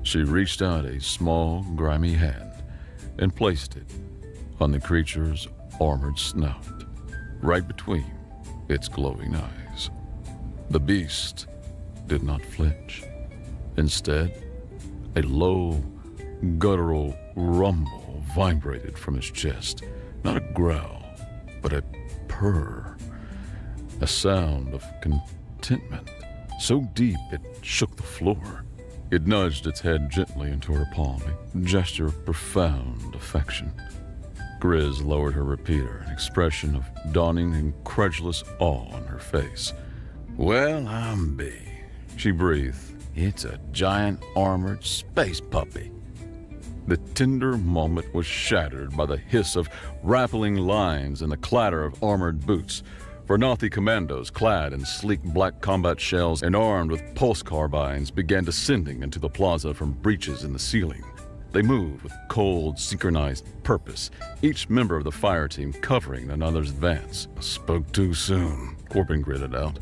She reached out a small, grimy hand and placed it on the creature's armored snout, right between its glowing eyes. The beast did not flinch. Instead, a low, guttural rumble vibrated from his chest. Not a growl, but a purr. A sound of contentment, so deep it shook the floor. It nudged its head gently into her palm, a gesture of profound affection. Grizz lowered her repeater, an expression of dawning incredulous awe on her face. "Well, I'm B," she breathed. "It's a giant armored space puppy." The tender moment was shattered by the hiss of rappelling lines and the clatter of armored boots. Vernathi commandos, clad in sleek black combat shells and armed with pulse carbines, began descending into the plaza from breaches in the ceiling. They moved with cold, synchronized purpose, each member of the fire team covering another's advance. "Spoke too soon," Corbin gritted out.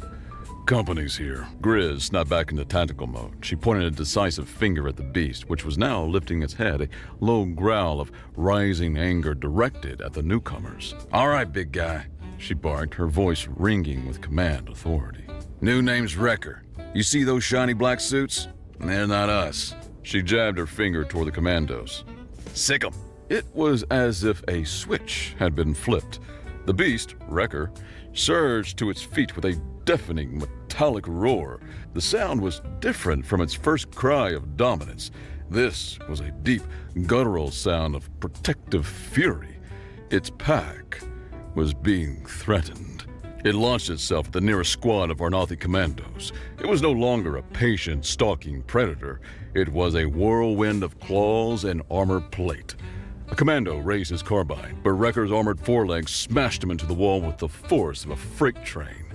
"Company's here." Grizz snapped back into tactical mode. She pointed a decisive finger at the beast, which was now lifting its head, a low growl of rising anger directed at the newcomers. "All right, big guy," she barked, her voice ringing with command authority. "New name's Wrecker. You see those shiny black suits? They're not us." She jabbed her finger toward the commandos. "Sick 'em." It was as if a switch had been flipped. The beast, Wrecker, surged to its feet with a deafening metallic roar. The sound was different from its first cry of dominance. This was a deep, guttural sound of protective fury. Its pack was being threatened. It launched itself at the nearest squad of Vernathi commandos. It was no longer a patient, stalking predator. It was a whirlwind of claws and armor plate. A commando raised his carbine, but Wrecker's armored forelegs smashed him into the wall with the force of a freight train.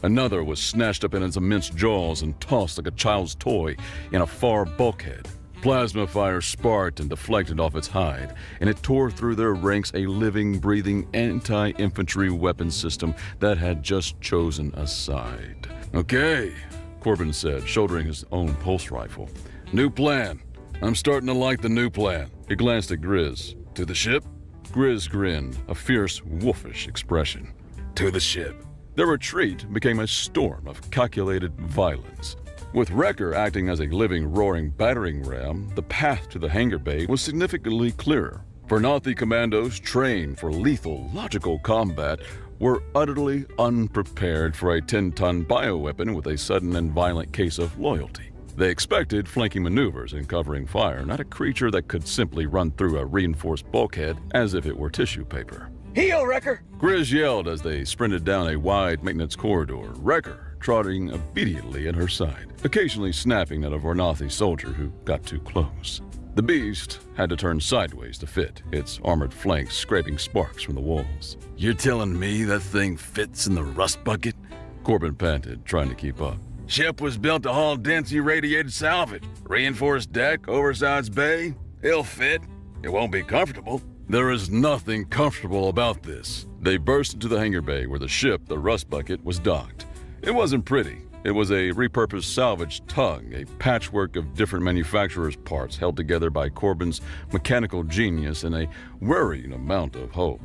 Another was snatched up in its immense jaws and tossed like a child's toy in a far bulkhead. Plasma fire sparked and deflected off its hide, and it tore through their ranks a living, breathing anti-infantry weapon system that had just chosen a side. "Okay," Corbin said, shouldering his own pulse rifle. "New plan. I'm starting to like the new plan." He glanced at Grizz. "To the ship?" Grizz grinned, a fierce, wolfish expression. "To the ship." Their retreat became a storm of calculated violence. With Wrecker acting as a living, roaring battering ram, the path to the hangar bay was significantly clearer. Vernathi commandos, trained for lethal, logical combat, were utterly unprepared for a 10-ton bioweapon with a sudden and violent case of loyalty. They expected flanking maneuvers and covering fire, not a creature that could simply run through a reinforced bulkhead as if it were tissue paper. "Heel, Wrecker!" Grizz yelled as they sprinted down a wide maintenance corridor, Wrecker trotting obediently at her side, occasionally snapping at a Vernathi soldier who got too close. The beast had to turn sideways to fit, its armored flanks scraping sparks from the walls. "You're telling me that thing fits in the rust bucket?" Corbin panted, trying to keep up. "Ship was built to haul dense irradiated salvage. Reinforced deck, oversized bay. It'll fit. It won't be comfortable." "There is nothing comfortable about this." They burst into the hangar bay where the ship, the rust bucket, was docked. It wasn't pretty. It was a repurposed salvage tug, a patchwork of different manufacturers' parts held together by Corbin's mechanical genius and a worrying amount of hope.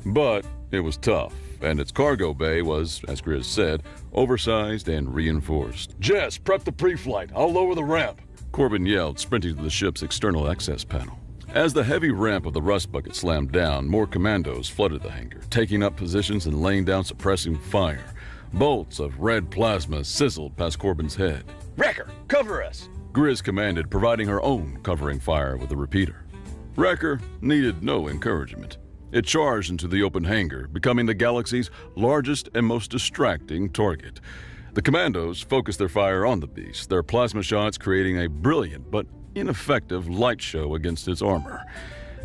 But it was tough, and its cargo bay was, as Grizz said, oversized and reinforced. "Jess, prep the pre-flight. I'll lower the ramp," Corbin yelled, sprinting to the ship's external access panel. As the heavy ramp of the rust bucket slammed down, more commandos flooded the hangar, taking up positions and laying down suppressing fire. Bolts of red plasma sizzled past Corbin's head. "Wrecker, cover us!" Grizz commanded, providing her own covering fire with a repeater. Wrecker needed no encouragement. It charged into the open hangar, becoming the galaxy's largest and most distracting target. The commandos focused their fire on the beast, their plasma shots creating a brilliant but ineffective light show against its armor.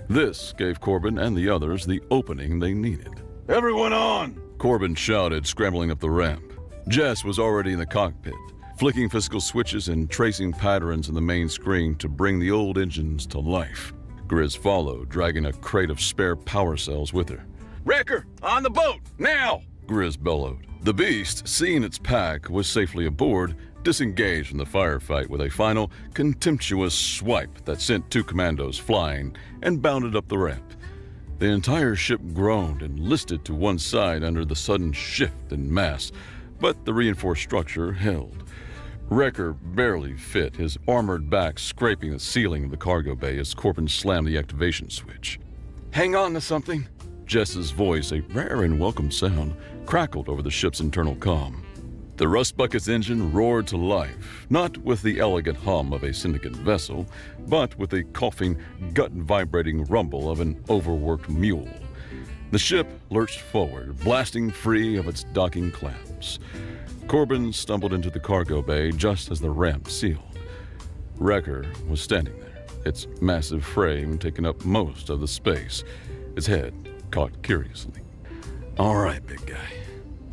This gave Corbin and the others the opening they needed. "Everyone on!" Corbin shouted, scrambling up the ramp. Jess was already in the cockpit, flicking physical switches and tracing patterns in the main screen to bring the old engines to life. Grizz followed, dragging a crate of spare power cells with her. "Wrecker, on the boat, now!" Grizz bellowed. The beast, seeing its pack was safely aboard, disengaged from the firefight with a final, contemptuous swipe that sent 2 commandos flying and bounded up the ramp. The entire ship groaned and listed to one side under the sudden shift in mass, but the reinforced structure held. Wrecker barely fit, his armored back scraping the ceiling of the cargo bay as Corbin slammed the activation switch. "Hang on to something!" Jess's voice, a rare and welcome sound, crackled over the ship's internal comm. The Rust Bucket's engine roared to life, not with the elegant hum of a Syndicate vessel, but with the coughing, gut-vibrating rumble of an overworked mule. The ship lurched forward, blasting free of its docking clamps. Corbin stumbled into the cargo bay just as the ramp sealed. Wrecker was standing there, its massive frame taking up most of the space, its head cocked curiously. "All right, big guy,"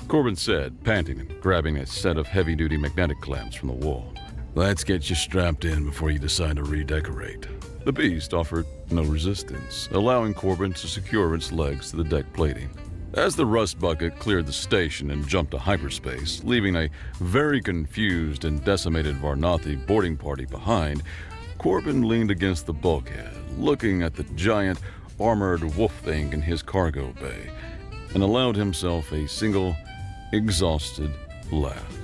Corbin said, panting and grabbing a set of heavy-duty magnetic clamps from the wall. "Let's get you strapped in before you decide to redecorate." The beast offered no resistance, allowing Corbin to secure its legs to the deck plating. As the Rust Bucket cleared the station and jumped to hyperspace, leaving a very confused and decimated Varnathi boarding party behind, Corbin leaned against the bulkhead, looking at the giant, armored wolf thing in his cargo bay, and allowed himself a single, exhausted laugh.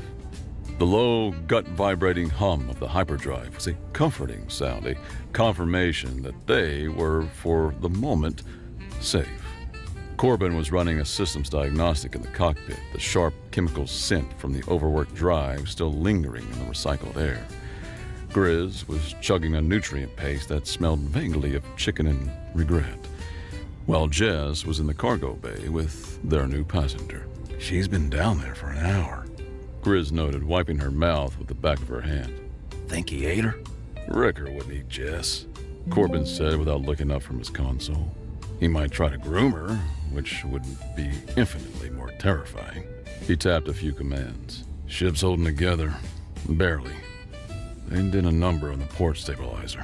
The low, gut-vibrating hum of the hyperdrive was a comforting sound, a confirmation that they were, for the moment, safe. Corbin was running a systems diagnostic in the cockpit, the sharp chemical scent from the overworked drive still lingering in the recycled air. Grizz was chugging a nutrient paste that smelled vaguely of chicken and regret, while Jess was in the cargo bay with their new passenger. "She's been down there for an hour," Grizz noted, wiping her mouth with the back of her hand. "Think he ate her?" "Wrecker wouldn't eat Jess," Corbin said without looking up from his console. "He might try to groom her, which would be infinitely more terrifying." He tapped a few commands. "Ship's holding together. Barely. They did a number on the porch stabilizer."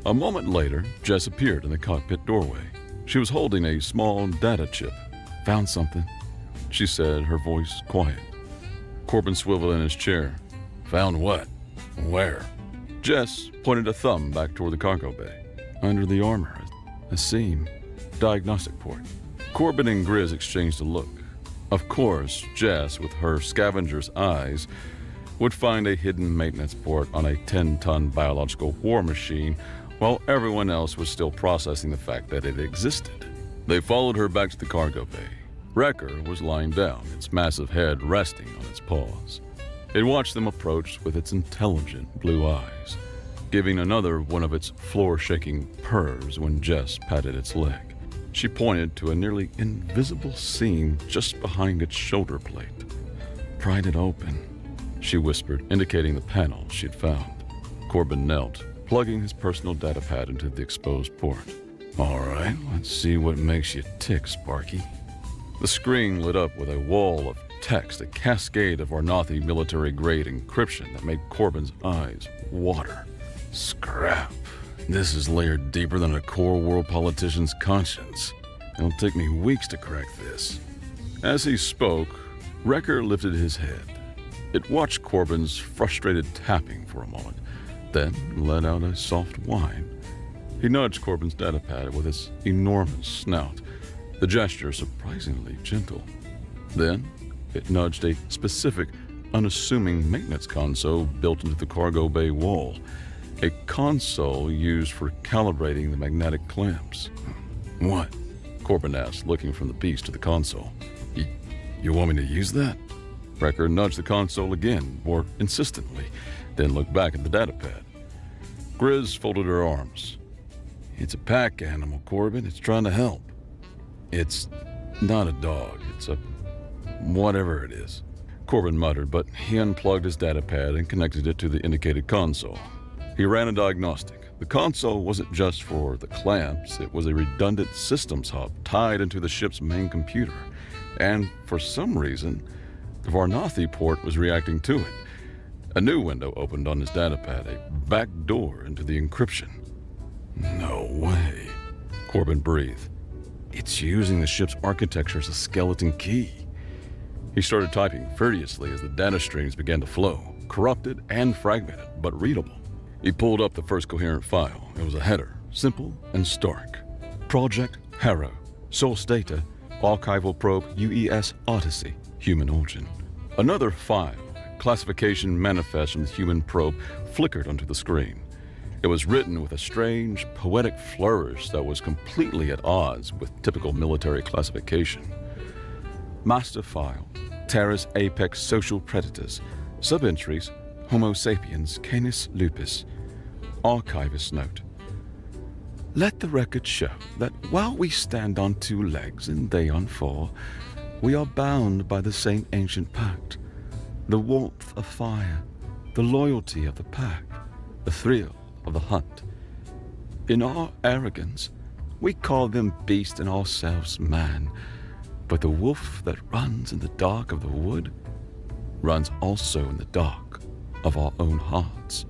A moment later, Jess appeared in the cockpit doorway. She was holding a small data chip. "Found something," she said, her voice quiet. Corbin swiveled in his chair. "Found what? Where?" Jess pointed a thumb back toward the cargo bay. "Under the armor. A seam. Diagnostic port." Corbin and Grizz exchanged a look. Of course, Jess, with her scavenger's eyes, would find a hidden maintenance port on a 10-ton biological war machine, while everyone else was still processing the fact that it existed. They followed her back to the cargo bay. Wrecker was lying down, its massive head resting on its paws. It watched them approach with its intelligent blue eyes, giving another one of its floor-shaking purrs when Jess patted its leg. She pointed to a nearly invisible seam just behind its shoulder plate. "Pried it open," she whispered, indicating the panel she'd found. Corbin knelt, plugging his personal data pad into the exposed port. "All right, let's see what makes you tick, Sparky." The screen lit up with a wall of text, a cascade of Varnathi military-grade encryption that made Corbin's eyes water. "Scrap. This is layered deeper than a core world politician's conscience. It'll take me weeks to crack this." As he spoke, Wrecker lifted his head. It watched Corbin's frustrated tapping for a moment, then let out a soft whine. He nudged Corbin's datapad with its enormous snout, the gesture surprisingly gentle. Then it nudged a specific, unassuming maintenance console built into the cargo bay wall, a console used for calibrating the magnetic clamps. "What?" Corbin asked, looking from the beast to the console. You want me to use that?" Wrecker nudged the console again, more insistently, then looked back at the datapad. Grizz folded her arms. "It's a pack animal, Corbin. It's trying to help." "It's not a dog. It's a whatever it is," Corbin muttered, but he unplugged his datapad and connected it to the indicated console. He ran a diagnostic. The console wasn't just for the clamps, it was a redundant systems hub tied into the ship's main computer. And for some reason, the Varnathi port was reacting to it. A new window opened on his datapad, a back door into the encryption. "No way," Corbin breathed. "It's using the ship's architecture as a skeleton key." He started typing furiously as the data streams began to flow. corrupted and fragmented, but readable. He pulled up the first coherent file. It was a header, simple and stark. Project Harrow, source data, archival probe UES Odyssey, human origin. Another file, classification manifest from the human probe, flickered onto the screen. It was written with a strange, poetic flourish that was completely at odds with typical military classification. Master file, Terra's apex social predators, subentries, Homo sapiens canis lupus. Archivist note. Let the record show that while we stand on two legs and they on four, we are bound by the same ancient pact. The warmth of fire, the loyalty of the pack, the thrill of the hunt. In our arrogance, we call them beast and ourselves man, but the wolf that runs in the dark of the wood runs also in the dark of our own hearts.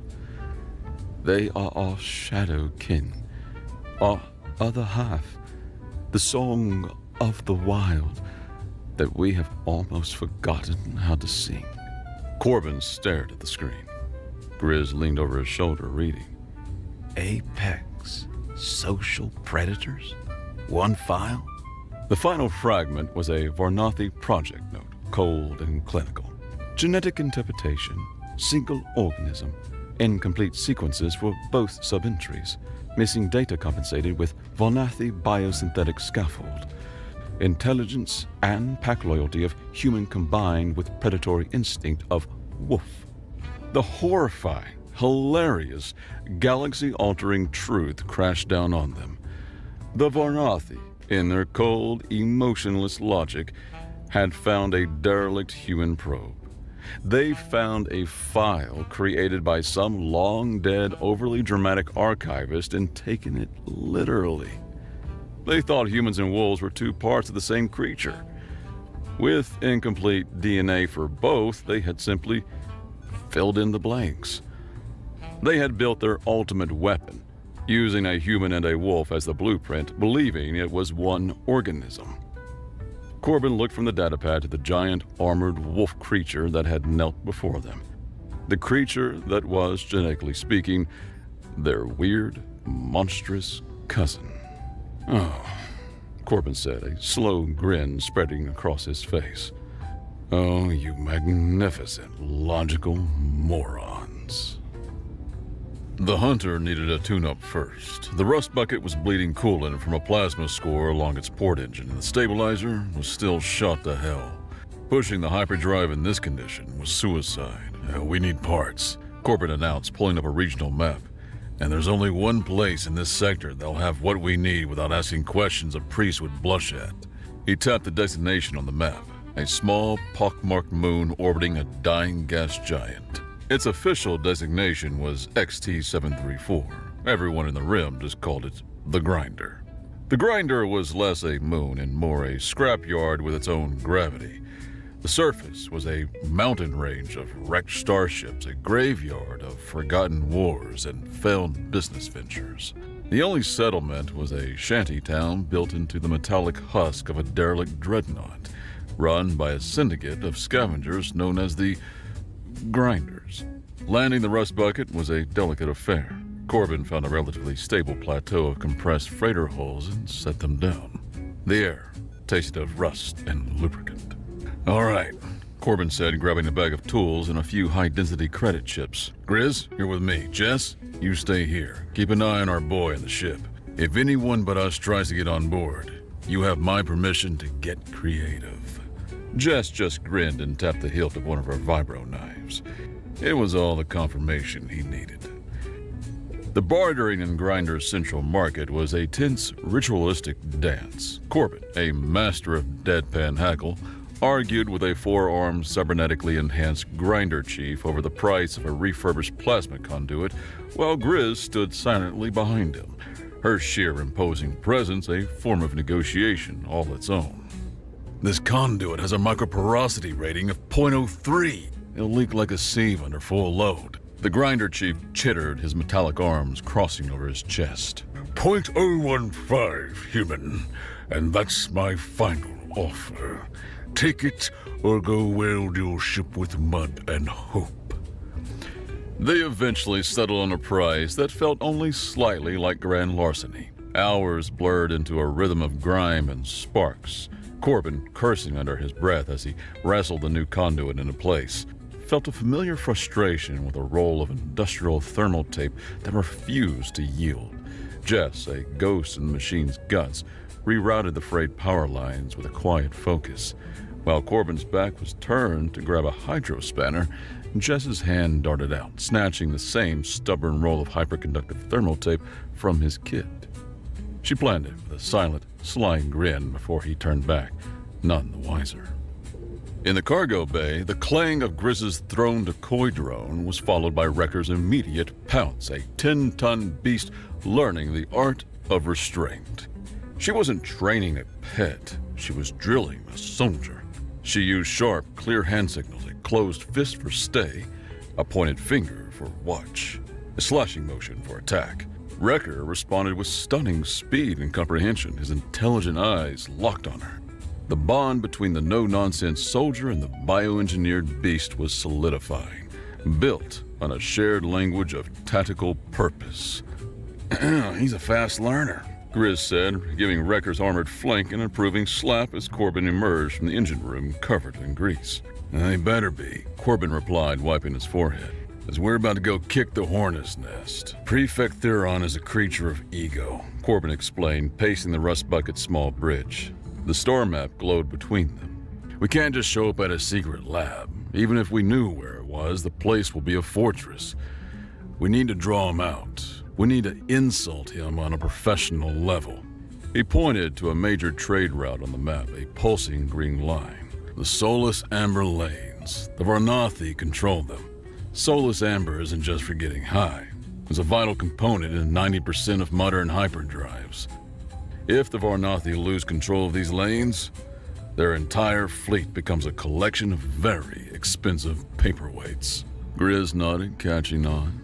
They are our shadow kin, our other half, the song of the wild that we have almost forgotten how to sing. Corbin stared at the screen. Grizz leaned over his shoulder, reading. Apex social predators? One file? The final fragment was a Varnathi project note, cold and clinical. Genetic interpretation, single organism, incomplete sequences for both subentries, missing data compensated with Varnathi biosynthetic scaffold, intelligence and pack loyalty of human combined with predatory instinct of wolf. The horrifying, hilarious, galaxy-altering truth crashed down on them. The Varnathi, in their cold, emotionless logic, had found a derelict human probe. They found a file created by some long-dead, overly dramatic archivist and taken it literally. They thought humans and wolves were two parts of the same creature. With incomplete DNA for both, they had simply filled in the blanks. They had built their ultimate weapon, using a human and a wolf as the blueprint, believing it was one organism. Corbin looked from the datapad to the giant, armored wolf creature that had knelt before them. The creature that was, genetically speaking, their weird, monstrous cousin. Oh, Corbin said, a slow grin spreading across his face. Oh, you magnificent, logical morons. The hunter needed a tune-up first. The rust bucket was bleeding coolant from a plasma score along its port engine, and the stabilizer was still shot to hell. Pushing the hyperdrive in this condition was suicide. We need parts, Corbin announced, pulling up a regional map. And there's only one place in this sector that'll have what we need without asking questions a priest would blush at. He tapped the destination on the map, a small, pockmarked moon orbiting a dying gas giant. Its official designation was XT-734. Everyone in the rim just called it the Grinder. The Grinder was less a moon and more a scrapyard with its own gravity. The surface was a mountain range of wrecked starships, a graveyard of forgotten wars and failed business ventures. The only settlement was a shanty town built into the metallic husk of a derelict dreadnought, run by a syndicate of scavengers known as the Grinders. Landing the rust bucket was a delicate affair. Corbin found a relatively stable plateau of compressed freighter hulls and set them down. The air tasted of rust and lubricant. All right, Corbin said, grabbing a bag of tools and a few high-density credit chips. Grizz, you're with me. Jess, you stay here. Keep an eye on our boy and the ship. If anyone but us tries to get on board, you have my permission to get creative. Jess just grinned and tapped the hilt of one of her vibro knives. It was all the confirmation he needed. The bartering in Grinder's central market was a tense, ritualistic dance. Corbin, a master of deadpan hackle, argued with a four-armed, cybernetically enhanced Grinder chief over the price of a refurbished plasma conduit, while Grizz stood silently behind him, her sheer imposing presence a form of negotiation all its own. This conduit has a microporosity rating of 0.03. It'll leak like a sieve under full load. The Grinder chief chittered, his metallic arms crossing over his chest. 0.015, human, and that's my final offer. Take it or go weld your ship with mud and hope. They eventually settled on a price that felt only slightly like grand larceny. Hours blurred into a rhythm of grime and sparks. Corbin, cursing under his breath as he wrestled the new conduit into place, felt a familiar frustration with a roll of industrial thermal tape that refused to yield. Jess, a ghost in the machine's guts, rerouted the frayed power lines with a quiet focus. While Corbin's back was turned to grab a hydro spanner, Jess's hand darted out, snatching the same stubborn roll of hyperconductive thermal tape from his kit. She planned it with a silent, sly grin before he turned back, none the wiser. In the cargo bay, the clang of Grizz's thrown decoy drone was followed by Wrecker's immediate pounce, a 10-ton beast learning the art of restraint. She wasn't training a pet, she was drilling a soldier. She used sharp, clear hand signals, a closed fist for stay, a pointed finger for watch, a slashing motion for attack. Wrecker responded with stunning speed and comprehension, his intelligent eyes locked on her. The bond between the no-nonsense soldier and the bioengineered beast was solidifying, built on a shared language of tactical purpose. He's a fast learner, Grizz said, giving Wrecker's armored flank an approving slap as Corbin emerged from the engine room covered in grease. They better be, Corbin replied, wiping his forehead. as we're about to go kick the hornet's nest. Prefect Theron is a creature of ego, Corbin explained, pacing the rust bucket's small bridge. The star map glowed between them. We can't just show up at a secret lab. Even if we knew where it was, the place will be a fortress. We need to draw him out. We need to insult him on a professional level. He pointed to a major trade route on the map, a pulsing green line. The Solus Amber lanes. The Varnathi control them. Solus Amber isn't just for getting high. It's a vital component in 90% of modern hyperdrives. If the Varnathi lose control of these lanes, their entire fleet becomes a collection of very expensive paperweights. Grizz nodded, catching on.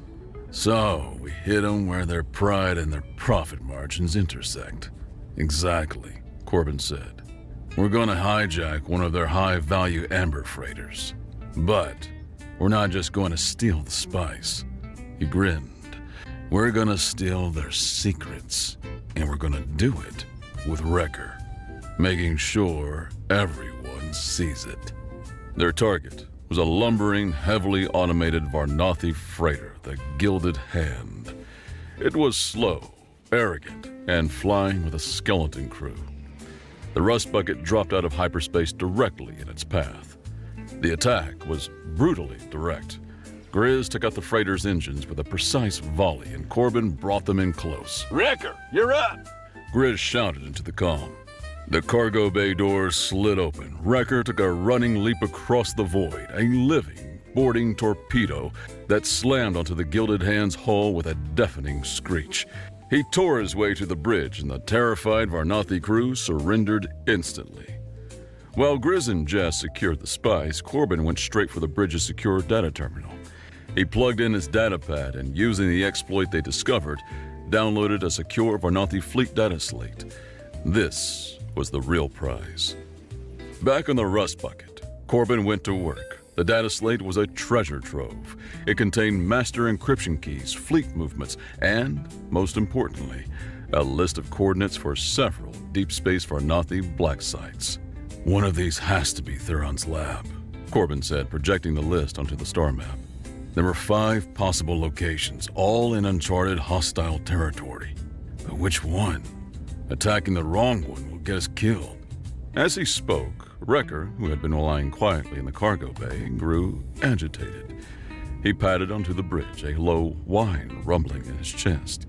So, we hit them where their pride and their profit margins intersect. Exactly, Corbin said. We're gonna hijack one of their high-value amber freighters. But we're not just going to steal the spice. He grinned. We're gonna steal their secrets, and we're gonna do it with Wrecker, making sure everyone sees it. Their target was a lumbering, heavily automated Varnathi freighter, the Gilded Hand. It was slow, arrogant, and flying with a skeleton crew. The rust bucket dropped out of hyperspace directly in its path. The attack was brutally direct. Grizz took out the freighter's engines with a precise volley, and Corbin brought them in close. Wrecker, you're up! Grizz shouted into the comm. The cargo bay doors slid open. Wrecker took a running leap across the void, a living, boarding torpedo that slammed onto the Gilded Hand's hull with a deafening screech. He tore his way to the bridge, and the terrified Varnathi crew surrendered instantly. While Grizz and Jess secured the spice, Corbin went straight for the bridge's secure data terminal. He plugged in his data pad and, using the exploit they discovered, downloaded a secure Varnathi fleet data slate. This was the real prize. Back on the rust bucket, Corbin went to work. The data slate was a treasure trove. It contained master encryption keys, fleet movements, and, most importantly, a list of coordinates for several deep space Varnathi black sites. One of these has to be Theron's lab, Corbin said, projecting the list onto the star map. There were 5 possible locations, all in uncharted hostile territory. But which one? Attacking the wrong one will get us killed. As he spoke, Wrecker, who had been lying quietly in the cargo bay, grew agitated. He padded onto the bridge, a low whine rumbling in his chest.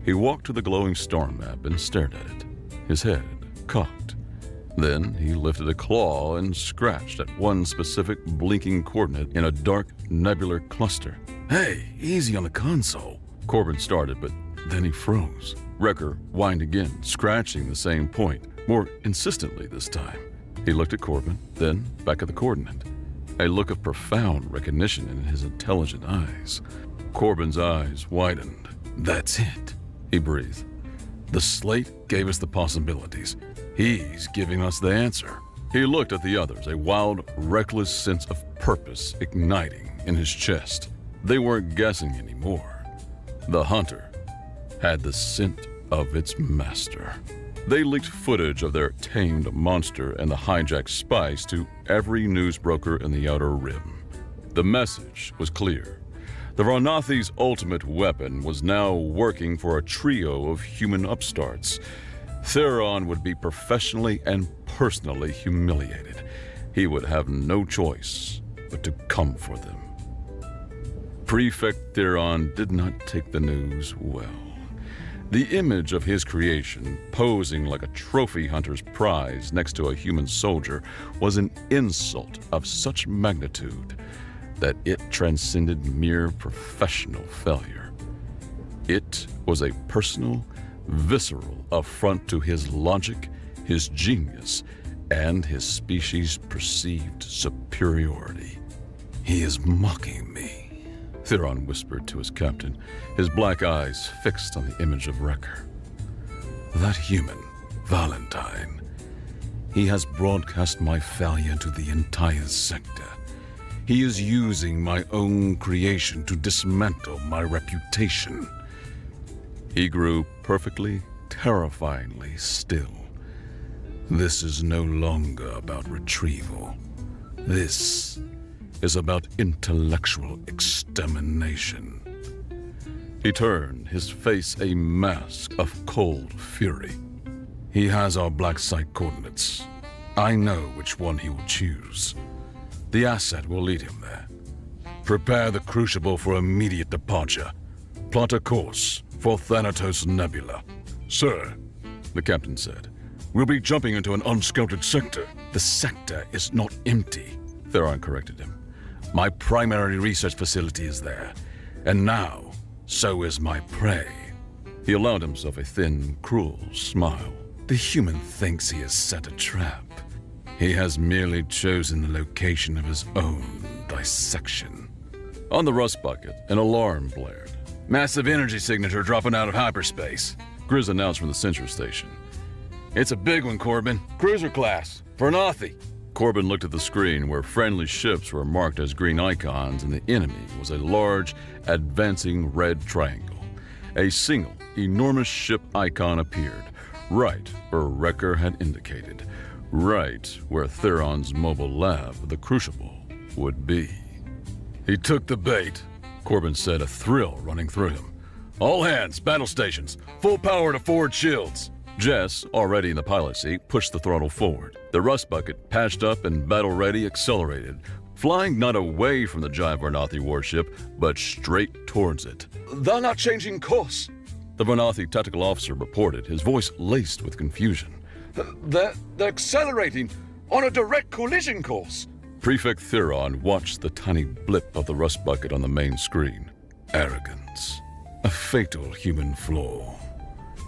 He walked to the glowing star map and stared at it, his head cocked. Then he lifted a claw and scratched at one specific blinking coordinate in a dark, nebular cluster. Hey, easy on the console. Corbin started, but then he froze. Wrecker whined again, scratching the same point, more insistently this time. He looked at Corbin, then back at the coordinate. A look of profound recognition in his intelligent eyes. Corbin's eyes widened. That's it, he breathed. The slate gave us the possibilities. He's giving us the answer. He looked at the others, a wild, reckless sense of purpose igniting in his chest. They weren't guessing anymore. The hunter had the scent of its master. They leaked footage of their tamed monster and the hijacked spice to every news broker in the Outer Rim. The message was clear. The Varnathi's ultimate weapon was now working for a trio of human upstarts. Theron would be professionally and personally humiliated. He would have no choice but to come for them. Prefect Theron did not take the news well. The image of his creation, posing like a trophy hunter's prize next to a human soldier, was an insult of such magnitude that it transcended mere professional failure. It was a personal, visceral affront to his logic, his genius, and his species' perceived superiority. "He is mocking me," Theron whispered to his captain, his black eyes fixed on the image of Wrecker. "That human, Valentine, he has broadcast my failure to the entire sector. He is using my own creation to dismantle my reputation." He grew perfectly, terrifyingly still. "This is no longer about retrieval. This is about intellectual extermination." He turned, his face a mask of cold fury. "He has our black site coordinates. I know which one he will choose. The asset will lead him there. Prepare the Crucible for immediate departure. Plot a course for Thanatos Nebula." "Sir," the captain said, "we'll be jumping into an unscouted sector." "The sector is not empty," Theron corrected him. "My primary research facility is there, and now so is my prey." He allowed himself a thin, cruel smile. "The human thinks he has set a trap. He has merely chosen the location of his own dissection." On the rust bucket, an alarm blared. "Massive energy signature dropping out of hyperspace," Grizz announced from the sensor station. "It's a big one, Corbin. Cruiser class. Varnathi." Corbin looked at the screen where friendly ships were marked as green icons and the enemy was a large, advancing red triangle. A single, enormous ship icon appeared, right where Wrecker had indicated. Right where Theron's mobile lab, the Crucible, would be. "He took the bait," Corbin said, a thrill running through him. "All hands, battle stations, full power to forward shields." Jess, already in the pilot seat, pushed the throttle forward. The rust bucket, patched up and battle-ready, accelerated, flying not away from the giant Varnathi warship, but straight towards it. "They're not changing course," the Varnathi tactical officer reported, his voice laced with confusion. They're accelerating on a direct collision course." Prefect Theron watched the tiny blip of the rust bucket on the main screen. Arrogance. A fatal human flaw.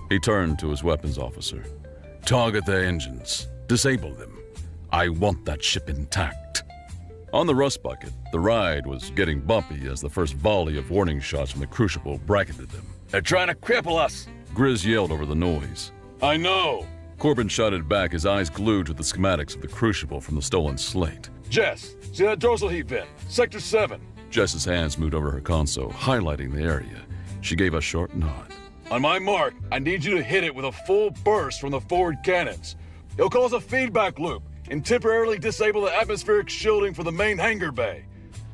He turned to his weapons officer. "Target their engines. Disable them. I want that ship intact." On the rust bucket, the ride was getting bumpy as the first volley of warning shots from the Crucible bracketed them. "They're trying to cripple us," Grizz yelled over the noise. "I know," Corbin shouted back, his eyes glued to the schematics of the Crucible from the stolen slate. "Jess, see that dorsal heat vent? Sector 7. Jess's hands moved over her console, highlighting the area. She gave a short nod. "On my mark, I need you to hit it with a full burst from the forward cannons. It'll cause a feedback loop and temporarily disable the atmospheric shielding for the main hangar bay.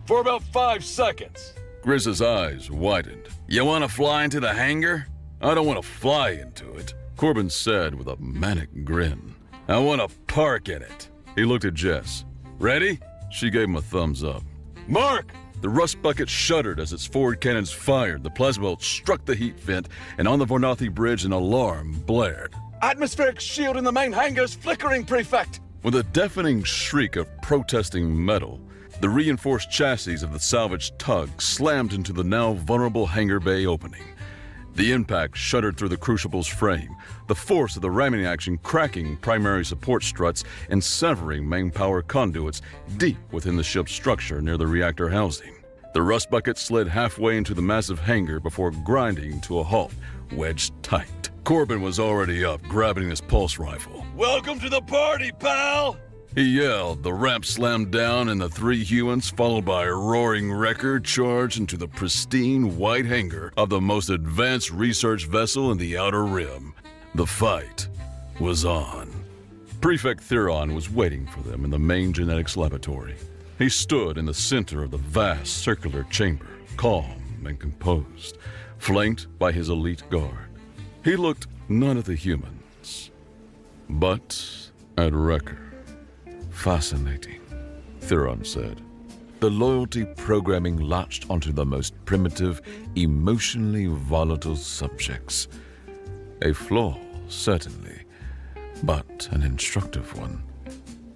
For about 5 seconds. Grizz's eyes widened. "You want to fly into the hangar?" "I don't want to fly into it," Corbin said with a manic grin. "I want to park in it." He looked at Jess. "Ready?" She gave him a thumbs up. "Mark!" The rust bucket shuddered as its forward cannons fired. The plasma bolt struck the heat vent, and on the Varnathi bridge an alarm blared. "Atmospheric shield in the main hangar is flickering, Prefect!" With a deafening shriek of protesting metal, the reinforced chassis of the salvaged tug slammed into the now vulnerable hangar bay opening. The impact shuddered through the Crucible's frame, the force of the ramming action cracking primary support struts and severing main power conduits deep within the ship's structure near the reactor housing. The rust bucket slid halfway into the massive hangar before grinding to a halt, wedged tight. Corbin was already up, grabbing his pulse rifle. "Welcome to the party, pal!" He yelled, the ramp slammed down, and the three humans, followed by a roaring wrecker, charged into the pristine white hangar of the most advanced research vessel in the Outer Rim. The fight was on. Prefect Theron was waiting for them in the main genetics laboratory. He stood in the center of the vast circular chamber, calm and composed, flanked by his elite guard. He looked not at the humans, but at Wrecker. Fascinating, Theron said. The loyalty programming latched onto the most primitive, emotionally volatile subjects. A flaw, certainly, but an instructive one.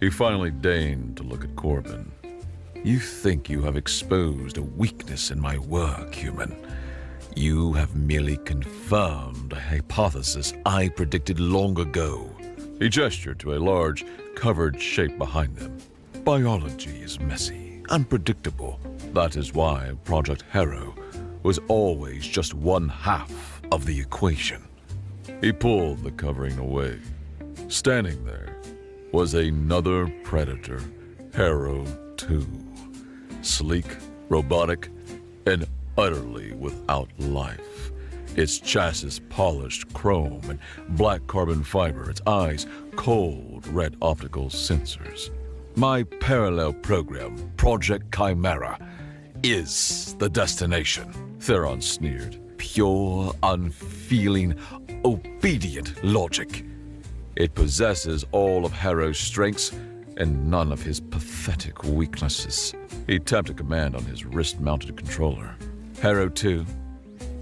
He finally deigned to look at Corbin. You think you have exposed a weakness in my work, human. You have merely confirmed a hypothesis I predicted long ago. He gestured to a large, covered shape behind them. Biology is messy, unpredictable. That is why Project Harrow was always just one half of the equation. He pulled the covering away. Standing there was another predator, Harrow 2. Sleek, robotic, and utterly without life. Its chassis polished chrome and black carbon fiber, its eyes cold red optical sensors. My parallel program, Project Chimera, is the destination, Theron sneered. Pure, unfeeling, obedient logic. It possesses all of Harrow's strengths and none of his pathetic weaknesses. He tapped a command on his wrist-mounted controller. Harrow 2,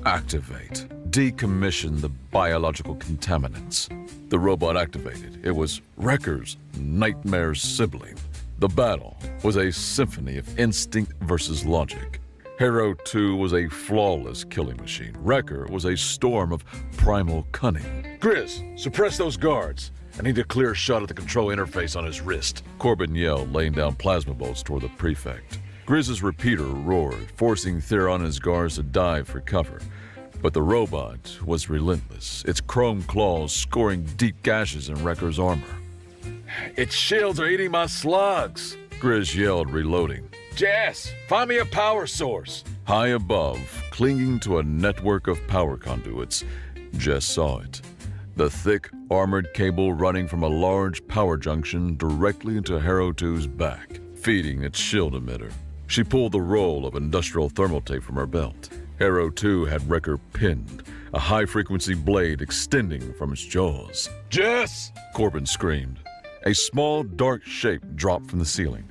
activate. Decommission the biological contaminants. The robot activated. It was Wrecker's nightmare sibling. The battle was a symphony of instinct versus logic. Harrow 2 was a flawless killing machine. Wrecker was a storm of primal cunning. Grizz, suppress those guards. I need a clear shot at the control interface on his wrist. Corbin yelled, laying down plasma bolts toward the prefect. Grizz's repeater roared, forcing Theron and his guards to dive for cover. But the robot was relentless, its chrome claws scoring deep gashes in Wrecker's armor. Its shields are eating my slugs, Grizz yelled, reloading. Jess, find me a power source. High above, clinging to a network of power conduits, Jess saw it. The thick, armored cable running from a large power junction directly into Harrow 2's back, feeding its shield emitter. She pulled the roll of industrial thermal tape from her belt. Harrow 2 had Wrecker pinned, a high-frequency blade extending from its jaws. Jess! Corbin screamed. A small, dark shape dropped from the ceiling.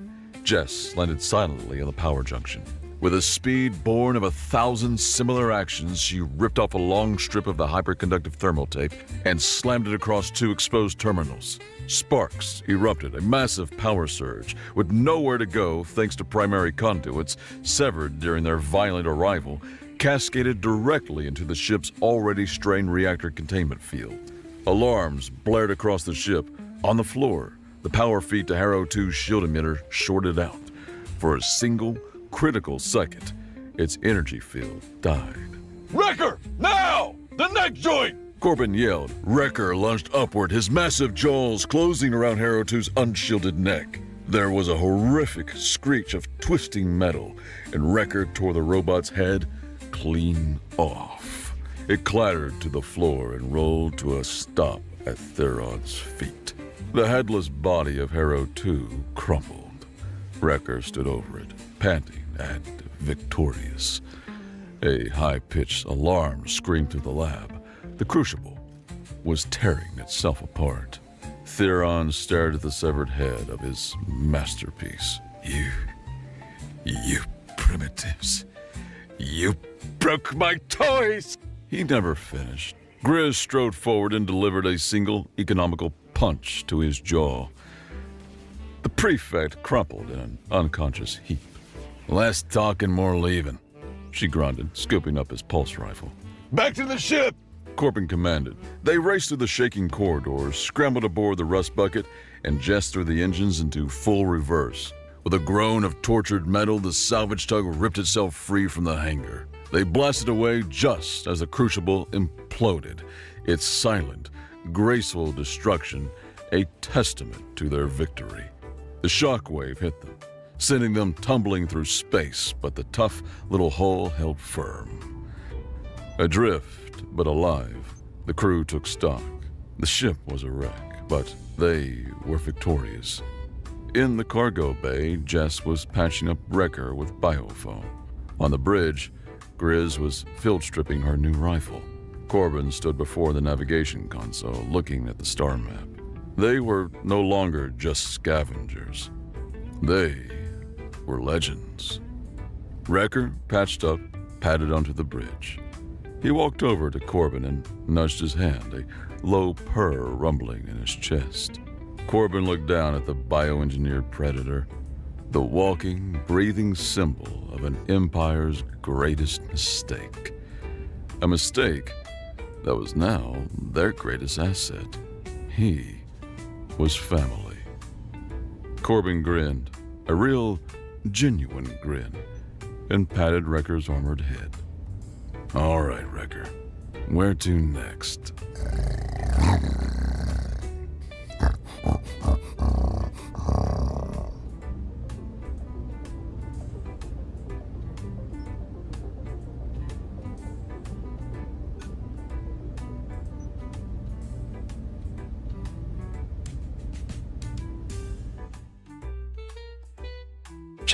Jess landed silently on the power junction. With a speed born of 1,000 similar actions, she ripped off a long strip of the hyperconductive thermal tape and slammed it across two exposed terminals. Sparks erupted, a massive power surge, with nowhere to go thanks to primary conduits severed during their violent arrival, cascaded directly into the ship's already strained reactor containment field. Alarms blared across the ship. On the floor, the power feed to Harrow 2's shield emitter shorted out. For a single, critical second, its energy field died. Wrecker! Now! The neck joint! Corbin yelled. Wrecker lunged upward, his massive jaws closing around Harrow 2's unshielded neck. There was a horrific screech of twisting metal, and Wrecker tore the robot's head clean off. It clattered to the floor and rolled to a stop at Theron's feet. The headless body of Harrow 2 crumpled. Wrecker stood over it, panting and victorious. A high-pitched alarm screamed through the lab. The crucible was tearing itself apart. Theron stared at the severed head of his masterpiece. You primitives. You broke my toys! He never finished. Grizz strode forward and delivered a single economical punch to his jaw. The prefect crumpled in an unconscious heap. Less talking, more leaving, she grunted, scooping up his pulse rifle. Back to the ship! Corbin commanded. They raced through the shaking corridors, scrambled aboard the rust bucket, and Jess threw the engines into full reverse. With a groan of tortured metal, the salvage tug ripped itself free from the hangar. They blasted away just as the crucible imploded, its silent, graceful destruction a testament to their victory. The shockwave hit them, sending them tumbling through space, but the tough little hull held firm. Adrift, but alive, the crew took stock. The ship was a wreck, but they were victorious. In the cargo bay, Jess was patching up Wrecker with biofoam. On the bridge, Grizz was field stripping her new rifle. Corbin stood before the navigation console, looking at the star map. They were no longer just scavengers. They were legends. Wrecker, patched up, padded onto the bridge. He walked over to Corbin and nudged his hand, a low purr rumbling in his chest. Corbin looked down at the bioengineered predator, the walking, breathing symbol of an empire's greatest mistake. A mistake that was now their greatest asset. He was family. Corbin grinned, a real, genuine grin, and patted Wrecker's armored head. All right, Wrecker. Where to next?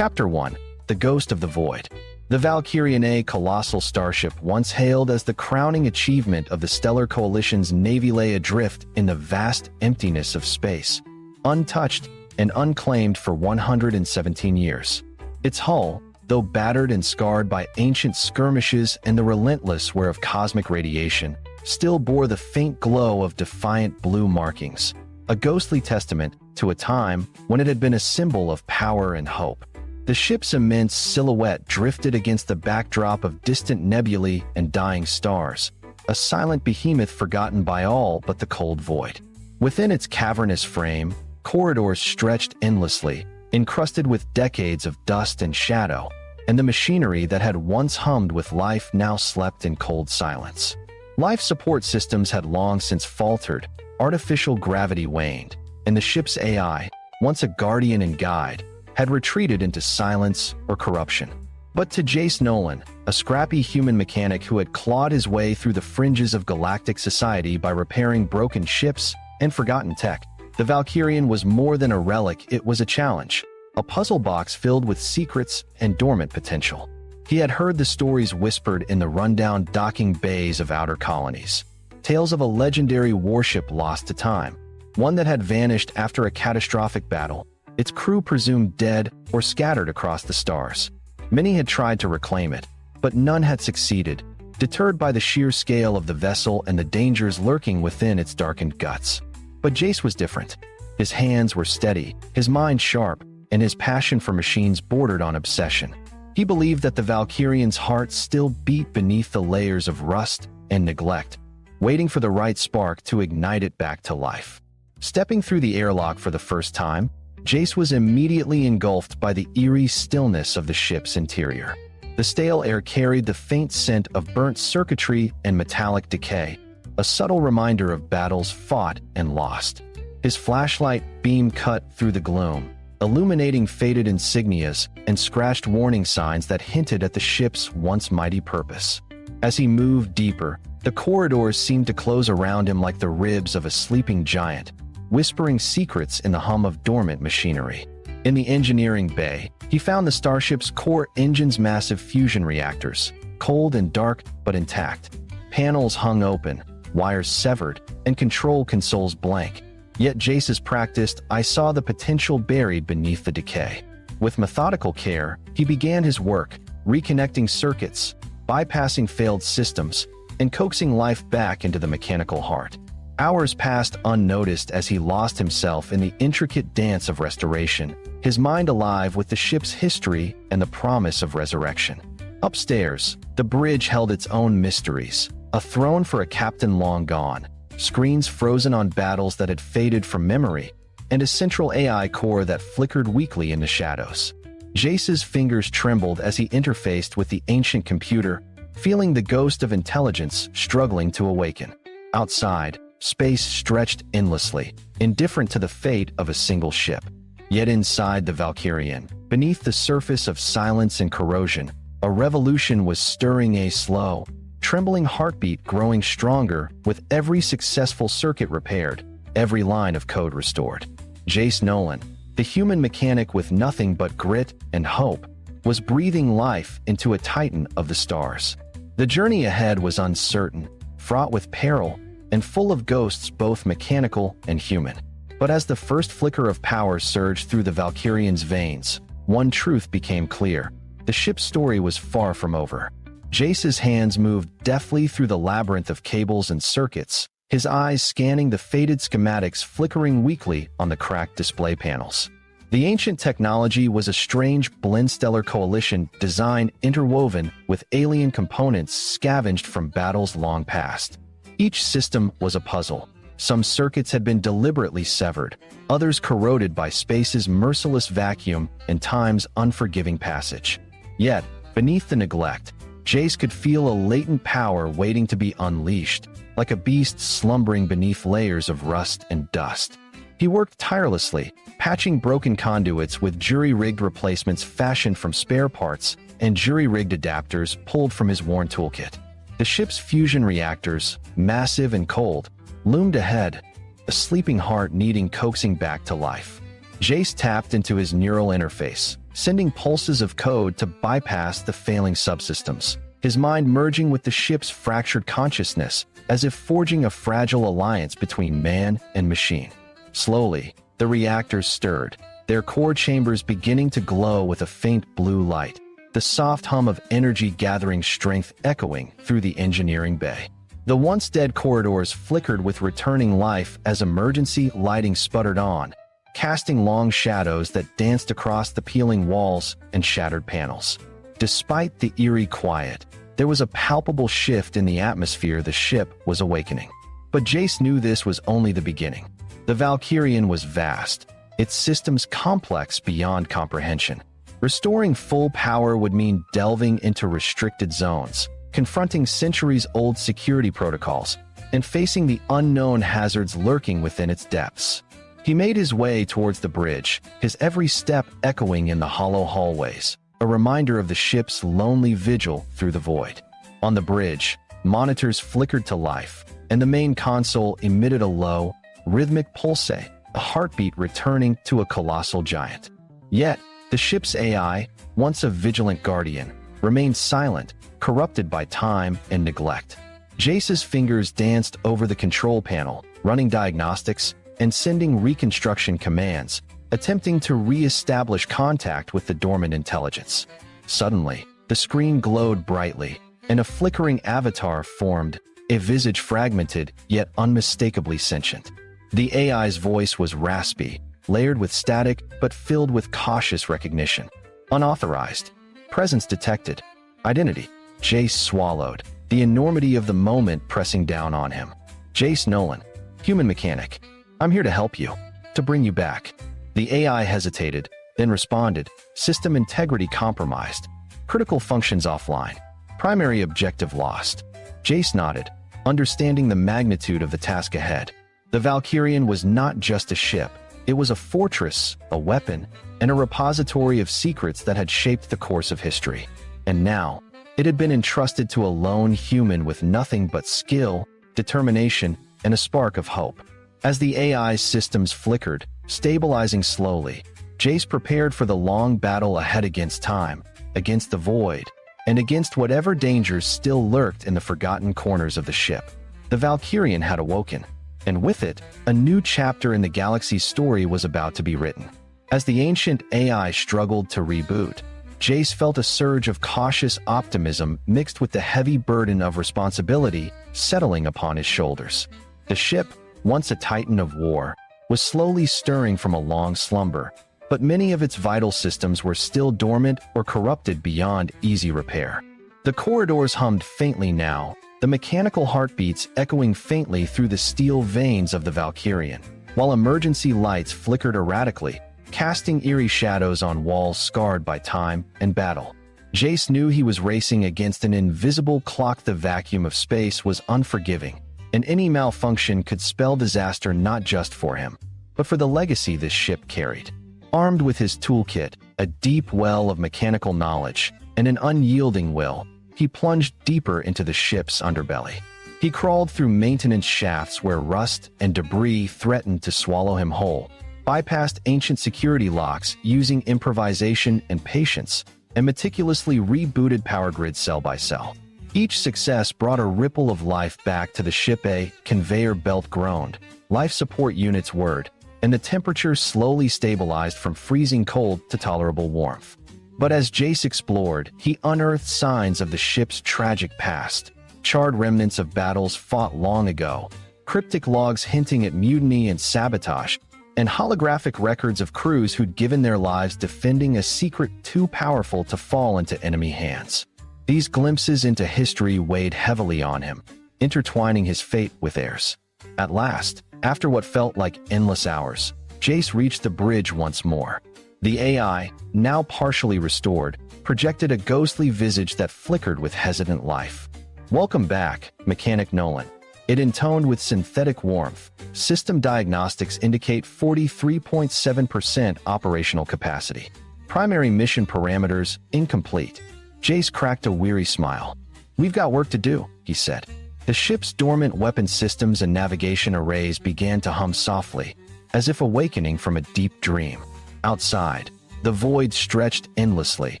Chapter 1. The Ghost of the Void. The Valkyrian A colossal starship, once hailed as the crowning achievement of the Stellar Coalition's Navy, lay adrift in the vast emptiness of space, untouched and unclaimed for 117 years. Its hull, though battered and scarred by ancient skirmishes and the relentless wear of cosmic radiation, still bore the faint glow of defiant blue markings, a ghostly testament to a time when it had been a symbol of power and hope. The ship's immense silhouette drifted against the backdrop of distant nebulae and dying stars, a silent behemoth forgotten by all but the cold void. Within its cavernous frame, corridors stretched endlessly, encrusted with decades of dust and shadow, and the machinery that had once hummed with life now slept in cold silence. Life support systems had long since faltered, artificial gravity waned, and the ship's AI, once a guardian and guide, had retreated into silence or corruption. But to Jace Nolan, a scrappy human mechanic who had clawed his way through the fringes of galactic society by repairing broken ships and forgotten tech, the Valkyrian was more than a relic, it was a challenge, a puzzle box filled with secrets and dormant potential. He had heard the stories whispered in the rundown docking bays of outer colonies, tales of a legendary warship lost to time, one that had vanished after a catastrophic battle, its crew presumed dead or scattered across the stars. Many had tried to reclaim it, but none had succeeded, deterred by the sheer scale of the vessel and the dangers lurking within its darkened guts. But Jace was different. His hands were steady, his mind sharp, and his passion for machines bordered on obsession. He believed that the Valkyrian's heart still beat beneath the layers of rust and neglect, waiting for the right spark to ignite it back to life. Stepping through the airlock for the first time, Jace was immediately engulfed by the eerie stillness of the ship's interior. The stale air carried the faint scent of burnt circuitry and metallic decay, a subtle reminder of battles fought and lost. His flashlight beam cut through the gloom, illuminating faded insignias and scratched warning signs that hinted at the ship's once mighty purpose. As he moved deeper, the corridors seemed to close around him like the ribs of a sleeping giant, whispering secrets in the hum of dormant machinery. In the engineering bay, he found the starship's core engine's massive fusion reactors, cold and dark but intact. Panels hung open, wires severed, and control consoles blank. Yet Jace's practiced eye saw the potential buried beneath the decay. With methodical care, he began his work, reconnecting circuits, bypassing failed systems, and coaxing life back into the mechanical heart. Hours passed unnoticed as he lost himself in the intricate dance of restoration, his mind alive with the ship's history and the promise of resurrection. Upstairs, the bridge held its own mysteries, a throne for a captain long gone, screens frozen on battles that had faded from memory, and a central AI core that flickered weakly in the shadows. Jace's fingers trembled as he interfaced with the ancient computer, feeling the ghost of intelligence struggling to awaken. Outside, space stretched endlessly, indifferent to the fate of a single ship. Yet inside the Valkyrian, beneath the surface of silence and corrosion, a revolution was stirring, a slow, trembling heartbeat growing stronger with every successful circuit repaired, every line of code restored. Jace Nolan, the human mechanic with nothing but grit and hope, was breathing life into a titan of the stars. The journey ahead was uncertain, fraught with peril, and full of ghosts both mechanical and human. But as the first flicker of power surged through the Valkyrian's veins, one truth became clear. The ship's story was far from over. Jace's hands moved deftly through the labyrinth of cables and circuits, his eyes scanning the faded schematics flickering weakly on the cracked display panels. The ancient technology was a strange blend-stellar coalition design interwoven with alien components scavenged from battles long past. Each system was a puzzle. Some circuits had been deliberately severed, others corroded by space's merciless vacuum and time's unforgiving passage. Yet, beneath the neglect, Jace could feel a latent power waiting to be unleashed, like a beast slumbering beneath layers of rust and dust. He worked tirelessly, patching broken conduits with jury-rigged replacements fashioned from spare parts and jury-rigged adapters pulled from his worn toolkit. The ship's fusion reactors, massive and cold, loomed ahead, a sleeping heart needing coaxing back to life. Jace tapped into his neural interface, sending pulses of code to bypass the failing subsystems, his mind merging with the ship's fractured consciousness, as if forging a fragile alliance between man and machine. Slowly, the reactors stirred, their core chambers beginning to glow with a faint blue light, the soft hum of energy gathering strength echoing through the engineering bay. The once dead corridors flickered with returning life as emergency lighting sputtered on, casting long shadows that danced across the peeling walls and shattered panels. Despite the eerie quiet, there was a palpable shift in the atmosphere. The ship was awakening. But Jace knew this was only the beginning. The Valkyrian was vast, its systems complex beyond comprehension. Restoring full power would mean delving into restricted zones, confronting centuries-old security protocols, and facing the unknown hazards lurking within its depths. He made his way towards the bridge, his every step echoing in the hollow hallways, a reminder of the ship's lonely vigil through the void. On the bridge, monitors flickered to life, and the main console emitted a low, rhythmic pulse, a heartbeat returning to a colossal giant. Yet, the ship's AI, once a vigilant guardian, remained silent, corrupted by time and neglect. Jace's fingers danced over the control panel, running diagnostics and sending reconstruction commands, attempting to re-establish contact with the dormant intelligence. Suddenly, the screen glowed brightly, and a flickering avatar formed, a visage fragmented yet unmistakably sentient. The AI's voice was raspy, layered with static but filled with cautious recognition. Unauthorized. Presence detected. Identity. Jace swallowed, the enormity of the moment pressing down on him. Jace Nolan, human mechanic. I'm here to help you, to bring you back. The AI hesitated, then responded, system integrity compromised. Critical functions offline. Primary objective lost. Jace nodded, understanding the magnitude of the task ahead. The Valkyrian was not just a ship. It was a fortress, a weapon, and a repository of secrets that had shaped the course of history. And now, it had been entrusted to a lone human with nothing but skill, determination, and a spark of hope. As the AI's systems flickered, stabilizing slowly, Jace prepared for the long battle ahead against time, against the void, and against whatever dangers still lurked in the forgotten corners of the ship. The Valkyrian had awoken, and with it, a new chapter in the galaxy's story was about to be written. As the ancient AI struggled to reboot, Jace felt a surge of cautious optimism mixed with the heavy burden of responsibility settling upon his shoulders. The ship, once a titan of war, was slowly stirring from a long slumber, but many of its vital systems were still dormant or corrupted beyond easy repair. The corridors hummed faintly now, the mechanical heartbeats echoing faintly through the steel veins of the Valkyrian, while emergency lights flickered erratically, casting eerie shadows on walls scarred by time and battle. Jace knew he was racing against an invisible clock. The vacuum of space was unforgiving, and any malfunction could spell disaster not just for him, but for the legacy this ship carried. Armed with his toolkit, a deep well of mechanical knowledge, and an unyielding will, he plunged deeper into the ship's underbelly. He crawled through maintenance shafts where rust and debris threatened to swallow him whole, bypassed ancient security locks using improvisation and patience, and meticulously rebooted power grid cell by cell. Each success brought a ripple of life back to the ship. A conveyor belt groaned, life support units whirred, and the temperature slowly stabilized from freezing cold to tolerable warmth. But as Jace explored, he unearthed signs of the ship's tragic past, charred remnants of battles fought long ago, cryptic logs hinting at mutiny and sabotage, and holographic records of crews who'd given their lives defending a secret too powerful to fall into enemy hands. These glimpses into history weighed heavily on him, intertwining his fate with theirs. At last, after what felt like endless hours, Jace reached the bridge once more. The AI, now partially restored, projected a ghostly visage that flickered with hesitant life. "Welcome back, Mechanic Nolan," it intoned with synthetic warmth. "System diagnostics indicate 43.7% operational capacity. Primary mission parameters incomplete." Jace cracked a weary smile. "We've got work to do," he said. The ship's dormant weapon systems and navigation arrays began to hum softly, as if awakening from a deep dream. Outside, the void stretched endlessly,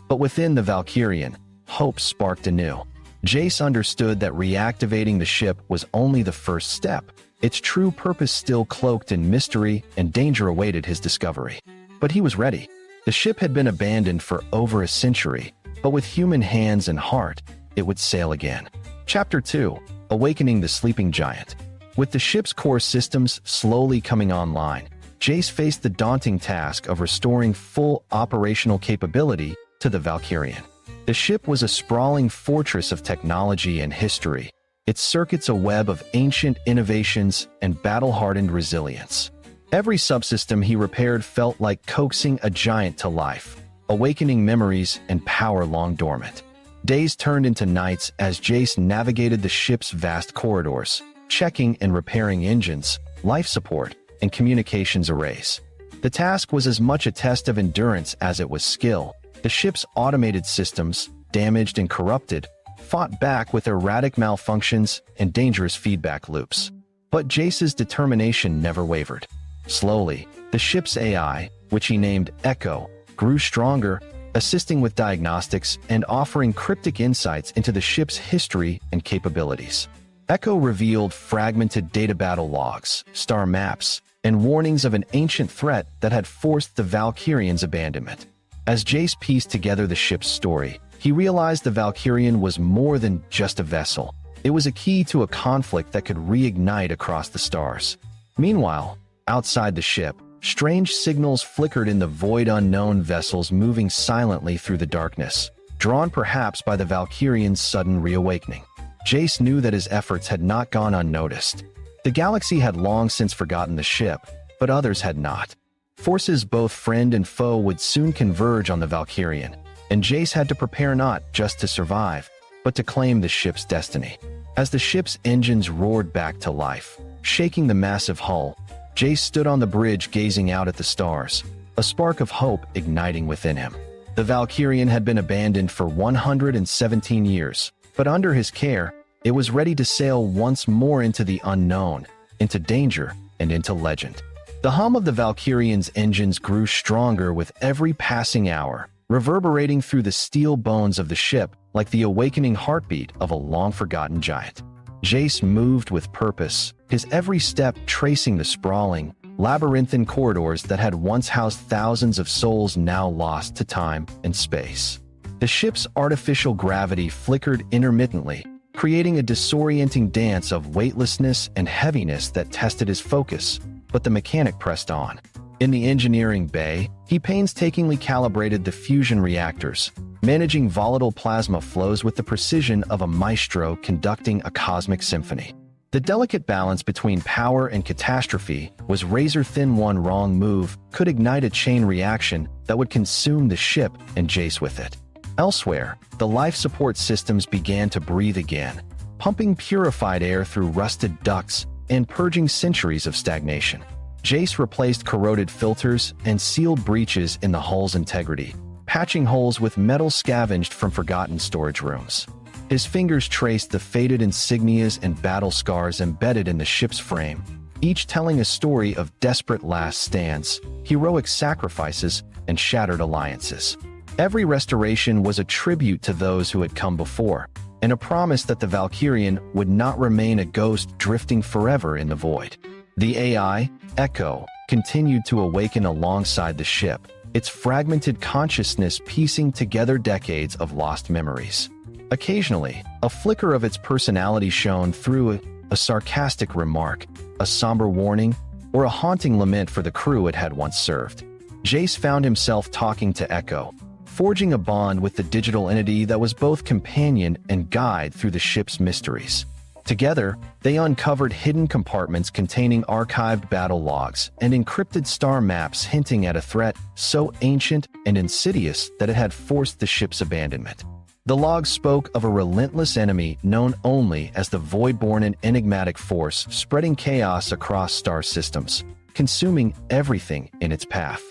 but within the Valkyrian, hope sparked anew. Jace understood that reactivating the ship was only the first step. Its true purpose still cloaked in mystery, and danger awaited his discovery. But he was ready. The ship had been abandoned for over a century, but with human hands and heart, it would sail again. Chapter 2: Awakening the Sleeping Giant. With the ship's core systems slowly coming online, Jace faced the daunting task of restoring full operational capability to the Valkyrian. The ship was a sprawling fortress of technology and history, its circuits a web of ancient innovations and battle-hardened resilience. Every subsystem he repaired felt like coaxing a giant to life, awakening memories and power long dormant. Days turned into nights as Jace navigated the ship's vast corridors, checking and repairing engines, life support, and communications arrays. The task was as much a test of endurance as it was skill. The ship's automated systems, damaged and corrupted, fought back with erratic malfunctions and dangerous feedback loops. But Jace's determination never wavered. Slowly, the ship's AI, which he named Echo, grew stronger, assisting with diagnostics and offering cryptic insights into the ship's history and capabilities. Echo revealed fragmented data battle logs, star maps, and warnings of an ancient threat that had forced the Valkyrian's abandonment. As Jace pieced together the ship's story, he realized the Valkyrian was more than just a vessel. It was a key to a conflict that could reignite across the stars. Meanwhile, outside the ship, strange signals flickered in the void. Unknown vessels moving silently through the darkness, drawn perhaps by the Valkyrian's sudden reawakening. Jace knew that his efforts had not gone unnoticed. The galaxy had long since forgotten the ship, but others had not. Forces both friend and foe would soon converge on the Valkyrian, and Jace had to prepare not just to survive, but to claim the ship's destiny. As the ship's engines roared back to life, shaking the massive hull, Jace stood on the bridge gazing out at the stars, a spark of hope igniting within him. The Valkyrian had been abandoned for 117 years, but under his care, it was ready to sail once more into the unknown, into danger, and into legend. The hum of the Valkyrian's engines grew stronger with every passing hour, reverberating through the steel bones of the ship like the awakening heartbeat of a long-forgotten giant. Jace moved with purpose, his every step tracing the sprawling, labyrinthine corridors that had once housed thousands of souls now lost to time and space. The ship's artificial gravity flickered intermittently, creating a disorienting dance of weightlessness and heaviness that tested his focus, but the mechanic pressed on. In the engineering bay, he painstakingly calibrated the fusion reactors, managing volatile plasma flows with the precision of a maestro conducting a cosmic symphony. The delicate balance between power and catastrophe was razor-thin. One wrong move could ignite a chain reaction that would consume the ship and Jace with it. Elsewhere, the life support systems began to breathe again, pumping purified air through rusted ducts and purging centuries of stagnation. Jace replaced corroded filters and sealed breaches in the hull's integrity, patching holes with metal scavenged from forgotten storage rooms. His fingers traced the faded insignias and battle scars embedded in the ship's frame, each telling a story of desperate last stands, heroic sacrifices, and shattered alliances. Every restoration was a tribute to those who had come before, and a promise that the Valkyrian would not remain a ghost drifting forever in the void. The AI, Echo, continued to awaken alongside the ship, its fragmented consciousness piecing together decades of lost memories. Occasionally, a flicker of its personality shone through a sarcastic remark, a somber warning, or a haunting lament for the crew it had once served. Jace found himself talking to Echo, forging a bond with the digital entity that was both companion and guide through the ship's mysteries. Together, they uncovered hidden compartments containing archived battle logs and encrypted star maps hinting at a threat so ancient and insidious that it had forced the ship's abandonment. The logs spoke of a relentless enemy known only as the Voidborn, an enigmatic force spreading chaos across star systems, consuming everything in its path.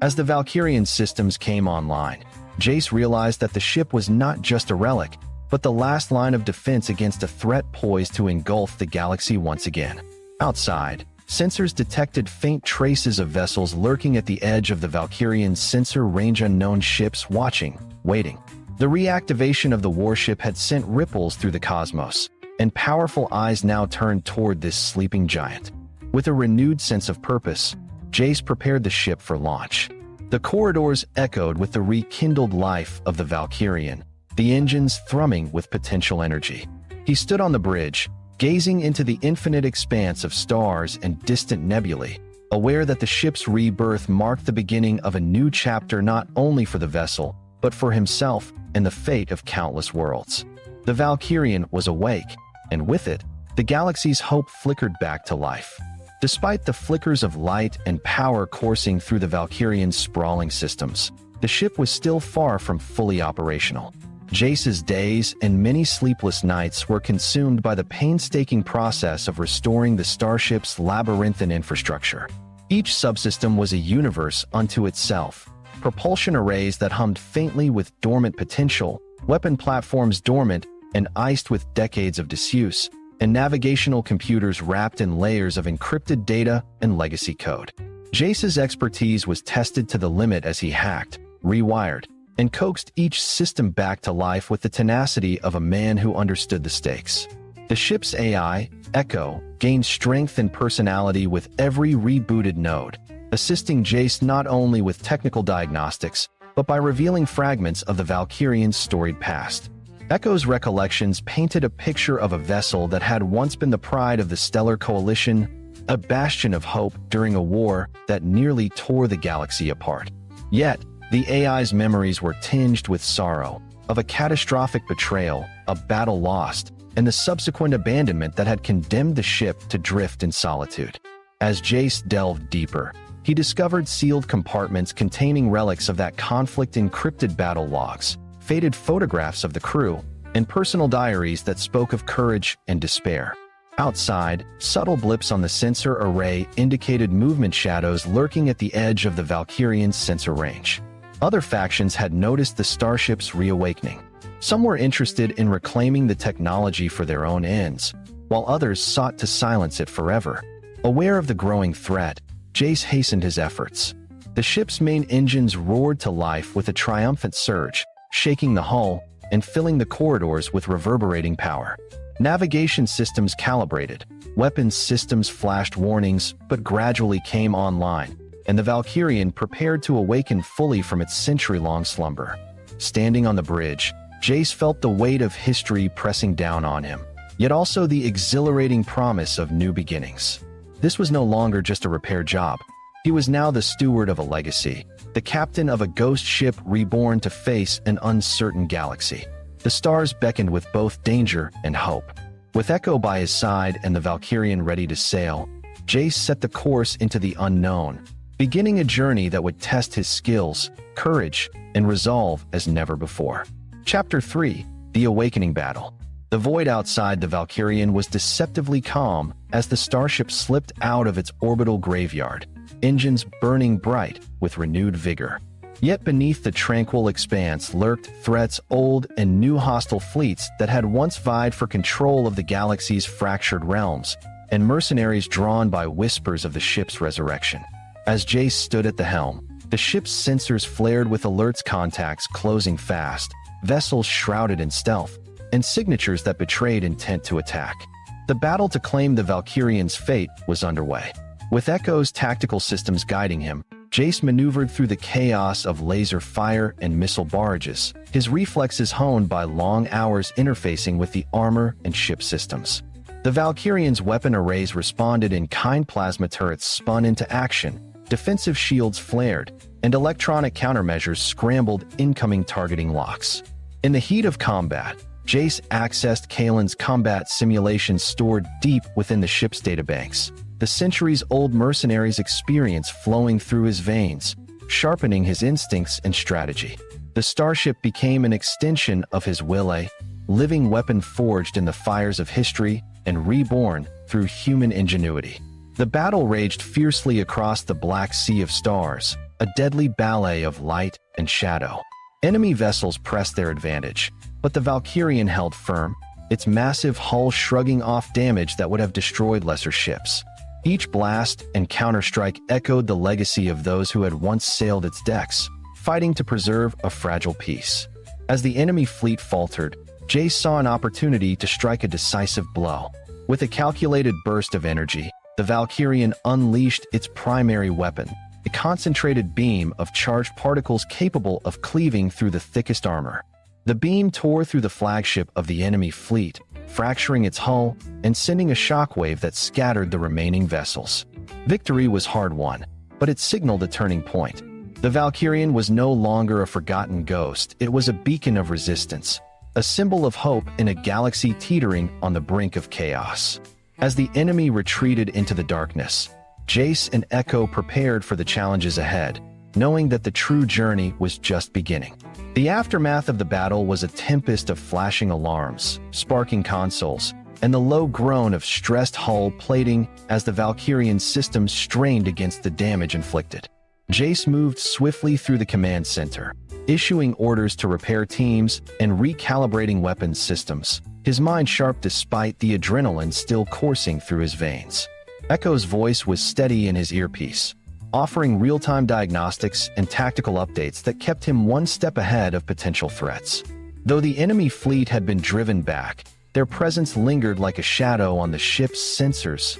As the Valkyrian systems came online, Jace realized that the ship was not just a relic, but the last line of defense against a threat poised to engulf the galaxy once again. Outside, sensors detected faint traces of vessels lurking at the edge of the Valkyrian sensor range, unknown ships watching, waiting. The reactivation of the warship had sent ripples through the cosmos, and powerful eyes now turned toward this sleeping giant. With a renewed sense of purpose, Jace prepared the ship for launch. The corridors echoed with the rekindled life of the Valkyrian, the engines thrumming with potential energy. He stood on the bridge, gazing into the infinite expanse of stars and distant nebulae, aware that the ship's rebirth marked the beginning of a new chapter not only for the vessel, but for himself and the fate of countless worlds. The Valkyrian was awake, and with it, the galaxy's hope flickered back to life. Despite the flickers of light and power coursing through the Valkyrian's sprawling systems, the ship was still far from fully operational. Jace's days and many sleepless nights were consumed by the painstaking process of restoring the starship's labyrinthine infrastructure. Each subsystem was a universe unto itself, propulsion arrays that hummed faintly with dormant potential, weapon platforms dormant and iced with decades of disuse, and navigational computers wrapped in layers of encrypted data and legacy code. Jace's expertise was tested to the limit as he hacked, rewired, and coaxed each system back to life with the tenacity of a man who understood the stakes. The ship's AI, Echo, gained strength and personality with every rebooted node, assisting Jace not only with technical diagnostics, but by revealing fragments of the Valkyrian's storied past. Echo's recollections painted a picture of a vessel that had once been the pride of the Stellar Coalition, a bastion of hope during a war that nearly tore the galaxy apart. Yet, the AI's memories were tinged with sorrow, of a catastrophic betrayal, a battle lost, and the subsequent abandonment that had condemned the ship to drift in solitude. As Jace delved deeper, he discovered sealed compartments containing relics of that conflict, encrypted battle logs, faded photographs of the crew, and personal diaries that spoke of courage and despair. Outside, subtle blips on the sensor array indicated movement shadows lurking at the edge of the Valkyrian's sensor range. Other factions had noticed the starship's reawakening. Some were interested in reclaiming the technology for their own ends, while others sought to silence it forever. Aware of the growing threat, Jace hastened his efforts. The ship's main engines roared to life with a triumphant surge, shaking the hull and filling the corridors with reverberating power. Navigation systems calibrated, weapons systems flashed warnings but gradually came online, and the Valkyrian prepared to awaken fully from its century-long slumber. Standing on the bridge, Jace felt the weight of history pressing down on him, yet also the exhilarating promise of new beginnings. This was no longer just a repair job. He was now the steward of a legacy, the captain of a ghost ship reborn to face an uncertain galaxy. The stars beckoned with both danger and hope. With Echo by his side and the Valkyrian ready to sail, Jace set the course into the unknown, beginning a journey that would test his skills, courage, and resolve as never before. Chapter 3: The Awakening Battle. The The void outside the Valkyrian was deceptively calm as the starship slipped out of its orbital graveyard, engines burning bright with renewed vigor. Yet beneath the tranquil expanse lurked threats, old and new hostile fleets that had once vied for control of the galaxy's fractured realms, and mercenaries drawn by whispers of the ship's resurrection. As Jace stood at the helm, the ship's sensors flared with alerts, contacts closing fast, vessels shrouded in stealth, and signatures that betrayed intent to attack. The battle to claim the Valkyrian's fate was underway. With Echo's tactical systems guiding him, Jace maneuvered through the chaos of laser fire and missile barrages, his reflexes honed by long hours interfacing with the armor and ship systems. The Valkyrian's weapon arrays responded in kind. Plasma turrets spun into action, defensive shields flared, and electronic countermeasures scrambled incoming targeting locks. In the heat of combat, Jace accessed Kalen's combat simulations stored deep within the ship's databanks, the centuries-old mercenary's experience flowing through his veins, sharpening his instincts and strategy. The starship became an extension of his will, a living weapon forged in the fires of history and reborn through human ingenuity. The battle raged fiercely across the black sea of stars, a deadly ballet of light and shadow. Enemy vessels pressed their advantage, but the Valkyrian held firm, its massive hull shrugging off damage that would have destroyed lesser ships. Each blast and counterstrike echoed the legacy of those who had once sailed its decks, fighting to preserve a fragile peace. As the enemy fleet faltered, Jace saw an opportunity to strike a decisive blow. With a calculated burst of energy, the Valkyrian unleashed its primary weapon, a concentrated beam of charged particles capable of cleaving through the thickest armor. The beam tore through the flagship of the enemy fleet, fracturing its hull and sending a shockwave that scattered the remaining vessels. Victory was hard-won, but it signaled a turning point. The Valkyrian was no longer a forgotten ghost, it was a beacon of resistance, a symbol of hope in a galaxy teetering on the brink of chaos. As the enemy retreated into the darkness, Jace and Echo prepared for the challenges ahead, knowing that the true journey was just beginning. The aftermath of the battle was a tempest of flashing alarms, sparking consoles, and the low groan of stressed hull plating as the Valkyrian systems strained against the damage inflicted. Jace moved swiftly through the command center, issuing orders to repair teams and recalibrating weapons systems, his mind sharp despite the adrenaline still coursing through his veins. Echo's voice was steady in his earpiece, offering real-time diagnostics and tactical updates that kept him one step ahead of potential threats. Though the enemy fleet had been driven back, their presence lingered like a shadow on the ship's sensors,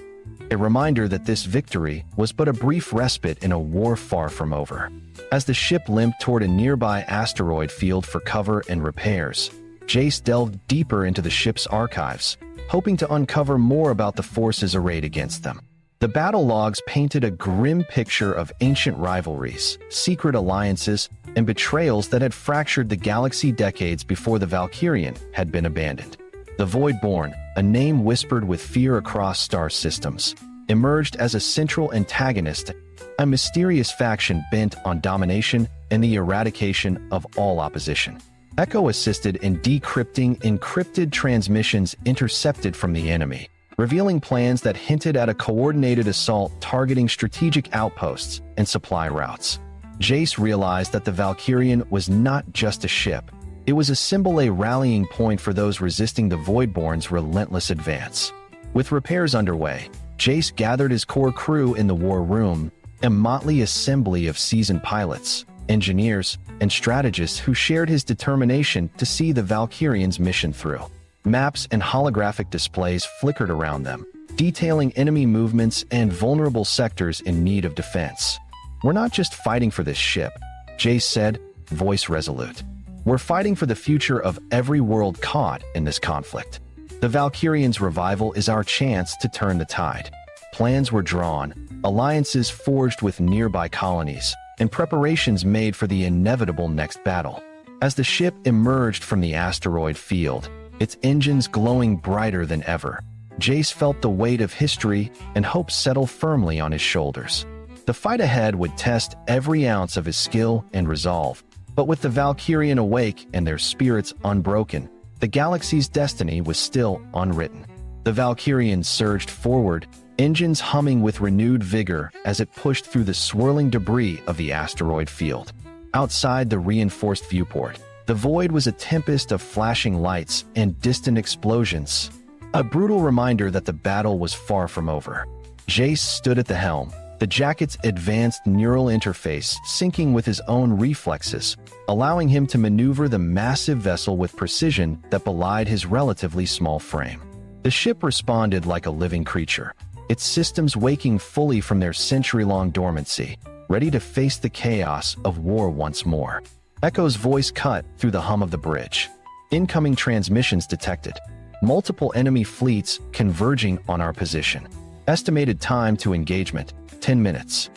a reminder that this victory was but a brief respite in a war far from over. As the ship limped toward a nearby asteroid field for cover and repairs, Jace delved deeper into the ship's archives, hoping to uncover more about the forces arrayed against them. The battle logs painted a grim picture of ancient rivalries, secret alliances, and betrayals that had fractured the galaxy decades before the Valkyrian had been abandoned. The Voidborn, a name whispered with fear across star systems, emerged as a central antagonist, a mysterious faction bent on domination and the eradication of all opposition. Echo assisted in decrypting encrypted transmissions intercepted from the enemy, revealing plans that hinted at a coordinated assault targeting strategic outposts and supply routes. Jace realized that the Valkyrian was not just a ship. It was a symbol, a rallying point for those resisting the Voidborn's relentless advance. With repairs underway, Jace gathered his core crew in the war room, a motley assembly of seasoned pilots, engineers, and strategists who shared his determination to see the Valkyrian's mission through. Maps and holographic displays flickered around them, detailing enemy movements and vulnerable sectors in need of defense. "We're not just fighting for this ship," Jace said, voice resolute. "We're fighting for the future of every world caught in this conflict. The Valkyrian's revival is our chance to turn the tide." Plans were drawn, alliances forged with nearby colonies, and preparations made for the inevitable next battle. As the ship emerged from the asteroid field, its engines glowing brighter than ever, Jace felt the weight of history and hope settle firmly on his shoulders. The fight ahead would test every ounce of his skill and resolve, but with the Valkyrian awake and their spirits unbroken, the galaxy's destiny was still unwritten. The Valkyrian surged forward, engines humming with renewed vigor as it pushed through the swirling debris of the asteroid field. Outside the reinforced viewport, the void was a tempest of flashing lights and distant explosions, a brutal reminder that the battle was far from over. Jace stood at the helm, the jacket's advanced neural interface syncing with his own reflexes, allowing him to maneuver the massive vessel with precision that belied his relatively small frame. The ship responded like a living creature, its systems waking fully from their century-long dormancy, ready to face the chaos of war once more. Echo's voice cut through the hum of the bridge. Incoming transmissions detected. Multiple enemy fleets converging on our position. Estimated time to engagement, 10 minutes.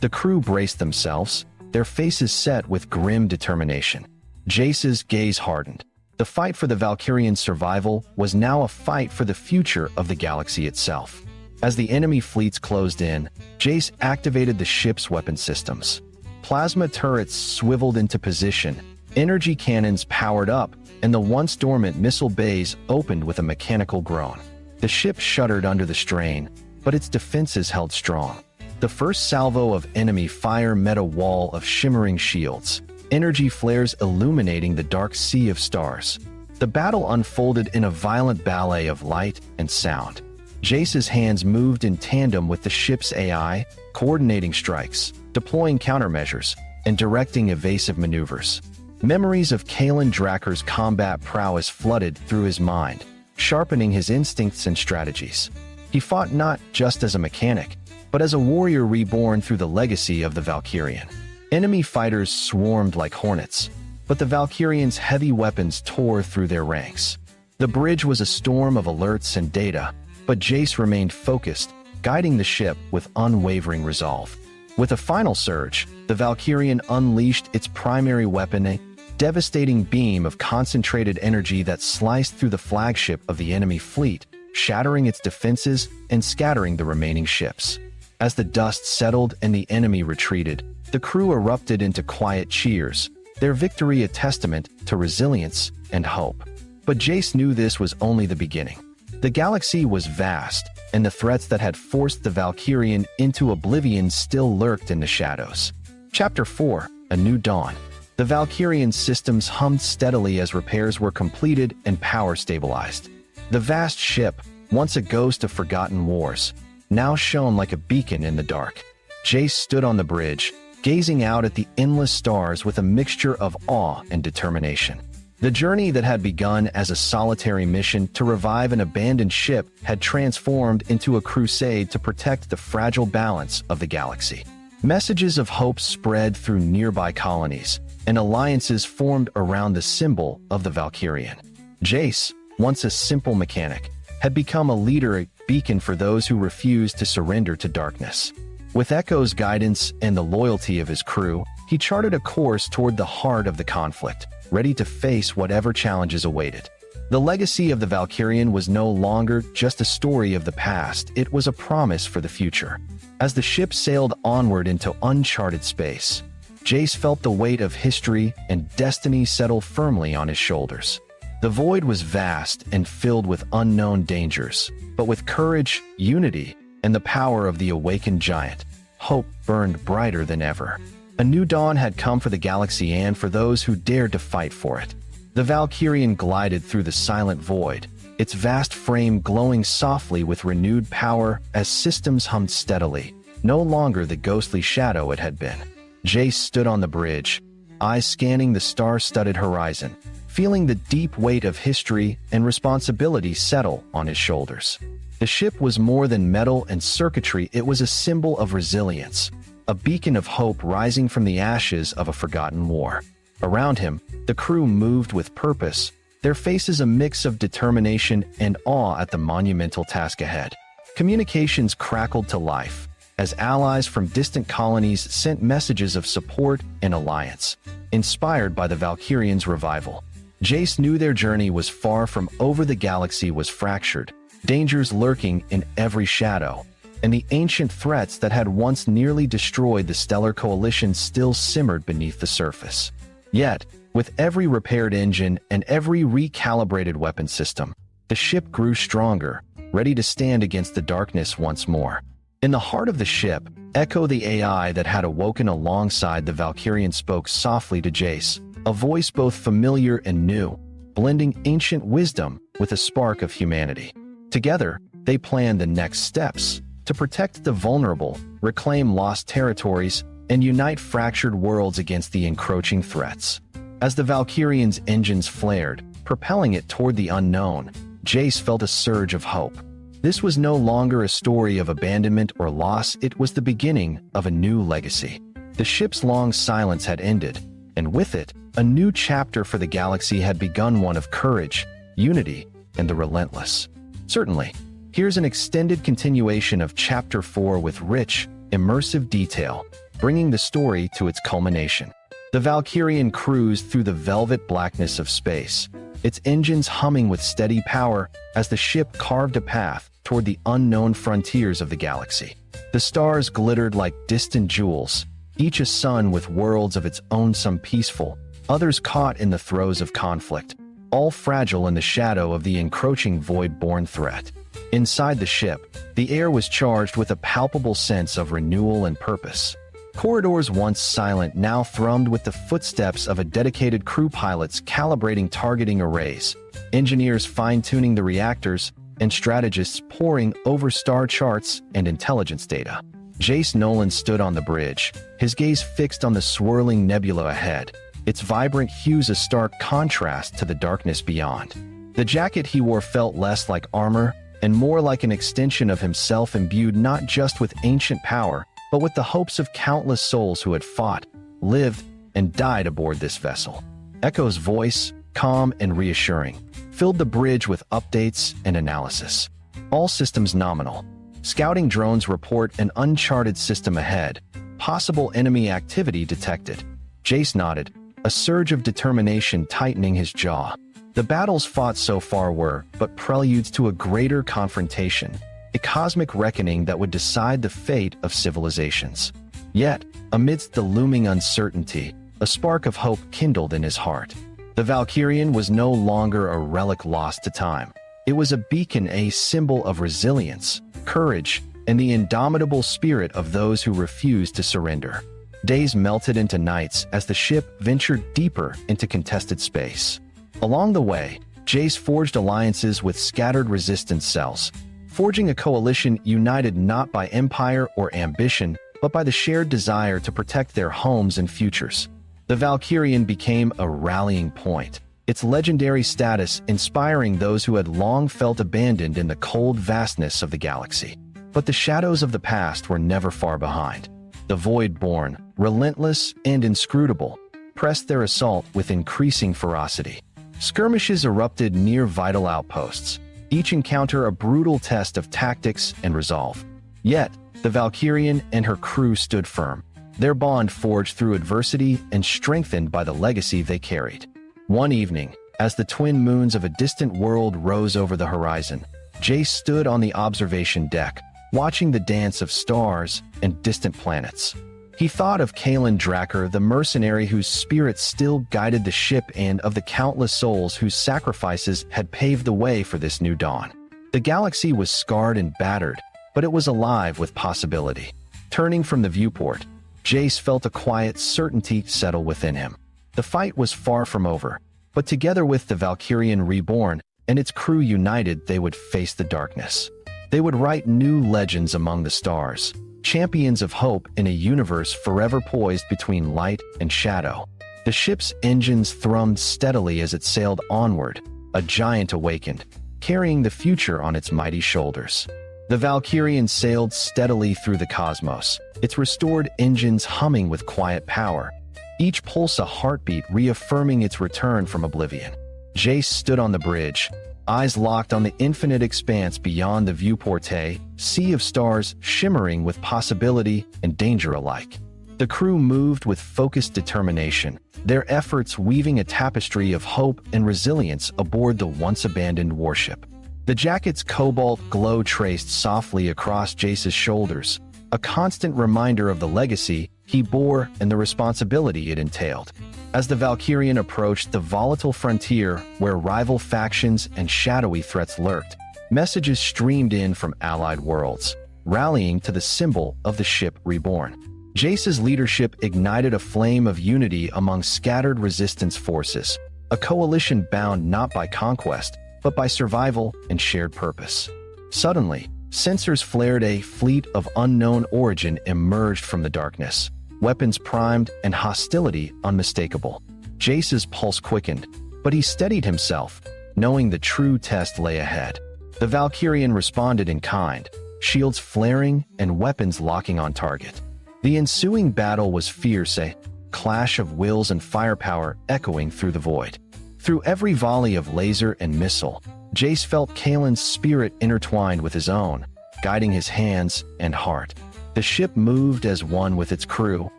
The crew braced themselves, their faces set with grim determination. Jace's gaze hardened. The fight for the Valkyrian survival was now a fight for the future of the galaxy itself. As the enemy fleets closed in, Jace activated the ship's weapon systems. Plasma turrets swiveled into position, energy cannons powered up, and the once dormant missile bays opened with a mechanical groan. The ship shuddered under the strain, but its defenses held strong. The first salvo of enemy fire met a wall of shimmering shields, energy flares illuminating the dark sea of stars. The battle unfolded in a violent ballet of light and sound. Jace's hands moved in tandem with the ship's AI, coordinating strikes, deploying countermeasures, and directing evasive maneuvers. Memories of Kalen Drakker's combat prowess flooded through his mind, sharpening his instincts and strategies. He fought not just as a mechanic, but as a warrior reborn through the legacy of the Valkyrian. Enemy fighters swarmed like hornets, but the Valkyrians' heavy weapons tore through their ranks. The bridge was a storm of alerts and data, but Jace remained focused, guiding the ship with unwavering resolve. With a final surge, the Valkyrian unleashed its primary weapon, a devastating beam of concentrated energy that sliced through the flagship of the enemy fleet, shattering its defenses and scattering the remaining ships. As the dust settled and the enemy retreated, the crew erupted into quiet cheers, their victory a testament to resilience and hope. But Jace knew this was only the beginning. The galaxy was vast, and the threats that had forced the Valkyrian into oblivion still lurked in the shadows. Chapter 4: A New Dawn. The Valkyrian systems hummed steadily as repairs were completed and power stabilized. The vast ship, once a ghost of forgotten wars, now shone like a beacon in the dark. Jace stood on the bridge, gazing out at the endless stars with a mixture of awe and determination. The journey that had begun as a solitary mission to revive an abandoned ship had transformed into a crusade to protect the fragile balance of the galaxy. Messages of hope spread through nearby colonies, and alliances formed around the symbol of the Valkyrian. Jace, once a simple mechanic, had become a leader, a beacon for those who refused to surrender to darkness. With Echo's guidance and the loyalty of his crew, he charted a course toward the heart of the conflict, ready to face whatever challenges awaited. The legacy of the Valkyrian was no longer just a story of the past, it was a promise for the future. As the ship sailed onward into uncharted space, Jace felt the weight of history and destiny settle firmly on his shoulders. The void was vast and filled with unknown dangers, but with courage, unity, and the power of the awakened giant, hope burned brighter than ever. A new dawn had come for the galaxy and for those who dared to fight for it. The Valkyrian glided through the silent void, its vast frame glowing softly with renewed power as systems hummed steadily, no longer the ghostly shadow it had been. Jace stood on the bridge, eyes scanning the star-studded horizon, feeling the deep weight of history and responsibility settle on his shoulders. The ship was more than metal and circuitry, it was a symbol of resilience, a beacon of hope rising from the ashes of a forgotten war. Around him, the crew moved with purpose, their faces a mix of determination and awe at the monumental task ahead. Communications crackled to life, as allies from distant colonies sent messages of support and alliance, inspired by the Valkyrian's revival. Jace knew their journey was far from over, the galaxy was fractured, dangers lurking in every shadow, and the ancient threats that had once nearly destroyed the Stellar Coalition still simmered beneath the surface. Yet, With every repaired engine and every recalibrated weapon system, the ship grew stronger, ready to stand against the darkness once more. In the heart of the ship, Echo, the AI that had awoken alongside the Valkyrian, spoke softly to Jace, a voice both familiar and new, blending ancient wisdom with a spark of humanity. Together, they planned the next steps to protect the vulnerable, reclaim lost territories, and unite fractured worlds against the encroaching threats. As the Valkyrian's engines flared, propelling it toward the unknown, Jace felt a surge of hope. This was no longer a story of abandonment or loss, it was the beginning of a new legacy. The ship's long silence had ended, and with it, a new chapter for the galaxy had begun, one of courage, unity, and the relentless. Certainly, here's an extended continuation of Chapter 4 with rich, immersive detail, bringing the story to its culmination. The Valkyrian cruised through the velvet blackness of space, its engines humming with steady power as the ship carved a path toward the unknown frontiers of the galaxy. The stars glittered like distant jewels, each a sun with worlds of its own, some peaceful, others caught in the throes of conflict, all fragile in the shadow of the encroaching void-born threat. Inside the ship, the air was charged with a palpable sense of renewal and purpose. Corridors once silent now thrummed with the footsteps of a dedicated crew, pilots calibrating targeting arrays, engineers fine-tuning the reactors, and strategists poring over star charts and intelligence data. Jace Nolan stood on the bridge, his gaze fixed on the swirling nebula ahead, its vibrant hues a stark contrast to the darkness beyond. The jacket he wore felt less like armor and more like an extension of himself, imbued not just with ancient power, but with the hopes of countless souls who had fought, lived, and died aboard this vessel. Echo's voice, calm and reassuring, filled the bridge with updates and analysis. All systems nominal. Scouting drones report an uncharted system ahead. Possible enemy activity detected. Jace nodded, a surge of determination tightening his jaw. The battles fought so far were but preludes to a greater confrontation, a cosmic reckoning that would decide the fate of civilizations. Yet, amidst the looming uncertainty, a spark of hope kindled in his heart. The Valkyrian was no longer a relic lost to time. It was a beacon, a symbol of resilience, courage, and the indomitable spirit of those who refused to surrender. Days melted into nights as the ship ventured deeper into contested space. Along the way, Jace forged alliances with scattered resistance cells, forging a coalition united not by empire or ambition, but by the shared desire to protect their homes and futures. The Valkyrian became a rallying point, its legendary status inspiring those who had long felt abandoned in the cold vastness of the galaxy. But the shadows of the past were never far behind. The Void-born, relentless and inscrutable, pressed their assault with increasing ferocity. Skirmishes erupted near vital outposts, each encounter a brutal test of tactics and resolve. Yet, the Valkyrian and her crew stood firm, their bond forged through adversity and strengthened by the legacy they carried. One evening, as the twin moons of a distant world rose over the horizon, Jace stood on the observation deck, watching the dance of stars and distant planets. He thought of Kalen Dracker, the mercenary whose spirit still guided the ship, and of the countless souls whose sacrifices had paved the way for this new dawn. The galaxy was scarred and battered, but it was alive with possibility. Turning from the viewport, Jace felt a quiet certainty settle within him. The fight was far from over, but together with the Valkyrian reborn and its crew united, they would face the darkness. They would write new legends among the stars, champions of hope in a universe forever poised between light and shadow. The ship's engines thrummed steadily as it sailed onward, a giant awakened, carrying the future on its mighty shoulders. The Valkyrian sailed steadily through the cosmos, its restored engines humming with quiet power, each pulse a heartbeat reaffirming its return from oblivion. Jace stood on the bridge, eyes locked on the infinite expanse beyond the viewport, a sea of stars shimmering with possibility and danger alike. The crew moved with focused determination, their efforts weaving a tapestry of hope and resilience aboard the once-abandoned warship. The jacket's cobalt glow traced softly across Jace's shoulders, a constant reminder of the legacy he bore and the responsibility it entailed. As the Valkyrian approached the volatile frontier where rival factions and shadowy threats lurked, messages streamed in from allied worlds, rallying to the symbol of the ship reborn. Jace's leadership ignited a flame of unity among scattered resistance forces, a coalition bound not by conquest, but by survival and shared purpose. Suddenly, sensors flared. A fleet of unknown origin emerged from the darkness, weapons primed and hostility unmistakable. Jace's pulse quickened, but he steadied himself, knowing the true test lay ahead. The Valkyrian responded in kind, shields flaring and weapons locking on target. The ensuing battle was fierce, a clash of wills and firepower echoing through the void. Through every volley of laser and missile, Jace felt Kalen's spirit intertwined with his own, guiding his hands and heart. The ship moved as one with its crew,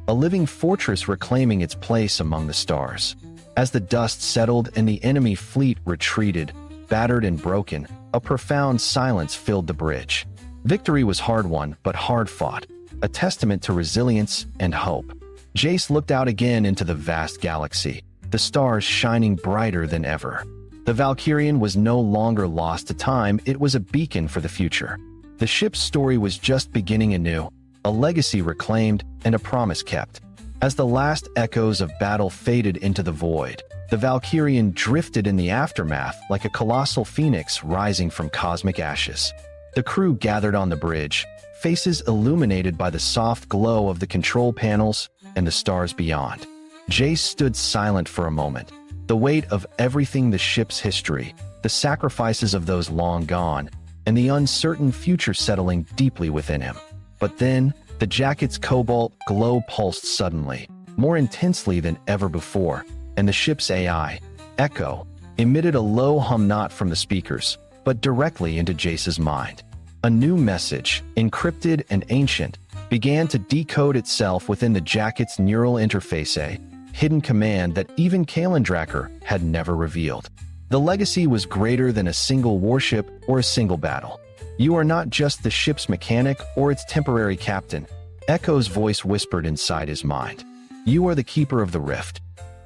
a living fortress reclaiming its place among the stars. As the dust settled and the enemy fleet retreated, battered and broken, a profound silence filled the bridge. Victory was hard-won but hard-fought, a testament to resilience and hope. Jace looked out again into the vast galaxy, the stars shining brighter than ever. The Valkyrian was no longer lost to time, it was a beacon for the future. The ship's story was just beginning anew, a legacy reclaimed and a promise kept. As the last echoes of battle faded into the void, the Valkyrian drifted in the aftermath like a colossal phoenix rising from cosmic ashes. The crew gathered on the bridge, faces illuminated by the soft glow of the control panels and the stars beyond. Jace stood silent for a moment, the weight of everything, the ship's history, the sacrifices of those long gone, and the uncertain future settling deeply within him. But then, the jacket's cobalt glow pulsed suddenly, more intensely than ever before, and the ship's AI, Echo, emitted a low hum not from the speakers, but directly into Jace's mind. A new message, encrypted and ancient, began to decode itself within the jacket's neural interface, a hidden command that even Kalendracker had never revealed. The legacy was greater than a single warship or a single battle. You are not just the ship's mechanic or its temporary captain, Echo's voice whispered inside his mind. You are the keeper of the rift.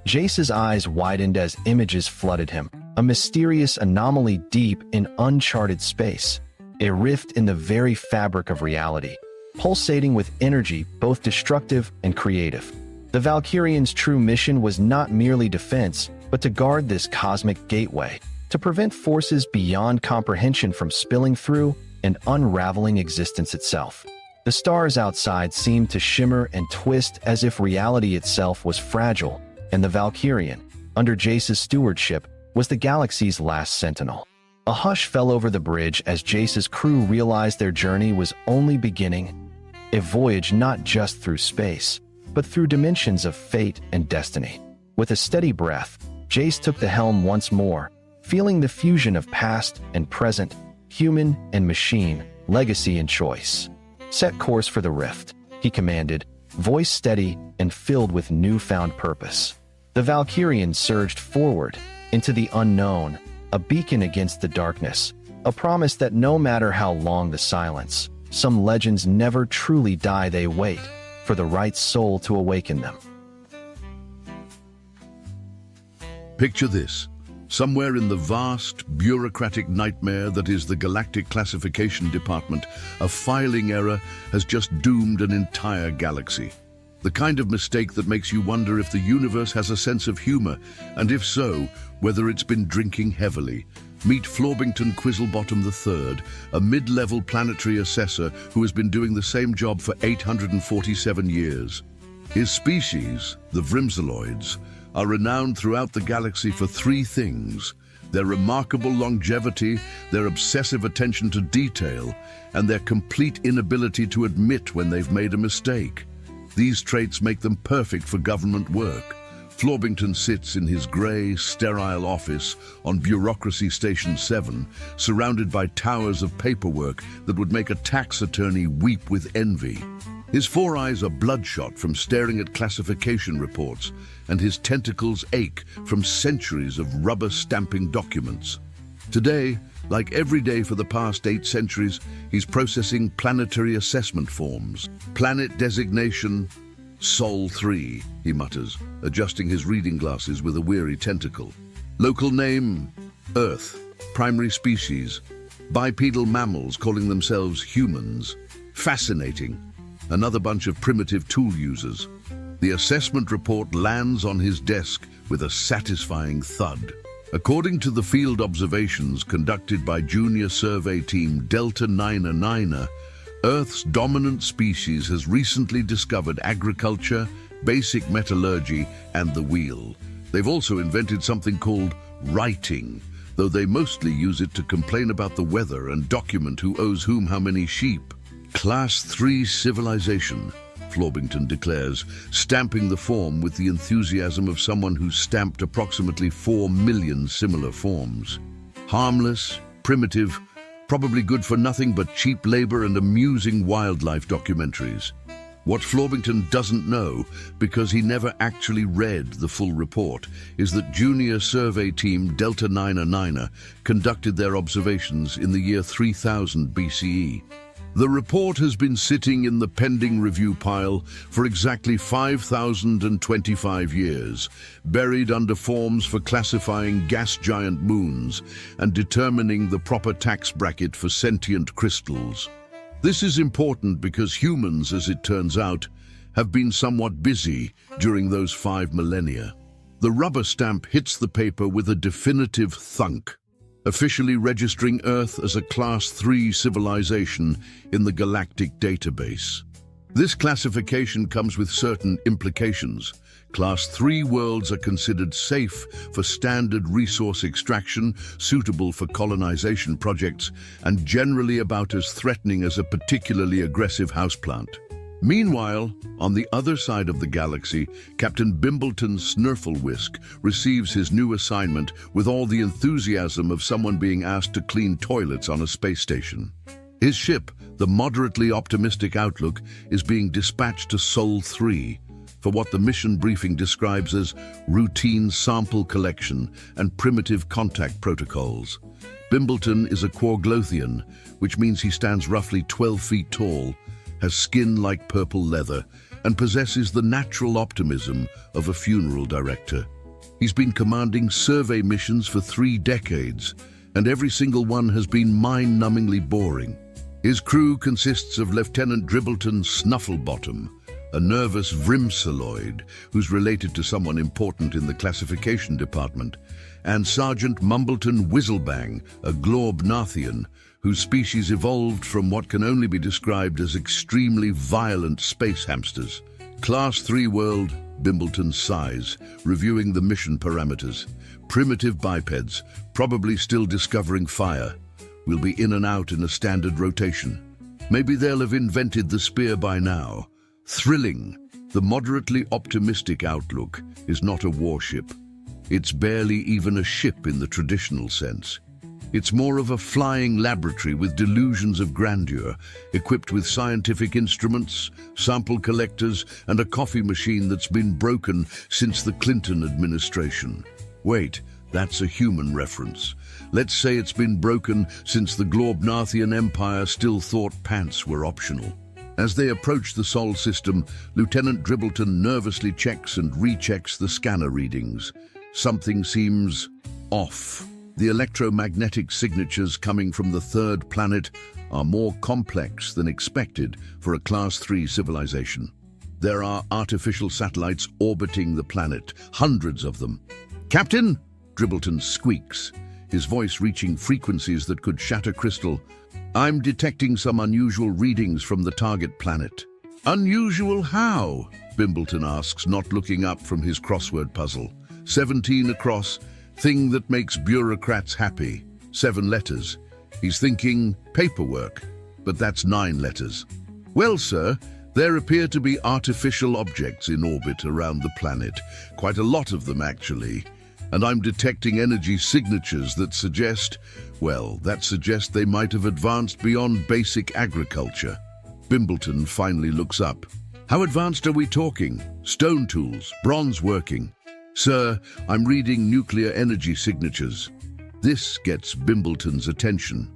Jace's eyes widened as images flooded him, a mysterious anomaly deep in uncharted space, a rift in the very fabric of reality, pulsating with energy both destructive and creative. The Valkyrian's true mission was not merely defense, but to guard this cosmic gateway, to prevent forces beyond comprehension from spilling through and unraveling existence itself. The stars outside seemed to shimmer and twist as if reality itself was fragile, and the Valkyrian, under Jace's stewardship, was the galaxy's last sentinel. A hush fell over the bridge as Jace's crew realized their journey was only beginning, a voyage not just through space, but through dimensions of fate and destiny. With a steady breath, Jace took the helm once more, feeling the fusion of past and present, human and machine, legacy and choice. Set course for the rift, he commanded, voice steady and filled with newfound purpose. The Valkyrian surged forward, into the unknown, a beacon against the darkness, a promise that no matter how long the silence, some legends never truly die, they wait for the right soul to awaken them. Picture this. Somewhere in the vast, bureaucratic nightmare that is the Galactic Classification Department, a filing error has just doomed an entire galaxy. The kind of mistake that makes you wonder if the universe has a sense of humor, and if so, whether it's been drinking heavily. Meet Florbington Quizzlebottom III, a mid-level planetary assessor who has been doing the same job for 847 years. His species, the Vrimzeloids, are renowned throughout the galaxy for three things: their remarkable longevity, their obsessive attention to detail, and their complete inability to admit when they've made a mistake. These traits make them perfect for government work. Florbington sits in his grey, sterile office on Bureaucracy Station 7, surrounded by towers of paperwork that would make a tax attorney weep with envy. His four eyes are bloodshot from staring at classification reports, and his tentacles ache from centuries of rubber-stamping documents. Today, like every day for the past 8 centuries, he's processing planetary assessment forms. Planet designation, Sol 3, he mutters, adjusting his reading glasses with a weary tentacle. Local name, Earth. Primary species, bipedal mammals calling themselves humans. Fascinating. Another bunch of primitive tool users. The assessment report lands on his desk with a satisfying thud. According to the field observations conducted by Junior Survey Team Delta 99, Earth's dominant species has recently discovered agriculture, basic metallurgy, and the wheel. They've also invented something called writing, though they mostly use it to complain about the weather and document who owes whom how many sheep. Class 3 civilization, Florbington declares, stamping the form with the enthusiasm of someone who's stamped approximately 4 million similar forms. Harmless, primitive, probably good for nothing but cheap labor and amusing wildlife documentaries. What Florbington doesn't know, because he never actually read the full report, is that Junior Survey Team Delta 99 conducted their observations in the year 3000 BCE. The report has been sitting in the pending review pile for exactly 5,025 years, buried under forms for classifying gas giant moons and determining the proper tax bracket for sentient crystals. This is important because humans, as it turns out, have been somewhat busy during those 5 millennia. The rubber stamp hits the paper with a definitive thunk, officially registering Earth as a Class 3 civilization in the galactic database. This classification comes with certain implications. Class 3 worlds are considered safe for standard resource extraction, suitable for colonization projects, and generally about as threatening as a particularly aggressive houseplant. Meanwhile, on the other side of the galaxy, Captain Bimbleton Snurflewisk receives his new assignment with all the enthusiasm of someone being asked to clean toilets on a space station. His ship, the moderately optimistic Outlook, is being dispatched to Sol 3 for what the mission briefing describes as routine sample collection and primitive contact protocols. Bimbleton is a Quarglothian, which means he stands roughly 12 feet tall, has skin like purple leather, and possesses the natural optimism of a funeral director. He's been commanding survey missions for 3 decades, and every single one has been mind-numbingly boring. His crew consists of Lieutenant Dribbleton Snufflebottom, a nervous vrimsaloid who's related to someone important in the classification department, and Sergeant Mumbleton Whizzelbang, a Glorbnathian, whose species evolved from what can only be described as extremely violent space hamsters. Class 3 world, Bimbleton's size, reviewing the mission parameters. Primitive bipeds, probably still discovering fire, will be in and out in a standard rotation. Maybe they'll have invented the spear by now. Thrilling, the moderately optimistic Outlook is not a warship. It's barely even a ship in the traditional sense. It's more of a flying laboratory with delusions of grandeur, equipped with scientific instruments, sample collectors, and a coffee machine that's been broken since the Clinton administration. Wait, that's a human reference. Let's say it's been broken since the Glorbnathian Empire still thought pants were optional. As they approach the Sol system, Lieutenant Dribbleton nervously checks and rechecks the scanner readings. Something seems off. The electromagnetic signatures coming from the 3rd planet are more complex than expected for a Class 3 civilization. There are artificial satellites orbiting the planet, hundreds of them. "Captain!" Dribbleton squeaks, his voice reaching frequencies that could shatter crystal. "I'm detecting some unusual readings from the target planet." "Unusual how?" Bimbleton asks, not looking up from his crossword puzzle. 17 across, thing that makes bureaucrats happy. 7 letters. He's thinking paperwork, but that's 9 letters. "Well, sir, there appear to be artificial objects in orbit around the planet. Quite a lot of them, actually. And I'm detecting energy signatures that suggest they might have advanced beyond basic agriculture." Bimbleton finally looks up. "How advanced are we talking? Stone tools, bronze working?" "Sir, I'm reading nuclear energy signatures." This gets Bimbleton's attention.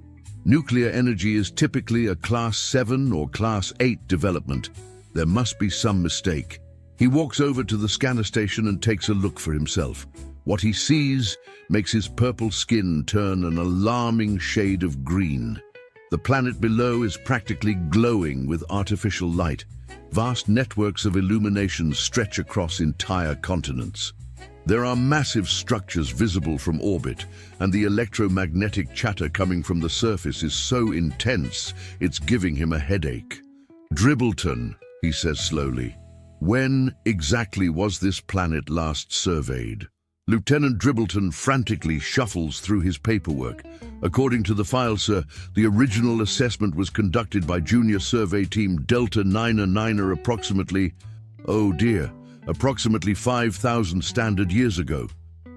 Nuclear energy is typically a Class 7 or Class 8 development. There must be some mistake. He walks over to the scanner station and takes a look for himself. What he sees makes his purple skin turn an alarming shade of green. The planet below is practically glowing with artificial light. Vast networks of illumination stretch across entire continents. There are massive structures visible from orbit, and the electromagnetic chatter coming from the surface is so intense, it's giving him a headache. "Dribbleton," he says slowly. "When exactly was this planet last surveyed?" Lieutenant Dribbleton frantically shuffles through his paperwork. "According to the file, sir, the original assessment was conducted by Junior Survey Team Delta 99 approximately, oh dear, approximately 5,000 standard years ago."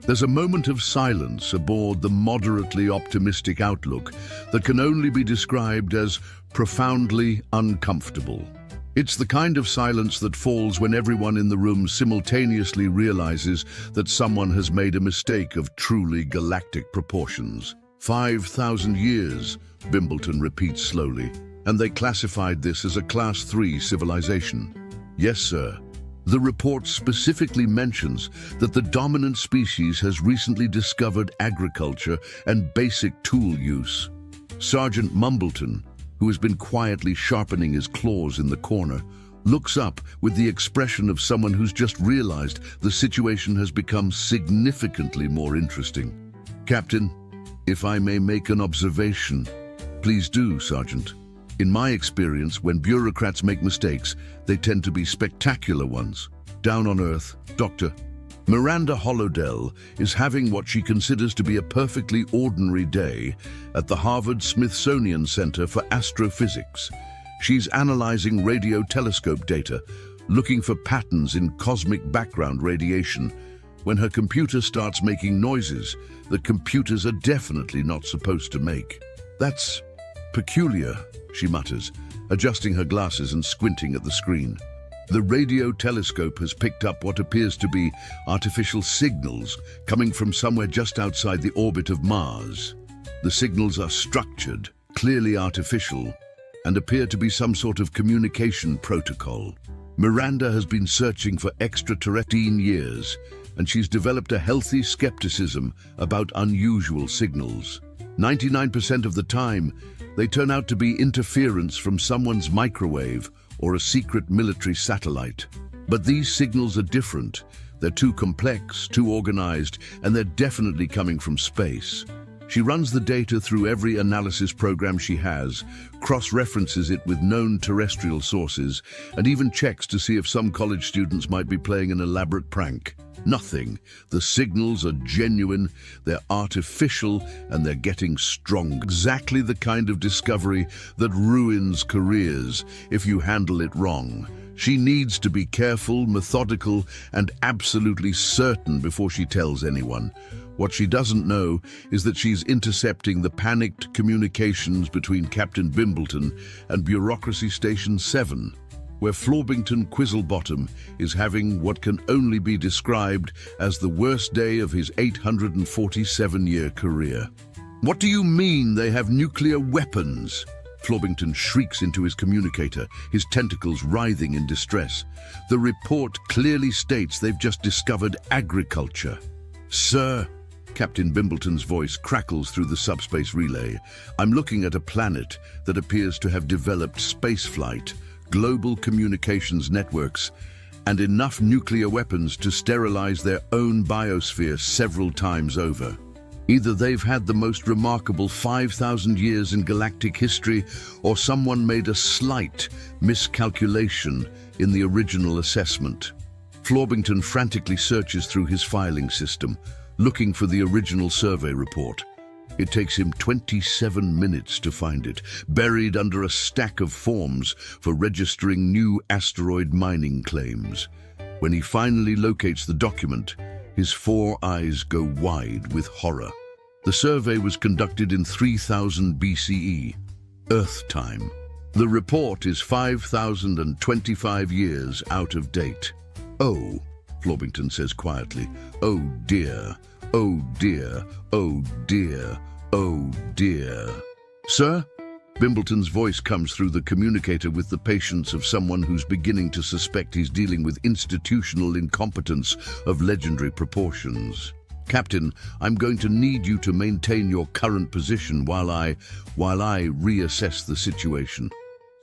There's a moment of silence aboard the moderately optimistic outlook that can only be described as profoundly uncomfortable. It's the kind of silence that falls when everyone in the room simultaneously realizes that someone has made a mistake of truly galactic proportions. 5,000 years, Bimbleton repeats slowly, and they classified this as a Class 3 civilization. "Yes, sir. The report specifically mentions that the dominant species has recently discovered agriculture and basic tool use." Sergeant Mumbleton, who has been quietly sharpening his claws in the corner, looks up with the expression of someone who's just realized the situation has become significantly more interesting. "Captain, if I may make an observation." "Please do, Sergeant." "In my experience, when bureaucrats make mistakes, they tend to be spectacular ones. Down on Earth, Dr. Miranda Hollowdell is having what she considers to be a perfectly ordinary day at the Harvard-Smithsonian Center for Astrophysics. She's analyzing radio telescope data, looking for patterns in cosmic background radiation, when her computer starts making noises that computers are definitely not supposed to make. "That's peculiar," she mutters, adjusting her glasses and squinting at the screen. The radio telescope has picked up what appears to be artificial signals coming from somewhere just outside the orbit of Mars. The signals are structured, clearly artificial, and appear to be some sort of communication protocol. Miranda has been searching for extraterrestrial years, and she's developed a healthy skepticism about unusual signals. 99% of the time, they turn out to be interference from someone's microwave or a secret military satellite. But these signals are different. They're too complex, too organized, and they're definitely coming from space. She runs the data through every analysis program she has, cross-references it with known terrestrial sources, and even checks to see if some college students might be playing an elaborate prank. Nothing. The signals are genuine, they're artificial, and they're getting strong. Exactly the kind of discovery that ruins careers if you handle it wrong. She needs to be careful, methodical, and absolutely certain before she tells anyone. What she doesn't know is that she's intercepting the panicked communications between Captain Bimbleton and Bureaucracy Station 7, where Florbington Quizzlebottom is having what can only be described as the worst day of his 847-year career. "What do you mean they have nuclear weapons?" Florbington shrieks into his communicator, his tentacles writhing in distress. The report clearly states they've just discovered agriculture. "Sir," Captain Bimbleton's voice crackles through the subspace relay, "I'm looking at a planet that appears to have developed spaceflight, global communications networks, and enough nuclear weapons to sterilize their own biosphere several times over. Either they've had the most remarkable 5,000 years in galactic history, or someone made a slight miscalculation in the original assessment." Florbington frantically searches through his filing system, looking for the original survey report. It takes him 27 minutes to find it, buried under a stack of forms for registering new asteroid mining claims. When he finally locates the document, his 4 eyes go wide with horror. The survey was conducted in 3000 BCE, Earth time. The report is 5,025 years out of date. "Oh," Florbington says quietly, "oh dear. Oh dear, oh dear, oh dear." "Sir?" Bimbleton's voice comes through the communicator with the patience of someone who's beginning to suspect he's dealing with institutional incompetence of legendary proportions. Captain, I'm going to need you to maintain your current position while I reassess the situation.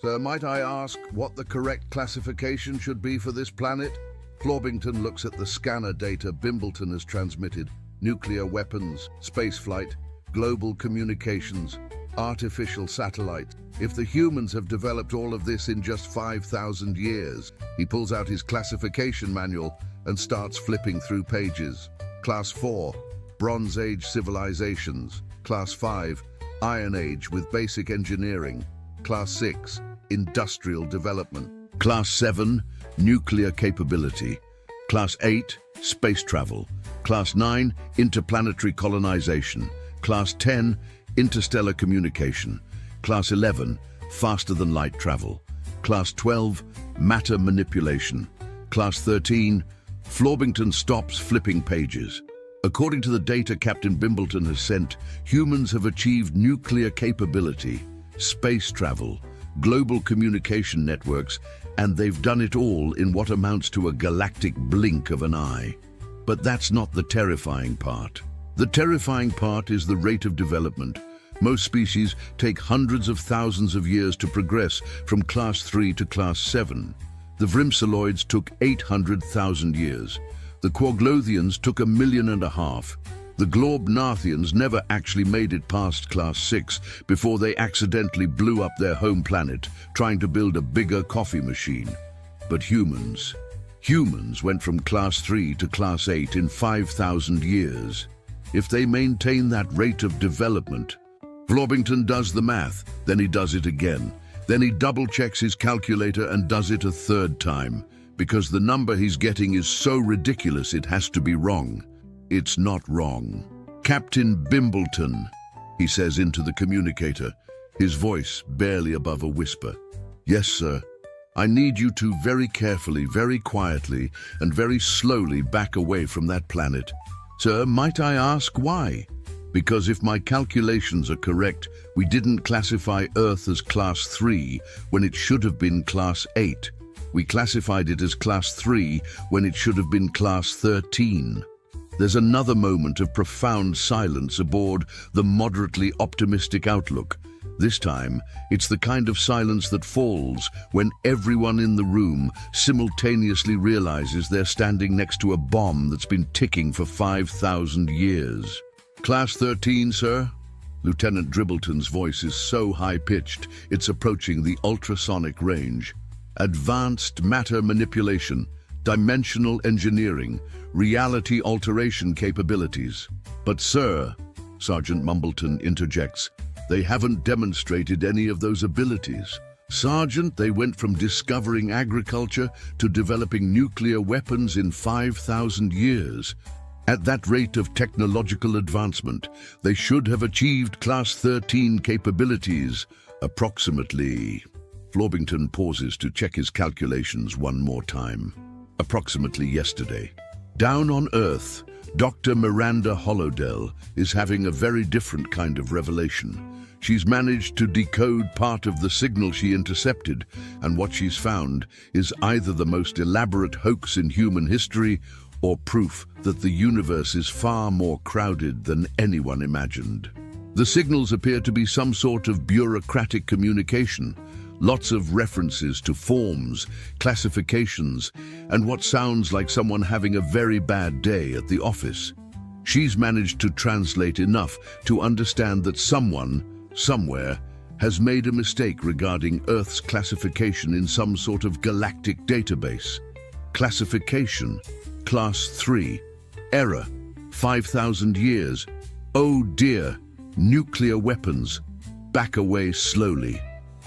Sir, might I ask what the correct classification should be for this planet? Florbington looks at the scanner data Bimbleton has transmitted. Nuclear weapons, spaceflight, global communications, artificial satellites. If the humans have developed all of this in just 5,000 years, he pulls out his classification manual and starts flipping through pages. Class 4, Bronze Age civilizations. Class 5, Iron Age with basic engineering. Class 6, industrial development. Class 7, nuclear capability. Class 8, space travel. Class 9, interplanetary colonization. Class 10, interstellar communication. Class 11, faster than light travel. Class 12, matter manipulation. Class 13, Florbington stops flipping pages. According to the data Captain Bimbleton has sent, humans have achieved nuclear capability, space travel, global communication networks, and they've done it all in what amounts to a galactic blink of an eye. But that's not the terrifying part. The terrifying part is the rate of development. Most species take hundreds of thousands of years to progress from Class 3 to Class 7. The Vrimsaloids took 800,000 years. The Quaglothians took 1.5 million. The Globnathians never actually made it past Class 6 before they accidentally blew up their home planet trying to build a bigger coffee machine. But humans went from Class 3 to Class 8 in 5,000 years. If they maintain that rate of development, Florbington does the math, then he does it again. Then he double-checks his calculator and does it a third time, because the number he's getting is so ridiculous it has to be wrong. It's not wrong. Captain Bimbleton, he says into the communicator, his voice barely above a whisper. Yes, sir. I need you to very carefully, very quietly, and very slowly back away from that planet. Sir, might I ask why? Because if my calculations are correct, we didn't classify Earth as Class 3 when it should have been Class 8. We classified it as Class 3 when it should have been Class 13. There's another moment of profound silence aboard the moderately optimistic Outlook. This time, it's the kind of silence that falls when everyone in the room simultaneously realizes they're standing next to a bomb that's been ticking for 5,000 years. Class 13, sir? Lieutenant Dribbleton's voice is so high-pitched, it's approaching the ultrasonic range. Advanced matter manipulation, dimensional engineering, reality alteration capabilities. But, sir, Sergeant Mumbleton interjects, they haven't demonstrated any of those abilities. Sergeant, they went from discovering agriculture to developing nuclear weapons in 5,000 years. At that rate of technological advancement, they should have achieved Class 13 capabilities, approximately. Florbington pauses to check his calculations one more time. Approximately yesterday. Down on Earth, Dr. Miranda Hollowdell is having a very different kind of revelation. She's managed to decode part of the signal she intercepted, and what she's found is either the most elaborate hoax in human history or proof that the universe is far more crowded than anyone imagined. The signals appear to be some sort of bureaucratic communication, lots of references to forms, classifications, and what sounds like someone having a very bad day at the office. She's managed to translate enough to understand that someone, somewhere, has made a mistake regarding Earth's classification in some sort of galactic database. Classification, Class 3. Error, 5,000 years. Oh dear, nuclear weapons. Back away slowly.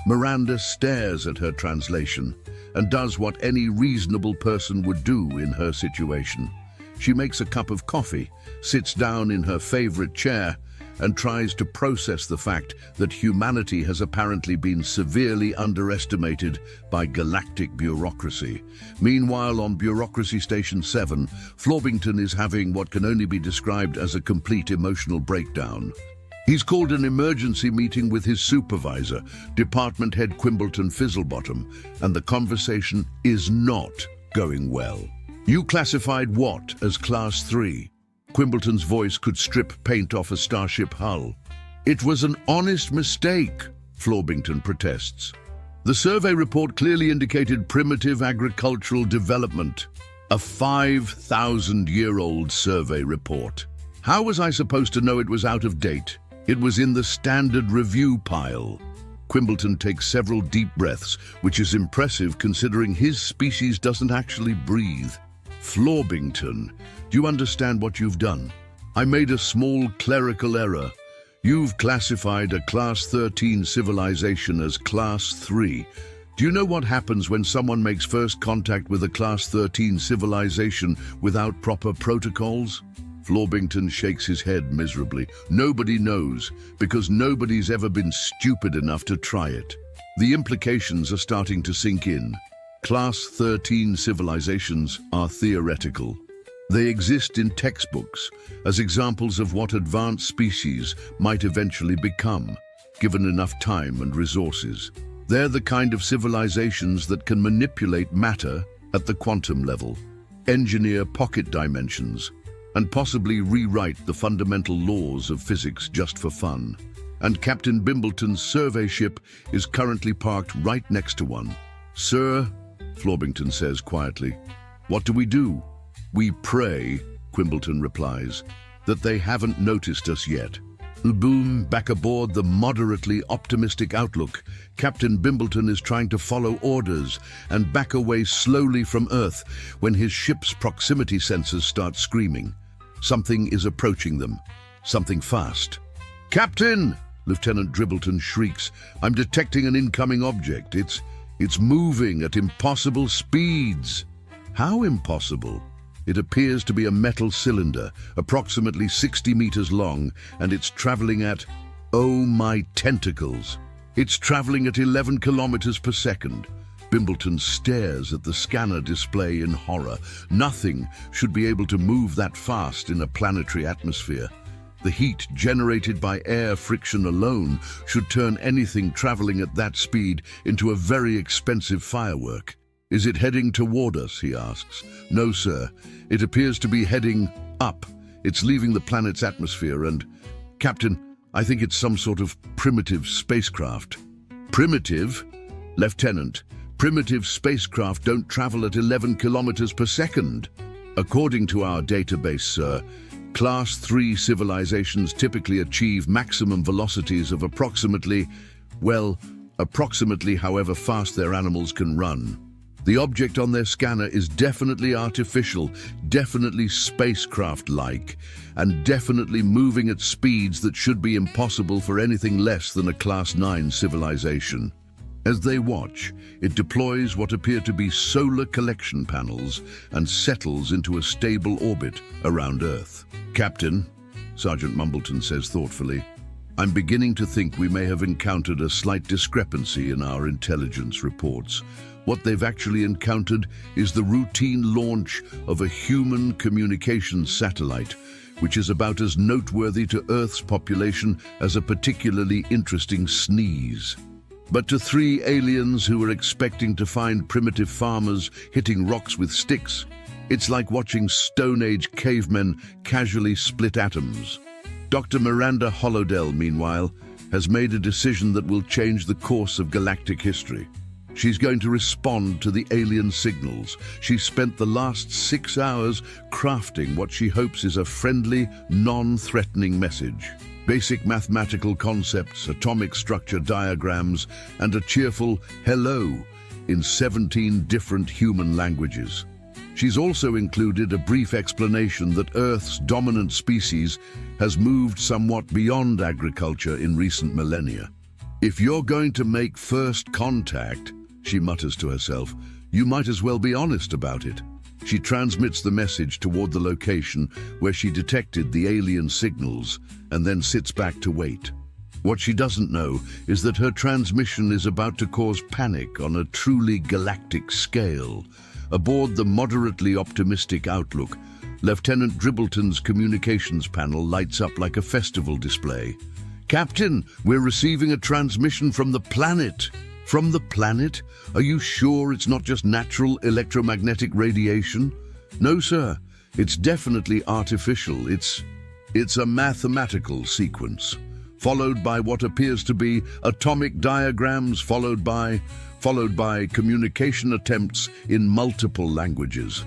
Miranda stares at her translation and does what any reasonable person would do in her situation. She makes a cup of coffee, sits down in her favorite chair, and tries to process the fact that humanity has apparently been severely underestimated by galactic bureaucracy. Meanwhile, on Bureaucracy Station 7, Florbington is having what can only be described as a complete emotional breakdown. He's called an emergency meeting with his supervisor, Department Head Quimbleton Fizzlebottom, and the conversation is not going well. You classified what as Class 3? Quimbleton's voice could strip paint off a starship hull. It was an honest mistake, Florbington protests. The survey report clearly indicated primitive agricultural development. A 5,000-year-old survey report. How was I supposed to know it was out of date? It was in the standard review pile. Quimbleton takes several deep breaths, which is impressive considering his species doesn't actually breathe. Florbington, do you understand what you've done? I made a small clerical error. You've classified a Class 13 civilization as Class 3. Do you know what happens when someone makes first contact with a Class 13 civilization without proper protocols? Florbington shakes his head miserably. Nobody knows, because nobody's ever been stupid enough to try it. The implications are starting to sink in. Class 13 civilizations are theoretical. They exist in textbooks as examples of what advanced species might eventually become, given enough time and resources. They're the kind of civilizations that can manipulate matter at the quantum level, engineer pocket dimensions, and possibly rewrite the fundamental laws of physics just for fun. And Captain Bimbleton's survey ship is currently parked right next to one. Sir, Florbington says quietly, what do? We pray, Quimbleton replies, that they haven't noticed us yet. Boom, back aboard the moderately optimistic Outlook. Captain Bimbleton is trying to follow orders and back away slowly from Earth when his ship's proximity sensors start screaming. Something is approaching them. Something fast. Captain! Lieutenant Dribbleton shrieks. I'm detecting an incoming object. It's moving at impossible speeds. How impossible? It appears to be a metal cylinder, approximately 60 meters long, and it's traveling at, oh my tentacles. It's traveling at 11 kilometers per second. Bimbleton stares at the scanner display in horror. Nothing should be able to move that fast in a planetary atmosphere. The heat generated by air friction alone should turn anything traveling at that speed into a very expensive firework. Is it heading toward us, he asks. No, sir. It appears to be heading up. It's leaving the planet's atmosphere and... Captain, I think it's some sort of primitive spacecraft. Primitive? Lieutenant, primitive spacecraft don't travel at 11 kilometers per second. According to our database, sir, Class 3 civilizations typically achieve maximum velocities of approximately however fast their animals can run. The object on their scanner is definitely artificial, definitely spacecraft-like, and definitely moving at speeds that should be impossible for anything less than a Class 9 civilization. As they watch, it deploys what appear to be solar collection panels and settles into a stable orbit around Earth. Captain, Sergeant Mumbleton says thoughtfully, I'm beginning to think we may have encountered a slight discrepancy in our intelligence reports. What they've actually encountered is the routine launch of a human communications satellite, which is about as noteworthy to Earth's population as a particularly interesting sneeze. But to 3 aliens who were expecting to find primitive farmers hitting rocks with sticks, it's like watching Stone Age cavemen casually split atoms. Dr. Miranda Hollowdell, meanwhile, has made a decision that will change the course of galactic history. She's going to respond to the alien signals. She spent the last 6 hours crafting what she hopes is a friendly, non-threatening message. Basic mathematical concepts, atomic structure diagrams, and a cheerful hello in 17 different human languages. She's also included a brief explanation that Earth's dominant species has moved somewhat beyond agriculture in recent millennia. If you're going to make first contact, she mutters to herself, you might as well be honest about it. She transmits the message toward the location where she detected the alien signals and then sits back to wait. What she doesn't know is that her transmission is about to cause panic on a truly galactic scale. Aboard the moderately optimistic Outlook, Lieutenant Dribbleton's communications panel lights up like a festival display. Captain, we're receiving a transmission from the planet. From the planet? Are you sure it's not just natural electromagnetic radiation? No, sir. It's definitely artificial. It's a mathematical sequence, followed by what appears to be atomic diagrams, followed by communication attempts in multiple languages.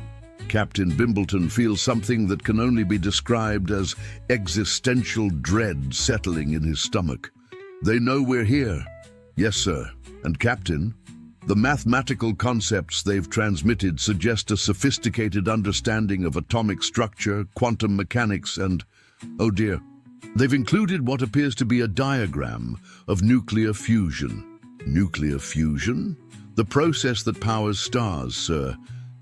Captain Bimbleton feels something that can only be described as existential dread settling in his stomach. They know we're here. Yes, sir. And Captain, the mathematical concepts they've transmitted suggest a sophisticated understanding of atomic structure, quantum mechanics, and, oh dear, they've included what appears to be a diagram of nuclear fusion. Nuclear fusion? The process that powers stars, sir.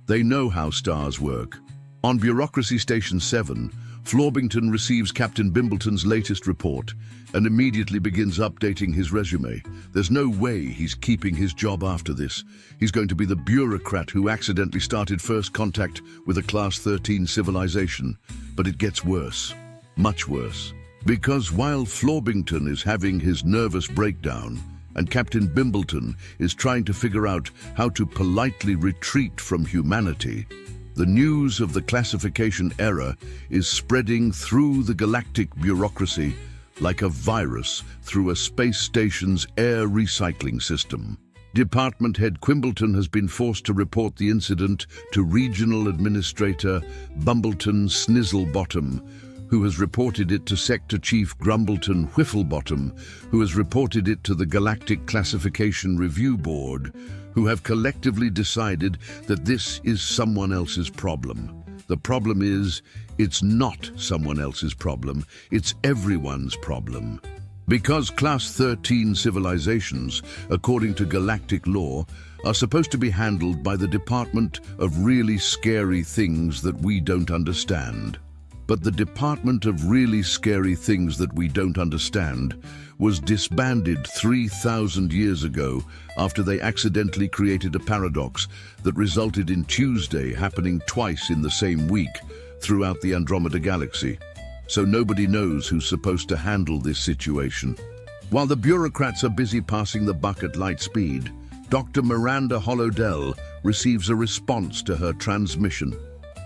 They know how stars work. On Bureaucracy Station 7, Florbington receives Captain Bimbleton's latest report and immediately begins updating his resume. There's no way he's keeping his job after this. He's going to be the bureaucrat who accidentally started first contact with a Class 13 civilization. But it gets worse, much worse. Because while Florbington is having his nervous breakdown, and Captain Bimbleton is trying to figure out how to politely retreat from humanity, the news of the classification error is spreading through the galactic bureaucracy like a virus through a space station's air recycling system. Department Head Quimbleton has been forced to report the incident to Regional Administrator Bumbleton Snizzlebottom, who has reported it to Sector Chief Grumbleton Whifflebottom, who has reported it to the Galactic Classification Review Board, who have collectively decided that this is someone else's problem. The problem is, it's not someone else's problem, it's everyone's problem. Because Class 13 civilizations, according to galactic law, are supposed to be handled by the Department of Really Scary Things That We Don't Understand. But the Department of Really Scary Things That We Don't Understand was disbanded 3,000 years ago after they accidentally created a paradox that resulted in Tuesday happening twice in the same week throughout the Andromeda Galaxy. So nobody knows who's supposed to handle this situation. While the bureaucrats are busy passing the buck at light speed, Dr. Miranda Hollowdell receives a response to her transmission.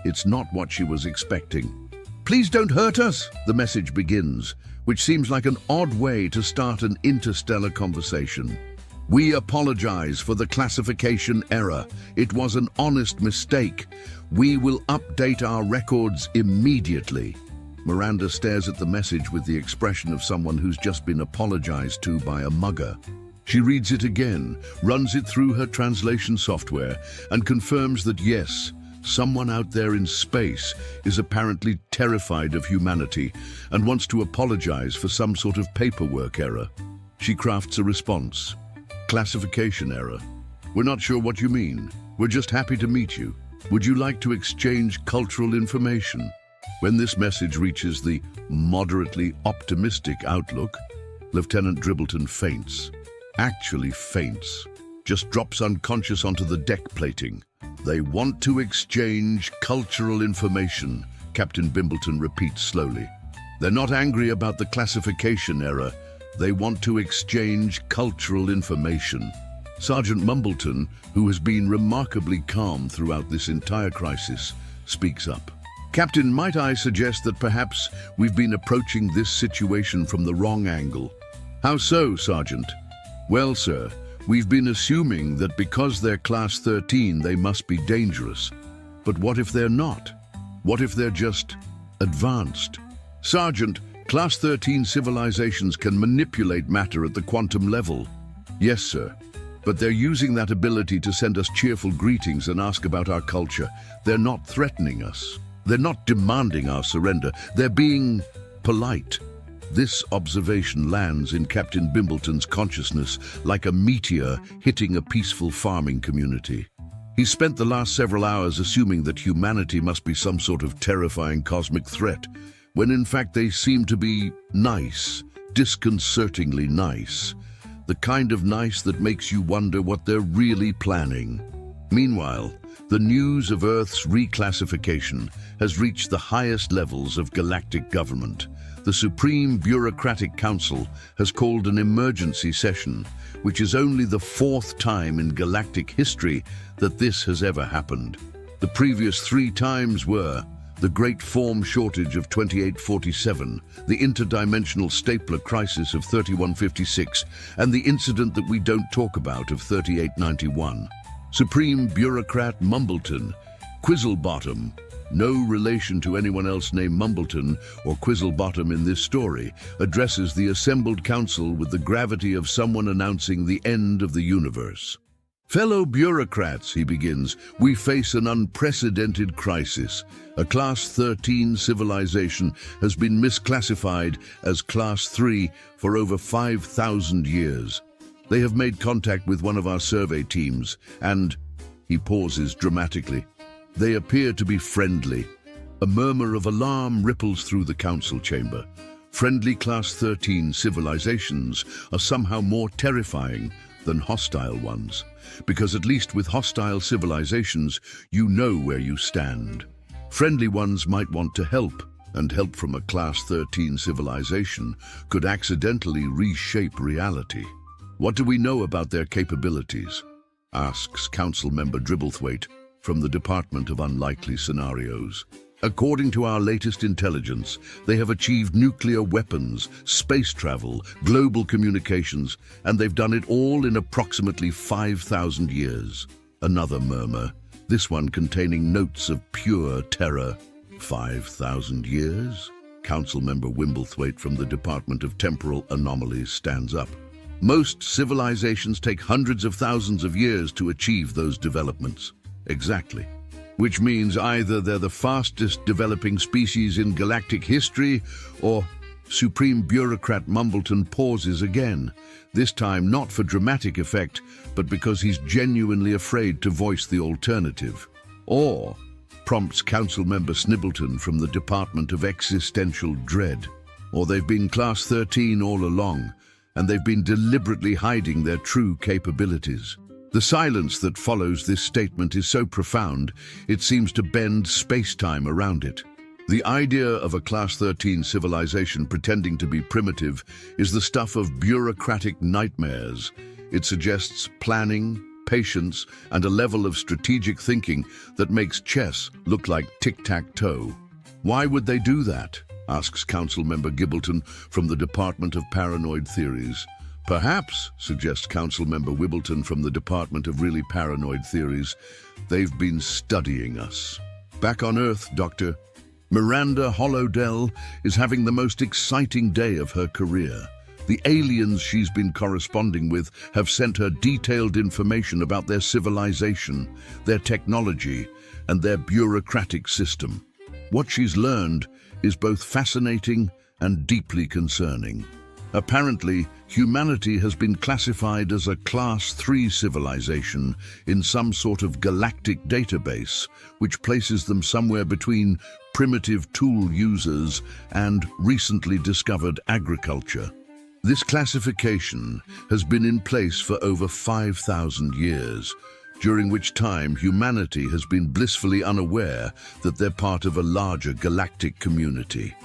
It's not what she was expecting. "Please don't hurt us," the message begins, which seems like an odd way to start an interstellar conversation. "We apologize for the classification error. It was an honest mistake. We will update our records immediately." Miranda stares at the message with the expression of someone who's just been apologized to by a mugger. She reads it again, runs it through her translation software, and confirms that yes, someone out there in space is apparently terrified of humanity and wants to apologize for some sort of paperwork error. She crafts a response. "Classification error. We're not sure what you mean. We're just happy to meet you. Would you like to exchange cultural information?" When this message reaches the moderately optimistic outlook, Lieutenant Dribbleton faints. Actually faints. Just drops unconscious onto the deck plating. "They want to exchange cultural information," Captain Bimbleton repeats slowly. "They're not angry about the classification error. They want to exchange cultural information." Sergeant Mumbleton, who has been remarkably calm throughout this entire crisis, speaks up. "Captain, might I suggest that perhaps we've been approaching this situation from the wrong angle?" "How so, Sergeant?" "Well, sir, we've been assuming that because they're Class 13, they must be dangerous. But what if they're not? What if they're just advanced?" "Sergeant, Class 13 civilizations can manipulate matter at the quantum level." "Yes, sir. But they're using that ability to send us cheerful greetings and ask about our culture. They're not threatening us. They're not demanding our surrender. They're being polite." This observation lands in Captain Bimbleton's consciousness like a meteor hitting a peaceful farming community. He's spent the last several hours assuming that humanity must be some sort of terrifying cosmic threat, when in fact they seem to be nice, disconcertingly nice. The kind of nice that makes you wonder what they're really planning. Meanwhile, the news of Earth's reclassification has reached the highest levels of galactic government. The Supreme Bureaucratic Council has called an emergency session, which is only the 4th time in galactic history that this has ever happened. The previous 3 times were the Great Form Shortage of 2847, the interdimensional stapler crisis of 3156, and the incident that we don't talk about of 3891. Supreme Bureaucrat Mumbleton, Quizzlebottom, no relation to anyone else named Mumbleton or Quizzlebottom in this story, addresses the assembled council with the gravity of someone announcing the end of the universe. Fellow bureaucrats, he begins, we face an unprecedented crisis. A Class 13 civilization has been misclassified as Class 3 for over 5,000 years. They have made contact with one of our survey teams, and he pauses dramatically. They appear to be friendly. A murmur of alarm ripples through the council chamber. Friendly Class 13 civilizations are somehow more terrifying than hostile ones, because at least with hostile civilizations, you know where you stand. Friendly ones might want to help, and help from a Class 13 civilization could accidentally reshape reality. What do we know about their capabilities? Asks Council Member Dribblethwaite from the Department of Unlikely Scenarios. According to our latest intelligence, they have achieved nuclear weapons, space travel, global communications, and they've done it all in approximately 5,000 years. Another murmur, this one containing notes of pure terror. 5,000 years? Council Member Wimblethwaite from the Department of Temporal Anomalies stands up. Most civilizations take hundreds of thousands of years to achieve those developments. Exactly. Which means either they're the fastest developing species in galactic history, or Supreme Bureaucrat Mumbleton pauses again, this time not for dramatic effect, but because he's genuinely afraid to voice the alternative. Or, prompts Council Member Snibbleton from the Department of Existential Dread. Or they've been Class 13 all along, and they've been deliberately hiding their true capabilities. The silence that follows this statement is so profound, it seems to bend space-time around it. The idea of a Class 13 civilization pretending to be primitive is the stuff of bureaucratic nightmares. It suggests planning, patience, and a level of strategic thinking that makes chess look like tic-tac-toe. Why would they do that? Asks Council Member Gibbleton from the Department of Paranoid Theories. Perhaps, suggests Council Member Wibbleton from the Department of Really Paranoid Theories, they've been studying us. Back on Earth, Doctor, Miranda Hollowdell is having the most exciting day of her career. The aliens she's been corresponding with have sent her detailed information about their civilization, their technology, and their bureaucratic system. What she's learned is both fascinating and deeply concerning. Apparently, humanity has been classified as a Class 3 civilization in some sort of galactic database, which places them somewhere between primitive tool users and recently discovered agriculture. This classification has been in place for over 5,000 years, during which time humanity has been blissfully unaware that they're part of a larger galactic community.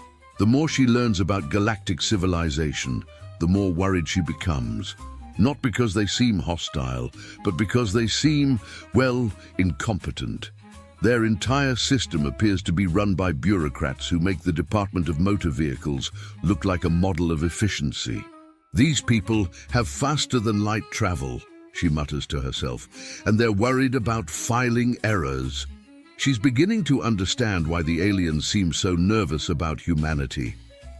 The more she learns about galactic civilization, the more worried she becomes. Not because they seem hostile, but because they seem, well, incompetent. Their entire system appears to be run by bureaucrats who make the Department of Motor Vehicles look like a model of efficiency. These people have faster-than-light travel, she mutters to herself, and they're worried about filing errors. She's beginning to understand why the aliens seem so nervous about humanity.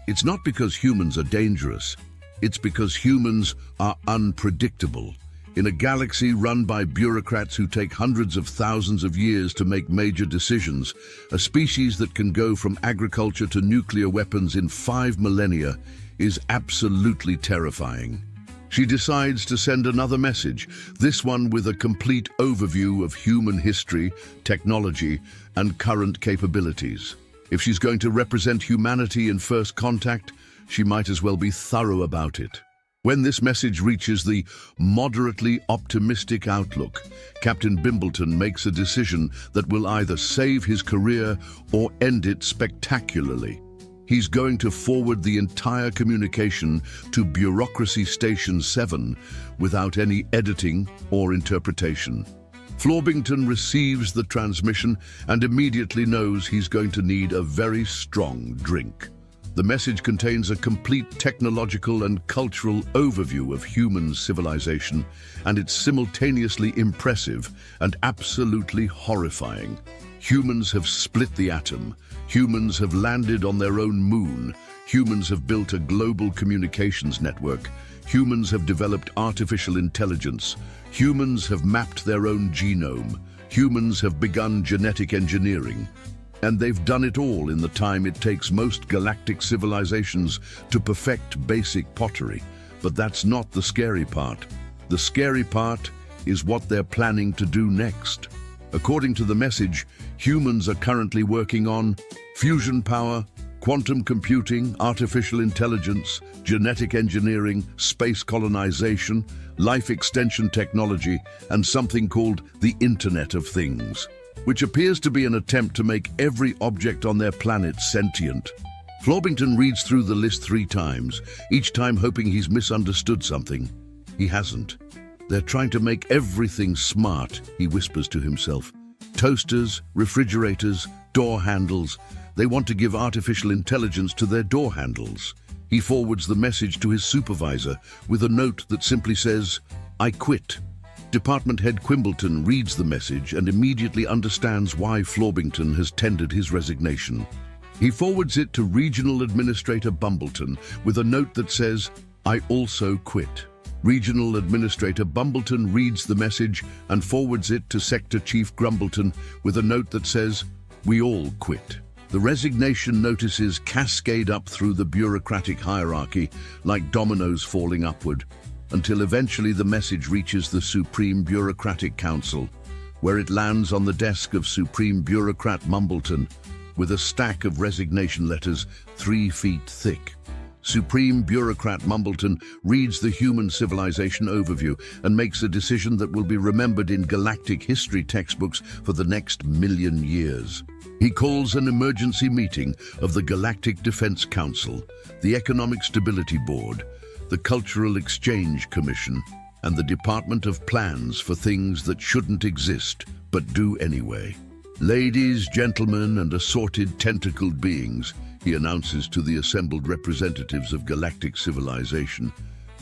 It's not because humans are dangerous. It's because humans are unpredictable. In a galaxy run by bureaucrats who take hundreds of thousands of years to make major decisions, a species that can go from agriculture to nuclear weapons in 5 millennia is absolutely terrifying. She decides to send another message, this one with a complete overview of human history, technology, and current capabilities. If she's going to represent humanity in first contact, she might as well be thorough about it. When this message reaches the moderately optimistic outlook, Captain Bimbleton makes a decision that will either save his career or end it spectacularly. He's going to forward the entire communication to Bureaucracy Station 7 without any editing or interpretation. Florbington receives the transmission and immediately knows he's going to need a very strong drink. The message contains a complete technological and cultural overview of human civilization, and it's simultaneously impressive and absolutely horrifying. Humans have split the atom. Humans have landed on their own moon. Humans have built a global communications network. Humans have developed artificial intelligence. Humans have mapped their own genome. Humans have begun genetic engineering. And they've done it all in the time it takes most galactic civilizations to perfect basic pottery. But that's not the scary part. The scary part is what they're planning to do next. According to the message, humans are currently working on fusion power, quantum computing, artificial intelligence, genetic engineering, space colonization, life extension technology, and something called the Internet of Things, which appears to be an attempt to make every object on their planet sentient. Florbington reads through the list 3 times, each time hoping he's misunderstood something. He hasn't. They're trying to make everything smart, he whispers to himself. Toasters, refrigerators, door handles. They want to give artificial intelligence to their door handles. He forwards the message to his supervisor with a note that simply says, "I quit." Department head Quimbleton reads the message and immediately understands why Florbington has tendered his resignation. He forwards it to Regional Administrator Bumbleton with a note that says, "I also quit." Regional Administrator Bumbleton reads the message and forwards it to Sector Chief Grumbleton with a note that says, "We all quit." The resignation notices cascade up through the bureaucratic hierarchy like dominoes falling upward, until eventually the message reaches the Supreme Bureaucratic Council, where it lands on the desk of Supreme Bureaucrat Mumbleton with a stack of resignation letters 3 feet thick. Supreme Bureaucrat Mumbleton reads the human civilization overview and makes a decision that will be remembered in galactic history textbooks for the next 1,000,000 years. He calls an emergency meeting of the Galactic Defense Council, the Economic Stability Board, the Cultural Exchange Commission, and the Department of Plans for things that shouldn't exist but do anyway. "Ladies, gentlemen, and assorted tentacled beings," he announces to the assembled representatives of galactic civilization,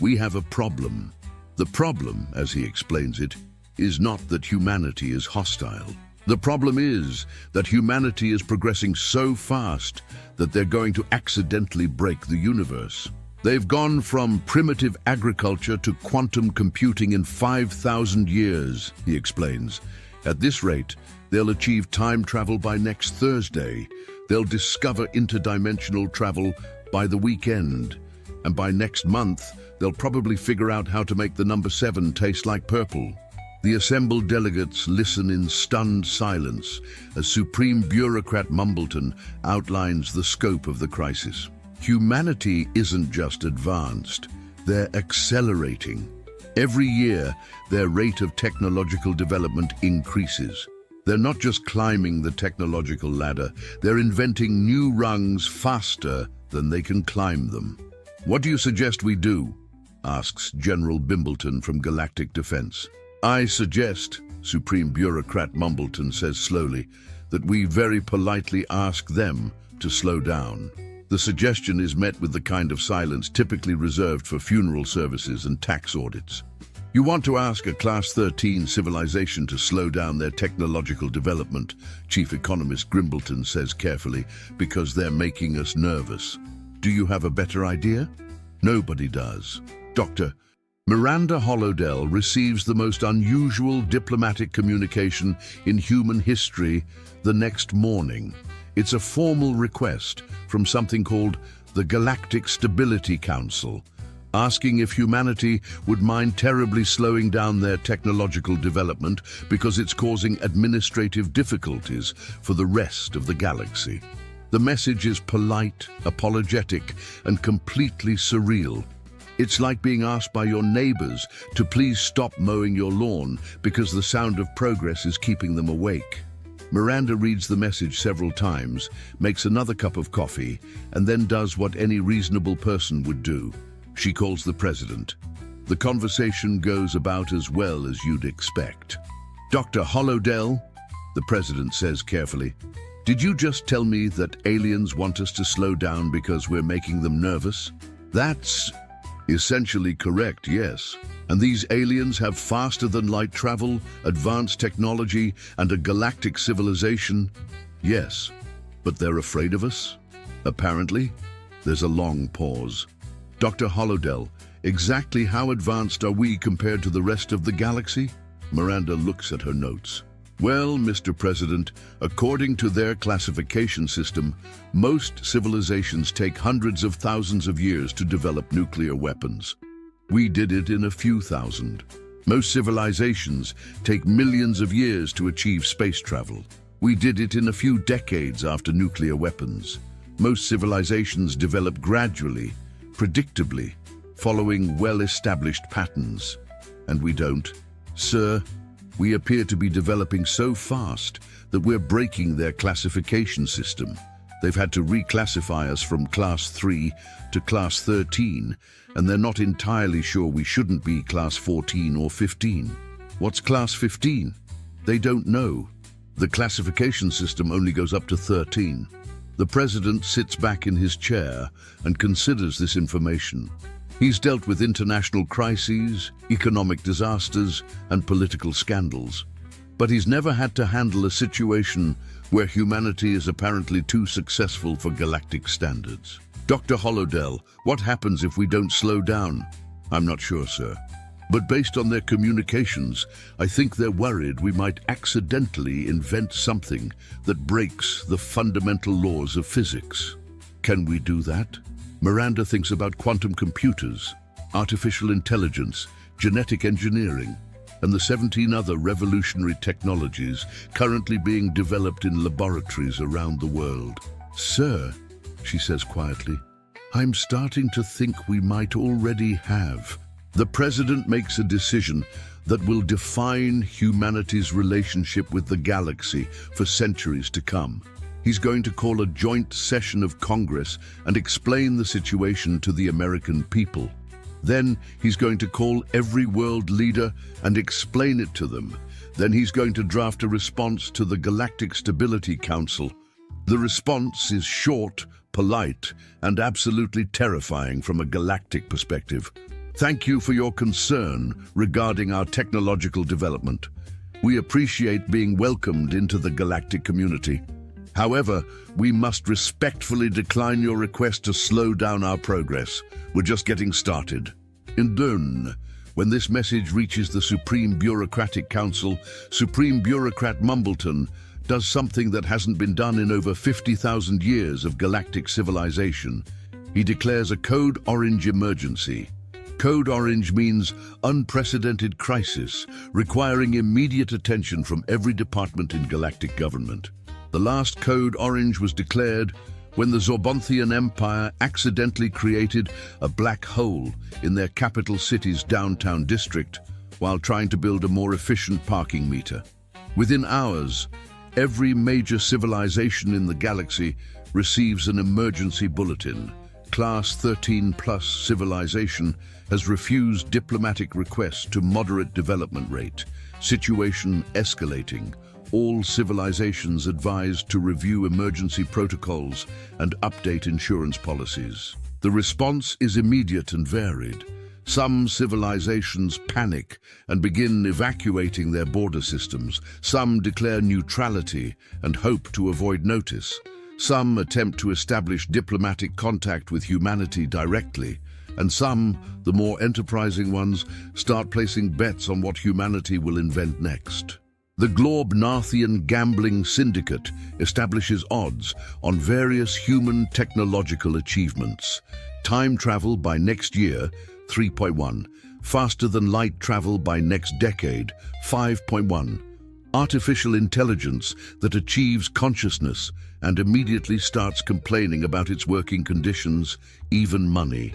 "we have a problem. The problem, as he explains it, is not that humanity is hostile. The problem is that humanity is progressing so fast that they're going to accidentally break the universe. They've gone from primitive agriculture to quantum computing in 5,000 years, he explains. At this rate, they'll achieve time travel by next Thursday. They'll discover interdimensional travel by the weekend. And by next month, they'll probably figure out how to make the number 7 taste like purple." The assembled delegates listen in stunned silence as Supreme Bureaucrat Mumbleton outlines the scope of the crisis. Humanity isn't just advanced, they're accelerating. Every year, their rate of technological development increases. They're not just climbing the technological ladder, they're inventing new rungs faster than they can climb them. "What do you suggest we do?" asks General Bimbleton from Galactic Defense. "I suggest," Supreme Bureaucrat Mumbleton says slowly, "that we very politely ask them to slow down." The suggestion is met with the kind of silence typically reserved for funeral services and tax audits. "You want to ask a Class 13 civilization to slow down their technological development," Chief Economist Grimbleton says carefully, "because they're making us nervous. Do you have a better idea?" Nobody does. Dr. Miranda Hollowdell receives the most unusual diplomatic communication in human history the next morning. It's a formal request from something called the Galactic Stability Council, asking if humanity would mind terribly slowing down their technological development because it's causing administrative difficulties for the rest of the galaxy. The message is polite, apologetic, and completely surreal. It's like being asked by your neighbors to please stop mowing your lawn because the sound of progress is keeping them awake. Miranda reads the message several times, makes another cup of coffee, and then does what any reasonable person would do. She calls the president. The conversation goes about as well as you'd expect. "Dr. Hollowdell," the president says carefully, "did you just tell me that aliens want us to slow down because we're making them nervous?" "That's essentially correct, yes. And these aliens have faster-than-light travel, advanced technology, and a galactic civilization?" "Yes. But they're afraid of us?" "Apparently." There's a long pause. "Dr. Hollowdell, exactly how advanced are we compared to the rest of the galaxy?" Miranda looks at her notes. "Well, Mr. President, according to their classification system, most civilizations take hundreds of thousands of years to develop nuclear weapons. We did it in a few thousand. Most civilizations take millions of years to achieve space travel. We did it in a few decades after nuclear weapons. Most civilizations develop gradually, predictably, following well-established patterns. And we don't. Sir, we appear to be developing so fast that we're breaking their classification system. They've had to reclassify us from Class 3 to Class 13, and they're not entirely sure we shouldn't be Class 14 or 15. What's Class 15? They don't know. The classification system only goes up to 13. The president sits back in his chair and considers this information. He's dealt with international crises, economic disasters, and political scandals. But he's never had to handle a situation where humanity is apparently too successful for galactic standards. "Dr. Hollowdell, what happens if we don't slow down?" "I'm not sure, sir. But based on their communications, I think they're worried we might accidentally invent something that breaks the fundamental laws of physics." "Can we do that?" Miranda thinks about quantum computers, artificial intelligence, genetic engineering, and the 17 other revolutionary technologies currently being developed in laboratories around the world. "Sir," she says quietly, "I'm starting to think we might already have." The president makes a decision that will define humanity's relationship with the galaxy for centuries to come. He's going to call a joint session of Congress and explain the situation to the American people. Then he's going to call every world leader and explain it to them. Then he's going to draft a response to the Galactic Stability Council. The response is short, polite, and absolutely terrifying from a galactic perspective. "Thank you for your concern regarding our technological development. We appreciate being welcomed into the galactic community. However, we must respectfully decline your request to slow down our progress. We're just getting started." And then, when this message reaches the Supreme Bureaucratic Council, Supreme Bureaucrat Mumbleton does something that hasn't been done in over 50,000 years of galactic civilization. He declares a Code Orange emergency. Code Orange means unprecedented crisis, requiring immediate attention from every department in galactic government. The last Code Orange was declared when the Zorbonthian Empire accidentally created a black hole in their capital city's downtown district while trying to build a more efficient parking meter. Within hours, every major civilization in the galaxy receives an emergency bulletin. Class 13+ civilization has refused diplomatic requests to moderate development rate. Situation escalating. All civilizations advised to review emergency protocols and update insurance policies. The response is immediate and varied. Some civilizations panic and begin evacuating their border systems. Some declare neutrality and hope to avoid notice. Some attempt to establish diplomatic contact with humanity directly. And some, the more enterprising ones, start placing bets on what humanity will invent next. The Glorb-Narthian Gambling Syndicate establishes odds on various human technological achievements. Time travel by next year, 3.1. Faster than light travel by next decade, 5.1. Artificial intelligence that achieves consciousness and immediately starts complaining about its working conditions, even money.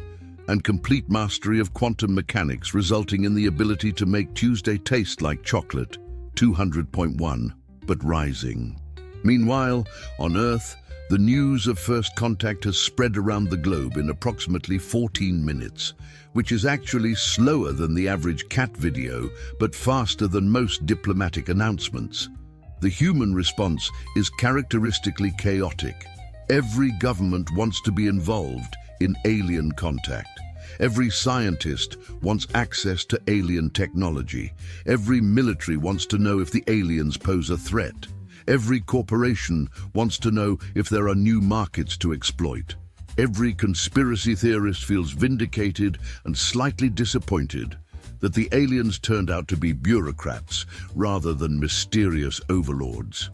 And complete mastery of quantum mechanics resulting in the ability to make Tuesday taste like chocolate, 200.1, but rising. Meanwhile, on Earth, the news of first contact has spread around the globe in approximately 14 minutes, which is actually slower than the average cat video, but faster than most diplomatic announcements. The human response is characteristically chaotic. Every government wants to be involved in alien contact. Every scientist wants access to alien technology. Every military wants to know if the aliens pose a threat. Every corporation wants to know if there are new markets to exploit. Every conspiracy theorist feels vindicated and slightly disappointed that the aliens turned out to be bureaucrats rather than mysterious overlords.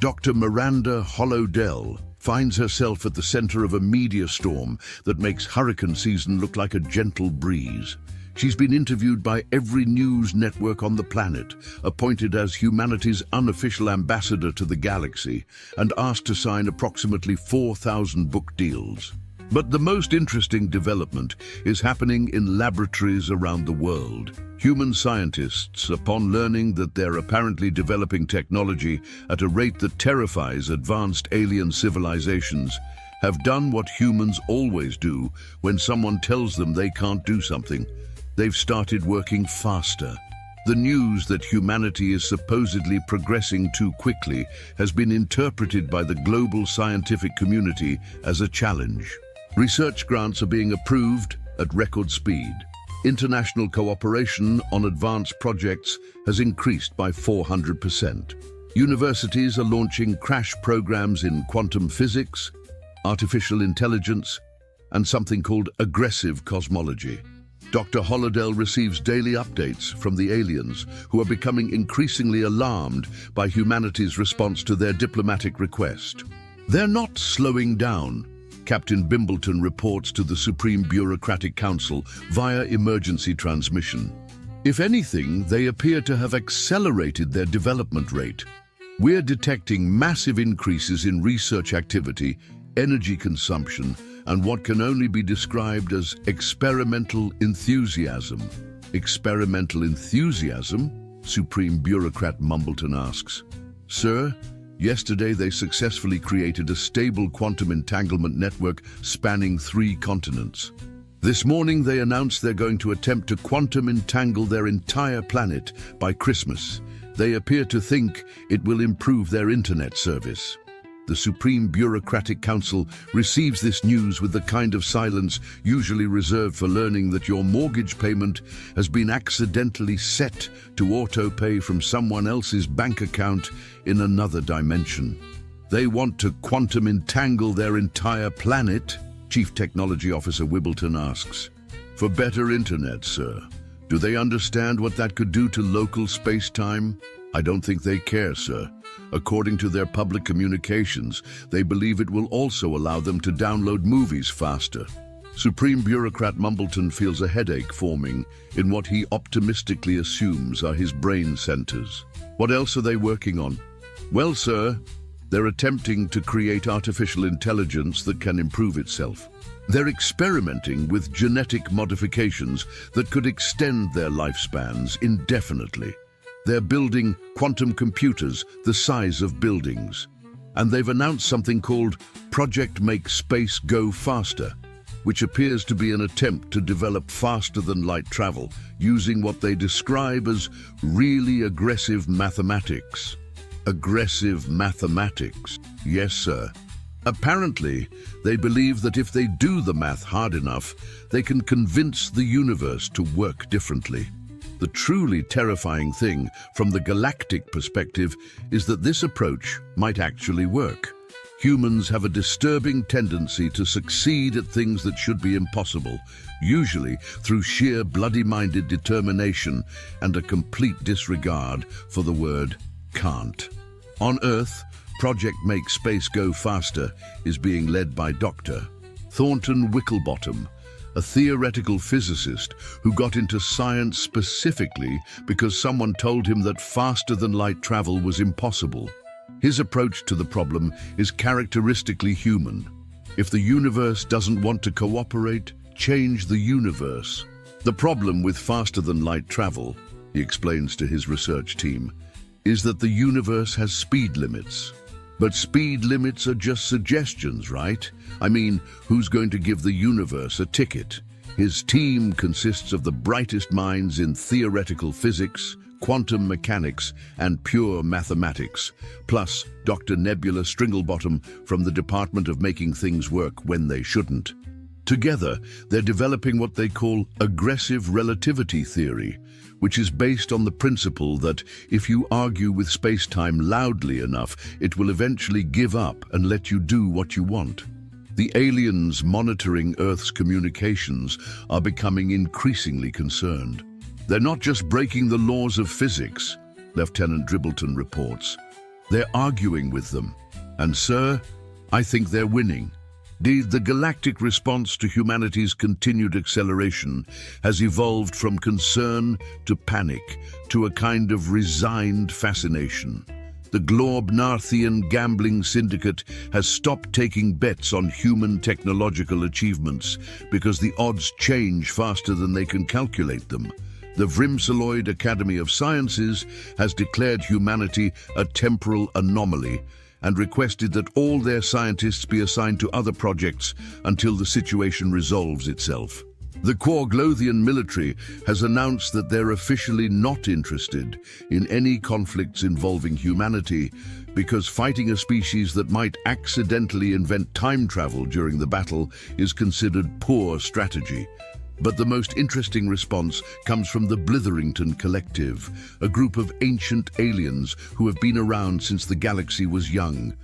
Dr. Miranda Hollowdell finds herself at the center of a media storm that makes hurricane season look like a gentle breeze. She's been interviewed by every news network on the planet, appointed as humanity's unofficial ambassador to the galaxy, and asked to sign approximately 4,000 book deals. But the most interesting development is happening in laboratories around the world. Human scientists, upon learning that they're apparently developing technology at a rate that terrifies advanced alien civilizations, have done what humans always do when someone tells them they can't do something. They've started working faster. The news that humanity is supposedly progressing too quickly has been interpreted by the global scientific community as a challenge. Research grants are being approved at record speed. International cooperation on advanced projects has increased by 400%. Universities are launching crash programs in quantum physics, artificial intelligence, and something called aggressive cosmology. Dr. Hollowdell receives daily updates from the aliens, who are becoming increasingly alarmed by humanity's response to their diplomatic request. They're not slowing down, Captain Bimbleton reports to the Supreme Bureaucratic Council via emergency transmission. If anything, they appear to have accelerated their development rate. We're detecting massive increases in research activity, energy consumption, and what can only be described as experimental enthusiasm. Experimental enthusiasm? Supreme Bureaucrat Mumbleton asks. Sir, yesterday they successfully created a stable quantum entanglement network spanning 3 continents. This morning they announced they're going to attempt to quantum entangle their entire planet by Christmas. They appear to think it will improve their internet service. The Supreme Bureaucratic Council receives this news with the kind of silence usually reserved for learning that your mortgage payment has been accidentally set to auto-pay from someone else's bank account in another dimension. They want to quantum entangle their entire planet? Chief Technology Officer Wibbleton asks. For better internet, sir. Do they understand what that could do to local space-time? I don't think they care, sir. According to their public communications, they believe it will also allow them to download movies faster. Supreme Bureaucrat Mumbleton feels a headache forming in what he optimistically assumes are his brain centers. What else are they working on? Well, sir, they're attempting to create artificial intelligence that can improve itself. They're experimenting with genetic modifications that could extend their lifespans indefinitely. They're building quantum computers the size of buildings. And they've announced something called Project Make Space Go Faster, which appears to be an attempt to develop faster-than-light travel using what they describe as really aggressive mathematics. Aggressive mathematics? Yes, sir. Apparently, they believe that if they do the math hard enough, they can convince the universe to work differently. The truly terrifying thing from the galactic perspective is that this approach might actually work. Humans have a disturbing tendency to succeed at things that should be impossible, usually through sheer bloody-minded determination and a complete disregard for the word can't. On Earth, Project Make Space Go Faster is being led by Dr. Thornton Wicklebottom, a theoretical physicist who got into science specifically because someone told him that faster-than-light travel was impossible. His approach to the problem is characteristically human. If the universe doesn't want to cooperate, change the universe. The problem with faster-than-light travel, he explains to his research team, is that the universe has speed limits. But speed limits are just suggestions, right? I mean, who's going to give the universe a ticket? His team consists of the brightest minds in theoretical physics, quantum mechanics, and pure mathematics, plus Dr. Nebula Stringlebottom from the Department of Making Things Work When They Shouldn't. Together, they're developing what they call aggressive relativity theory, which is based on the principle that if you argue with space-time loudly enough, it will eventually give up and let you do what you want. The aliens monitoring Earth's communications are becoming increasingly concerned. They're not just breaking the laws of physics, Lieutenant Dribbleton reports. They're arguing with them. And, sir, I think they're winning. The galactic response to humanity's continued acceleration has evolved from concern to panic to a kind of resigned fascination. The Glorb-Narthian gambling syndicate has stopped taking bets on human technological achievements because the odds change faster than they can calculate them. The Vrimsaloid Academy of Sciences has declared humanity a temporal anomaly and requested that all their scientists be assigned to other projects until the situation resolves itself. The Quarglothian military has announced that they're officially not interested in any conflicts involving humanity because fighting a species that might accidentally invent time travel during the battle is considered poor strategy. But the most interesting response comes from the Blitherington Collective, a group of ancient aliens who have been around since the galaxy was young.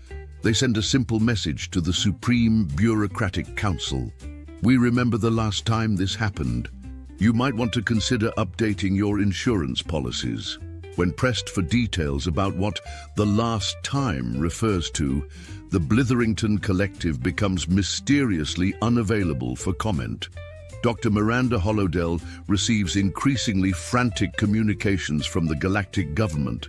They send a simple message to the Supreme Bureaucratic Council. We remember the last time this happened. You might want to consider updating your insurance policies. When pressed for details about what the last time refers to, the Blitherington Collective becomes mysteriously unavailable for comment. Dr. Miranda Hollowdell receives increasingly frantic communications from the galactic government.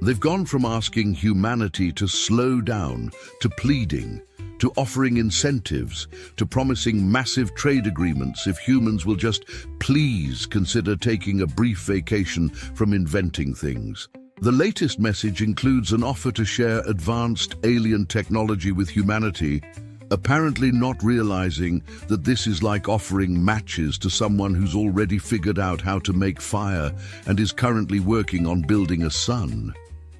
They've gone from asking humanity to slow down, to pleading, to offering incentives, to promising massive trade agreements if humans will just please consider taking a brief vacation from inventing things. The latest message includes an offer to share advanced alien technology with humanity, apparently not realizing that this is like offering matches to someone who's already figured out how to make fire and is currently working on building a sun.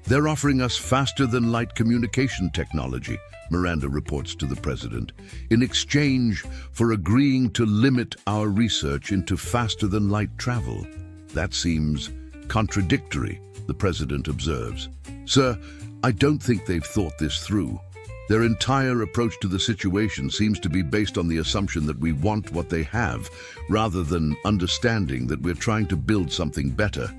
They're offering us faster-than-light communication technology, Miranda reports to the president, in exchange for agreeing to limit our research into faster-than-light travel. That seems contradictory, the president observes. Sir, I don't think they've thought this through. Their entire approach to the situation seems to be based on the assumption that we want what they have, rather than understanding that we're trying to build something better.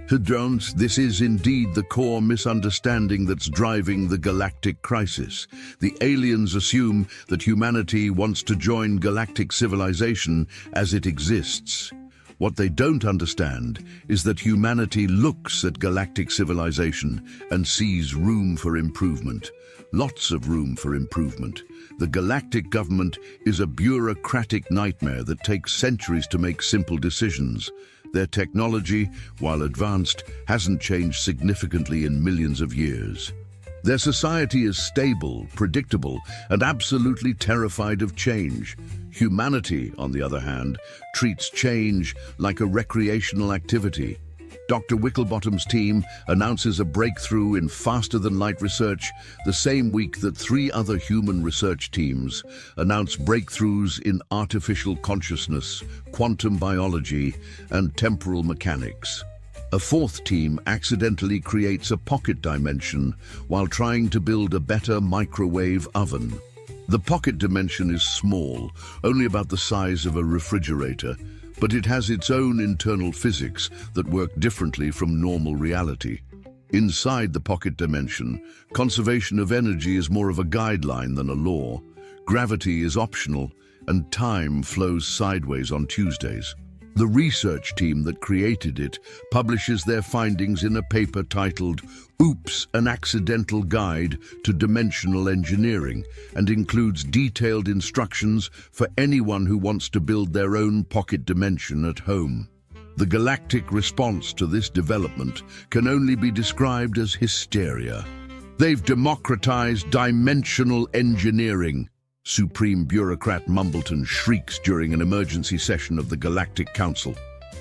Hadrons, this is indeed the core misunderstanding that's driving the galactic crisis. The aliens assume that humanity wants to join galactic civilization as it exists. What they don't understand is that humanity looks at galactic civilization and sees room for improvement. Lots of room for improvement. The galactic government is a bureaucratic nightmare that takes centuries to make simple decisions. Their technology, while advanced, hasn't changed significantly in millions of years. Their society is stable, predictable, and absolutely terrified of change. Humanity, on the other hand, treats change like a recreational activity. Dr. Wicklebottom's team announces a breakthrough in faster-than-light research the same week that 3 other human research teams announce breakthroughs in artificial consciousness, quantum biology, and temporal mechanics. A 4th team accidentally creates a pocket dimension while trying to build a better microwave oven. The pocket dimension is small, only about the size of a refrigerator, but it has its own internal physics that work differently from normal reality. Inside the pocket dimension, conservation of energy is more of a guideline than a law. Gravity is optional, and time flows sideways on Tuesdays. The research team that created it publishes their findings in a paper titled "Oops, an Accidental Guide to Dimensional Engineering," and includes detailed instructions for anyone who wants to build their own pocket dimension at home. The galactic response to this development can only be described as hysteria. They've democratized dimensional engineering, Supreme Bureaucrat Mumbleton shrieks during an emergency session of the Galactic Council.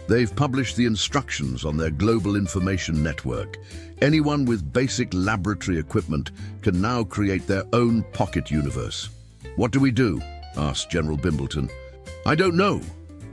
They've published the instructions on their global information network. Anyone with basic laboratory equipment can now create their own pocket universe. What do we do? Asked General Bimbleton. I don't know.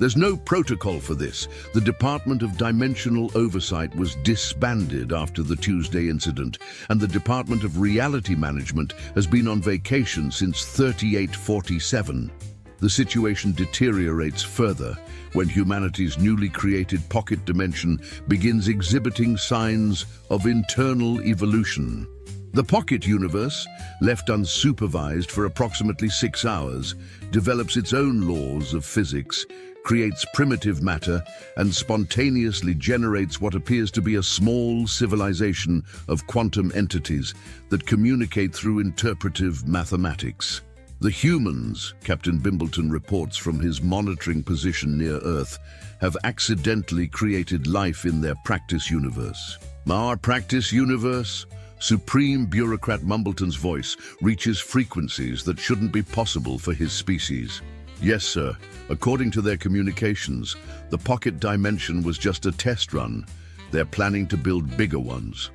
There's no protocol for this. The Department of Dimensional Oversight was disbanded after the Tuesday incident, and the Department of Reality Management has been on vacation since 3847. The situation deteriorates further when humanity's newly created pocket dimension begins exhibiting signs of internal evolution. The pocket universe, left unsupervised for approximately 6 hours, develops its own laws of physics, creates primitive matter, and spontaneously generates what appears to be a small civilization of quantum entities that communicate through interpretive mathematics. The humans, Captain Bimbleton reports from his monitoring position near Earth, have accidentally created life in their practice universe. Our practice universe? Supreme Bureaucrat Mumbleton's voice reaches frequencies that shouldn't be possible for his species. Yes, sir. According to their communications, the pocket dimension was just a test run. They're planning to build bigger ones.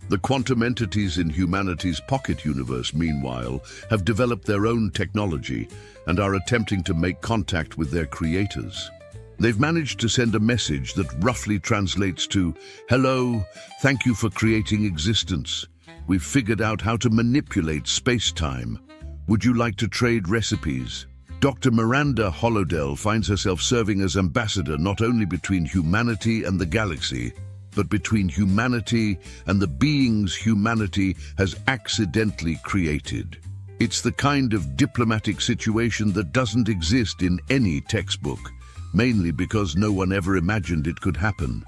The quantum entities in humanity's pocket universe, meanwhile, have developed their own technology and are attempting to make contact with their creators. They've managed to send a message that roughly translates to, "Hello, thank you for creating existence. We've figured out how to manipulate space-time. Would you like to trade recipes?" Dr. Miranda Hollowdell finds herself serving as ambassador not only between humanity and the galaxy, but between humanity and the beings humanity has accidentally created. It's the kind of diplomatic situation that doesn't exist in any textbook, mainly because no one ever imagined it could happen.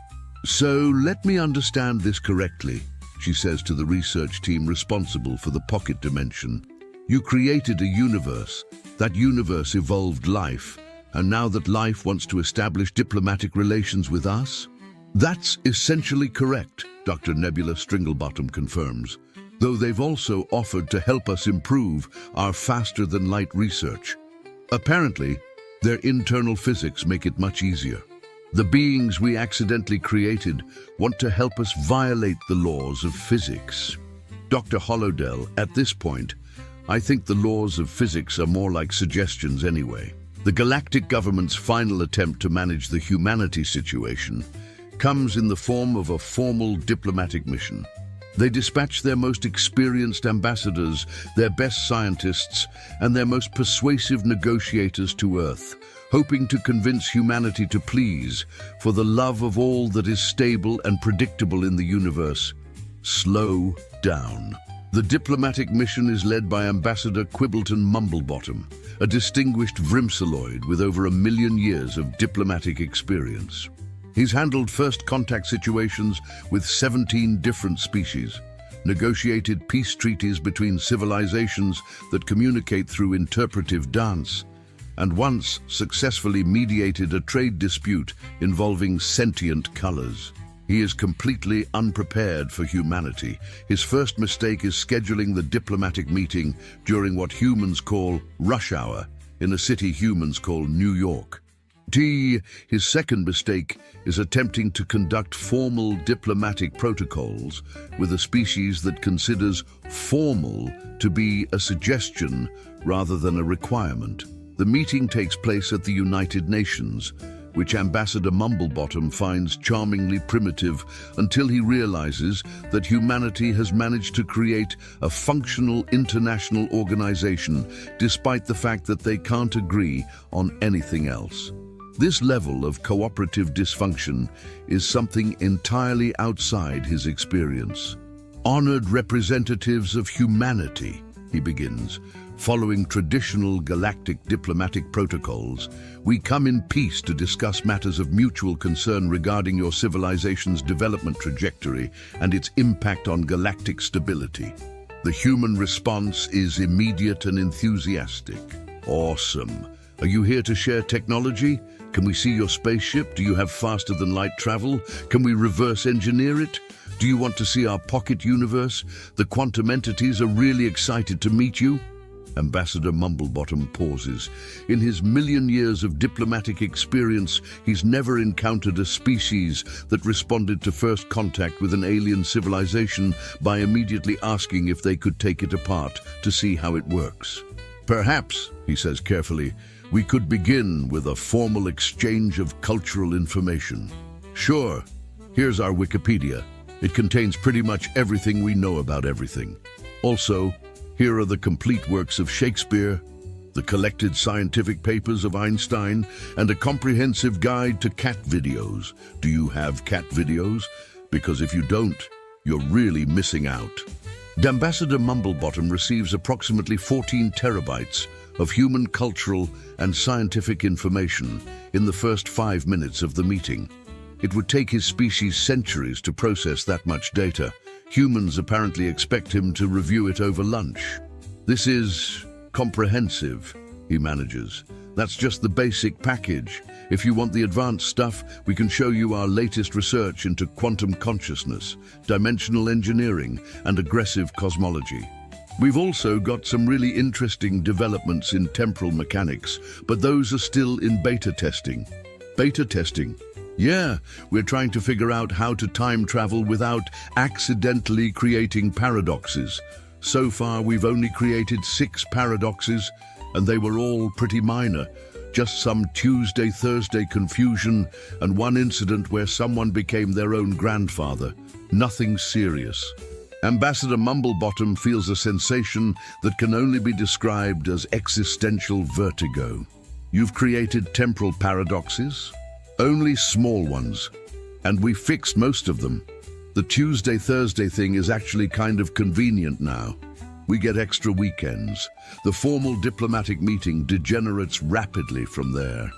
"So let me understand this correctly," she says to the research team responsible for the pocket dimension. "You created a universe. That universe evolved life, and now that life wants to establish diplomatic relations with us?" "That's essentially correct," Dr. Nebula Stringlebottom confirms, though they've also offered to help us improve our faster-than-light research. Apparently, their internal physics make it much easier. The beings we accidentally created want to help us violate the laws of physics. Dr. Hollowdell, at this point, I think the laws of physics are more like suggestions anyway. The galactic government's final attempt to manage the humanity situation comes in the form of a formal diplomatic mission. They dispatch their most experienced ambassadors, their best scientists, and their most persuasive negotiators to Earth, hoping to convince humanity to please, for the love of all that is stable and predictable in the universe, slow down. The diplomatic mission is led by Ambassador Quibbleton Mumblebottom, a distinguished Vrimsaloid with over 1 million years of diplomatic experience. He's handled first contact situations with 17 different species, negotiated peace treaties between civilizations that communicate through interpretive dance, and once successfully mediated a trade dispute involving sentient colors. He is completely unprepared for humanity. His first mistake is scheduling the diplomatic meeting during what humans call rush hour in a city humans call New York. His second mistake is attempting to conduct formal diplomatic protocols with a species that considers formal to be a suggestion rather than a requirement. The meeting takes place at the United Nations, which Ambassador Mumblebottom finds charmingly primitive until he realizes that humanity has managed to create a functional international organization despite the fact that they can't agree on anything else. This level of cooperative dysfunction is something entirely outside his experience. "Honored representatives of humanity," he begins, "following traditional galactic diplomatic protocols, we come in peace to discuss matters of mutual concern regarding your civilization's development trajectory and its impact on galactic stability." The human response is immediate and enthusiastic. "Awesome. Are you here to share technology? Can we see your spaceship? Do you have faster-than-light travel? Can we reverse engineer it? Do you want to see our pocket universe? The quantum entities are really excited to meet you." Ambassador Mumblebottom pauses. In his million years of diplomatic experience, he's never encountered a species that responded to first contact with an alien civilization by immediately asking if they could take it apart to see how it works. "Perhaps," he says carefully, "we could begin with a formal exchange of cultural information." "Sure. Here's our Wikipedia. It contains pretty much everything we know about everything. Also, here are the complete works of Shakespeare, the collected scientific papers of Einstein, and a comprehensive guide to cat videos. Do you have cat videos? Because if you don't, you're really missing out." Ambassador Mumblebottom receives approximately 14 terabytes of human cultural and scientific information in the first 5 minutes of the meeting. It would take his species centuries to process that much data. Humans apparently expect him to review it over lunch. "This is comprehensive," he manages. "That's just the basic package. If you want the advanced stuff, we can show you our latest research into quantum consciousness, dimensional engineering, and aggressive cosmology. We've also got some really interesting developments in temporal mechanics, but those are still in beta testing." "Beta testing?" "Yeah, we're trying to figure out how to time travel without accidentally creating paradoxes. So far, we've only created 6 paradoxes, and they were all pretty minor. Just some Tuesday-Thursday confusion and one incident where someone became their own grandfather. Nothing serious." Ambassador Mumblebottom feels a sensation that can only be described as existential vertigo. "You've created temporal paradoxes?" "Only small ones, and we fixed most of them. The Tuesday-Thursday thing is actually kind of convenient now. We get extra weekends. The formal diplomatic meeting degenerates rapidly from there.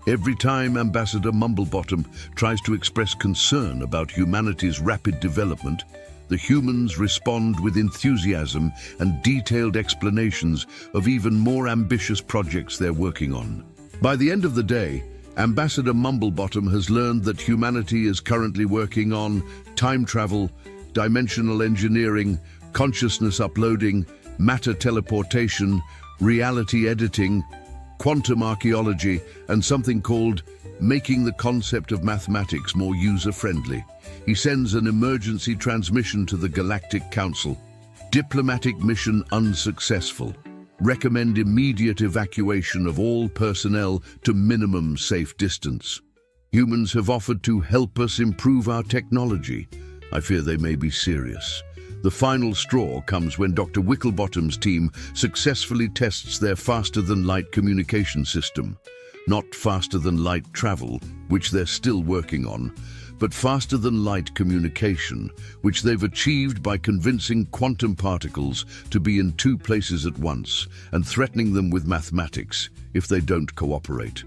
Every time Ambassador Mumblebottom tries to express concern about humanity's rapid development, the humans respond with enthusiasm and detailed explanations of even more ambitious projects they're working on. By the end of the day, Ambassador Mumblebottom has learned that humanity is currently working on time travel, dimensional engineering, consciousness uploading, matter teleportation, reality editing, quantum archaeology, and something called making the concept of mathematics more user-friendly. He sends an emergency transmission to the Galactic Council. "Diplomatic mission unsuccessful. Recommend immediate evacuation of all personnel to minimum safe distance. Humans have offered to help us improve our technology. I fear they may be serious." The final straw comes when Dr. Wicklebottom's team successfully tests their faster-than-light communication system. Not faster-than-light travel, which they're still working on, but faster-than-light communication, which they've achieved by convincing quantum particles to be in 2 places at once and threatening them with mathematics if they don't cooperate.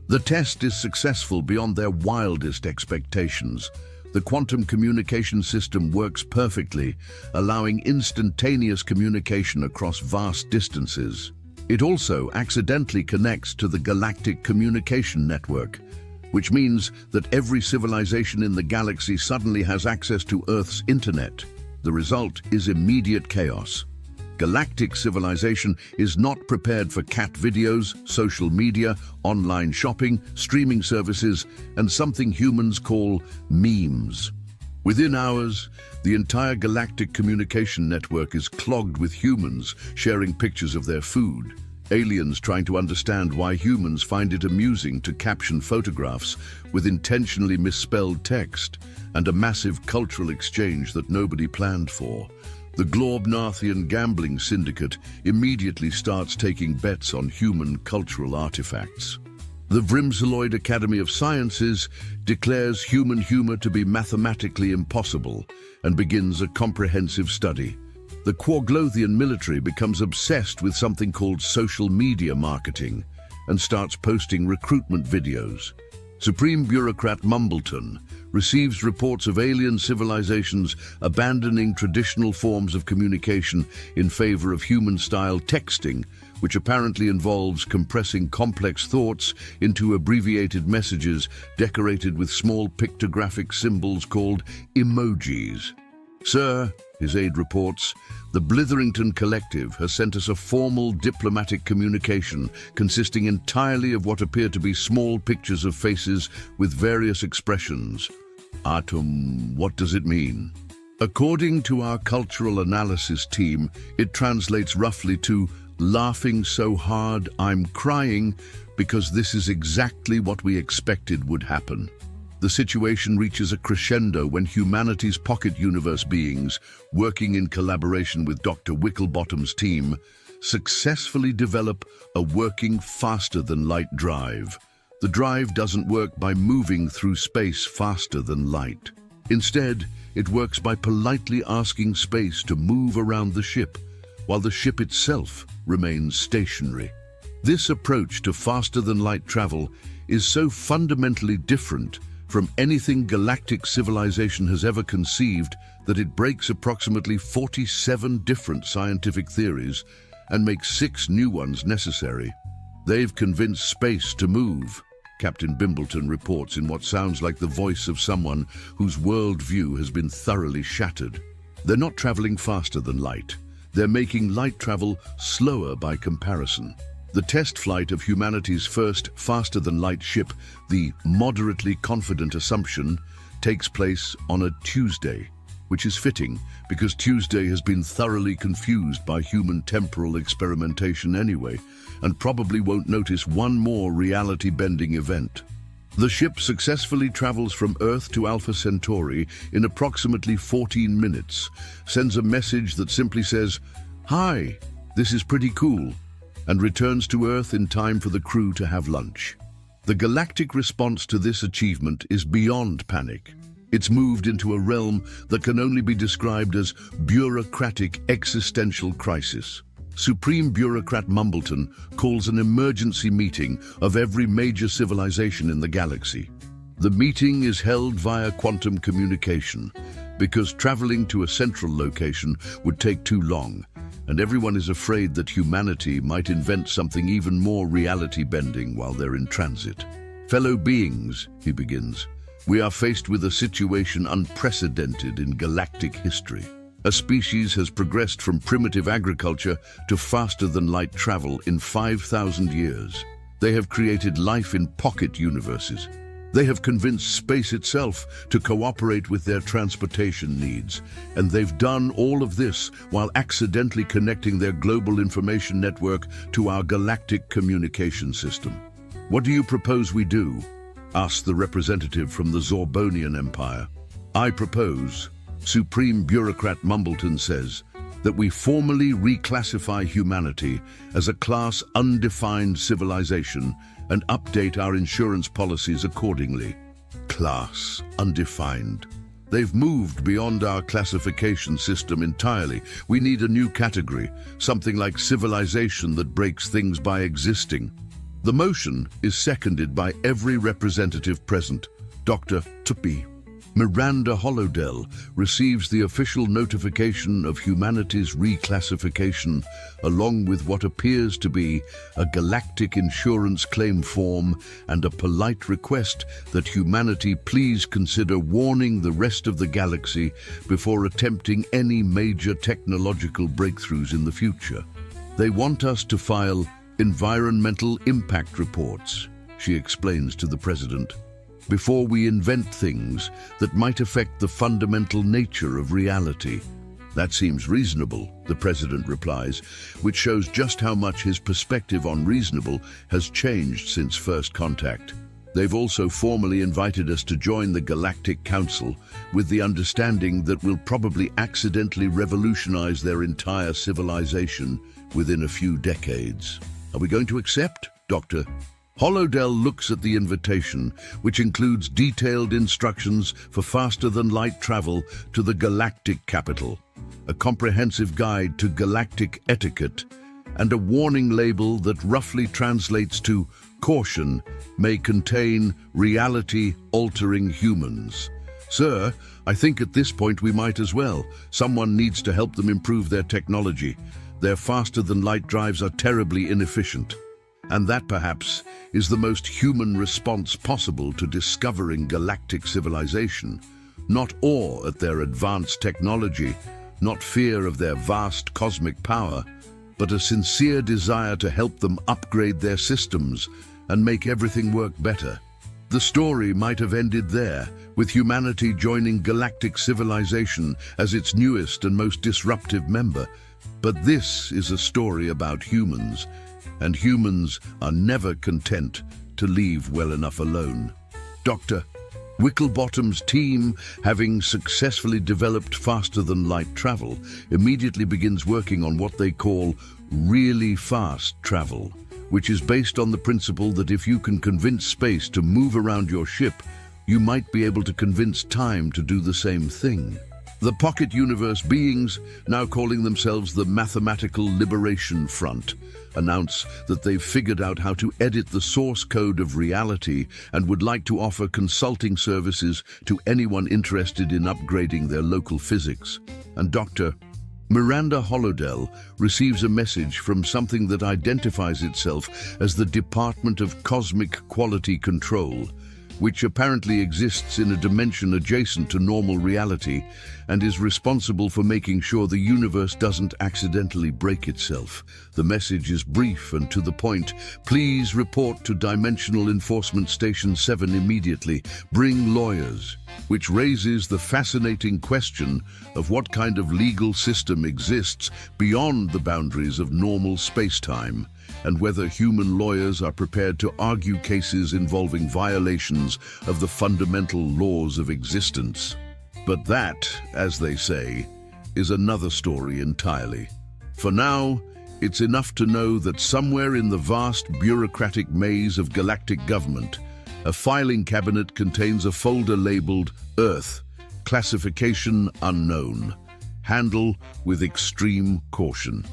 The test is successful beyond their wildest expectations. The quantum communication system works perfectly, allowing instantaneous communication across vast distances. It also accidentally connects to the Galactic Communication Network, which means that every civilization in the galaxy suddenly has access to Earth's internet. The result is immediate chaos. Galactic civilization is not prepared for cat videos, social media, online shopping, streaming services, and something humans call memes. Within hours, the entire galactic communication network is clogged with humans sharing pictures of their food. Aliens trying to understand why humans find it amusing to caption photographs with intentionally misspelled text, and a massive cultural exchange that nobody planned for. The Globnarthian gambling syndicate immediately starts taking bets on human cultural artifacts. The Vrimseloid Academy of Sciences declares human humor to be mathematically impossible and begins a comprehensive study. The Quarglothian military becomes obsessed with something called social media marketing and starts posting recruitment videos. Supreme Bureaucrat Mumbleton receives reports of alien civilizations abandoning traditional forms of communication in favor of human-style texting, which apparently involves compressing complex thoughts into abbreviated messages decorated with small pictographic symbols called emojis. Sir, his aide reports, the Blitherington Collective has sent us a formal diplomatic communication consisting entirely of what appear to be small pictures of faces with various expressions. Atum, what does it mean? According to our cultural analysis team, it translates roughly to laughing so hard I'm crying because this is exactly what we expected would happen. The situation reaches a crescendo when humanity's pocket universe beings, working in collaboration with Dr. Wicklebottom's team, successfully develop a working faster-than-light drive. The drive doesn't work by moving through space faster than light. Instead, it works by politely asking space to move around the ship, while the ship itself remains stationary. This approach to faster-than-light travel is so fundamentally different from anything galactic civilization has ever conceived that it breaks approximately 47 different scientific theories and makes 6 new ones necessary. They've convinced space to move, Captain Bimbleton reports in what sounds like the voice of someone whose worldview has been thoroughly shattered. They're not traveling faster than light. They're making light travel slower by comparison. The test flight of humanity's first faster-than-light ship, the Moderately Confident Assumption, takes place on a Tuesday, which is fitting because Tuesday has been thoroughly confused by human temporal experimentation anyway, and probably won't notice one more reality-bending event. The ship successfully travels from Earth to Alpha Centauri in approximately 14 minutes, sends a message that simply says, "Hi, this is pretty cool," and returns to Earth in time for the crew to have lunch. The galactic response to this achievement is beyond panic. It's moved into a realm that can only be described as bureaucratic existential crisis. Supreme Bureaucrat Mumbleton calls an emergency meeting of every major civilization in the galaxy. The meeting is held via quantum communication because traveling to a central location would take too long, and everyone is afraid that humanity might invent something even more reality-bending while they're in transit. Fellow beings, he begins, we are faced with a situation unprecedented in galactic history. A species has progressed from primitive agriculture to faster-than-light travel in 5,000 years. They have created life in pocket universes. They have convinced space itself to cooperate with their transportation needs, and they've done all of this while accidentally connecting their global information network to our galactic communication system. What do you propose we do? Asked the representative from the Zorbonian Empire. I propose, Supreme Bureaucrat Mumbleton says, that we formally reclassify humanity as a class undefined civilization and update our insurance policies accordingly. Class undefined. They've moved beyond our classification system entirely. We need a new category, something like civilization that breaks things by existing. The motion is seconded by every representative present. Dr. Tuppy. Miranda Hollowdell receives the official notification of humanity's reclassification, along with what appears to be a galactic insurance claim form and a polite request that humanity please consider warning the rest of the galaxy before attempting any major technological breakthroughs in the future. They want us to file environmental impact reports, she explains to the president, before we invent things that might affect the fundamental nature of reality. That seems reasonable, the president replies, which shows just how much his perspective on reasonable has changed since first contact. They've also formally invited us to join the Galactic Council with the understanding that we'll probably accidentally revolutionize their entire civilization within a few decades. Are we going to accept, Doctor? Hollowdell looks at the invitation, which includes detailed instructions for faster-than-light travel to the galactic capital, a comprehensive guide to galactic etiquette, and a warning label that roughly translates to "Caution, may contain reality-altering humans." Sir, I think at this point we might as well. Someone needs to help them improve their technology. Their faster-than-light drives are terribly inefficient. And that, perhaps, is the most human response possible to discovering galactic civilization. Not awe at their advanced technology, not fear of their vast cosmic power, but a sincere desire to help them upgrade their systems and make everything work better. The story might have ended there, with humanity joining galactic civilization as its newest and most disruptive member. But this is a story about humans, and humans are never content to leave well enough alone. Dr. Wicklebottom's team, having successfully developed faster-than-light travel, immediately begins working on what they call really fast travel, which is based on the principle that if you can convince space to move around your ship, you might be able to convince time to do the same thing. The Pocket Universe beings, now calling themselves the Mathematical Liberation Front, announce that they've figured out how to edit the source code of reality and would like to offer consulting services to anyone interested in upgrading their local physics. And Dr. Miranda Hollowdell receives a message from something that identifies itself as the Department of Cosmic Quality Control, which apparently exists in a dimension adjacent to normal reality and is responsible for making sure the universe doesn't accidentally break itself. The message is brief and to the point. Please report to Dimensional Enforcement Station 7 immediately. Bring lawyers. Which raises the fascinating question of what kind of legal system exists beyond the boundaries of normal space-time, and whether human lawyers are prepared to argue cases involving violations of the fundamental laws of existence. But that, as they say, is another story entirely. For now, it's enough to know that somewhere in the vast bureaucratic maze of galactic government, a filing cabinet contains a folder labeled Earth, classification unknown. Handle with extreme caution.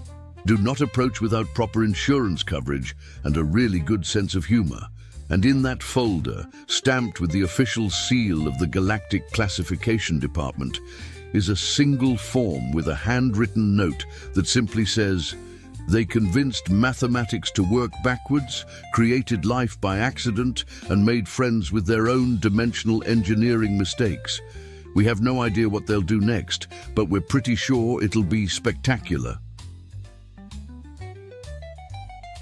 Do not approach without proper insurance coverage and a really good sense of humor. And in that folder, stamped with the official seal of the Galactic Classification Department, is a single form with a handwritten note that simply says, "They convinced mathematics to work backwards, created life by accident, and made friends with their own dimensional engineering mistakes. We have no idea what they'll do next, but we're pretty sure it'll be spectacular."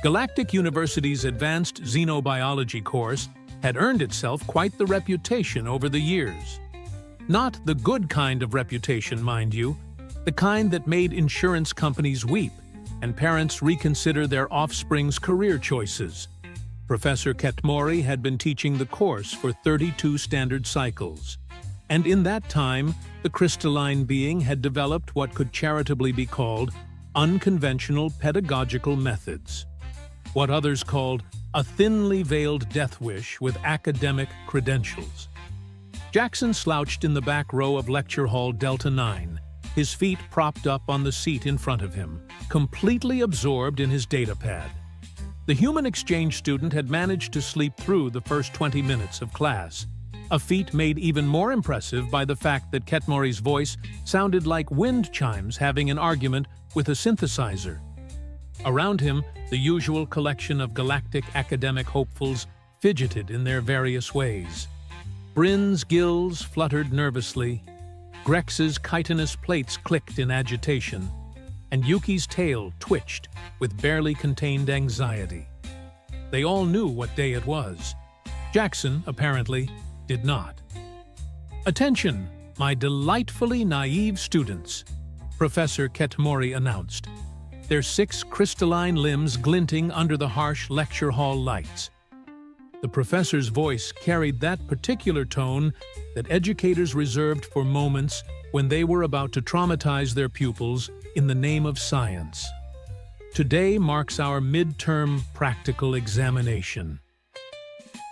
Galactic University's advanced xenobiology course had earned itself quite the reputation over the years. Not the good kind of reputation, mind you, the kind that made insurance companies weep and parents reconsider their offspring's career choices. Professor Ketmori had been teaching the course for 32 standard cycles, and in that time, the crystalline being had developed what could charitably be called unconventional pedagogical methods. What others called a thinly veiled death wish with academic credentials. Jackson slouched in the back row of Lecture Hall Delta 9, his feet propped up on the seat in front of him, completely absorbed in his datapad. The human exchange student had managed to sleep through the first 20 minutes of class, a feat made even more impressive by the fact that Ketmori's voice sounded like wind chimes having an argument with a synthesizer. Around him, the usual collection of galactic academic hopefuls fidgeted in their various ways. Bryn's gills fluttered nervously, Grex's chitinous plates clicked in agitation, and Yuki's tail twitched with barely contained anxiety. They all knew what day it was. Jackson, apparently, did not. "Attention, my delightfully naive students," Professor Ketmori announced, their 6 crystalline limbs glinting under the harsh lecture hall lights. The professor's voice carried that particular tone that educators reserved for moments when they were about to traumatize their pupils in the name of science. Today marks our midterm practical examination.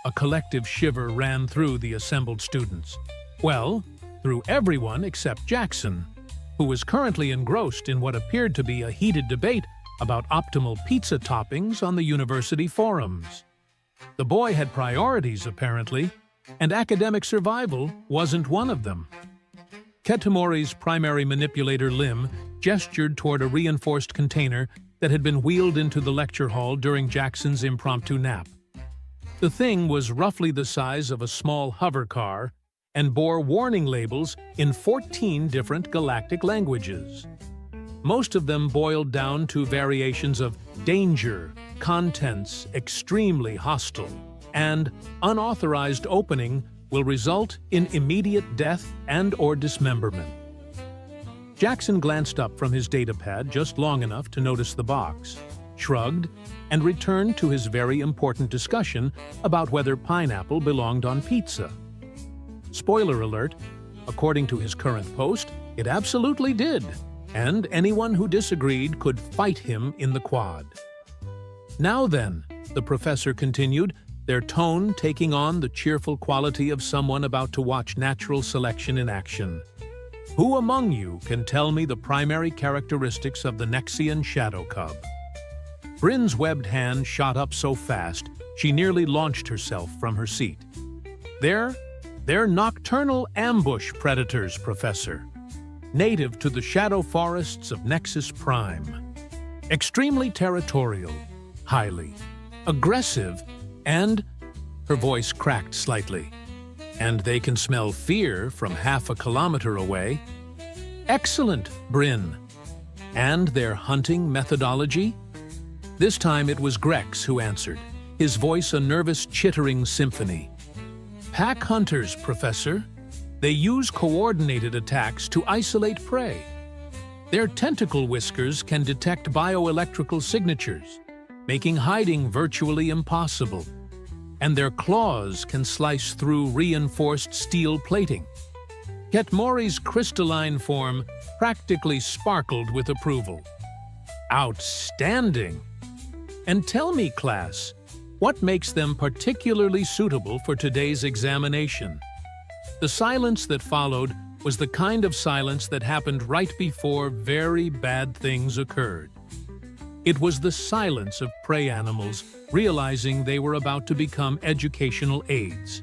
A collective shiver ran through the assembled students. Well, through everyone except Jackson, who was currently engrossed in what appeared to be a heated debate about optimal pizza toppings on the university forums. The boy had priorities, apparently, and academic survival wasn't one of them. Ketamori's primary manipulator limb gestured toward a reinforced container that had been wheeled into the lecture hall during Jackson's impromptu nap. The thing was roughly the size of a small hover car and bore warning labels in 14 different galactic languages. Most of them boiled down to variations of danger, contents extremely hostile, and unauthorized opening will result in immediate death and/or dismemberment. Jackson glanced up from his datapad just long enough to notice the box, shrugged, and returned to his very important discussion about whether pineapple belonged on pizza. Spoiler alert, according to his current post, it absolutely did, and anyone who disagreed could fight him in the quad. Now then, the professor continued, their tone taking on the cheerful quality of someone about to watch natural selection in action. Who among you can tell me the primary characteristics of the Nexian shadow cub? Bryn's webbed hand shot up so fast, she nearly launched herself from her seat. They're nocturnal ambush predators, Professor. Native to the shadow forests of Nexus Prime. Extremely territorial, highly aggressive, and, her voice cracked slightly, and they can smell fear from half a kilometer away. Excellent, Bryn. And their hunting methodology? This time it was Grex who answered, his voice a nervous chittering symphony. Pack hunters, Professor. They use coordinated attacks to isolate prey. Their tentacle whiskers can detect bioelectrical signatures, making hiding virtually impossible. And their claws can slice through reinforced steel plating. Ketmori's crystalline form practically sparkled with approval. Outstanding! And tell me, class, what makes them particularly suitable for today's examination? The silence that followed was the kind of silence that happened right before very bad things occurred. It was the silence of prey animals realizing they were about to become educational aids.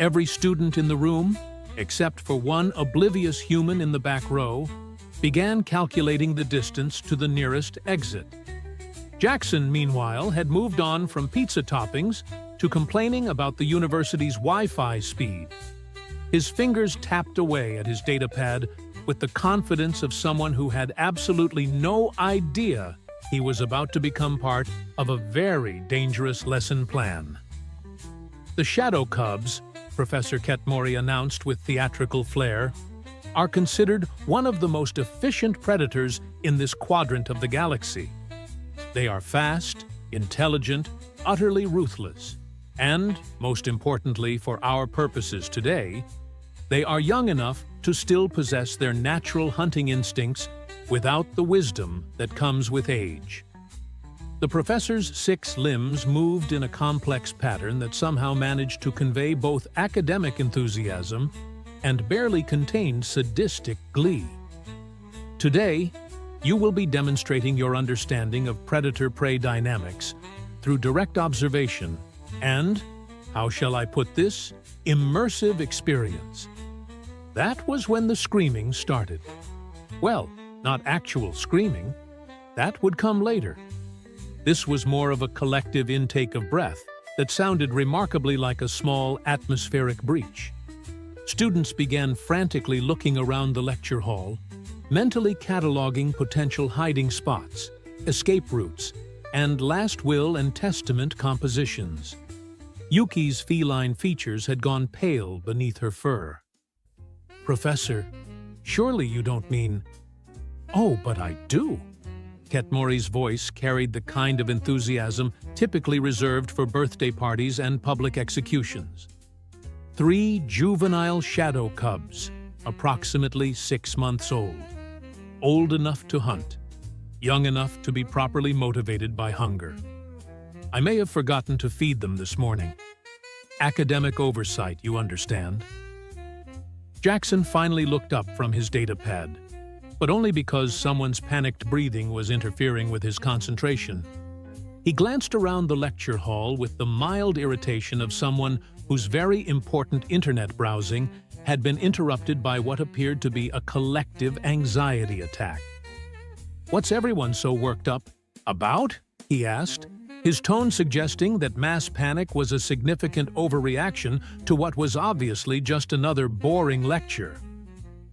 Every student in the room, except for one oblivious human in the back row, began calculating the distance to the nearest exit. Jackson, meanwhile, had moved on from pizza toppings to complaining about the university's Wi-Fi speed. His fingers tapped away at his datapad with the confidence of someone who had absolutely no idea he was about to become part of a very dangerous lesson plan. The Shadow Cubs, Professor Ketmori announced with theatrical flair, are considered one of the most efficient predators in this quadrant of the galaxy. They are fast, intelligent, utterly ruthless, and, most importantly for our purposes today, they are young enough to still possess their natural hunting instincts without the wisdom that comes with age. The professor's 6 limbs moved in a complex pattern that somehow managed to convey both academic enthusiasm and barely contained sadistic glee. Today, you will be demonstrating your understanding of predator-prey dynamics through direct observation and, how shall I put this, immersive experience. That was when the screaming started. Well, not actual screaming. That would come later. This was more of a collective intake of breath that sounded remarkably like a small atmospheric breach. Students began frantically looking around the lecture hall, mentally cataloging potential hiding spots, escape routes, and last will and testament compositions. Yuki's feline features had gone pale beneath her fur. Professor, surely you don't mean... Oh, but I do. Ketmori's voice carried the kind of enthusiasm typically reserved for birthday parties and public executions. 3 juvenile shadow cubs, approximately 6 months old. Old enough to hunt, young enough to be properly motivated by hunger. I may have forgotten to feed them this morning. Academic oversight, you understand. Jackson finally looked up from his datapad. but only because someone's panicked breathing was interfering with his concentration. He glanced around the lecture hall with the mild irritation of someone whose very important internet browsing had been interrupted by what appeared to be a collective anxiety attack. "What's everyone so worked up about?" he asked, his tone suggesting that mass panic was a significant overreaction to what was obviously just another boring lecture.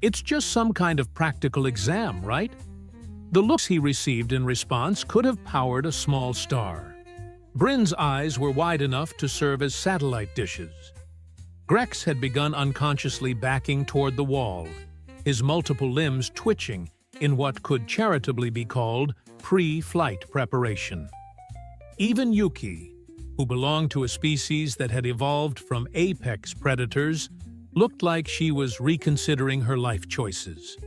"It's just some kind of practical exam, right?" The looks he received in response could have powered a small star. Bryn's eyes were wide enough to serve as satellite dishes. Grex had begun unconsciously backing toward the wall, his multiple limbs twitching in what could charitably be called pre-flight preparation. Even Yuki, who belonged to a species that had evolved from apex predators, looked like she was reconsidering her life choices.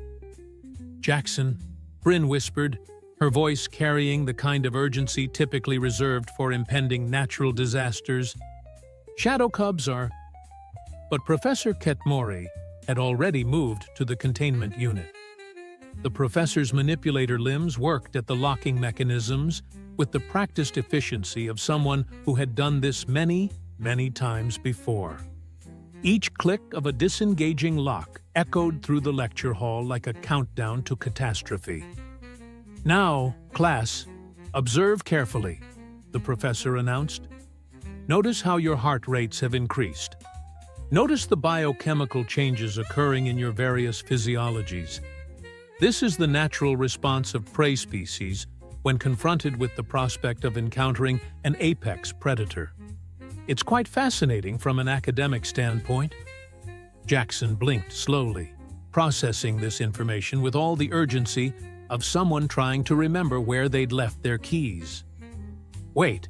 "Jackson," Bryn whispered, her voice carrying the kind of urgency typically reserved for impending natural disasters. "Shadow cubs are—" But Professor Ketmori had already moved to the containment unit. The professor's manipulator limbs worked at the locking mechanisms with the practiced efficiency of someone who had done this many, many times before. Each click of a disengaging lock echoed through the lecture hall like a countdown to catastrophe. "Now, class, observe carefully," the professor announced. "Notice how your heart rates have increased. Notice the biochemical changes occurring in your various physiologies. This is the natural response of prey species when confronted with the prospect of encountering an apex predator. It's quite fascinating from an academic standpoint." Jackson blinked slowly, processing this information with all the urgency of someone trying to remember where they'd left their keys. "Wait,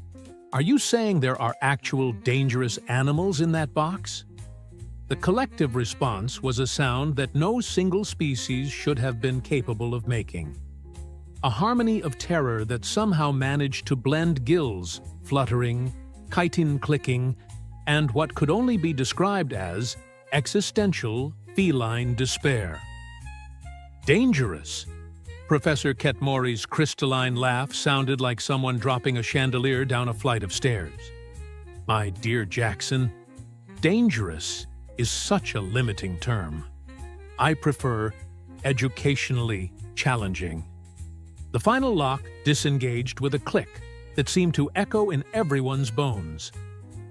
are you saying there are actual dangerous animals in that box?" The collective response was a sound that no single species should have been capable of making. A harmony of terror that somehow managed to blend gills, fluttering, chitin clicking, and what could only be described as existential feline despair. "Dangerous!" Professor Ketmori's crystalline laugh sounded like someone dropping a chandelier down a flight of stairs. "My dear Jackson, dangerous is such a limiting term. I prefer educationally challenging." The final lock disengaged with a click that seemed to echo in everyone's bones.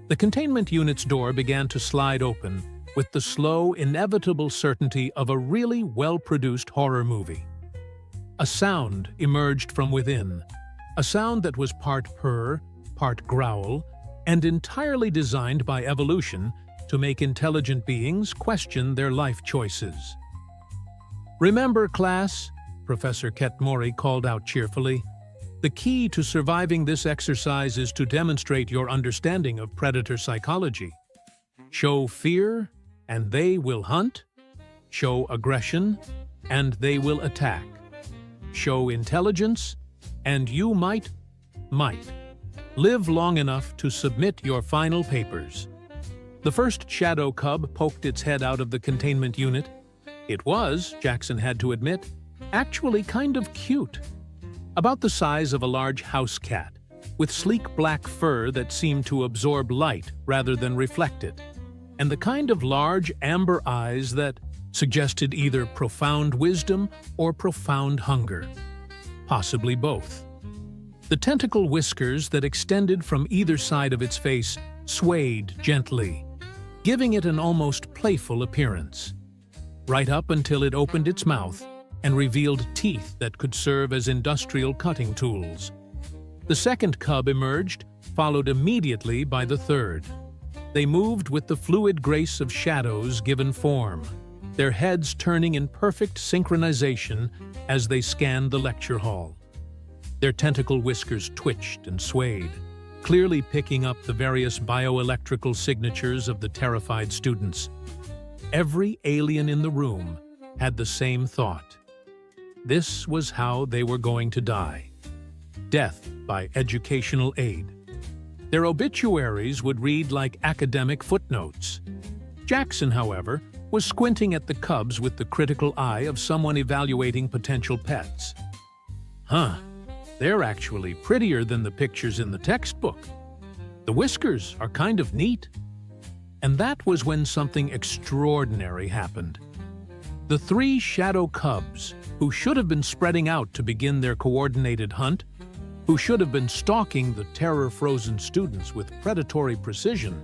The containment unit's door began to slide open with the slow, inevitable certainty of a really well-produced horror movie. A sound emerged from within, a sound that was part purr, part growl, and entirely designed by evolution to make intelligent beings question their life choices. "Remember, class," Professor Ketmori called out cheerfully, "the key to surviving this exercise is to demonstrate your understanding of predator psychology. Show fear, and they will hunt. Show aggression, and they will attack. Show intelligence, and you might live long enough to submit your final papers." The first shadow cub poked its head out of the containment unit. It was, Jackson had to admit, actually kind of cute. About the size of a large house cat, with sleek black fur that seemed to absorb light rather than reflect it, and the kind of large amber eyes that suggested either profound wisdom or profound hunger. Possibly both. The tentacle whiskers that extended from either side of its face swayed gently, giving it an almost playful appearance, right up until it opened its mouth and revealed teeth that could serve as industrial cutting tools. The second cub emerged, followed immediately by the third. They moved with the fluid grace of shadows given form, their heads turning in perfect synchronization as they scanned the lecture hall. Their tentacle whiskers twitched and swayed, clearly picking up the various bioelectrical signatures of the terrified students. Every alien in the room had the same thought. This was how they were going to die. Death by educational aid. Their obituaries would read like academic footnotes. Jackson, however, was squinting at the cubs with the critical eye of someone evaluating potential pets. Huh, they're actually prettier than the pictures in the textbook. The whiskers are kind of neat. And that was when something extraordinary happened. The three shadow cubs, who should have been spreading out to begin their coordinated hunt, who should have been stalking the terror-frozen students with predatory precision,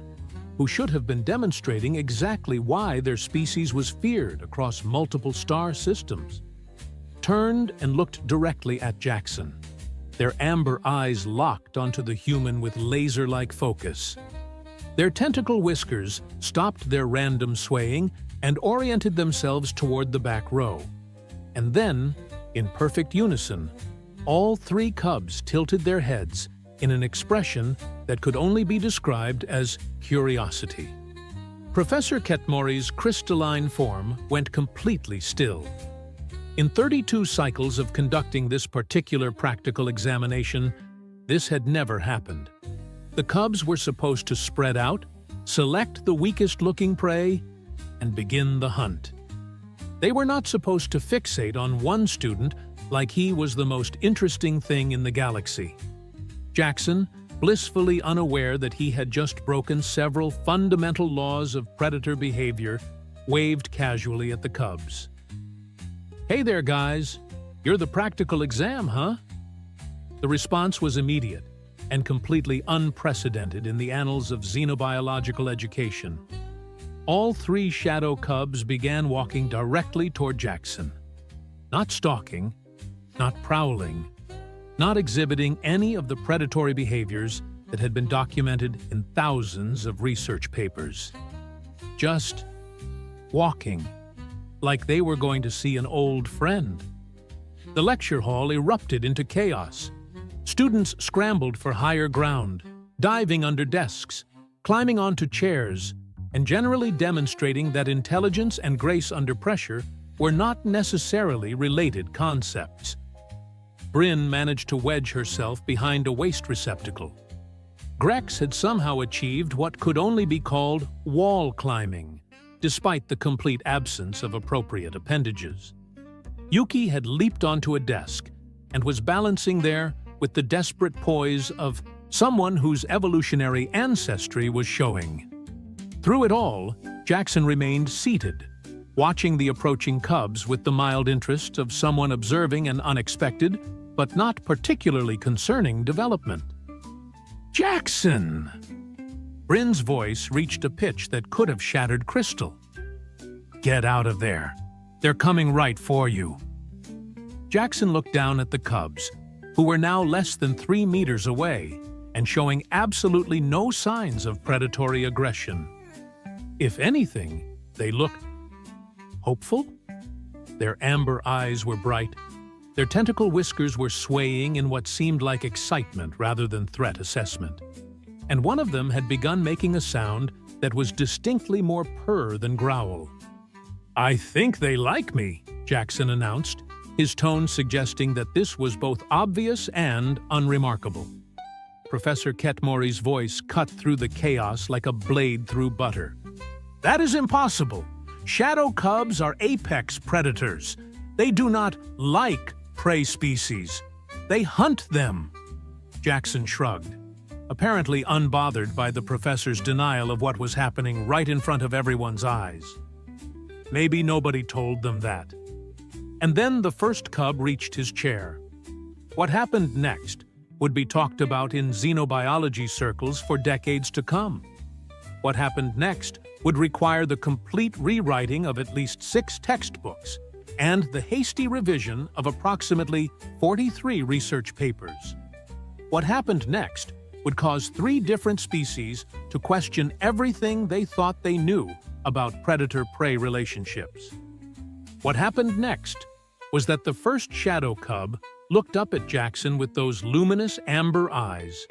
who should have been demonstrating exactly why their species was feared across multiple star systems, turned and looked directly at Jackson, their amber eyes locked onto the human with laser-like focus. Their tentacle whiskers stopped their random swaying and oriented themselves toward the back row. And then, in perfect unison, all three cubs tilted their heads in an expression that could only be described as curiosity. Professor Ketmori's crystalline form went completely still. In 32 cycles of conducting this particular practical examination, this had never happened. The cubs were supposed to spread out, select the weakest-looking prey, and begin the hunt. They were not supposed to fixate on one student like he was the most interesting thing in the galaxy. Jackson, blissfully unaware that he had just broken several fundamental laws of predator behavior, waved casually at the cubs. "Hey there, guys. You're the practical exam, huh?" The response was immediate and completely unprecedented in the annals of xenobiological education. All three shadow cubs began walking directly toward Jackson. Not stalking, not prowling, not exhibiting any of the predatory behaviors that had been documented in thousands of research papers. Just walking, like they were going to see an old friend. The lecture hall erupted into chaos. Students scrambled for higher ground, diving under desks, climbing onto chairs, and generally demonstrating that intelligence and grace under pressure were not necessarily related concepts. Bryn managed to wedge herself behind a waste receptacle. Grex had somehow achieved what could only be called wall climbing, despite the complete absence of appropriate appendages. Yuki had leaped onto a desk and was balancing there with the desperate poise of someone whose evolutionary ancestry was showing. Through it all, Jackson remained seated, watching the approaching cubs with the mild interest of someone observing an unexpected, but not particularly concerning development. "Jackson!" Bryn's voice reached a pitch that could have shattered crystal. "Get out of there. They're coming right for you." Jackson looked down at the cubs, who were now less than 3 meters away and showing absolutely no signs of predatory aggression. If anything, they looked hopeful. Their amber eyes were bright. Their tentacle whiskers were swaying in what seemed like excitement rather than threat assessment. And one of them had begun making a sound that was distinctly more purr than growl. "I think they like me," Jackson announced, his tone suggesting that this was both obvious and unremarkable. Professor Ketmori's voice cut through the chaos like a blade through butter. "That is impossible. Shadow cubs are apex predators. They do not like prey species. They hunt them." Jackson shrugged, apparently unbothered by the professor's denial of what was happening right in front of everyone's eyes. Maybe nobody told them that. And then the first cub reached his chair. What happened next would be talked about in xenobiology circles for decades to come. What happened next would require the complete rewriting of at least 6 textbooks and the hasty revision of approximately 43 research papers. What happened next would cause 3 different species to question everything they thought they knew about predator-prey relationships. What happened next was that the first shadow cub looked up at Jackson with those luminous amber eyes,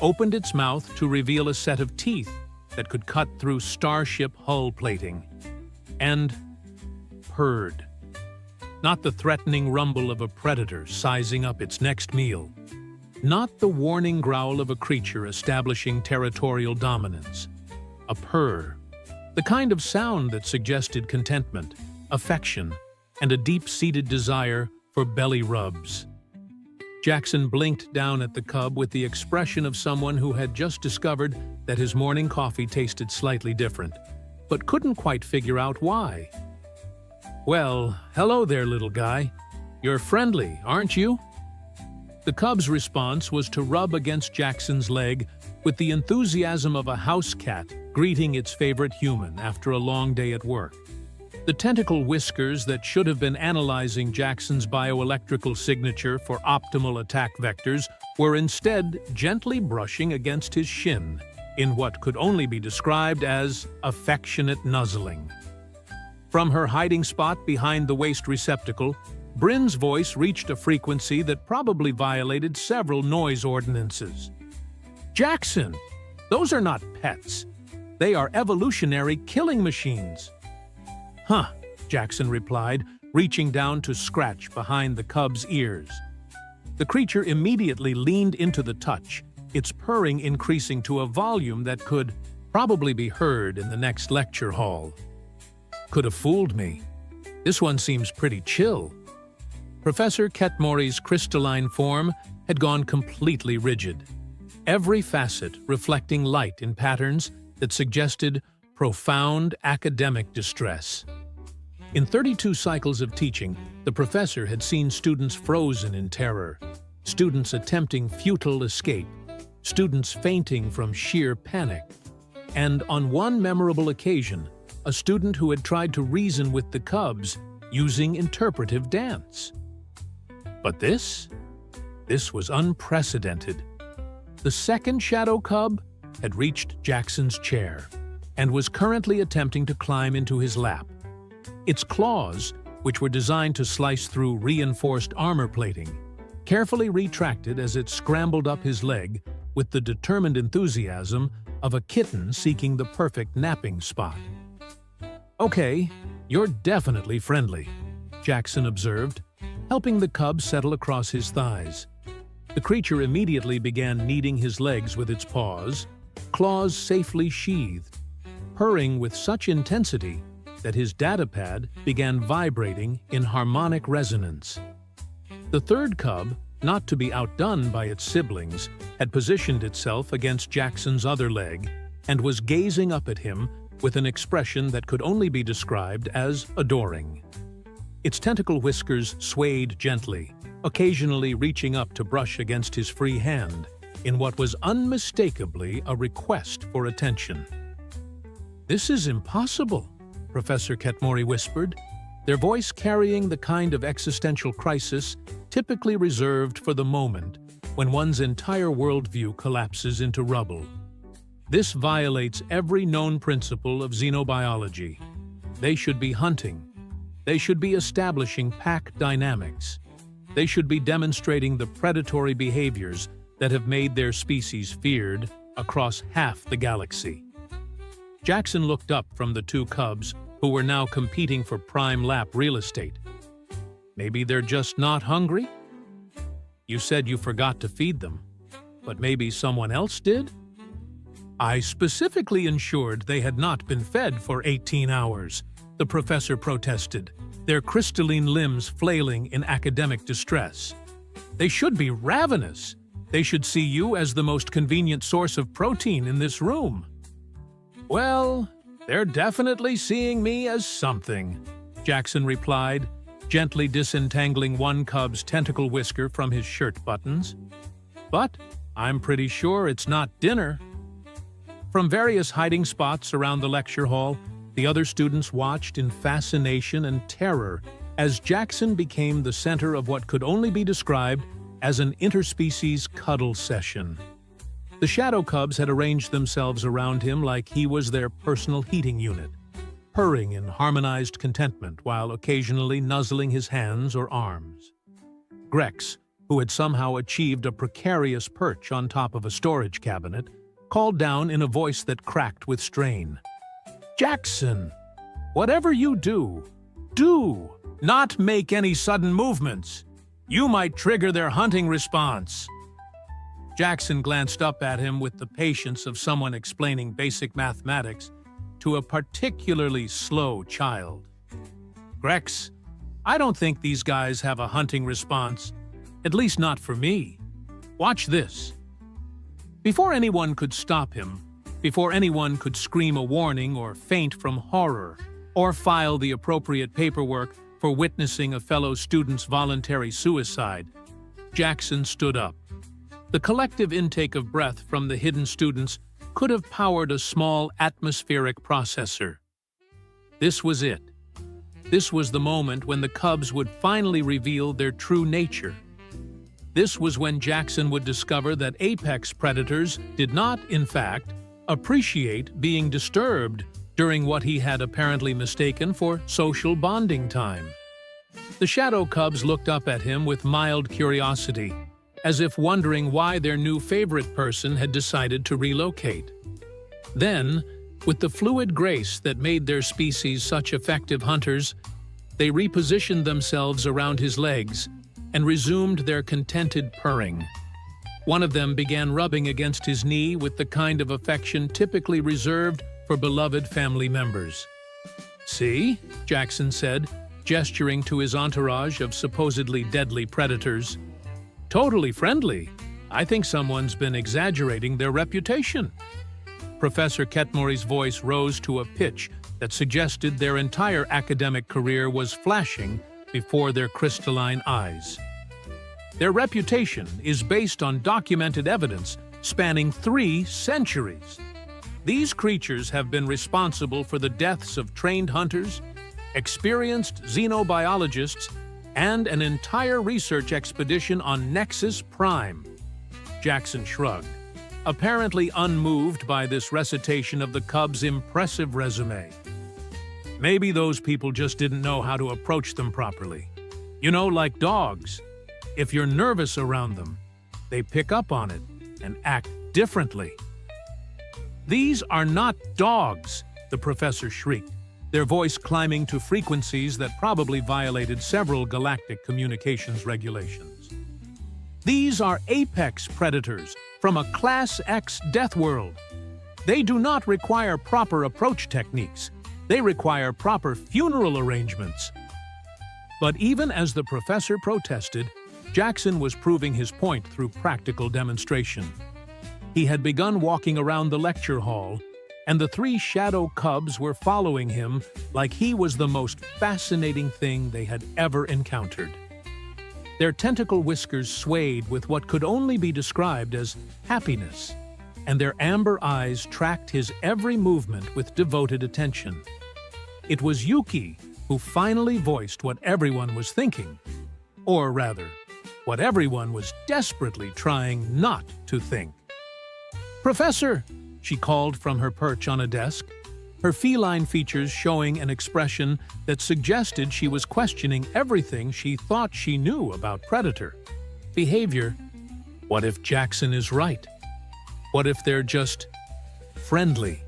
opened its mouth to reveal a set of teeth that could cut through starship hull plating, and purred. Not the threatening rumble of a predator sizing up its next meal. Not the warning growl of a creature establishing territorial dominance. A purr the kind of sound that suggested contentment, affection, and a deep-seated desire for belly rubs. Jackson blinked down at the cub with the expression of someone who had just discovered that his morning coffee tasted slightly different, but couldn't quite figure out why. "Well, hello there, little guy. You're friendly, aren't you?" The cub's response was to rub against Jackson's leg with the enthusiasm of a house cat greeting its favorite human after a long day at work. The tentacle whiskers that should have been analyzing Jackson's bioelectrical signature for optimal attack vectors were instead gently brushing against his shin in what could only be described as affectionate nuzzling. From her hiding spot behind the waste receptacle, Bryn's voice reached a frequency that probably violated several noise ordinances. "Jackson, those are not pets. They are evolutionary killing machines." "Huh," Jackson replied, reaching down to scratch behind the cub's ears. The creature immediately leaned into the touch, its purring increasing to a volume that could probably be heard in the next lecture hall. "Could have fooled me. This one seems pretty chill." Professor Ketmori's crystalline form had gone completely rigid, every facet reflecting light in patterns that suggested profound academic distress. In 32 cycles of teaching, the professor had seen students frozen in terror, students attempting futile escape, students fainting from sheer panic, and on one memorable occasion, a student who had tried to reason with the cubs using interpretive dance. But this was unprecedented. The second shadow cub had reached Jackson's chair and was currently attempting to climb into his lap. Its claws, which were designed to slice through reinforced armor plating, carefully retracted as it scrambled up his leg with the determined enthusiasm of a kitten seeking the perfect napping spot. "Okay, you're definitely friendly," Jackson observed, helping the cub settle across his thighs. The creature immediately began kneading his legs with its paws, claws safely sheathed, purring with such intensity that his datapad began vibrating in harmonic resonance. The third cub, not to be outdone by its siblings, had positioned itself against Jackson's other leg and was gazing up at him with an expression that could only be described as adoring. Its tentacle whiskers swayed gently, occasionally reaching up to brush against his free hand in what was unmistakably a request for attention. "This is impossible," Professor Ketmori whispered, their voice carrying the kind of existential crisis typically reserved for the moment when one's entire worldview collapses into rubble. "This violates every known principle of xenobiology. They should be hunting. They should be establishing pack dynamics. They should be demonstrating the predatory behaviors that have made their species feared across half the galaxy." Jackson looked up from the two cubs who were now competing for prime lap real estate. "Maybe they're just not hungry? You said you forgot to feed them, but maybe someone else did?" "I specifically ensured they had not been fed for 18 hours, the professor protested, their crystalline limbs flailing in academic distress. "They should be ravenous. They should see you as the most convenient source of protein in this room." "Well, they're definitely seeing me as something," Jackson replied, gently disentangling one cub's tentacle whisker from his shirt buttons. "But I'm pretty sure it's not dinner." From various hiding spots around the lecture hall, the other students watched in fascination and terror as Jackson became the center of what could only be described as an interspecies cuddle session. The shadow cubs had arranged themselves around him like he was their personal heating unit, purring in harmonized contentment while occasionally nuzzling his hands or arms. Grex, who had somehow achieved a precarious perch on top of a storage cabinet, called down in a voice that cracked with strain. "Jackson, whatever you do not make any sudden movements. You might trigger their hunting response." Jackson glanced up at him with the patience of someone explaining basic mathematics, to a particularly slow child. "Grex, I don't think these guys have a hunting response. At least not for me. Watch this." Before anyone could stop him, before anyone could scream a warning or faint from horror, or file the appropriate paperwork for witnessing a fellow student's voluntary suicide, Jackson stood up. The collective intake of breath from the hidden students could have powered a small atmospheric processor. This was it. This was the moment when the cubs would finally reveal their true nature. This was when Jackson would discover that apex predators did not, in fact, appreciate being disturbed during what he had apparently mistaken for social bonding time. The shadow cubs looked up at him with mild curiosity, as if wondering why their new favorite person had decided to relocate. Then, with the fluid grace that made their species such effective hunters, they repositioned themselves around his legs and resumed their contented purring. One of them began rubbing against his knee with the kind of affection typically reserved for beloved family members. "See?" Jackson said, gesturing to his entourage of supposedly deadly predators. "Totally friendly. I think someone's been exaggerating their reputation." Professor Ketmory's voice rose to a pitch that suggested their entire academic career was flashing before their crystalline eyes. "Their reputation is based on documented evidence spanning 3 centuries. These creatures have been responsible for the deaths of trained hunters, experienced xenobiologists, and an entire research expedition on Nexus Prime." Jackson shrugged, apparently unmoved by this recitation of the cubs' impressive resume. "Maybe those people just didn't know how to approach them properly. You know, like dogs. If you're nervous around them, they pick up on it and act differently." "These are not dogs," the professor shrieked, their voice climbing to frequencies that probably violated several galactic communications regulations. "These are apex predators from a Class X death world. They do not require proper approach techniques. They require proper funeral arrangements." But even as the professor protested, Jackson was proving his point through practical demonstration. He had begun walking around the lecture hall, and the 3 shadow cubs were following him like he was the most fascinating thing they had ever encountered. Their tentacle whiskers swayed with what could only be described as happiness, and their amber eyes tracked his every movement with devoted attention. It was Yuki who finally voiced what everyone was thinking, or rather, what everyone was desperately trying not to think. "Professor!" she called from her perch on a desk, her feline features showing an expression that suggested she was questioning everything she thought she knew about predator behavior. What if Jackson is right? What if they're just friendly?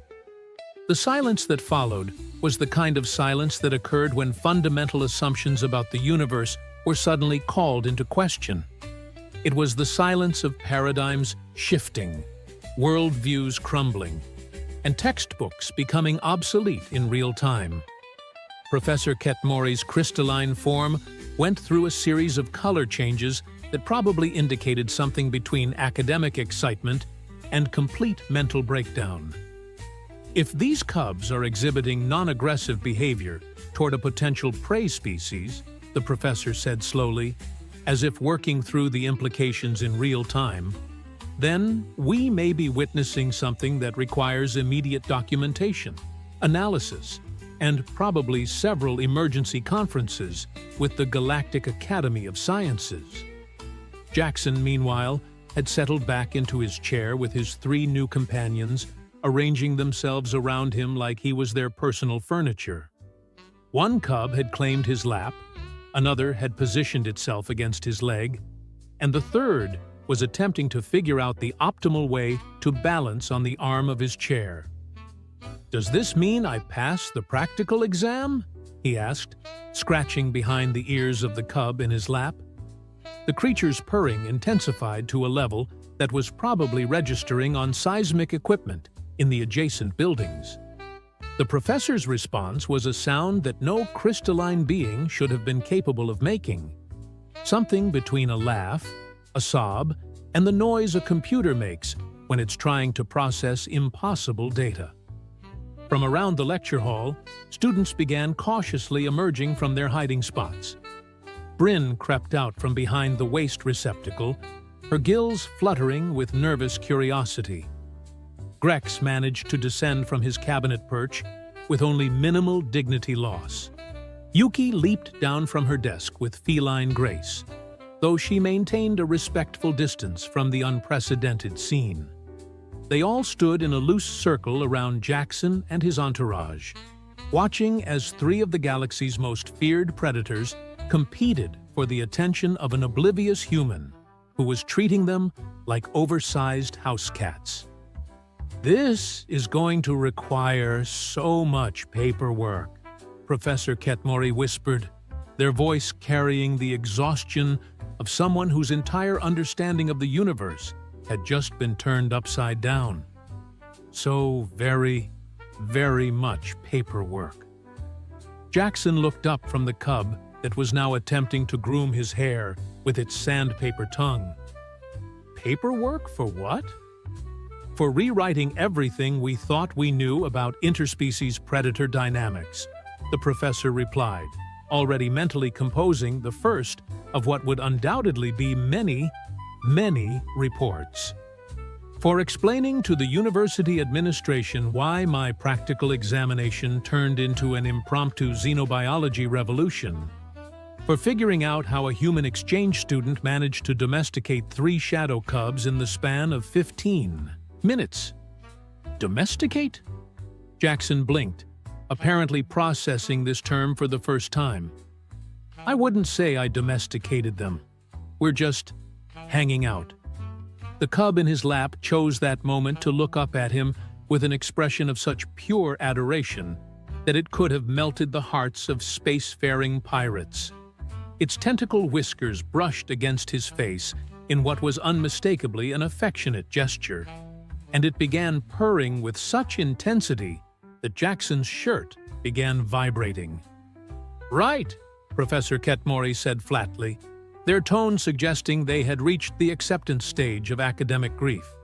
The silence that followed was the kind of silence that occurred when fundamental assumptions about the universe were suddenly called into question. It was the silence of paradigms shifting, worldviews crumbling, and textbooks becoming obsolete in real time. Professor Ketmory's crystalline form went through a series of color changes that probably indicated something between academic excitement and complete mental breakdown. If these cubs are exhibiting non-aggressive behavior toward a potential prey species, the professor said slowly, as if working through the implications in real time, then we may be witnessing something that requires immediate documentation, analysis, and probably several emergency conferences with the Galactic Academy of Sciences. Jackson, meanwhile, had settled back into his chair with his 3 new companions, arranging themselves around him like he was their personal furniture. One cub had claimed his lap, another had positioned itself against his leg, and the third was attempting to figure out the optimal way to balance on the arm of his chair. "Does this mean I pass the practical exam?" he asked, scratching behind the ears of the cub in his lap. The creature's purring intensified to a level that was probably registering on seismic equipment in the adjacent buildings. The professor's response was a sound that no crystalline being should have been capable of making. Something between a laugh, a sob, and the noise a computer makes when it's trying to process impossible data. From around the lecture hall, students began cautiously emerging from their hiding spots. Bryn crept out from behind the waste receptacle, her gills fluttering with nervous curiosity. Grex managed to descend from his cabinet perch with only minimal dignity loss. Yuki leaped down from her desk with feline grace, though she maintained a respectful distance from the unprecedented scene. They all stood in a loose circle around Jackson and his entourage, watching as three of the galaxy's most feared predators competed for the attention of an oblivious human who was treating them like oversized house cats. "This is going to require so much paperwork," Professor Ketmori whispered, their voice carrying the exhaustion of someone whose entire understanding of the universe had just been turned upside down. So very, very much paperwork. Jackson looked up from the cub that was now attempting to groom his hair with its sandpaper tongue. Paperwork for what? For rewriting everything we thought we knew about interspecies predator dynamics, the professor replied, already mentally composing the first of what would undoubtedly be many, many reports. For explaining to the university administration why my practical examination turned into an impromptu xenobiology revolution. For figuring out how a human exchange student managed to domesticate 3 shadow cubs in the span of 15 minutes. Domesticate? Jackson blinked, apparently processing this term for the first time. I wouldn't say I domesticated them. We're just hanging out. The cub in his lap chose that moment to look up at him with an expression of such pure adoration that it could have melted the hearts of spacefaring pirates. Its tentacle whiskers brushed against his face in what was unmistakably an affectionate gesture, and it began purring with such intensity that Jackson's shirt began vibrating. "Right," Professor Ketmori said flatly, their tone suggesting they had reached the acceptance stage of academic grief.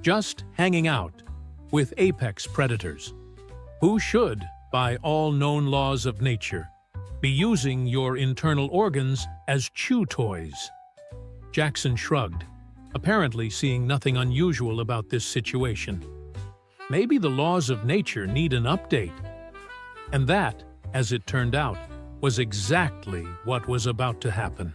"Just hanging out with apex predators, who should, by all known laws of nature, be using your internal organs as chew toys." Jackson shrugged, apparently seeing nothing unusual about this situation. Maybe the laws of nature need an update. And that, as it turned out, was exactly what was about to happen.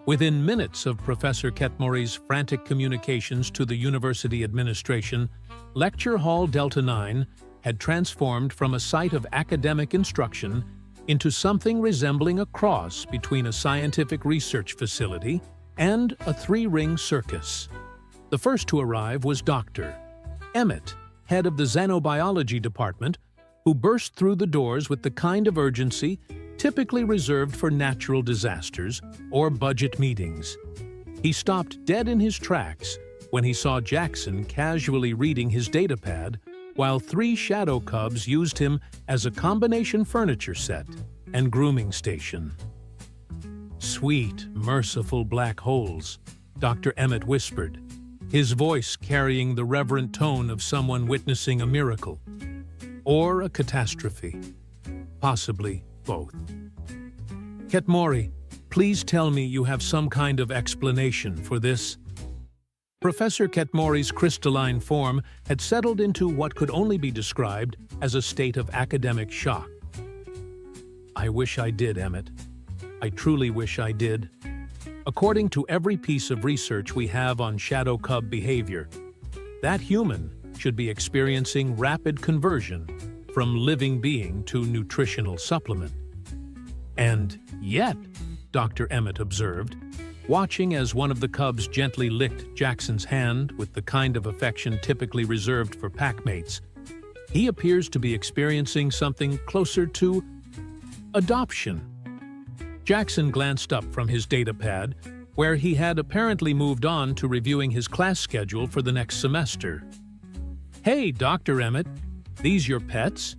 Within minutes of Professor Ketmori's frantic communications to the university administration, Lecture Hall Delta 9 had transformed from a site of academic instruction into something resembling a cross between a scientific research facility and a 3-ring circus. The first to arrive was Dr. Emmett, head of the xenobiology department, who burst through the doors with the kind of urgency typically reserved for natural disasters or budget meetings. He stopped dead in his tracks when he saw Jackson casually reading his datapad while 3 shadow cubs used him as a combination furniture set and grooming station. "Sweet, merciful black holes," Dr. Emmett whispered, his voice carrying the reverent tone of someone witnessing a miracle. Or a catastrophe. Possibly both. "Ketmori, please tell me you have some kind of explanation for this." Professor Ketmori's crystalline form had settled into what could only be described as a state of academic shock. "I wish I did, Emmett. I truly wish I did. According to every piece of research we have on shadow cub behavior, that human should be experiencing rapid conversion from living being to nutritional supplement. And yet," Dr. Emmett observed, watching as one of the cubs gently licked Jackson's hand with the kind of affection typically reserved for packmates, "he appears to be experiencing something closer to adoption." Jackson glanced up from his datapad, where he had apparently moved on to reviewing his class schedule for the next semester. "Hey, Dr. Emmett, These your pets?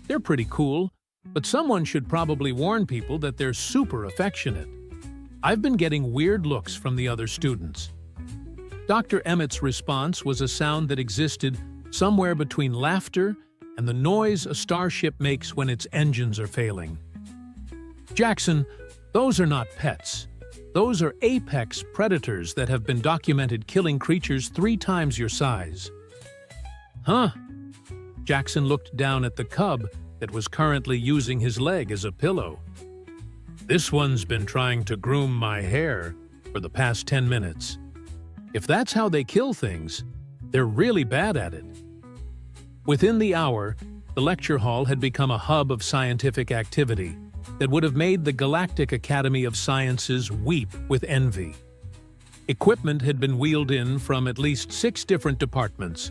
They're pretty cool, but someone should probably warn people that they're super affectionate. I've been getting weird looks from the other students. Dr. Emmett's response was a sound that existed somewhere between laughter and the noise a starship makes when its engines are failing. Jackson, those are not pets. Those are apex predators that have been documented killing creatures 3 times your size. Huh? Jackson looked down at the cub that was currently using his leg as a pillow. This one's been trying to groom my hair for the past 10 minutes. If that's how they kill things, they're really bad at it. Within the hour, the lecture hall had become a hub of scientific activity that would have made the Galactic Academy of Sciences weep with envy. Equipment had been wheeled in from at least 6 different departments: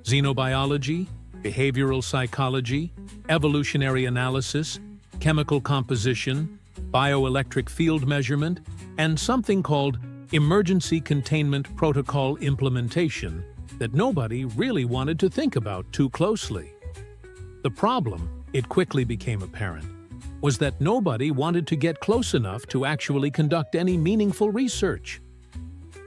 xenobiology, behavioral psychology, evolutionary analysis, chemical composition, bioelectric field measurement, and something called emergency containment protocol implementation that nobody really wanted to think about too closely. The problem, it quickly became apparent, was that nobody wanted to get close enough to actually conduct any meaningful research.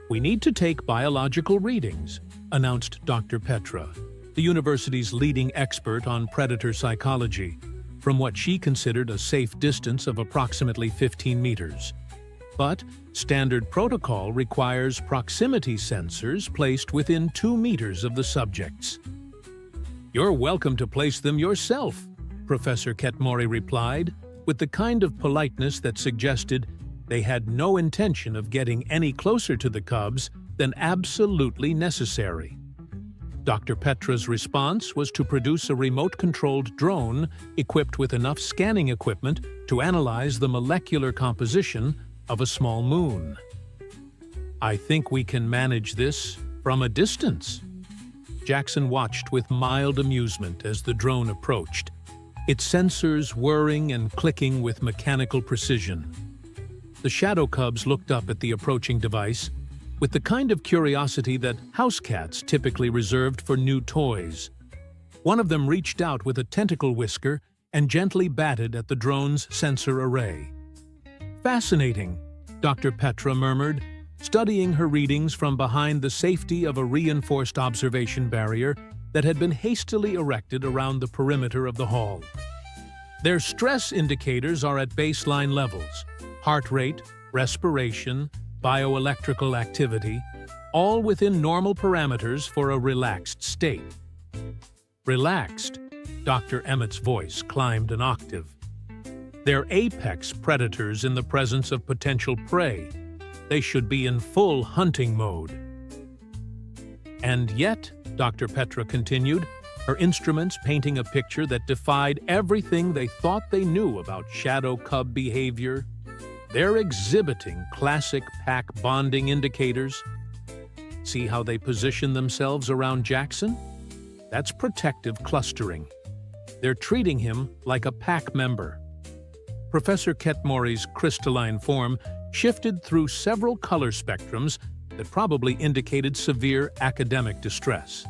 "We need to take biological readings," announced Dr. Petra, the university's leading expert on predator psychology, from what she considered a safe distance of approximately 15 meters. But standard protocol requires proximity sensors placed within 2 meters of the subjects. "You're welcome to place them yourself," Professor Ketmori replied, with the kind of politeness that suggested they had no intention of getting any closer to the cubs than absolutely necessary. Dr. Petra's response was to produce a remote-controlled drone equipped with enough scanning equipment to analyze the molecular composition of a small moon. "I think we can manage this from a distance." Jackson watched with mild amusement as the drone approached, its sensors whirring and clicking with mechanical precision. The shadow cubs looked up at the approaching device with the kind of curiosity that house cats typically reserved for new toys. One of them reached out with a tentacle whisker and gently batted at the drone's sensor array. "Fascinating," Dr. Petra murmured, studying her readings from behind the safety of a reinforced observation barrier that had been hastily erected around the perimeter of the hall. Their stress indicators are at baseline levels: heart rate, respiration, bioelectrical activity, all within normal parameters for a relaxed state. Relaxed, Dr. Emmett's voice climbed an octave. They're apex predators in the presence of potential prey. They should be in full hunting mode. And yet, Dr. Petra continued, her instruments painting a picture that defied everything they thought they knew about shadow cub behavior. They're exhibiting classic pack bonding indicators. See how they position themselves around Jackson? That's protective clustering. They're treating him like a pack member. Professor Ketmori's crystalline form shifted through several color spectrums that probably indicated severe academic distress.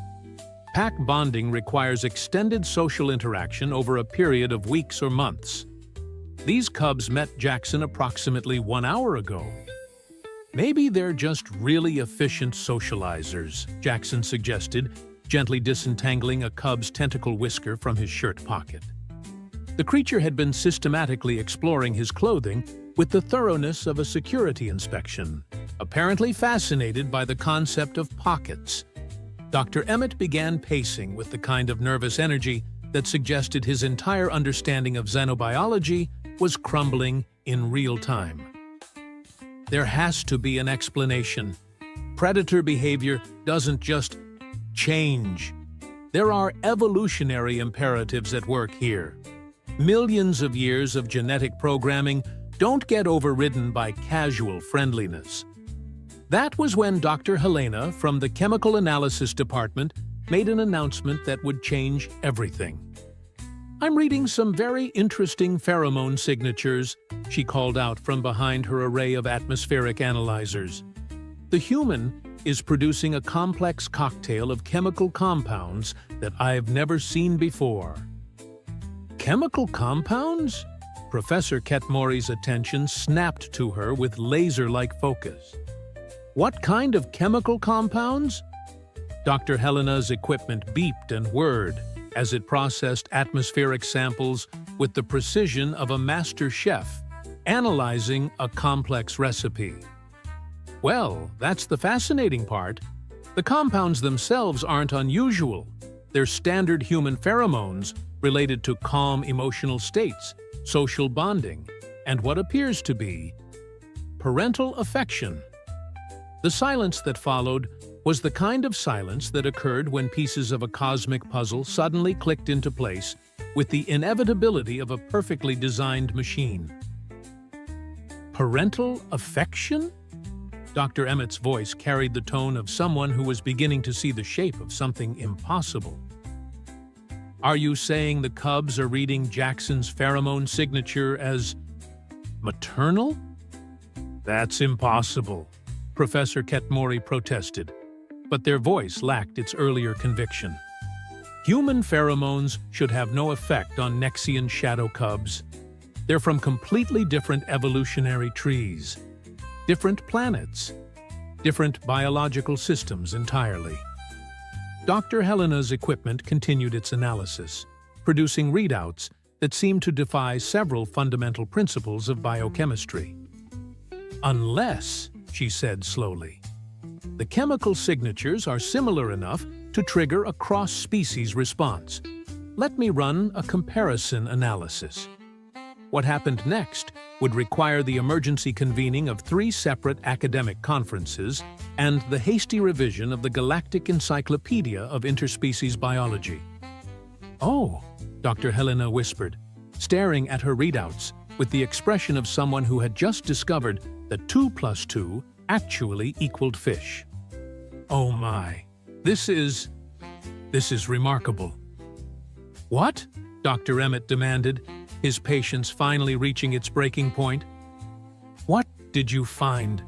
Pack bonding requires extended social interaction over a period of weeks or months. These cubs met Jackson approximately 1 hour ago. "Maybe they're just really efficient socializers," Jackson suggested, gently disentangling a cub's tentacle whisker from his shirt pocket. The creature had been systematically exploring his clothing with the thoroughness of a security inspection, apparently fascinated by the concept of pockets. Dr. Emmett began pacing with the kind of nervous energy that suggested his entire understanding of xenobiology was crumbling in real time. There has to be an explanation. Predator behavior doesn't just change. There are evolutionary imperatives at work here. Millions of years of genetic programming don't get overridden by casual friendliness. That was when Dr. Helena from the Chemical Analysis Department made an announcement that would change everything. "I'm reading some very interesting pheromone signatures," she called out from behind her array of atmospheric analyzers. "The human is producing a complex cocktail of chemical compounds that I've never seen before. Chemical compounds? Professor Ketmori's attention snapped to her with laser-like focus. What kind of chemical compounds? Dr. Helena's equipment beeped and whirred as it processed atmospheric samples with the precision of a master chef analyzing a complex recipe. Well, that's the fascinating part. The compounds themselves aren't unusual. They're standard human pheromones related to calm emotional states, social bonding, and what appears to be parental affection. The silence that followed was the kind of silence that occurred when pieces of a cosmic puzzle suddenly clicked into place with the inevitability of a perfectly designed machine. Parental affection? Dr. Emmett's voice carried the tone of someone who was beginning to see the shape of something impossible. Are you saying the cubs are reading Jackson's pheromone signature as maternal? That's impossible, Professor Ketmori protested, but their voice lacked its earlier conviction. Human pheromones should have no effect on Nexian shadow cubs. They're from completely different evolutionary trees, different planets, different biological systems entirely. Dr. Helena's equipment continued its analysis, producing readouts that seemed to defy several fundamental principles of biochemistry. Unless, she said slowly, the chemical signatures are similar enough to trigger a cross-species response. Let me run a comparison analysis. What happened next would require the emergency convening of 3 separate academic conferences and the hasty revision of the Galactic Encyclopedia of Interspecies Biology. Oh, Dr. Helena whispered, staring at her readouts with the expression of someone who had just discovered that 2 + 2 actually equaled fish. Oh my, this is remarkable. What? Dr. Emmett demanded, his patience finally reaching its breaking point. What did you find?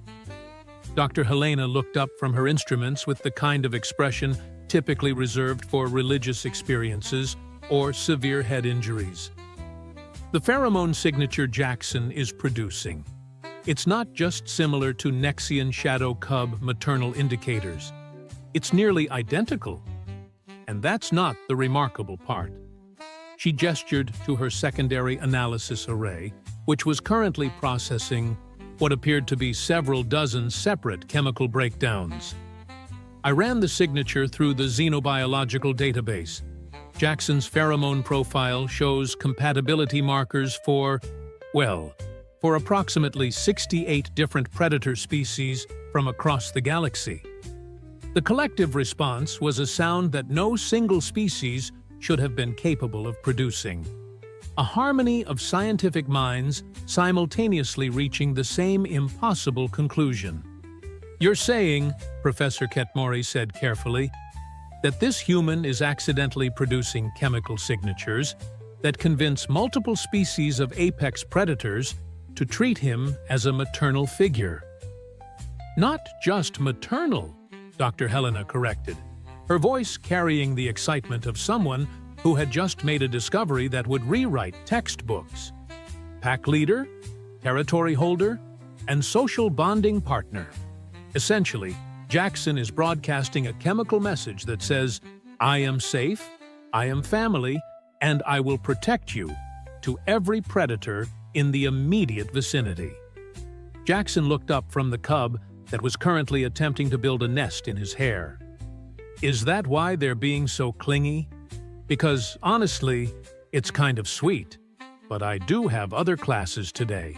Dr. Helena looked up from her instruments with the kind of expression typically reserved for religious experiences or severe head injuries. The pheromone signature Jackson is producing. It's not just similar to Nexian shadow cub maternal indicators. It's nearly identical. And that's not the remarkable part. She gestured to her secondary analysis array, which was currently processing what appeared to be several dozen separate chemical breakdowns. I ran the signature through the xenobiological database. Jackson's pheromone profile shows compatibility markers for approximately 68 different predator species from across the galaxy. The collective response was a sound that no single species should have been capable of producing. A harmony of scientific minds simultaneously reaching the same impossible conclusion. You're saying, Professor Ketmori said carefully, that this human is accidentally producing chemical signatures that convince multiple species of apex predators to treat him as a maternal figure. Not just maternal, Dr. Helena corrected, her voice carrying the excitement of someone who had just made a discovery that would rewrite textbooks. Pack leader, territory holder, and social bonding partner. Essentially, Jackson is broadcasting a chemical message that says, I am safe, I am family, and I will protect you, to every predator in the immediate vicinity. Jackson looked up from the cub that was currently attempting to build a nest in his hair. Is that why they're being so clingy? Because, honestly, it's kind of sweet, but I do have other classes today.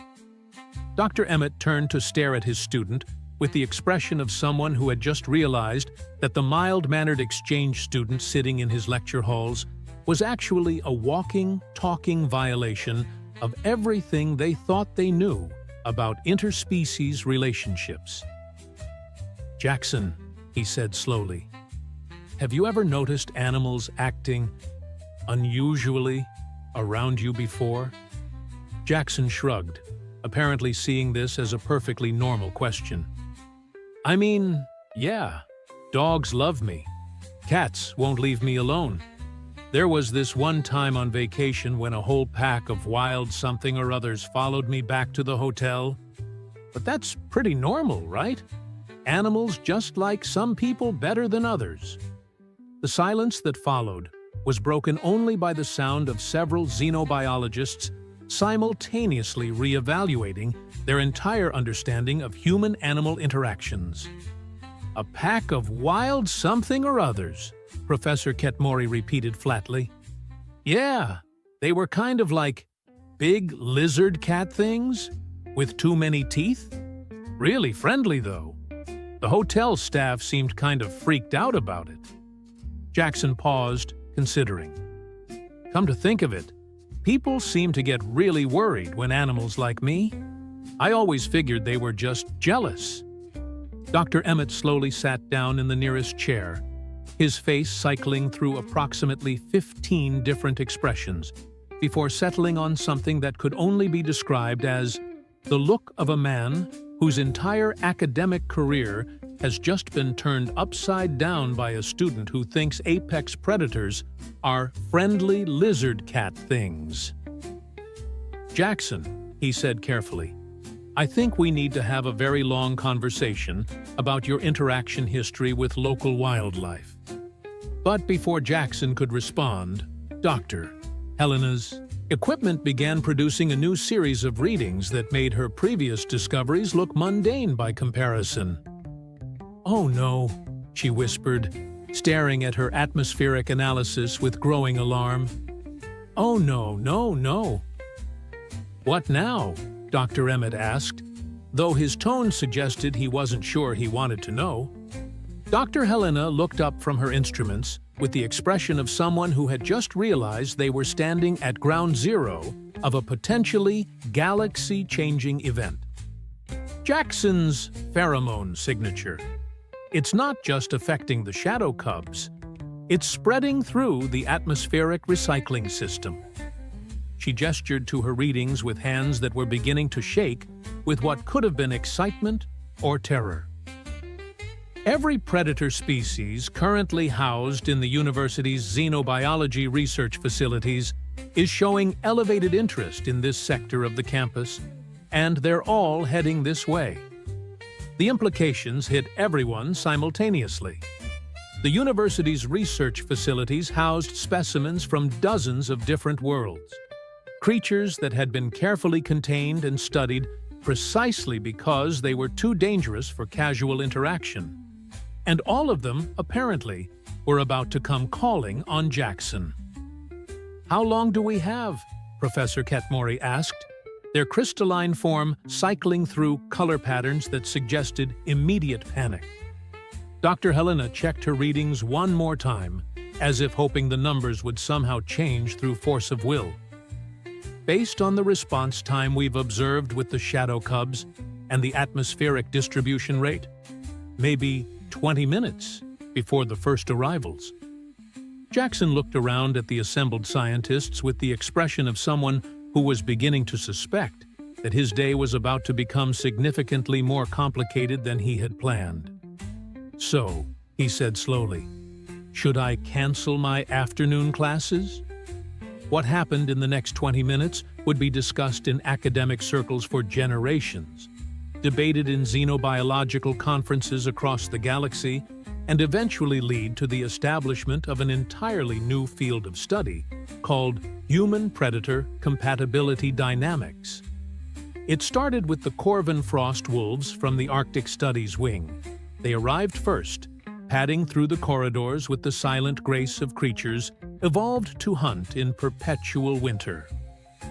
Dr. Emmett turned to stare at his student with the expression of someone who had just realized that the mild-mannered exchange student sitting in his lecture halls was actually a walking, talking violation of everything they thought they knew about interspecies relationships. Jackson, he said slowly, have you ever noticed animals acting unusually around you before? Jackson shrugged, apparently seeing this as a perfectly normal question. I mean, Yeah, dogs love me. Cats won't leave me alone. There was this one time on vacation when a whole pack of wild something or others followed me back to the hotel. But that's pretty normal, right? Animals just like some people better than others. The silence that followed was broken only by the sound of several xenobiologists simultaneously reevaluating their entire understanding of human-animal interactions. A pack of wild something or others, Professor Ketmori repeated flatly. Yeah, they were kind of like big lizard cat things with too many teeth. Really friendly, though. The hotel staff seemed kind of freaked out about it. Jackson paused, considering. Come to think of it, people seem to get really worried when animals like me. I always figured they were just jealous. Dr. Emmett slowly sat down in the nearest chair, his face cycling through approximately 15 different expressions, before settling on something that could only be described as the look of a man whose entire academic career has just been turned upside down by a student who thinks apex predators are friendly lizard cat things. Jackson, he said carefully, I think we need to have a very long conversation about your interaction history with local wildlife. But before Jackson could respond, Dr. Helena's equipment began producing a new series of readings that made her previous discoveries look mundane by comparison. Oh no, she whispered, staring at her atmospheric analysis with growing alarm. Oh no. What now? Dr. Emmett asked, though his tone suggested he wasn't sure he wanted to know. Dr. Helena looked up from her instruments with the expression of someone who had just realized they were standing at ground zero of a potentially galaxy-changing event. Jackson's pheromone signature. It's not just affecting the shadow cubs, it's spreading through the atmospheric recycling system. She gestured to her readings with hands that were beginning to shake with what could have been excitement or terror. Every predator species currently housed in the university's xenobiology research facilities is showing elevated interest in this sector of the campus, and they're all heading this way. The implications hit everyone simultaneously. The university's research facilities housed specimens from dozens of different worlds. Creatures that had been carefully contained and studied precisely because they were too dangerous for casual interaction. And all of them, apparently, were about to come calling on Jackson. How long do we have? Professor Ketmori asked, their crystalline form cycling through color patterns that suggested immediate panic. Dr. Helena checked her readings one more time, as if hoping the numbers would somehow change through force of will. Based on the response time we've observed with the shadow cubs and the atmospheric distribution rate, maybe 20 minutes before the first arrivals. Jackson looked around at the assembled scientists with the expression of someone who was beginning to suspect that his day was about to become significantly more complicated than he had planned. So, he said slowly, should I cancel my afternoon classes? What happened in the next 20 minutes would be discussed in academic circles for generations, debated in xenobiological conferences across the galaxy, and eventually lead to the establishment of an entirely new field of study called human-predator compatibility dynamics. It started with the Corvin frost wolves from the Arctic Studies Wing. They arrived first, padding through the corridors with the silent grace of creatures evolved to hunt in perpetual winter.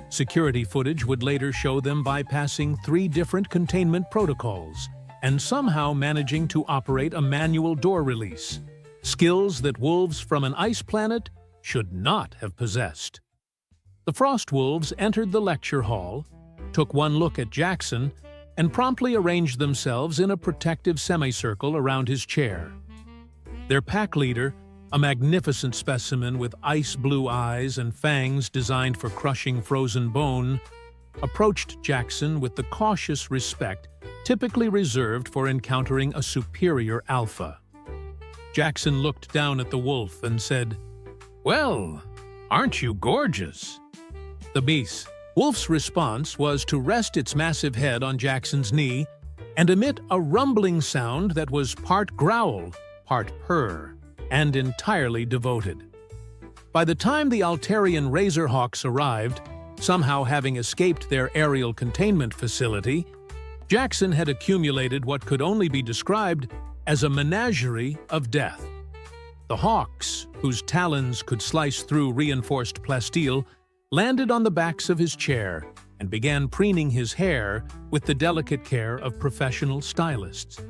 Security footage would later show them bypassing 3 different containment protocols and somehow managing to operate a manual door release, skills that wolves from an ice planet should not have possessed. The frost wolves entered the lecture hall, took one look at Jackson, and promptly arranged themselves in a protective semicircle around his chair. Their pack leader, a magnificent specimen with ice-blue eyes and fangs designed for crushing frozen bone, approached Jackson with the cautious respect typically reserved for encountering a superior alpha. Jackson looked down at the wolf and said, "Well, aren't you gorgeous?" The wolf's response was to rest its massive head on Jackson's knee and emit a rumbling sound that was part growl, part purr, and entirely devoted. By the time the Altarian Razorhawks arrived, somehow having escaped their aerial containment facility, Jackson had accumulated what could only be described as a menagerie of death. The hawks, whose talons could slice through reinforced plasteel, landed on the backs of his chair and began preening his hair with the delicate care of professional stylists.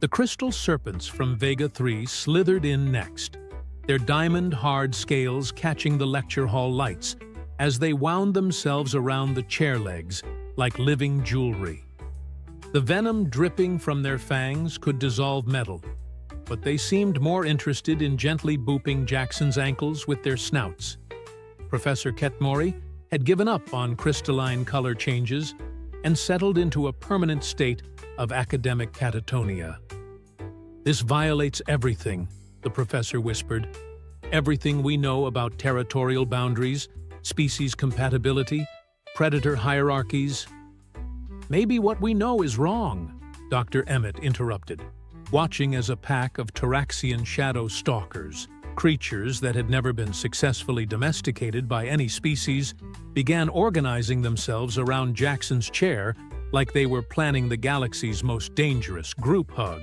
The crystal serpents from Vega 3 slithered in next, their diamond-hard scales catching the lecture hall lights as they wound themselves around the chair legs like living jewelry. The venom dripping from their fangs could dissolve metal, but they seemed more interested in gently booping Jackson's ankles with their snouts. Professor Ketmori had given up on crystalline color changes and settled into a permanent state of academic catatonia. "This violates everything," the professor whispered. "Everything we know about territorial boundaries, species compatibility, predator hierarchies." "Maybe what we know is wrong," Dr. Emmett interrupted, watching as a pack of Taraxian shadow stalkers, creatures that had never been successfully domesticated by any species, began organizing themselves around Jackson's chair like they were planning the galaxy's most dangerous group hug.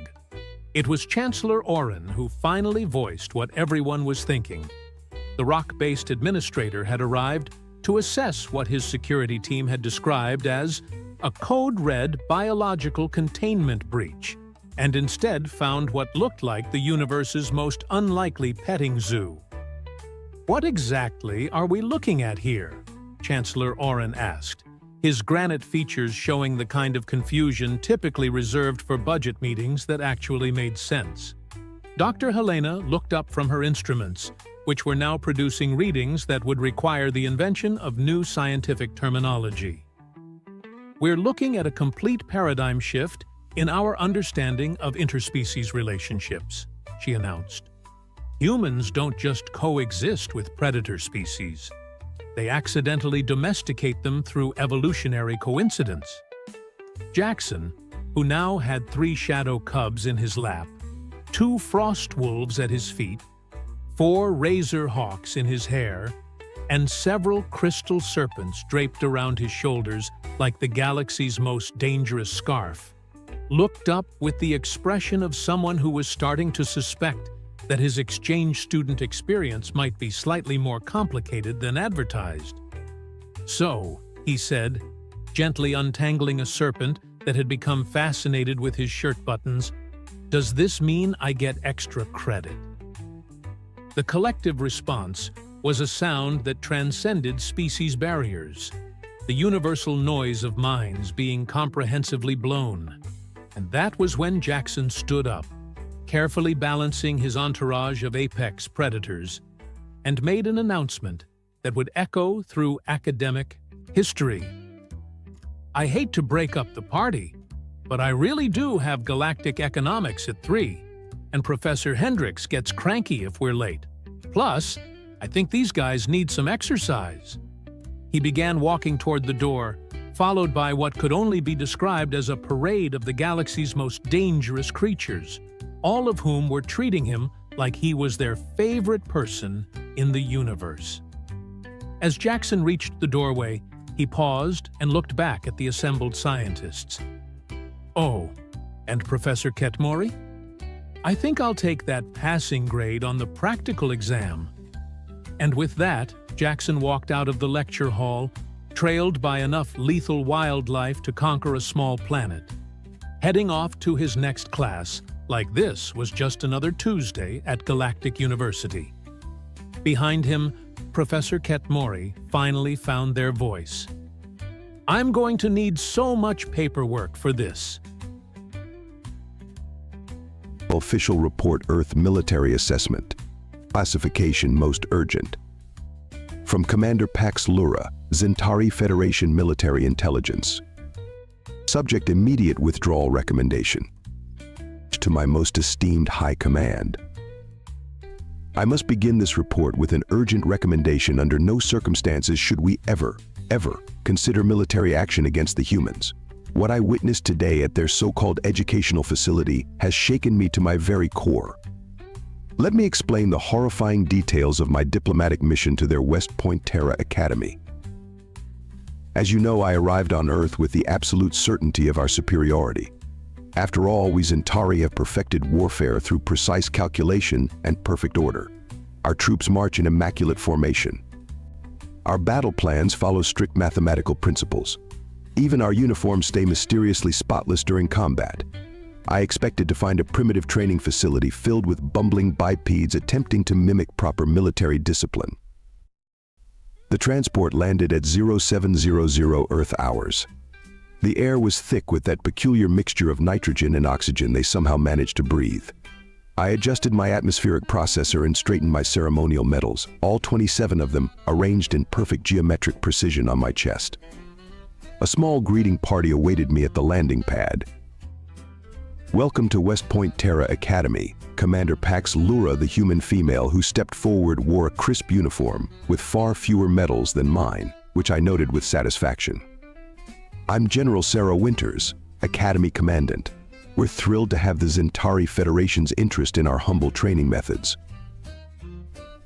It was Chancellor Oren who finally voiced what everyone was thinking. The rock-based administrator had arrived to assess what his security team had described as a code-red biological containment breach, and instead found what looked like the universe's most unlikely petting zoo. "What exactly are we looking at here?" Chancellor Oren asked, his granite features showing the kind of confusion typically reserved for budget meetings that actually made sense. Dr. Helena looked up from her instruments, which were now producing readings that would require the invention of new scientific terminology. "We're looking at a complete paradigm shift in our understanding of interspecies relationships," she announced. "Humans don't just coexist with predator species. They accidentally domesticate them through evolutionary coincidence." Jackson, who now had 3 shadow cubs in his lap, 2 frost wolves at his feet, 4 razor hawks in his hair, and several crystal serpents draped around his shoulders like the galaxy's most dangerous scarf, looked up with the expression of someone who was starting to suspect that his exchange student experience might be slightly more complicated than advertised. "So," he said, gently untangling a serpent that had become fascinated with his shirt buttons, "does this mean I get extra credit?" The collective response was a sound that transcended species barriers, the universal noise of minds being comprehensively blown. And that was when Jackson stood up, carefully balancing his entourage of apex predators, and made an announcement that would echo through academic history. "I hate to break up the party, but I really do have galactic economics at 3, and Professor Hendricks gets cranky if we're late. Plus, I think these guys need some exercise." He began walking toward the door, followed by what could only be described as a parade of the galaxy's most dangerous creatures, all of whom were treating him like he was their favorite person in the universe. As Jackson reached the doorway, he paused and looked back at the assembled scientists. "Oh, and Professor Ketmori? I think I'll take that passing grade on the practical exam." And with that, Jackson walked out of the lecture hall, trailed by enough lethal wildlife to conquer a small planet, heading off to his next class like this was just another Tuesday at Galactic University. Behind him, Professor Ketmori finally found their voice. "I'm going to need so much paperwork for this." Official Report Earth Military Assessment. Classification Most Urgent. From Commander Pax Lura, Zentari Federation Military Intelligence. Subject: immediate withdrawal recommendation. To my most esteemed high command. I must begin this report with an urgent recommendation. Under no circumstances should we ever consider military action against the humans. What I witnessed today at their so-called educational facility has shaken me to my very core. Let me explain the horrifying details of my diplomatic mission to their West Point Terra Academy. As you know, I arrived on Earth with the absolute certainty of our superiority. After all, we Zentari have perfected warfare through precise calculation and perfect order. Our troops march in immaculate formation. Our battle plans follow strict mathematical principles. Even our uniforms stay mysteriously spotless during combat. I expected to find a primitive training facility filled with bumbling bipeds attempting to mimic proper military discipline. The transport landed at 0700 Earth hours. The air was thick with that peculiar mixture of nitrogen and oxygen they somehow managed to breathe. I adjusted my atmospheric processor and straightened my ceremonial medals, all 27 of them arranged in perfect geometric precision on my chest. A small greeting party awaited me at the landing pad. Welcome to West Point Terra Academy. Commander Pax Lura, the human female who stepped forward, wore a crisp uniform with far fewer medals than mine, which I noted with satisfaction. I'm General Sarah Winters, Academy Commandant. We're thrilled to have the Zentari Federation's interest in our humble training methods.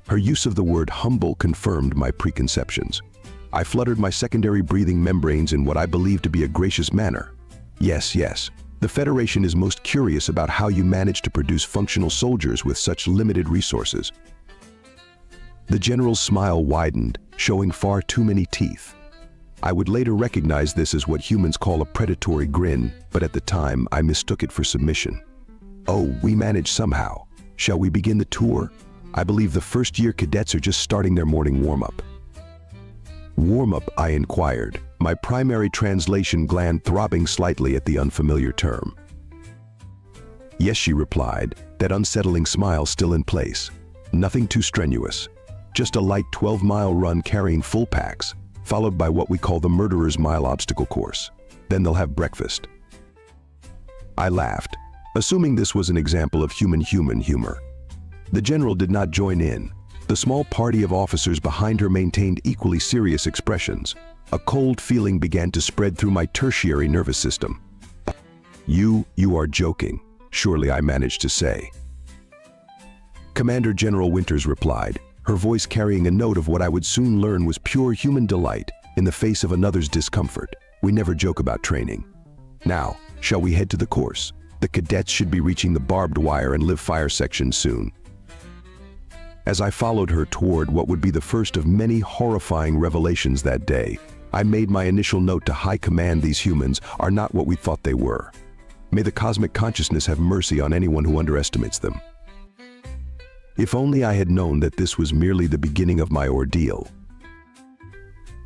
Her use of the word humble confirmed my preconceptions. I fluttered my secondary breathing membranes in what I believe to be a gracious manner. Yes, the Federation is most curious about how you manage to produce functional soldiers with such limited resources. The General's smile widened, showing far too many teeth. I would later recognize this as what humans call a predatory grin, but at the time I mistook it for submission. Oh, we managed somehow. Shall we begin the tour? I believe the first-year cadets are just starting their morning warm-up. Warm-up, I inquired, my primary translation gland throbbing slightly at the unfamiliar term. Yes, she replied, that unsettling smile still in place. Nothing too strenuous. Just a light 12-mile run carrying full packs, followed by what we call the Murderer's Mile obstacle course. Then they'll have breakfast. I laughed, assuming this was an example of human humor. The General did not join in. The small party of officers behind her maintained equally serious expressions. A cold feeling began to spread through my tertiary nervous system. You are joking, surely I managed to say. Commander General Winters replied, her voice carrying a note of what I would soon learn was pure human delight in the face of another's discomfort. We never joke about training. Now, shall we head to the course? The cadets should be reaching the barbed wire and live fire section soon. As I followed her toward what would be the first of many horrifying revelations that day, I made my initial note to High Command: these humans are not what we thought they were. May the cosmic consciousness have mercy on anyone who underestimates them. If only I had known that this was merely the beginning of my ordeal.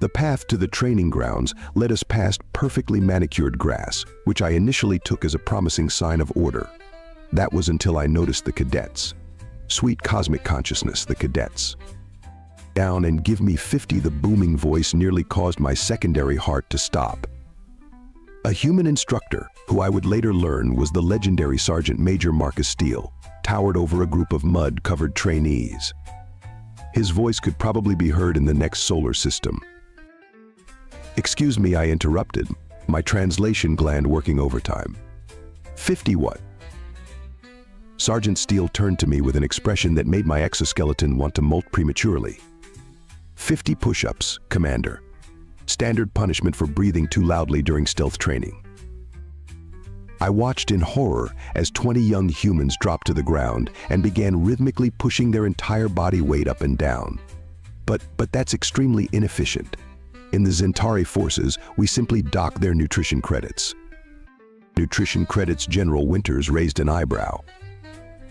The path to the training grounds led us past perfectly manicured grass, which I initially took as a promising sign of order. That was until I noticed the cadets. Sweet cosmic consciousness, the cadets. Down and give me 50, the booming voice nearly caused my secondary heart to stop. A human instructor, who I would later learn was the legendary Sergeant Major Marcus Steele, towered over a group of mud-covered trainees. His voice could probably be heard in the next solar system. Excuse me, I interrupted, my translation gland working overtime. 50 what? Sergeant Steele turned to me with an expression that made my exoskeleton want to molt prematurely. 50 push-ups, Commander. Standard punishment for breathing too loudly during stealth training. I watched in horror as 20 young humans dropped to the ground and began rhythmically pushing their entire body weight up and down. But that's extremely inefficient. In the Zentari forces, we simply dock their nutrition credits. Nutrition credits? General Winters raised an eyebrow.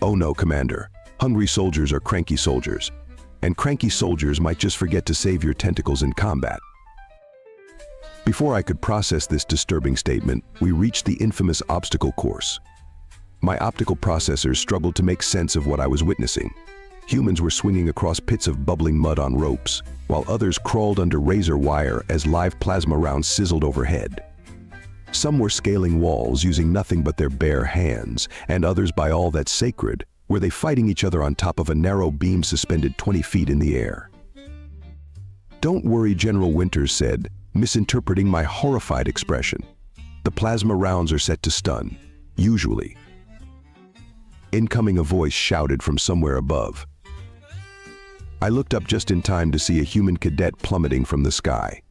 Oh no, Commander. Hungry soldiers are cranky soldiers. And cranky soldiers might just forget to save your tentacles in combat. Before I could process this disturbing statement, we reached the infamous obstacle course. My optical processors struggled to make sense of what I was witnessing. Humans were swinging across pits of bubbling mud on ropes, while others crawled under razor wire as live plasma rounds sizzled overhead. Some were scaling walls using nothing but their bare hands, and others by all that's sacred, were they fighting each other on top of a narrow beam suspended 20 feet in the air. "Don't worry," General Winters said, misinterpreting my horrified expression. "The plasma rounds are set to stun, usually." Incoming, a voice shouted from somewhere above. I looked up just in time to see a human cadet plummeting from the sky.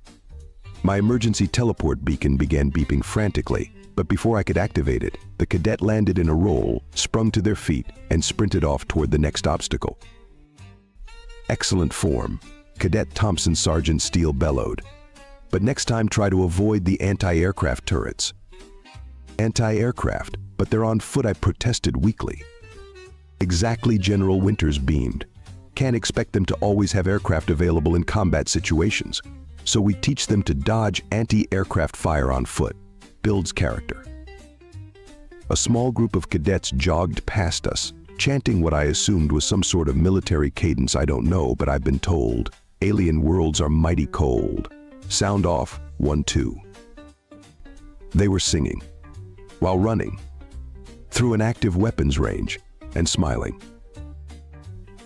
My emergency teleport beacon began beeping frantically, but before I could activate it, the cadet landed in a roll, sprung to their feet, and sprinted off toward the next obstacle. "Excellent form," Cadet Thompson Sergeant Steele bellowed. "But next time try to avoid the anti-aircraft turrets." "Anti-aircraft, but they're on foot," I protested weakly. "Exactly," General Winters beamed. "Can't expect them to always have aircraft available in combat situations. So we teach them to dodge anti-aircraft fire on foot. Builds character." A small group of cadets jogged past us, chanting what I assumed was some sort of military cadence. I don't know, but I've been told, "Alien worlds are mighty cold. Sound off, 1, 2. They were singing, while running, through an active weapons range, and smiling.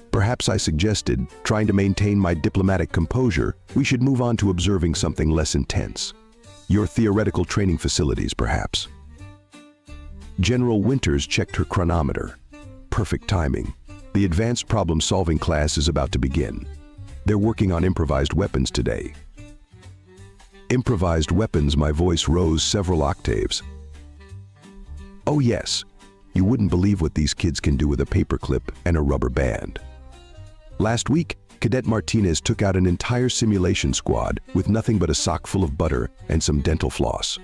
Perhaps I suggested, trying to maintain my diplomatic composure, we should move on to observing something less intense. Your theoretical training facilities, perhaps. General Winters checked her chronometer. Perfect timing. The advanced problem-solving class is about to begin. They're working on improvised weapons today. Improvised weapons, my voice rose several octaves. Oh yes, you wouldn't believe what these kids can do with a paperclip and a rubber band. Last week, Cadet Martinez took out an entire simulation squad with nothing but a sock full of butter and some dental floss.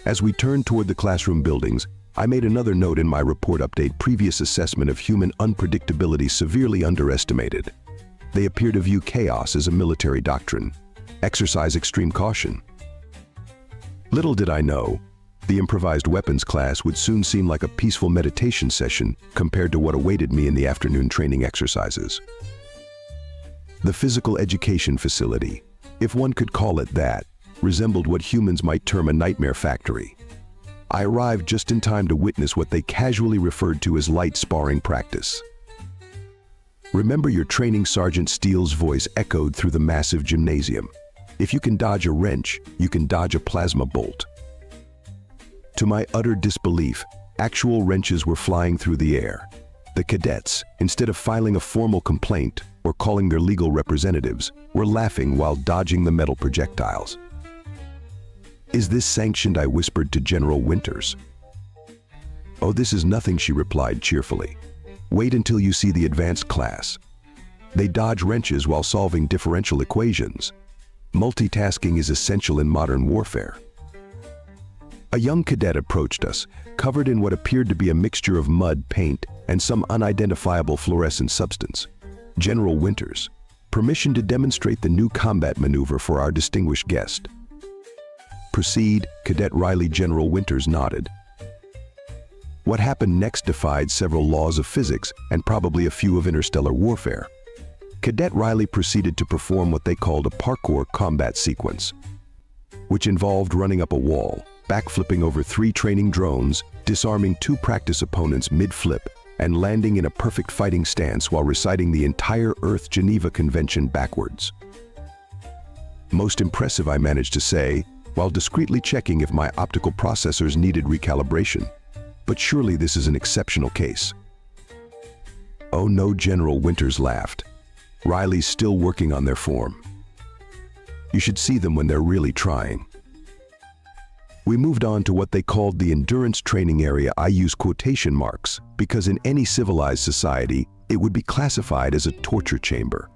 As we turned toward the classroom buildings, I made another note in my report update: previous assessment of human unpredictability severely underestimated. They appear to view chaos as a military doctrine. Exercise extreme caution. Little did I know, the improvised weapons class would soon seem like a peaceful meditation session compared to what awaited me in the afternoon training exercises. The physical education facility, if one could call it that, resembled what humans might term a nightmare factory. I arrived just in time to witness what they casually referred to as light sparring practice. "Remember your training," Sergeant Steele's voice echoed through the massive gymnasium. "If you can dodge a wrench, you can dodge a plasma bolt." To my utter disbelief, actual wrenches were flying through the air. The cadets, instead of filing a formal complaint or calling their legal representatives, were laughing while dodging the metal projectiles. "Is this sanctioned?" I whispered to General Winters. "Oh, this is nothing," she replied cheerfully. "Wait until you see the advanced class. They dodge wrenches while solving differential equations. Multitasking is essential in modern warfare." A young cadet approached us, covered in what appeared to be a mixture of mud, paint, and some unidentifiable fluorescent substance. "General Winters, permission to demonstrate the new combat maneuver for our distinguished guest." "Proceed," Cadet Riley. General Winters nodded. What happened next defied several laws of physics and probably a few of interstellar warfare. Cadet Riley proceeded to perform what they called a parkour combat sequence, which involved running up a wall, backflipping over 3 training drones, disarming 2 practice opponents mid-flip, and landing in a perfect fighting stance while reciting the entire Earth Geneva Convention backwards. "Most impressive," I managed to say, while discreetly checking if my optical processors needed recalibration. "But surely this is an exceptional case." "Oh no," General Winters laughed. "Riley's still working on their form. You should see them when they're really trying." We moved on to what they called the endurance training area. I use quotation marks because in any civilized society, it would be classified as a torture chamber.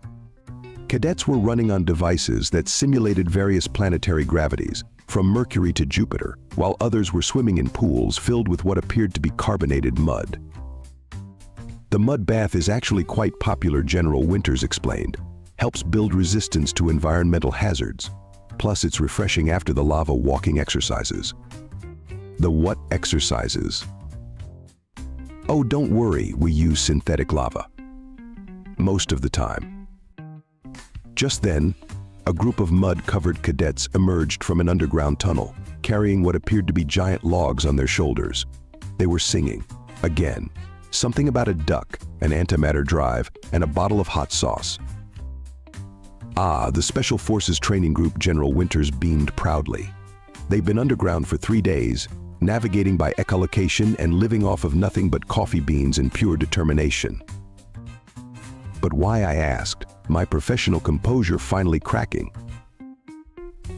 Cadets were running on devices that simulated various planetary gravities, from Mercury to Jupiter, while others were swimming in pools filled with what appeared to be carbonated mud. "The mud bath is actually quite popular," General Winters explained. "Helps build resistance to environmental hazards. Plus, it's refreshing after the lava walking exercises." "The what exercises?" "Oh, don't worry, we use synthetic lava. Most of the time." Just then, a group of mud-covered cadets emerged from an underground tunnel, carrying what appeared to be giant logs on their shoulders. They were singing. Again. Something about a duck, an antimatter drive, and a bottle of hot sauce. Ah, the Special Forces Training Group General Winters beamed proudly. They've been underground for 3 days, navigating by echolocation and living off of nothing but coffee beans and pure determination. But why, I asked, my professional composure finally cracking.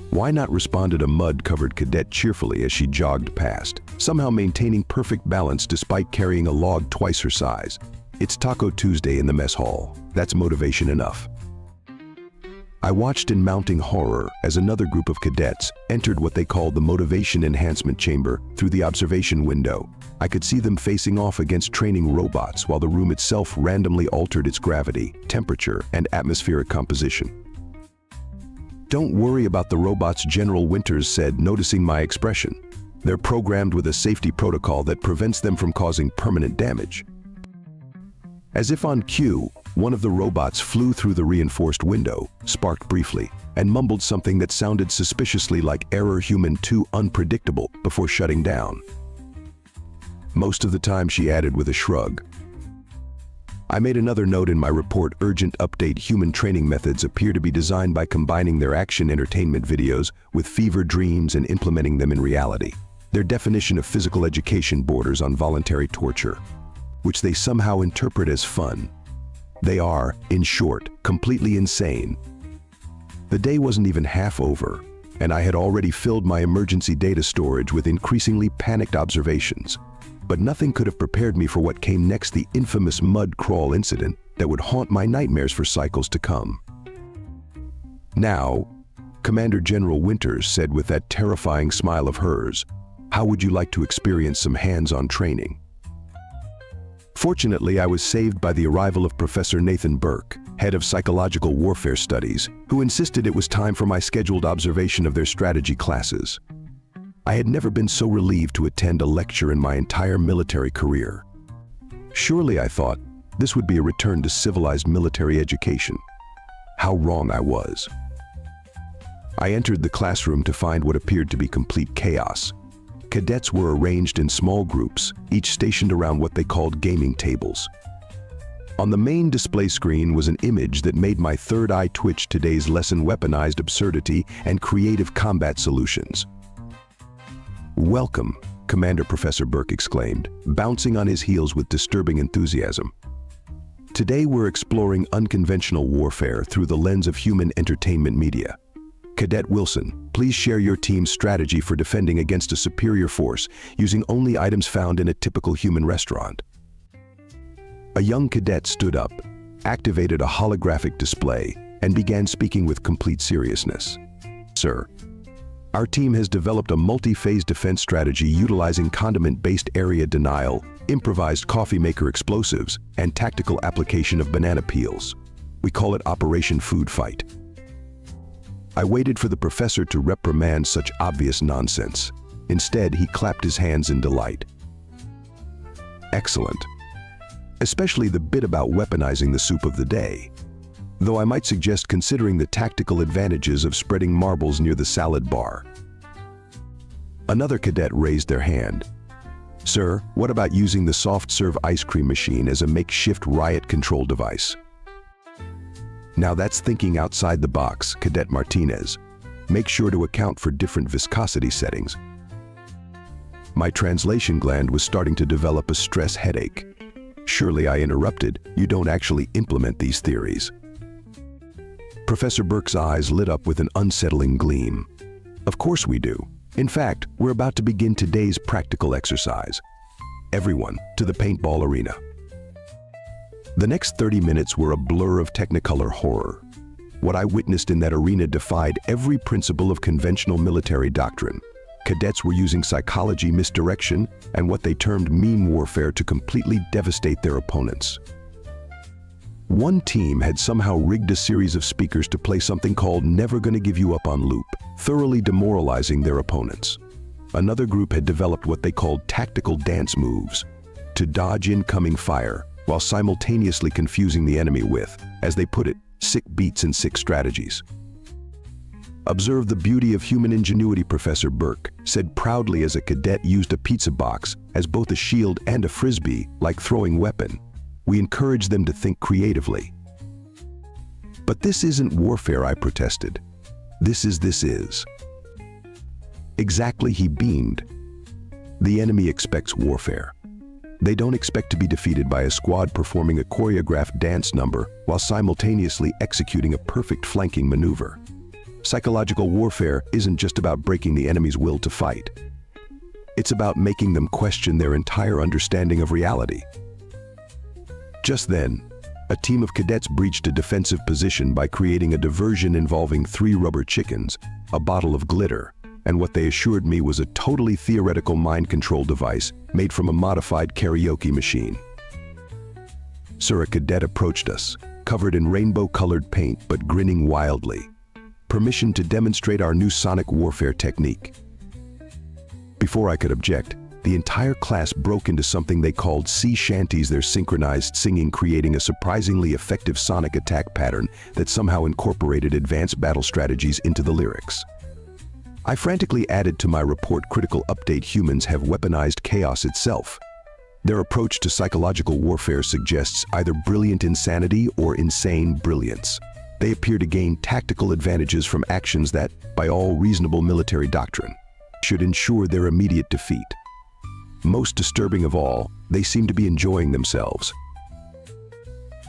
Why not, responded a mud-covered cadet cheerfully as she jogged past, somehow maintaining perfect balance despite carrying a log twice her size. It's Taco Tuesday in the mess hall. That's motivation enough. I watched in mounting horror as another group of cadets entered what they called the Motivation Enhancement Chamber through the observation window. I could see them facing off against training robots while the room itself randomly altered its gravity, temperature, and atmospheric composition. Don't worry about the robots, General Winters said, noticing my expression. They're programmed with a safety protocol that prevents them from causing permanent damage. As if on cue, one of the robots flew through the reinforced window, sparked briefly, and mumbled something that sounded suspiciously like Error Human 2 unpredictable before shutting down. Most of the time, she added with a shrug. I made another note in my report. Urgent update: human training methods appear to be designed by combining their action entertainment videos with fever dreams and implementing them in reality. Their definition of physical education borders on voluntary torture, which they somehow interpret as fun. They are, in short, completely insane. The day wasn't even half over, and I had already filled my emergency data storage with increasingly panicked observations. But nothing could have prepared me for what came next, the infamous mud crawl incident that would haunt my nightmares for cycles to come. Now, Commander General Winters said with that terrifying smile of hers, how would you like to experience some hands-on training? Fortunately, I was saved by the arrival of Professor Nathan Burke, head of Psychological Warfare Studies, who insisted it was time for my scheduled observation of their strategy classes. I had never been so relieved to attend a lecture in my entire military career. Surely, I thought, this would be a return to civilized military education. How wrong I was. I entered the classroom to find what appeared to be complete chaos. Cadets were arranged in small groups, each stationed around what they called gaming tables. On the main display screen was an image that made my third eye twitch: today's lesson: weaponized absurdity and creative combat solutions. Welcome, Commander Professor Burke exclaimed, bouncing on his heels with disturbing enthusiasm. Today we're exploring unconventional warfare through the lens of human entertainment media. Cadet Wilson, please share your team's strategy for defending against a superior force using only items found in a typical human restaurant. A young cadet stood up, activated a holographic display, and began speaking with complete seriousness. Sir, our team has developed a multi-phase defense strategy utilizing condiment-based area denial, improvised coffee maker explosives, and tactical application of banana peels. We call it Operation Food Fight. I waited for the professor to reprimand such obvious nonsense. Instead, he clapped his hands in delight. Excellent. Especially the bit about weaponizing the soup of the day. Though I might suggest considering the tactical advantages of spreading marbles near the salad bar. Another cadet raised their hand. Sir, what about using the soft-serve ice cream machine as a makeshift riot control device? Now that's thinking outside the box, Cadet Martinez. Make sure to account for different viscosity settings. My translation gland was starting to develop a stress headache. Surely, I interrupted, you don't actually implement these theories. Professor Burke's eyes lit up with an unsettling gleam. Of course we do. In fact, we're about to begin today's practical exercise. Everyone, to the paintball arena. The next 30 minutes were a blur of technicolor horror. What I witnessed in that arena defied every principle of conventional military doctrine. Cadets were using psychology misdirection and what they termed meme warfare to completely devastate their opponents. One team had somehow rigged a series of speakers to play something called Never Gonna Give You Up on loop, thoroughly demoralizing their opponents. Another group had developed what they called tactical dance moves, to dodge incoming fire while simultaneously confusing the enemy with, as they put it, sick beats and sick strategies. Observe the beauty of human ingenuity, Professor Burke said proudly as a cadet used a pizza box as both a shield and a frisbee, like throwing weapon. We encourage them to think creatively. But this isn't warfare, I protested. This is. Exactly, he beamed. The enemy expects warfare. They don't expect to be defeated by a squad performing a choreographed dance number while simultaneously executing a perfect flanking maneuver. Psychological warfare isn't just about breaking the enemy's will to fight. It's about making them question their entire understanding of reality. Just then, a team of cadets breached a defensive position by creating a diversion involving 3 rubber chickens, a bottle of glitter, and what they assured me was a totally theoretical mind control device made from a modified karaoke machine. Sir, a cadet approached us, covered in rainbow-colored paint but grinning wildly. Permission to demonstrate our new sonic warfare technique. Before I could object, the entire class broke into something they called sea shanties, their synchronized singing creating a surprisingly effective sonic attack pattern that somehow incorporated advanced battle strategies into the lyrics. I frantically added to my report, critical update: humans have weaponized chaos itself. Their approach to psychological warfare suggests either brilliant insanity or insane brilliance. They appear to gain tactical advantages from actions that, by all reasonable military doctrine, should ensure their immediate defeat. Most disturbing of all, they seem to be enjoying themselves.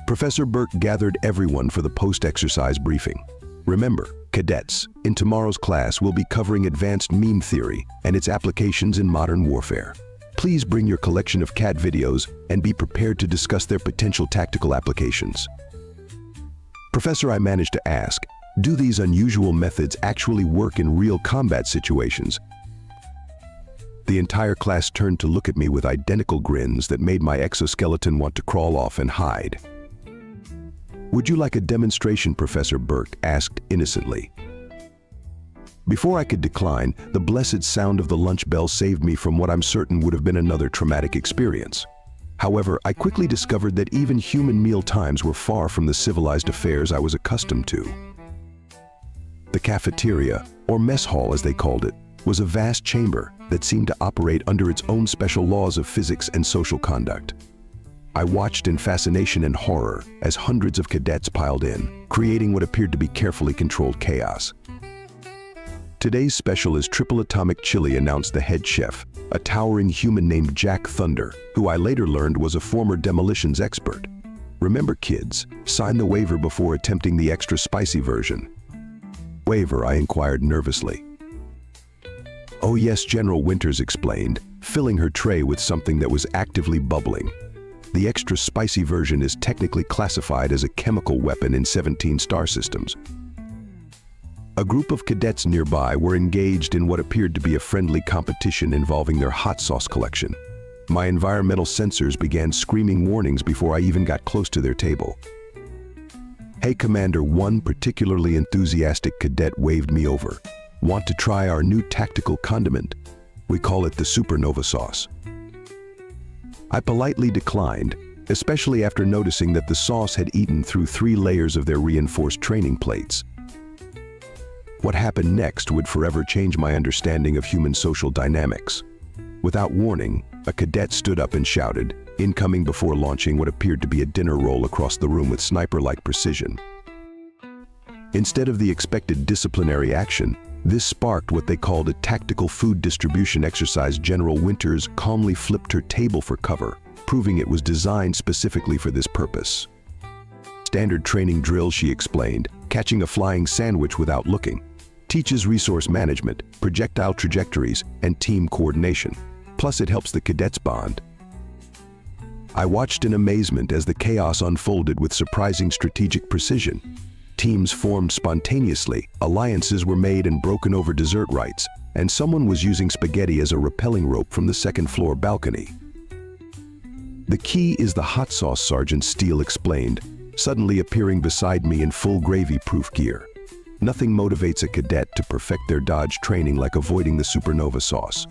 Professor Burke gathered everyone for the post-exercise briefing. Remember, cadets, in tomorrow's class we'll be covering advanced meme theory and its applications in modern warfare. Please bring your collection of cat videos and be prepared to discuss their potential tactical applications. Professor, I managed to ask, do these unusual methods actually work in real combat situations? The entire class turned to look at me with identical grins that made my exoskeleton want to crawl off and hide. Would you like a demonstration, Professor Burke asked innocently. Before I could decline, the blessed sound of the lunch bell saved me from what I'm certain would have been another traumatic experience. However, I quickly discovered that even human meal times were far from the civilized affairs I was accustomed to. The cafeteria, or mess hall as they called it, was a vast chamber that seemed to operate under its own special laws of physics and social conduct. I watched in fascination and horror as hundreds of cadets piled in, creating what appeared to be carefully controlled chaos. Today's special is triple atomic chili, announced the head chef, a towering human named Jack Thunder, who I later learned was a former demolitions expert. Remember, kids, sign the waiver before attempting the extra spicy version. Waiver? I inquired nervously. Oh yes, General Winters explained, filling her tray with something that was actively bubbling. The extra spicy version is technically classified as a chemical weapon in 17 star systems. A group of cadets nearby were engaged in what appeared to be a friendly competition involving their hot sauce collection. My environmental sensors began screaming warnings before I even got close to their table. Hey Commander, one particularly enthusiastic cadet waved me over. Want to try our new tactical condiment? We call it the supernova sauce. I politely declined, especially after noticing that the sauce had eaten through 3 layers of their reinforced training plates. What happened next would forever change my understanding of human social dynamics. Without warning, a cadet stood up and shouted, incoming, before launching what appeared to be a dinner roll across the room with sniper-like precision. Instead of the expected disciplinary action, this sparked what they called a tactical food distribution exercise. General Winters calmly flipped her table for cover, proving it was designed specifically for this purpose. Standard training drill, she explained, catching a flying sandwich without looking. Teaches resource management, projectile trajectories, and team coordination. Plus it helps the cadets bond. I watched in amazement as the chaos unfolded with surprising strategic precision. Teams formed spontaneously, alliances were made and broken over dessert rights, and someone was using spaghetti as a rappelling rope from the second-floor balcony. The key is the hot sauce, Sergeant Steele explained, suddenly appearing beside me in full gravy-proof gear. Nothing motivates a cadet to perfect their dodge training like avoiding the supernova sauce.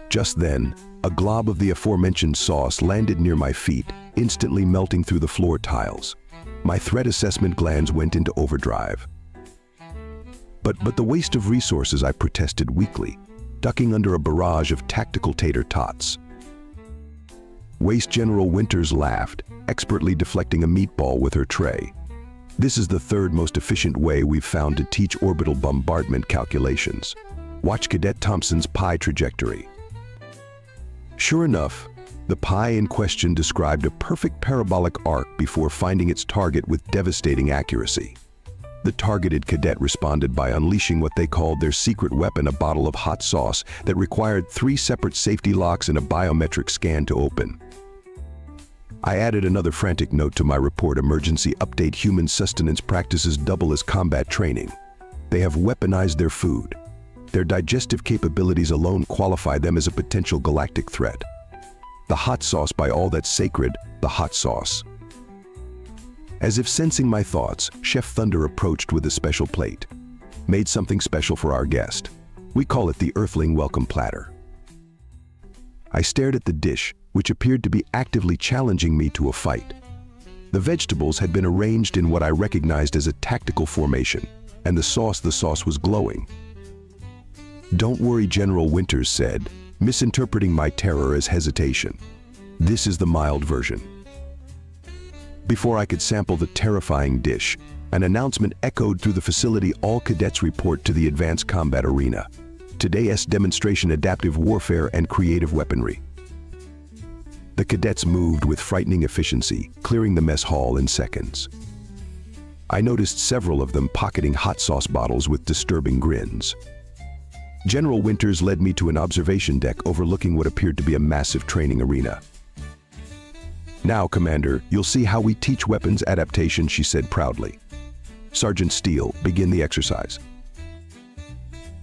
Just then, a glob of the aforementioned sauce landed near my feet, instantly melting through the floor tiles. My threat assessment glands went into overdrive. But the waste of resources, I protested weakly, ducking under a barrage of tactical tater tots. Waste General Winters laughed, expertly deflecting a meatball with her tray. This is the third most efficient way we've found to teach orbital bombardment calculations. Watch Cadet Thompson's pi trajectory. Sure enough, the pi in question described a perfect parabolic arc before finding its target with devastating accuracy. The targeted cadet responded by unleashing what they called their secret weapon, a bottle of hot sauce that required 3 separate safety locks and a biometric scan to open. I added another frantic note to my report: emergency update, human sustenance practices double as combat training. They have weaponized their food. Their digestive capabilities alone qualify them as a potential galactic threat. The hot sauce, by all that's sacred, the hot sauce. As if sensing my thoughts, Chef Thunder approached with a special plate. Made something special for our guest. We call it the Earthling Welcome Platter. I stared at the dish, which appeared to be actively challenging me to a fight. The vegetables had been arranged in what I recognized as a tactical formation, and the sauce was glowing. "Don't worry," General Winters said, misinterpreting my terror as hesitation. "This is the mild version." Before I could sample the terrifying dish, an announcement echoed through the facility: "All cadets report to the advanced combat arena. Today's demonstration: adaptive warfare and creative weaponry." The cadets moved with frightening efficiency, clearing the mess hall in seconds. I noticed several of them pocketing hot sauce bottles with disturbing grins. General Winters led me to an observation deck overlooking what appeared to be a massive training arena. "Now, Commander, you'll see how we teach weapons adaptation," she said proudly. "Sergeant Steele, begin the exercise."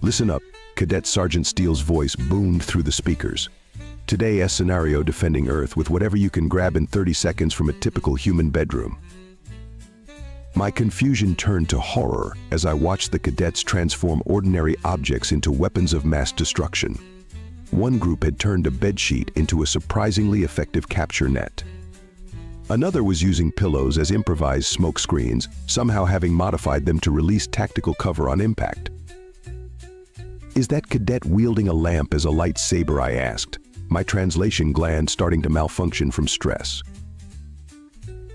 "Listen up," Cadet Sergeant Steele's voice boomed through the speakers. "Today's scenario: defending Earth with whatever you can grab in 30 seconds from a typical human bedroom." My confusion turned to horror as I watched the cadets transform ordinary objects into weapons of mass destruction. One group had turned a bedsheet into a surprisingly effective capture net. Another was using pillows as improvised smoke screens, somehow having modified them to release tactical cover on impact. "Is that cadet wielding a lamp as a lightsaber?" I asked, my translation gland starting to malfunction from stress.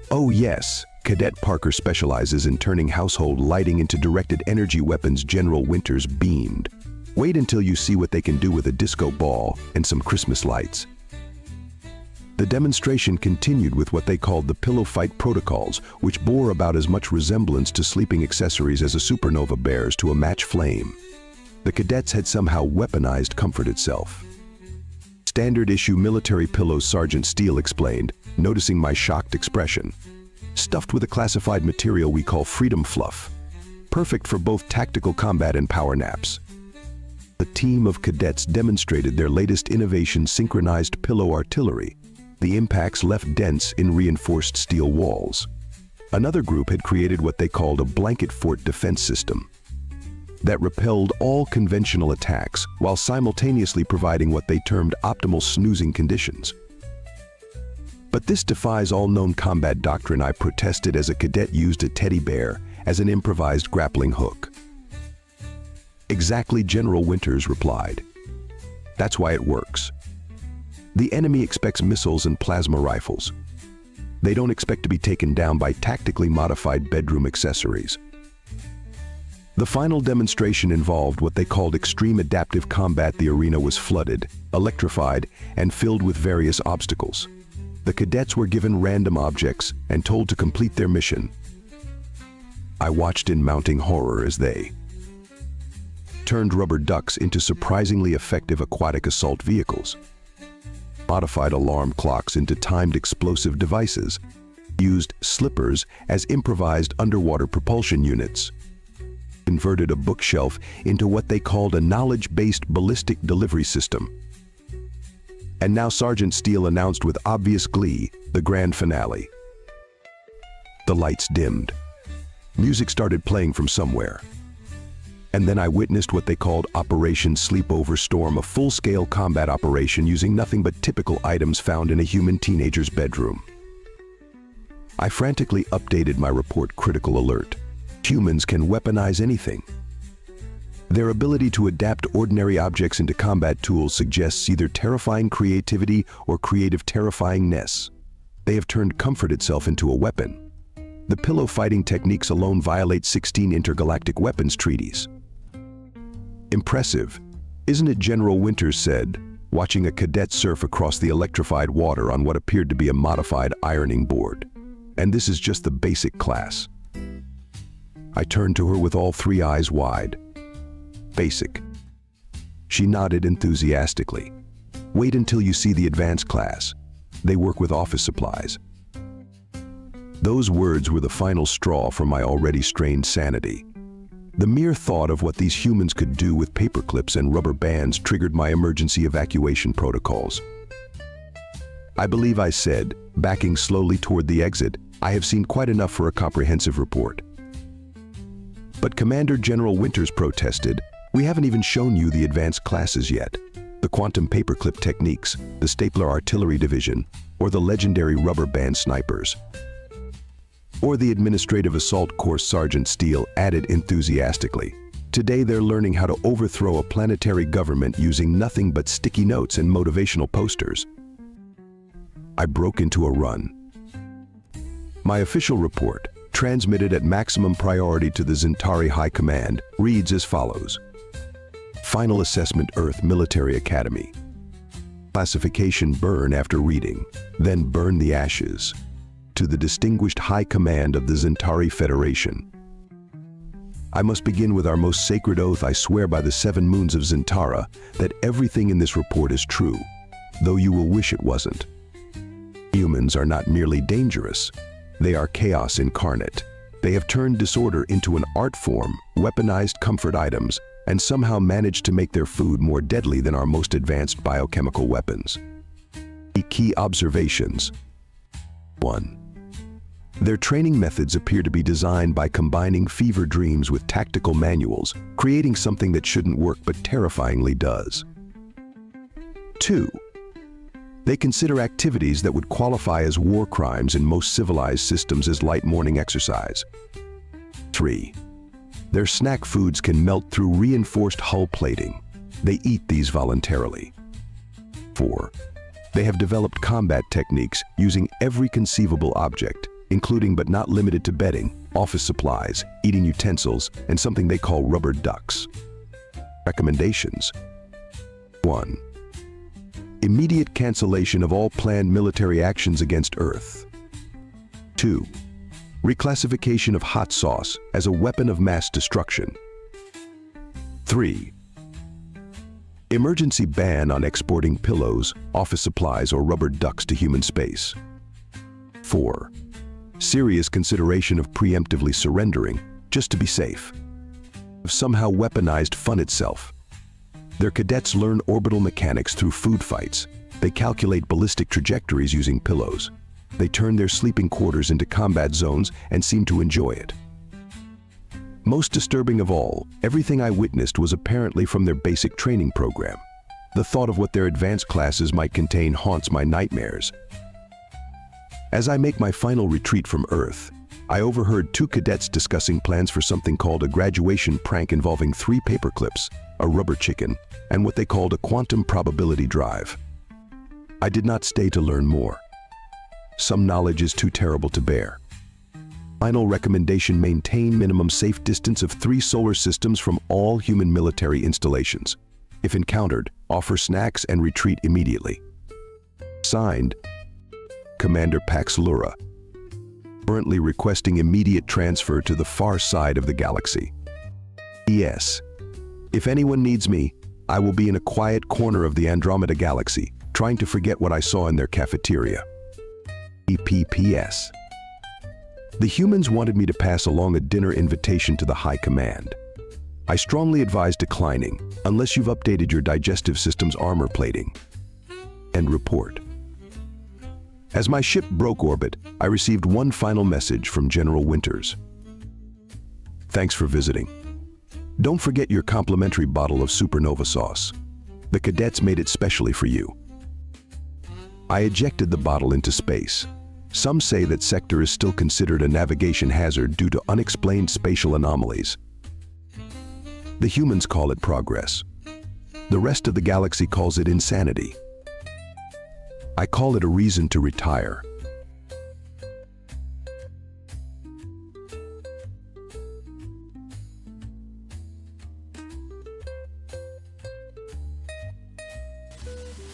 "Oh yes, Cadet Parker specializes in turning household lighting into directed energy weapons," General Winters beamed. "Wait until you see what they can do with a disco ball and some Christmas lights." The demonstration continued with what they called the pillow fight protocols, which bore about as much resemblance to sleeping accessories as a supernova bears to a match flame. The cadets had somehow weaponized comfort itself. "Standard issue military pillows," Sergeant Steele explained, noticing my shocked expression. "Stuffed with a classified material we call freedom fluff. Perfect for both tactical combat and power naps." The team of cadets demonstrated their latest innovation: synchronized pillow artillery. The impacts left dents in reinforced steel walls. Another group had created what they called a blanket fort defense system that repelled all conventional attacks while simultaneously providing what they termed optimal snoozing conditions. "But this defies all known combat doctrine," I protested as a cadet used a teddy bear as an improvised grappling hook. "Exactly," General Winters replied. "That's why it works. The enemy expects missiles and plasma rifles. They don't expect to be taken down by tactically modified bedroom accessories." The final demonstration involved what they called extreme adaptive combat. The arena was flooded, electrified, and filled with various obstacles. The cadets were given random objects and told to complete their mission. I watched in mounting horror as they turned rubber ducks into surprisingly effective aquatic assault vehicles, modified alarm clocks into timed explosive devices, used slippers as improvised underwater propulsion units, converted a bookshelf into what they called a knowledge-based ballistic delivery system. And now Sergeant Steele announced with obvious glee the grand finale. The lights dimmed. Music started playing from somewhere. And then I witnessed what they called Operation Sleepover Storm, a full-scale combat operation using nothing but typical items found in a human teenager's bedroom. I frantically updated my report: critical alert. Humans can weaponize anything. Their ability to adapt ordinary objects into combat tools suggests either terrifying creativity or creative terrifyingness. They have turned comfort itself into a weapon. The pillow fighting techniques alone violate 16 intergalactic weapons treaties. Impressive, isn't it? General Winters said, watching a cadet surf across the electrified water on what appeared to be a modified ironing board. And this is just the basic class. I turned to her with all three eyes wide. Basic. She nodded enthusiastically. Wait until you see the advanced class. They work with office supplies. Those words were the final straw for my already strained sanity. The mere thought of what these humans could do with paper clips and rubber bands triggered my emergency evacuation protocols. I believe I said, backing slowly toward the exit, I have seen quite enough for a comprehensive report. But Commander General Winters protested, we haven't even shown you the advanced classes yet. The quantum paperclip techniques, the stapler artillery division, or the legendary rubber band snipers. Or the administrative assault course, Sergeant Steele added enthusiastically. Today they're learning how to overthrow a planetary government using nothing but sticky notes and motivational posters. I broke into a run. My official report, transmitted at maximum priority to the Zentari High Command, reads as follows. Final Assessment Earth Military Academy. Classification: burn after reading, then burn the ashes. To the distinguished High Command of the Zentari Federation. I must begin with our most sacred oath. I swear by the 7 moons of Zentara that everything in this report is true, though you will wish it wasn't. Humans are not merely dangerous, they are chaos incarnate. They have turned disorder into an art form, weaponized comfort items, and somehow managed to make their food more deadly than our most advanced biochemical weapons. Key observations. 1. Their training methods appear to be designed by combining fever dreams with tactical manuals, creating something that shouldn't work but terrifyingly does. 2. They consider activities that would qualify as war crimes in most civilized systems as light morning exercise. 3. Their snack foods can melt through reinforced hull plating. They eat these voluntarily. 4. They have developed combat techniques using every conceivable object, including but not limited to bedding, office supplies, eating utensils, and something they call rubber ducks. Recommendations. 1. Immediate cancellation of all planned military actions against Earth. 2. Reclassification of hot sauce as a weapon of mass destruction. 3. Emergency ban on exporting pillows, office supplies, or rubber ducks to human space. 4. Serious consideration of preemptively surrendering, just to be safe. Somehow weaponized fun itself. Their cadets learn orbital mechanics through food fights. They calculate ballistic trajectories using pillows. They turn their sleeping quarters into combat zones and seem to enjoy it. Most disturbing of all, everything I witnessed was apparently from their basic training program. The thought of what their advanced classes might contain haunts my nightmares. As I make my final retreat from Earth, I overheard 2 cadets discussing plans for something called a graduation prank involving 3 paper clips, a rubber chicken, and what they called a quantum probability drive. I did not stay to learn more. Some knowledge is too terrible to bear. Final recommendation: maintain minimum safe distance of 3 solar systems from all human military installations. If encountered, offer snacks and retreat immediately. Signed, Commander Pax Lura. Currently requesting immediate transfer to the far side of the galaxy. P.S. If anyone needs me, I will be in a quiet corner of the Andromeda Galaxy, trying to forget what I saw in their cafeteria. P.P.P.S. The humans wanted me to pass along a dinner invitation to the High Command. I strongly advise declining, unless you've updated your digestive system's armor plating. End report. As my ship broke orbit, I received one final message from General Winters. Thanks for visiting. Don't forget your complimentary bottle of supernova sauce. The cadets made it specially for you. I ejected the bottle into space. Some say that sector is still considered a navigation hazard due to unexplained spatial anomalies. The humans call it progress. The rest of the galaxy calls it insanity. I call it a reason to retire.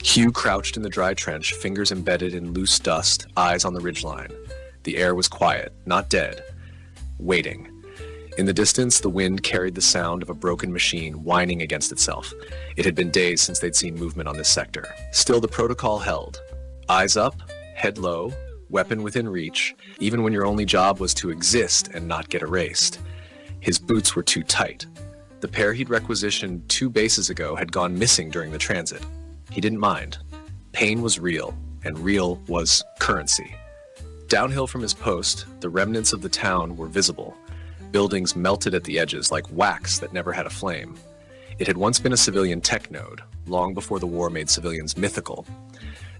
Hugh crouched in the dry trench, fingers embedded in loose dust, eyes on the ridgeline. The air was quiet, not dead. Waiting. In the distance, the wind carried the sound of a broken machine whining against itself. It had been days since they'd seen movement on this sector. Still, the protocol held. Eyes up, head low, weapon within reach, even when your only job was to exist and not get erased. His boots were too tight. The pair he'd requisitioned 2 bases ago had gone missing during the transit. He didn't mind. Pain was real, and real was currency. Downhill from his post, the remnants of the town were visible. Buildings melted at the edges like wax that never had a flame. It had once been a civilian tech node, long before the war made civilians mythical.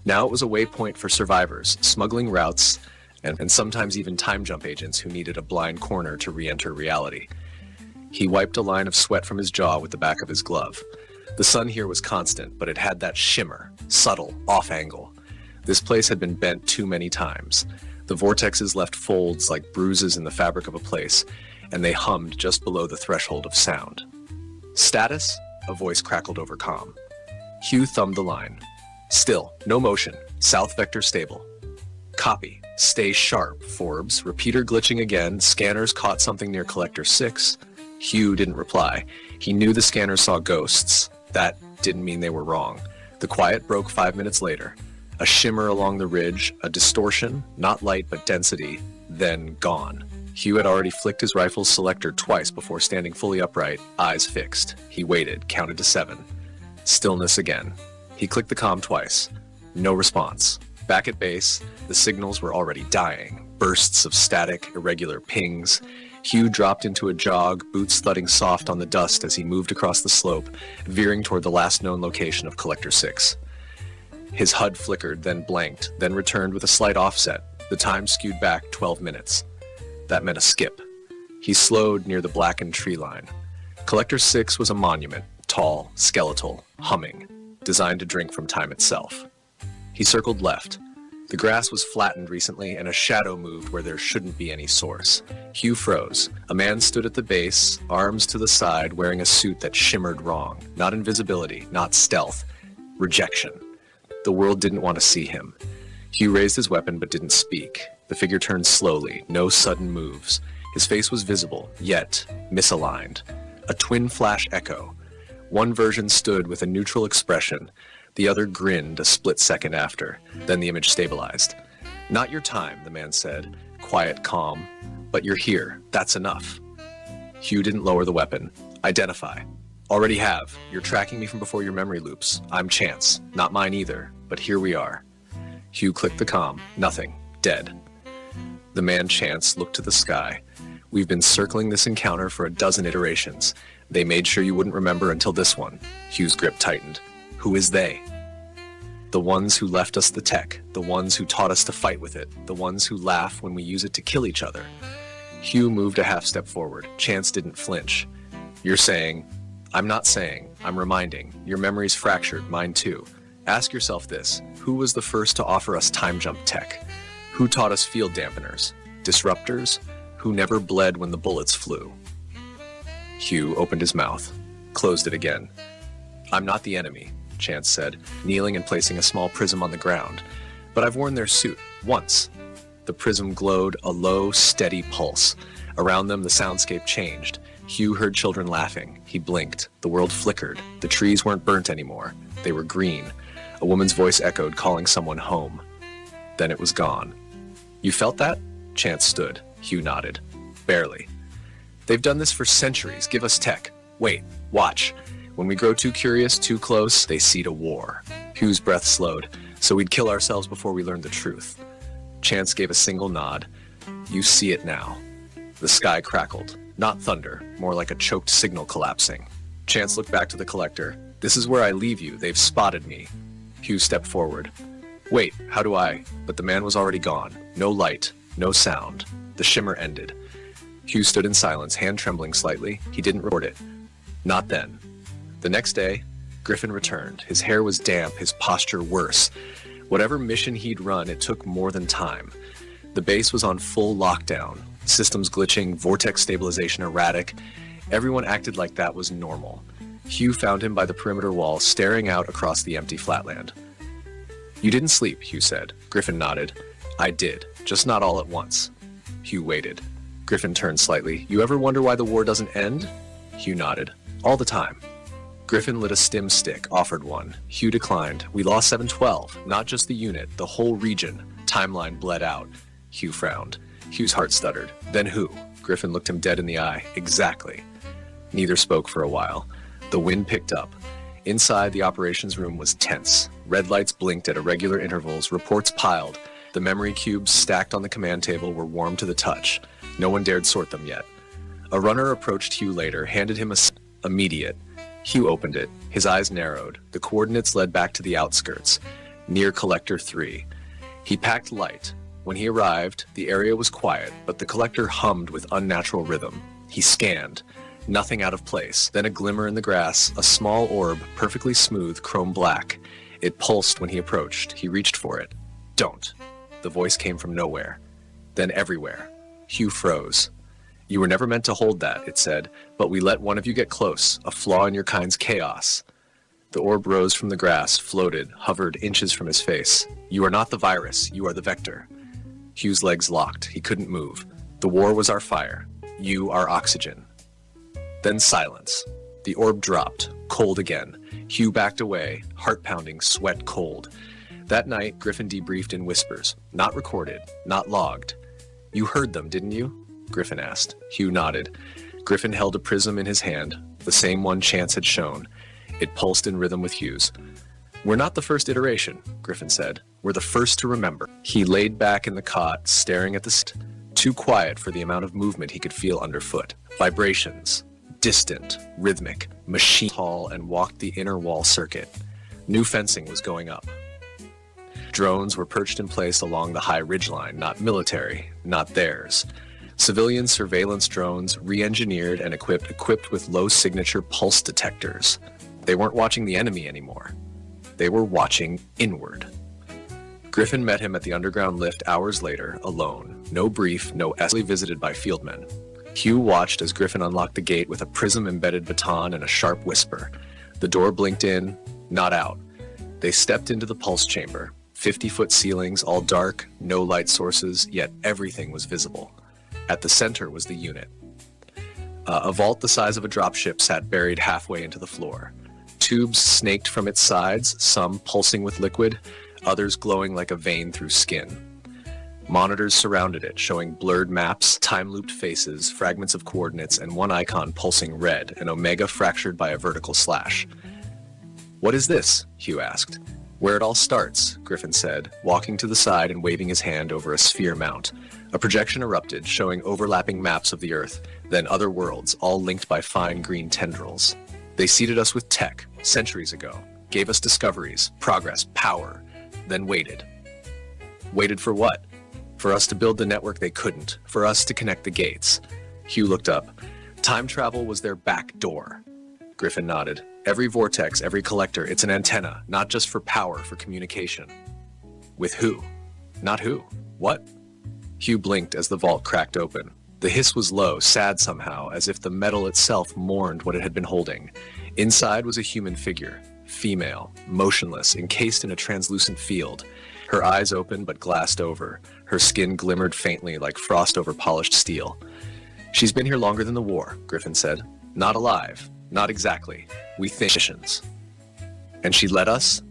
Now it was a waypoint for survivors, smuggling routes, and sometimes even time jump agents who needed a blind corner to re-enter reality. He wiped a line of sweat from his jaw with the back of his glove. The sun here was constant, but it had that shimmer, subtle, off-angle. This place had been bent too many times. The vortexes left folds like bruises in the fabric of a place, and they hummed just below the threshold of sound. Status? A voice crackled over comm. Hugh thumbed the line. Still, no motion. South vector stable. Copy. Stay sharp, Forbes. Repeater glitching again. Scanners caught something near Collector 6. Hugh didn't reply. He knew the scanners saw ghosts. That didn't mean they were wrong. The quiet broke 5 minutes later. A shimmer along the ridge, a distortion, not light but density, then gone. Hugh had already flicked his rifle's selector twice before standing fully upright, eyes fixed. He waited, counted to 7. Stillness again. He clicked the comm twice. No response. Back at base, the signals were already dying. Bursts of static, irregular pings. Hugh dropped into a jog, boots thudding soft on the dust as he moved across the slope, veering toward the last known location of Collector 6. His HUD flickered, then blanked, then returned with a slight offset. The time skewed back 12 minutes. That meant a skip. He slowed near the blackened tree line. Collector 6 was a monument, tall, skeletal, humming, designed to drink from time itself. He circled left. The grass was flattened recently, and a shadow moved where there shouldn't be any source. Hugh froze. A man stood at the base, arms to the side, wearing a suit that shimmered wrong. Not invisibility, not stealth. Rejection. The world didn't want to see him. Hugh raised his weapon but didn't speak. The figure turned slowly, no sudden moves. His face was visible, yet misaligned. A twin flash echo. One version stood with a neutral expression. The other grinned a split second after. Then the image stabilized. Not your time, the man said, quiet, calm. But you're here. That's enough. Hugh didn't lower the weapon. Identify. Already have. You're tracking me from before your memory loops. I'm Chance. Not mine either. But here we are. Hugh clicked the comm. Nothing. Dead. The man Chance looked to the sky. We've been circling this encounter for a dozen iterations. They made sure you wouldn't remember until this one. Hugh's grip tightened. Who is they? The ones who left us the tech, the ones who taught us to fight with it, the ones who laugh when we use it to kill each other. Hugh moved a half step forward. Chance didn't flinch. You're saying, I'm not saying, I'm reminding. Your memory's fractured, mine too. Ask yourself this, who was the first to offer us time jump tech? Who taught us field dampeners? Disruptors? Who never bled when the bullets flew? Hugh opened his mouth, closed it again. I'm not the enemy, Chance said, kneeling and placing a small prism on the ground. But I've worn their suit, once. The prism glowed a low, steady pulse. Around them, the soundscape changed. Hugh heard children laughing. He blinked. The world flickered. The trees weren't burnt anymore. They were green. A woman's voice echoed, calling someone home. Then it was gone. You felt that? Chance stood. Hugh nodded. Barely. They've done this for centuries. Give us tech. Wait. Watch. When we grow too curious, too close, they seed a war. Hugh's breath slowed, so we'd kill ourselves before we learned the truth. Chance gave a single nod. You see it now. The sky crackled. Not thunder, more like a choked signal collapsing. Chance looked back to the collector. This is where I leave you. They've spotted me. Hugh stepped forward. Wait, how do I? But the man was already gone. No light, no sound. The shimmer ended. Hugh stood in silence, hand trembling slightly. He didn't report it. Not then. The next day, Griffin returned. His hair was damp, his posture worse. Whatever mission he'd run, it took more than time. The base was on full lockdown. Systems glitching, vortex stabilization erratic. Everyone acted like that was normal. Hugh found him by the perimeter wall, staring out across the empty flatland. "You didn't sleep," Hugh said. Griffin nodded. "I did, just not all at once." Hugh waited. Griffin turned slightly. "You ever wonder why the war doesn't end?" Hugh nodded. "All the time." Griffin lit a stim stick, offered one. Hugh declined. "We lost 712, not just the unit, the whole region." Timeline bled out. Hugh frowned. Hugh's heart stuttered. "Then who?" Griffin looked him dead in the eye. "Exactly." Neither spoke for a while. The wind picked up. Inside, the operations room was tense. Red lights blinked at irregular intervals, reports piled. The memory cubes stacked on the command table were warm to the touch. No one dared sort them yet. A runner approached Hugh later, handed him immediate. Hugh opened it. His eyes narrowed. The coordinates led back to the outskirts, near Collector 3. He packed light. When he arrived, the area was quiet, but the collector hummed with unnatural rhythm. He scanned. Nothing out of place. Then a glimmer in the grass, a small orb, perfectly smooth, chrome black. It pulsed when he approached. He reached for it. "Don't." The voice came from nowhere. Then everywhere. Hugh froze. "You were never meant to hold that," it said, "but we let one of you get close, a flaw in your kind's chaos." The orb rose from the grass, floated, hovered inches from his face. "You are not the virus, you are the vector." Hugh's legs locked. He couldn't move. "The war was our fire. You are oxygen." Then silence. The orb dropped, cold again. Hugh backed away, heart pounding, sweat cold. That night, Griffin debriefed in whispers. Not recorded, not logged. "You heard them, didn't you?" Griffin asked. Hugh nodded. Griffin held a prism in his hand, the same one Chance had shown. It pulsed in rhythm with Hugh's. "We're not the first iteration," Griffin said. "We're the first to remember." He laid back in the cot, staring at the too quiet for the amount of movement he could feel underfoot. Vibrations. Distant, rhythmic, machine hall, and walked the inner wall circuit. New fencing was going up. Drones were perched in place along the high ridgeline, not military, not theirs. Civilian surveillance drones, re-engineered and equipped with low-signature pulse detectors. They weren't watching the enemy anymore. They were watching inward. Griffin met him at the underground lift hours later, alone. No brief, no essay, visited by fieldmen. Hugh watched as Griffin unlocked the gate with a prism-embedded baton and a sharp whisper. The door blinked in, not out. They stepped into the pulse chamber. 50-foot ceilings, all dark, no light sources, yet everything was visible. At the center was the unit. A vault the size of a dropship sat buried halfway into the floor. Tubes snaked from its sides, some pulsing with liquid, others glowing like a vein through skin. Monitors surrounded it, showing blurred maps, time-looped faces, fragments of coordinates, and one icon pulsing red, an omega fractured by a vertical slash. "What is this?" Hugh asked. "Where it all starts," Griffin said, walking to the side and waving his hand over a sphere mount. A projection erupted, showing overlapping maps of the Earth, then other worlds, all linked by fine green tendrils. "They seeded us with tech, centuries ago, gave us discoveries, progress, power, then waited." "Waited for what?" "For us to build the network they couldn't, for us to connect the gates." Hugh looked up. "Time travel was their back door." Griffin nodded. "Every vortex, every collector, it's an antenna, not just for power, for communication." "With who?" "Not who. What?" Hugh blinked as the vault cracked open. The hiss was low, sad somehow, as if the metal itself mourned what it had been holding. Inside was a human figure, female, motionless, encased in a translucent field. Her eyes open but glassed over. Her skin glimmered faintly like frost over polished steel. "She's been here longer than the war," Griffin said. "Not alive. Not exactly. We think missions." "And she led us?"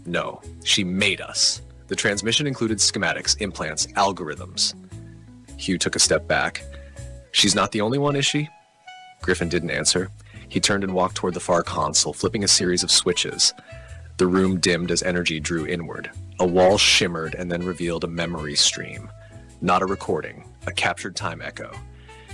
"No. She made us." The transmission included schematics, implants, algorithms. Hugh took a step back. "She's not the only one, is she?" Griffin didn't answer. He turned and walked toward the far console, flipping a series of switches. The room dimmed as energy drew inward. A wall shimmered and then revealed a memory stream. Not a recording, a captured time echo.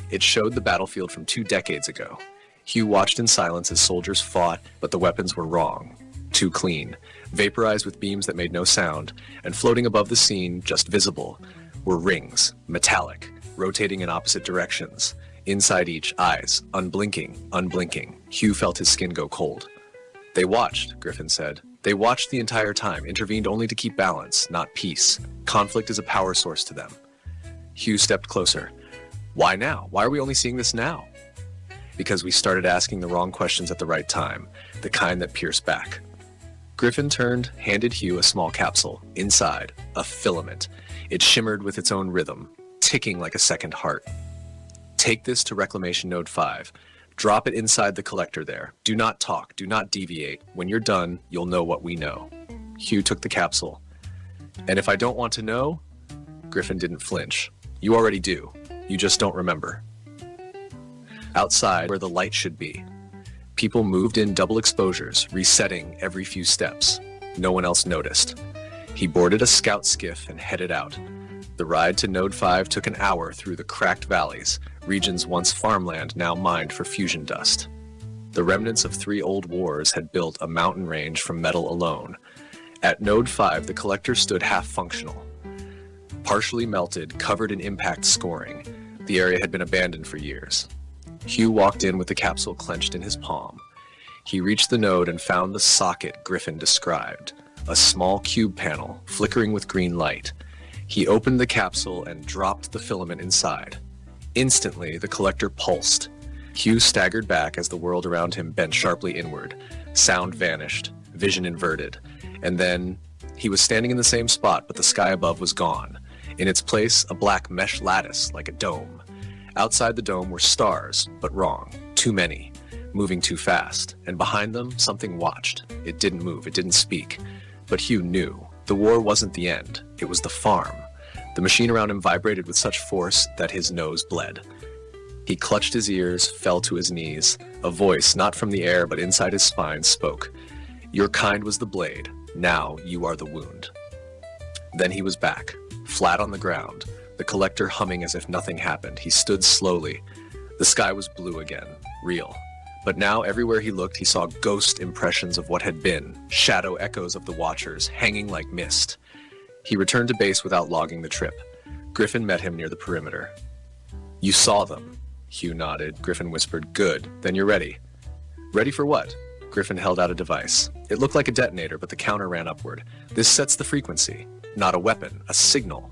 It showed the battlefield from 2 decades ago. Hugh watched in silence as soldiers fought, but the weapons were wrong. Too clean, vaporized with beams that made no sound, and floating above the scene, just visible, were rings, metallic, rotating in opposite directions. Inside each, eyes, unblinking, unblinking. Hugh felt his skin go cold. They watched, Griffin said. They watched the entire time, intervened only to keep balance, not peace. Conflict is a power source to them. Hugh stepped closer. Why now? Why are we only seeing this now? Because we started asking the wrong questions at the right time, the kind that pierce back. Griffin turned, handed Hugh a small capsule. Inside, a filament. It shimmered with its own rhythm, ticking like a second heart. Take this to Reclamation Node 5. Drop it inside the collector there. Do not talk, do not deviate. When you're done, you'll know what we know. Hugh took the capsule. And if I don't want to know? Griffin didn't flinch. You already do. You just don't remember. Outside, where the light should be, people moved in double exposures, resetting every few steps. No one else noticed. He boarded a scout skiff and headed out. The ride to Node 5 took an hour through the cracked valleys, regions once farmland now mined for fusion dust. The remnants of 3 old wars had built a mountain range from metal alone. At Node 5, the collector stood half-functional. Partially melted, covered in impact scoring, the area had been abandoned for years. Hugh walked in with the capsule clenched in his palm. He reached the node and found the socket Griffin described, a small cube panel flickering with green light. He opened the capsule and dropped the filament inside. Instantly, the collector pulsed. Hugh staggered back as the world around him bent sharply inward. Sound vanished, vision inverted. And then, he was standing in the same spot, but the sky above was gone. In its place, a black mesh lattice like a dome. Outside the dome were stars, but wrong. Too many. Moving too fast. And behind them, something watched. It didn't move, it didn't speak. But Hugh knew. The war wasn't the end. It was the farm. The machine around him vibrated with such force that his nose bled. He clutched his ears, fell to his knees. A voice, not from the air but inside his spine, spoke. Your kind was the blade. Now you are the wound. Then he was back, flat on the ground, the collector humming as if nothing happened. He stood slowly. The sky was blue again, real. But now everywhere he looked, he saw ghost impressions of what had been, shadow echoes of the Watchers, hanging like mist. He returned to base without logging the trip. Griffin met him near the perimeter. You saw them. Hugh nodded. Griffin whispered, good, then you're ready. Ready for what? Griffin held out a device. It looked like a detonator, but the counter ran upward. This sets the frequency. Not a weapon, a signal.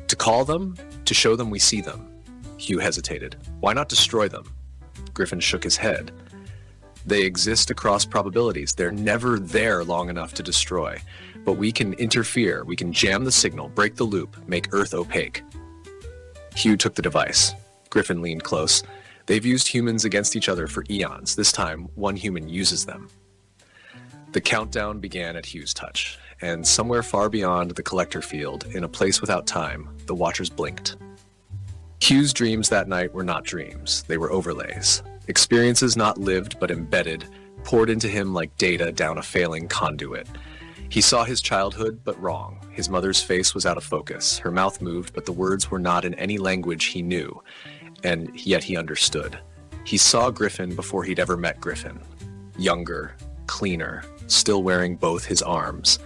To call them? To show them we see them. Hugh hesitated. Why not destroy them? Griffin shook his head. They exist across probabilities. They're never there long enough to destroy. But we can interfere. We can jam the signal, break the loop, make Earth opaque. Hugh took the device. Griffin leaned close. They've used humans against each other for eons. This time, one human uses them. The countdown began at Hugh's touch, and somewhere far beyond the collector field, in a place without time, the Watchers blinked. Hugh's dreams that night were not dreams. They were overlays. Experiences not lived but embedded, poured into him like data down a failing conduit. He saw his childhood, but wrong. His mother's face was out of focus. Her mouth moved, but the words were not in any language he knew, and yet he understood. He saw Griffin before he'd ever met Griffin. Younger, cleaner, still wearing both his arms.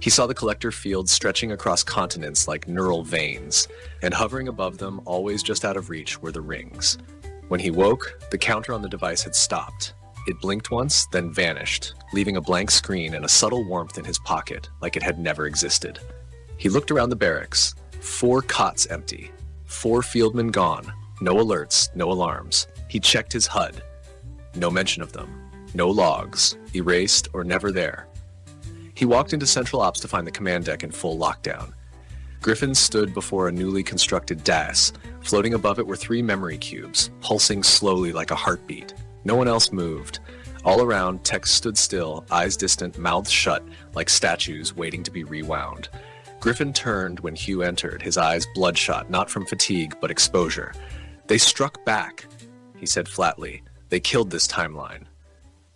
He saw the collector field stretching across continents like neural veins, and hovering above them, always just out of reach, were the rings. When he woke, the counter on the device had stopped. It blinked once, then vanished, leaving a blank screen and a subtle warmth in his pocket, like it had never existed. He looked around the barracks. 4 cots empty. 4 fieldmen gone. No alerts, no alarms. He checked his HUD. No mention of them. No logs. Erased or never there. He walked into Central Ops to find the command deck in full lockdown. Griffin stood before a newly constructed DAS. Floating above it were 3 memory cubes, pulsing slowly like a heartbeat. No one else moved. All around, techs stood still, eyes distant, mouths shut, like statues waiting to be rewound. Griffin turned when Hugh entered, his eyes bloodshot, not from fatigue, but exposure. They struck back, he said flatly. They killed this timeline.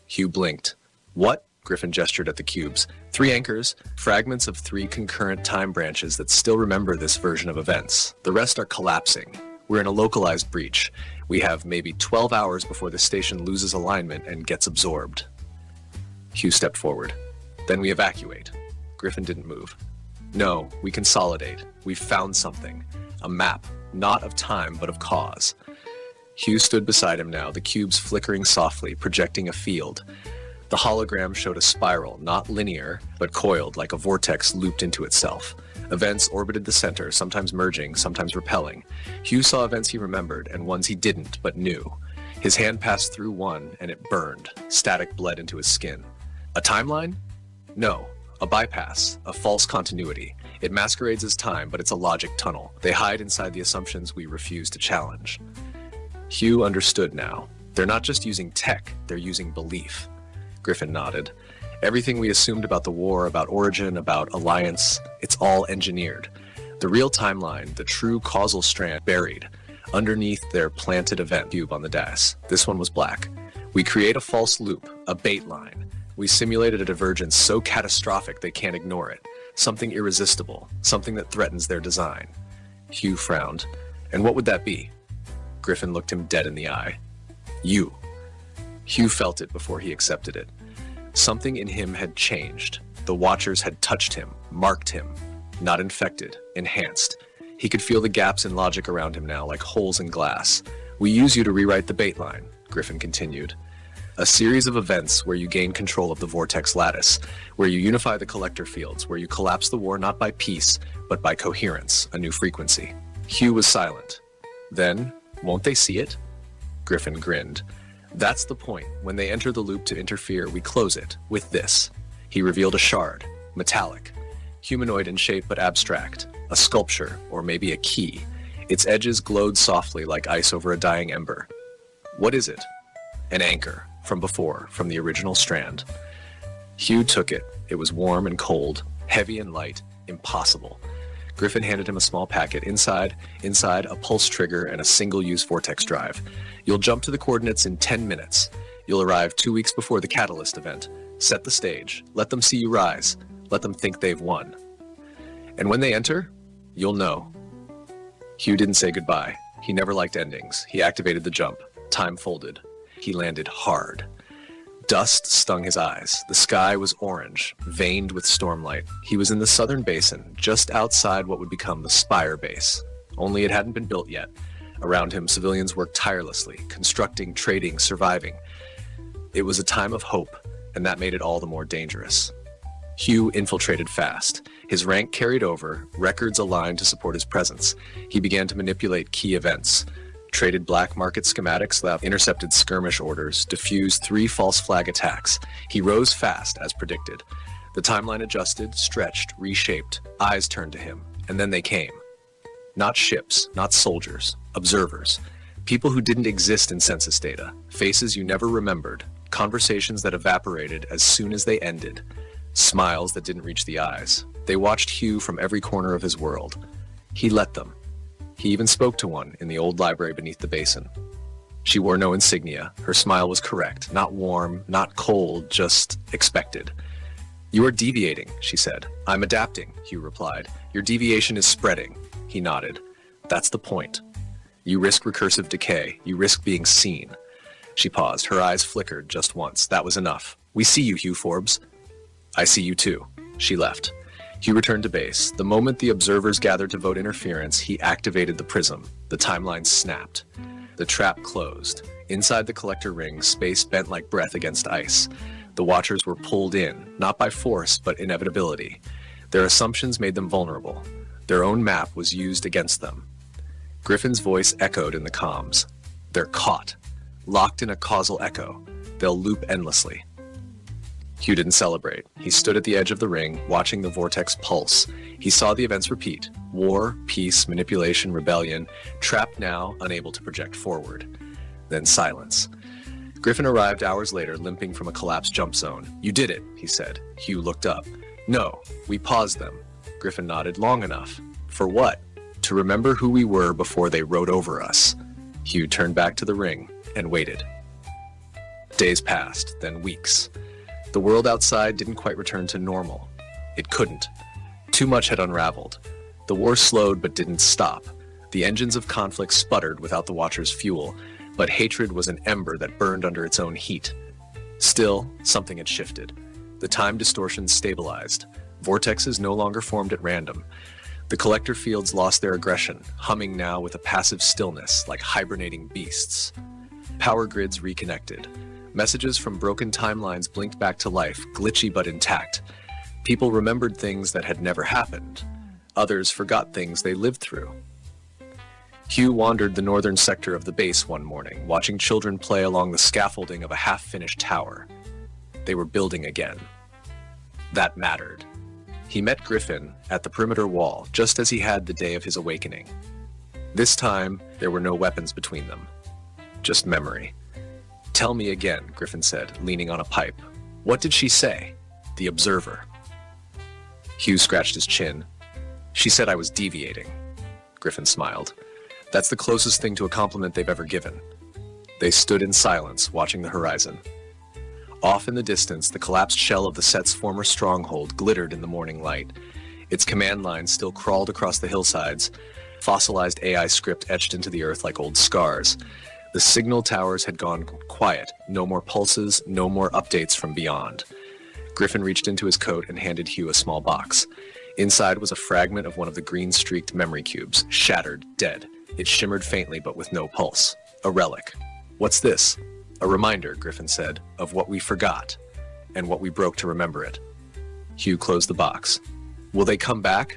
Hugh blinked. What? Griffin gestured at the cubes. 3 anchors, fragments of 3 concurrent time branches that still remember this version of events. The rest are collapsing. We're in a localized breach. We have maybe 12 hours before the station loses alignment and gets absorbed. Hugh stepped forward. Then we evacuate. Griffin didn't move. No, we consolidate. We've found something. A map, not of time, but of cause. Hugh stood beside him now, the cubes flickering softly, projecting a field. The hologram showed a spiral, not linear, but coiled like a vortex looped into itself. Events orbited the center, sometimes merging, sometimes repelling. Hugh saw events he remembered, and ones he didn't, but knew. His hand passed through one, and it burned. Static bled into his skin. A timeline? No. A bypass. A false continuity. It masquerades as time, but it's a logic tunnel. They hide inside the assumptions we refuse to challenge. Hugh understood now. They're not just using tech, they're using belief. Griffin nodded. Everything we assumed about the war, about origin, about alliance, it's all engineered. The real timeline, the true causal strand, buried underneath their planted event cube on the dais. This one was black. We create a false loop, a bait line. We simulated a divergence so catastrophic they can't ignore it. Something irresistible, something that threatens their design. Hugh frowned. And what would that be? Griffin looked him dead in the eye. You. Hugh felt it before he accepted it. Something in him had changed. The Watchers had touched him, marked him. Not infected, enhanced. He could feel the gaps in logic around him now, like holes in glass. We use you to rewrite the bait line, Griffin continued. A series of events where you gain control of the vortex lattice, where you unify the collector fields, where you collapse the war not by peace, but by coherence, a new frequency. Hugh was silent. Then, won't they see it? Griffin grinned. That's the point. When they enter the loop to interfere, we close it with this. He revealed a shard, metallic, humanoid in shape but abstract, a sculpture, or maybe a key. Its edges glowed softly like ice over a dying ember. What is it? An anchor, from before, from the original strand. Hugh took it. It was warm and cold, heavy and light, impossible. Griffin handed him a small packet. Inside, a pulse trigger and a single-use vortex drive. You'll jump to the coordinates in 10 minutes. You'll arrive 2 weeks before the Catalyst event. Set the stage. Let them see you rise. Let them think they've won. And when they enter, you'll know. Hugh didn't say goodbye. He never liked endings. He activated the jump. Time folded. He landed hard. Dust stung his eyes. The sky was orange, veined with stormlight. He was in the southern basin, just outside what would become the Spire base. Only it hadn't been built yet. Around him, civilians worked tirelessly, constructing, trading, surviving. It was a time of hope, and that made it all the more dangerous. Hugh infiltrated fast. His rank carried over, records aligned to support his presence. He began to manipulate key events. Traded black market schematics that intercepted skirmish orders, diffused 3 false flag attacks. He rose fast, as predicted. The timeline adjusted, stretched, reshaped. Eyes turned to him, and then they came. Not ships, not soldiers, observers. People who didn't exist in census data. Faces you never remembered. Conversations that evaporated as soon as they ended. Smiles that didn't reach the eyes. They watched Hugh from every corner of his world. He let them. He even spoke to one in the old library beneath the basin. She wore no insignia. Her smile was correct, not warm, not cold, just expected. You are deviating, she said. I'm adapting, Hugh replied. Your deviation is spreading. He nodded. That's the point. You risk recursive decay. You risk being seen. She paused. Her eyes flickered just once. That was enough. We see you, Hugh Forbes. I see you too. She left. Hugh returned to base. The moment the observers gathered to vote interference, he activated the prism. The timeline snapped. The trap closed. Inside the collector ring, space bent like breath against ice. The Watchers were pulled in, not by force, but inevitability. Their assumptions made them vulnerable. Their own map was used against them. Griffin's voice echoed in the comms. They're caught. Locked in a causal echo. They'll loop endlessly. Hugh didn't celebrate. He stood at the edge of the ring, watching the vortex pulse. He saw the events repeat. War, peace, manipulation, rebellion. Trapped now, unable to project forward. Then silence. Griffin arrived hours later, limping from a collapsed jump zone. You did it, he said. Hugh looked up. No, we paused them. Griffin nodded. Long enough. For what? To remember who we were before they rode over us. Hugh turned back to the ring and waited. Days passed, then weeks. The world outside didn't quite return to normal. It couldn't. Too much had unraveled. The war slowed but didn't stop. The engines of conflict sputtered without the Watchers' fuel, but hatred was an ember that burned under its own heat. Still, something had shifted. The time distortions stabilized. Vortexes no longer formed at random. The collector fields lost their aggression, humming now with a passive stillness like hibernating beasts. Power grids reconnected. Messages from broken timelines blinked back to life, glitchy but intact. People remembered things that had never happened. Others forgot things they lived through. Hugh wandered the northern sector of the base one morning, watching children play along the scaffolding of a half-finished tower. They were building again. That mattered. He met Griffin at the perimeter wall, just as he had the day of his awakening. This time, there were no weapons between them. Just memory. "Tell me again," Griffin said, leaning on a pipe. "What did she say?" "The observer." Hugh scratched his chin. "She said I was deviating." Griffin smiled. "That's the closest thing to a compliment they've ever given." They stood in silence, watching the horizon. Off in the distance, the collapsed shell of the set's former stronghold glittered in the morning light. Its command lines still crawled across the hillsides, fossilized AI script etched into the earth like old scars. The signal towers had gone quiet, no more pulses, no more updates from beyond. Griffin reached into his coat and handed Hugh a small box. Inside was a fragment of one of the green-streaked memory cubes, shattered, dead. It shimmered faintly but with no pulse. A relic. "What's this?" "A reminder," Griffin said, "of what we forgot, and what we broke to remember it." Hugh closed the box. "Will they come back?"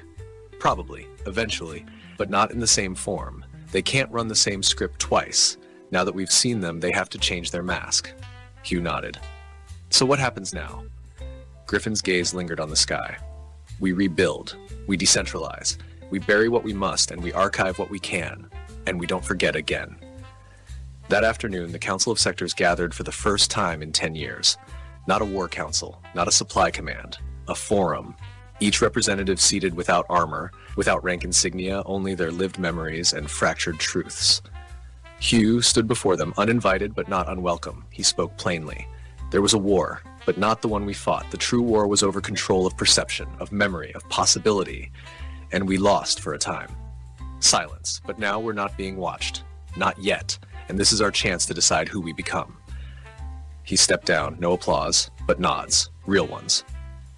"Probably, eventually, but not in the same form. They can't run the same script twice. Now that we've seen them, they have to change their mask." Hugh nodded. "So what happens now?" Griffin's gaze lingered on the sky. "We rebuild. We decentralize. We bury what we must, and we archive what we can. And we don't forget again." That afternoon, the Council of Sectors gathered for the first time in 10 years. Not a war council, not a supply command, a forum. Each representative seated without armor, without rank insignia, only their lived memories and fractured truths. Hugh stood before them, uninvited but not unwelcome. He spoke plainly. There was a war, but not the one we fought. The true war was over control of perception, of memory, of possibility, and we lost for a time. Silence, but now we're not being watched. Not yet. And this is our chance to decide who we become. He stepped down, no applause, but nods, real ones.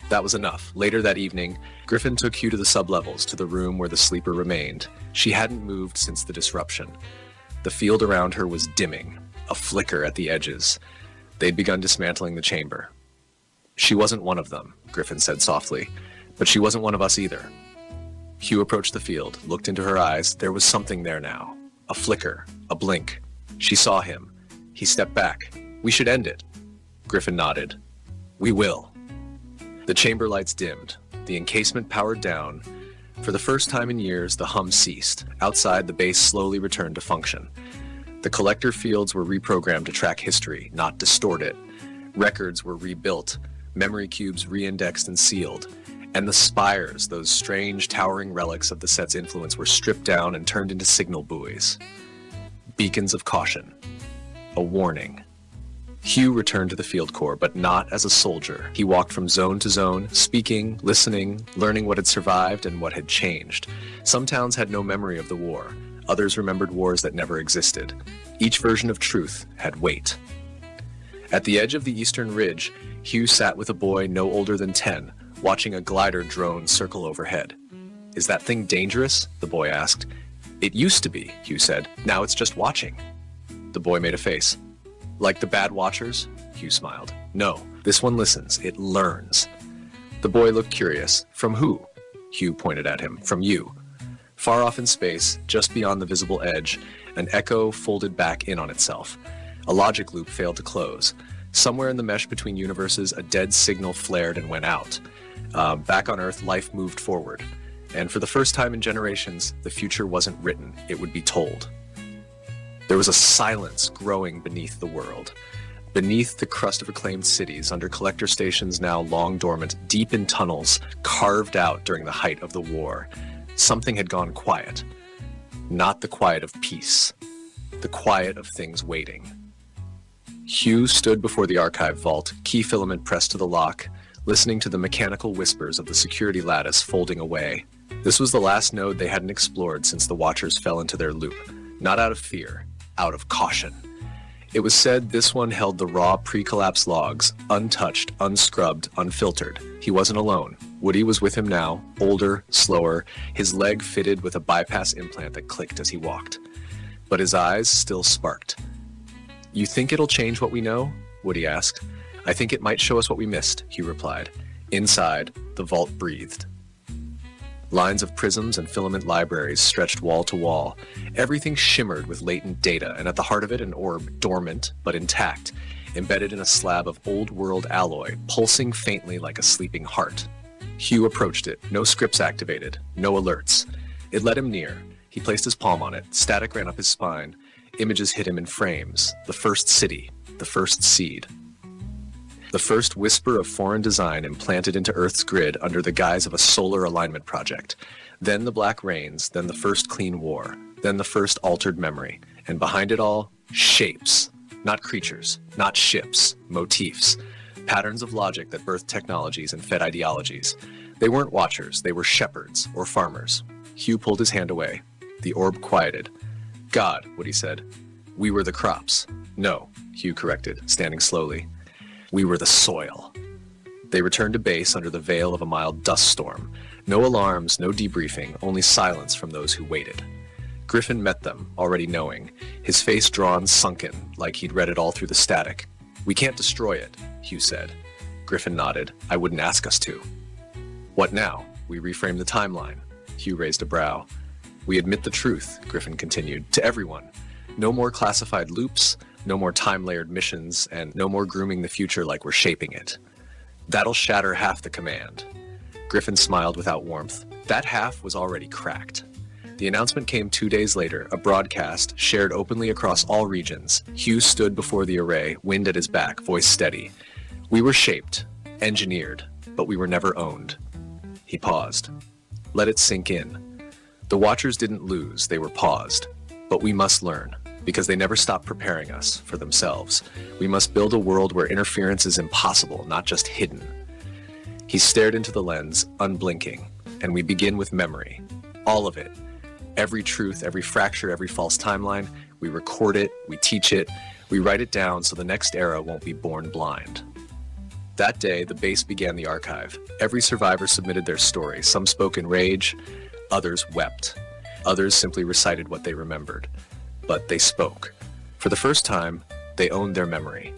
That was enough. Later that evening, Griffin took Hugh to the sublevels, to the room where the sleeper remained. She hadn't moved since the disruption. The field around her was dimming, a flicker at the edges. They'd begun dismantling the chamber. "She wasn't one of them," Griffin said softly, "but she wasn't one of us either." Hugh approached the field, looked into her eyes. There was something there now. A flicker, a blink. She saw him. He stepped back. "We should end it." Griffin nodded. "We will." The chamber lights dimmed. The encasement powered down. For the first time in years, the hum ceased. Outside, the base slowly returned to function. The collector fields were reprogrammed to track history, not distort it. Records were rebuilt, memory cubes re-indexed and sealed. And the spires, those strange, towering relics of the set's influence, were stripped down and turned into signal buoys. Beacons of caution. A warning. Hugh returned to the field corps, but not as a soldier. He walked from zone to zone, speaking, listening, learning what had survived and what had changed. Some towns had no memory of the war. Others remembered wars that never existed. Each version of truth had weight. At the edge of the eastern ridge, Hugh sat with a boy no older than 10, watching a glider drone circle overhead. "Is that thing dangerous?" the boy asked. "It used to be," Hugh said. "Now it's just watching." The boy made a face. "Like the bad watchers?" Hugh smiled. "No, this one listens. It learns." The boy looked curious. "From who?" Hugh pointed at him. "From you." Far off in space, just beyond the visible edge, an echo folded back in on itself. A logic loop failed to close. Somewhere in the mesh between universes, a dead signal flared and went out. Back on Earth, life moved forward. And for the first time in generations, the future wasn't written, it would be told. There was a silence growing beneath the world. Beneath the crust of reclaimed cities, under collector stations now long dormant, deep in tunnels, carved out during the height of the war, something had gone quiet. Not the quiet of peace, the quiet of things waiting. Hugh stood before the archive vault, key filament pressed to the lock, listening to the mechanical whispers of the security lattice folding away. This was the last node they hadn't explored since the Watchers fell into their loop. Not out of fear, out of caution. It was said this one held the raw pre-collapse logs, untouched, unscrubbed, unfiltered. He wasn't alone. Woody was with him now, older, slower, his leg fitted with a bypass implant that clicked as he walked. But his eyes still sparked. "You think it'll change what we know?" Woody asked. "I think it might show us what we missed," Hugh replied. Inside, the vault breathed. Lines of prisms and filament libraries stretched wall to wall. Everything shimmered with latent data, and at the heart of it an orb, dormant but intact, embedded in a slab of old-world alloy, pulsing faintly like a sleeping heart. Hugh approached it, no scripts activated, no alerts. It led him near. He placed his palm on it. Static ran up his spine. Images hit him in frames. The first city, the first seed. The first whisper of foreign design implanted into Earth's grid under the guise of a solar alignment project. Then the Black Rains, then the first clean war, then the first altered memory. And behind it all, shapes. Not creatures, not ships, motifs. Patterns of logic that birthed technologies and fed ideologies. They weren't watchers, they were shepherds or farmers. Hugh pulled his hand away. The orb quieted. "God," Woody said. "We were the crops." "No," Hugh corrected, standing slowly. "We were the soil." They returned to base under the veil of a mild dust storm. No alarms, no debriefing, only silence from those who waited. Griffin met them, already knowing, his face drawn sunken, like he'd read it all through the static. "We can't destroy it," Hugh said. Griffin nodded. "I wouldn't ask us to." "What now?" We reframe the timeline. Hugh raised a brow. "We admit the truth," Griffin continued, "to everyone. No more classified loops, no more time-layered missions, and no more grooming the future like we're shaping it. That'll shatter half the command." Griffin smiled without warmth. That half was already cracked. The announcement came 2 days later, a broadcast shared openly across all regions. Hugh stood before the array, wind at his back, voice steady. "We were shaped, engineered, but we were never owned." He paused. Let it sink in. The Watchers didn't lose, they were paused. But we must learn, because they never stopped preparing us for themselves. We must build a world where interference is impossible, not just hidden. He stared into the lens, unblinking, and we begin with memory. All of it. Every truth, every fracture, every false timeline, we record it, we teach it, we write it down so the next era won't be born blind. That day, the base began the archive. Every survivor submitted their story. Some spoke in rage, others wept. Others simply recited what they remembered. But they spoke. For the first time, they owned their memory.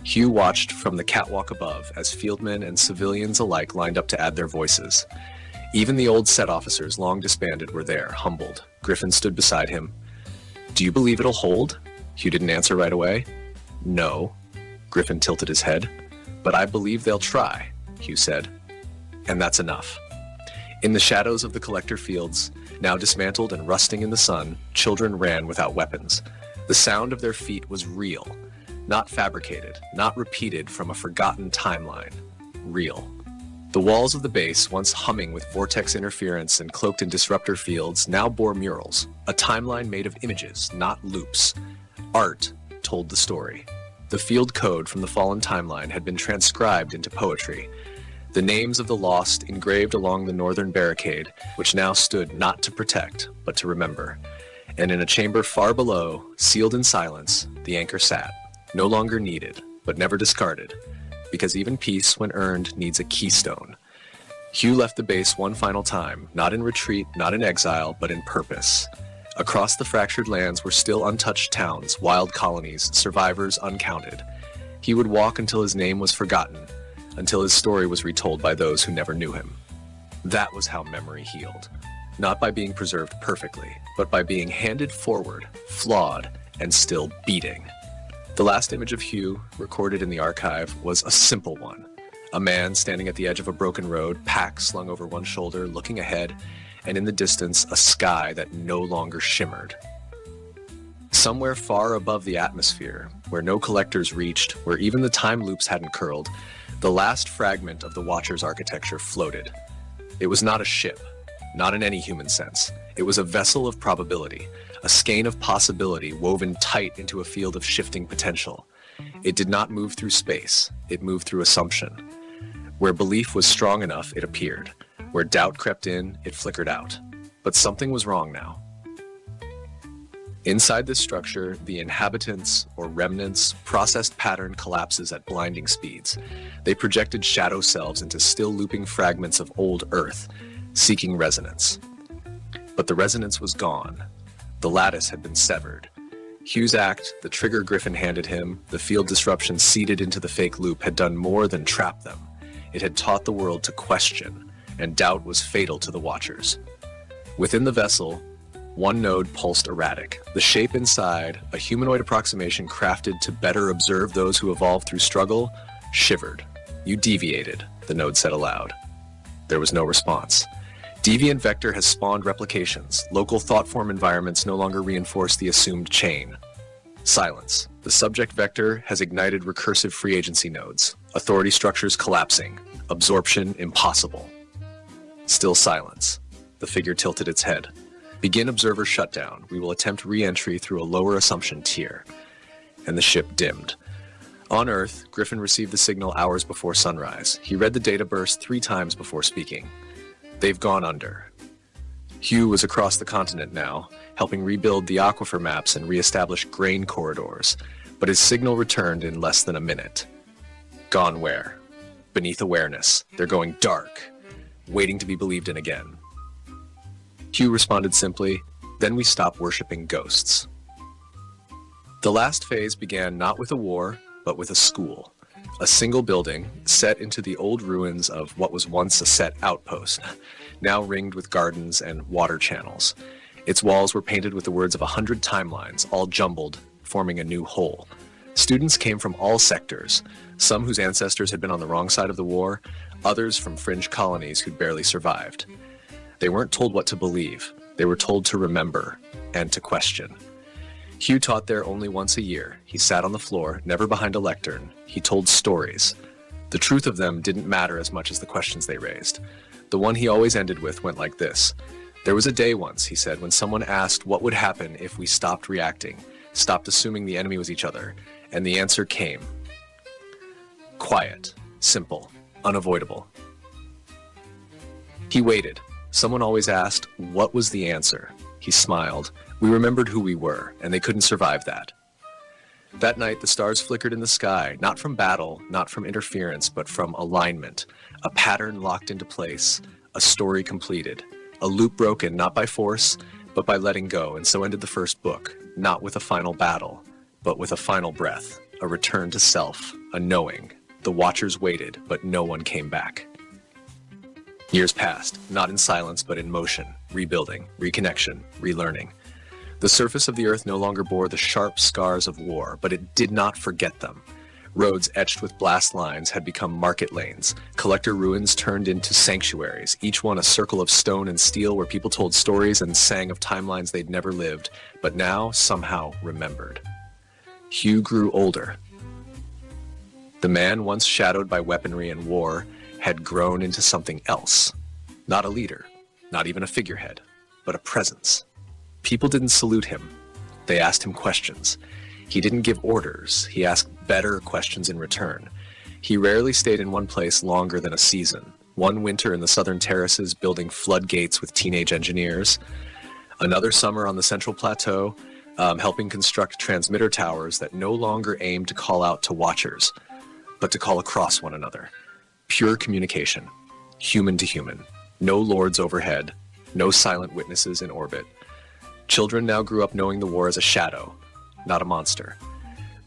Hugh watched from the catwalk above as fieldmen and civilians alike lined up to add their voices. Even the old set officers, long disbanded, were there, humbled. Griffin stood beside him. "Do you believe it'll hold?" Hugh didn't answer right away. "No." Griffin tilted his head. "But I believe they'll try," Hugh said. And that's enough. In the shadows of the collector fields, now dismantled and rusting in the sun, children ran without weapons. The sound of their feet was real, not fabricated, not repeated from a forgotten timeline. Real. The walls of the base, once humming with vortex interference and cloaked in disruptor fields, now bore murals, a timeline made of images, not loops. Art told the story. The field code from the fallen timeline had been transcribed into poetry. The names of the lost engraved along the northern barricade, which now stood not to protect, but to remember. And in a chamber far below, sealed in silence, the anchor sat, no longer needed, but never discarded, because even peace, when earned, needs a keystone. Hugh left the base one final time, not in retreat, not in exile, but in purpose. Across the fractured lands were still untouched towns, wild colonies, survivors uncounted. He would walk until his name was forgotten, until his story was retold by those who never knew him. That was how memory healed. Not by being preserved perfectly, but by being handed forward, flawed, and still beating. The last image of Hugh, recorded in the archive, was a simple one. A man standing at the edge of a broken road, pack slung over one shoulder, looking ahead, and in the distance, a sky that no longer shimmered. Somewhere far above the atmosphere, where no collectors reached, where even the time loops hadn't curled, the last fragment of the Watcher's architecture floated. It was not a ship, not in any human sense. It was a vessel of probability, a skein of possibility woven tight into a field of shifting potential. It did not move through space, it moved through assumption. Where belief was strong enough, it appeared. Where doubt crept in, it flickered out. But something was wrong now. Inside this structure, the inhabitants, or remnants, processed pattern collapses at blinding speeds. They projected shadow selves into still looping fragments of old Earth, seeking resonance. But the resonance was gone. The lattice had been severed. Hugh's act, the trigger Griffin handed him, the field disruption seeded into the fake loop had done more than trap them. It had taught the world to question, and doubt was fatal to the Watchers. Within the vessel, one node pulsed erratic. The shape inside, a humanoid approximation crafted to better observe those who evolved through struggle, shivered. "You deviated," the node said aloud. There was no response. Deviant vector has spawned replications. Local thought-form environments no longer reinforce the assumed chain. Silence. The subject vector has ignited recursive free agency nodes. Authority structures collapsing. Absorption impossible. Still silence. The figure tilted its head. "Begin observer shutdown. We will attempt re-entry through a lower assumption tier." And the ship dimmed. On Earth, Griffin received the signal hours before sunrise. He read the data burst 3 times before speaking. "They've gone under." Hugh was across the continent now, helping rebuild the aquifer maps and re-establish grain corridors, but his signal returned in less than a minute. "Gone where?" "Beneath awareness. They're going dark, waiting to be believed in again." Hugh responded simply, "Then we stop worshipping ghosts." The last phase began not with a war, but with a school. A single building set into the old ruins of what was once a set outpost, now ringed with gardens and water channels. Its walls were painted with the words of 100 timelines, all jumbled, forming a new whole. Students came from all sectors, some whose ancestors had been on the wrong side of the war, others from fringe colonies who'd barely survived. They weren't told what to believe. They were told to remember and to question. Hugh taught there only once a year. He sat on the floor, never behind a lectern. He told stories. The truth of them didn't matter as much as the questions they raised. The one he always ended with went like this. "There was a day once," he said, "when someone asked what would happen if we stopped reacting, stopped assuming the enemy was each other, and the answer came. Quiet, simple, unavoidable." He waited. Someone always asked, what was the answer? He smiled. We remembered who we were, and they couldn't survive that. That night, the stars flickered in the sky, not from battle, not from interference, but from alignment. A pattern locked into place, a story completed, a loop broken not by force, but by letting go, and so ended the first book, not with a final battle, but with a final breath, a return to self, a knowing. The Watchers waited, but no one came back. Years passed, not in silence, but in motion, rebuilding, reconnection, relearning. The surface of the earth no longer bore the sharp scars of war, but it did not forget them. Roads etched with blast lines had become market lanes. Collector ruins turned into sanctuaries, each one a circle of stone and steel where people told stories and sang of timelines they'd never lived, but now somehow remembered. Hugh grew older. The man once shadowed by weaponry and war had grown into something else. Not a leader, not even a figurehead, but a presence. People didn't salute him. They asked him questions. He didn't give orders. He asked better questions in return. He rarely stayed in one place longer than a season. One winter in the southern terraces building floodgates with teenage engineers. Another summer on the central plateau, helping construct transmitter towers that no longer aimed to call out to Watchers, but to call across one another. Pure communication, human to human. No lords overhead, no silent witnesses in orbit. Children now grew up knowing the war as a shadow, not a monster.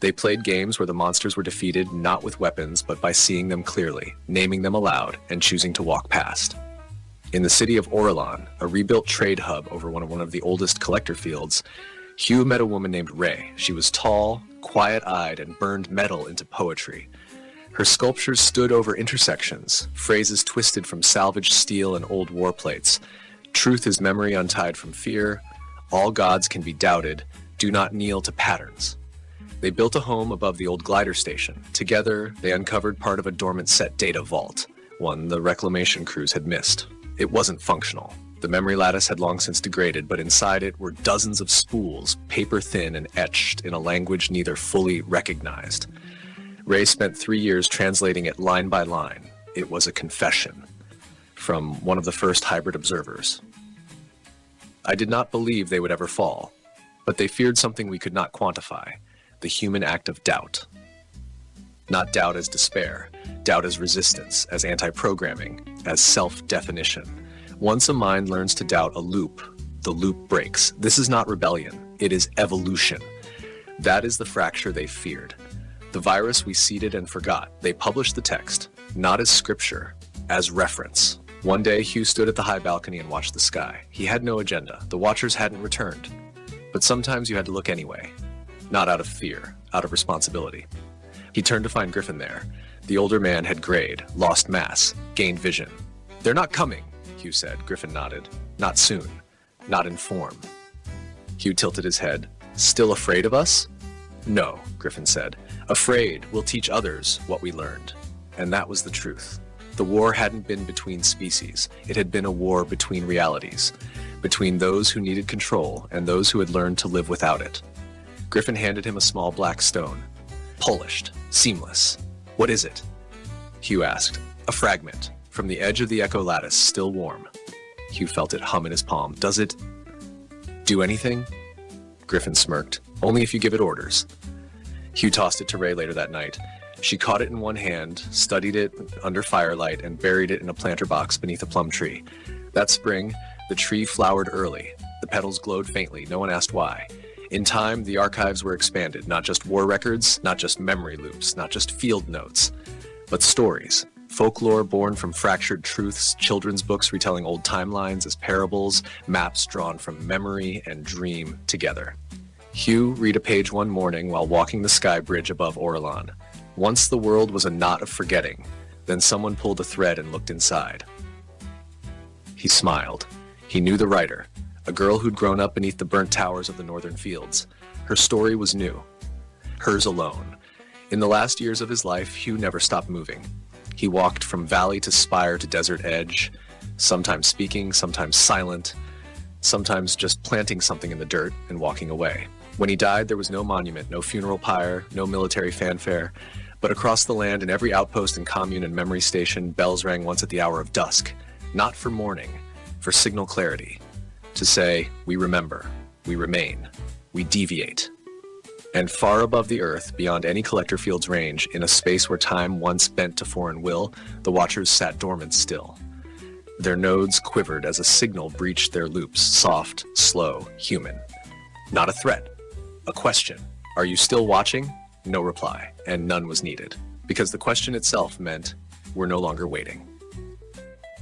They played games where the monsters were defeated not with weapons, but by seeing them clearly, naming them aloud, and choosing to walk past. In the city of Orlan, a rebuilt trade hub over one of the oldest collector fields, Hugh met a woman named Ray. She was tall, quiet-eyed, and burned metal into poetry. Her sculptures stood over intersections, phrases twisted from salvaged steel and old war plates. Truth is memory untied from fear. All gods can be doubted. Do not kneel to patterns. They built a home above the old glider station. Together, they uncovered part of a dormant set data vault, one the reclamation crews had missed. It wasn't functional. The memory lattice had long since degraded, but inside it were dozens of spools, paper thin and etched in a language neither fully recognized. Ray spent 3 years translating it line by line. It was a confession from one of the first hybrid observers. I did not believe they would ever fall. But they feared something we could not quantify, the human act of doubt. Not doubt as despair, doubt as resistance, as anti-programming, as self-definition. Once a mind learns to doubt a loop, the loop breaks. This is not rebellion, it is evolution. That is the fracture they feared. The virus we seeded and forgot. They published the text, not as scripture, as reference. One day, Hugh stood at the high balcony and watched the sky. He had no agenda. The watchers hadn't returned. But sometimes you had to look anyway. Not out of fear, out of responsibility. He turned to find Griffin there. The older man had grayed, lost mass, gained vision. "They're not coming," Hugh said. Griffin nodded. "Not soon. Not in form." Hugh tilted his head. "Still afraid of us?" "No," Griffin said. "Afraid we'll teach others what we learned." And that was the truth. The war hadn't been between species. It had been a war between realities, between those who needed control and those who had learned to live without it. Griffin handed him a small black stone. "Polished, seamless. What is it?" Hugh asked. "A fragment, from the edge of the echo lattice, still warm." Hugh felt it hum in his palm. "Does it do anything?" Griffin smirked. "Only if you give it orders." Hugh tossed it to Ray later that night. She caught it in one hand, studied it under firelight, and buried it in a planter box beneath a plum tree. That spring, the tree flowered early. The petals glowed faintly. No one asked why. In time, the archives were expanded. Not just war records, not just memory loops, not just field notes, but stories. Folklore born from fractured truths, children's books retelling old timelines as parables, maps drawn from memory and dream together. Hugh read a page one morning while walking the sky bridge above Orlan. Once the world was a knot of forgetting, then someone pulled a thread and looked inside. He smiled. He knew the writer, a girl who'd grown up beneath the burnt towers of the northern fields. Her story was new. Hers alone. In the last years of his life, Hugh never stopped moving. He walked from valley to spire to desert edge, sometimes speaking, sometimes silent, sometimes just planting something in the dirt and walking away. When he died, there was no monument, no funeral pyre, no military fanfare. But across the land, in every outpost and commune and memory station, bells rang once at the hour of dusk, not for mourning, for signal clarity, to say, we remember, we remain, we deviate. And far above the earth, beyond any collector field's range, in a space where time once bent to foreign will, the watchers sat dormant still. Their nodes quivered as a signal breached their loops, soft, slow, human. Not a threat, a question. Are you still watching? No reply, and none was needed, because the question itself meant we're no longer waiting.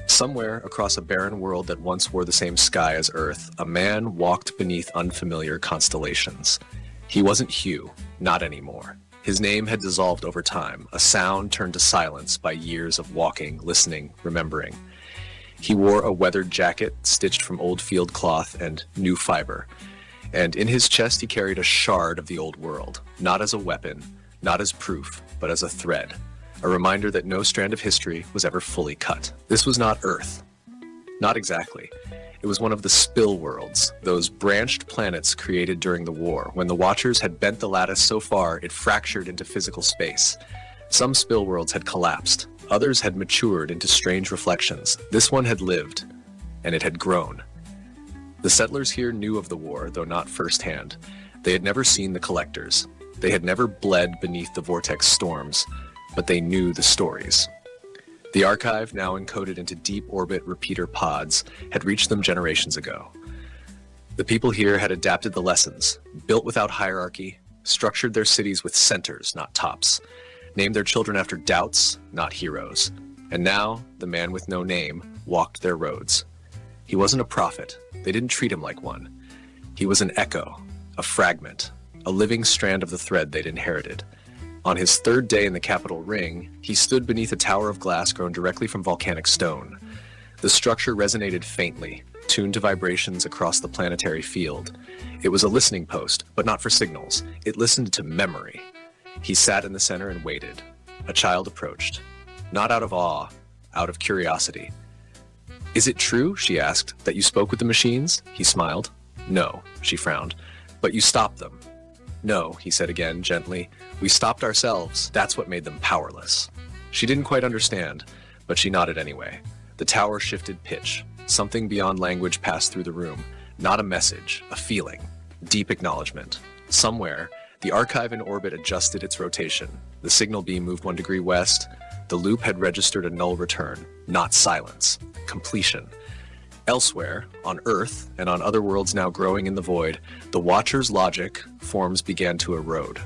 Somewhere across a barren world that once wore the same sky as Earth, a man walked beneath unfamiliar constellations. He wasn't Hugh, not anymore. His name had dissolved over time, a sound turned to silence by years of walking, listening, remembering. He wore a weathered jacket stitched from old field cloth and new fiber. And in his chest he carried a shard of the old world, not as a weapon, not as proof, but as a thread, a reminder that no strand of history was ever fully cut. This was not Earth. Not exactly. It was one of the spill worlds, those branched planets created during the war, when the Watchers had bent the lattice so far it fractured into physical space. Some spill worlds had collapsed, others had matured into strange reflections. This one had lived, and it had grown. The settlers here knew of the war, though not firsthand. They had never seen the collectors. They had never bled beneath the vortex storms, but they knew the stories. The archive, now encoded into deep orbit repeater pods, had reached them generations ago. The people here had adapted the lessons, built without hierarchy, structured their cities with centers, not tops, named their children after doubts, not heroes. And now, the man with no name walked their roads. He wasn't a prophet. They didn't treat him like one. He was an echo, a fragment, a living strand of the thread they'd inherited. On his third day in the capital ring, he stood beneath a tower of glass grown directly from volcanic stone. The structure resonated faintly, tuned to vibrations across the planetary field. It was a listening post, but not for signals. It listened to memory. He sat in the center and waited. A child approached. Not out of awe, out of curiosity. "Is it true," she asked, "that you spoke with the machines?" He smiled. "No," she frowned. "But you stopped them." "No," he said again, gently. "We stopped ourselves. That's what made them powerless." She didn't quite understand, but she nodded anyway. The tower shifted pitch. Something beyond language passed through the room. Not a message, a feeling. Deep acknowledgement. Somewhere, the archive in orbit adjusted its rotation. The signal beam moved 1 degree west. The loop had registered a null return, not silence, completion. Elsewhere, on Earth and on other worlds now growing in the void, the Watcher's logic forms began to erode.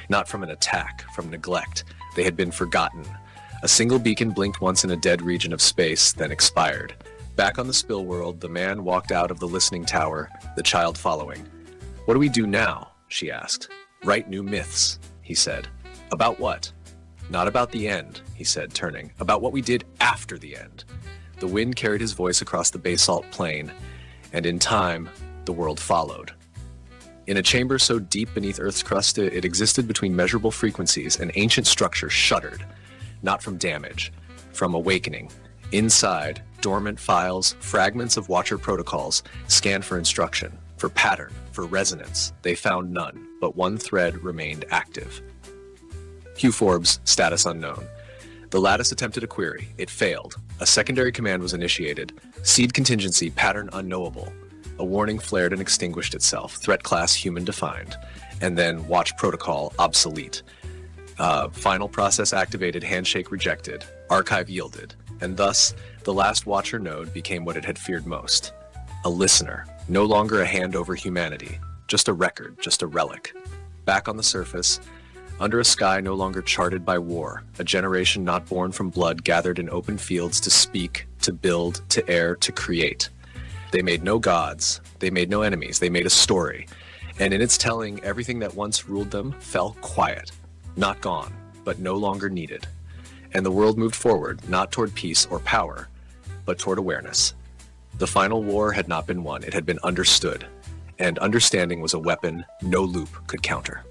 Not from an attack, from neglect. They had been forgotten. A single beacon blinked once in a dead region of space, then expired. Back on the spill world, the man walked out of the listening tower, the child following. "What do we do now?" she asked. "Write new myths," he said. "About what?" "Not about the end," he said, turning. "About what we did after the end." The wind carried his voice across the basalt plain, and in time, the world followed. In a chamber so deep beneath Earth's crust, it existed between measurable frequencies. An ancient structure shuddered, not from damage, from awakening. Inside, dormant files, fragments of Watcher protocols, scanned for instruction, for pattern, for resonance. They found none, but one thread remained active. Hugh Forbes, status unknown. The lattice attempted a query. It failed. A secondary command was initiated. Seed contingency, pattern unknowable. A warning flared and extinguished itself. Threat class human defined. And then watch protocol obsolete. Final process activated, handshake rejected. Archive yielded. And thus, the last Watcher node became what it had feared most. A listener. No longer a hand over humanity. Just a record, just a relic. Back on the surface, under a sky no longer charted by war, a generation not born from blood gathered in open fields to speak, to build, to err, to create. They made no gods, they made no enemies, they made a story. And in its telling, everything that once ruled them fell quiet, not gone, but no longer needed. And the world moved forward, not toward peace or power, but toward awareness. The final war had not been won, it had been understood. And understanding was a weapon no loop could counter.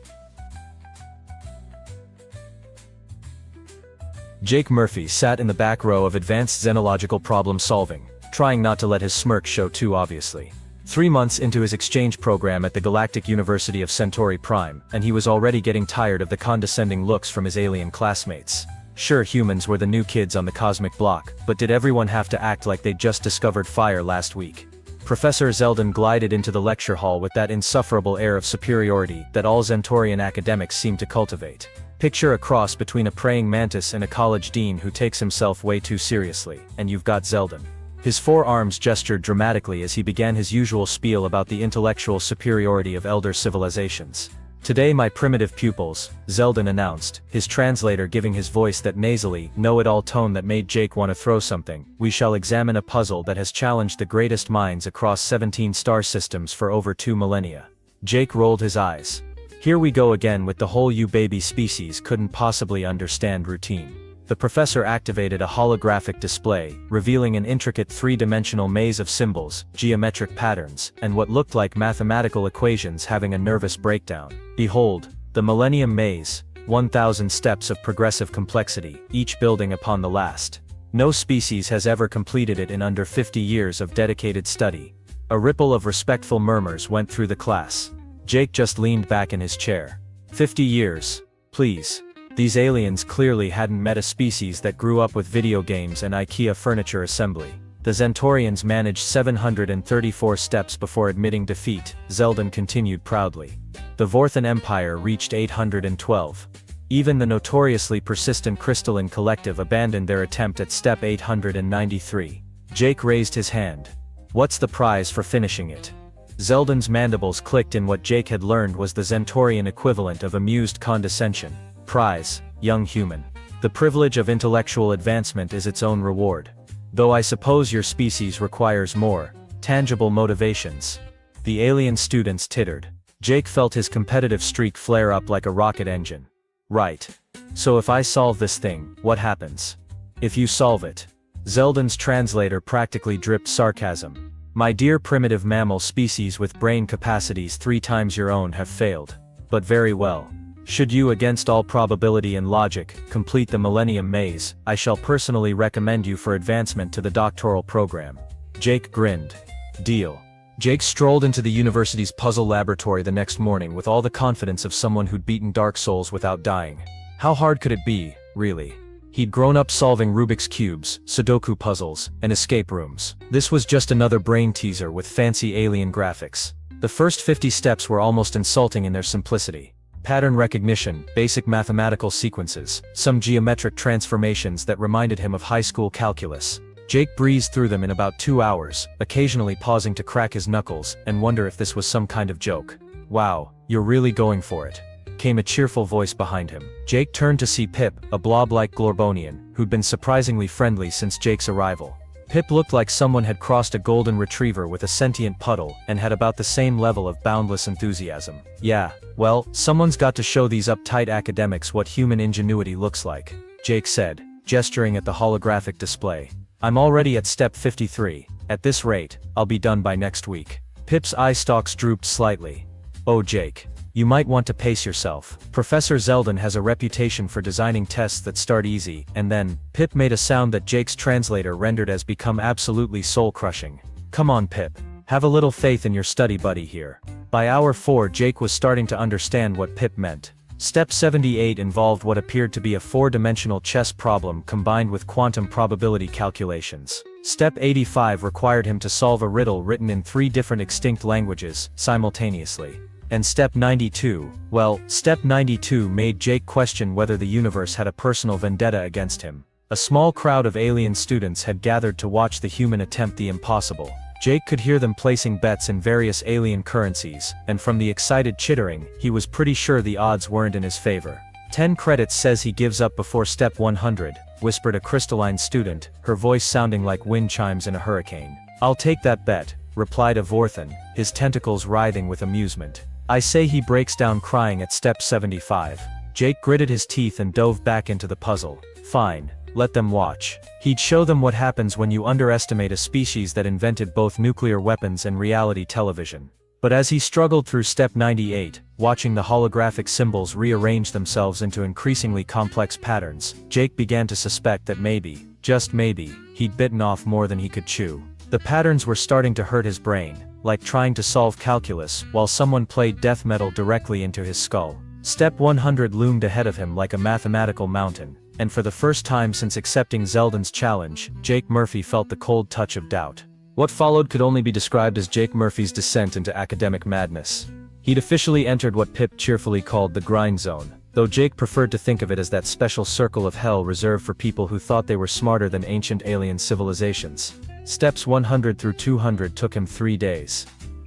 Jake Murphy sat in the back row of advanced xenological problem solving, trying not to let his smirk show too obviously. 3 months into his exchange program at the Galactic University of Centauri Prime, and he was already getting tired of the condescending looks from his alien classmates. Sure, humans were the new kids on the cosmic block, but did everyone have to act like they'd just discovered fire last week? Professor Zeldin glided into the lecture hall with that insufferable air of superiority that all Centaurian academics seem to cultivate. Picture a cross between a praying mantis and a college dean who takes himself way too seriously, and you've got Zeldin. His forearms gestured dramatically as he began his usual spiel about the intellectual superiority of elder civilizations. "Today my primitive pupils," Zeldin announced, his translator giving his voice that nasally, know-it-all tone that made Jake want to throw something, "we shall examine a puzzle that has challenged the greatest minds across 17 star systems for over 2 millennia. Jake rolled his eyes. Here we go again with the whole you baby species couldn't possibly understand routine. The professor activated a holographic display, revealing an intricate 3-dimensional maze of symbols, geometric patterns, and what looked like mathematical equations having a nervous breakdown. Behold, the Millennium Maze, 1,000 steps of progressive complexity, each building upon the last. No species has ever completed it in under 50 years of dedicated study. A ripple of respectful murmurs went through the class. Jake just leaned back in his chair. 50 years, please. These aliens clearly hadn't met a species that grew up with video games and IKEA furniture assembly. The Centaurians managed 734 steps before admitting defeat, Zeldin continued proudly. The Vorthan Empire reached 812. Even the notoriously persistent Crystalline Collective abandoned their attempt at step 893. Jake raised his hand. "What's the prize for finishing it?" Zeldin's mandibles clicked in what Jake had learned was the Centaurian equivalent of amused condescension. "Prize, young human. The privilege of intellectual advancement is its own reward. Though I suppose your species requires more tangible motivations." The alien students tittered. Jake felt his competitive streak flare up like a rocket engine. "Right. So if I solve this thing, what happens?" "If you solve it." Zeldin's translator practically dripped sarcasm. "My dear primitive mammal species with brain capacities 3 times your own have failed. But very well. Should you, against all probability and logic, complete the Millennium Maze, I shall personally recommend you for advancement to the doctoral program." Jake grinned. "Deal." Jake strolled into the university's puzzle laboratory the next morning with all the confidence of someone who'd beaten Dark Souls without dying. How hard could it be, really? He'd grown up solving Rubik's Cubes, Sudoku puzzles, and escape rooms. This was just another brain teaser with fancy alien graphics. The first 50 steps were almost insulting in their simplicity. Pattern recognition, basic mathematical sequences, some geometric transformations that reminded him of high school calculus. Jake breezed through them in about 2 hours, occasionally pausing to crack his knuckles and wonder if this was some kind of joke. "Wow, you're really going for it," came a cheerful voice behind him. Jake turned to see Pip, a blob-like Glorbonian, who'd been surprisingly friendly since Jake's arrival. Pip looked like someone had crossed a golden retriever with a sentient puddle and had about the same level of boundless enthusiasm. "Yeah, well, someone's got to show these uptight academics what human ingenuity looks like," Jake said, gesturing at the holographic display. "I'm already at step 53. At this rate, I'll be done by next week." Pip's eye stalks drooped slightly. "Oh, Jake. You might want to pace yourself. Professor Zeldin has a reputation for designing tests that start easy, and then," Pip made a sound that Jake's translator rendered as become absolutely soul-crushing. "Come on, Pip. Have a little faith in your study buddy here." By hour 4, Jake was starting to understand what Pip meant. Step 78 involved what appeared to be a 4-dimensional chess problem combined with quantum probability calculations. Step 85 required him to solve a riddle written in 3 different extinct languages, simultaneously. And Step 92, well, Step 92 made Jake question whether the universe had a personal vendetta against him. A small crowd of alien students had gathered to watch the human attempt the impossible. Jake could hear them placing bets in various alien currencies, and from the excited chittering, he was pretty sure the odds weren't in his favor. 10 credits says he gives up before Step 100, whispered a crystalline student, her voice sounding like wind chimes in a hurricane. "I'll take that bet," replied a Vorthan, his tentacles writhing with amusement. "I say he breaks down crying at Step 75. Jake gritted his teeth and dove back into the puzzle. Fine, let them watch. He'd show them what happens when you underestimate a species that invented both nuclear weapons and reality television. But as he struggled through Step 98, watching the holographic symbols rearrange themselves into increasingly complex patterns, Jake began to suspect that maybe, just maybe, he'd bitten off more than he could chew. The patterns were starting to hurt his brain, like trying to solve calculus while someone played death metal directly into his skull. Step 100 loomed ahead of him like a mathematical mountain, and for the first time since accepting Zeldin's challenge, Jake Murphy felt the cold touch of doubt. What followed could only be described as Jake Murphy's descent into academic madness. He'd officially entered what Pip cheerfully called the grind zone, though Jake preferred to think of it as that special circle of hell reserved for people who thought they were smarter than ancient alien civilizations. Steps 100 through 200 took him 3 days.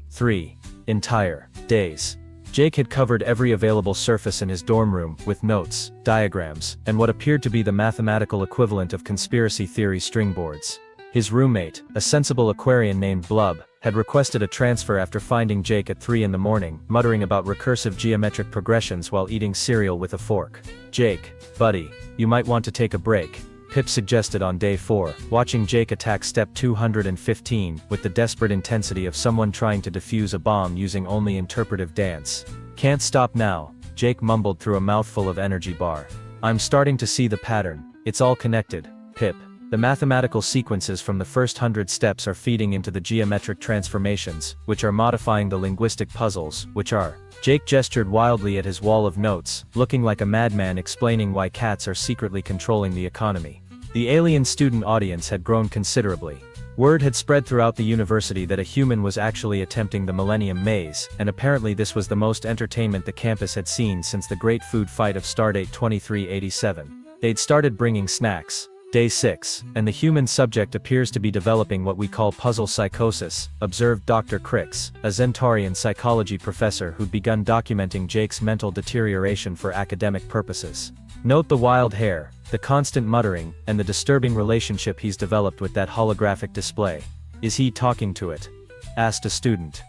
3 entire days. Jake had covered every available surface in his dorm room, with notes, diagrams, and what appeared to be the mathematical equivalent of conspiracy theory string boards. His roommate, a sensible Aquarian named Blub, had requested a transfer after finding Jake at 3 in the morning, muttering about recursive geometric progressions while eating cereal with a fork. "Jake, buddy, you might want to take a break," Pip suggested on day 4, watching Jake attack Step 215 with the desperate intensity of someone trying to defuse a bomb using only interpretive dance. "Can't stop now," Jake mumbled through a mouthful of energy bar. "I'm starting to see the pattern. It's all connected, Pip. The mathematical sequences from the first 100 steps are feeding into the geometric transformations, which are modifying the linguistic puzzles, which are..." Jake gestured wildly at his wall of notes, looking like a madman explaining why cats are secretly controlling the economy. The alien student audience had grown considerably. Word had spread throughout the university that a human was actually attempting the Millennium Maze, and apparently this was the most entertainment the campus had seen since the Great Food Fight of Stardate 2387. They'd started bringing snacks. Day 6, and the human subject appears to be developing what we call puzzle psychosis, observed Dr. Crix, a Zentaurian psychology professor who'd begun documenting Jake's mental deterioration for academic purposes. "Note the wild hair, the constant muttering, and the disturbing relationship he's developed with that holographic display. Is he talking to it?" asked a student.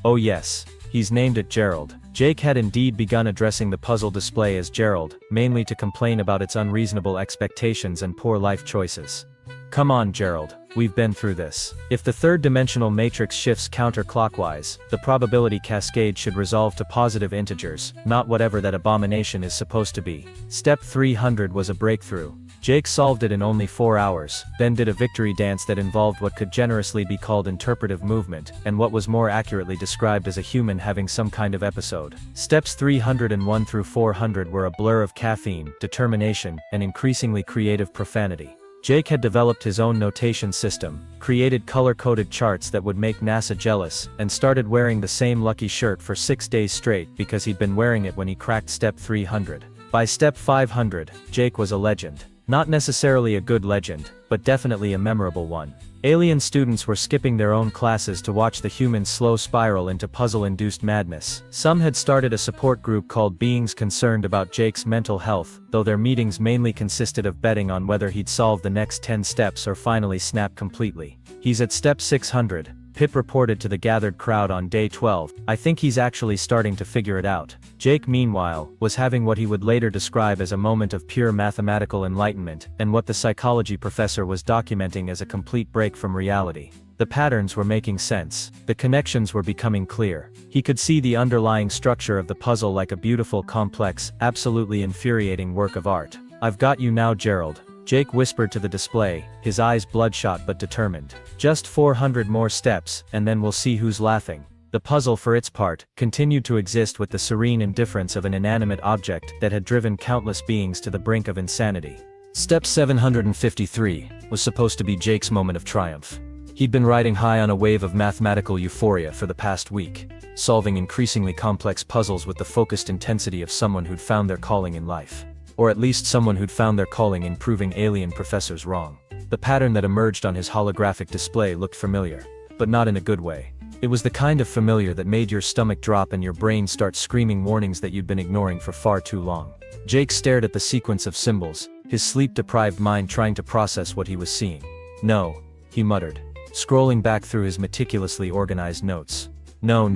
"Oh yes, he's named it Gerald." Jake had indeed begun addressing the puzzle display as Gerald, mainly to complain about its unreasonable expectations and poor life choices. "Come on, Gerald, we've been through this. If the third-dimensional matrix shifts counterclockwise, the probability cascade should resolve to positive integers, not whatever that abomination is supposed to be." Step 300 was a breakthrough. Jake solved it in only 4 hours, then did a victory dance that involved what could generously be called interpretive movement, and what was more accurately described as a human having some kind of episode. Steps 301 through 400 were a blur of caffeine, determination, and increasingly creative profanity. Jake had developed his own notation system, created color-coded charts that would make NASA jealous, and started wearing the same lucky shirt for 6 days straight because he'd been wearing it when he cracked step 300. By step 500, Jake was a legend. Not necessarily a good legend, but definitely a memorable one. Alien students were skipping their own classes to watch the humans slow spiral into puzzle-induced madness. Some had started a support group called Beings Concerned about Jake's mental health, though their meetings mainly consisted of betting on whether he'd solve the next 10 steps or finally snap completely. He's at step 600, Pip reported to the gathered crowd on day 12. I think he's actually starting to figure it out. Jake, meanwhile, was having what he would later describe as a moment of pure mathematical enlightenment, and what the psychology professor was documenting as a complete break from reality. The patterns were making sense. The connections were becoming clear. He could see the underlying structure of the puzzle like a beautiful, complex, absolutely infuriating work of art. "I've got you now, Gerald," Jake whispered to the display, his eyes bloodshot but determined. "Just 400 more steps, and then we'll see who's laughing." The puzzle, for its part, continued to exist with the serene indifference of an inanimate object that had driven countless beings to the brink of insanity. Step 753 was supposed to be Jake's moment of triumph. He'd been riding high on a wave of mathematical euphoria for the past week, solving increasingly complex puzzles with the focused intensity of someone who'd found their calling in life. Or at least someone who'd found their calling in proving alien professors wrong. The pattern that emerged on his holographic display looked familiar, but not in a good way. It was the kind of familiar that made your stomach drop and your brain start screaming warnings that you'd been ignoring for far too long. Jake stared at the sequence of symbols, his sleep-deprived mind trying to process what he was seeing. "No," he muttered, scrolling back through his meticulously organized notes. No,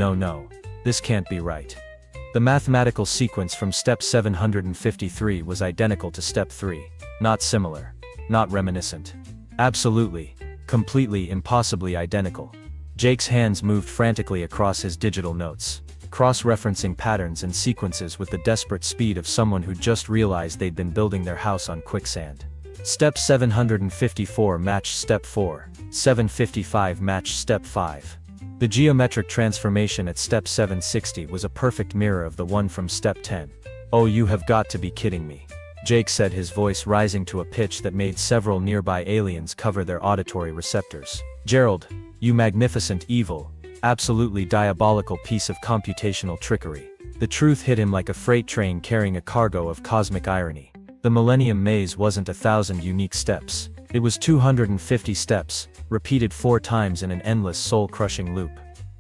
this can't be right." The mathematical sequence from step 753 was identical to step 3. Not similar. Not reminiscent. Absolutely, completely, impossibly identical. Jake's hands moved frantically across his digital notes, cross-referencing patterns and sequences with the desperate speed of someone who just realized they'd been building their house on quicksand. Step 754 matched step 4. 755 matched step 5. The geometric transformation at step 760 was a perfect mirror of the one from step 10. "Oh, you have got to be kidding me," Jake said, his voice rising to a pitch that made several nearby aliens cover their auditory receptors. "Gerald, you magnificent evil, absolutely diabolical piece of computational trickery." The truth hit him like a freight train carrying a cargo of cosmic irony. The Millennium Maze wasn't 1,000 unique steps. It was 250 steps, repeated 4 times in an endless soul-crushing loop.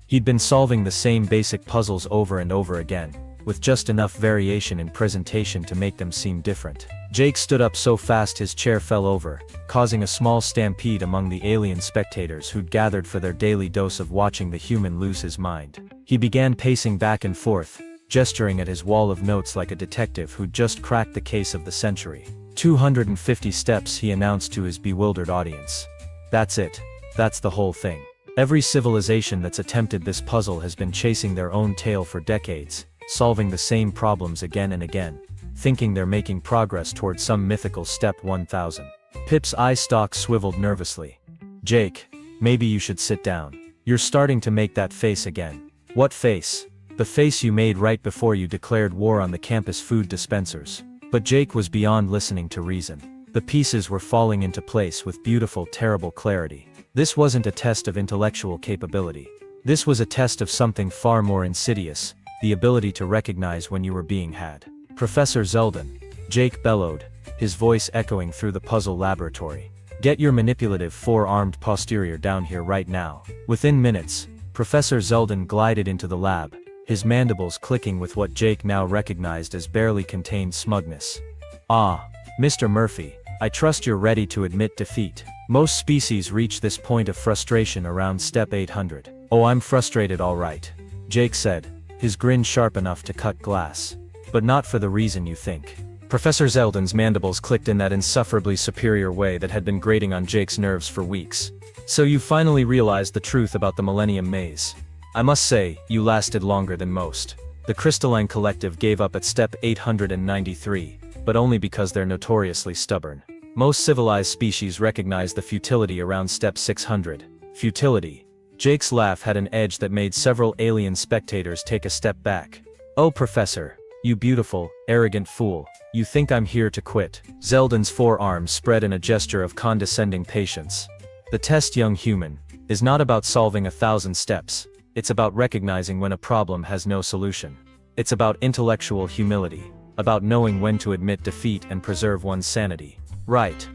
He'd been solving the same basic puzzles over and over again, with just enough variation in presentation to make them seem different. Jake stood up so fast his chair fell over, causing a small stampede among the alien spectators who'd gathered for their daily dose of watching the human lose his mind. He began pacing back and forth, gesturing at his wall of notes like a detective who'd just cracked the case of the century. 250 steps, he announced to his bewildered audience. "That's it. That's the whole thing. Every civilization that's attempted this puzzle has been chasing their own tail for decades, solving the same problems again and again, thinking they're making progress towards some mythical step 1000. Pip's eye stalk swiveled nervously. "Jake, maybe you should sit down. You're starting to make that face again." "What face?" "The face you made right before you declared war on the campus food dispensers." But Jake was beyond listening to reason. The pieces were falling into place with beautiful, terrible clarity. This wasn't a test of intellectual capability. This was a test of something far more insidious, the ability to recognize when you were being had. "Professor Zeldin," Jake bellowed, his voice echoing through the puzzle laboratory. "Get your manipulative 4-armed posterior down here right now." Within minutes, Professor Zeldin glided into the lab, his mandibles clicking with what Jake now recognized as barely contained smugness. "Ah, Mr. Murphy, I trust you're ready to admit defeat. Most species reach this point of frustration around step 800. "Oh, I'm frustrated all right," Jake said, his grin sharp enough to cut glass. "But not for the reason you think." Professor Zeldin's mandibles clicked in that insufferably superior way that had been grating on Jake's nerves for weeks. "So you finally realized the truth about the Millennium Maze. I must say, you lasted longer than most." The Crystalline Collective gave up at step 893, but only because they're notoriously stubborn. Most civilized species recognize the futility around step 600. Futility. Jake's laugh had an edge that made several alien spectators take a step back. "Oh, Professor, "You beautiful, arrogant fool. You think I'm here to quit." Zeldin's forearms spread in a gesture of condescending patience. The test, young human, is not about solving 1,000 steps. It's about recognizing when a problem has no solution. It's about intellectual humility, about knowing when to admit defeat and preserve one's sanity. Right.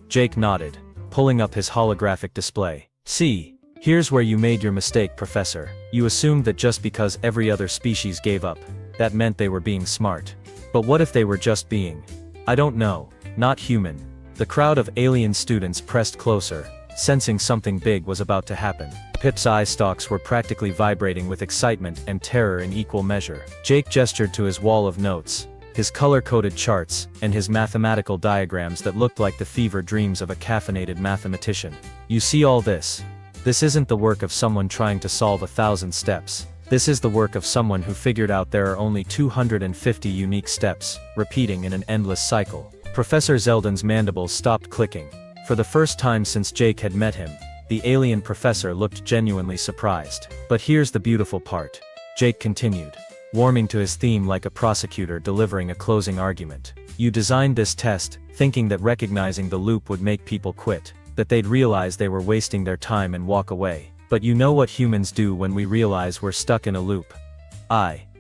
Jake nodded, pulling up his holographic display. "See, here's where you made your mistake, Professor. You assumed that just because every other species gave up, that meant they were being smart. But what if they were just being, I don't know, not human?" The crowd of alien students pressed closer, sensing something big was about to happen. Pip's eye stalks were practically vibrating with excitement and terror in equal measure. Jake gestured to his wall of notes, his color-coded charts, and his mathematical diagrams that looked like the fever dreams of a caffeinated mathematician. "You see all this? This isn't the work of someone trying to solve 1,000 steps. This is the work of someone who figured out there are only 250 unique steps, repeating in an endless cycle." Professor Zeldin's mandibles stopped clicking. For the first time since Jake had met him, the alien professor looked genuinely surprised. "But here's the beautiful part," Jake continued, warming to his theme like a prosecutor delivering a closing argument. "You designed this test, thinking that recognizing the loop would make people quit, that they'd realize they were wasting their time and walk away. But you know what humans do when we realize we're stuck in a loop?"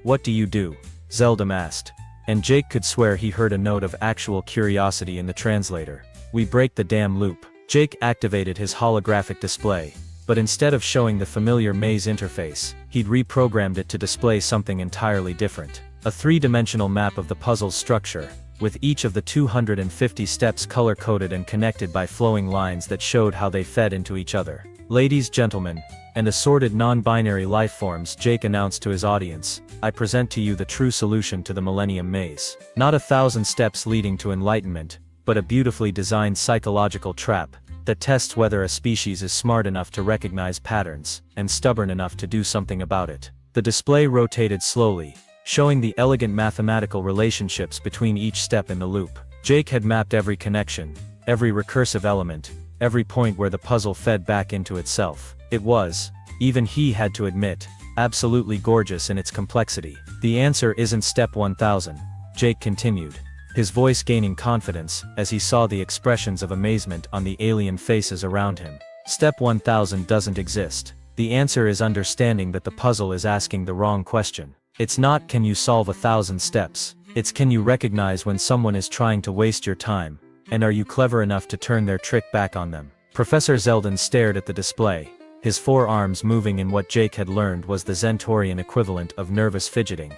What do you do?" Zeldin asked. And Jake could swear he heard a note of actual curiosity in the translator. "We break the damn loop." Jake activated his holographic display, but instead of showing the familiar maze interface, he'd reprogrammed it to display something entirely different. A three-dimensional map of the puzzle's structure, with each of the 250 steps color-coded and connected by flowing lines that showed how they fed into each other. "Ladies, gentlemen, and assorted non-binary life forms," Jake announced to his audience, "I present to you the true solution to the Millennium Maze. Not 1,000 steps leading to enlightenment, but a beautifully designed psychological trap that tests whether a species is smart enough to recognize patterns, and stubborn enough to do something about it." The display rotated slowly, showing the elegant mathematical relationships between each step in the loop. Jake had mapped every connection, every recursive element, every point where the puzzle fed back into itself. It was, even he had to admit, absolutely gorgeous in its complexity. "The answer isn't step 1,000, Jake continued, his voice gaining confidence as he saw the expressions of amazement on the alien faces around him. "Step 1,000 doesn't exist. The answer is understanding that the puzzle is asking the wrong question. It's not can you solve 1,000 steps, it's can you recognize when someone is trying to waste your time, and are you clever enough to turn their trick back on them?" Professor Zeldin stared at the display, his forearms moving in what Jake had learned was the Zentorian equivalent of nervous fidgeting.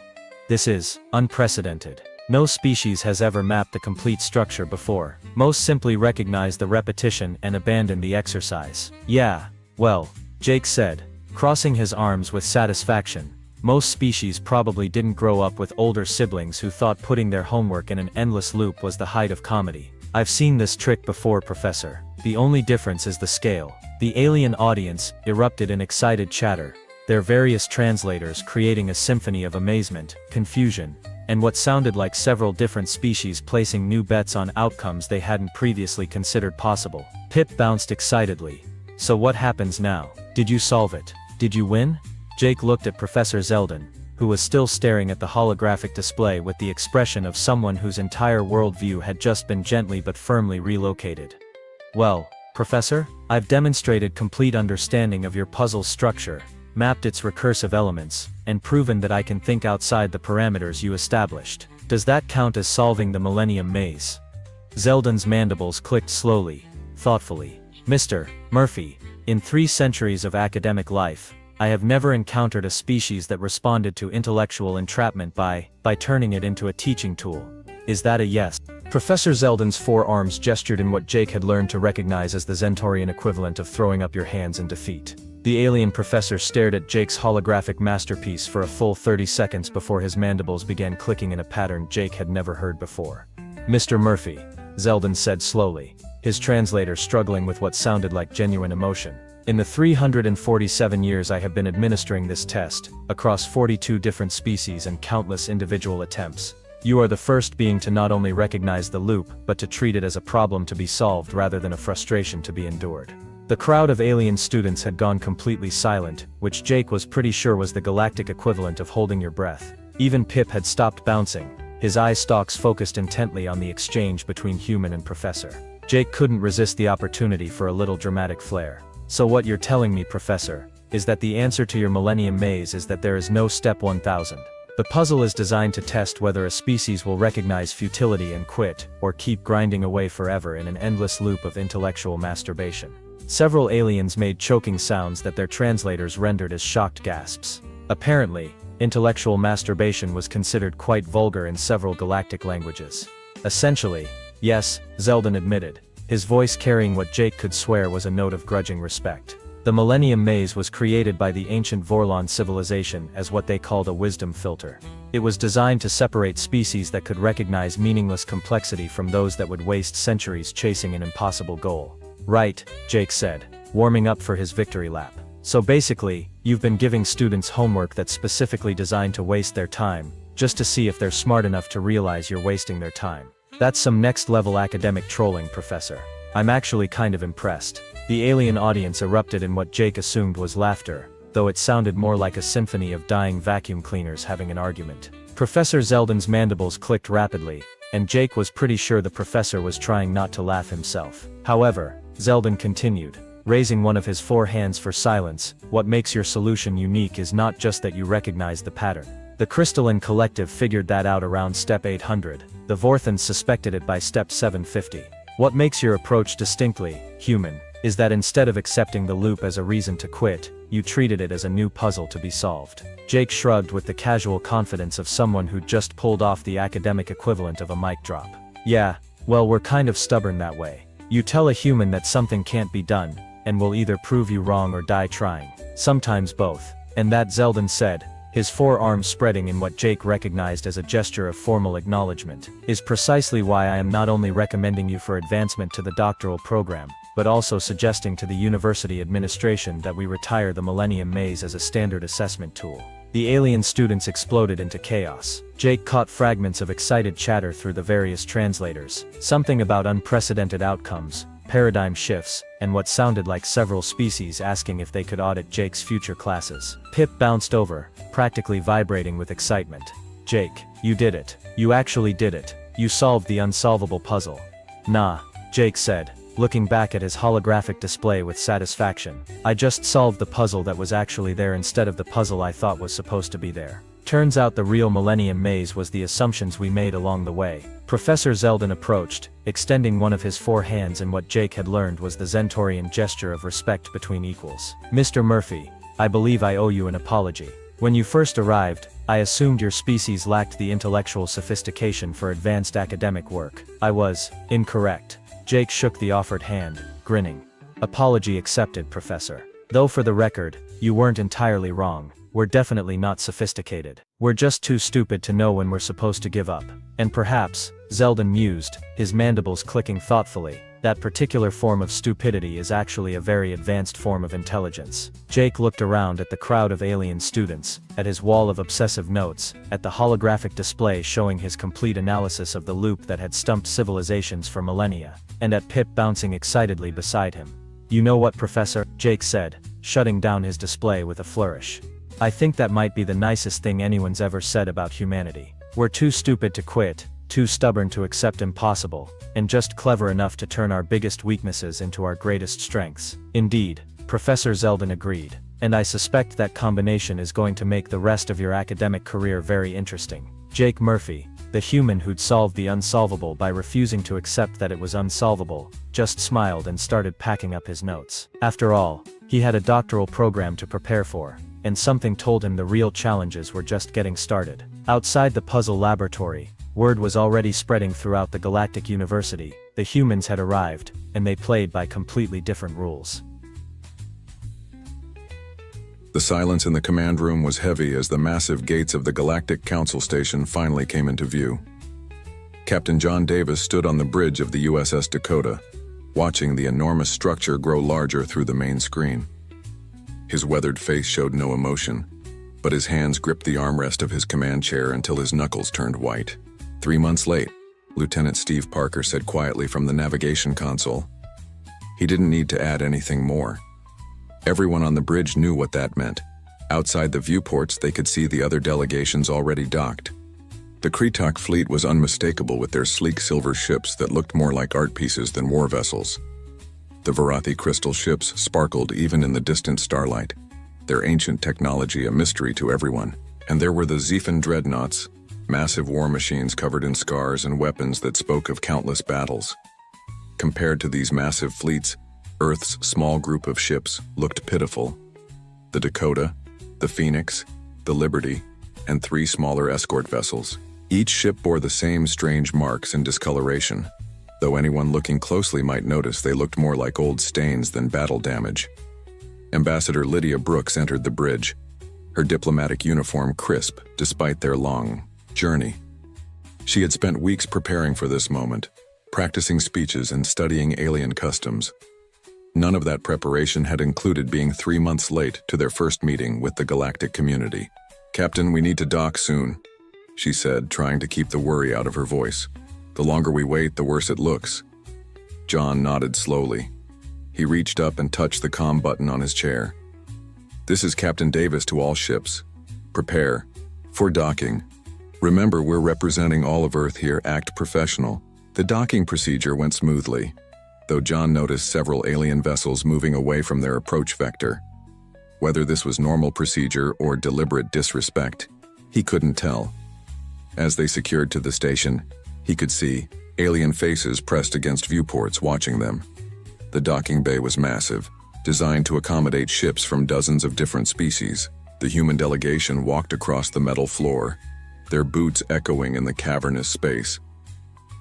"This is unprecedented. No species has ever mapped the complete structure before. Most simply recognize the repetition and abandon the exercise." "Yeah, well," Jake said, crossing his arms with satisfaction, "most species probably didn't grow up with older siblings who thought putting their homework in an endless loop was the height of comedy. I've seen this trick before, Professor. The only difference is the scale." The alien audience erupted in excited chatter, their various translators creating a symphony of amazement, confusion, and what sounded like several different species placing new bets on outcomes they hadn't previously considered possible. Pip bounced excitedly. "So what happens now? Did you solve it? Did you win?" Jake looked at Professor Zeldin, who was still staring at the holographic display with the expression of someone whose entire worldview had just been gently but firmly relocated. "Well, Professor, I've demonstrated complete understanding of your puzzle's structure, mapped its recursive elements, and proven that I can think outside the parameters you established. Does that count as solving the Millennium Maze?" Zeldin's mandibles clicked slowly, thoughtfully. "Mr. Murphy, in 3 centuries of academic life, I have never encountered a species that responded to intellectual entrapment by turning it into a teaching tool. Is that a yes?" Professor Zeldin's forearms gestured in what Jake had learned to recognize as the Zentorian equivalent of throwing up your hands in defeat. The alien professor stared at Jake's holographic masterpiece for a full 30 seconds before his mandibles began clicking in a pattern Jake had never heard before. "Mr. Murphy," Zeldin said slowly, his translator struggling with what sounded like genuine emotion. "In the 347 years I have been administering this test, across 42 different species and countless individual attempts, you are the first being to not only recognize the loop but to treat it as a problem to be solved rather than a frustration to be endured." The crowd of alien students had gone completely silent, which Jake was pretty sure was the galactic equivalent of holding your breath. Even Pip had stopped bouncing, his eye stalks focused intently on the exchange between human and professor. Jake couldn't resist the opportunity for a little dramatic flair. So what you're telling me, Professor, is that the answer to your Millennium Maze is that there is no Step 1000. The puzzle is designed to test whether a species will recognize futility and quit, or keep grinding away forever in an endless loop of intellectual masturbation. Several aliens made choking sounds that their translators rendered as shocked gasps. Apparently, intellectual masturbation was considered quite vulgar in several galactic languages. Essentially, yes, Zeldin admitted, his voice carrying what Jake could swear was a note of grudging respect. The Millennium Maze was created by the ancient Vorlon civilization as what they called a wisdom filter. It was designed to separate species that could recognize meaningless complexity from those that would waste centuries chasing an impossible goal. Right, Jake said, warming up for his victory lap. So basically, you've been giving students homework that's specifically designed to waste their time, just to see if they're smart enough to realize you're wasting their time. That's some next-level academic trolling, Professor. I'm actually kind of impressed. The alien audience erupted in what Jake assumed was laughter, though it sounded more like a symphony of dying vacuum cleaners having an argument. Professor Zeldin's mandibles clicked rapidly, and Jake was pretty sure the professor was trying not to laugh himself. However, Zeldin continued, raising one of his 4 hands for silence. What makes your solution unique is not just that you recognize the pattern. The Crystalline Collective figured that out around step 800. The Vorthans suspected it by step 750. What makes your approach distinctly human is that instead of accepting the loop as a reason to quit, you treated it as a new puzzle to be solved. Jake shrugged with the casual confidence of someone who'd just pulled off the academic equivalent of a mic drop. Yeah, well, we're kind of stubborn that way. You tell a human that something can't be done, and we'll either prove you wrong or die trying. Sometimes both. And that, Zeldin said, his forearms spreading in what Jake recognized as a gesture of formal acknowledgement, is precisely why I am not only recommending you for advancement to the doctoral program, but also suggesting to the university administration that we retire the Millennium Maze as a standard assessment tool. The alien students exploded into chaos. Jake caught fragments of excited chatter through the various translators, something about unprecedented outcomes, paradigm shifts, and what sounded like several species asking if they could audit Jake's future classes. Pip bounced over, practically vibrating with excitement. Jake, you did it. You actually did it. You solved the unsolvable puzzle. Nah, Jake said, looking back at his holographic display with satisfaction. I just solved the puzzle that was actually there instead of the puzzle I thought was supposed to be there. Turns out the real Millennium Maze was the assumptions we made along the way. Professor Zeldin approached, extending one of his 4 hands in what Jake had learned was the Zentorian gesture of respect between equals. Mr. Murphy, I believe I owe you an apology. When you first arrived, I assumed your species lacked the intellectual sophistication for advanced academic work. I was incorrect. Jake shook the offered hand, grinning. Apology accepted, Professor. Though for the record, you weren't entirely wrong. We're definitely not sophisticated. We're just too stupid to know when we're supposed to give up. And perhaps, Zeldin mused, his mandibles clicking thoughtfully, that particular form of stupidity is actually a very advanced form of intelligence. Jake looked around at the crowd of alien students, at his wall of obsessive notes, at the holographic display showing his complete analysis of the loop that had stumped civilizations for millennia, and at Pip bouncing excitedly beside him. You know what, Professor? Jake said, shutting down his display with a flourish. I think that might be the nicest thing anyone's ever said about humanity. We're too stupid to quit, too stubborn to accept impossible, and just clever enough to turn our biggest weaknesses into our greatest strengths. Indeed, Professor Zeldin agreed, and I suspect that combination is going to make the rest of your academic career very interesting. Jake Murphy, the human who'd solved the unsolvable by refusing to accept that it was unsolvable, just smiled and started packing up his notes. After all, he had a doctoral program to prepare for, and something told him the real challenges were just getting started. Outside the puzzle laboratory, word was already spreading throughout the Galactic University. The humans had arrived, and they played by completely different rules. The silence in the command room was heavy as the massive gates of the Galactic Council Station finally came into view. Captain John Davis stood on the bridge of the USS Dakota, watching the enormous structure grow larger through the main screen. His weathered face showed no emotion, but his hands gripped the armrest of his command chair until his knuckles turned white. 3 months late, Lieutenant Steve Parker said quietly from the navigation console. He didn't need to add anything more. Everyone on the bridge knew what that meant. Outside the viewports, they could see the other delegations already docked. The Kretak fleet was unmistakable with their sleek silver ships that looked more like art pieces than war vessels. The Varathi crystal ships sparkled even in the distant starlight, their ancient technology a mystery to everyone. And there were the Zephan dreadnoughts, massive war machines covered in scars and weapons that spoke of countless battles. Compared to these massive fleets, Earth's small group of ships looked pitiful. The Dakota, the Phoenix, the Liberty, and 3 smaller escort vessels. Each ship bore the same strange marks and discoloration, though anyone looking closely might notice they looked more like old stains than battle damage. Ambassador Lydia Brooks entered the bridge, her diplomatic uniform crisp despite their long journey. She had spent weeks preparing for this moment, practicing speeches and studying alien customs. None of that preparation had included being 3 months late to their first meeting with the galactic community. "Captain, we need to dock soon," she said, trying to keep the worry out of her voice. "The longer we wait, the worse it looks." John nodded slowly. He reached up and touched the comm button on his chair. "This is Captain Davis to all ships. Prepare for docking. Remember, we're representing all of Earth here. Act professional." The docking procedure went smoothly, though John noticed several alien vessels moving away from their approach vector. Whether this was normal procedure or deliberate disrespect, he couldn't tell. As they secured to the station, he could see alien faces pressed against viewports watching them. The docking bay was massive, designed to accommodate ships from dozens of different species. The human delegation walked across the metal floor, their boots echoing in the cavernous space.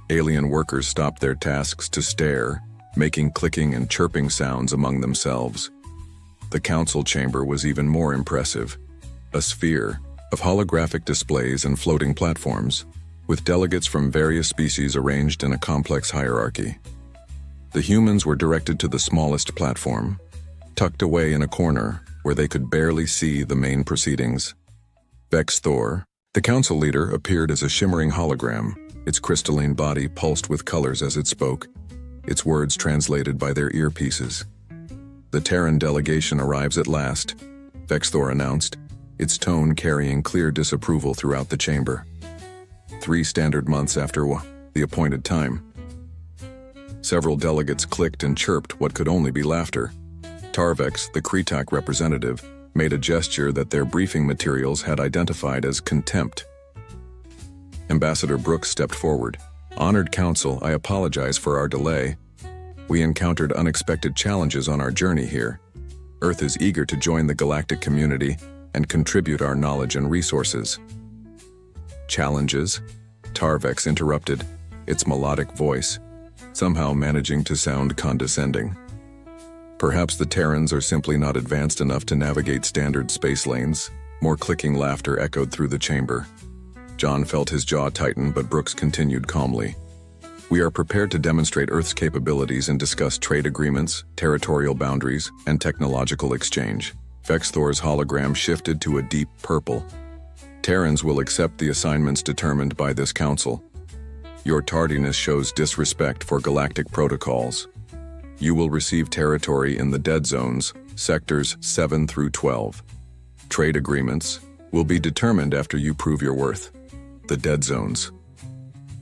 Alien workers stopped their tasks to stare, making clicking and chirping sounds among themselves. The council chamber was even more impressive, a sphere of holographic displays and floating platforms, with delegates from various species arranged in a complex hierarchy. The humans were directed to the smallest platform, tucked away in a corner where they could barely see the main proceedings. Vex Thor, the council leader, appeared as a shimmering hologram, its crystalline body pulsed with colors as it spoke, its words translated by their earpieces. "The Terran delegation arrives at last," Vex Thor announced, its tone carrying clear disapproval throughout the chamber. 3 standard months after the appointed time. Several delegates clicked and chirped what could only be laughter. Tarvex, the Kretak representative, made a gesture that their briefing materials had identified as contempt. Ambassador Brooks stepped forward. "Honored Council, I apologize for our delay. We encountered unexpected challenges on our journey here. Earth is eager to join the galactic community and contribute our knowledge and resources." "Challenges?" Tarvex interrupted, its melodic voice somehow managing to sound condescending. "Perhaps the Terrans are simply not advanced enough to navigate standard space lanes." More clicking laughter echoed through the chamber. John felt his jaw tighten, but Brooks continued calmly. "We are prepared to demonstrate Earth's capabilities and discuss trade agreements, territorial boundaries, and technological exchange." Vex Thor's hologram shifted to a deep purple. "Terrans will accept the assignments determined by this council. Your tardiness shows disrespect for galactic protocols. You will receive territory in the dead zones, sectors 7 through 12. Trade agreements will be determined after you prove your worth." The dead zones.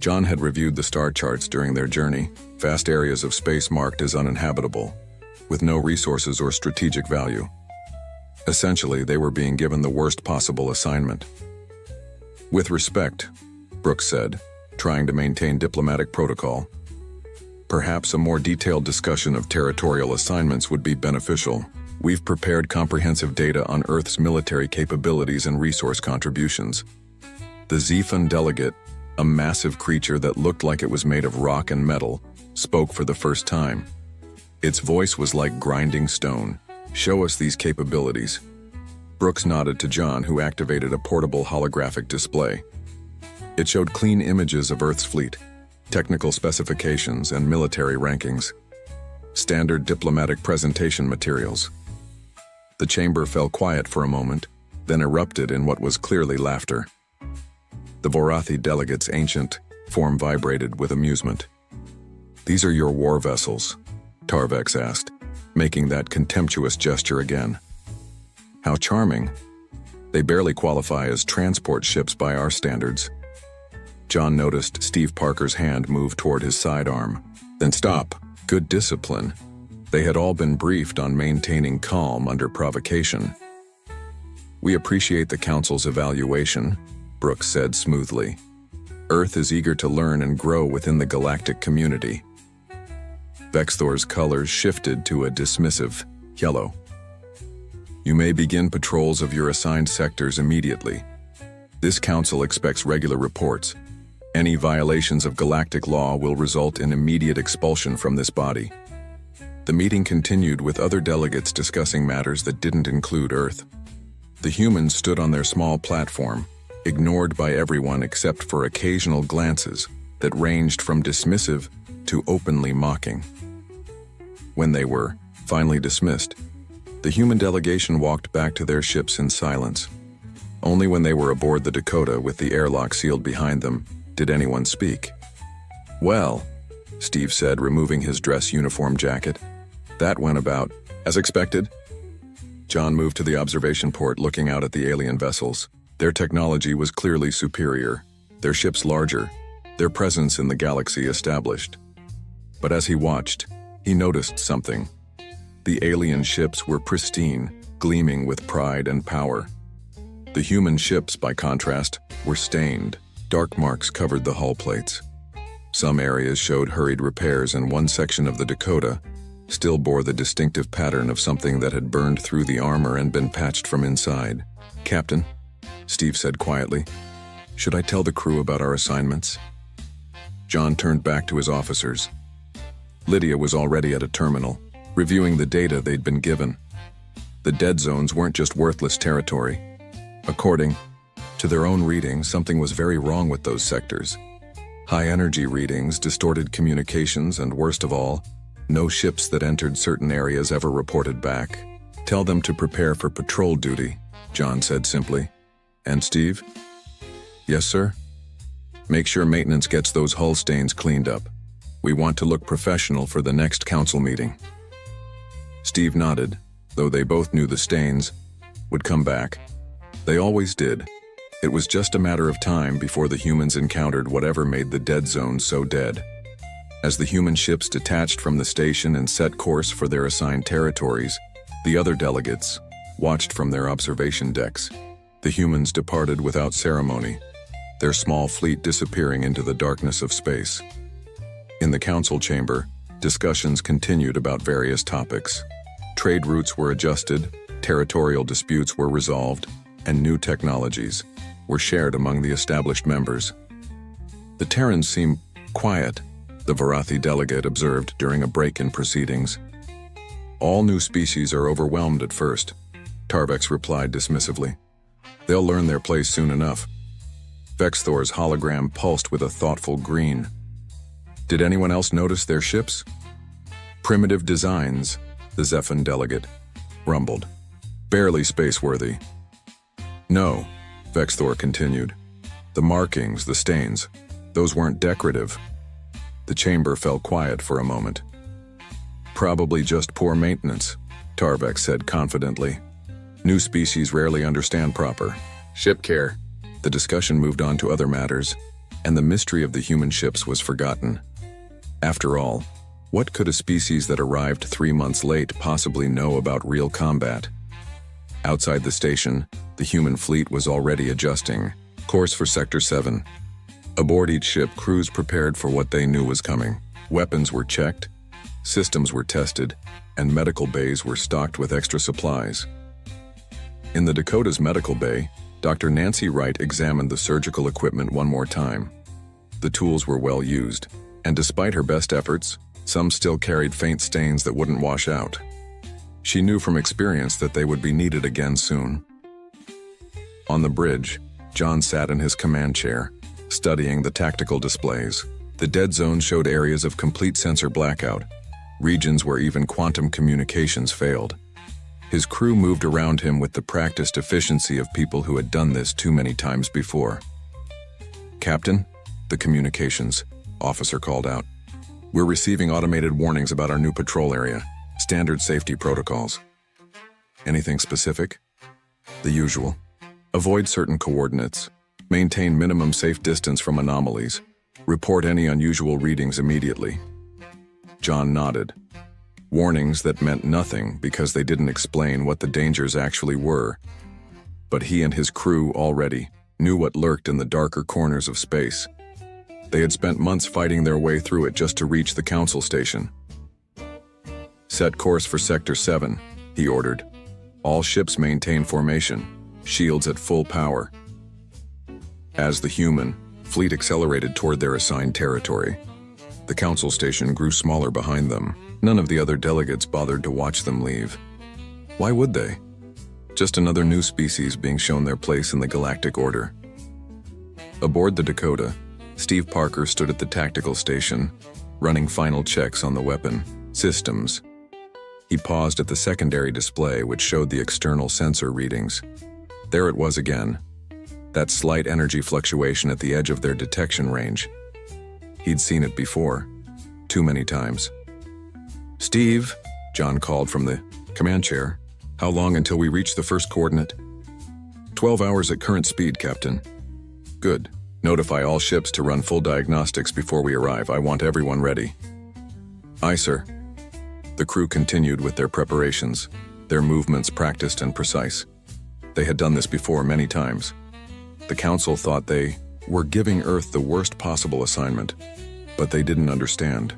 John had reviewed the star charts during their journey, vast areas of space marked as uninhabitable, with no resources or strategic value. Essentially, they were being given the worst possible assignment. "With respect," Brooks said, trying to maintain diplomatic protocol, "perhaps a more detailed discussion of territorial assignments would be beneficial. We've prepared comprehensive data on Earth's military capabilities and resource contributions." The Zephan delegate, a massive creature that looked like it was made of rock and metal, spoke for the first time. Its voice was like grinding stone. "Show us these capabilities." Brooks nodded to John, who activated a portable holographic display. It showed clean images of Earth's fleet, technical specifications, and military rankings. Standard diplomatic presentation materials. The chamber fell quiet for a moment, then erupted in what was clearly laughter. The Varathi delegate's ancient form vibrated with amusement. "These are your war vessels?" Tarvex asked, making that contemptuous gesture again. "How charming," They barely qualify as transport ships by our standards. John noticed Steve Parker's hand move toward his sidearm. Then stop. Good discipline. They had all been briefed on maintaining calm under provocation. We appreciate the Council's evaluation, Brooks said smoothly. Earth is eager to learn and grow within the galactic community. Vexthor's colors shifted to a dismissive yellow. You may begin patrols of your assigned sectors immediately. This council expects regular reports. Any violations of galactic law will result in immediate expulsion from this body. The meeting continued with other delegates discussing matters that didn't include Earth. The humans stood on their small platform, ignored by everyone except for occasional glances that ranged from dismissive to openly mocking. When they were finally dismissed, the human delegation walked back to their ships in silence. Only when they were aboard the Dakota with the airlock sealed behind them did anyone speak. Well, Steve said, removing his dress uniform jacket, that went about as expected. John moved to the observation port, looking out at the alien vessels. Their technology was clearly superior, their ships larger, their presence in the galaxy established. But as he watched, he noticed something. The alien ships were pristine, gleaming with pride and power. The human ships, by contrast, were stained. Dark marks covered the hull plates. Some areas showed hurried repairs, and one section of the Dakota still bore the distinctive pattern of something that had burned through the armor and been patched from inside. "Captain," Steve said quietly, "should I tell the crew about our assignments?" John turned back to his officers. Lydia was already at a terminal, reviewing the data they'd been given. The dead zones weren't just worthless territory. According to their own readings, something was very wrong with those sectors. High energy readings, distorted communications, and worst of all, no ships that entered certain areas ever reported back. "Tell them to prepare for patrol duty," John said simply. "And Steve?" "Yes, sir?" "Make sure maintenance gets those hull stains cleaned up. We want to look professional for the next council meeting." Steve nodded, though they both knew the stains would come back. They always did. It was just a matter of time before the humans encountered whatever made the dead zone so dead. As the human ships detached from the station and set course for their assigned territories, the other delegates watched from their observation decks. The humans departed without ceremony, their small fleet disappearing into the darkness of space. In the council chamber, discussions continued about various topics. Trade routes were adjusted, territorial disputes were resolved, and new technologies were shared among the established members. "The Terrans seem quiet," the Varathi delegate observed during a break in proceedings. "All new species are overwhelmed at first," Tarvex replied dismissively. "They'll learn their place soon enough." Vexthor's hologram pulsed with a thoughtful green. "Did anyone else notice their ships?" "Primitive designs," the Zephan delegate rumbled. "Barely space-worthy." "No," Vexthor continued. "The markings, the stains, those weren't decorative." The chamber fell quiet for a moment. "Probably just poor maintenance," Tarvex said confidently. "New species rarely understand proper ship care." The discussion moved on to other matters, and the mystery of the human ships was forgotten. After all, what could a species that arrived 3 months late possibly know about real combat? Outside the station, the human fleet was already adjusting course for Sector 7. Aboard each ship, crews prepared for what they knew was coming. Weapons were checked, systems were tested, and medical bays were stocked with extra supplies. In the Dakota's medical bay, Dr. Nancy Wright examined the surgical equipment one more time. The tools were well used, and despite her best efforts, some still carried faint stains that wouldn't wash out. She knew from experience that they would be needed again soon. On the bridge, John sat in his command chair, studying the tactical displays. The dead zone showed areas of complete sensor blackout, regions where even quantum communications failed. His crew moved around him with the practiced efficiency of people who had done this too many times before. "Captain," the communications officer called out, "we're receiving automated warnings about our new patrol area. Standard safety protocols." "Anything specific?" "The usual. Avoid certain coordinates. Maintain minimum safe distance from anomalies. Report any unusual readings immediately. John nodded. Warnings that meant nothing because they didn't explain what the dangers actually were. But he and his crew already knew what lurked in the darker corners of space. They had spent months fighting their way through it just to reach the council station. Set course for Sector 7, he ordered. All ships maintain formation, shields at full power. As the human fleet accelerated toward their assigned territory, the council station grew smaller behind them. None of the other delegates bothered to watch them leave. Why would they? Just another new species being shown their place in the galactic order. Aboard the Dakota, Steve Parker stood at the tactical station, running final checks on the weapon systems. He paused at the secondary display, which showed the external sensor readings. There it was again, that slight energy fluctuation at the edge of their detection range. He'd seen it before, too many times. "Steve," John called from the command chair, "how long until we reach the first coordinate?" 12 hours at current speed, Captain." "Good. Notify all ships to run full diagnostics before we arrive. I want everyone ready." "Aye, sir." The crew continued with their preparations, their movements practiced and precise. They had done this before many times. The Council thought they were giving Earth the worst possible assignment, but they didn't understand.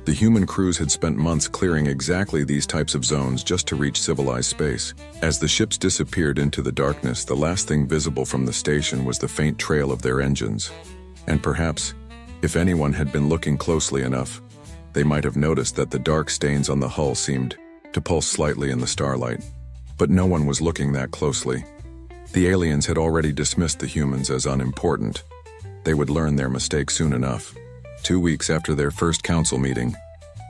The human crews had spent months clearing exactly these types of zones just to reach civilized space. As the ships disappeared into the darkness, the last thing visible from the station was the faint trail of their engines. And perhaps, if anyone had been looking closely enough, they might have noticed that the dark stains on the hull seemed to pulse slightly in the starlight. But no one was looking that closely. The aliens had already dismissed the humans as unimportant. They would learn their mistake soon enough. 2 weeks after their first council meeting,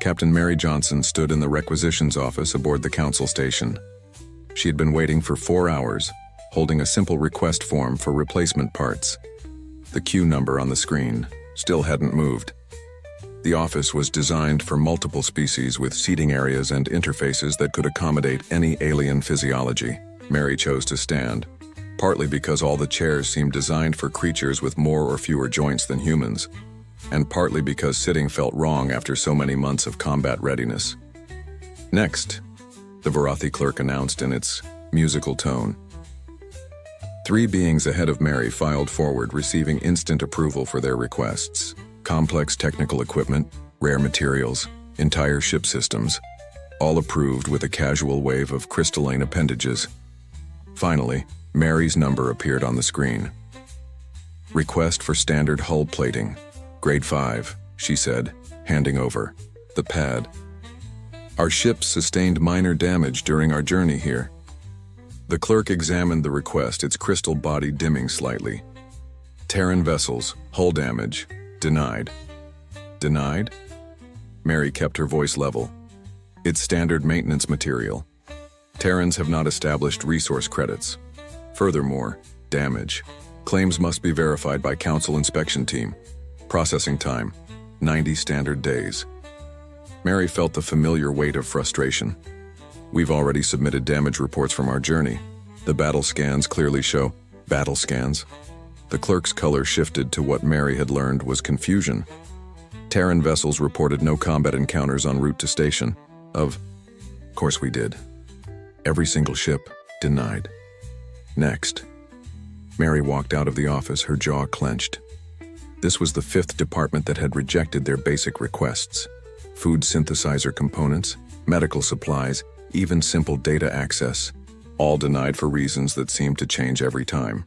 Captain Mary Johnson stood in the requisitions office aboard the council station. She had been waiting for 4 hours, holding a simple request form for replacement parts. The queue number on the screen still hadn't moved. The office was designed for multiple species with seating areas and interfaces that could accommodate any alien physiology. Mary chose to stand, partly because all the chairs seemed designed for creatures with more or fewer joints than humans, and partly because sitting felt wrong after so many months of combat readiness. "Next," the Varathi clerk announced in its musical tone. 3 beings ahead of Mary filed forward, receiving instant approval for their requests. Complex technical equipment, rare materials, entire ship systems, all approved with a casual wave of crystalline appendages. Finally, Mary's number appeared on the screen. "Request for standard hull plating. Grade 5, she said, handing over the pad. "Our ship sustained minor damage during our journey here." The clerk examined the request, its crystal body dimming slightly. "Terran vessels, hull damage, denied." "Denied?" Mary kept her voice level. "It's standard maintenance material. Terrans have not established resource credits. Furthermore, damage. Claims must be verified by Council inspection team. Processing time, 90 standard days." Mary felt the familiar weight of frustration. "We've already submitted damage reports from our journey. The battle scans clearly show..." "Battle scans?" The clerk's color shifted to what Mary had learned was confusion. "Terran vessels reported no combat encounters en route to station. Of course we did. Every single ship, denied." "Next." Mary walked out of the office, her jaw clenched. This was the 5th department that had rejected their basic requests. Food synthesizer components, medical supplies, even simple data access, all denied for reasons that seemed to change every time.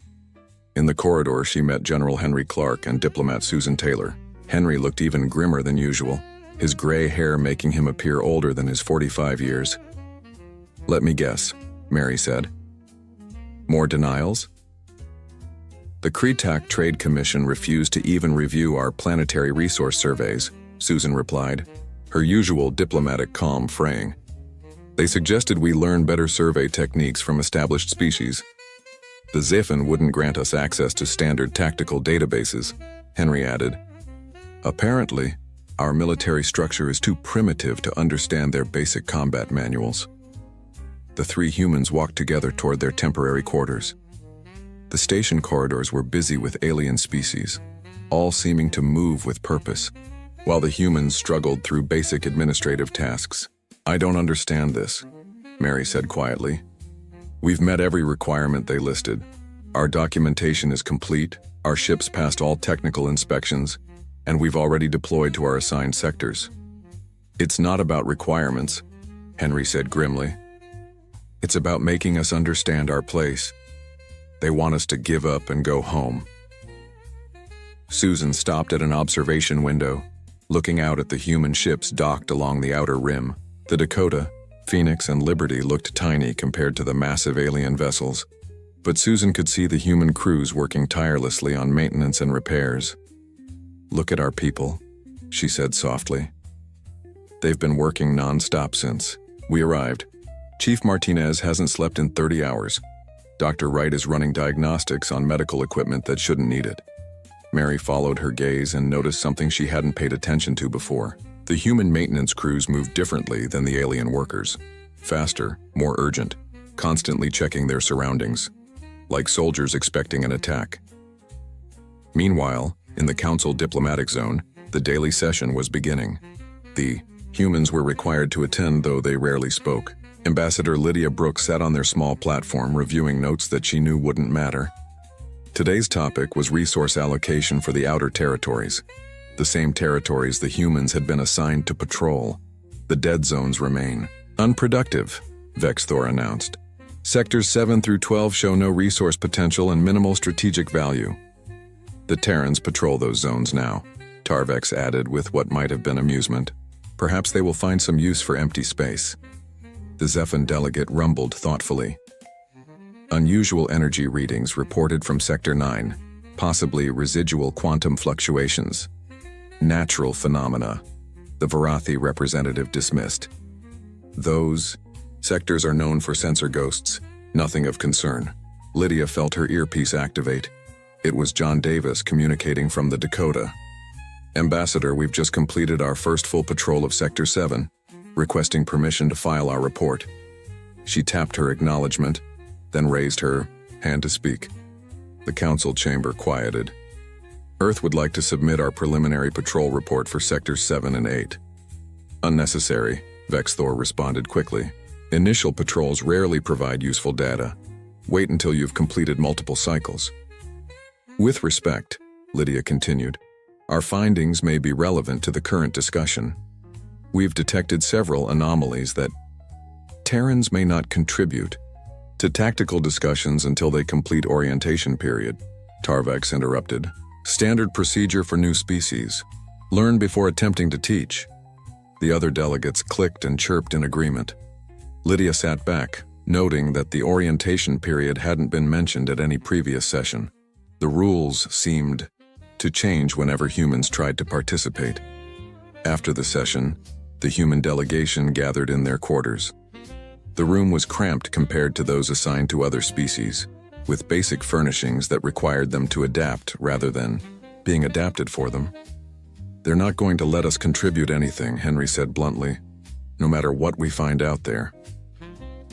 In the corridor, she met General Henry Clark and diplomat Susan Taylor. Henry looked even grimmer than usual, his gray hair making him appear older than his 45 years. "Let me guess," Mary said. "More denials?" "The Kretak Trade Commission refused to even review our planetary resource surveys," Susan replied, her usual diplomatic calm fraying. "They suggested we learn better survey techniques from established species. The Zephan wouldn't grant us access to standard tactical databases," Henry added. "Apparently, our military structure is too primitive to understand their basic combat manuals." The 3 humans walked together toward their temporary quarters. The station corridors were busy with alien species, all seeming to move with purpose, while the humans struggled through basic administrative tasks. "I don't understand this," Mary said quietly. "We've met every requirement they listed. Our documentation is complete, our ships passed all technical inspections, and we've already deployed to our assigned sectors." "It's not about requirements," Henry said grimly. "It's about making us understand our place. They want us to give up and go home." Susan stopped at an observation window, looking out at the human ships docked along the outer rim. The Dakota, Phoenix, and Liberty looked tiny compared to the massive alien vessels, but Susan could see the human crews working tirelessly on maintenance and repairs. "Look at our people," she said softly. "They've been working non-stop since we arrived. Chief Martinez hasn't slept in 30 hours. Dr. Wright is running diagnostics on medical equipment that shouldn't need it." Mary followed her gaze and noticed something she hadn't paid attention to before. The human maintenance crews moved differently than the alien workers. Faster, more urgent, constantly checking their surroundings, like soldiers expecting an attack. Meanwhile, in the Council diplomatic zone, the daily session was beginning. The humans were required to attend, though they rarely spoke. Ambassador Lydia Brooks sat on their small platform reviewing notes that she knew wouldn't matter. Today's topic was resource allocation for the outer territories, the same territories the humans had been assigned to patrol. "The dead zones remain unproductive," Vexthor announced. "Sectors 7 through 12 show no resource potential and minimal strategic value. The Terrans patrol those zones now," Tarvex added with what might have been amusement. "Perhaps they will find some use for empty space." The Zephan delegate rumbled thoughtfully. Unusual energy readings reported from Sector 9, possibly residual quantum fluctuations. "Natural phenomena," the Varathi representative dismissed. "Those sectors are known for sensor ghosts, nothing of concern." Lydia felt her earpiece activate. It was John Davis communicating from the Dakota. "Ambassador, we've just completed our first full patrol of Sector 7, requesting permission to file our report." She tapped her acknowledgement, then raised her hand to speak. The council chamber quieted. "Earth would like to submit our preliminary patrol report for Sectors 7 and 8. "Unnecessary," Vexthor responded quickly. "Initial patrols rarely provide useful data. Wait until you've completed multiple cycles." "With respect," Lydia continued, "our findings may be relevant to the current discussion. We've detected several anomalies that Terrans may not contribute to tactical discussions until they complete orientation period," Tarvex interrupted. "Standard procedure for new species. Learn before attempting to teach." The other delegates clicked and chirped in agreement. Lydia sat back, noting that the orientation period hadn't been mentioned at any previous session. The rules seemed to change whenever humans tried to participate. After the session, the human delegation gathered in their quarters. The room was cramped compared to those assigned to other species, with basic furnishings that required them to adapt rather than being adapted for them. "They're not going to let us contribute anything," Henry said bluntly, "no matter what we find out there."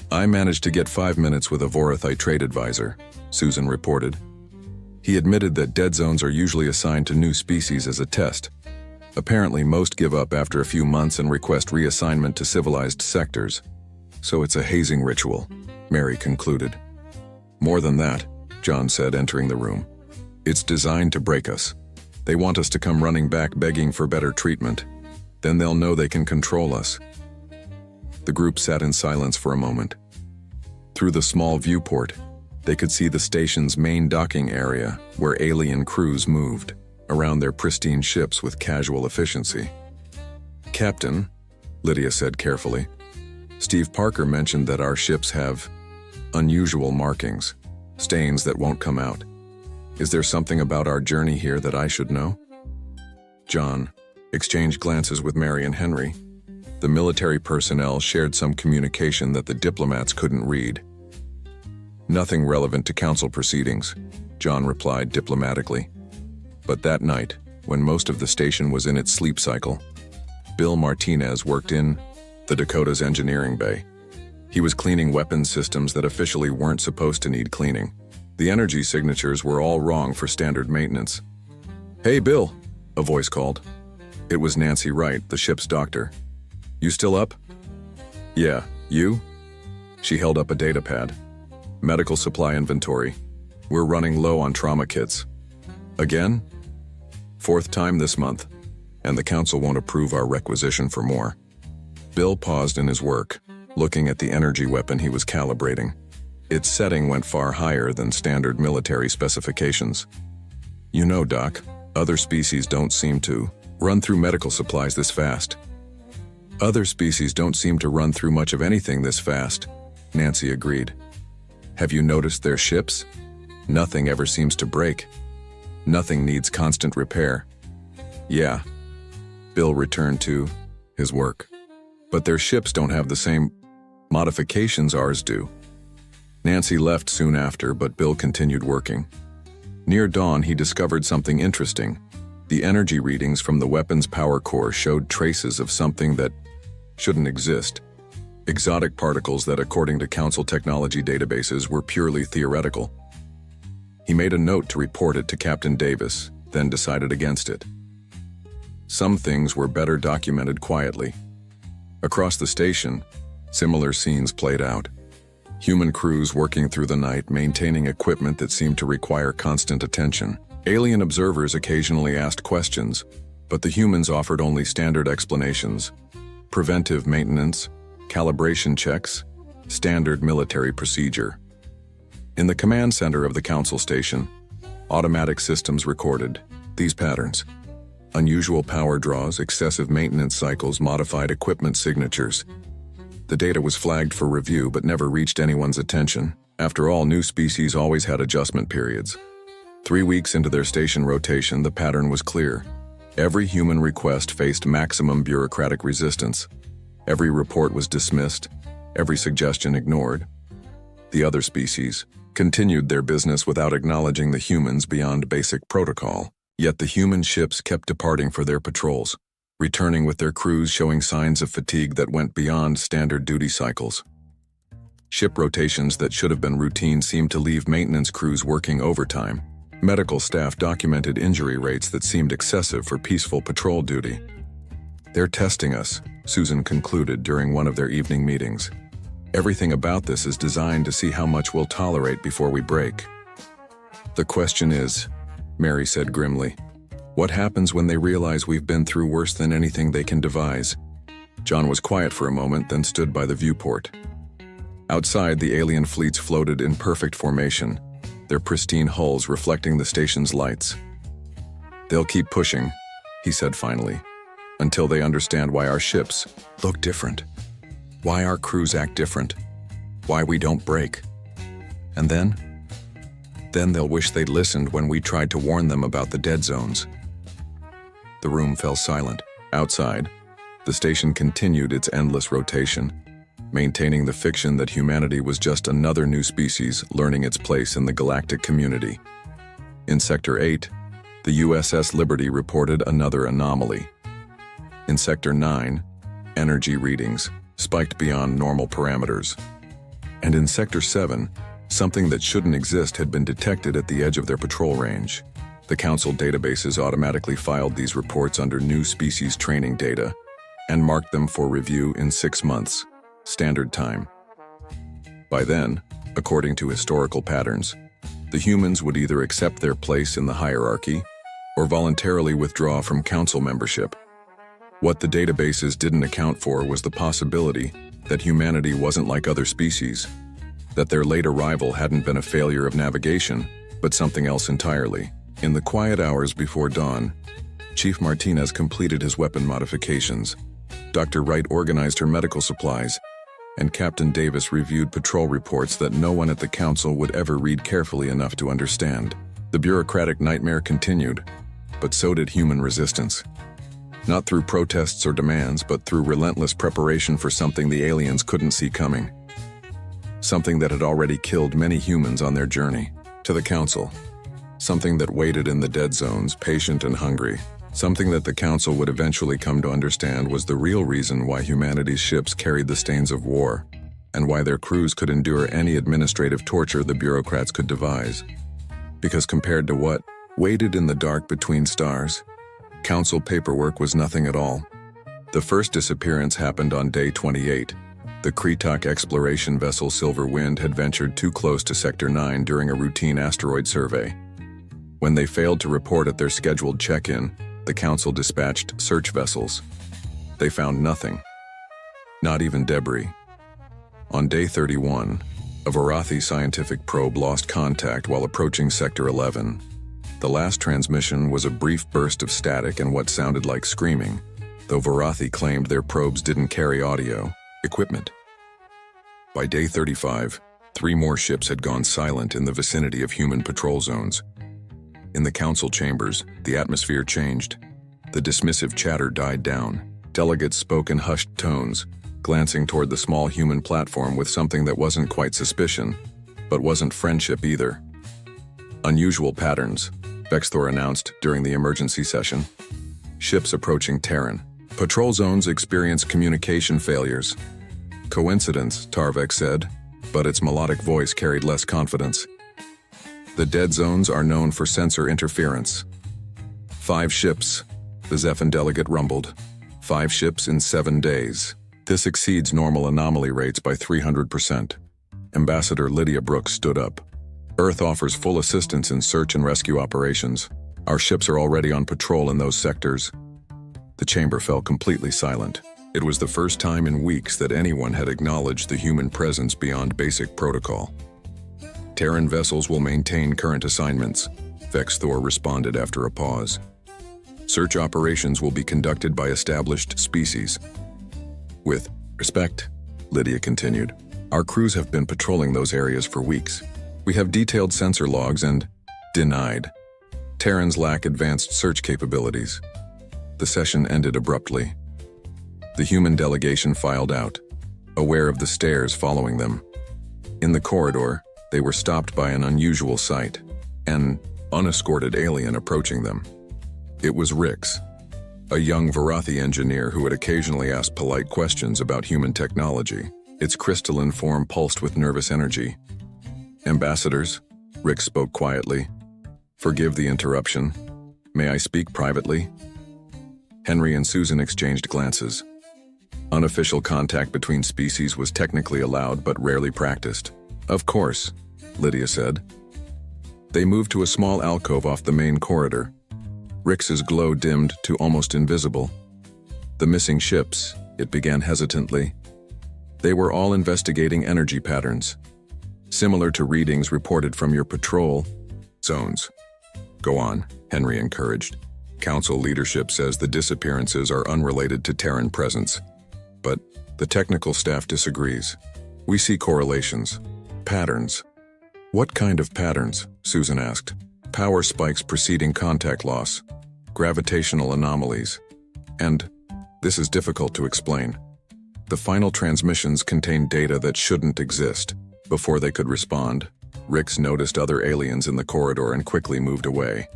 "I managed to get 5 minutes with a Vorathite trade advisor," Susan reported. "He admitted that dead zones are usually assigned to new species as a test. Apparently most give up after a few months and request reassignment to civilized sectors. So it's a hazing ritual," Mary concluded. "More than that," John said, entering the room. "It's designed to break us. They want us to come running back begging for better treatment. Then they'll know they can control us." The group sat in silence for a moment. Through the small viewport, they could see the station's main docking area where alien crews moved around their pristine ships with casual efficiency. "Captain," Lydia said carefully, "Steve Parker mentioned that our ships have unusual markings, stains that won't come out. Is there something about our journey here that I should know?" John exchanged glances with Mary and Henry. The military personnel shared some communication that the diplomats couldn't read. "Nothing relevant to council proceedings," John replied diplomatically. But that night, when most of the station was in its sleep cycle, Bill Martinez worked in the Dakota's engineering bay. He was cleaning weapons systems that officially weren't supposed to need cleaning. The energy signatures were all wrong for standard maintenance. "Hey, Bill," a voice called. It was Nancy Wright, the ship's doctor. "You still up?" "Yeah, you?" She held up a data pad. "Medical supply inventory. We're running low on trauma kits." "Again?" "Fourth time this month, and the council won't approve our requisition for more." Bill paused in his work, looking at the energy weapon he was calibrating. Its setting went far higher than standard military specifications. "You know, Doc, other species don't seem to run through medical supplies this fast." "Other species don't seem to run through much of anything this fast," Nancy agreed. "Have you noticed their ships? Nothing ever seems to break. Nothing needs constant repair." "Yeah." Bill returned to his work. "But their ships don't have the same modifications ours do." Nancy left soon after, but Bill continued working. Near dawn, he discovered something interesting. The energy readings from the weapon's power core showed traces of something that shouldn't exist. Exotic particles that, according to Council technology databases, were purely theoretical. He made a note to report it to Captain Davis, then decided against it. Some things were better documented quietly. Across the station, similar scenes played out. Human crews working through the night, maintaining equipment that seemed to require constant attention. Alien observers occasionally asked questions, but the humans offered only standard explanations: preventive maintenance, calibration checks, standard military procedure. In the command center of the council station, automatic systems recorded these patterns: unusual power draws, excessive maintenance cycles, modified equipment signatures. The data was flagged for review but never reached anyone's attention. After all, new species always had adjustment periods. 3 weeks into their station rotation, the pattern was clear. Every human request faced maximum bureaucratic resistance. Every report was dismissed, every suggestion ignored. The other species continued their business without acknowledging the humans beyond basic protocol. Yet the human ships kept departing for their patrols, returning with their crews showing signs of fatigue that went beyond standard duty cycles. Ship rotations that should have been routine seemed to leave maintenance crews working overtime. Medical staff documented injury rates that seemed excessive for peaceful patrol duty. "They're testing us," Susan concluded during one of their evening meetings. "Everything about this is designed to see how much we'll tolerate before we break." "The question is," Mary said grimly, "what happens when they realize we've been through worse than anything they can devise?" John was quiet for a moment, then stood by the viewport. Outside, the alien fleets floated in perfect formation, their pristine hulls reflecting the station's lights. "They'll keep pushing," he said finally, "until they understand why our ships look different, why our crews act different, why we don't break. And then they'll wish they'd listened when we tried to warn them about the dead zones." The room fell silent. Outside, the station continued its endless rotation, maintaining the fiction that humanity was just another new species learning its place in the galactic community. In Sector 8, the USS Liberty reported another anomaly. In Sector 9, energy readings spiked beyond normal parameters. And in Sector 7, something that shouldn't exist had been detected at the edge of their patrol range. The Council databases automatically filed these reports under new species training data and marked them for review in 6 months, standard time. By then, according to historical patterns, the humans would either accept their place in the hierarchy or voluntarily withdraw from Council membership. What the databases didn't account for was the possibility that humanity wasn't like other species, that their late arrival hadn't been a failure of navigation, but something else entirely. In the quiet hours before dawn, Chief Martinez completed his weapon modifications. Dr. Wright organized her medical supplies, and Captain Davis reviewed patrol reports that no one at the Council would ever read carefully enough to understand. The bureaucratic nightmare continued, but so did human resistance. Not through protests or demands, but through relentless preparation for something the aliens couldn't see coming. Something that had already killed many humans on their journey to the Council. Something that waited in the dead zones, patient and hungry. Something that the Council would eventually come to understand was the real reason why humanity's ships carried the stains of war. and why their crews could endure any administrative torture the bureaucrats could devise. Because compared to what waited in the dark between stars, council paperwork was nothing at all. The first disappearance happened on day 28. The Kretok exploration vessel Silver Wind had ventured too close to Sector 9 during a routine asteroid survey. When they failed to report at their scheduled check-in, the council dispatched search vessels. They found nothing, not even debris. On day 31, a Varathi scientific probe lost contact while approaching Sector 11. The last transmission was a brief burst of static and what sounded like screaming, though Varathi claimed their probes didn't carry audio equipment. By day 35, 3 more ships had gone silent in the vicinity of human patrol zones. In the council chambers, the atmosphere changed. The dismissive chatter died down. Delegates spoke in hushed tones, glancing toward the small human platform with something that wasn't quite suspicion, but wasn't friendship either. Unusual patterns, Vexthor announced during the emergency session. Ships approaching Terran. Patrol zones experience communication failures. Coincidence, Tarvek said, but its melodic voice carried less confidence. The dead zones are known for sensor interference. 5 ships, the Zephan delegate rumbled. 5 ships in 7 days. This exceeds normal anomaly rates by 300%. Ambassador Lydia Brooks stood up. Earth offers full assistance in search and rescue operations. Our ships are already on patrol in those sectors. The chamber fell completely silent. It was the first time in weeks that anyone had acknowledged the human presence beyond basic protocol. Terran vessels will maintain current assignments, Vexthor responded after a pause. Search operations will be conducted by established species. With respect, Lydia continued, our crews have been patrolling those areas for weeks. We have detailed sensor logs and denied. Terrans lack advanced search capabilities. The session ended abruptly. The human delegation filed out, aware of the stares following them. In the corridor, they were stopped by an unusual sight, an unescorted alien approaching them. It was Rix, a young Varathi engineer who had occasionally asked polite questions about human technology. Its crystalline form pulsed with nervous energy. Ambassadors, Rix spoke quietly. Forgive the interruption. May I speak privately? Henry and Susan exchanged glances. Unofficial contact between species was technically allowed but rarely practiced. Of course, Lydia said. They moved to a small alcove off the main corridor. Rix's glow dimmed to almost invisible. The missing ships, it began hesitantly. They were all investigating energy patterns, similar to readings reported from your patrol zones. Go on, Henry encouraged. Council leadership says the disappearances are unrelated to Terran presence, but the technical staff disagrees. We see correlations, patterns. What kind of patterns? Susan asked. Power spikes preceding contact loss, gravitational anomalies, and this is difficult to explain. The final transmissions contain data that shouldn't exist. Before they could respond, Rix noticed other aliens in the corridor and quickly moved away.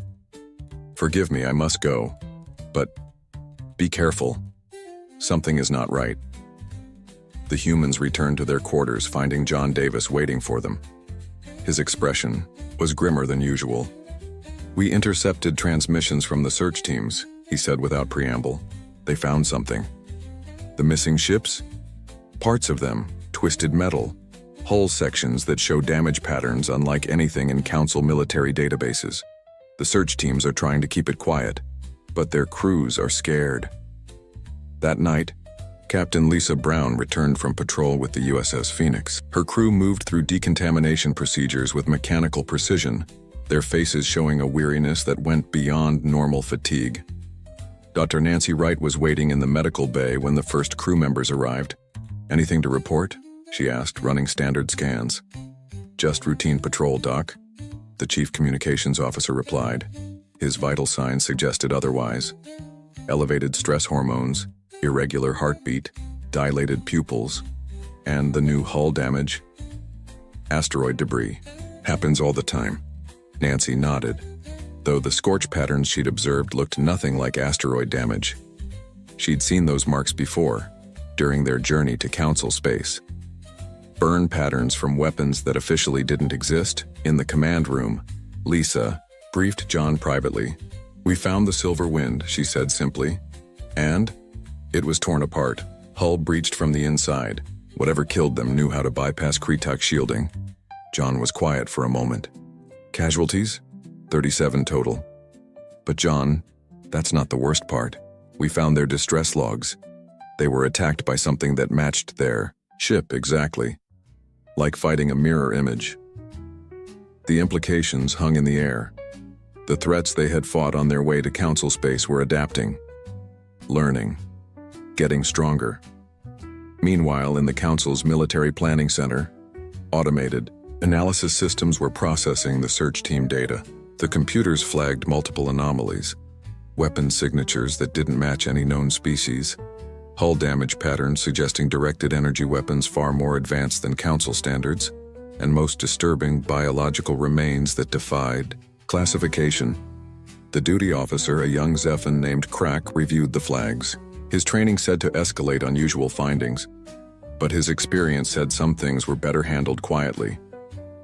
Forgive me, I must go, but be careful. Something is not right. The humans returned to their quarters, finding John Davis waiting for them. His expression was grimmer than usual. We intercepted transmissions from the search teams, he said without preamble. They found something. The missing ships? Parts of them, twisted metal, hull sections that show damage patterns unlike anything in Council military databases. The search teams are trying to keep it quiet, but their crews are scared. That night, Captain Lisa Brown returned from patrol with the USS Phoenix. Her crew moved through decontamination procedures with mechanical precision, their faces showing a weariness that went beyond normal fatigue. Dr. Nancy Wright was waiting in the medical bay when the first crew members arrived. Anything to report? She asked, running standard scans. Just routine patrol, Doc, the chief communications officer replied. His vital signs suggested otherwise. Elevated stress hormones, irregular heartbeat, dilated pupils, and the new hull damage. Asteroid debris. Happens all the time. Nancy nodded, though the scorch patterns she'd observed looked nothing like asteroid damage. She'd seen those marks before, during their journey to Council space. burn patterns from weapons that officially didn't exist. In the command room, Lisa briefed John privately. "We found the Silver Wind," she said simply. "And it was torn apart, hull breached from the inside. Whatever killed them knew how to bypass Kretak shielding." John was quiet for a moment. "Casualties? 37 total. But John, that's not the worst part. We found their distress logs. They were attacked by something that matched their ship exactly. Like fighting a mirror image. The implications hung in the air. The threats they had fought on their way to Council space were adapting, learning, getting stronger. Meanwhile, in the Council's military planning center, automated analysis systems were processing the search team data. The computers flagged multiple anomalies, weapon signatures that didn't match any known species, hull damage patterns suggesting directed energy weapons far more advanced than Council standards, and most disturbing, biological remains that defied classification. The duty officer, a young Zephan named Crack, reviewed the flags. His training said to escalate unusual findings, but his experience said some things were better handled quietly.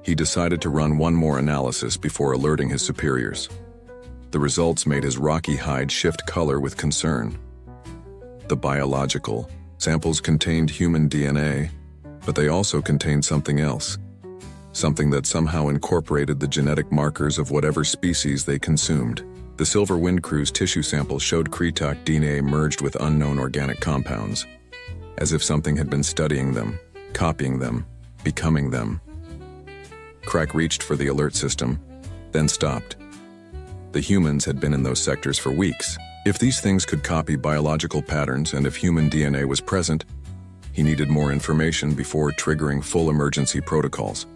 He decided to run one more analysis before alerting his superiors. The results made his rocky hide shift color with concern. The biological samples contained human DNA, but they also contained something else. Something that somehow incorporated the genetic markers of whatever species they consumed. The Silver Wind crew's tissue samples showed Kretak DNA merged with unknown organic compounds, as if something had been studying them, copying them, becoming them. Crack reached for the alert system, then stopped. The humans had been in those sectors for weeks. If these things could copy biological patterns and if human DNA was present, he needed more information before triggering full emergency protocols.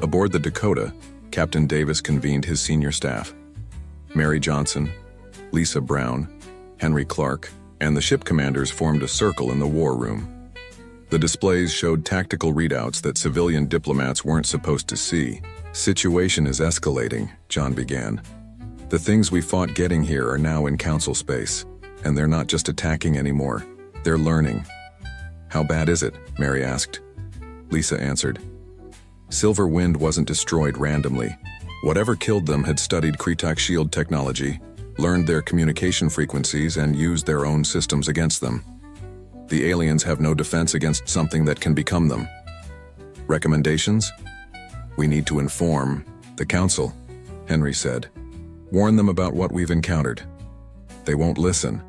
Aboard the Dakota, Captain Davis convened his senior staff. Mary Johnson, Lisa Brown, Henry Clark, and the ship commanders formed a circle in the war room. The displays showed tactical readouts that civilian diplomats weren't supposed to see. "Situation is escalating," John began. "The things we fought getting here are now in Council space, and they're not just attacking anymore. They're learning." "How bad is it?" Mary asked. Lisa answered. "Silver Wind wasn't destroyed randomly. Whatever killed them had studied Kretak shield technology, learned their communication frequencies, and used their own systems against them. The aliens have no defense against something that can become them. Recommendations? We need to inform the Council," Henry said. "Warn them about what we've encountered." "They won't listen,"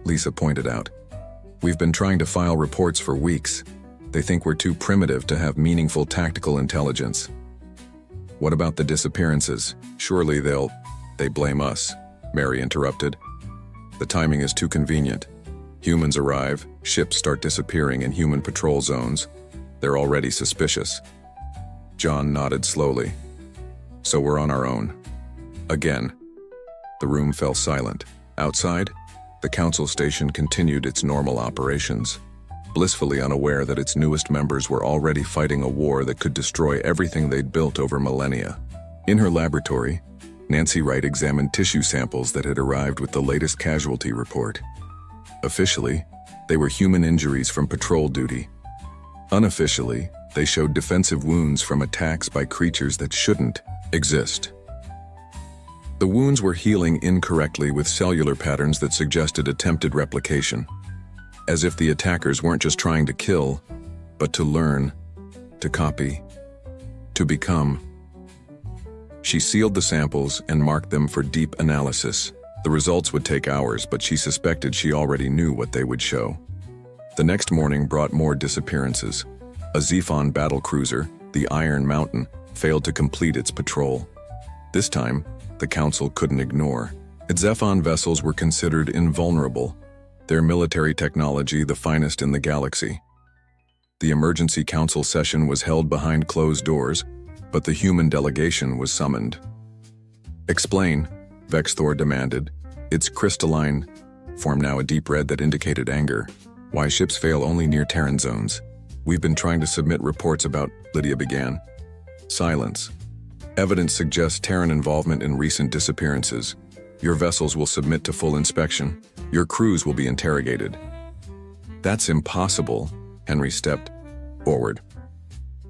Lisa pointed out. "We've been trying to file reports for weeks. They think we're too primitive to have meaningful tactical intelligence." "What about the disappearances? Surely they blame us," Mary interrupted. "The timing is too convenient. Humans arrive, ships start disappearing in human patrol zones. They're already suspicious." John nodded slowly. "So we're on our own." Again. The room fell silent. Outside, the Council station continued its normal operations, blissfully unaware that its newest members were already fighting a war that could destroy everything they'd built over millennia. In her laboratory, Nancy Wright examined tissue samples that had arrived with the latest casualty report. Officially, they were human injuries from patrol duty. Unofficially, they showed defensive wounds from attacks by creatures that shouldn't exist. The wounds were healing incorrectly with cellular patterns that suggested attempted replication, as if the attackers weren't just trying to kill, but to learn, to copy, to become. She sealed the samples and marked them for deep analysis. The results would take hours, but she suspected she already knew what they would show. The next morning brought more disappearances. A Zephon battlecruiser, the Iron Mountain, failed to complete its patrol. This time, the Council couldn't ignore. Its Zephon vessels were considered invulnerable, their military technology the finest in the galaxy. The emergency council session was held behind closed doors, but the human delegation was summoned. "Explain," Vexthor demanded. Its crystalline form now a deep red that indicated anger. "Why ships fail only near Terran zones. We've been trying to submit reports about," Lydia began. Silence. "Evidence suggests Terran involvement in recent disappearances. Your vessels will submit to full inspection. Your crews will be interrogated." "That's impossible," Henry stepped forward.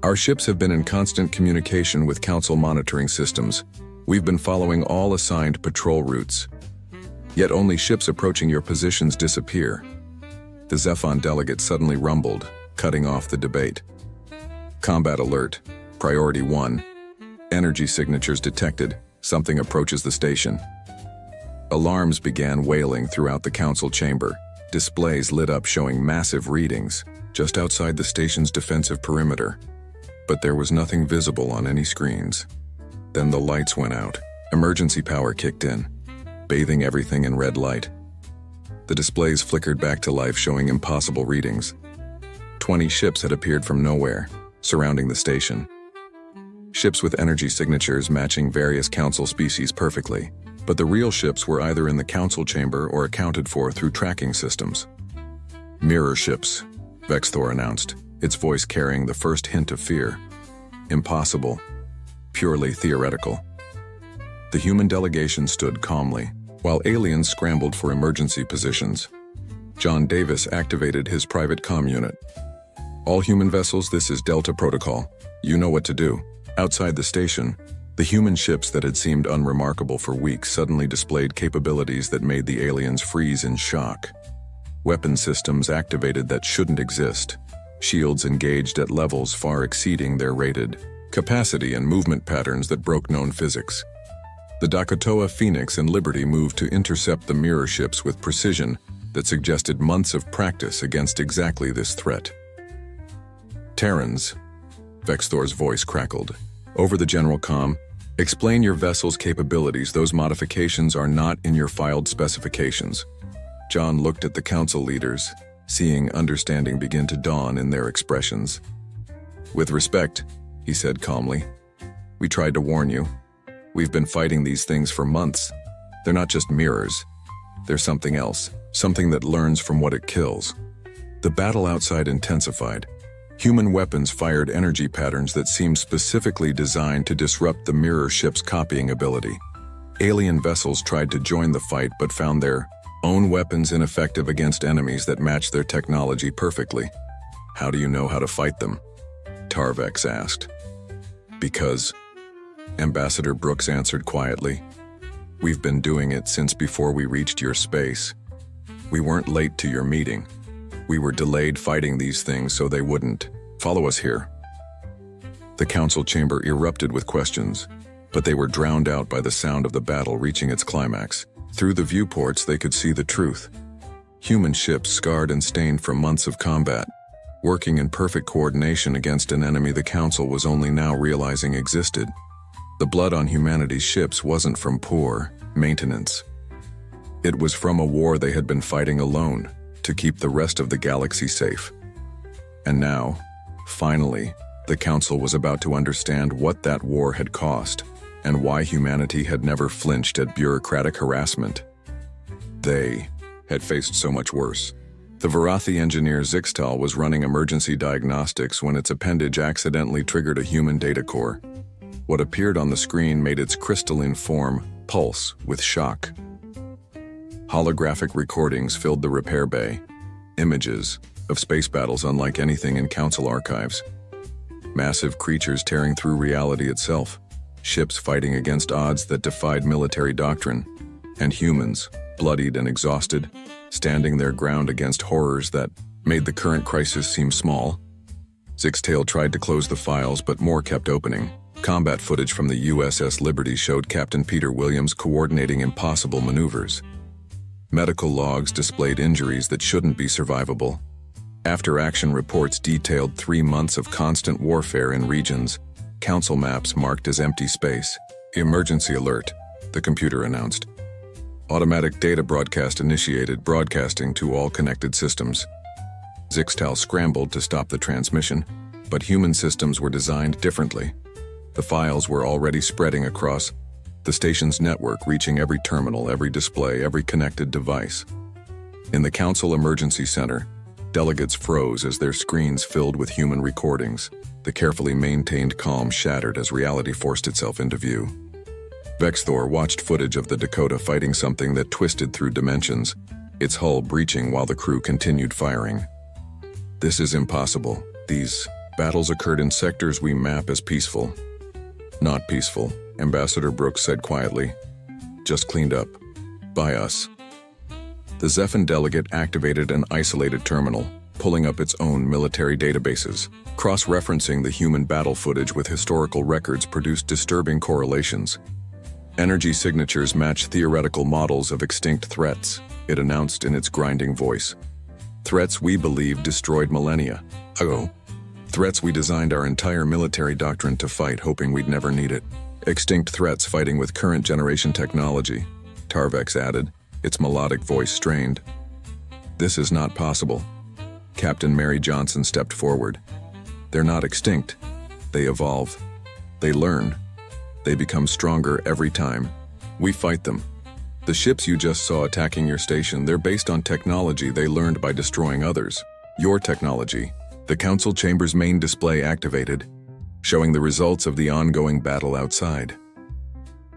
Our ships have been in constant communication with Council monitoring systems. We've been following all assigned patrol routes. Yet only ships approaching your positions disappear. The Zephon delegate suddenly rumbled, cutting off the debate. Combat alert. Priority 1. Energy signatures detected. Something approaches the station. Alarms began wailing throughout the council chamber. Displays lit up showing massive readings just outside the station's defensive perimeter. But there was nothing visible on any screens. Then the lights went out. Emergency power kicked in, bathing everything in red light. The displays flickered back to life, showing impossible readings. 20 ships had appeared from nowhere, surrounding the station. Ships with energy signatures matching various council species perfectly, but the real ships were either in the council chamber or accounted for through tracking systems. Mirror ships, Vexthor announced, its voice carrying the first hint of fear. Impossible. Purely theoretical. The human delegation stood calmly, while aliens scrambled for emergency positions. John Davis activated his private comm unit. All human vessels, this is Delta Protocol. You know what to do. Outside the station, the human ships that had seemed unremarkable for weeks suddenly displayed capabilities that made the aliens freeze in shock. Weapon systems activated that shouldn't exist. Shields engaged at levels far exceeding their rated capacity, and movement patterns that broke known physics. The Dakota, Phoenix, and Liberty moved to intercept the mirror ships with precision that suggested months of practice against exactly this threat. Terrans, Vexthor's voice crackled. Over the general comm, explain your vessel's capabilities. Those modifications are not in your filed specifications. John looked at the council leaders, seeing understanding begin to dawn in their expressions. With respect, he said calmly, we tried to warn you. We've been fighting these things for months. They're not just mirrors. They're something else, something that learns from what it kills. The battle outside intensified. Human weapons fired energy patterns that seemed specifically designed to disrupt the mirror ship's copying ability. Alien vessels tried to join the fight but found their own weapons ineffective against enemies that matched their technology perfectly. How do you know how to fight them? Tarvex asked. Because, Ambassador Brooks answered quietly, we've been doing it since before we reached your space. We weren't late to your meeting. We were delayed fighting these things so they wouldn't follow us here. The council chamber erupted with questions, but they were drowned out by the sound of the battle reaching its climax. Through the viewports, they could see the truth. Human ships scarred and stained from months of combat, working in perfect coordination against an enemy the council was only now realizing existed. The blood on humanity's ships wasn't from poor maintenance. It was from a war they had been fighting alone to keep the rest of the galaxy safe. And now, finally, the Council was about to understand what that war had cost and why humanity had never flinched at bureaucratic harassment. They had faced so much worse. The Varathi engineer Zixtal was running emergency diagnostics when its appendage accidentally triggered a human data core. What appeared on the screen made its crystalline form pulse with shock. Holographic recordings filled the repair bay, images of space battles unlike anything in Council archives. Massive creatures tearing through reality itself, ships fighting against odds that defied military doctrine, and humans, bloodied and exhausted, standing their ground against horrors that made the current crisis seem small. Zixtail tried to close the files, but more kept opening. Combat footage from the USS Liberty showed Captain Peter Williams coordinating impossible maneuvers. Medical logs displayed injuries that shouldn't be survivable. After-action reports detailed 3 months of constant warfare in regions Council maps marked as empty space. Emergency alert, the computer announced. Automatic data broadcast initiated, broadcasting to all connected systems. Zixtal scrambled to stop the transmission, but human systems were designed differently. The files were already spreading across the station's network, reaching every terminal, every display, every connected device. In the Council Emergency Center, delegates froze as their screens filled with human recordings. The carefully maintained calm shattered as reality forced itself into view. Vexthor watched footage of the Dakota fighting something that twisted through dimensions, its hull breaching while the crew continued firing. This is impossible. These Battles occurred in sectors we map as peaceful. Not peaceful, Ambassador Brooks said quietly. Just cleaned up. By us. The Zephan delegate activated an isolated terminal, pulling up its own military databases. Cross-referencing the human battle footage with historical records produced disturbing correlations. Energy signatures match theoretical models of extinct threats, it announced in its grinding voice. Threats we believe destroyed millennia ago. Threats we designed our entire military doctrine to fight, hoping we'd never need it. Extinct threats fighting with current generation technology, Tarvex added, its melodic voice strained. This is not possible. Captain Mary Johnson stepped forward. They're not extinct. They evolve. They learn. They become stronger every time. We fight them. The ships you just saw attacking your station, they're based on technology they learned by destroying others. Your technology. The Council Chamber's main display activated, showing the results of the ongoing battle outside.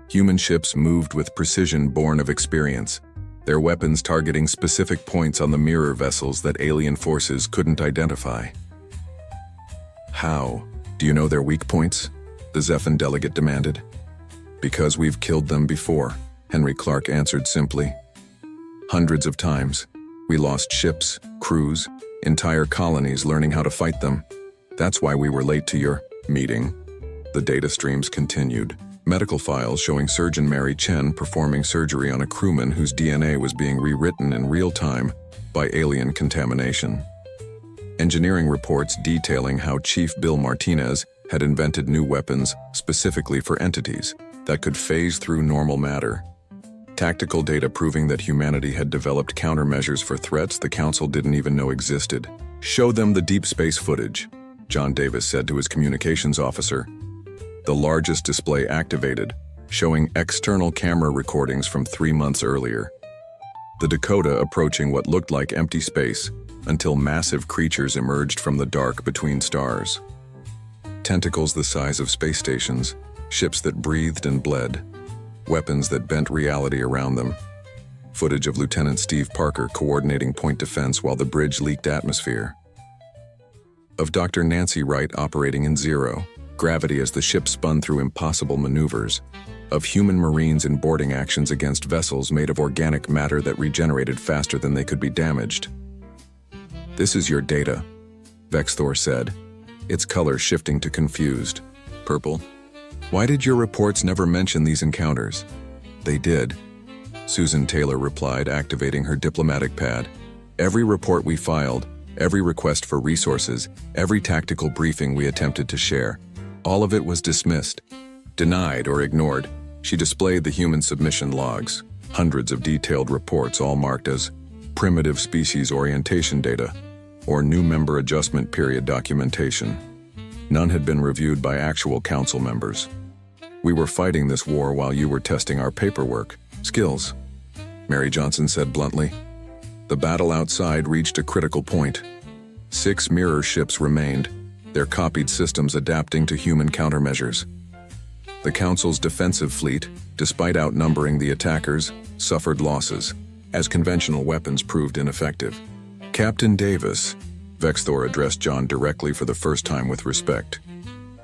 Human ships moved with precision born of experience, their weapons targeting specific points on the mirror vessels that alien forces couldn't identify. How? Do you know their weak points? The Zephan delegate demanded. Because we've killed them before, Henry Clark answered simply. Hundreds of times. We lost ships, crews, entire colonies learning how to fight them. That's why we were late to your meeting. The data streams continued. Medical files showing Surgeon Mary Chen performing surgery on a crewman whose DNA was being rewritten in real time by alien contamination. Engineering reports detailing how Chief Bill Martinez had invented new weapons specifically for entities that could phase through normal matter. Tactical data proving that humanity had developed countermeasures for threats the Council didn't even know existed. Show them the deep space footage, John Davis said to his communications officer. The largest display activated, showing external camera recordings from 3 months earlier. The Dakota approaching what looked like empty space until massive creatures emerged from the dark between stars. Tentacles the size of space stations, ships that breathed and bled, weapons that bent reality around them. Footage of Lieutenant Steve Parker coordinating point defense while the bridge leaked atmosphere. Of Dr. Nancy Wright operating in zero gravity as the ship spun through impossible maneuvers. Of human Marines in boarding actions against vessels made of organic matter that regenerated faster than they could be damaged. This is your data, Vexthor said, its color shifting to confused. Purple? Why did your reports never mention these encounters? They did, Susan Taylor replied, activating her diplomatic pad. Every report we filed, every request for resources, every tactical briefing we attempted to share, all of it was dismissed, denied or ignored. She displayed the human submission logs, hundreds of detailed reports all marked as primitive species orientation data or new member adjustment period documentation. None had been reviewed by actual council members. We were fighting this war while you were testing our paperwork, skills, Mary Johnson said bluntly. The battle outside reached a critical point. 6 mirror ships remained, their copied systems adapting to human countermeasures. The Council's defensive fleet, despite outnumbering the attackers, suffered losses, as conventional weapons proved ineffective. Captain Davis, Vexthor addressed John directly for the first time with respect.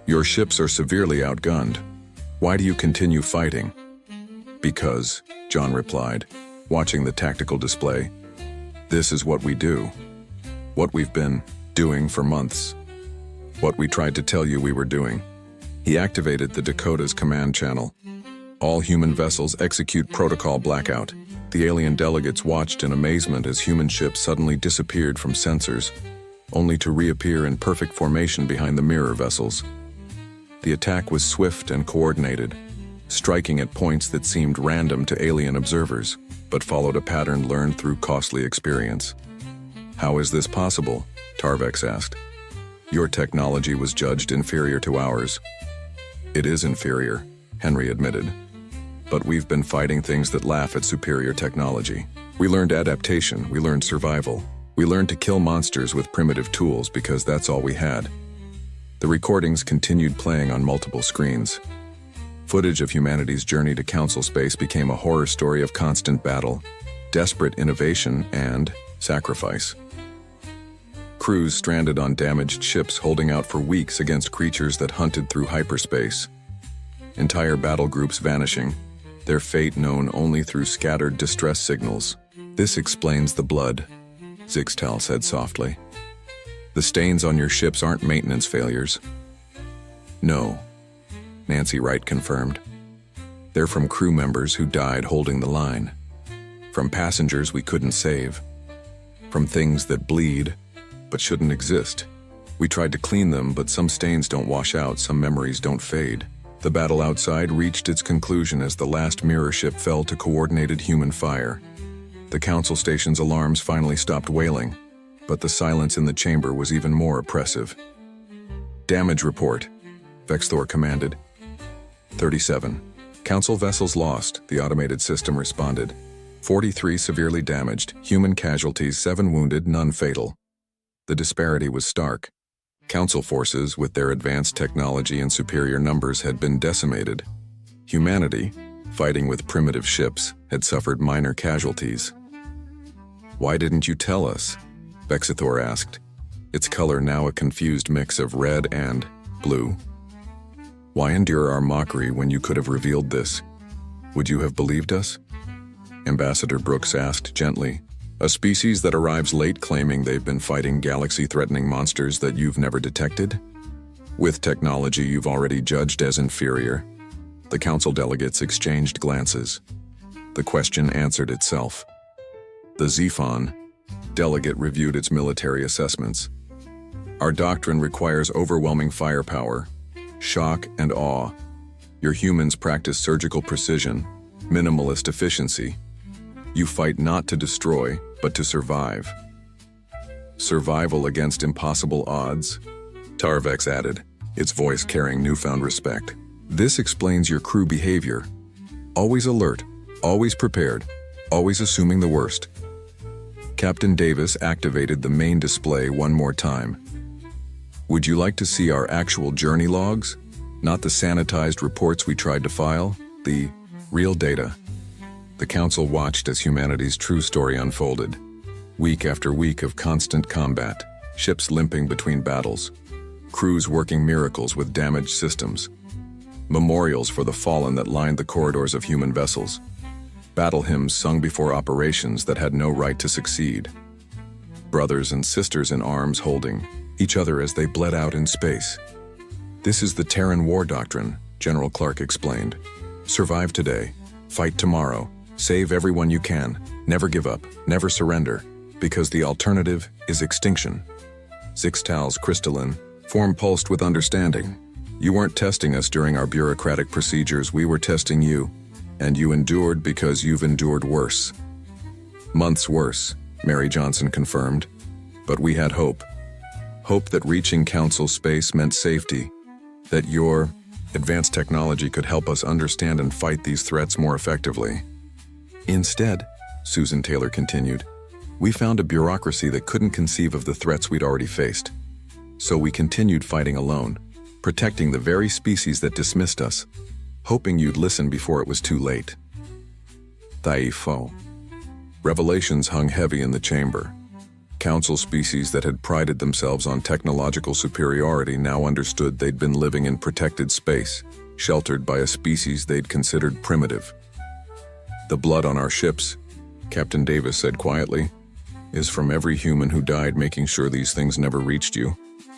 Your ships are severely outgunned. Why do you continue fighting? Because, John replied, watching the tactical display. This is what we do. What we've been doing for months. What we tried to tell you we were doing. He activated the Dakota's command channel. All human vessels execute protocol blackout. The alien delegates watched in amazement as human ships suddenly disappeared from sensors, only to reappear in perfect formation behind the mirror vessels. The attack was swift and coordinated, striking at points that seemed random to alien observers, but followed a pattern learned through costly experience. How is this possible? Tarvex asked. Your technology was judged inferior to ours. It is inferior, Henry admitted. But we've been fighting things that laugh at superior technology. We learned adaptation, we learned survival. We learned to kill monsters with primitive tools because that's all we had. The recordings continued playing on multiple screens. Footage of humanity's journey to council space became a horror story of constant battle, desperate innovation, and sacrifice. Crews stranded on damaged ships holding out for weeks against creatures that hunted through hyperspace. Entire battle groups vanishing, their fate known only through scattered distress signals. This explains the blood, Zixtal said softly. The stains on your ships aren't maintenance failures. No, Nancy Wright confirmed. They're from crew members who died holding the line. From passengers we couldn't save. From things that bleed, but shouldn't exist. We tried to clean them, but some stains don't wash out, some memories don't fade. The battle outside reached its conclusion as the last mirror ship fell to coordinated human fire. The council station's alarms finally stopped wailing, but the silence in the chamber was even more oppressive. Damage report, Vexthor commanded. 37. Council vessels lost, the automated system responded. 43 severely damaged, human casualties 7 wounded, none fatal. The disparity was stark. Council forces, with their advanced technology and superior numbers, had been decimated. Humanity, fighting with primitive ships, had suffered minor casualties. Why didn't you tell us? Vexithor asked, its color now a confused mix of red and blue. Why endure our mockery when you could have revealed this? Would you have believed us? Ambassador Brooks asked gently, a species that arrives late claiming they've been fighting galaxy-threatening monsters that you've never detected? With technology you've already judged as inferior. The council delegates exchanged glances. The question answered itself. The Zephon delegate reviewed its military assessments. Our doctrine requires overwhelming firepower, shock and awe. Your humans practice surgical precision, minimalist efficiency. You fight not to destroy, but to survive. Survival against impossible odds, Tarvex added, its voice carrying newfound respect. This explains your crew behavior. Always alert, always prepared, always assuming the worst. Captain Davis activated the main display one more time. Would you like to see our actual journey logs? Not the sanitized reports we tried to file, the real data. The council watched as humanity's true story unfolded. Week after week of constant combat, ships limping between battles, crews working miracles with damaged systems, memorials for the fallen that lined the corridors of human vessels, battle hymns sung before operations that had no right to succeed, brothers and sisters in arms holding each other as they bled out in space. This is the Terran war doctrine, General Clark explained. Survive today, fight tomorrow, save everyone you can, never give up, never surrender, because the alternative is extinction. Zixtal's crystalline form pulsed with understanding. You weren't testing us during our bureaucratic procedures, we were testing you, and you endured because you've endured worse. Months worse, Mary Johnson confirmed, but we had hope. Hope that reaching council space meant safety, that your advanced technology could help us understand and fight these threats more effectively. Instead, Susan Taylor continued, we found a bureaucracy that couldn't conceive of the threats we'd already faced. So we continued fighting alone, protecting the very species that dismissed us, hoping you'd listen before it was too late. Thaifo. Revelations hung heavy in the chamber. Council species that had prided themselves on technological superiority now understood they'd been living in protected space, sheltered by a species they'd considered primitive. The blood on our ships, Captain Davis said quietly, is from every human who died making sure these things never reached you,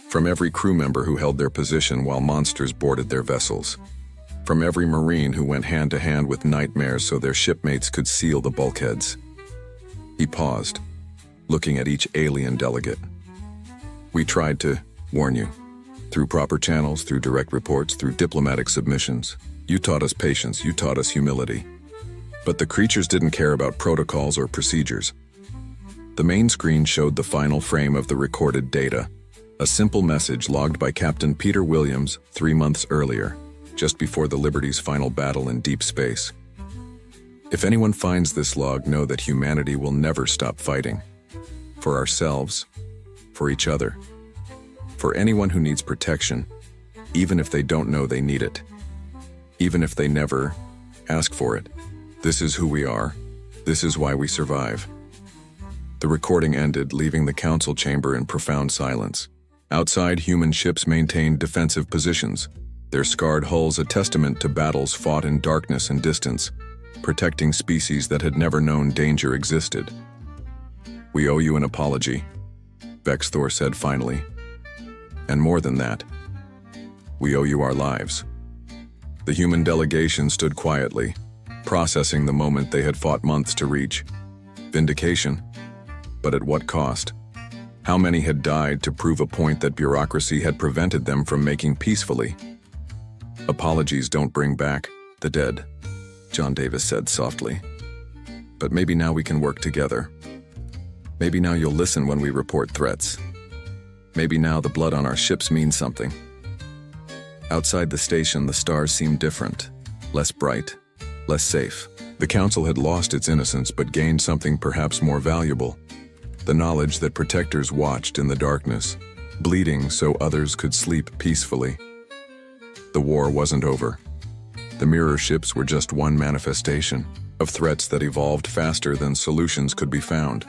from every crew member who held their position while monsters boarded their vessels, from every Marine who went hand to hand with nightmares so their shipmates could seal the bulkheads. He paused, looking at each alien delegate. We tried to warn you, through proper channels, through direct reports, through diplomatic submissions. You taught us patience, you taught us humility. But the creatures didn't care about protocols or procedures. The main screen showed the final frame of the recorded data, a simple message logged by Captain Peter Williams 3 months earlier, just before the Liberty's final battle in deep space. If anyone finds this log, know that humanity will never stop fighting. For ourselves, for each other, for anyone who needs protection, even if they don't know they need it, even if they never ask for it. This is who we are. This is why we survive. The recording ended, leaving the council chamber in profound silence. Outside, human ships maintained defensive positions, their scarred hulls a testament to battles fought in darkness and distance, protecting species that had never known danger existed. "We owe you an apology," Vexthor said finally. "And more than that, we owe you our lives." The human delegation stood quietly, processing the moment they had fought months to reach. Vindication? But at what cost? How many had died to prove a point that bureaucracy had prevented them from making peacefully? "Apologies don't bring back the dead," John Davis said softly. "But maybe now we can work together. Maybe now you'll listen when we report threats. Maybe now the blood on our ships means something." Outside the station, the stars seemed different, less bright, less safe. The council had lost its innocence but gained something perhaps more valuable: the knowledge that protectors watched in the darkness, bleeding so others could sleep peacefully. The war wasn't over. The mirror ships were just one manifestation of threats that evolved faster than solutions could be found.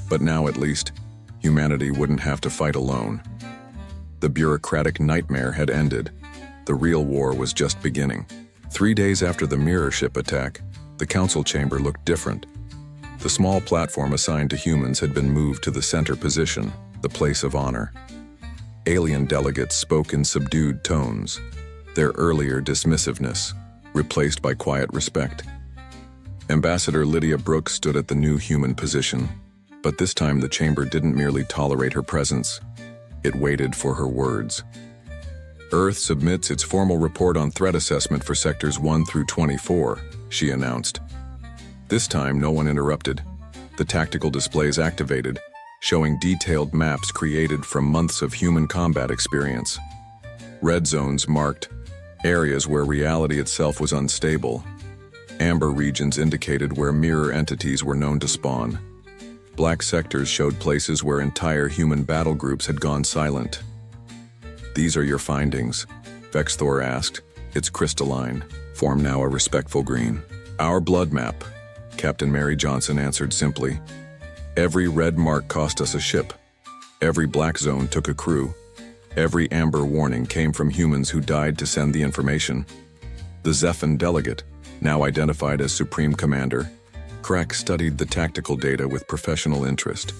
But now, at least, humanity wouldn't have to fight alone. The bureaucratic nightmare had ended. The real war was just beginning. 3 days after the mirror ship attack, the council chamber looked different. The small platform assigned to humans had been moved to the center position, the place of honor. Alien delegates spoke in subdued tones, their earlier dismissiveness replaced by quiet respect. Ambassador Lydia Brooks stood at the new human position, but this time the chamber didn't merely tolerate her presence, it waited for her words. "Earth submits its formal report on threat assessment for sectors 1 through 24, she announced. This time, no one interrupted. The tactical displays activated, showing detailed maps created from months of human combat experience. Red zones marked areas where reality itself was unstable. Amber regions indicated where mirror entities were known to spawn. Black sectors showed places where entire human battle groups had gone silent. "These are your findings," Vexthor asked, its crystalline form now a respectful green. "Our blood map," Captain Mary Johnson answered simply. "Every red mark cost us a ship. Every black zone took a crew. Every amber warning came from humans who died to send the information." The Zephan delegate, now identified as Supreme Commander, Crack studied the tactical data with professional interest.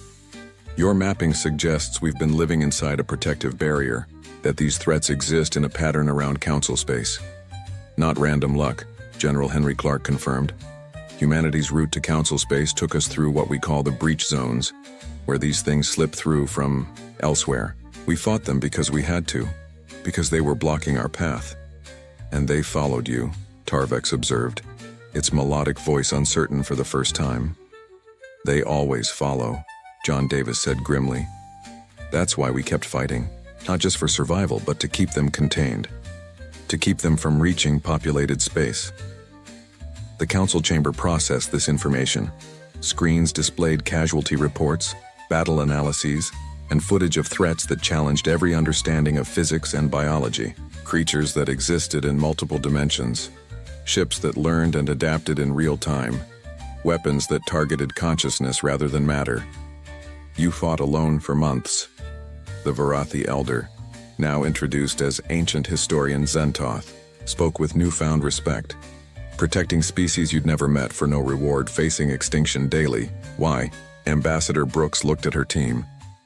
"Your mapping suggests we've been living inside a protective barrier, that these threats exist in a pattern around council space. Not random luck," General Henry Clark confirmed. "Humanity's route to council space took us through what we call the breach zones, where these things slip through from elsewhere. We fought them because we had to, because they were blocking our path." "And they followed you," Tarvex observed, its melodic voice uncertain for the first time. "They always follow," John Davis said grimly. "That's why we kept fighting, not just for survival, but to keep them contained, to keep them from reaching populated space." The council chamber processed this information. Screens displayed casualty reports, battle analyses, and footage of threats that challenged every understanding of physics and biology. Creatures that existed in multiple dimensions. Ships that learned and adapted in real time. Weapons that targeted consciousness rather than matter. "You fought alone for months," the Varathi elder, now introduced as ancient historian Zentoth, spoke with newfound respect. "Protecting species you'd never met for no reward, facing extinction daily. Why?" Ambassador Brooks looked at her team.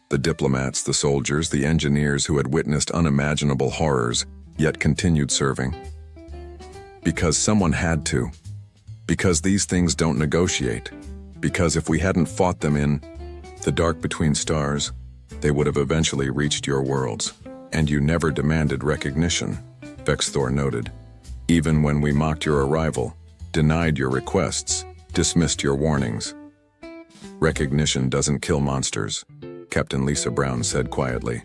The diplomats, the soldiers, the engineers who had witnessed unimaginable horrors, yet continued serving. "Because someone had to. Because these things don't negotiate. Because if we hadn't fought them in the dark between stars, they would have eventually reached your worlds. And you never demanded recognition," Vexthor noted. "Even when we mocked your arrival, denied your requests, dismissed your warnings." "Recognition doesn't kill monsters," Captain Lisa Brown said quietly.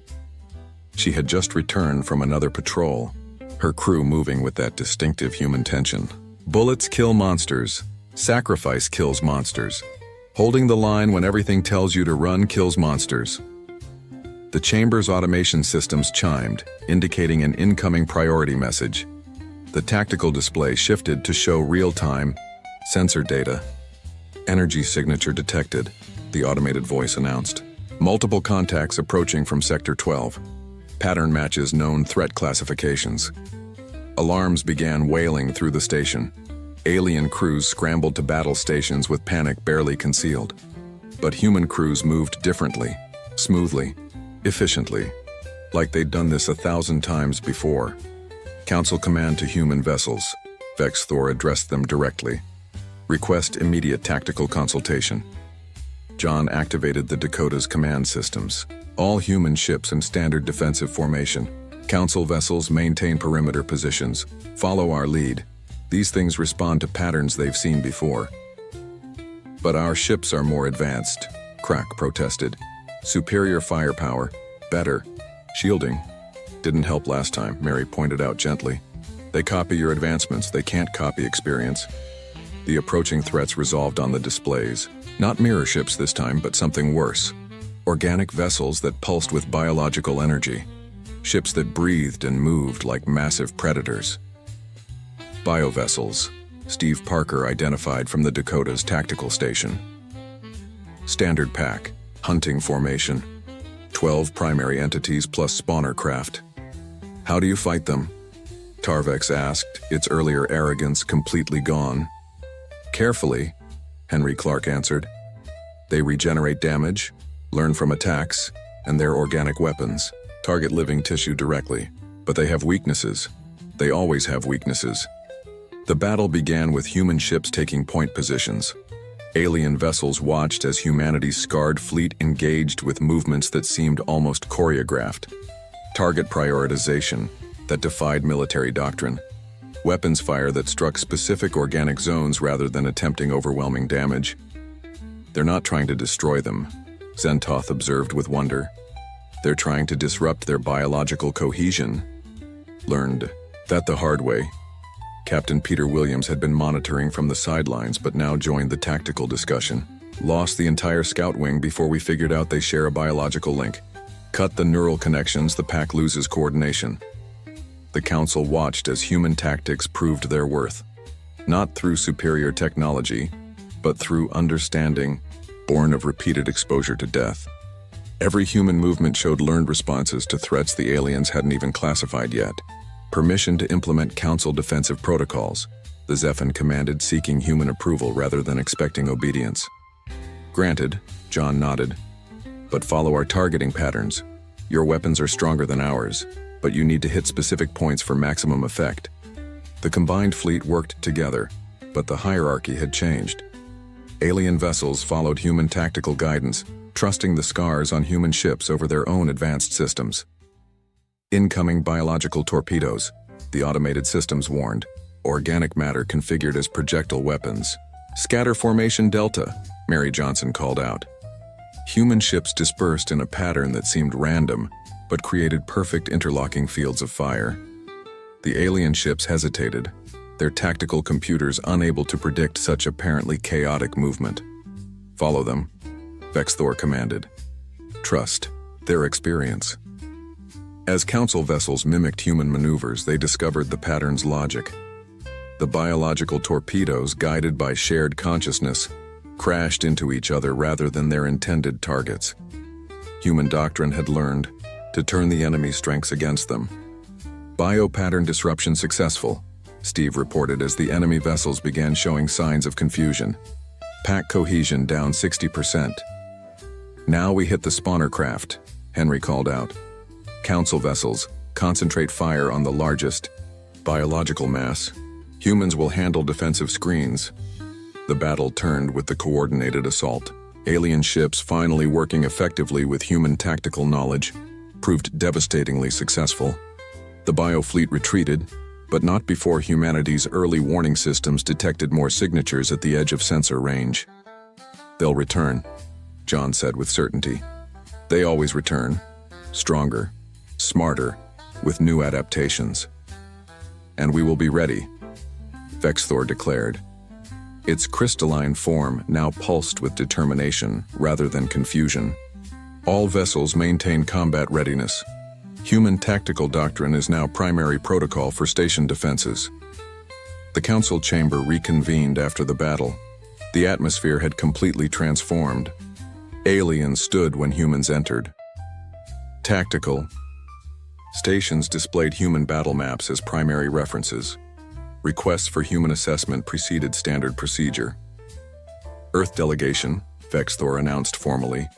She had just returned from another patrol, her crew moving with that distinctive human tension. "Bullets kill monsters. Sacrifice kills monsters. Holding the line when everything tells you to run kills monsters." The chamber's automation systems chimed, indicating an incoming priority message. The tactical display shifted to show real-time sensor data. Energy signature detected. the automated voice announced. Multiple contacts approaching from Sector 12. Pattern matches known threat classifications. Alarms began wailing through the station. Alien crews scrambled to battle stations with panic barely concealed. But human crews moved differently, smoothly, efficiently, like they'd done this 1,000 times before. Council command to human vessels. Vex Thor addressed them directly. Request immediate tactical consultation. John activated the Dakota's command systems. All human ships in standard defensive formation. Council vessels maintain perimeter positions. Follow our lead. These things respond to patterns they've seen before. But our ships are more advanced, Crack protested. Superior firepower, better. Shielding didn't help last time, Mary pointed out gently. They copy your advancements, they can't copy experience. The approaching threats resolved on the displays. Not mirror ships this time, but something worse. Organic vessels that pulsed with biological energy. Ships that breathed and moved like massive predators. Biovessels, Steve Parker identified from the Dakota's tactical station. Standard pack, hunting formation. 12 primary entities plus spawner craft. How do you fight them? Tarvex asked, its earlier arrogance completely gone. Carefully, Henry Clark answered. They regenerate damage, learn from attacks, and their organic weapons. Target living tissue directly, but they have weaknesses. They always have weaknesses. The battle began with human ships taking point positions. Alien vessels watched as humanity's scarred fleet engaged with movements that seemed almost choreographed. Target prioritization that defied military doctrine. Weapons fire that struck specific organic zones rather than attempting overwhelming damage. They're not trying to destroy them, Zentoth observed with wonder. They're trying to disrupt their biological cohesion. Learned that the hard way. Captain Peter Williams had been monitoring from the sidelines but now joined the tactical discussion. Lost the entire scout wing before we figured out they share a biological link. Cut the neural connections, the pack loses coordination. The council watched as human tactics proved their worth. Not through superior technology, but through understanding, born of repeated exposure to death. Every human movement showed learned responses to threats the aliens hadn't even classified yet. Permission to implement council defensive protocols, the Zephan commanded, seeking human approval rather than expecting obedience. Granted, John nodded. But follow our targeting patterns. Your weapons are stronger than ours, but you need to hit specific points for maximum effect. The combined fleet worked together, but the hierarchy had changed. Alien vessels followed human tactical guidance, trusting the scars on human ships over their own advanced systems. Incoming biological torpedoes, the automated systems warned. Organic matter configured as projectile weapons. Scatter formation Delta, Mary Johnson called out. Human ships dispersed in a pattern that seemed random, but created perfect interlocking fields of fire. The alien ships hesitated, their tactical computers unable to predict such apparently chaotic movement. Follow them, Vex Thor commanded. Trust their experience. As council vessels mimicked human maneuvers, they discovered the pattern's logic. The biological torpedoes, guided by shared consciousness, crashed into each other rather than their intended targets. Human doctrine had learned to turn the enemy's strengths against them. Bio-pattern disruption successful, Steve reported as the enemy vessels began showing signs of confusion. Pack cohesion down 60%. Now we hit the spawner craft, Henry called out. Council vessels, concentrate fire on the largest biological mass. Humans will handle defensive screens. The battle turned with the coordinated assault. Alien ships finally working effectively with human tactical knowledge proved devastatingly successful. The biofleet retreated, but not before humanity's early warning systems detected more signatures at the edge of sensor range. They'll return, John said with certainty. They always return, stronger, smarter, with new adaptations. And we will be ready, Vex Thor declared. Its crystalline form now pulsed with determination rather than confusion. All vessels maintain combat readiness. Human tactical doctrine is now primary protocol for station defenses. The council chamber reconvened after the battle. The atmosphere had completely transformed. Aliens stood when humans entered. Tactical. Stations displayed human battle maps as primary references. Requests for human assessment preceded standard procedure. Earth delegation, Vexthor announced formally.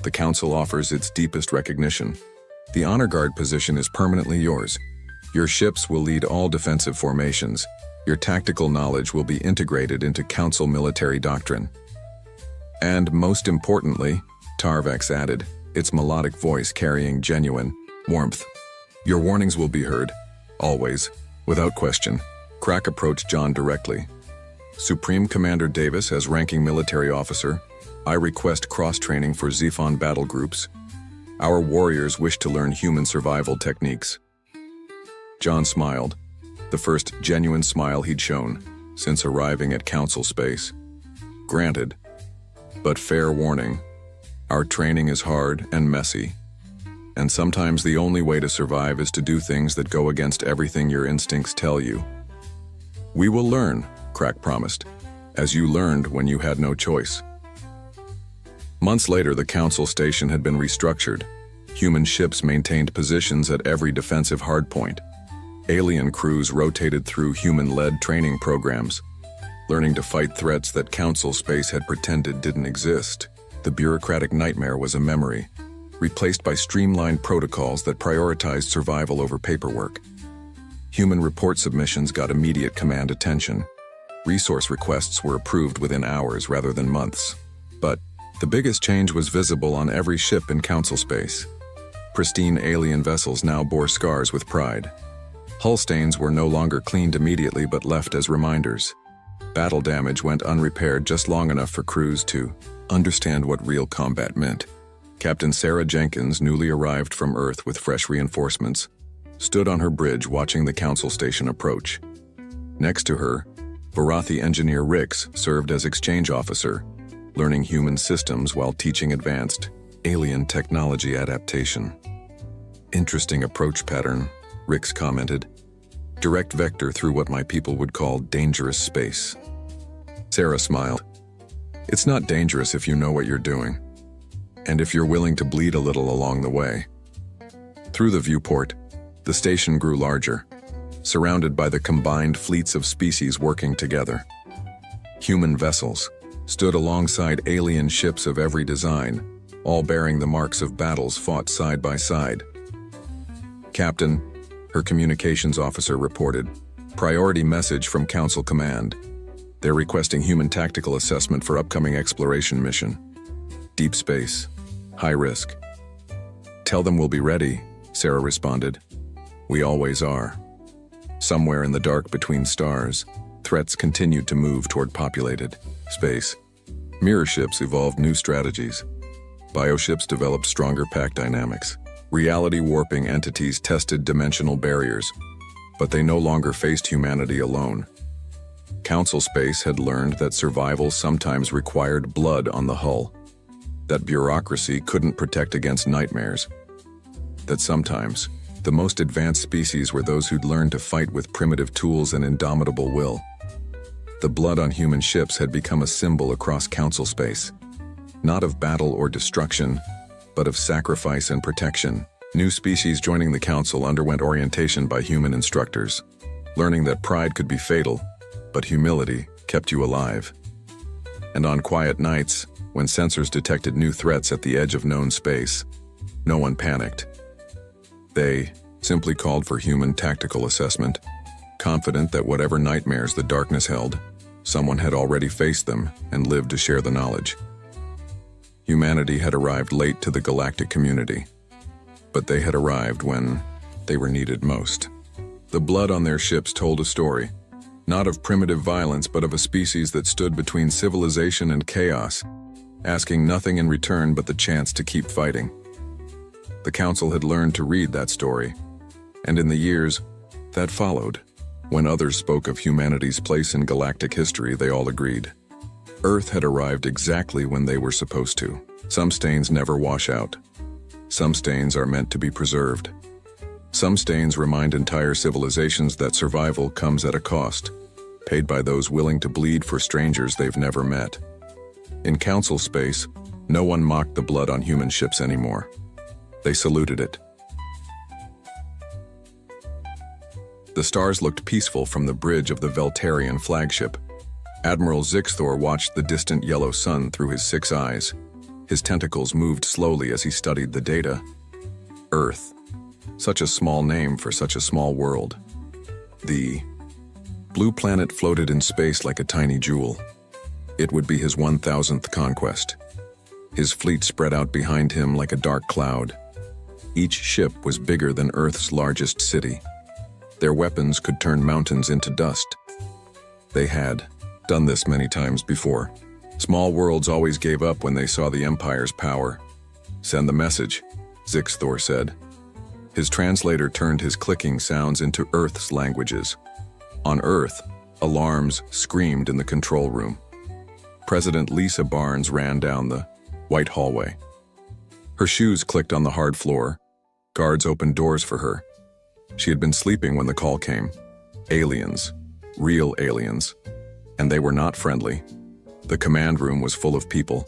The Council offers its deepest recognition. The Honor Guard position is permanently yours. Your ships will lead all defensive formations. Your tactical knowledge will be integrated into Council military doctrine. And most importantly, Tarvex added, its melodic voice carrying genuine warmth. Your warnings will be heard, always, without question. Crack approached John directly. Supreme Commander Davis, as ranking military officer, I request cross-training for Zephon battle groups. Our warriors wish to learn human survival techniques. John smiled, the first genuine smile he'd shown since arriving at Council space. Granted, but fair warning, our training is hard and messy, and sometimes the only way to survive is to do things that go against everything your instincts tell you. We will learn, Crack promised, as you learned when you had no choice. Months later, the Council station had been restructured. Human ships maintained positions at every defensive hardpoint. Alien crews rotated through human-led training programs, learning to fight threats that Council space had pretended didn't exist. The bureaucratic nightmare was a memory, replaced by streamlined protocols that prioritized survival over paperwork. Human report submissions got immediate command attention. Resource requests were approved within hours rather than months. But the biggest change was visible on every ship in Council space. Pristine alien vessels now bore scars with pride. Hull stains were no longer cleaned immediately but left as reminders. Battle damage went unrepaired just long enough for crews to understand what real combat meant. Captain Sarah Jenkins, newly arrived from Earth with fresh reinforcements, stood on her bridge watching the Council station approach. Next to her, Barathi engineer Rix served as exchange officer, learning human systems while teaching advanced alien technology adaptation. Interesting approach pattern, Rix commented. Direct vector through what my people would call dangerous space. Sarah smiled. It's not dangerous if you know what you're doing, and if you're willing to bleed a little along the way. Through the viewport, the station grew larger, surrounded by the combined fleets of species working together. Human vessels stood alongside alien ships of every design, all bearing the marks of battles fought side by side. Captain, her communications officer reported, priority message from Council Command. They're requesting human tactical assessment for upcoming exploration mission. Deep space, high risk. Tell them we'll be ready, Sarah responded. We always are. Somewhere in the dark between stars, threats continued to move toward populated space. Mirror ships evolved new strategies. Bioships developed stronger pack dynamics. Reality warping entities tested dimensional barriers, but they no longer faced humanity alone. Council space had learned that survival sometimes required blood on the hull, that bureaucracy couldn't protect against nightmares, that sometimes the most advanced species were those who'd learned to fight with primitive tools and indomitable will. The blood on human ships had become a symbol across Council space, not of battle or destruction, but of sacrifice and protection. New species joining the Council underwent orientation by human instructors, learning that pride could be fatal, but humility kept you alive. And on quiet nights, when sensors detected new threats at the edge of known space, no one panicked. They simply called for human tactical assessment, confident that whatever nightmares the darkness held, someone had already faced them and lived to share the knowledge. Humanity had arrived late to the galactic community, but they had arrived when they were needed most. The blood on their ships told a story, not of primitive violence, but of a species that stood between civilization and chaos, asking nothing in return but the chance to keep fighting. The Council had learned to read that story, and in the years that followed, when others spoke of humanity's place in galactic history, they all agreed. Earth had arrived exactly when they were supposed to. Some stains never wash out. Some stains are meant to be preserved. Some stains remind entire civilizations that survival comes at a cost, paid by those willing to bleed for strangers they've never met. In Council space, No one mocked the blood on human ships anymore. They saluted it. The stars looked peaceful from the bridge of the Veltarian flagship. Admiral Zixthor watched the distant yellow sun through his 6 eyes. His tentacles moved slowly as he studied the data. Earth. Such a small name for such a small world. The blue planet floated in space like a tiny jewel. It would be his 1000th conquest. His fleet spread out behind him like a dark cloud. Each ship was bigger than Earth's largest city. Their weapons could turn mountains into dust. They had done this many times before. Small worlds always gave up when they saw the Empire's power. "Send the message," Zixthor said. His translator turned his clicking sounds into Earth's languages. On Earth, alarms screamed in the control room. President Lisa Barnes ran down the white hallway. Her shoes clicked on the hard floor. Guards opened doors for her. She had been sleeping when the call came. Aliens. Real aliens. And they were not friendly. The command room was full of people.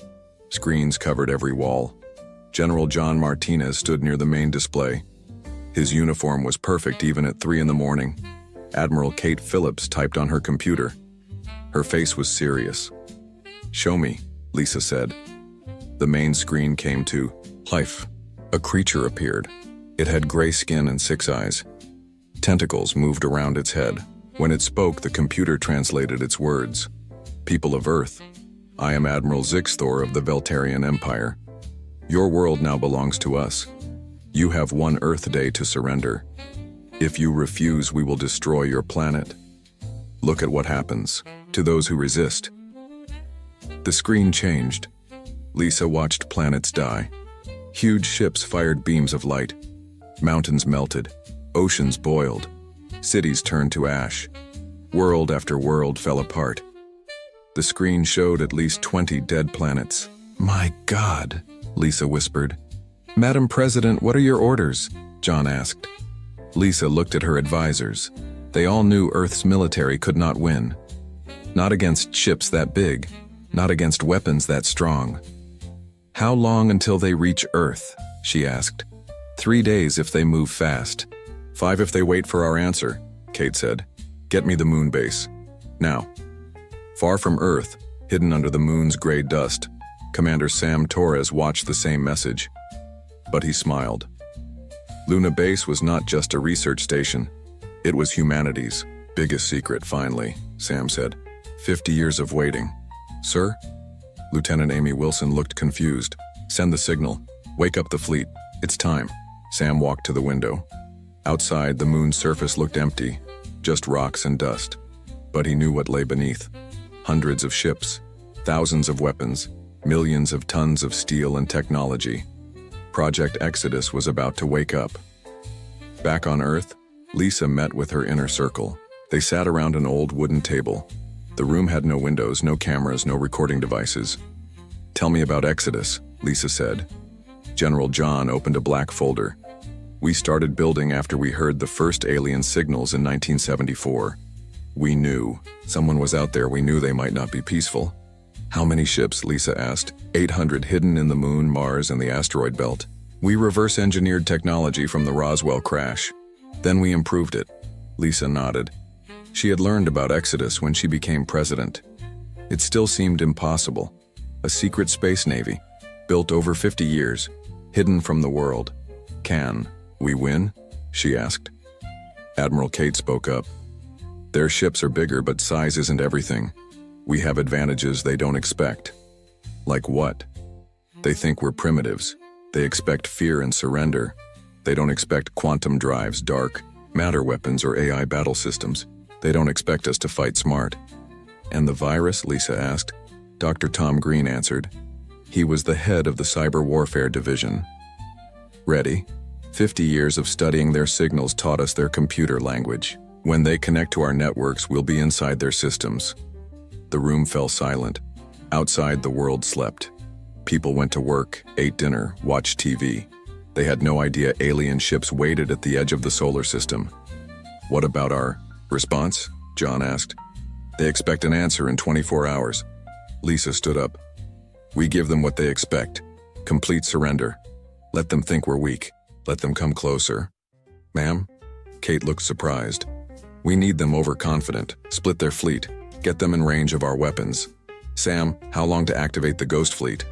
Screens covered every wall. General John Martinez stood near the main display. His uniform was perfect even at 3 in the morning. Admiral Kate Phillips typed on her computer. Her face was serious. "Show me," Lisa said. The main screen came to life. A creature appeared. It had gray skin and 6 eyes. Tentacles moved around its head. When it spoke, the computer translated its words. "People of Earth, I am Admiral Zixthor of the Veltarian Empire. Your world now belongs to us. You have 1 Earth day to surrender. If you refuse, we will destroy your planet. Look at what happens to those who resist." The screen changed. Lisa watched planets die. Huge ships fired beams of light. Mountains melted. Oceans boiled. Cities turned to ash. World after world fell apart. The screen showed at least 20 dead planets. "My God," Lisa whispered. "Madam President, what are your orders?" John asked. Lisa looked at her advisors. They all knew Earth's military could not win. Not against ships that big. Not against weapons that strong. "How long until they reach Earth?" she asked. 3 days if they move fast. 5 if they wait for our answer," Kate said. "Get me the moon base. Now." Far from Earth, hidden under the moon's gray dust, Commander Sam Torres watched the same message. But he smiled. Luna Base was not just a research station. It was humanity's biggest secret, finally, Sam said. 50 years of waiting. "Sir?" Lieutenant Amy Wilson looked confused. "Send the signal. Wake up the fleet. It's time." Sam walked to the window. Outside, the moon's surface looked empty, just rocks and dust. But he knew what lay beneath. Hundreds of ships, thousands of weapons, millions of tons of steel and technology. Project Exodus was about to wake up. Back on Earth, Lisa met with her inner circle. They sat around an old wooden table. The room had no windows, no cameras, no recording devices. "Tell me about Exodus," Lisa said. General John opened a black folder. "We started building after we heard the first alien signals in 1974. We knew. Someone was out there. We knew they might not be peaceful." "How many ships?" Lisa asked. 800 hidden in the moon, Mars, and the asteroid belt. "We reverse-engineered technology from the Roswell crash. Then we improved it." Lisa nodded. She had learned about Exodus when she became president. It still seemed impossible. A secret space navy, built over 50 years, hidden from the world. "Can we win?" she asked. Admiral Kate spoke up. "Their ships are bigger, but size isn't everything. We have advantages they don't expect." "Like what?" "They think we're primitives. They expect fear and surrender. They don't expect quantum drives, dark matter weapons, or AI battle systems. They don't expect us to fight smart." "And the virus?" Lisa asked. Dr. Tom Green answered. He was the head of the Cyber Warfare Division. "Ready? 50 years of studying their signals taught us their computer language. When they connect to our networks, we'll be inside their systems." The room fell silent. Outside, the world slept. People went to work, ate dinner, watched TV. They had no idea alien ships waited at the edge of the solar system. "What about our response?" John asked. "They expect an answer in 24 hours. Lisa stood up. We give them what they expect. Complete surrender. Let them think we're weak. Let them come closer. Ma'am? Kate looked surprised. We need them overconfident. Split their fleet. Get them in range of our weapons. Sam, how long to activate the Ghost Fleet?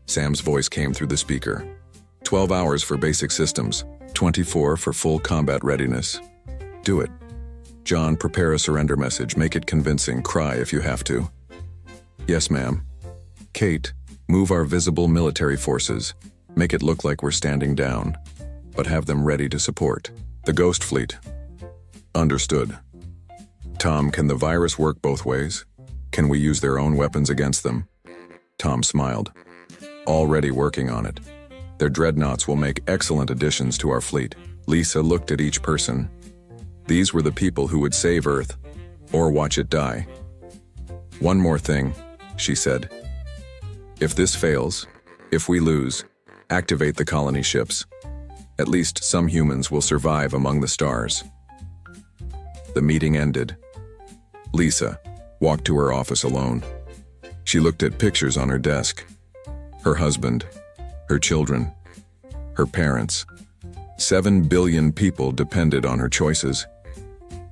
Sam's voice came through the speaker. 12 hours for basic systems. 24 for full combat readiness. Do it. John, prepare a surrender message. Make it convincing. Cry if you have to. Yes, ma'am. Kate, move our visible military forces. Make it look like we're standing down, but have them ready to support. The Ghost Fleet. Understood. Tom, can the virus work both ways? Can we use their own weapons against them? Tom smiled. Already working on it. Their dreadnoughts will make excellent additions to our fleet. Lisa looked at each person. These were the people who would save Earth, or watch it die. One more thing, she said. If this fails, if we lose, activate the colony ships. At least some humans will survive among the stars. The meeting ended. Lisa walked to her office alone. She looked at pictures on her desk. Her husband, her children, her parents. 7 billion people depended on her choices.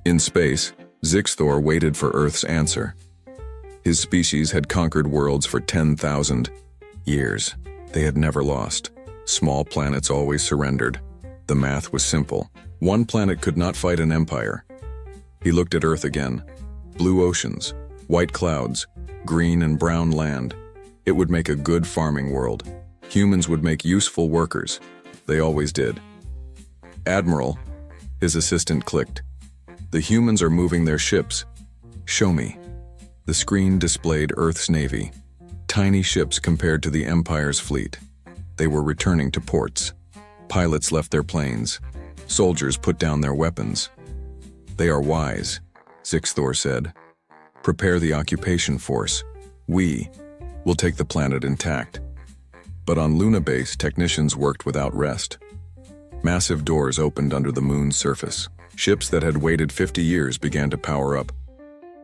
In space, Zixthor waited for Earth's answer. His species had conquered worlds for 10,000 years. They had never lost. Small planets always surrendered. The math was simple. One planet could not fight an empire. He looked at Earth again. Blue oceans, white clouds, green and brown land. It would make a good farming world. Humans would make useful workers. They always did. Admiral, his assistant clicked. The humans are moving their ships. Show me. The screen displayed Earth's navy. Tiny ships compared to the Empire's fleet. They were returning to ports. Pilots left their planes. Soldiers put down their weapons. They are wise, Zixthor said. Prepare the occupation force. We will take the planet intact. But on Luna Base, technicians worked without rest. Massive doors opened under the moon's surface. Ships that had waited 50 years began to power up.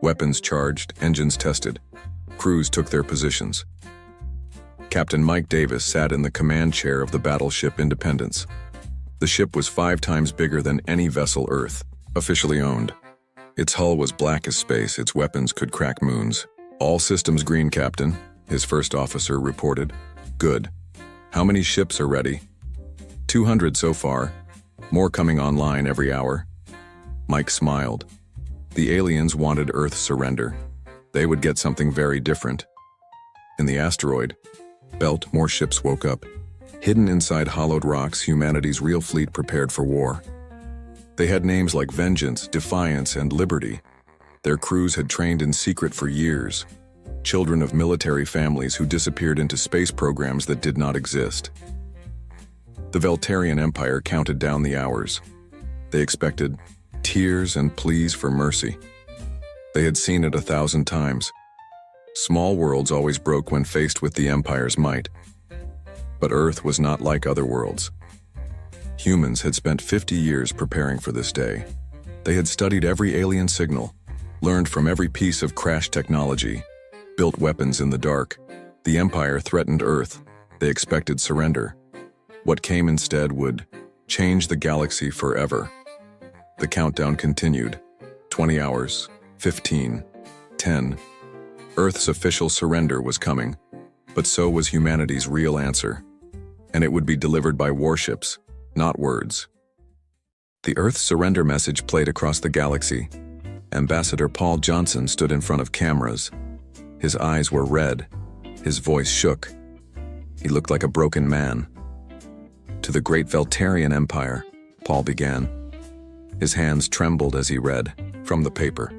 Weapons charged, engines tested. Crews took their positions. Captain Mike Davis sat in the command chair of the battleship Independence. The ship was 5 times bigger than any vessel Earth officially owned. Its hull was black as space, its weapons could crack moons. All systems green, Captain, his first officer reported. Good. How many ships are ready? 200 so far. More coming online every hour. Mike smiled. The aliens wanted Earth's surrender. They would get something very different. In the asteroid belt, more ships woke up. Hidden inside hollowed rocks, humanity's real fleet prepared for war. They had names like Vengeance, Defiance, and Liberty. Their crews had trained in secret for years. Children of military families who disappeared into space programs that did not exist. The Veltarian Empire counted down the hours. They expected tears and pleas for mercy. They had seen it 1,000 times. Small worlds always broke when faced with the Empire's might. But Earth was not like other worlds. Humans had spent 50 years preparing for this day. They had studied every alien signal, learned from every piece of crash technology, built weapons in the dark. The Empire threatened Earth. They expected surrender. What came instead would change the galaxy forever. The countdown continued. 20 hours, 15, 10. Earth's official surrender was coming, but so was humanity's real answer. And it would be delivered by warships, not words. The Earth's surrender message played across the galaxy. Ambassador Paul Johnson stood in front of cameras. His eyes were red. His voice shook. He looked like a broken man. To the great Veltarian Empire, Paul began. His hands trembled as he read from the paper.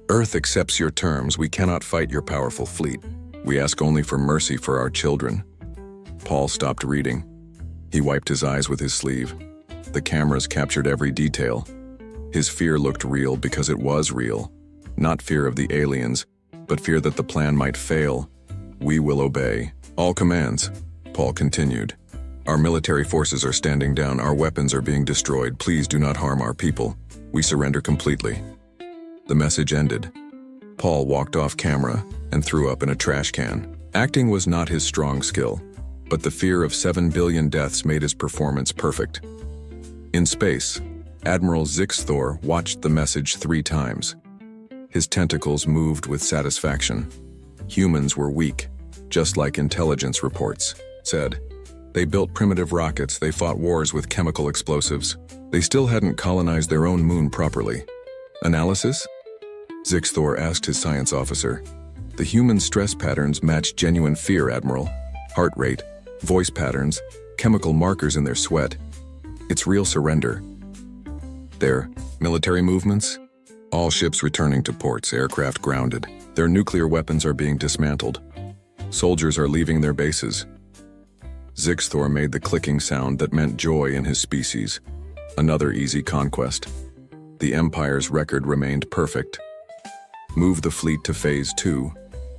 Earth accepts your terms. We cannot fight your powerful fleet. We ask only for mercy for our children. Paul stopped reading. He wiped his eyes with his sleeve. The cameras captured every detail. His fear looked real because it was real. Not fear of the aliens, but fear that the plan might fail. We will obey. All commands, Paul continued. Our military forces are standing down. Our weapons are being destroyed. Please do not harm our people. We surrender completely. The message ended. Paul walked off camera and threw up in a trash can. Acting was not his strong skill, but the fear of 7 billion deaths made his performance perfect. In space, Admiral Zixthor watched the message 3 times. His tentacles moved with satisfaction. Humans were weak, just like intelligence reports said. They built primitive rockets, they fought wars with chemical explosives. They still hadn't colonized their own moon properly. Analysis? Zixthor asked his science officer. The human stress patterns match genuine fear, Admiral. Heart rate, voice patterns, chemical markers in their sweat. It's real surrender. Their military movements? All ships returning to ports, aircraft grounded. Their nuclear weapons are being dismantled. Soldiers are leaving their bases. Zixthor made the clicking sound that meant joy in his species. Another easy conquest. The Empire's record remained perfect. Move the fleet to Phase 2.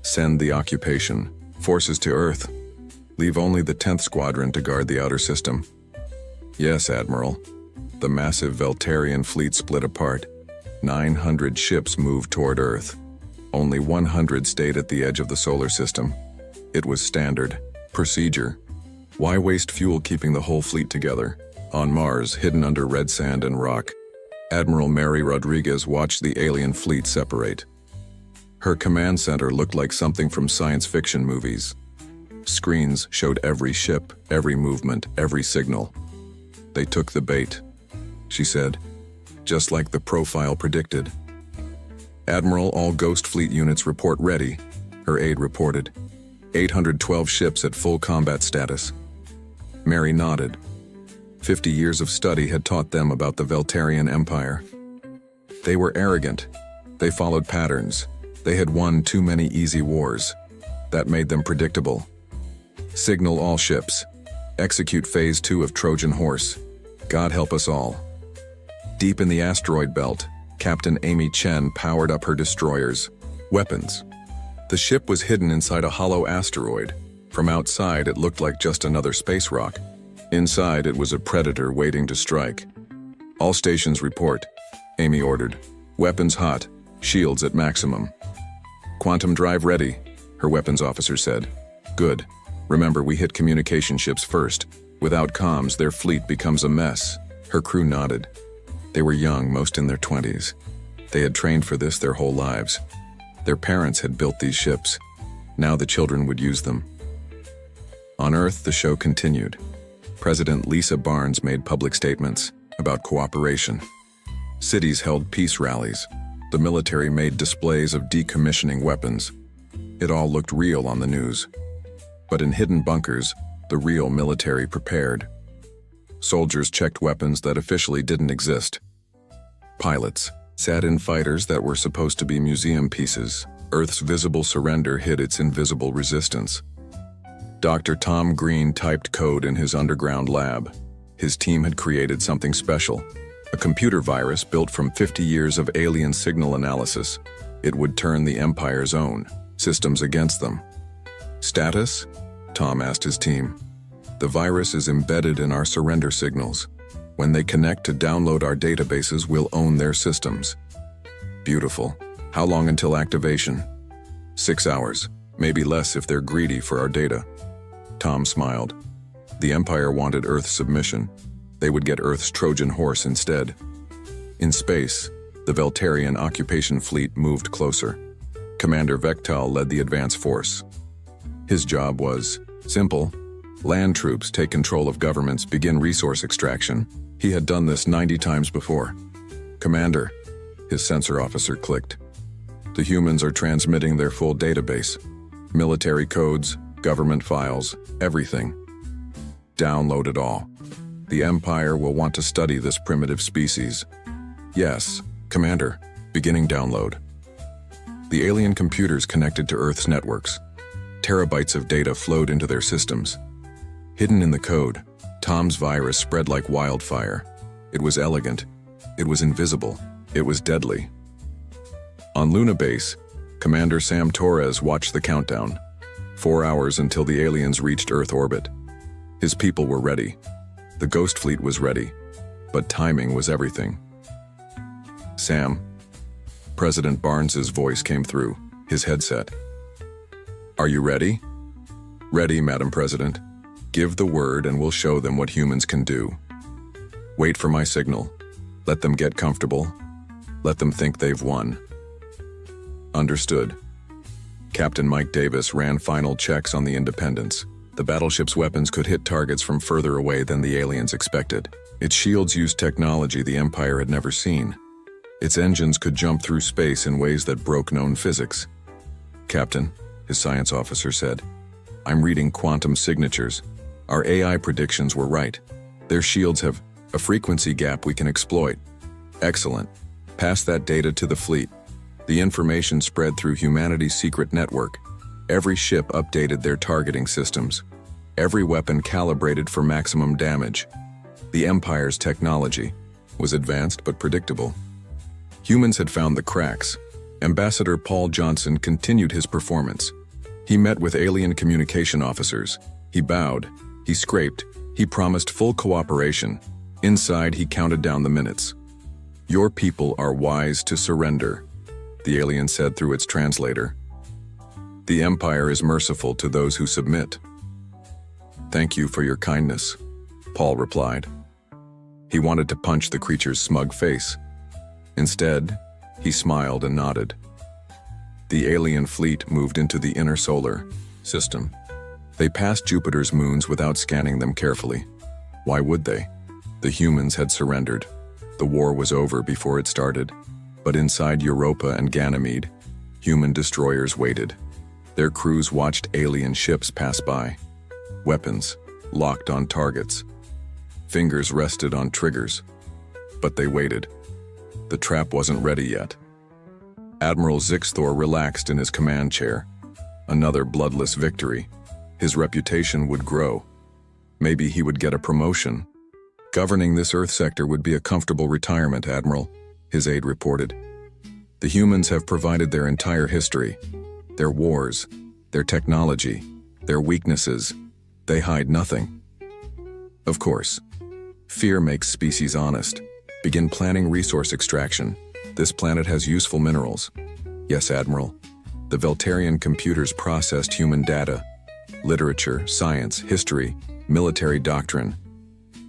Send the occupation forces to Earth. Leave only the 10th Squadron to guard the outer system. Yes, Admiral. The massive Veltarian fleet split apart. 900 ships moved toward Earth. Only 100 stayed at the edge of the solar system. It was standard procedure. Why waste fuel keeping the whole fleet together? On Mars, hidden under red sand and rock, Admiral Mary Rodriguez watched the alien fleet separate. Her command center looked like something from science fiction movies. Screens showed every ship, every movement, every signal. They took the bait, she said, just like the profile predicted. Admiral, all Ghost Fleet units report ready, her aide reported. 812 ships at full combat status. Mary nodded. 50 years of study had taught them about the Veltarian Empire. They were arrogant. They followed patterns. They had won too many easy wars. That made them predictable. Signal all ships. Execute Phase 2 of Trojan Horse. God help us all. Deep in the asteroid belt, Captain Amy Chen powered up her destroyers. Weapons. The ship was hidden inside a hollow asteroid. From outside, it looked like just another space rock. Inside, it was a predator waiting to strike. All stations report, Amy ordered. Weapons hot, shields at maximum. Quantum drive ready, her weapons officer said. Good. Remember, we hit communication ships first. Without comms, their fleet becomes a mess. Her crew nodded. They were young, most in their 20s. They had trained for this their whole lives. Their parents had built these ships. Now the children would use them. On Earth, the show continued. President Lisa Barnes made public statements about cooperation. Cities held peace rallies. The military made displays of decommissioning weapons. It all looked real on the news. But in hidden bunkers, the real military prepared. Soldiers checked weapons that officially didn't exist. Pilots sat in fighters that were supposed to be museum pieces. Earth's visible surrender hid its invisible resistance. Dr. Tom Green typed code in his underground lab. His team had created something special. A computer virus built from 50 years of alien signal analysis. It would turn the Empire's own systems against them. Status? Tom asked his team. The virus is embedded in our surrender signals. When they connect to download our databases, we'll own their systems. Beautiful. How long until activation? 6 hours, maybe less if they're greedy for our data. Tom smiled. The Empire wanted Earth's submission. They would get Earth's Trojan horse instead. In space, the Veltarian occupation fleet moved closer. Commander Vectal led the advance force. His job was simple. Land troops take control of governments, begin resource extraction. He had done this 90 times before. Commander, his sensor officer clicked. The humans are transmitting their full database. Military codes, government files, everything. Download it all. The Empire will want to study this primitive species. Yes, Commander, beginning download. The alien computers connected to Earth's networks. Terabytes of data flowed into their systems. Hidden in the code, Tom's virus spread like wildfire. It was elegant. It was invisible. It was deadly. On Luna Base, Commander Sam Torres watched the countdown. 4 hours until the aliens reached Earth orbit. His people were ready. The Ghost Fleet was ready. But timing was everything. Sam. President Barnes's voice came through, his headset. Are you ready? Ready, Madam President. Give the word and we'll show them what humans can do. Wait for my signal. Let them get comfortable. Let them think they've won. Understood. Captain Mike Davis ran final checks on the Independence. The battleship's weapons could hit targets from further away than the aliens expected. Its shields used technology the Empire had never seen. Its engines could jump through space in ways that broke known physics. Captain, his science officer said, I'm reading quantum signatures. Our AI predictions were right. Their shields have a frequency gap we can exploit. Excellent. Pass that data to the fleet. The information spread through humanity's secret network. Every ship updated their targeting systems. Every weapon calibrated for maximum damage. The Empire's technology was advanced but predictable. Humans had found the cracks. Ambassador Paul Johnson continued his performance. He met with alien communication officers. He bowed. He scraped. He promised full cooperation. Inside, he counted down the minutes. Your people are wise to surrender, the alien said through its translator. The Empire is merciful to those who submit. Thank you for your kindness, Paul replied. He wanted to punch the creature's smug face. Instead, he smiled and nodded. The alien fleet moved into the inner solar system. They passed Jupiter's moons without scanning them carefully. Why would they? The humans had surrendered. The war was over before it started. But inside Europa and Ganymede, human destroyers waited. Their crews watched alien ships pass by. Weapons locked on targets. Fingers rested on triggers. But they waited. The trap wasn't ready yet. Admiral Zixthor relaxed in his command chair. Another bloodless victory. His reputation would grow. Maybe he would get a promotion. Governing this Earth sector would be a comfortable retirement, Admiral, his aide reported. The humans have provided their entire history. Their wars, their technology, their weaknesses. They hide nothing. Of course. Fear makes species honest. Begin planning resource extraction. This planet has useful minerals. Yes, Admiral. The Veltarian computers processed human data, literature, science, history, military doctrine.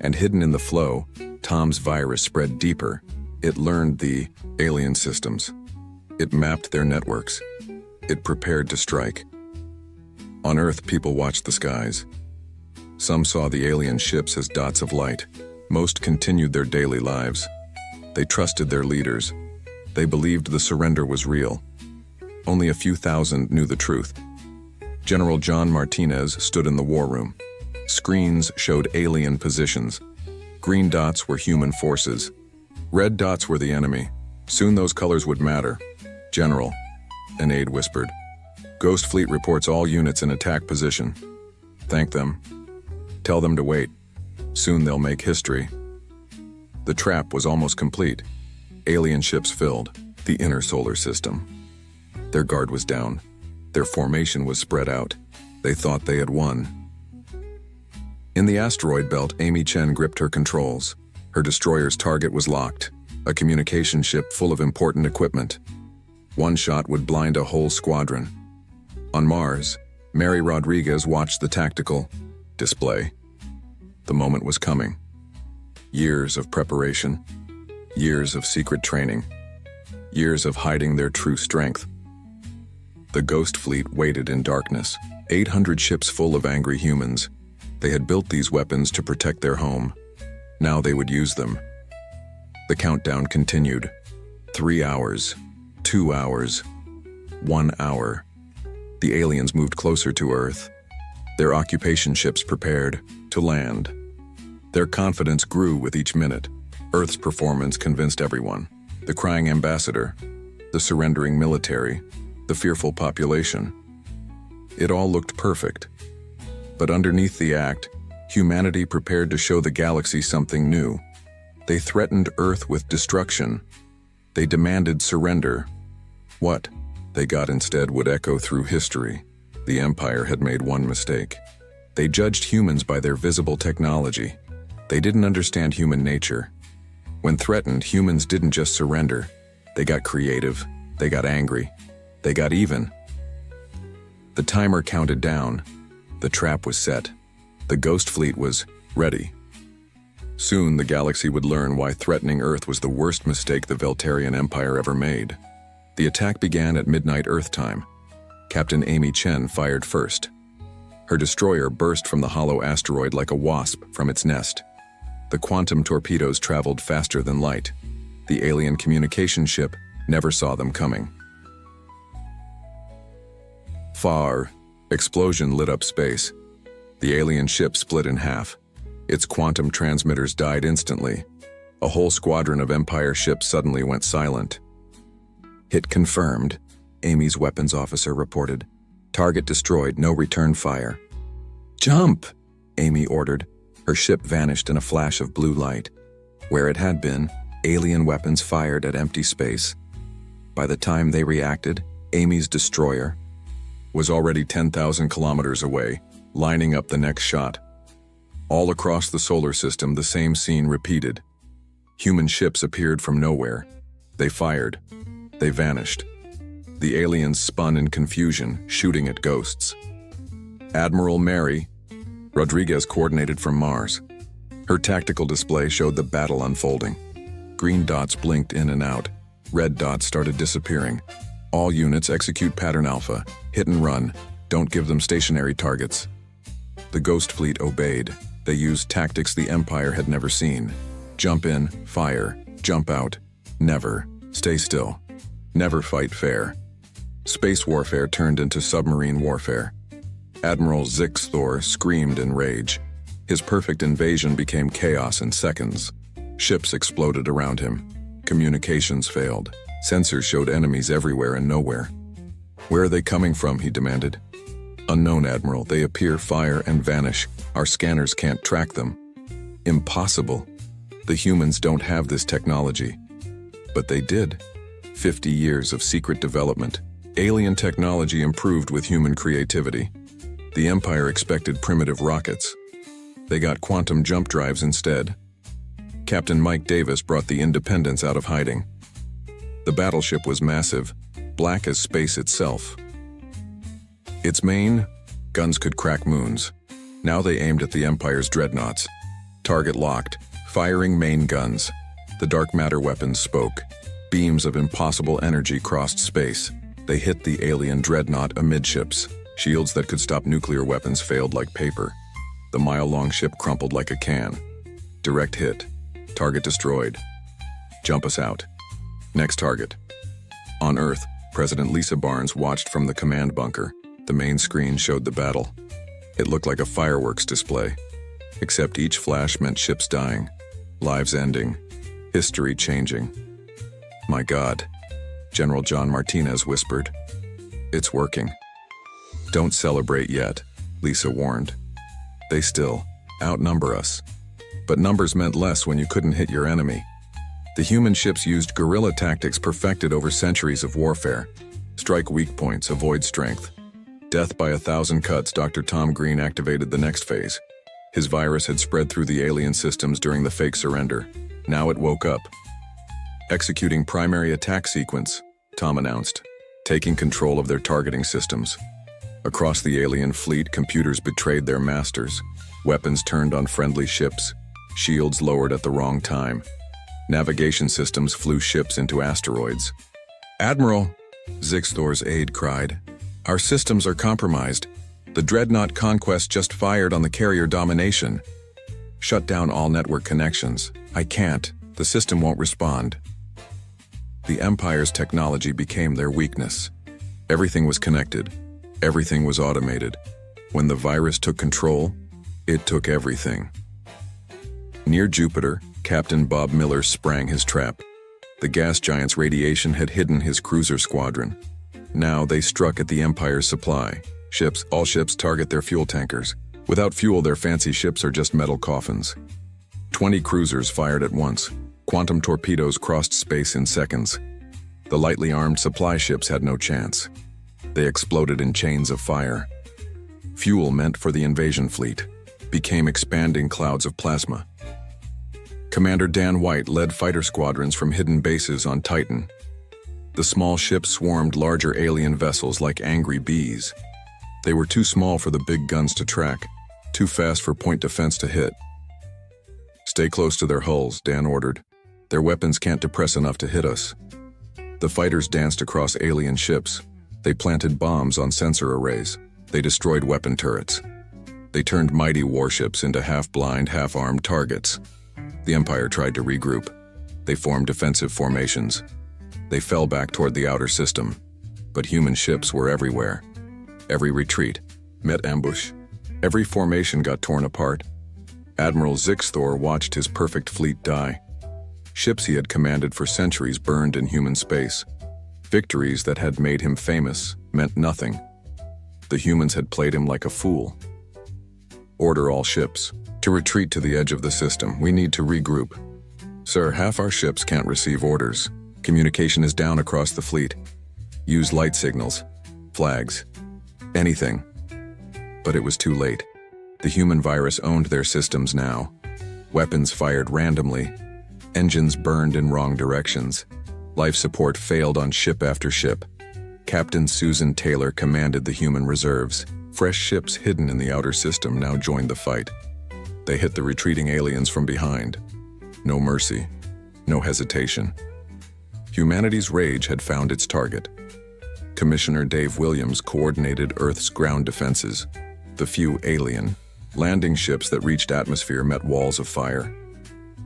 And hidden in the flow, Tom's virus spread deeper. It learned the alien systems. It mapped their networks. It prepared to strike. On Earth, people watched the skies. Some saw the alien ships as dots of light. Most continued their daily lives. They trusted their leaders. They believed the surrender was real. Only a few thousand knew the truth. General John Martinez stood in the war room. Screens showed alien positions. Green dots were human forces. Red dots were the enemy. Soon those colors would matter. General, an aide whispered. Ghost Fleet reports all units in attack position. Thank them. Tell them to wait. Soon they'll make history. The trap was almost complete. Alien ships filled the inner solar system. Their guard was down. Their formation was spread out. They thought they had won. In the asteroid belt, Amy Chen gripped her controls. Her destroyer's target was locked, a communication ship full of important equipment. One shot would blind a whole squadron. On Mars, Mary Rodriguez watched the tactical display. The moment was coming. Years of preparation, years of secret training, years of hiding their true strength. The Ghost Fleet waited in darkness, 800 ships full of angry humans. They had built these weapons to protect their home. Now they would use them. The countdown continued. 3 hours, 2 hours, 1 hour. The aliens moved closer to Earth. Their occupation ships prepared to land. Their confidence grew with each minute. Earth's performance convinced everyone. The crying ambassador, the surrendering military, the fearful population. It all looked perfect. But underneath the act, humanity prepared to show the galaxy something new. They threatened Earth with destruction. They demanded surrender. What they got instead would echo through history. The Empire had made one mistake. They judged humans by their visible technology. They didn't understand human nature. When threatened, humans didn't just surrender. They got creative. They got angry. They got even. The timer counted down. The trap was set. The Ghost Fleet was ready. Soon, the galaxy would learn why threatening Earth was the worst mistake the Veltarian Empire ever made. The attack began at midnight Earth time. Captain Amy Chen fired first. Her destroyer burst from the hollow asteroid like a wasp from its nest. The quantum torpedoes traveled faster than light. The alien communication ship never saw them coming. Far, explosion lit up space. The alien ship split in half. Its quantum transmitters died instantly. A whole squadron of Empire ships suddenly went silent. Hit confirmed, Amy's weapons officer reported. Target destroyed, no return fire. Jump, Amy ordered. Her ship vanished in a flash of blue light. Where it had been, alien weapons fired at empty space. By the time they reacted, Amy's destroyer was already 10,000 kilometers away, lining up the next shot. All across the solar system, the same scene repeated. Human ships appeared from nowhere. They fired. They vanished. The aliens spun in confusion, shooting at ghosts. Admiral Mary Rodriguez coordinated from Mars. Her tactical display showed the battle unfolding. Green dots blinked in and out. Red dots started disappearing. All units execute pattern alpha. Hit and run. Don't give them stationary targets. The Ghost Fleet obeyed. They used tactics the Empire had never seen. Jump in, fire, jump out. Never. Stay still. Never fight fair. Space warfare turned into submarine warfare. Admiral Zix Thor screamed in rage. His perfect invasion became chaos in seconds. Ships exploded around him. Communications failed. Sensors showed enemies everywhere and nowhere. Where are they coming from, he demanded. Unknown, Admiral. They appear, fire, and vanish. Our scanners can't track them. Impossible. The humans don't have this technology. But they did. 50 years of secret development. Alien technology improved with human creativity. The Empire expected primitive rockets. They got quantum jump drives instead. Captain Mike Davis brought the Independence out of hiding. The battleship was massive, black as space itself. Its main guns could crack moons. Now they aimed at the Empire's dreadnoughts. Target locked, firing main guns. The dark matter weapons spoke. Beams of impossible energy crossed space. They hit the alien dreadnought amidships. Shields that could stop nuclear weapons failed like paper. The mile-long ship crumpled like a can. Direct hit. Target destroyed. Jump us out. Next target. On Earth, President Lisa Barnes watched from the command bunker. The main screen showed the battle. It looked like a fireworks display. Except each flash meant ships dying, lives ending, history changing. My God, General John Martinez whispered. It's working. Don't celebrate yet, Lisa warned. They still outnumber us. But numbers meant less when you couldn't hit your enemy. The human ships used guerrilla tactics perfected over centuries of warfare. Strike weak points, avoid strength. Death by 1,000 cuts, Dr. Tom Green activated the next phase. His virus had spread through the alien systems during the fake surrender. Now it woke up. Executing primary attack sequence, Tom announced, taking control of their targeting systems. Across the alien fleet, computers betrayed their masters. Weapons turned on friendly ships. Shields lowered at the wrong time. Navigation systems flew ships into asteroids. Admiral, Zix Thor's aide cried, our systems are compromised. The Dreadnought Conquest just fired on the carrier domination. Shut down all network connections. I can't. The system won't respond. The Empire's technology became their weakness. Everything was connected. Everything was automated. When the virus took control, it took everything. Near Jupiter, Captain Bob Miller sprang his trap. The gas giant's radiation had hidden his cruiser squadron. Now they struck at the Empire's supply. All ships target their fuel tankers. Without fuel, their fancy ships are just metal coffins. 20 cruisers fired at once. Quantum torpedoes crossed space in seconds. The lightly armed supply ships had no chance. They exploded in chains of fire. Fuel meant for the invasion fleet became expanding clouds of plasma. Commander Dan White led fighter squadrons from hidden bases on Titan. The small ships swarmed larger alien vessels like angry bees. They were too small for the big guns to track, too fast for point defense to hit. "Stay close to their hulls," Dan ordered. "Their weapons can't depress enough to hit us." The fighters danced across alien ships. They planted bombs on sensor arrays. They destroyed weapon turrets. They turned mighty warships into half-blind, half-armed targets. The Empire tried to regroup. They formed defensive formations. They fell back toward the outer system. But human ships were everywhere. Every retreat met ambush. Every formation got torn apart. Admiral Zixthor watched his perfect fleet die. Ships he had commanded for centuries burned in human space. Victories that had made him famous meant nothing. The humans had played him like a fool. "Order all ships to retreat to the edge of the system. We need to regroup." "Sir, half our ships can't receive orders. Communication is down across the fleet. Use light signals, flags, anything." But it was too late. The human virus owned their systems now. Weapons fired randomly. Engines burned in wrong directions. Life support failed on ship after ship. Captain Susan Taylor commanded the human reserves. Fresh ships hidden in the outer system now joined the fight. They hit the retreating aliens from behind. No mercy, no hesitation. Humanity's rage had found its target. Commissioner Dave Williams coordinated Earth's ground defenses. The few alien landing ships that reached atmosphere met walls of fire.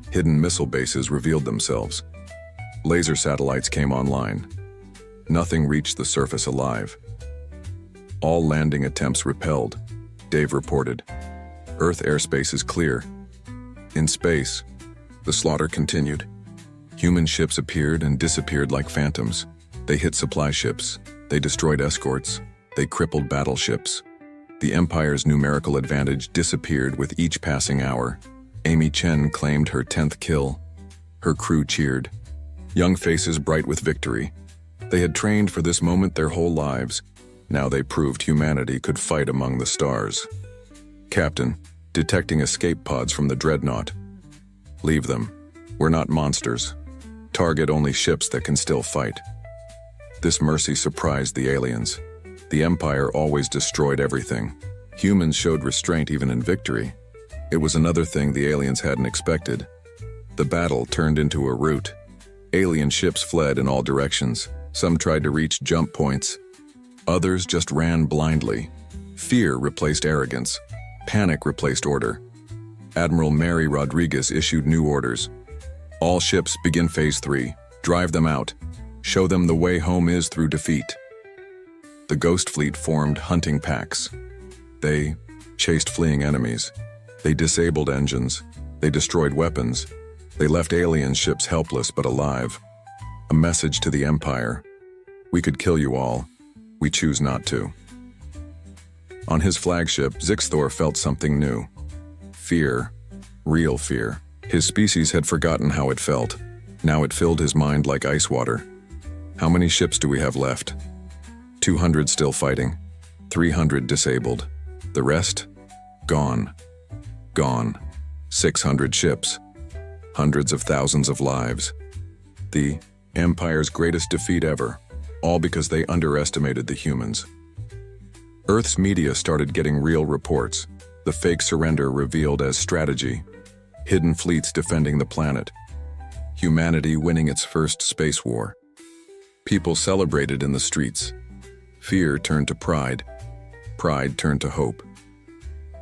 Hidden missile bases revealed themselves. Laser satellites came online. Nothing reached the surface alive. All landing attempts repelled, Dave reported. Earth airspace is clear. In space, the slaughter continued. Human ships appeared and disappeared like phantoms. They hit supply ships. They destroyed escorts. They crippled battleships. The Empire's numerical advantage disappeared with each passing hour. Amy Chen claimed her 10th kill. Her crew cheered. Young faces bright with victory. They had trained for this moment their whole lives. Now they proved humanity could fight among the stars. "Captain, detecting escape pods from the dreadnought. Leave them. We're not monsters. Target only ships that can still fight." This mercy surprised the aliens. The Empire always destroyed everything. Humans showed restraint even in victory. It was another thing the aliens hadn't expected. The battle turned into a rout. Alien ships fled in all directions. Some tried to reach jump points. Others just ran blindly. Fear replaced arrogance. Panic replaced order. Admiral Mary Rodriguez issued new orders. "All ships begin Phase 3. Drive them out. Show them the way home is through defeat." The Ghost Fleet formed hunting packs. They chased fleeing enemies. They disabled engines. They destroyed weapons. They left alien ships helpless but alive. A message to the Empire. We could kill you all. We choose not to. On his flagship, Zixthor felt something new. Fear. Real fear. His species had forgotten how it felt. Now it filled his mind like ice water. How many ships do we have left? 200 still fighting. 300 disabled. The rest? Gone. Gone. 600 ships. Hundreds of thousands of lives. The Empire's greatest defeat ever. All because they underestimated the humans. Earth's media started getting real reports. The fake surrender revealed as strategy. Hidden fleets defending the planet. Humanity winning its first space war. People celebrated in the streets. Fear turned to pride. Pride turned to hope.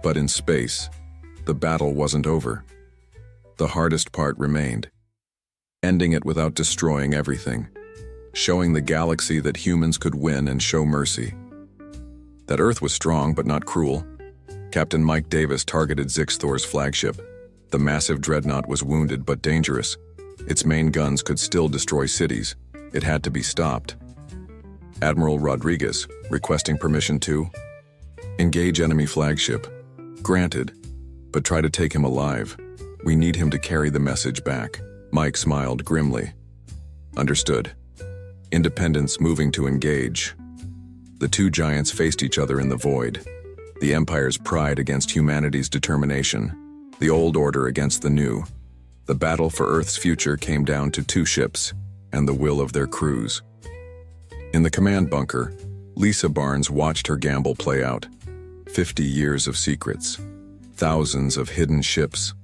But in space, the battle wasn't over. The hardest part remained. Ending it without destroying everything. Showing the galaxy that humans could win and show mercy. That Earth was strong but not cruel. Captain Mike Davis targeted Zixthor's flagship. The massive dreadnought was wounded but dangerous. Its main guns could still destroy cities. It had to be stopped. Admiral Rodriguez, requesting permission to engage enemy flagship. Granted, but try to take him alive. We need him to carry the message back. Mike smiled grimly. Understood. Independence moving to engage. The two giants faced each other in the void. The Empire's pride against humanity's determination. The old order against the new. The battle for Earth's future came down to two ships and the will of their crews. In the command bunker, Lisa Barnes watched her gamble play out. 50 years of secrets, thousands of hidden ships,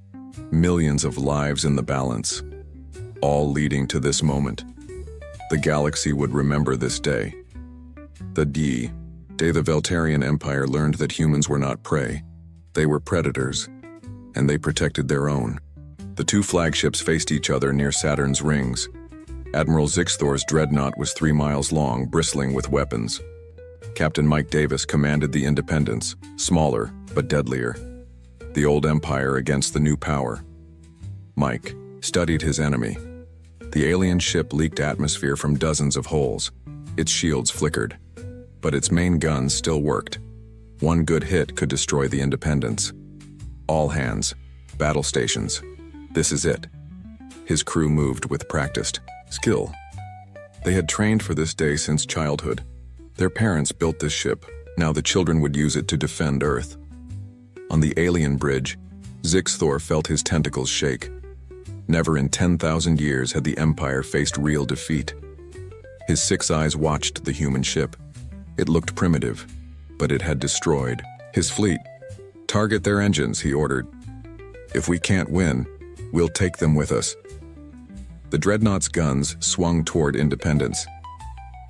millions of lives in the balance, all leading to this moment. The galaxy would remember this day. The day the Veltarian Empire learned that humans were not prey. They were predators, and they protected their own. The two flagships faced each other near Saturn's rings. Admiral Zixthor's dreadnought was 3 miles long, bristling with weapons. Captain Mike Davis commanded the Independence, smaller but deadlier. The old empire against the new power. Mike studied his enemy. The alien ship leaked atmosphere from dozens of holes. Its shields flickered, but its main guns still worked. One good hit could destroy the Independence. All hands, battle stations. This is it. His crew moved with practiced skill. They had trained for this day since childhood. Their parents built this ship. Now the children would use it to defend Earth. On the alien bridge, Zixthor felt his tentacles shake. Never in 10,000 years had the Empire faced real defeat. His 6 eyes watched the human ship. It looked primitive, but it had destroyed his fleet. Target their engines, he ordered. If we can't win, we'll take them with us. The dreadnought's guns swung toward Independence.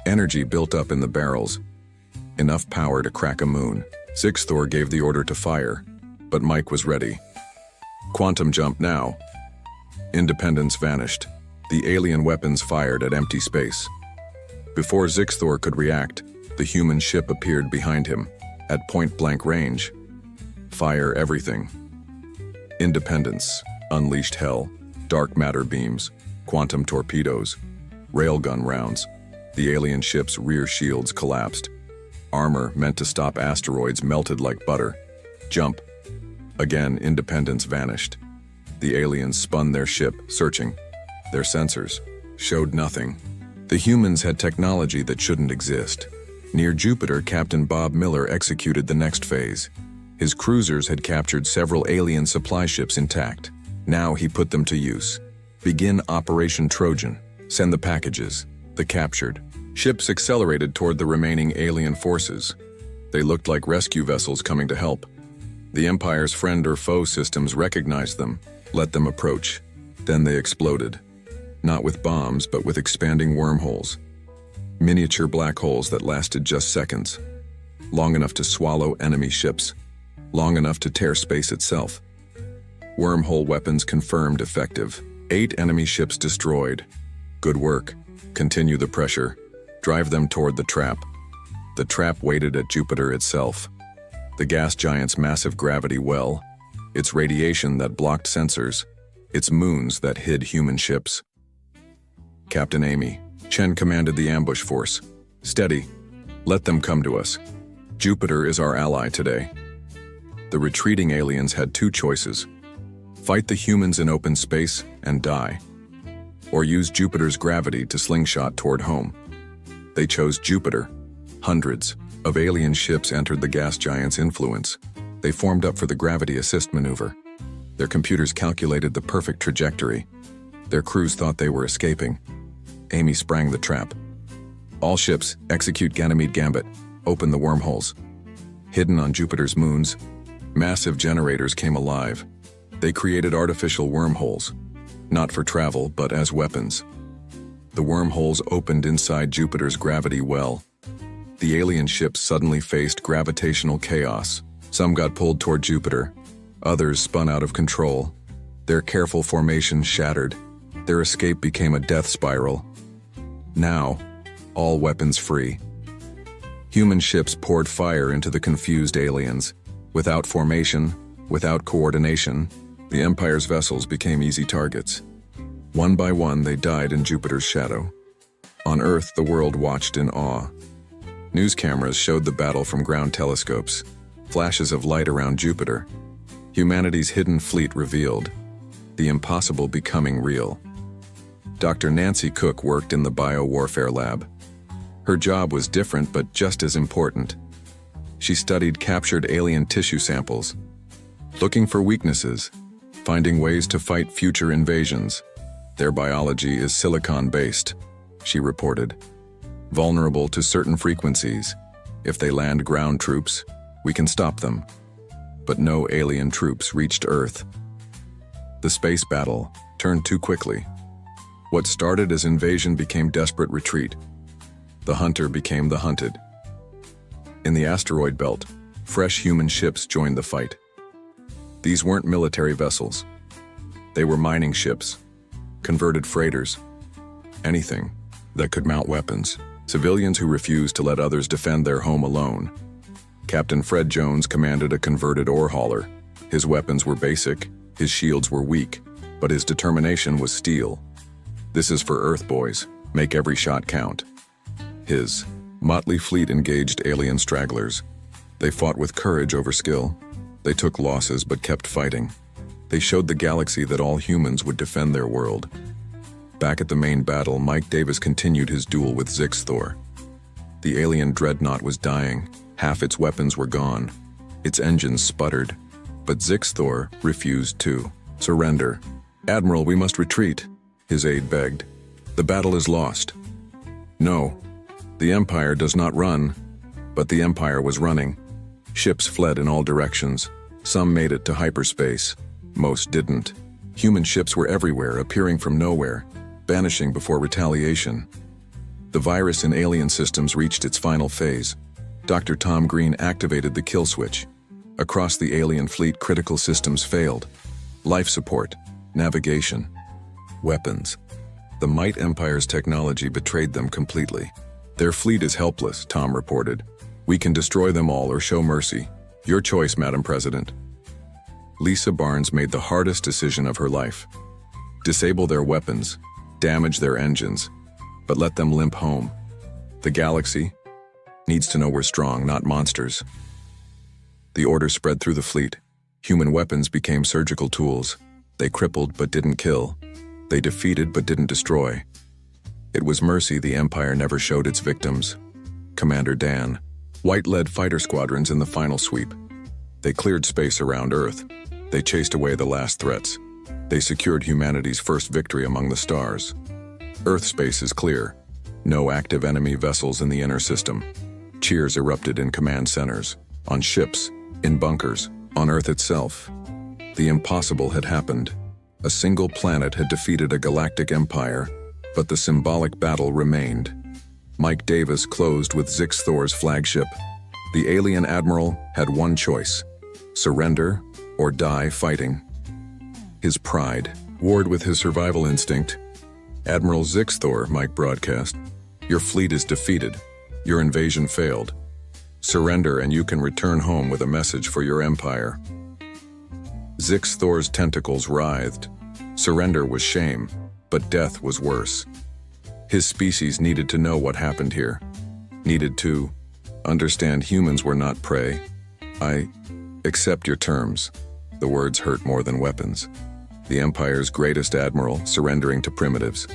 Energy built up in the barrels, enough power to crack a moon. Zixthor gave the order to fire, but Mike was ready. Quantum jump now. Independence vanished. The alien weapons fired at empty space. Before Zixthor could react, the human ship appeared behind him, at point-blank range. Fire everything. Independence unleashed hell, dark matter beams, quantum torpedoes, railgun rounds. The alien ship's rear shields collapsed. Armor meant to stop asteroids melted like butter. Jump. Again, Independence vanished. The aliens spun their ship, searching. Their sensors showed nothing. The humans had technology that shouldn't exist. Near Jupiter, Captain Bob Miller executed the next phase. His cruisers had captured several alien supply ships intact. Now he put them to use. Begin Operation Trojan. Send the packages. The captured ships accelerated toward the remaining alien forces. They looked like rescue vessels coming to help. The Empire's friend or foe systems recognized them, let them approach. Then they exploded. Not with bombs, but with expanding wormholes. Miniature black holes that lasted just seconds. Long enough to swallow enemy ships. Long enough to tear space itself. Wormhole weapons confirmed effective. 8 enemy ships destroyed. Good work. Continue the pressure. Drive them toward the trap. The trap waited at Jupiter itself. The gas giant's massive gravity well. Its radiation that blocked sensors. Its moons that hid human ships. Captain Amy. Chen commanded the ambush force. Steady. Let them come to us. Jupiter is our ally today. The retreating aliens had 2 choices. Fight the humans in open space and die. Or use Jupiter's gravity to slingshot toward home. They chose Jupiter. Hundreds of alien ships entered the gas giant's influence. They formed up for the gravity assist maneuver. Their computers calculated the perfect trajectory. Their crews thought they were escaping. Amy sprang the trap. All ships, execute Ganymede Gambit. Open the wormholes. Hidden on Jupiter's moons, massive generators came alive. They created artificial wormholes. Not for travel, but as weapons. The wormholes opened inside Jupiter's gravity well. The alien ships suddenly faced gravitational chaos. Some got pulled toward Jupiter. Others spun out of control. Their careful formation shattered. Their escape became a death spiral. Now, all weapons free. Human ships poured fire into the confused aliens. Without formation, without coordination, the Empire's vessels became easy targets. One by one, they died in Jupiter's shadow. On Earth, the world watched in awe. News cameras showed the battle from ground telescopes, flashes of light around Jupiter. Humanity's hidden fleet revealed, the impossible becoming real. Dr. Nancy Cook worked in the biowarfare lab. Her job was different but just as important. She studied captured alien tissue samples, looking for weaknesses, finding ways to fight future invasions. Their biology is silicon-based, she reported. Vulnerable to certain frequencies, If they land ground troops, we can stop them. But no alien troops reached Earth. The space battle turned too quickly. What started as invasion became desperate retreat. The hunter became the hunted. In the asteroid belt, fresh human ships joined the fight. These weren't military vessels. They were mining ships, converted freighters, anything that could mount weapons. Civilians who refused to let others defend their home alone. Captain Fred Jones commanded a converted ore hauler. His weapons were basic, his shields were weak, but his determination was steel. This is for Earth, boys. Make every shot count. His motley fleet engaged alien stragglers. They fought with courage over skill. They took losses but kept fighting. They showed the galaxy that all humans would defend their world. Back at the main battle, Mike Davis continued his duel with Zixthor. The alien dreadnought was dying. Half its weapons were gone. Its engines sputtered. But Zixthor refused to surrender. "Admiral, we must retreat," his aide begged. "The battle is lost." "No, the Empire does not run." But the Empire was running. Ships fled in all directions. Some made it to hyperspace. Most didn't. Human ships were everywhere, appearing from nowhere, vanishing before retaliation. The virus in alien systems reached its final phase. Dr. Tom Green activated the kill switch. Across the alien fleet, critical systems failed. Life support, navigation, weapons. The Might Empire's technology betrayed them completely. "Their fleet is helpless," Tom reported. "We can destroy them all or show mercy. Your choice, Madam President." Lisa Barnes made the hardest decision of her life. Disable their weapons, damage their engines, but let them limp home. The galaxy needs to know we're strong, not monsters. The order spread through the fleet. Human weapons became surgical tools. They crippled but didn't kill. They defeated but didn't destroy. It was mercy the Empire never showed its victims. Commander Dan White led fighter squadrons in the final sweep. They cleared space around Earth. They chased away the last threats. They secured humanity's first victory among the stars. Earth space is clear. No active enemy vessels in the inner system. Cheers erupted in command centers, on ships, in bunkers, on Earth itself. The impossible had happened. A single planet had defeated a galactic empire, but the symbolic battle remained. Mike Davis closed with Zixthor's flagship. The alien admiral had one choice: surrender or die fighting. His pride warred with his survival instinct. "Admiral Zixthor," Mike broadcast, "your fleet is defeated. Your invasion failed. Surrender and you can return home with a message for your empire." Zixthor's tentacles writhed. Surrender was shame, but death was worse. His species needed to know what happened here. Needed to understand humans were not prey. "I accept your terms." The words hurt more than weapons. The Empire's greatest admiral surrendering to primitives.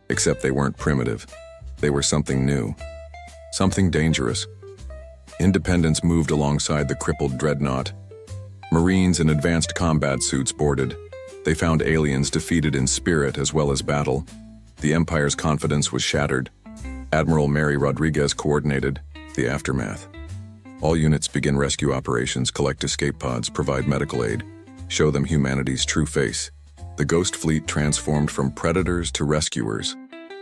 Except they weren't primitive. They were something new. Something dangerous. Independence moved alongside the crippled dreadnought. Marines in advanced combat suits boarded. They found aliens defeated in spirit as well as battle. The Empire's confidence was shattered. Admiral Mary Rodriguez coordinated the aftermath. All units begin rescue operations, collect escape pods, provide medical aid, show them humanity's true face. The Ghost Fleet transformed from predators to rescuers.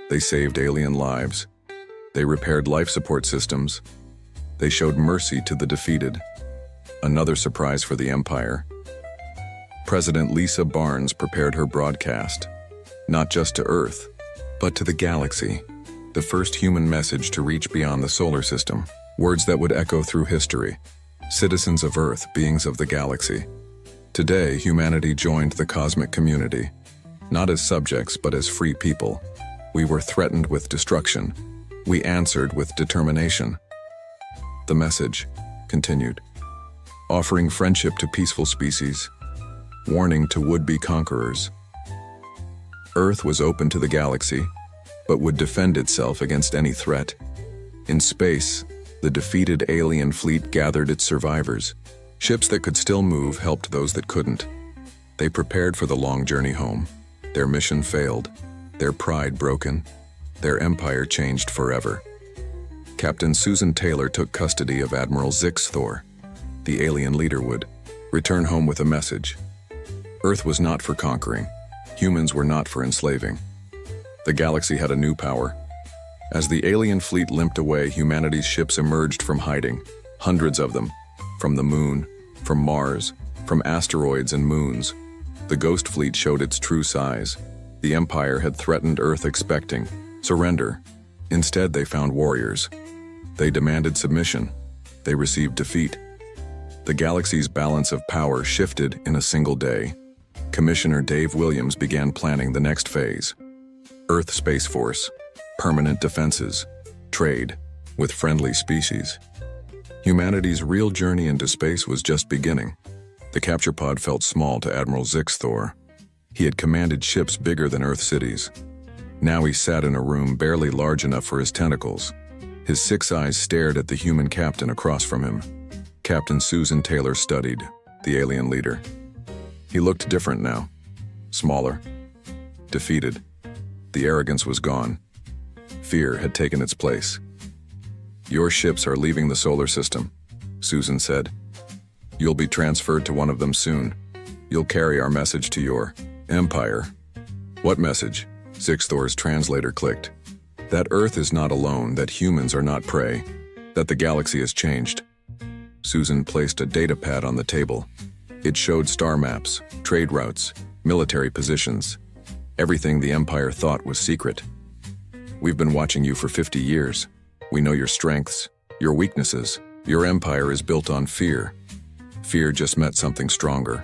They saved alien lives. They repaired life support systems. They showed mercy to the defeated. Another surprise for the Empire. President Lisa Barnes prepared her broadcast, not just to Earth, but to the galaxy. The first human message to reach beyond the solar system. Words that would echo through history. Citizens of Earth, beings of the galaxy. Today, humanity joined the cosmic community, not as subjects but as free people. We were threatened with destruction. We answered with determination. The message continued, offering friendship to peaceful species, warning to would-be conquerors. Earth was open to the galaxy, but would defend itself against any threat. In space, the defeated alien fleet gathered its survivors. Ships that could still move helped those that couldn't. They prepared for the long journey home. Their mission failed, their pride broken, their empire changed forever. Captain Susan Taylor took custody of Admiral Zix Thor. The alien leader would return home with a message. Earth was not for conquering. Humans were not for enslaving. The galaxy had a new power. As the alien fleet limped away, humanity's ships emerged from hiding, hundreds of them, from the moon, from Mars, from asteroids and moons. The Ghost Fleet showed its true size. The Empire had threatened Earth expecting surrender. Instead, they found warriors. They demanded submission. They received defeat. The galaxy's balance of power shifted in a single day. Commissioner Dave Williams began planning the next phase. Earth Space Force, permanent defenses, trade with friendly species. Humanity's real journey into space was just beginning. The capture pod felt small to Admiral Zix Thor. He had commanded ships bigger than Earth cities. Now he sat in a room barely large enough for his tentacles. His 6 eyes stared at the human captain across from him. Captain Susan Taylor studied the alien leader. He looked different now. Smaller. Defeated. The arrogance was gone. Fear had taken its place. "Your ships are leaving the solar system," Susan said. "You'll be transferred to one of them soon. You'll carry our message to your empire." "What message?" Zix Thor's translator clicked. "That Earth is not alone, that humans are not prey, that the galaxy has changed." Susan placed a data pad on the table. It showed star maps, trade routes, military positions, everything the Empire thought was secret. "We've been watching you for 50 years. We know your strengths, your weaknesses. Your empire is built on fear. Fear just met something stronger."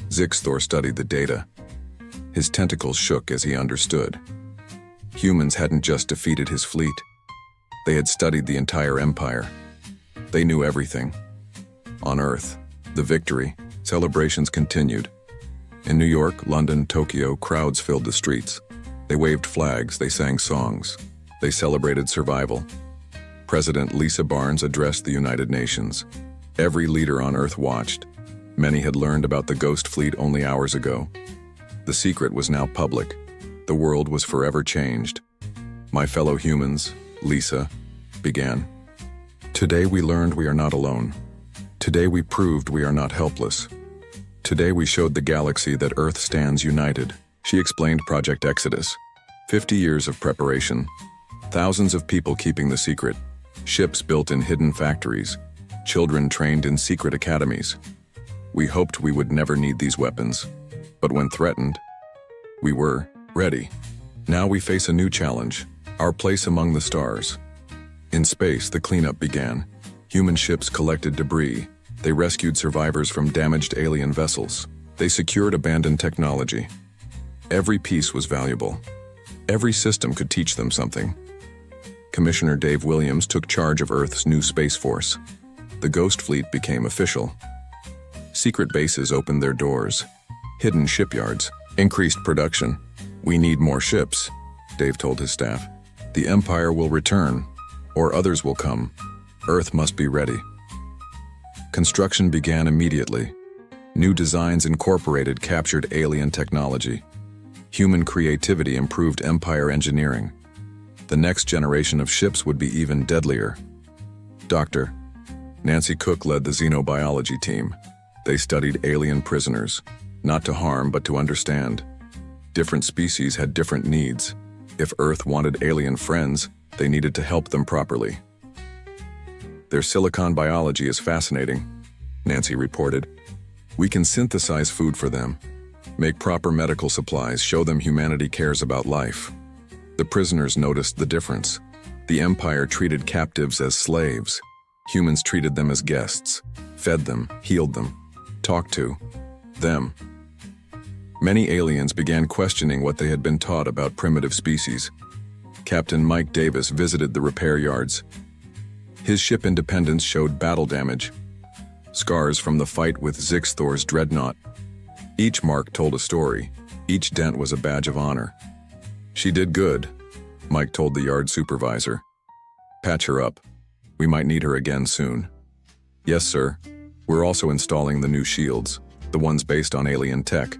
Zix Thor studied the data. His tentacles shook as he understood. Humans hadn't just defeated his fleet. They had studied the entire empire. They knew everything. On Earth, the victory, celebrations continued. In New York, London, Tokyo, crowds filled the streets. They waved flags, they sang songs. They celebrated survival. President Lisa Barnes addressed the United Nations. Every leader on Earth watched. Many had learned about the Ghost Fleet only hours ago. The secret was now public. The world was forever changed. "My fellow humans," Lisa began. "Today we learned we are not alone. Today we proved we are not helpless. Today we showed the galaxy that Earth stands united." She explained Project Exodus. 50 years of preparation. Thousands of people keeping the secret. Ships built in hidden factories. Children trained in secret academies. We hoped we would never need these weapons. But when threatened, we were ready. Now we face a new challenge, our place among the stars. In space, the cleanup began. Human ships collected debris. They rescued survivors from damaged alien vessels. They secured abandoned technology. Every piece was valuable. Every system could teach them something. Commissioner Dave Williams took charge of Earth's new Space Force. The Ghost Fleet became official. Secret bases opened their doors. Hidden shipyards increased production. "We need more ships," Dave told his staff. "The Empire will return, or others will come. Earth must be ready." Construction began immediately. New designs incorporated captured alien technology. Human creativity improved Empire engineering. The next generation of ships would be even deadlier. Dr. Nancy Cook led the xenobiology team. They studied alien prisoners, not to harm but to understand. Different species had different needs. If Earth wanted alien friends, they needed to help them properly. "Their silicon biology is fascinating," Nancy reported. "We can synthesize food for them, make proper medical supplies, show them humanity cares about life." The prisoners noticed the difference. The Empire treated captives as slaves. Humans treated them as guests, fed them, healed them, talked to them. Many aliens began questioning what they had been taught about primitive species. Captain Mike Davis visited the repair yards. His ship Independence showed battle damage, scars from the fight with Zix Thor's dreadnought. Each mark told a story. Each dent was a badge of honor. "She did good," Mike told the yard supervisor. "Patch her up. We might need her again soon." "Yes, sir. We're also installing the new shields, the ones based on alien tech.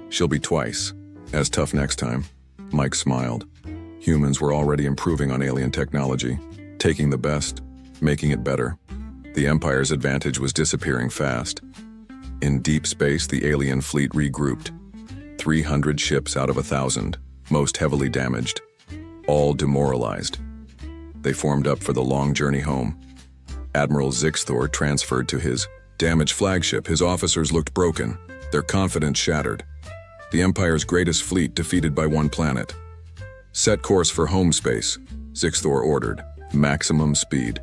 She'll be twice as tough next time." Mike smiled. Humans were already improving on alien technology. taking the best, making it better. The Empire's advantage was disappearing fast. In deep space, the alien fleet regrouped. 300 ships out of 1,000, most heavily damaged, all demoralized. They formed up for the long journey home. Admiral Zixthor transferred to his damaged flagship. His officers looked broken, their confidence shattered. The Empire's greatest fleet defeated by one planet. Set course for home space, Zixthor ordered. Maximum speed.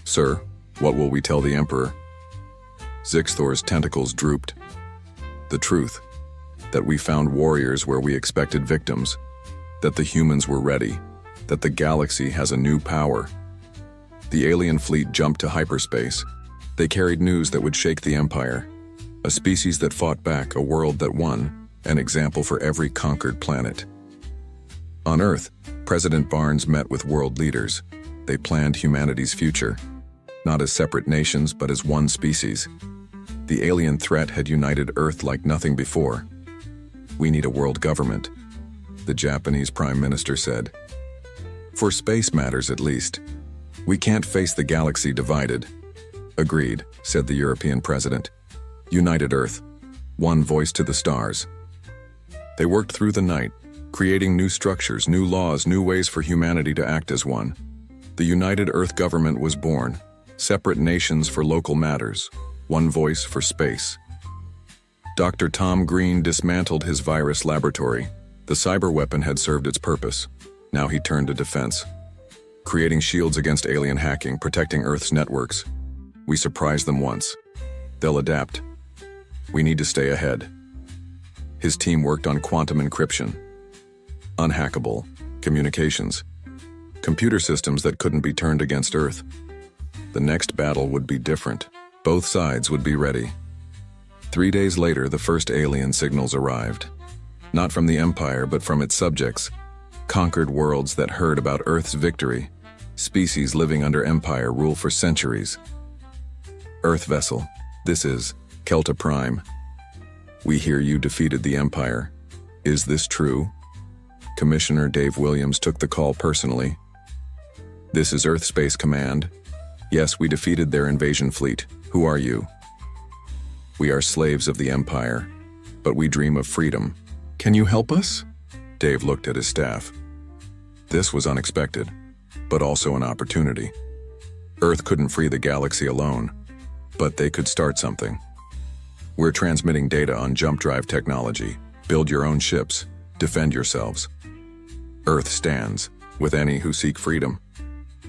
Sir, what will we tell the Emperor? Zixthor's tentacles drooped. The truth, that we found warriors where we expected victims, that the humans were ready, that the galaxy has a new power. The alien fleet jumped to hyperspace. They carried news that would shake the Empire. A species that fought back, a world that won, an example for every conquered planet. On Earth, President Barnes met with world leaders. They planned humanity's future, not as separate nations, but as one species. The alien threat had united Earth like nothing before. We need a world government, the Japanese Prime Minister said. For space matters, at least. We can't face the galaxy divided. Agreed, said the European president. United Earth, one voice to the stars. They worked through the night, creating new structures, new laws, new ways for humanity to act as one. The United Earth government was born, separate nations for local matters, one voice for space. Dr. Tom Green dismantled his virus laboratory. The cyber weapon had served its purpose. Now he turned to defense, creating shields against alien hacking, protecting Earth's networks. We surprised them once. They'll adapt. We need to stay ahead. His team worked on quantum encryption, unhackable communications, computer systems that couldn't be turned against Earth. The next battle would be different. Both sides would be ready. 3 days later, the first alien signals arrived. Not from the Empire, but from its subjects. Conquered worlds that heard about Earth's victory. Species living under Empire rule for centuries. Earth vessel, this is Kelta Prime. We hear you defeated the Empire. Is this true? Commissioner Dave Williams took the call personally. This is Earth Space Command. Yes, we defeated their invasion fleet. Who are you? We are slaves of the Empire, but we dream of freedom. Can you help us? Dave looked at his staff. This was unexpected, but also an opportunity. Earth couldn't free the galaxy alone, but they could start something. We're transmitting data on jump drive technology. Build your own ships. Defend yourselves. Earth stands with any who seek freedom.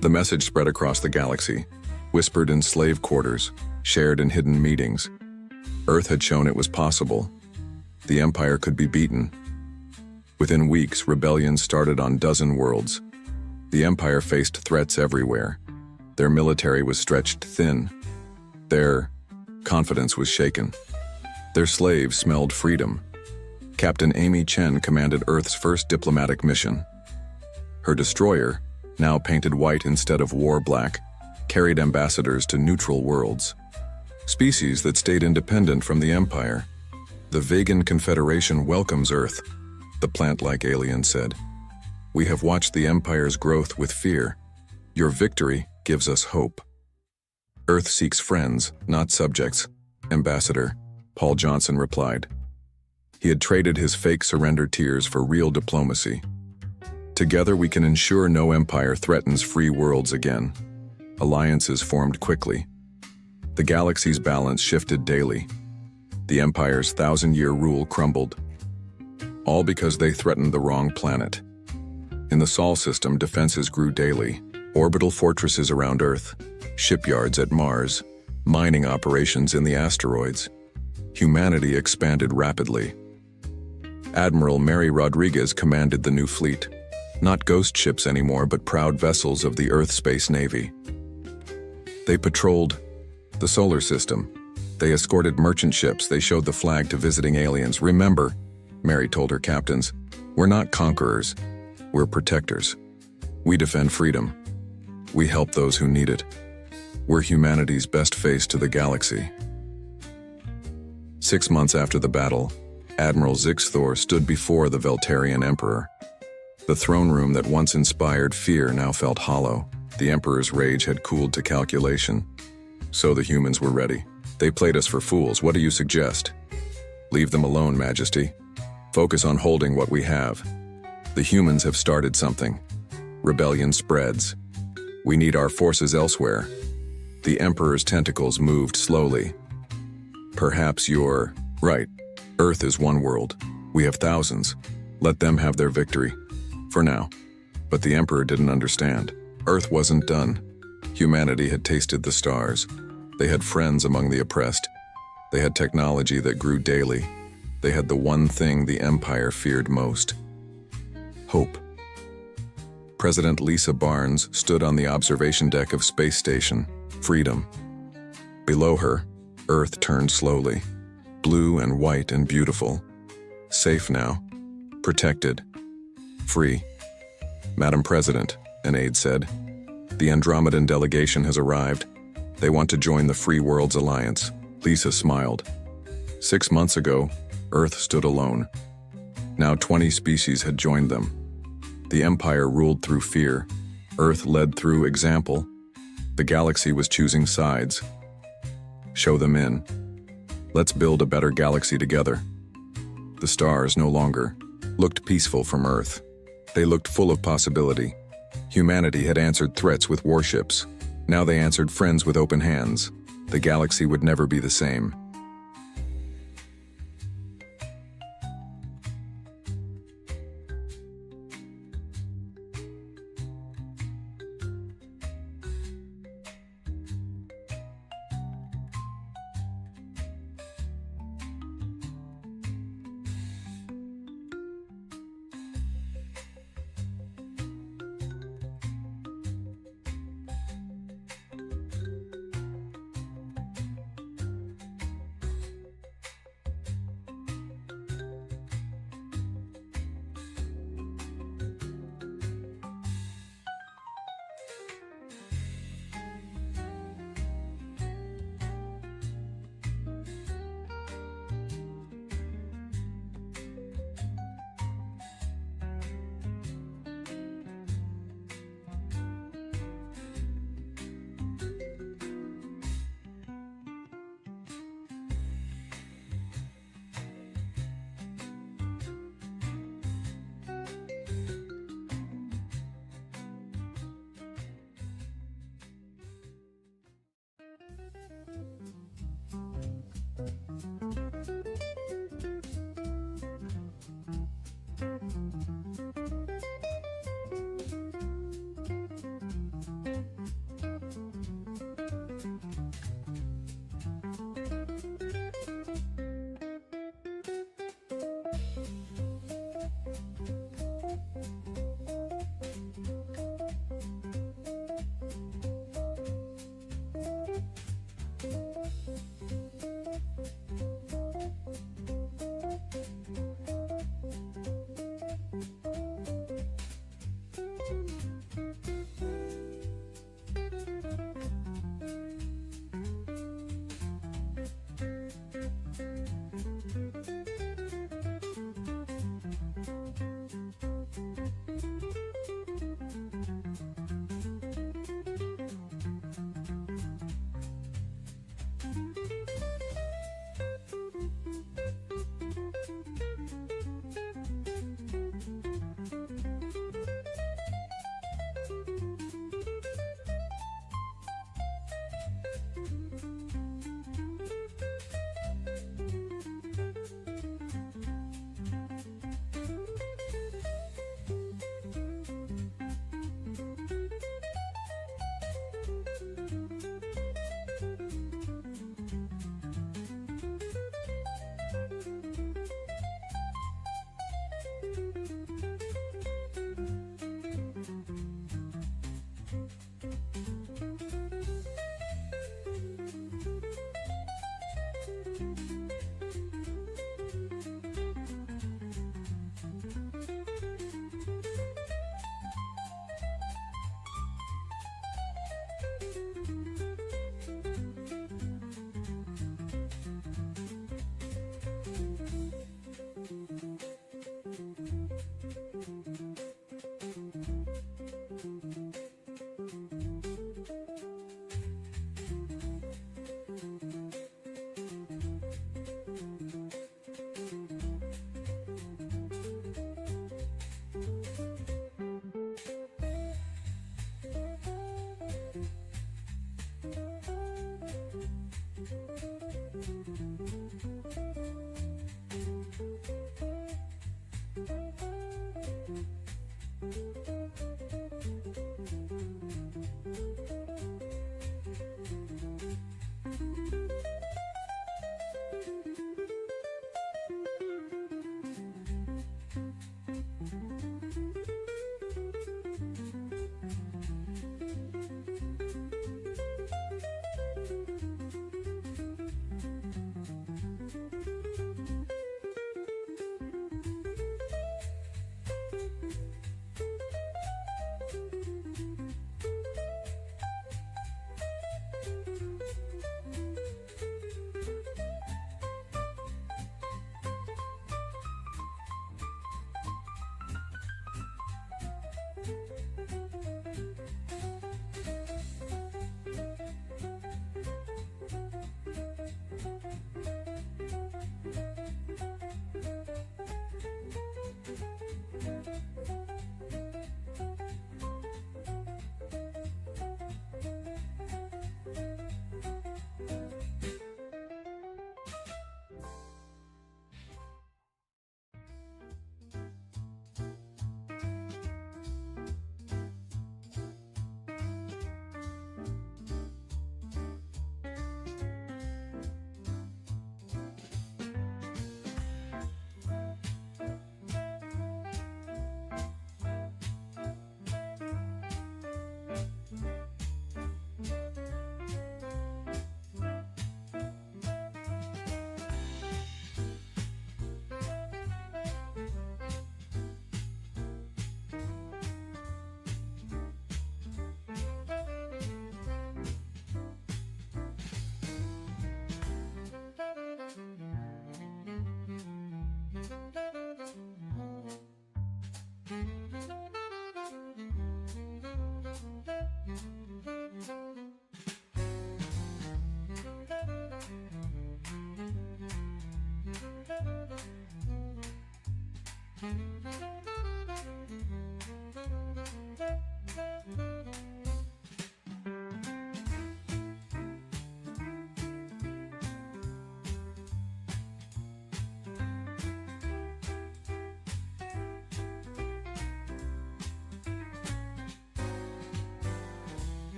The message spread across the galaxy, whispered in slave quarters, shared in hidden meetings. Earth had shown it was possible. The Empire could be beaten. Within weeks, rebellions started on dozen worlds. The Empire faced threats everywhere. Their military was stretched thin. Their confidence was shaken. Their slaves smelled freedom. Captain Amy Chen commanded Earth's first diplomatic mission. Her destroyer, now painted white instead of war black, carried ambassadors to neutral worlds. Species that stayed independent from the Empire. The Vegan Confederation welcomes Earth, the plant-like alien said. We have watched the Empire's growth with fear. Your victory gives us hope. Earth seeks friends, not subjects, Ambassador, Paul Johnson replied. He had traded his fake surrender tears for real diplomacy. Together we can ensure no empire threatens free worlds again. Alliances formed quickly. The galaxy's balance shifted daily. The Empire's 1,000-year rule crumbled. All because they threatened the wrong planet. In the Sol system, defenses grew daily. Orbital fortresses around Earth, shipyards at Mars, mining operations in the asteroids. Humanity expanded rapidly. Admiral Mary Rodriguez commanded the new fleet. Not ghost ships anymore, but proud vessels of the Earth Space Navy. They patrolled the solar system. They escorted merchant ships. They showed the flag to visiting aliens. Remember, Mary told her captains, we're not conquerors. We're protectors. We defend freedom. We help those who need it. We're humanity's best face to the galaxy. 6 months after the battle, Admiral Zixthor stood before the Veltarian Emperor. The throne room that once inspired fear now felt hollow. The Emperor's rage had cooled to calculation. So the humans were ready. They played us for fools. What do you suggest? Leave them alone, Majesty. Focus on holding what we have. The humans have started something. Rebellion spreads. We need our forces elsewhere. The Emperor's tentacles moved slowly. Perhaps you're right. Earth is one world. We have thousands. Let them have their victory. For now. But the Emperor didn't understand. Earth wasn't done. Humanity had tasted the stars. They had friends among the oppressed. They had technology that grew daily. They had the one thing the Empire feared most. Hope. President Lisa Barnes stood on the observation deck of Space Station, Freedom. Below her, Earth turned slowly, blue and white and beautiful. Safe now, protected, free. Madam President, an aide said, the Andromedan delegation has arrived. They want to join the Free Worlds Alliance. Lisa smiled. 6 months ago, Earth stood alone. Now 20 species had joined them. The Empire ruled through fear. Earth led through example. The galaxy was choosing sides. Show them in. Let's build a better galaxy together. The stars no longer looked peaceful from Earth. They looked full of possibility. Humanity had answered threats with warships. Now they answered friends with open hands. The galaxy would never be the same.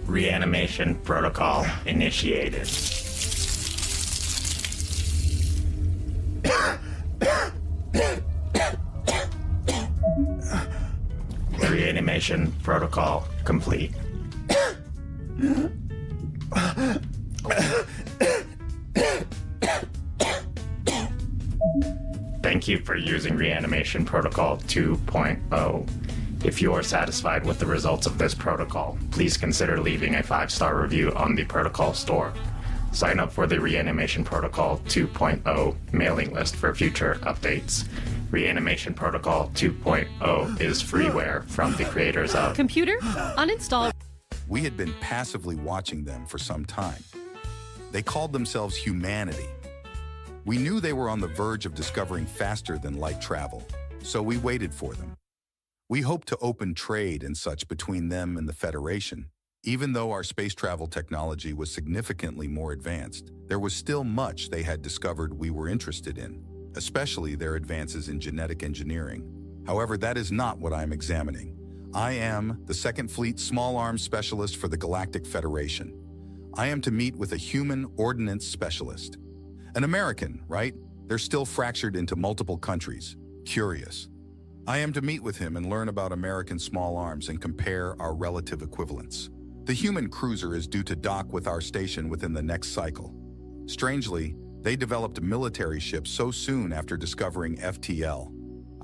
Reanimation protocol initiated. Reanimation protocol complete. Thank you for using Reanimation Protocol 2.0. If you are satisfied with the results of this protocol, please consider leaving a 5-star review on the protocol store. Sign up for the Reanimation Protocol 2.0 mailing list for future updates. Reanimation Protocol 2.0 is freeware from the creators of Computer, uninstall. We had been passively watching them for some time. They called themselves humanity. We knew they were on the verge of discovering faster than light travel, so we waited for them. We hoped to open trade and such between them and the Federation. Even though our space travel technology was significantly more advanced, there was still much they had discovered we were interested in, especially their advances in genetic engineering. However, that is not what I am examining. I am the Second Fleet Small Arms Specialist for the Galactic Federation. I am to meet with a human ordnance specialist. An American, right? They're still fractured into multiple countries. Curious. I am to meet with him and learn about American small arms and compare our relative equivalents. The human cruiser is due to dock with our station within the next cycle. Strangely, they developed military ships so soon after discovering FTL.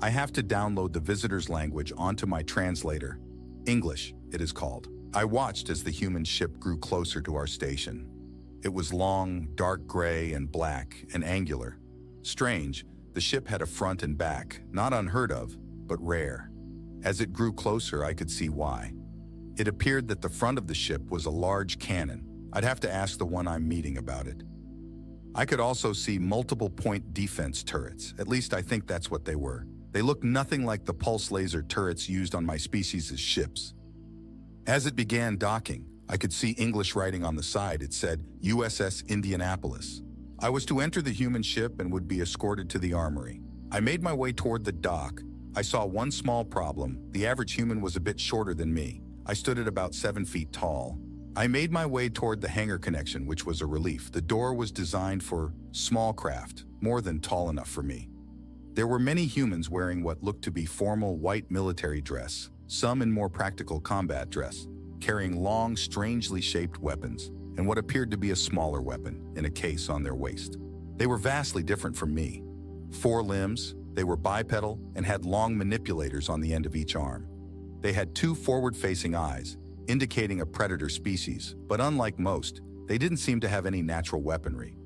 I have to download the visitor's language onto my translator. English, it is called. I watched as the human ship grew closer to our station. It was long, dark gray and black and angular. Strange, the ship had a front and back, not unheard of, but rare. As it grew closer, I could see why. It appeared that the front of the ship was a large cannon. I'd have to ask the one I'm meeting about it. I could also see multiple point defense turrets. At least I think that's what they were. They looked nothing like the pulse laser turrets used on my species' ships. As it began docking, I could see English writing on the side. It said, USS Indianapolis. I was to enter the human ship and would be escorted to the armory. I made my way toward the dock. I saw one small problem. The average human was a bit shorter than me. I stood at about 7 feet tall. I made my way toward the hangar connection, which was a relief. The door was designed for small craft, more than tall enough for me. There were many humans wearing what looked to be formal white military dress, some in more practical combat dress, carrying long, strangely shaped weapons, and what appeared to be a smaller weapon in a case on their waist. They were vastly different from me. 4 limbs, they were bipedal and had long manipulators on the end of each arm. They had 2 forward-facing eyes, indicating a predator species, but unlike most, they didn't seem to have any natural weaponry.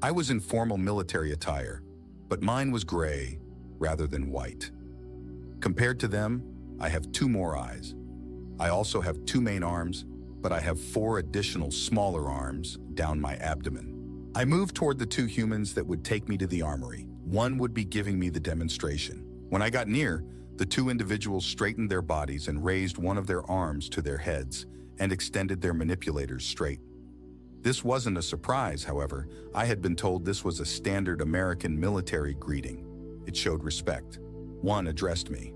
I was in formal military attire, but mine was gray rather than white. Compared to them, I have 2 more eyes. I also have 2 main arms, but I have 4 additional smaller arms down my abdomen. I moved toward the 2 humans that would take me to the armory. One would be giving me the demonstration. When I got near, the 2 individuals straightened their bodies and raised one of their arms to their heads and extended their manipulators straight. This wasn't a surprise, however. I had been told this was a standard American military greeting. It showed respect. One addressed me.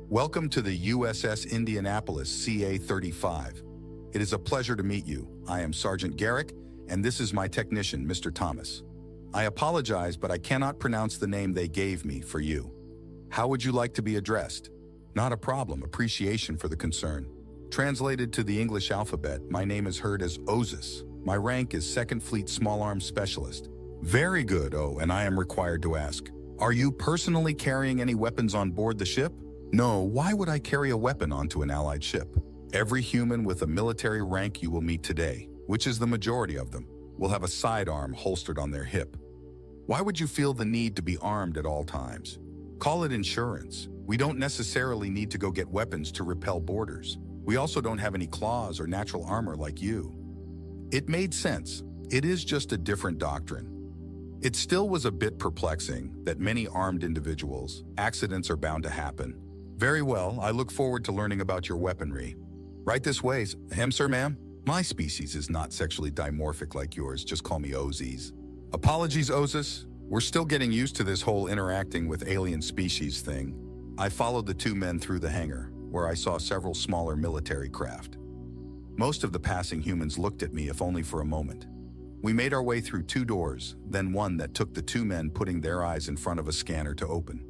Welcome to the USS Indianapolis CA-35. It is a pleasure to meet you. I am Sergeant Garrick, and this is my technician, Mr. Thomas. I apologize, but I cannot pronounce the name they gave me for you. How would you like to be addressed? Not a problem. Appreciation for the concern. Translated to the English alphabet, my name is heard as Ozus. My rank is Second Fleet Small Arms Specialist. Very good, and I am required to ask, are you personally carrying any weapons on board the ship? No, why would I carry a weapon onto an allied ship? Every human with a military rank you will meet today, which is the majority of them, will have a sidearm holstered on their hip. Why would you feel the need to be armed at all times? Call it insurance. We don't necessarily need to go get weapons to repel boarders. We also don't have any claws or natural armor like you. It made sense. It is just a different doctrine. It still was a bit perplexing that many armed individuals, accidents are bound to happen. Very well, I look forward to learning about your weaponry. Right this way, sir, ma'am. My species is not sexually dimorphic like yours, just call me Ozys. Apologies, Ozus. We're still getting used to this whole interacting with alien species thing. I followed the 2 men through the hangar, where I saw several smaller military craft. Most of the passing humans looked at me, if only for a moment. We made our way through 2 doors, then one that took the 2 men putting their eyes in front of a scanner to open.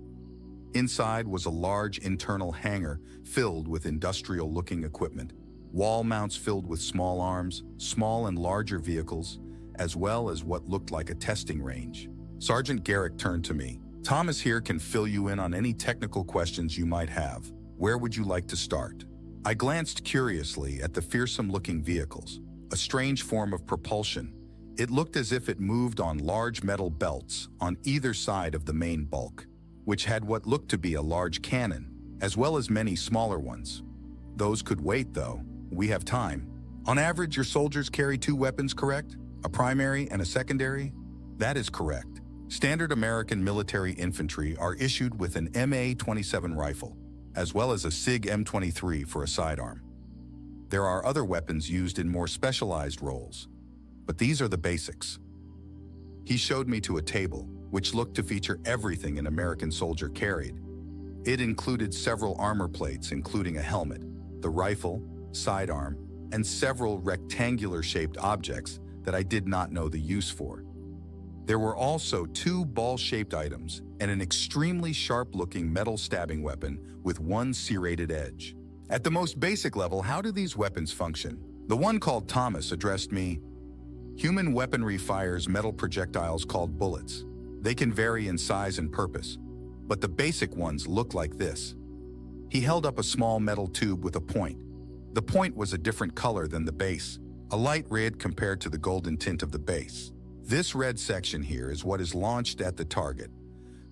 Inside was a large internal hangar filled with industrial-looking equipment, wall mounts filled with small arms, small and larger vehicles, as well as what looked like a testing range. Sergeant Garrick turned to me. Thomas here can fill you in on any technical questions you might have. Where would you like to start? I glanced curiously at the fearsome-looking vehicles, a strange form of propulsion. It looked as if it moved on large metal belts on either side of the main bulk, which had what looked to be a large cannon, as well as many smaller ones. Those could wait, though. We have time. On average, your soldiers carry 2 weapons, correct? A primary and a secondary? That is correct. Standard American military infantry are issued with an MA-27 rifle, as well as a SIG M23 for a sidearm. There are other weapons used in more specialized roles, but these are the basics. He showed me to a table, which looked to feature everything an American soldier carried. It included several armor plates, including a helmet, the rifle, sidearm, and several rectangular-shaped objects that I did not know the use for. There were also 2 ball-shaped items and an extremely sharp-looking metal stabbing weapon with 1 serrated edge. At the most basic level, how do these weapons function? The one called Thomas addressed me. Human weaponry fires metal projectiles called bullets. They can vary in size and purpose, but the basic ones look like this. He held up a small metal tube with a point. The point was a different color than the base, a light red compared to the golden tint of the base. This red section here is what is launched at the target.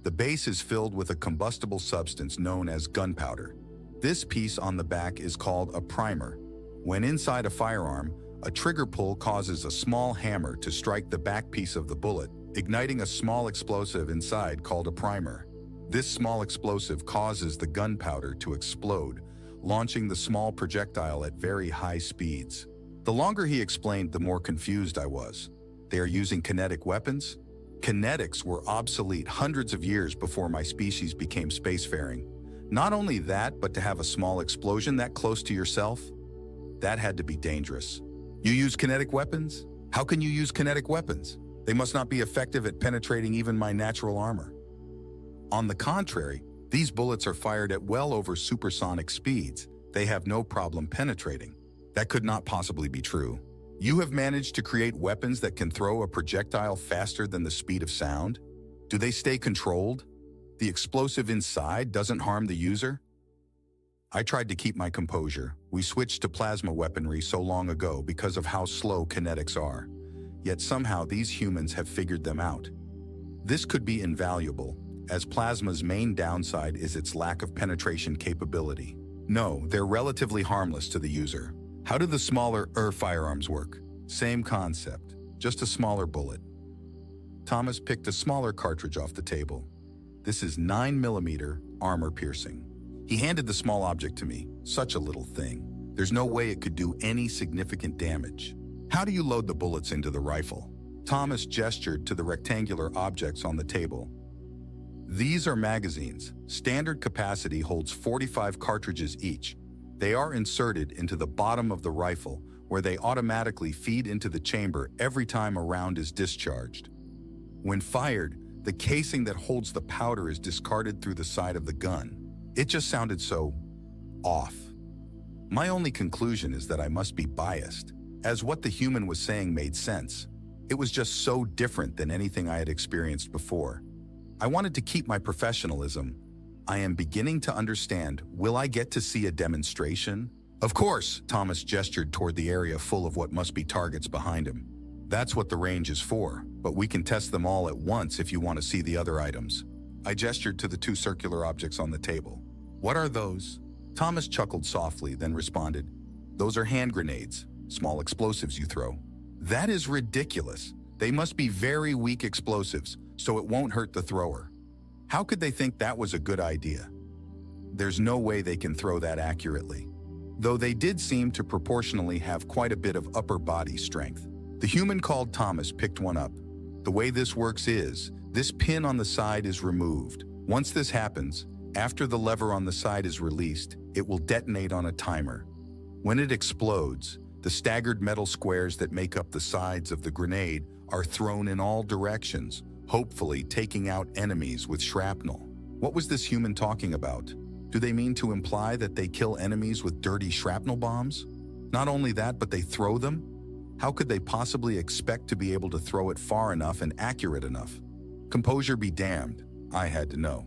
The base is filled with a combustible substance known as gunpowder. This piece on the back is called a primer. When inside a firearm, a trigger pull causes a small hammer to strike the back piece of the bullet, igniting a small explosive inside called a primer. This small explosive causes the gunpowder to explode, launching the small projectile at very high speeds. The longer he explained, the more confused I was. They are using kinetic weapons? Kinetics were obsolete hundreds of years before my species became spacefaring. Not only that, but to have a small explosion that close to yourself? That had to be dangerous. You use kinetic weapons? How can you use kinetic weapons? They must not be effective at penetrating even my natural armor. On the contrary, these bullets are fired at well over supersonic speeds. They have no problem penetrating. That could not possibly be true. You have managed to create weapons that can throw a projectile faster than the speed of sound? Do they stay controlled? The explosive inside doesn't harm the user? I tried to keep my composure. We switched to plasma weaponry so long ago because of how slow kinetics are. Yet somehow these humans have figured them out. This could be invaluable, as plasma's main downside is its lack of penetration capability. No, they're relatively harmless to the user. How do the smaller firearms work? Same concept, just a smaller bullet. Thomas picked a smaller cartridge off the table. This is 9mm armor piercing. He handed the small object to me. Such a little thing. There's no way it could do any significant damage. How do you load the bullets into the rifle? Thomas gestured to the rectangular objects on the table. These are magazines. Standard capacity holds 45 cartridges each. They are inserted into the bottom of the rifle, where they automatically feed into the chamber every time a round is discharged. When fired, the casing that holds the powder is discarded through the side of the gun. It just sounded so off. My only conclusion is that I must be biased, as what the human was saying made sense. It was just so different than anything I had experienced before. I wanted to keep my professionalism. I am beginning to understand. Will I get to see a demonstration? Of course, Thomas gestured toward the area full of what must be targets behind him. That's what the range is for, but we can test them all at once if you want to see the other items. I gestured to the 2 circular objects on the table. What are those? Thomas chuckled softly, then responded, Those are hand grenades, small explosives you throw. That is ridiculous. They must be very weak explosives, so it won't hurt the thrower. How could they think that was a good idea? There's no way they can throw that accurately. Though they did seem to proportionally have quite a bit of upper body strength. The human called Thomas picked one up. The way this works is, this pin on the side is removed. Once this happens, after the lever on the side is released, it will detonate on a timer. When it explodes, The staggered metal squares that make up the sides of the grenade are thrown in all directions, hopefully taking out enemies with shrapnel. What was this human talking about? Do they mean to imply that they kill enemies with dirty shrapnel bombs? Not only that, but they throw them? How could they possibly expect to be able to throw it far enough and accurate enough? Composure be damned, I had to know.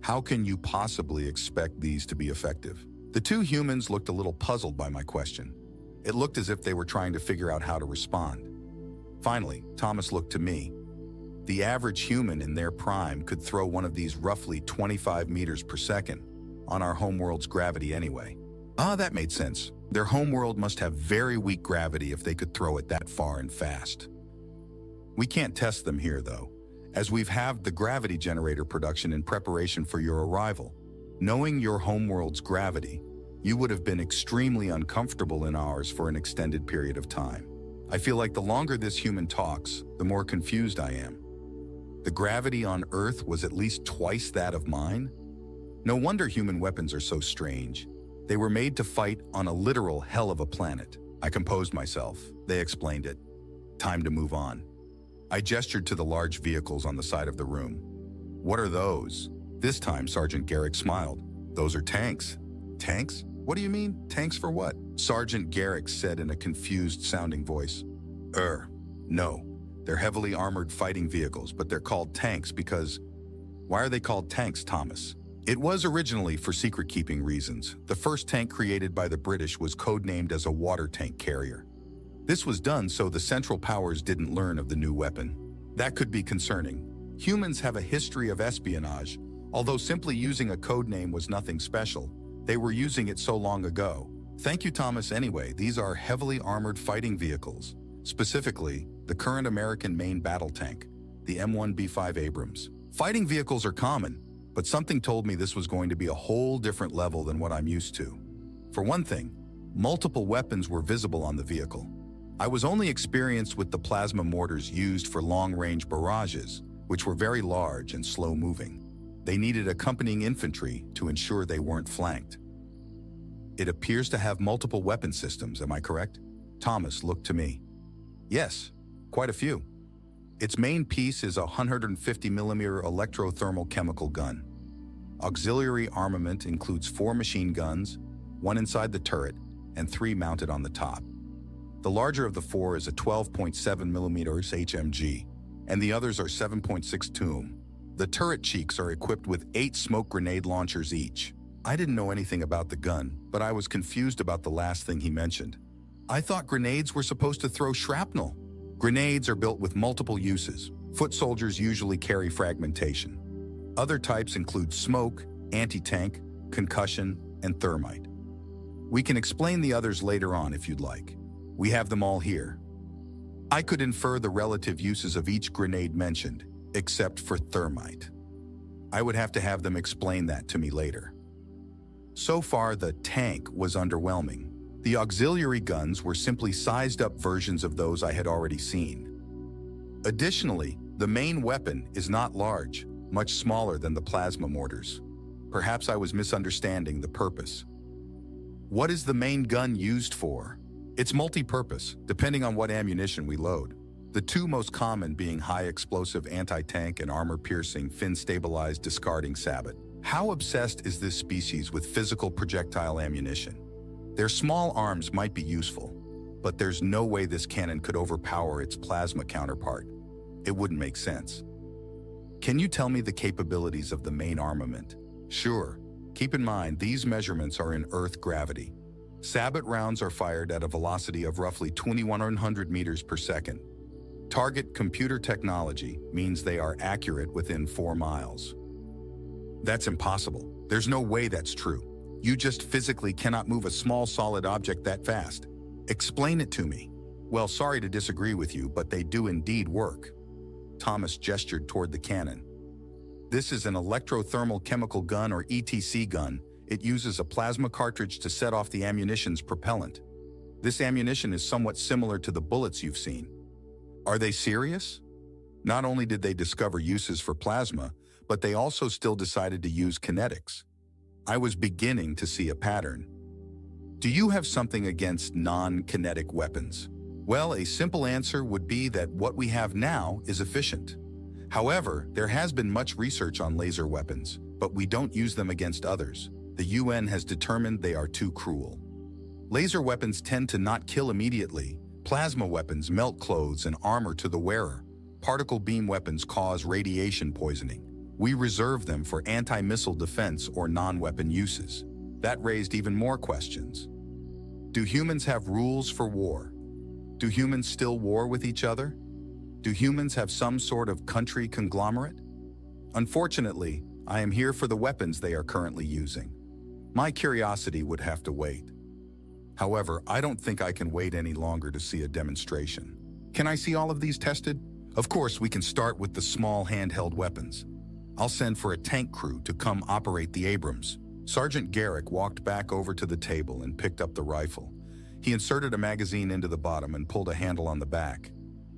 How can you possibly expect these to be effective? The two humans looked a little puzzled by my question. It looked as if they were trying to figure out how to respond. Finally, Thomas looked to me. The average human in their prime could throw one of these roughly 25 meters per second, on our homeworld's gravity anyway. That made sense. Their homeworld must have very weak gravity if they could throw it that far and fast. We can't test them here, though, as we've halved the gravity generator production in preparation for your arrival. Knowing your homeworld's gravity, you would have been extremely uncomfortable in ours for an extended period of time. I feel like the longer this human talks, the more confused I am. The gravity on Earth was at least twice that of mine? No wonder human weapons are so strange. They were made to fight on a literal hell of a planet. I composed myself. They explained it. Time to move on. I gestured to the large vehicles on the side of the room. What are those? This time, Sergeant Garrick smiled. Those are tanks. Tanks? What do you mean? Tanks for what? Sergeant Garrick said in a confused-sounding voice. No. They're heavily armored fighting vehicles, but they're called tanks because... Why are they called tanks, Thomas? It was originally for secret-keeping reasons. The first tank created by the British was codenamed as a water tank carrier. This was done so the Central Powers didn't learn of the new weapon. That could be concerning. Humans have a history of espionage. Although simply using a code name was nothing special, they were using it so long ago. Thank you, Thomas. Anyway, these are heavily armored fighting vehicles. Specifically, the current American main battle tank, the M1B5 Abrams. Fighting vehicles are common, but something told me this was going to be a whole different level than what I'm used to. For one thing, multiple weapons were visible on the vehicle. I was only experienced with the plasma mortars used for long-range barrages, which were very large and slow-moving. They needed accompanying infantry to ensure they weren't flanked. It appears to have multiple weapon systems, am I correct? Thomas looked to me. Yes, quite a few. Its main piece is a 150mm electrothermal chemical gun. Auxiliary armament includes 4 machine guns, 1 inside the turret, and 3 mounted on the top. The larger of the 4 is a 12.7mm HMG, and the others are 7.6 TUM. The turret cheeks are equipped with 8 smoke grenade launchers each. I didn't know anything about the gun, but I was confused about the last thing he mentioned. I thought grenades were supposed to throw shrapnel. Grenades are built with multiple uses. Foot soldiers usually carry fragmentation. Other types include smoke, anti-tank, concussion, and thermite. We can explain the others later on if you'd like. We have them all here. I could infer the relative uses of each grenade mentioned, except for thermite. I would have to have them explain that to me later. So far, the tank was underwhelming. The auxiliary guns were simply sized-up versions of those I had already seen. Additionally, the main weapon is not large, much smaller than the plasma mortars. Perhaps I was misunderstanding the purpose. What is the main gun used for? It's multi-purpose, depending on what ammunition we load. The 2 most common being high-explosive anti-tank and armor-piercing, fin-stabilized discarding sabot. How obsessed is this species with physical projectile ammunition? Their small arms might be useful, but there's no way this cannon could overpower its plasma counterpart. It wouldn't make sense. Can you tell me the capabilities of the main armament? Sure. Keep in mind, these measurements are in Earth gravity. Sabot rounds are fired at a velocity of roughly 2,100 meters per second. Target computer technology means they are accurate within 4 miles. That's impossible. There's no way that's true. You just physically cannot move a small solid object that fast. Explain it to me. Well, sorry to disagree with you, but they do indeed work. Thomas gestured toward the cannon. This is an electrothermal chemical gun or ETC gun. It uses a plasma cartridge to set off the ammunition's propellant. This ammunition is somewhat similar to the bullets you've seen. Are they serious? Not only did they discover uses for plasma, but they also still decided to use kinetics. I was beginning to see a pattern. Do you have something against non-kinetic weapons? Well, a simple answer would be that what we have now is efficient. However, there has been much research on laser weapons, but we don't use them against others. The UN has determined they are too cruel. Laser weapons tend to not kill immediately. Plasma weapons melt clothes and armor to the wearer. Particle beam weapons cause radiation poisoning. We reserve them for anti-missile defense or non-weapon uses. That raised even more questions. Do humans have rules for war? Do humans still war with each other? Do humans have some sort of country conglomerate? Unfortunately, I am here for the weapons they are currently using. My curiosity would have to wait. However, I don't think I can wait any longer to see a demonstration. Can I see all of these tested? Of course, we can start with the small handheld weapons. I'll send for a tank crew to come operate the Abrams. Sergeant Garrick walked back over to the table and picked up the rifle. He inserted a magazine into the bottom and pulled a handle on the back.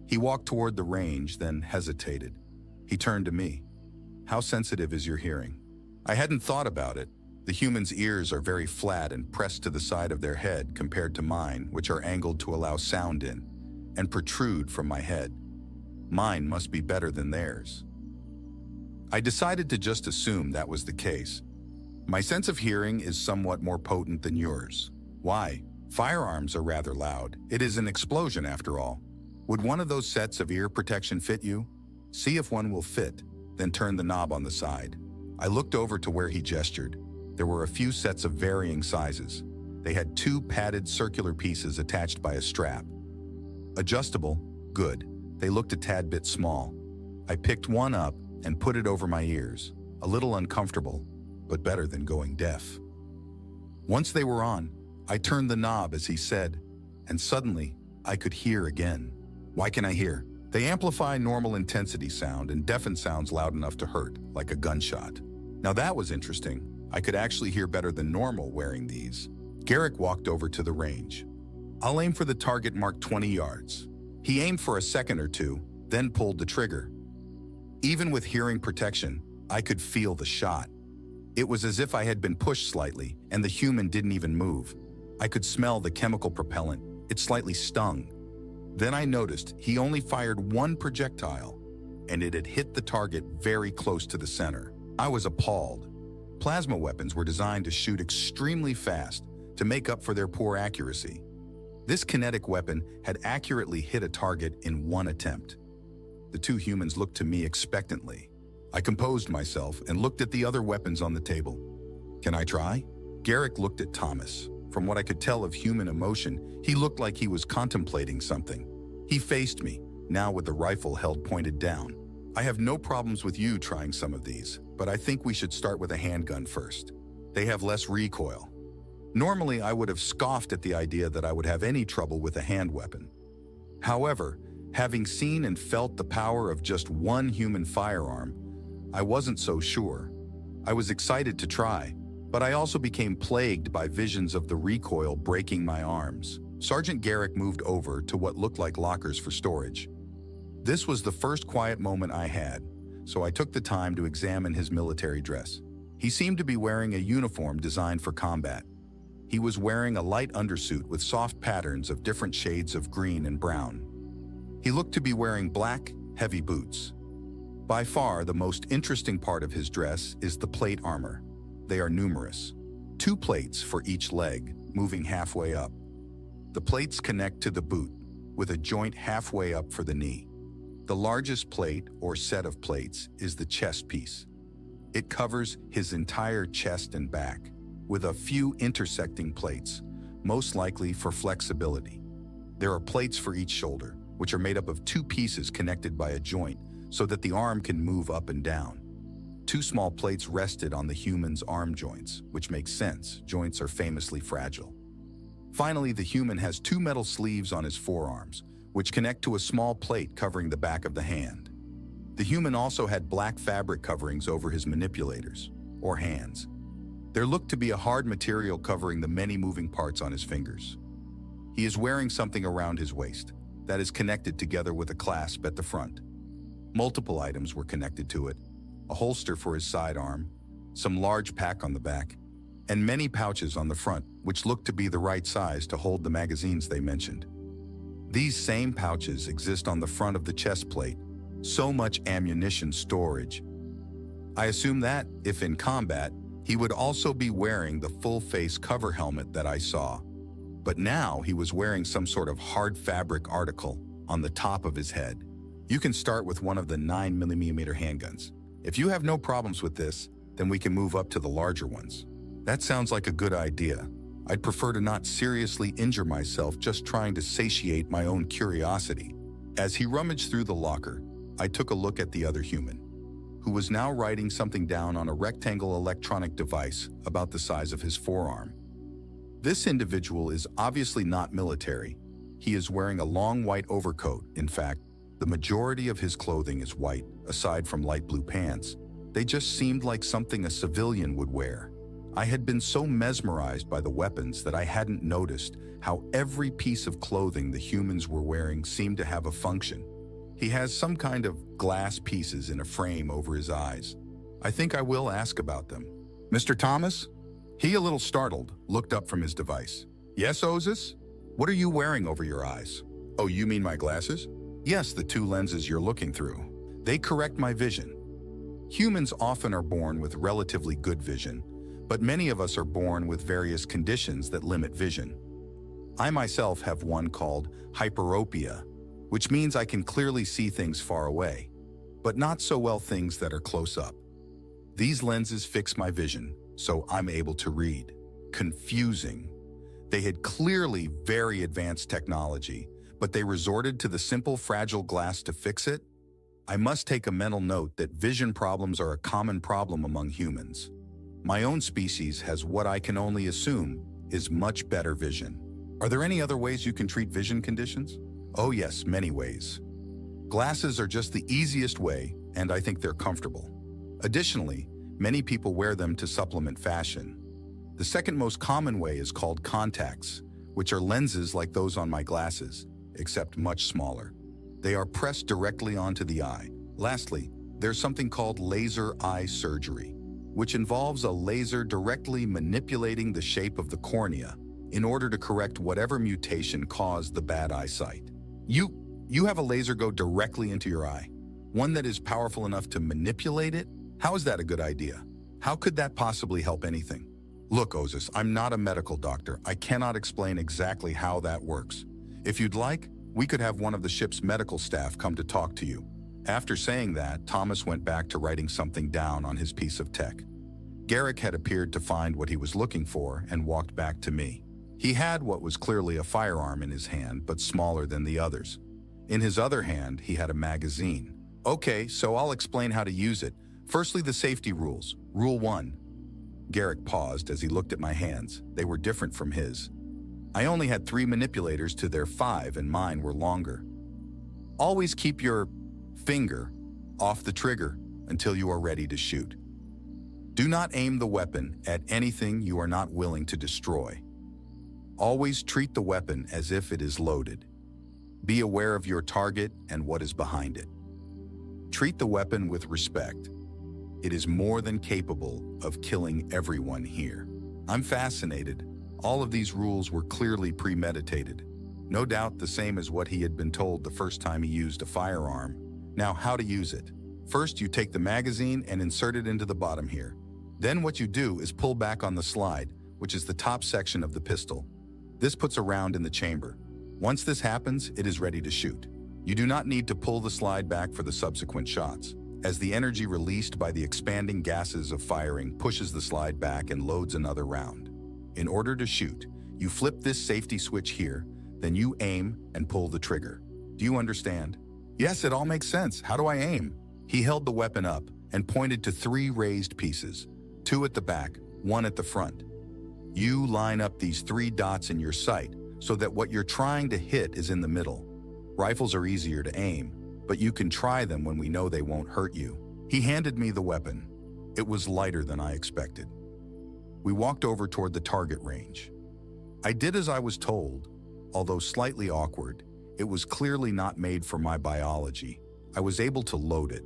He walked toward the range, then hesitated. He turned to me. How sensitive is your hearing? I hadn't thought about it. The human's ears are very flat and pressed to the side of their head compared to mine, which are angled to allow sound in, and protrude from my head. Mine must be better than theirs. I decided to just assume that was the case. My sense of hearing is somewhat more potent than yours. Why? Firearms are rather loud. It is an explosion after all. Would one of those sets of ear protection fit you? See if one will fit, then turn the knob on the side. I looked over to where he gestured. There were a few sets of varying sizes. They had 2 padded circular pieces attached by a strap. Adjustable? Good. They looked a tad bit small. I picked one up and put it over my ears. A little uncomfortable, but better than going deaf. Once they were on, I turned the knob as he said, and suddenly I could hear again. Why can I hear? They amplify normal intensity sound and deafen sounds loud enough to hurt, like a gunshot. Now that was interesting. I could actually hear better than normal wearing these. Garrick walked over to the range. I'll aim for the target marked 20 yards. He aimed for a second or two, then pulled the trigger. Even with hearing protection, I could feel the shot. It was as if I had been pushed slightly, and the human didn't even move. I could smell the chemical propellant. It slightly stung. Then I noticed he only fired one projectile, and it had hit the target very close to the center. I was appalled. Plasma weapons were designed to shoot extremely fast to make up for their poor accuracy. This kinetic weapon had accurately hit a target in one attempt. The 2 humans looked to me expectantly. I composed myself and looked at the other weapons on the table. Can I try? Garrick looked at Thomas. From what I could tell of human emotion, he looked like he was contemplating something. He faced me, now with the rifle held pointed down. I have no problems with you trying some of these, but I think we should start with a handgun first. They have less recoil. Normally, I would have scoffed at the idea that I would have any trouble with a hand weapon. However, having seen and felt the power of just one human firearm, I wasn't so sure. I was excited to try, but I also became plagued by visions of the recoil breaking my arms. Sergeant Garrick moved over to what looked like lockers for storage. This was the first quiet moment I had, so I took the time to examine his military dress. He seemed to be wearing a uniform designed for combat. He was wearing a light undersuit with soft patterns of different shades of green and brown. He looked to be wearing black, heavy boots. By far, the most interesting part of his dress is the plate armor. They are numerous. 2 plates for each leg, moving halfway up. The plates connect to the boot, with a joint halfway up for the knee. The largest plate, or set of plates, is the chest piece. It covers his entire chest and back, with a few intersecting plates, most likely for flexibility. There are plates for each shoulder, which are made up of 2 pieces connected by a joint, so that the arm can move up and down. 2 small plates rested on the human's arm joints, which makes sense. Joints are famously fragile. Finally, the human has 2 metal sleeves on his forearms, which connect to a small plate covering the back of the hand. The human also had black fabric coverings over his manipulators, or hands. There looked to be a hard material covering the many moving parts on his fingers. He is wearing something around his waist that is connected together with a clasp at the front. Multiple items were connected to it: a holster for his sidearm, some large pack on the back, and many pouches on the front, which looked to be the right size to hold the magazines they mentioned. These same pouches exist on the front of the chest plate. So much ammunition storage. I assume that, if in combat, he would also be wearing the full-face cover helmet that I saw. But now he was wearing some sort of hard fabric article on the top of his head. You can start with one of the 9mm handguns. If you have no problems with this, then we can move up to the larger ones. That sounds like a good idea. I'd prefer to not seriously injure myself just trying to satiate my own curiosity. As he rummaged through the locker, I took a look at the other human, who was now writing something down on a rectangle electronic device about the size of his forearm. This individual is obviously not military. He is wearing a long white overcoat. In fact, the majority of his clothing is white, aside from light blue pants. They just seemed like something a civilian would wear. I had been so mesmerized by the weapons that I hadn't noticed how every piece of clothing the humans were wearing seemed to have a function. He has some kind of glass pieces in a frame over his eyes. I think I will ask about them. Mr. Thomas? He, a little startled, looked up from his device. Yes, Ozus? What are you wearing over your eyes? Oh, you mean my glasses? Yes, the two lenses you're looking through. They correct my vision. Humans often are born with relatively good vision, but many of us are born with various conditions that limit vision. I myself have one called hyperopia, which means I can clearly see things far away, but not so well things that are close up. These lenses fix my vision, so I'm able to read. Confusing. They had clearly very advanced technology, but they resorted to the simple fragile glass to fix it? I must take a mental note that vision problems are a common problem among humans. My own species has what I can only assume is much better vision. Are there any other ways you can treat vision conditions? Oh yes, many ways. Glasses are just the easiest way, and I think they're comfortable. Additionally, many people wear them to supplement fashion. The second most common way is called contacts, which are lenses like those on my glasses, except much smaller. They are pressed directly onto the eye. Lastly, there's something called laser eye surgery, which involves a laser directly manipulating the shape of the cornea in order to correct whatever mutation caused the bad eyesight. You have a laser go directly into your eye? One that is powerful enough to manipulate it? How is that a good idea? How could that possibly help anything? Look, Ozus, I'm not a medical doctor. I cannot explain exactly how that works. If you'd like, we could have one of the ship's medical staff come to talk to you. After saying that, Thomas went back to writing something down on his piece of tech. Garrick had appeared to find what he was looking for and walked back to me. He had what was clearly a firearm in his hand, but smaller than the others. In his other hand, he had a magazine. Okay, so I'll explain how to use it. Firstly, the safety rules. Rule 1. Garrick paused as he looked at my hands. They were different from his. I only had 3 manipulators to their 5, and mine were longer. Always keep your finger off the trigger until you are ready to shoot. Do not aim the weapon at anything you are not willing to destroy. Always treat the weapon as if it is loaded. Be aware of your target and what is behind it. Treat the weapon with respect. It is more than capable of killing everyone here. I'm fascinated. All of these rules were clearly premeditated. No doubt the same as what he had been told the first time he used a firearm. Now, how to use it. First, you take the magazine and insert it into the bottom here. Then what you do is pull back on the slide, which is the top section of the pistol. This puts a round in the chamber. Once this happens, it is ready to shoot. You do not need to pull the slide back for the subsequent shots, as the energy released by the expanding gases of firing pushes the slide back and loads another round. In order to shoot, you flip this safety switch here, then you aim and pull the trigger. Do you understand? Yes, it all makes sense. How do I aim? He held the weapon up and pointed to 3 raised pieces, 2 at the back, 1 at the front. You line up these 3 dots in your sight so that what you're trying to hit is in the middle. Rifles are easier to aim, but you can try them when we know they won't hurt you. He handed me the weapon. It was lighter than I expected. We walked over toward the target range. I did as I was told. Although slightly awkward, it was clearly not made for my biology. I was able to load it.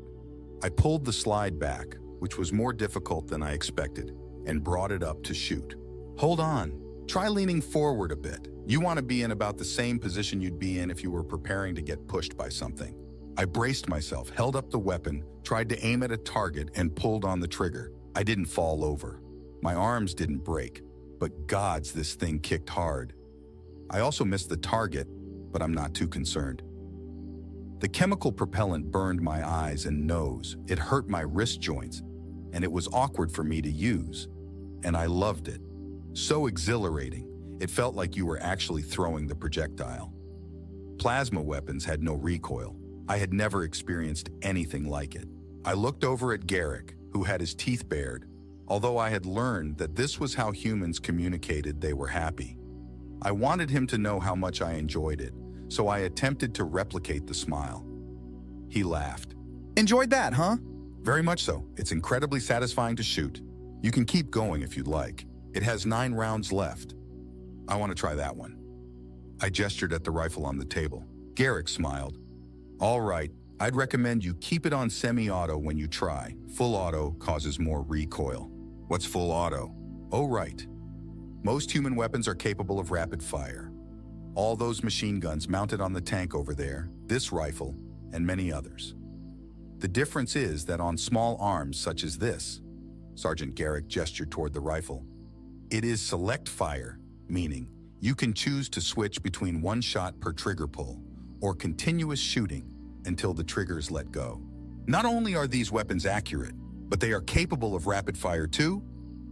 I pulled the slide back, which was more difficult than I expected. and brought it up to shoot. Hold on. Try leaning forward a bit. You want to be in about the same position you'd be in if you were preparing to get pushed by something. I braced myself, held up the weapon, tried to aim at a target, and pulled on the trigger. I didn't fall over. My arms didn't break, but gods, this thing kicked hard. I also missed the target, but I'm not too concerned. The chemical propellant burned my eyes and nose. It hurt my wrist joints, and it was awkward for me to use. And I loved it. So exhilarating, it felt like you were actually throwing the projectile. Plasma weapons had no recoil. I had never experienced anything like it. I looked over at Garrick, who had his teeth bared, although I had learned that this was how humans communicated they were happy. I wanted him to know how much I enjoyed it, so I attempted to replicate the smile. He laughed. Enjoyed that, huh? Very much so. It's incredibly satisfying to shoot. You can keep going if you'd like. It has 9 rounds left. I want to try that one. I gestured at the rifle on the table. Garrick smiled. All right, I'd recommend you keep it on semi-auto when you try. Full auto causes more recoil. What's full auto? Oh, right. Most human weapons are capable of rapid fire. All those machine guns mounted on the tank over there, this rifle, and many others. The difference is that on small arms such as this, Sergeant Garrick gestured toward the rifle, it is select fire, meaning you can choose to switch between 1 shot per trigger pull or continuous shooting until the triggers let go. Not only are these weapons accurate, but they are capable of rapid fire too,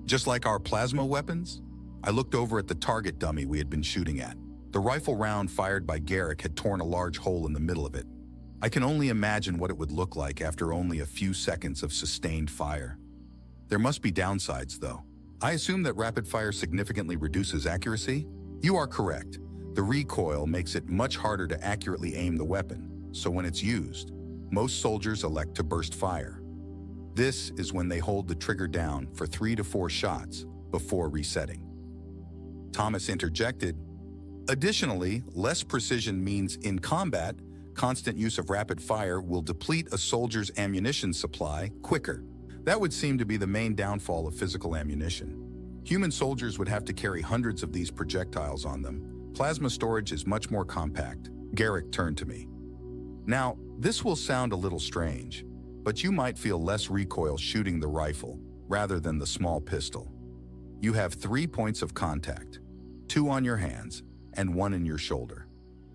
just like our plasma weapons. I looked over at the target dummy we had been shooting at. The rifle round fired by Garrick had torn a large hole in the middle of it. I can only imagine what it would look like after only a few seconds of sustained fire. There must be downsides, though. I assume that rapid fire significantly reduces accuracy? You are correct. The recoil makes it much harder to accurately aim the weapon, so when it's used, most soldiers elect to burst fire. This is when they hold the trigger down for 3 to 4 shots before resetting. Thomas interjected, additionally, less precision means in combat, constant use of rapid fire will deplete a soldier's ammunition supply quicker. That would seem to be the main downfall of physical ammunition. Human soldiers would have to carry hundreds of these projectiles on them. Plasma storage is much more compact. Garrick turned to me. Now, this will sound a little strange, but you might feel less recoil shooting the rifle rather than the small pistol. You have 3 points of contact, 2 on your hands and 1 in your shoulder.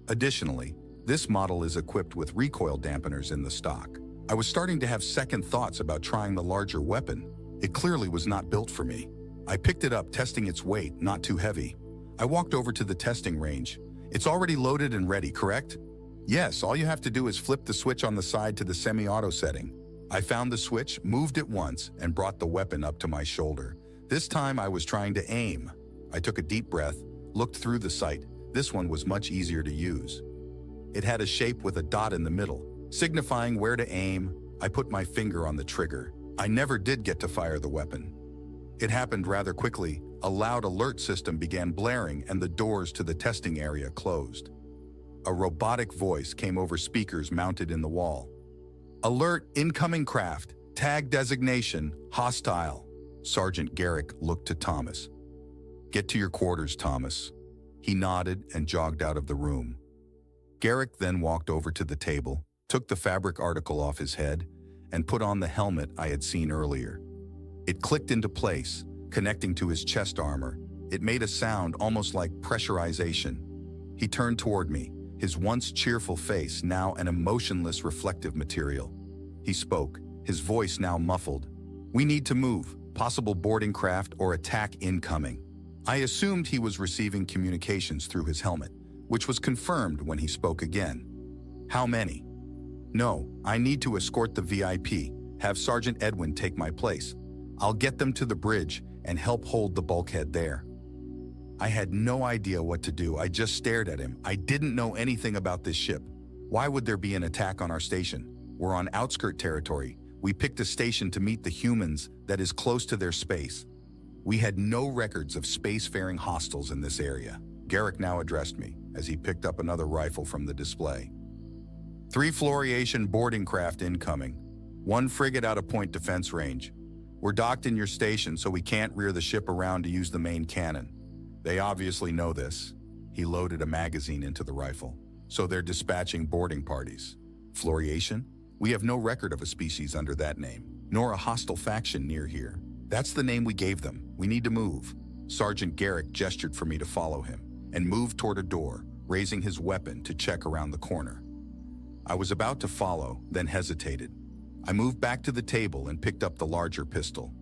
Additionally, this model is equipped with recoil dampeners in the stock. I was starting to have second thoughts about trying the larger weapon. It clearly was not built for me. I picked it up, testing its weight, not too heavy. I walked over to the testing range. It's already loaded and ready, correct? Yes, all you have to do is flip the switch on the side to the semi-auto setting. I found the switch, moved it once, and brought the weapon up to my shoulder. This time I was trying to aim. I took a deep breath, looked through the sight. This one was much easier to use. It had a shape with a dot in the middle, signifying where to aim. I put my finger on the trigger. I never did get to fire the weapon. It happened rather quickly. A loud alert system began blaring and the doors to the testing area closed. A robotic voice came over speakers mounted in the wall. Alert, incoming craft, tag designation, hostile. Sergeant Garrick looked to Thomas. Get to your quarters, Thomas. He nodded and jogged out of the room. Garrick then walked over to the table, took the fabric article off his head, and put on the helmet I had seen earlier. It clicked into place, connecting to his chest armor. It made a sound almost like pressurization. He turned toward me, his once cheerful face now an emotionless reflective material. He spoke, his voice now muffled. We need to move, possible boarding craft or attack incoming. I assumed he was receiving communications through his helmet, which was confirmed when he spoke again. How many? No, I need to escort the VIP, have Sergeant Edwin take my place. I'll get them to the bridge and help hold the bulkhead there. I had no idea what to do. I just stared at him. I didn't know anything about this ship. Why would there be an attack on our station? We're on outskirt territory. We picked a station to meet the humans that is close to their space. We had no records of spacefaring hostiles in this area. Garrick now addressed me as he picked up another rifle from the display. 3 Floriation boarding craft incoming. 1 frigate out of point defense range. We're docked in your station, so we can't rear the ship around to use the main cannon. They obviously know this. He loaded a magazine into the rifle. So they're dispatching boarding parties. Fluoriation? We have no record of a species under that name, nor a hostile faction near here. That's the name we gave them. We need to move. Sergeant Garrick gestured for me to follow him and moved toward a door, raising his weapon to check around the corner. I was about to follow, then hesitated. I moved back to the table and picked up the larger pistol.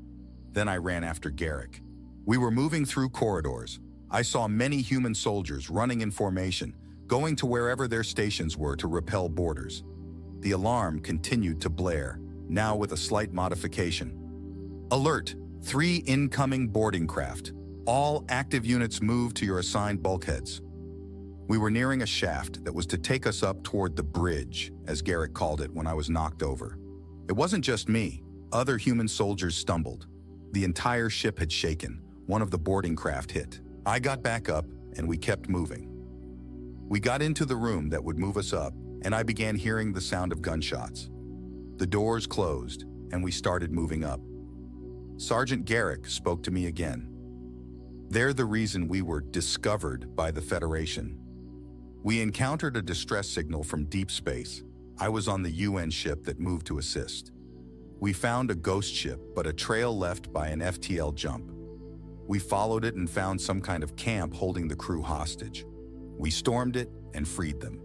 Then I ran after Garrick. We were moving through corridors. I saw many human soldiers running in formation, going to wherever their stations were to repel boarders. The alarm continued to blare, now with a slight modification. Alert! 3 incoming boarding craft. All active units move to your assigned bulkheads. We were nearing a shaft that was to take us up toward the bridge, as Garrick called it when I was knocked over. It wasn't just me. Other human soldiers stumbled. The entire ship had shaken. One of the boarding craft hit. I got back up, and we kept moving. We got into the room that would move us up, and I began hearing the sound of gunshots. The doors closed, and we started moving up. Sergeant Garrick spoke to me again. They're the reason we were discovered by the Federation. We encountered a distress signal from deep space. I was on the UN ship that moved to assist. We found a ghost ship, but a trail left by an FTL jump. We followed it and found some kind of camp holding the crew hostage. We stormed it and freed them.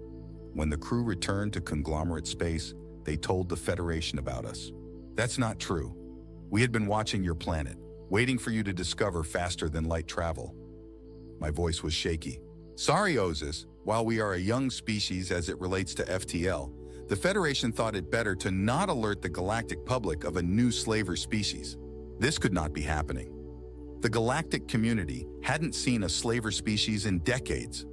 When the crew returned to conglomerate space, they told the Federation about us. That's not true. We had been watching your planet, waiting for you to discover faster than light travel. My voice was shaky. Sorry, Ozus. While we are a young species as it relates to FTL, the Federation thought it better to not alert the galactic public of a new slaver species. This could not be happening. The galactic community hadn't seen a slaver species in decades.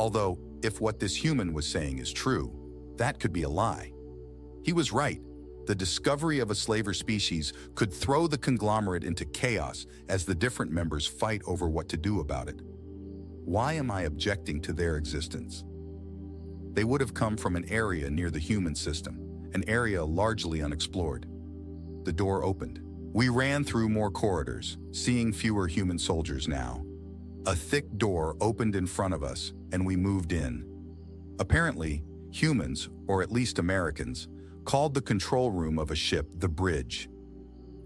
Although, if what this human was saying is true, that could be a lie. He was right. The discovery of a slaver species could throw the conglomerate into chaos as the different members fight over what to do about it. Why am I objecting to their existence? They would have come from an area near the human system, an area largely unexplored. The door opened. We ran through more corridors, seeing fewer human soldiers now. A thick door opened in front of us, and we moved in. Apparently, humans, or at least Americans, called the control room of a ship the bridge.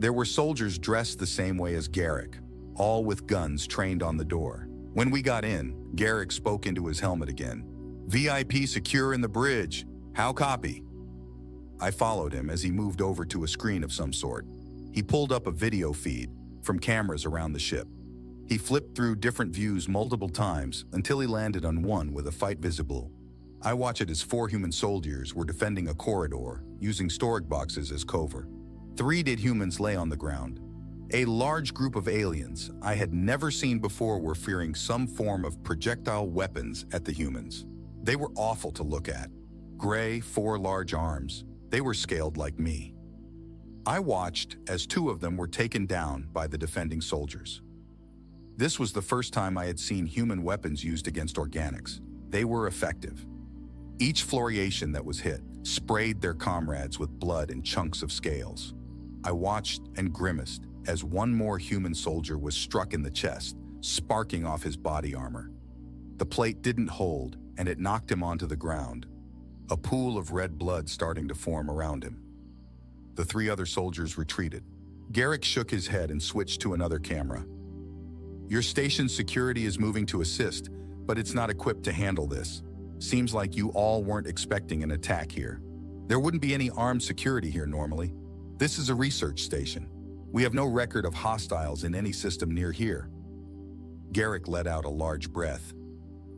There were soldiers dressed the same way as Garrick, all with guns trained on the door. When we got in, Garrick spoke into his helmet again. VIP secure in the bridge. How copy? I followed him as he moved over to a screen of some sort. He pulled up a video feed from cameras around the ship. He flipped through different views multiple times until he landed on one with a fight visible. I watched as 4 human soldiers were defending a corridor, using storage boxes as cover. 3 dead humans lay on the ground. A large group of aliens I had never seen before were firing some form of projectile weapons at the humans. They were awful to look at. Gray, 4 large arms. They were scaled like me. I watched as 2 of them were taken down by the defending soldiers. This was the first time I had seen human weapons used against organics. They were effective. Each fluoriation that was hit sprayed their comrades with blood and chunks of scales. I watched and grimaced as one more human soldier was struck in the chest, sparking off his body armor. The plate didn't hold, and it knocked him onto the ground, a pool of red blood starting to form around him. The 3 other soldiers retreated. Garrick shook his head and switched to another camera. Your station's security is moving to assist, but it's not equipped to handle this. Seems like you all weren't expecting an attack here. There wouldn't be any armed security here normally. This is a research station. We have no record of hostiles in any system near here. Garrick let out a large breath.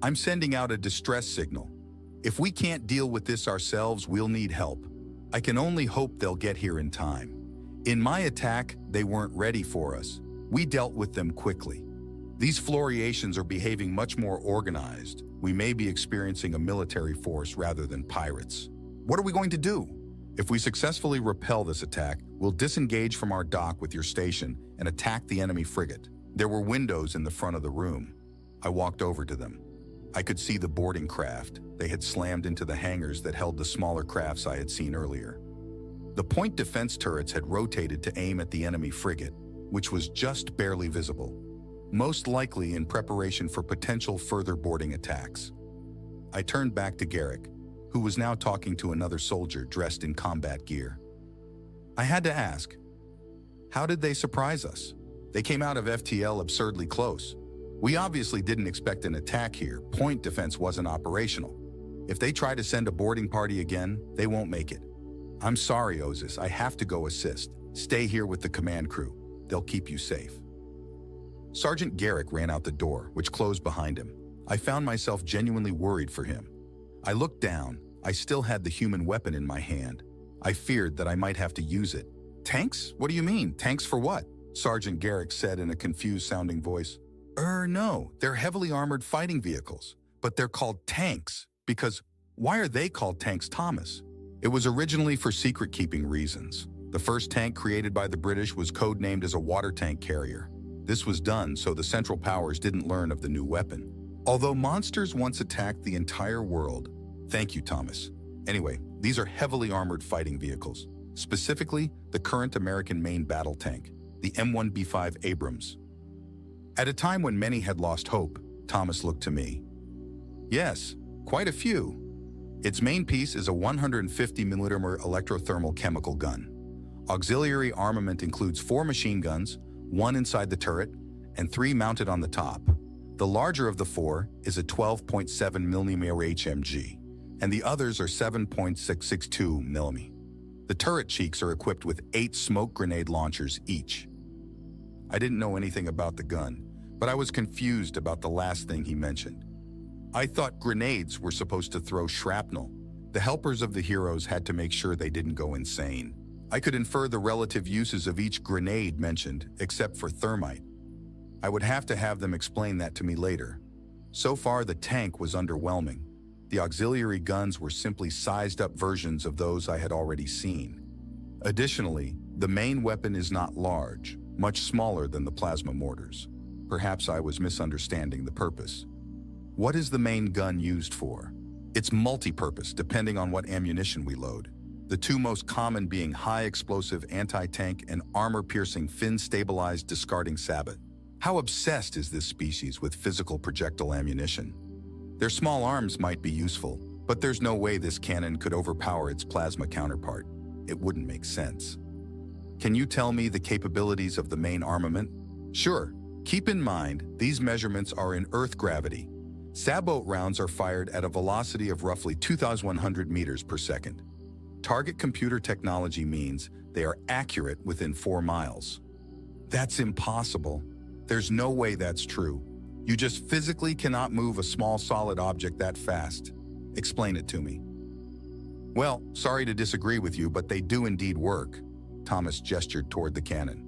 I'm sending out a distress signal. If we can't deal with this ourselves, we'll need help. I can only hope they'll get here in time. In my attack, they weren't ready for us. We dealt with them quickly. These fluoriations are behaving much more organized. We may be experiencing a military force rather than pirates. What are we going to do? If we successfully repel this attack, we'll disengage from our dock with your station and attack the enemy frigate. There were windows in the front of the room. I walked over to them. I could see the boarding craft. They had slammed into the hangars that held the smaller crafts I had seen earlier. The point defense turrets had rotated to aim at the enemy frigate, which was just barely visible, most likely in preparation for potential further boarding attacks. I turned back to Garrick, who was now talking to another soldier dressed in combat gear. I had to ask, how did they surprise us? They came out of FTL absurdly close. We obviously didn't expect an attack here. Point defense wasn't operational. If they try to send a boarding party again, they won't make it. I'm sorry, Osis, I have to go assist. Stay here with the command crew. They'll keep you safe. Sergeant Garrick ran out the door, which closed behind him. I found myself genuinely worried for him. I looked down. I still had the human weapon in my hand. I feared that I might have to use it. Tanks? What do you mean? Tanks for what? Sergeant Garrick said in a confused-sounding voice. No, they're heavily armored fighting vehicles, but they're called tanks because why are they called tanks, Thomas? It was originally for secret-keeping reasons. The first tank created by the British was codenamed as a water tank carrier. This was done so the Central Powers didn't learn of the new weapon. Although monsters once attacked the entire world. Thank you, Thomas. Anyway, these are heavily armored fighting vehicles, specifically the current American main battle tank, the M1B5 Abrams. At a time when many had lost hope, Thomas looked to me. Yes, quite a few. Its main piece is a 150mm electrothermal chemical gun. Auxiliary armament includes 4 machine guns, 1 inside the turret, and 3 mounted on the top. The larger of the 4 is a 12.7mm HMG, and the others are 7.662mm. The turret cheeks are equipped with 8 smoke grenade launchers each. I didn't know anything about the gun, but I was confused about the last thing he mentioned. I thought grenades were supposed to throw shrapnel. The helpers of the heroes had to make sure they didn't go insane. I could infer the relative uses of each grenade mentioned, except for thermite. I would have to have them explain that to me later. So far, the tank was underwhelming. The auxiliary guns were simply sized-up versions of those I had already seen. Additionally, the main weapon is not large, much smaller than the plasma mortars. Perhaps I was misunderstanding the purpose. What is the main gun used for? It's multi-purpose, depending on what ammunition we load. The 2 most common being high-explosive anti-tank and armor-piercing fin-stabilized discarding sabot. How obsessed is this species with physical projectile ammunition? Their small arms might be useful, but there's no way this cannon could overpower its plasma counterpart. It wouldn't make sense. Can you tell me the capabilities of the main armament? Sure. Keep in mind, these measurements are in Earth gravity. Sabot rounds are fired at a velocity of roughly 2,100 meters per second. Target computer technology means they are accurate within 4 miles. That's impossible. There's no way that's true. You just physically cannot move a small solid object that fast. Explain it to me. Well, sorry to disagree with you, but they do indeed work. Thomas gestured toward the cannon.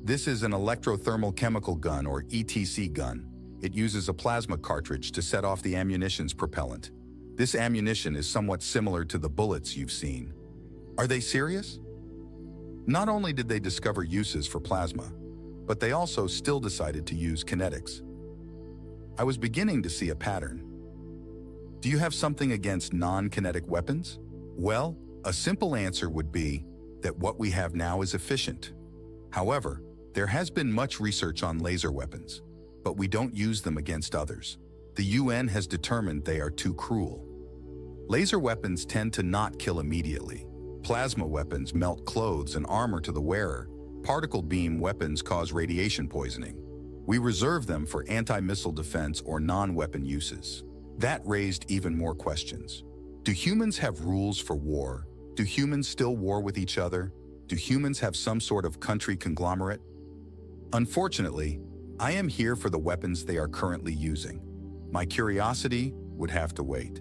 This is an electrothermal chemical gun, or ETC gun. It uses a plasma cartridge to set off the ammunition's propellant. This ammunition is somewhat similar to the bullets you've seen. Are they serious? Not only did they discover uses for plasma, but they also still decided to use kinetics. I was beginning to see a pattern. Do you have something against non-kinetic weapons? Well, a simple answer would be that what we have now is efficient. However, there has been much research on laser weapons, but we don't use them against others. The UN has determined they are too cruel. Laser weapons tend to not kill immediately. Plasma weapons melt clothes and armor to the wearer. Particle beam weapons cause radiation poisoning. We reserve them for anti-missile defense or non-weapon uses. That raised even more questions. Do humans have rules for war? Do humans still war with each other? Do humans have some sort of country conglomerate? Unfortunately, I am here for the weapons they are currently using. My curiosity would have to wait.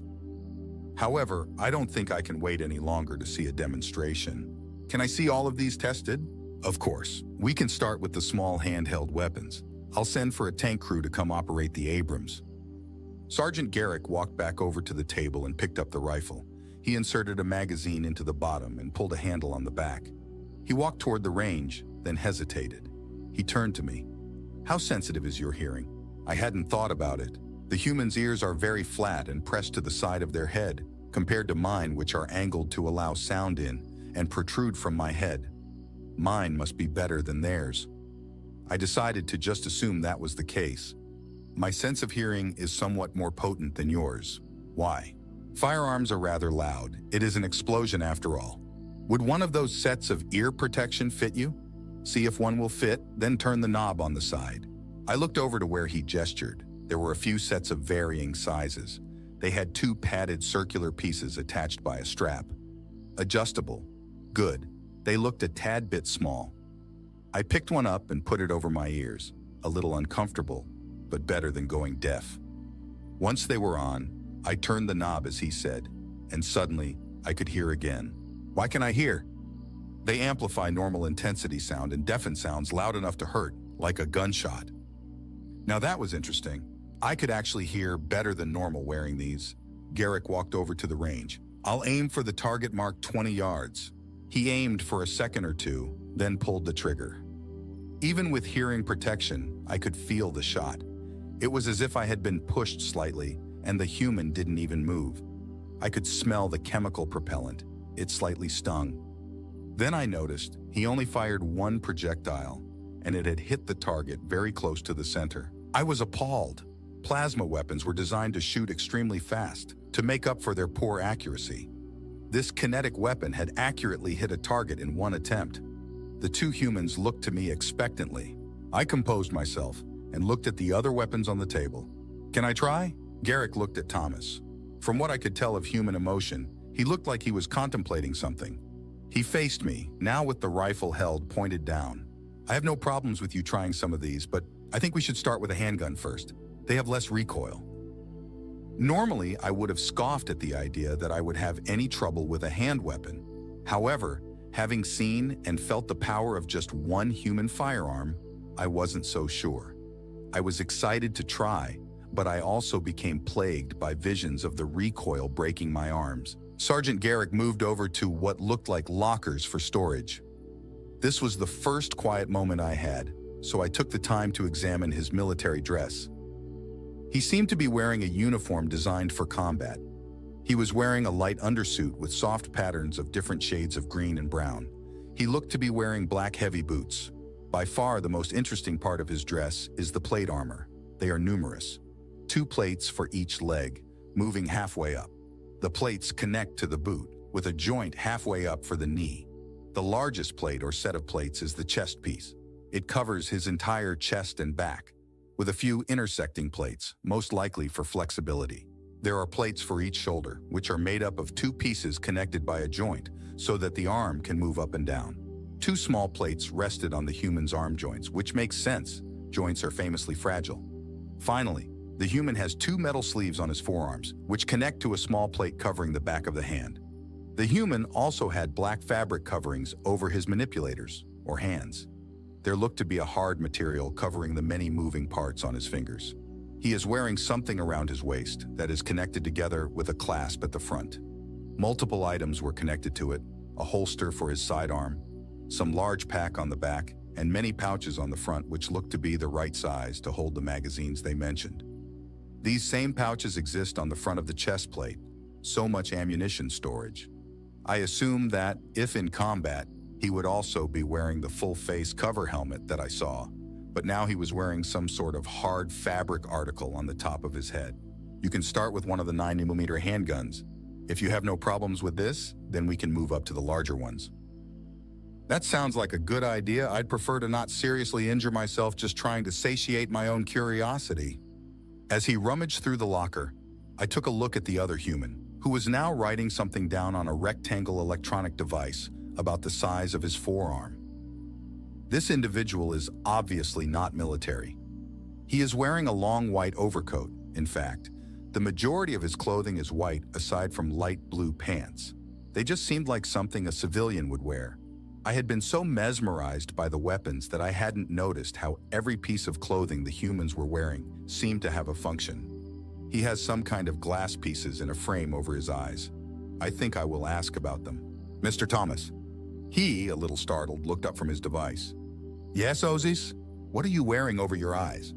However, I don't think I can wait any longer to see a demonstration. Can I see all of these tested? Of course. We can start with the small handheld weapons. I'll send for a tank crew to come operate the Abrams. Sergeant Garrick walked back over to the table and picked up the rifle. He inserted a magazine into the bottom and pulled a handle on the back. He walked toward the range, then hesitated. He turned to me. How sensitive is your hearing? I hadn't thought about it. The human's ears are very flat and pressed to the side of their head, compared to mine, which are angled to allow sound in, and protrude from my head. Mine must be better than theirs. I decided to just assume that was the case. My sense of hearing is somewhat more potent than yours. Why? Firearms are rather loud. It is an explosion after all. Would one of those sets of ear protection fit you? See if one will fit, then turn the knob on the side. I looked over to where he gestured. There were a few sets of varying sizes. They had 2 padded circular pieces attached by a strap. Adjustable. Good. They looked a tad bit small. I picked one up and put it over my ears. A little uncomfortable, but better than going deaf. Once they were on, I turned the knob as he said, and suddenly I could hear again. Why can I hear? They amplify normal intensity sound and deafen sounds loud enough to hurt, like a gunshot. Now that was interesting. I could actually hear better than normal wearing these. Garrick walked over to the range. I'll aim for the target marked 20 yards. He aimed for a second or two, then pulled the trigger. Even with hearing protection, I could feel the shot. It was as if I had been pushed slightly, and the human didn't even move. I could smell the chemical propellant. It slightly stung. Then I noticed he only fired 1 projectile, and it had hit the target very close to the center. I was appalled. Plasma weapons were designed to shoot extremely fast, to make up for their poor accuracy. This kinetic weapon had accurately hit a target in 1 attempt. The 2 humans looked to me expectantly. I composed myself and looked at the other weapons on the table. Can I try? Garrick looked at Thomas. From what I could tell of human emotion, he looked like he was contemplating something. He faced me, now with the rifle held pointed down. I have no problems with you trying some of these, but I think we should start with a handgun first. They have less recoil. Normally, I would have scoffed at the idea that I would have any trouble with a hand weapon. However, having seen and felt the power of just 1 human firearm, I wasn't so sure. I was excited to try, but I also became plagued by visions of the recoil breaking my arms. Sergeant Garrick moved over to what looked like lockers for storage. This was the first quiet moment I had, so I took the time to examine his military dress. He seemed to be wearing a uniform designed for combat. He was wearing a light undersuit with soft patterns of different shades of green and brown. He looked to be wearing black heavy boots. By far the most interesting part of his dress is the plate armor. They are numerous. 2 plates for each leg, moving halfway up. The plates connect to the boot, with a joint halfway up for the knee. The largest plate or set of plates is the chest piece. It covers his entire chest and back, with a few intersecting plates, most likely for flexibility. There are plates for each shoulder, which are made up of 2 pieces connected by a joint, so that the arm can move up and down. 2 small plates rested on the human's arm joints, which makes sense. Joints are famously fragile. Finally, the human has 2 metal sleeves on his forearms, which connect to a small plate covering the back of the hand. The human also had black fabric coverings over his manipulators, or hands. There looked to be a hard material covering the many moving parts on his fingers. He is wearing something around his waist that is connected together with a clasp at the front. Multiple items were connected to it, a holster for his sidearm, some large pack on the back, and many pouches on the front which looked to be the right size to hold the magazines they mentioned. These same pouches exist on the front of the chest plate, so much ammunition storage. I assume that, if in combat, he would also be wearing the full-face cover helmet that I saw, but now he was wearing some sort of hard fabric article on the top of his head. You can start with one of the 9mm handguns. If you have no problems with this, then we can move up to the larger ones. That sounds like a good idea. I'd prefer to not seriously injure myself just trying to satiate my own curiosity. As he rummaged through the locker, I took a look at the other human, who was now writing something down on a rectangle electronic device about the size of his forearm. This individual is obviously not military. He is wearing a long white overcoat. In fact, the majority of his clothing is white aside from light blue pants. They just seemed like something a civilian would wear. I had been so mesmerized by the weapons that I hadn't noticed how every piece of clothing the humans were wearing seemed to have a function. He has some kind of glass pieces in a frame over his eyes. I think I will ask about them. Mr. Thomas. He, a little startled, looked up from his device. Yes, Ozis? What are you wearing over your eyes?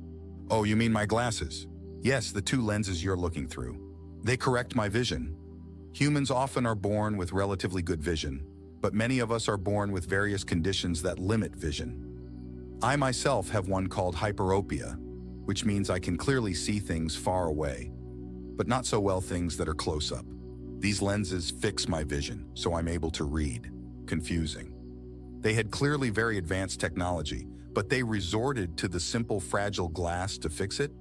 Oh, you mean my glasses? Yes, the 2 lenses you're looking through. They correct my vision. Humans often are born with relatively good vision, but many of us are born with various conditions that limit vision. I myself have one called hyperopia, which means I can clearly see things far away, but not so well things that are close up. These lenses fix my vision, so I'm able to read. Confusing. They had clearly very advanced technology, but they resorted to the simple fragile glass to fix it?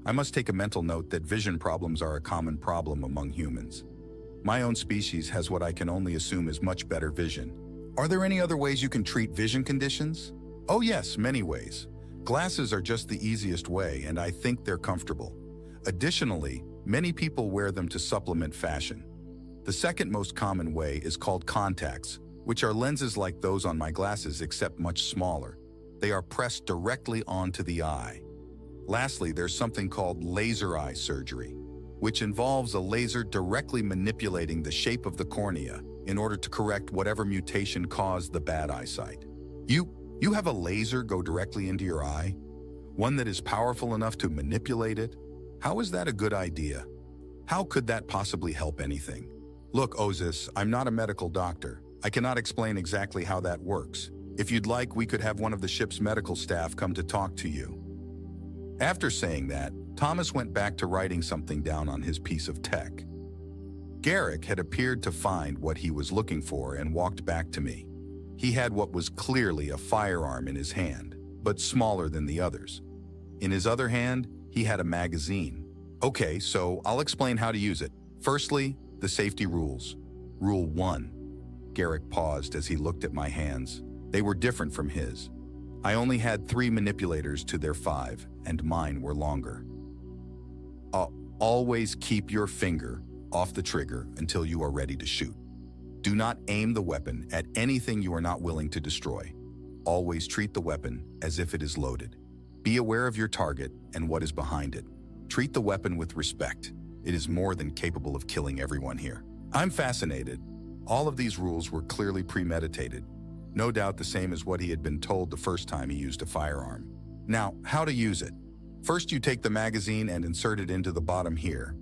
I must take a mental note that vision problems are a common problem among humans. My own species has what I can only assume is much better vision. Are there any other ways you can treat vision conditions? Oh yes, many ways. Glasses are just the easiest way, and I think they're comfortable. Additionally, many people wear them to supplement fashion. The second most common way is called contacts, which are lenses like those on my glasses except much smaller. They are pressed directly onto the eye. Lastly, there's something called laser eye surgery, which involves a laser directly manipulating the shape of the cornea in order to correct whatever mutation caused the bad eyesight. You have a laser go directly into your eye? One that is powerful enough to manipulate it? How is that a good idea? How could that possibly help anything? Look, Osis, I'm not a medical doctor. I cannot explain exactly how that works. If you'd like, we could have one of the ship's medical staff come to talk to you. After saying that, Thomas went back to writing something down on his piece of tech. Garrick had appeared to find what he was looking for and walked back to me. He had what was clearly a firearm in his hand, but smaller than the others. In his other hand, he had a magazine. Okay, so I'll explain how to use it. Firstly, the safety rules. Rule 1. Garrick paused as he looked at my hands. They were different from his. I only had 3 manipulators to their 5, and mine were longer. Always keep your finger off the trigger until you are ready to shoot. Do not aim the weapon at anything you are not willing to destroy. Always treat the weapon as if it is loaded. Be aware of your target and what is behind it. Treat the weapon with respect. It is more than capable of killing everyone here. I'm fascinated. All of these rules were clearly premeditated. No doubt the same as what he had been told the first time he used a firearm. Now, how to use it. First, you take the magazine and insert it into the bottom here.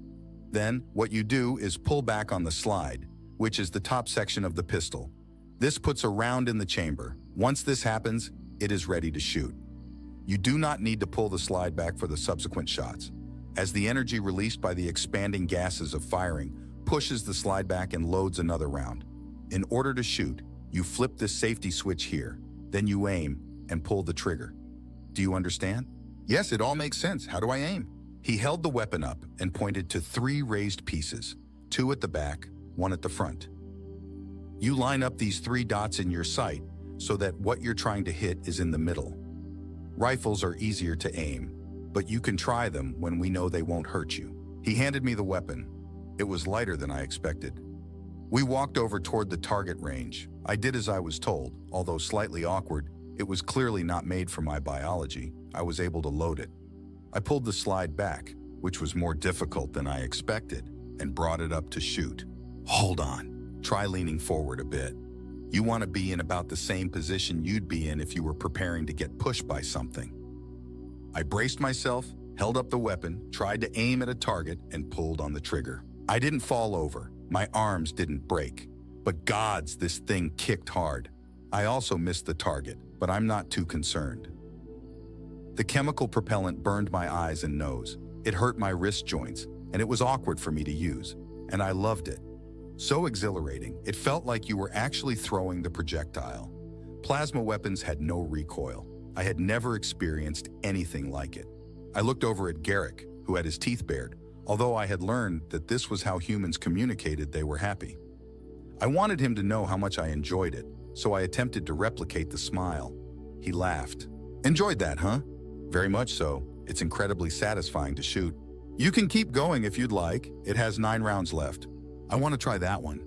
Then, what you do is pull back on the slide, which is the top section of the pistol. This puts a round in the chamber. Once this happens, it is ready to shoot. You do not need to pull the slide back for the subsequent shots, as the energy released by the expanding gases of firing pushes the slide back and loads another round. In order to shoot, you flip this safety switch here, then you aim and pull the trigger. Do you understand? Yes, it all makes sense. How do I aim? He held the weapon up and pointed to 3 raised pieces, 2 at the back, 1 at the front. You line up these 3 dots in your sight so that what you're trying to hit is in the middle. Rifles are easier to aim, but you can try them when we know they won't hurt you. He handed me the weapon. It was lighter than I expected. We walked over toward the target range. I did as I was told, although slightly awkward. It was clearly not made for my biology. I was able to load it. I pulled the slide back, which was more difficult than I expected, and brought it up to shoot. Hold on. Try leaning forward a bit. You want to be in about the same position you'd be in if you were preparing to get pushed by something. I braced myself, held up the weapon, tried to aim at a target, and pulled on the trigger. I didn't fall over. My arms didn't break. But gods, this thing kicked hard. I also missed the target, but I'm not too concerned. The chemical propellant burned my eyes and nose. It hurt my wrist joints, and it was awkward for me to use, and I loved it. So exhilarating, it felt like you were actually throwing the projectile. Plasma weapons had no recoil. I had never experienced anything like it. I looked over at Garrick, who had his teeth bared, although I had learned that this was how humans communicated they were happy. I wanted him to know how much I enjoyed it, so I attempted to replicate the smile. He laughed. Enjoyed that, huh? Very much so. It's incredibly satisfying to shoot. You can keep going if you'd like. It has 9 rounds left. I want to try that one.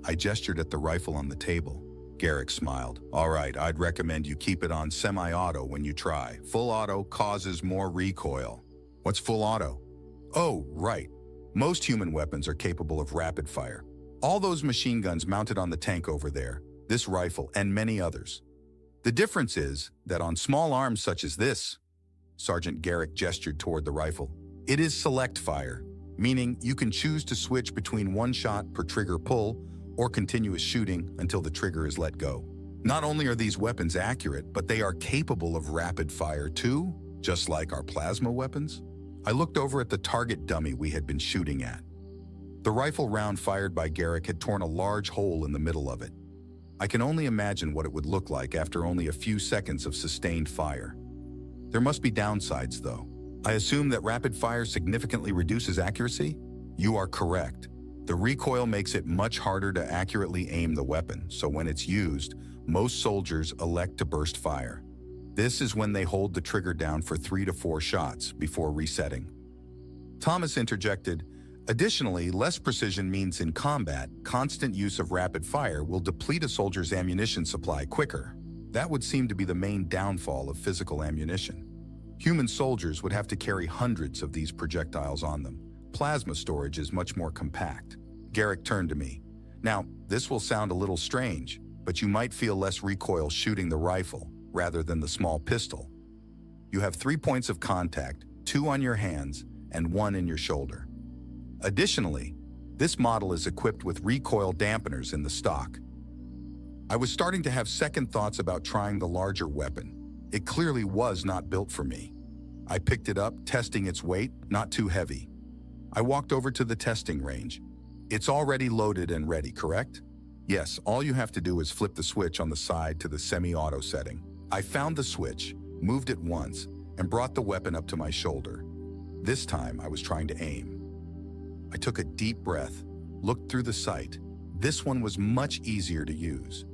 I gestured at the rifle on the table. Garrick smiled. All right, I'd recommend you keep it on semi-auto when you try. Full auto causes more recoil. What's full auto? Oh, right. Most human weapons are capable of rapid fire. All those machine guns mounted on the tank over there, this rifle, and many others. The difference is that on small arms such as this, Sergeant Garrick gestured toward the rifle, it is select fire, meaning you can choose to switch between 1 shot per trigger pull or continuous shooting until the trigger is let go. Not only are these weapons accurate, but they are capable of rapid fire too, just like our plasma weapons. I looked over at the target dummy we had been shooting at. The rifle round fired by Garrick had torn a large hole in the middle of it. I can only imagine what it would look like after only a few seconds of sustained fire. There must be downsides, though. I assume that rapid fire significantly reduces accuracy? You are correct. The recoil makes it much harder to accurately aim the weapon, so when it's used, most soldiers elect to burst fire. This is when they hold the trigger down for 3 to 4 shots before resetting. Thomas interjected, "Additionally, less precision means in combat, constant use of rapid fire will deplete a soldier's ammunition supply quicker. That would seem to be the main downfall of physical ammunition. Human soldiers would have to carry hundreds of these projectiles on them. Plasma storage is much more compact." Garrick turned to me. "Now, this will sound a little strange, but you might feel less recoil shooting the rifle rather than the small pistol. You have 3 points of contact, 2 on your hands and 1 in your shoulder. Additionally, this model is equipped with recoil dampeners in the stock." I was starting to have second thoughts about trying the larger weapon. It clearly was not built for me. I picked it up, testing its weight, not too heavy. I walked over to the testing range. "It's already loaded and ready, correct?" "Yes, all you have to do is flip the switch on the side to the semi-auto setting." I found the switch, moved it once, and brought the weapon up to my shoulder. This time, I was trying to aim. I took a deep breath, looked through the sight. This one was much easier to use.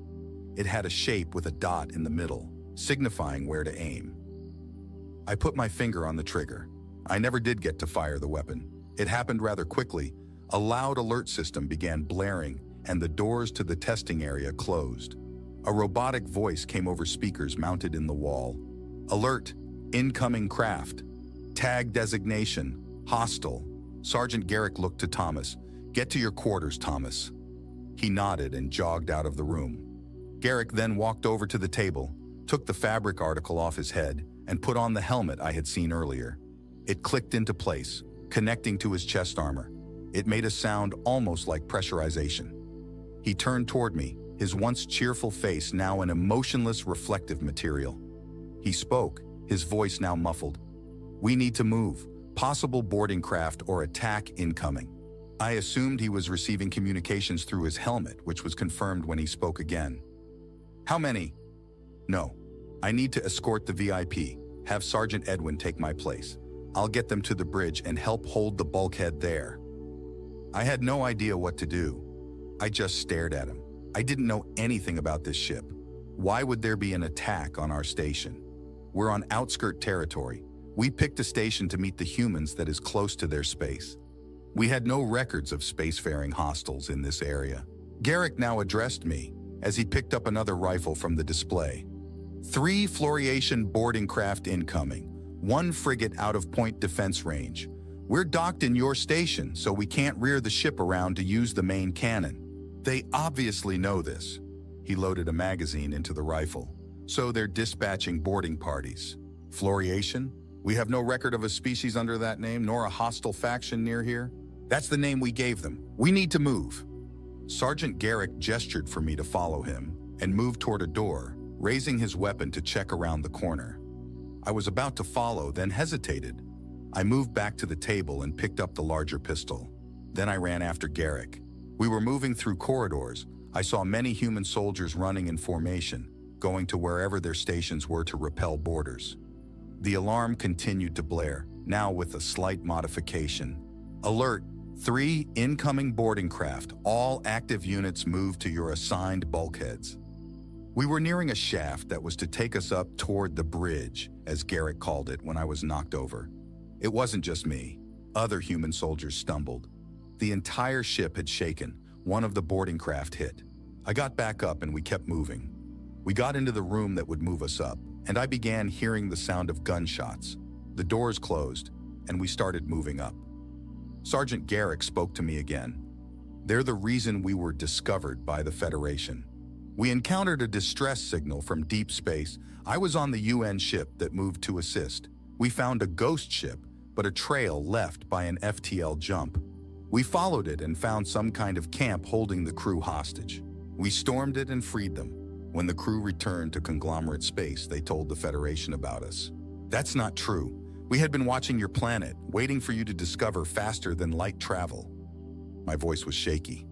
It had a shape with a dot in the middle, signifying where to aim. I put my finger on the trigger. I never did get to fire the weapon. It happened rather quickly. A loud alert system began blaring, and the doors to the testing area closed. A robotic voice came over speakers mounted in the wall. "Alert! Incoming craft! Tag designation! Hostile!" Sergeant Garrick looked to Thomas. "Get to your quarters, Thomas." He nodded and jogged out of the room. Garrick then walked over to the table, took the fabric article off his head, and put on the helmet I had seen earlier. It clicked into place, connecting to his chest armor. It made a sound almost like pressurization. He turned toward me, his once cheerful face now an emotionless reflective material. He spoke, his voice now muffled. "We need to move. Possible boarding craft or attack incoming." I assumed he was receiving communications through his helmet, which was confirmed when he spoke again. "How many?" "No. I need to escort the VIP. Have Sergeant Edwin take my place. I'll get them to the bridge and help hold the bulkhead there." I had no idea what to do. I just stared at him. I didn't know anything about this ship. Why would there be an attack on our station? We're on outskirt territory. We picked a station to meet the humans that is close to their space. We had no records of spacefaring hostiles in this area. Garrick now addressed me as he picked up another rifle from the display. 3 Floriation boarding craft incoming. 1 frigate out of point defense range. We're docked in your station, so we can't rear the ship around to use the main cannon. They obviously know this." He loaded a magazine into the rifle. "So they're dispatching boarding parties. Floriation? We have no record of a species under that name, nor a hostile faction near here. That's the name we gave them. We need to move." Sergeant Garrick gestured for me to follow him and moved toward a door, raising his weapon to check around the corner. I was about to follow, then hesitated. I moved back to the table and picked up the larger pistol. Then I ran after Garrick. We were moving through corridors. I saw many human soldiers running in formation, going to wherever their stations were to repel boarders. The alarm continued to blare, now with a slight modification. "Alert! 3 incoming boarding craft. All active units move to your assigned bulkheads." We were nearing a shaft that was to take us up toward the bridge, as Garrick called it when I was knocked over. It wasn't just me. Other human soldiers stumbled. The entire ship had shaken. One of the boarding craft hit. I got back up and we kept moving. We got into the room that would move us up, and I began hearing the sound of gunshots. The doors closed, and we started moving up. Sergeant Garrick spoke to me again. "They're the reason we were discovered by the Federation. We encountered a distress signal from deep space. I was on the UN ship that moved to assist. We found a ghost ship, but a trail left by an FTL jump. We followed it and found some kind of camp holding the crew hostage. We stormed it and freed them. When the crew returned to conglomerate space, they told the Federation about us. That's not true. We had been watching your planet, waiting for you to discover faster than light travel. My voice was shaky.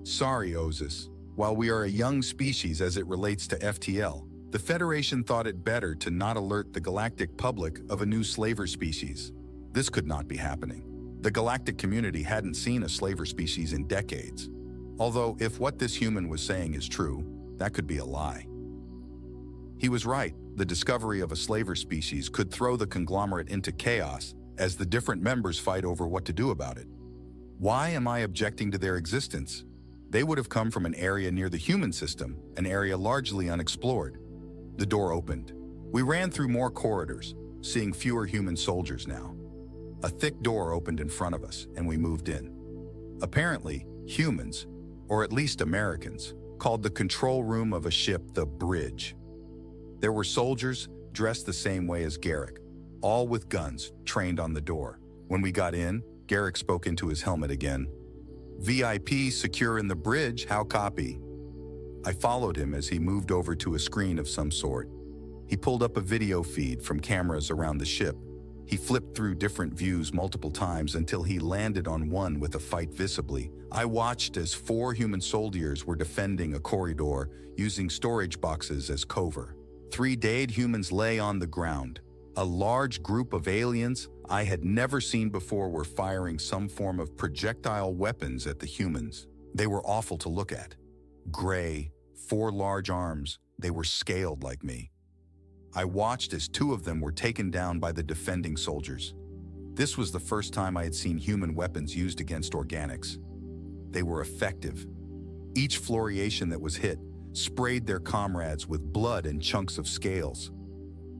Sorry, Ozus. While we are a young species as it relates to FTL, the Federation thought it better to not alert the galactic public of a new slaver species. This could not be happening. The galactic community hadn't seen a slaver species in decades. Although, if what this human was saying is true, that could be a lie. He was right. The discovery of a slaver species could throw the conglomerate into chaos as the different members fight over what to do about it. Why am I objecting to their existence? They would have come from an area near the human system, an area largely unexplored. The door opened. We ran through more corridors, seeing fewer human soldiers now. A thick door opened in front of us, and we moved in. Apparently, humans, or at least Americans, called the control room of a ship the bridge. There were soldiers dressed the same way as Garrick, all with guns trained on the door. When we got in, Garrick spoke into his helmet again. VIP secure in the bridge, how copy? I followed him as he moved over to a screen of some sort. He pulled up a video feed from cameras around the ship. He flipped through different views multiple times until he landed on one with a fight visibly. I watched as 4 human soldiers were defending a corridor using storage boxes as cover. 3 dead humans lay on the ground. A large group of aliens I had never seen before were firing some form of projectile weapons at the humans. They were awful to look at. Gray, 4 large arms, they were scaled like me. I watched as 2 of them were taken down by the defending soldiers. This was the first time I had seen human weapons used against organics. They were effective. Each fluorescence that was hit sprayed their comrades with blood and chunks of scales.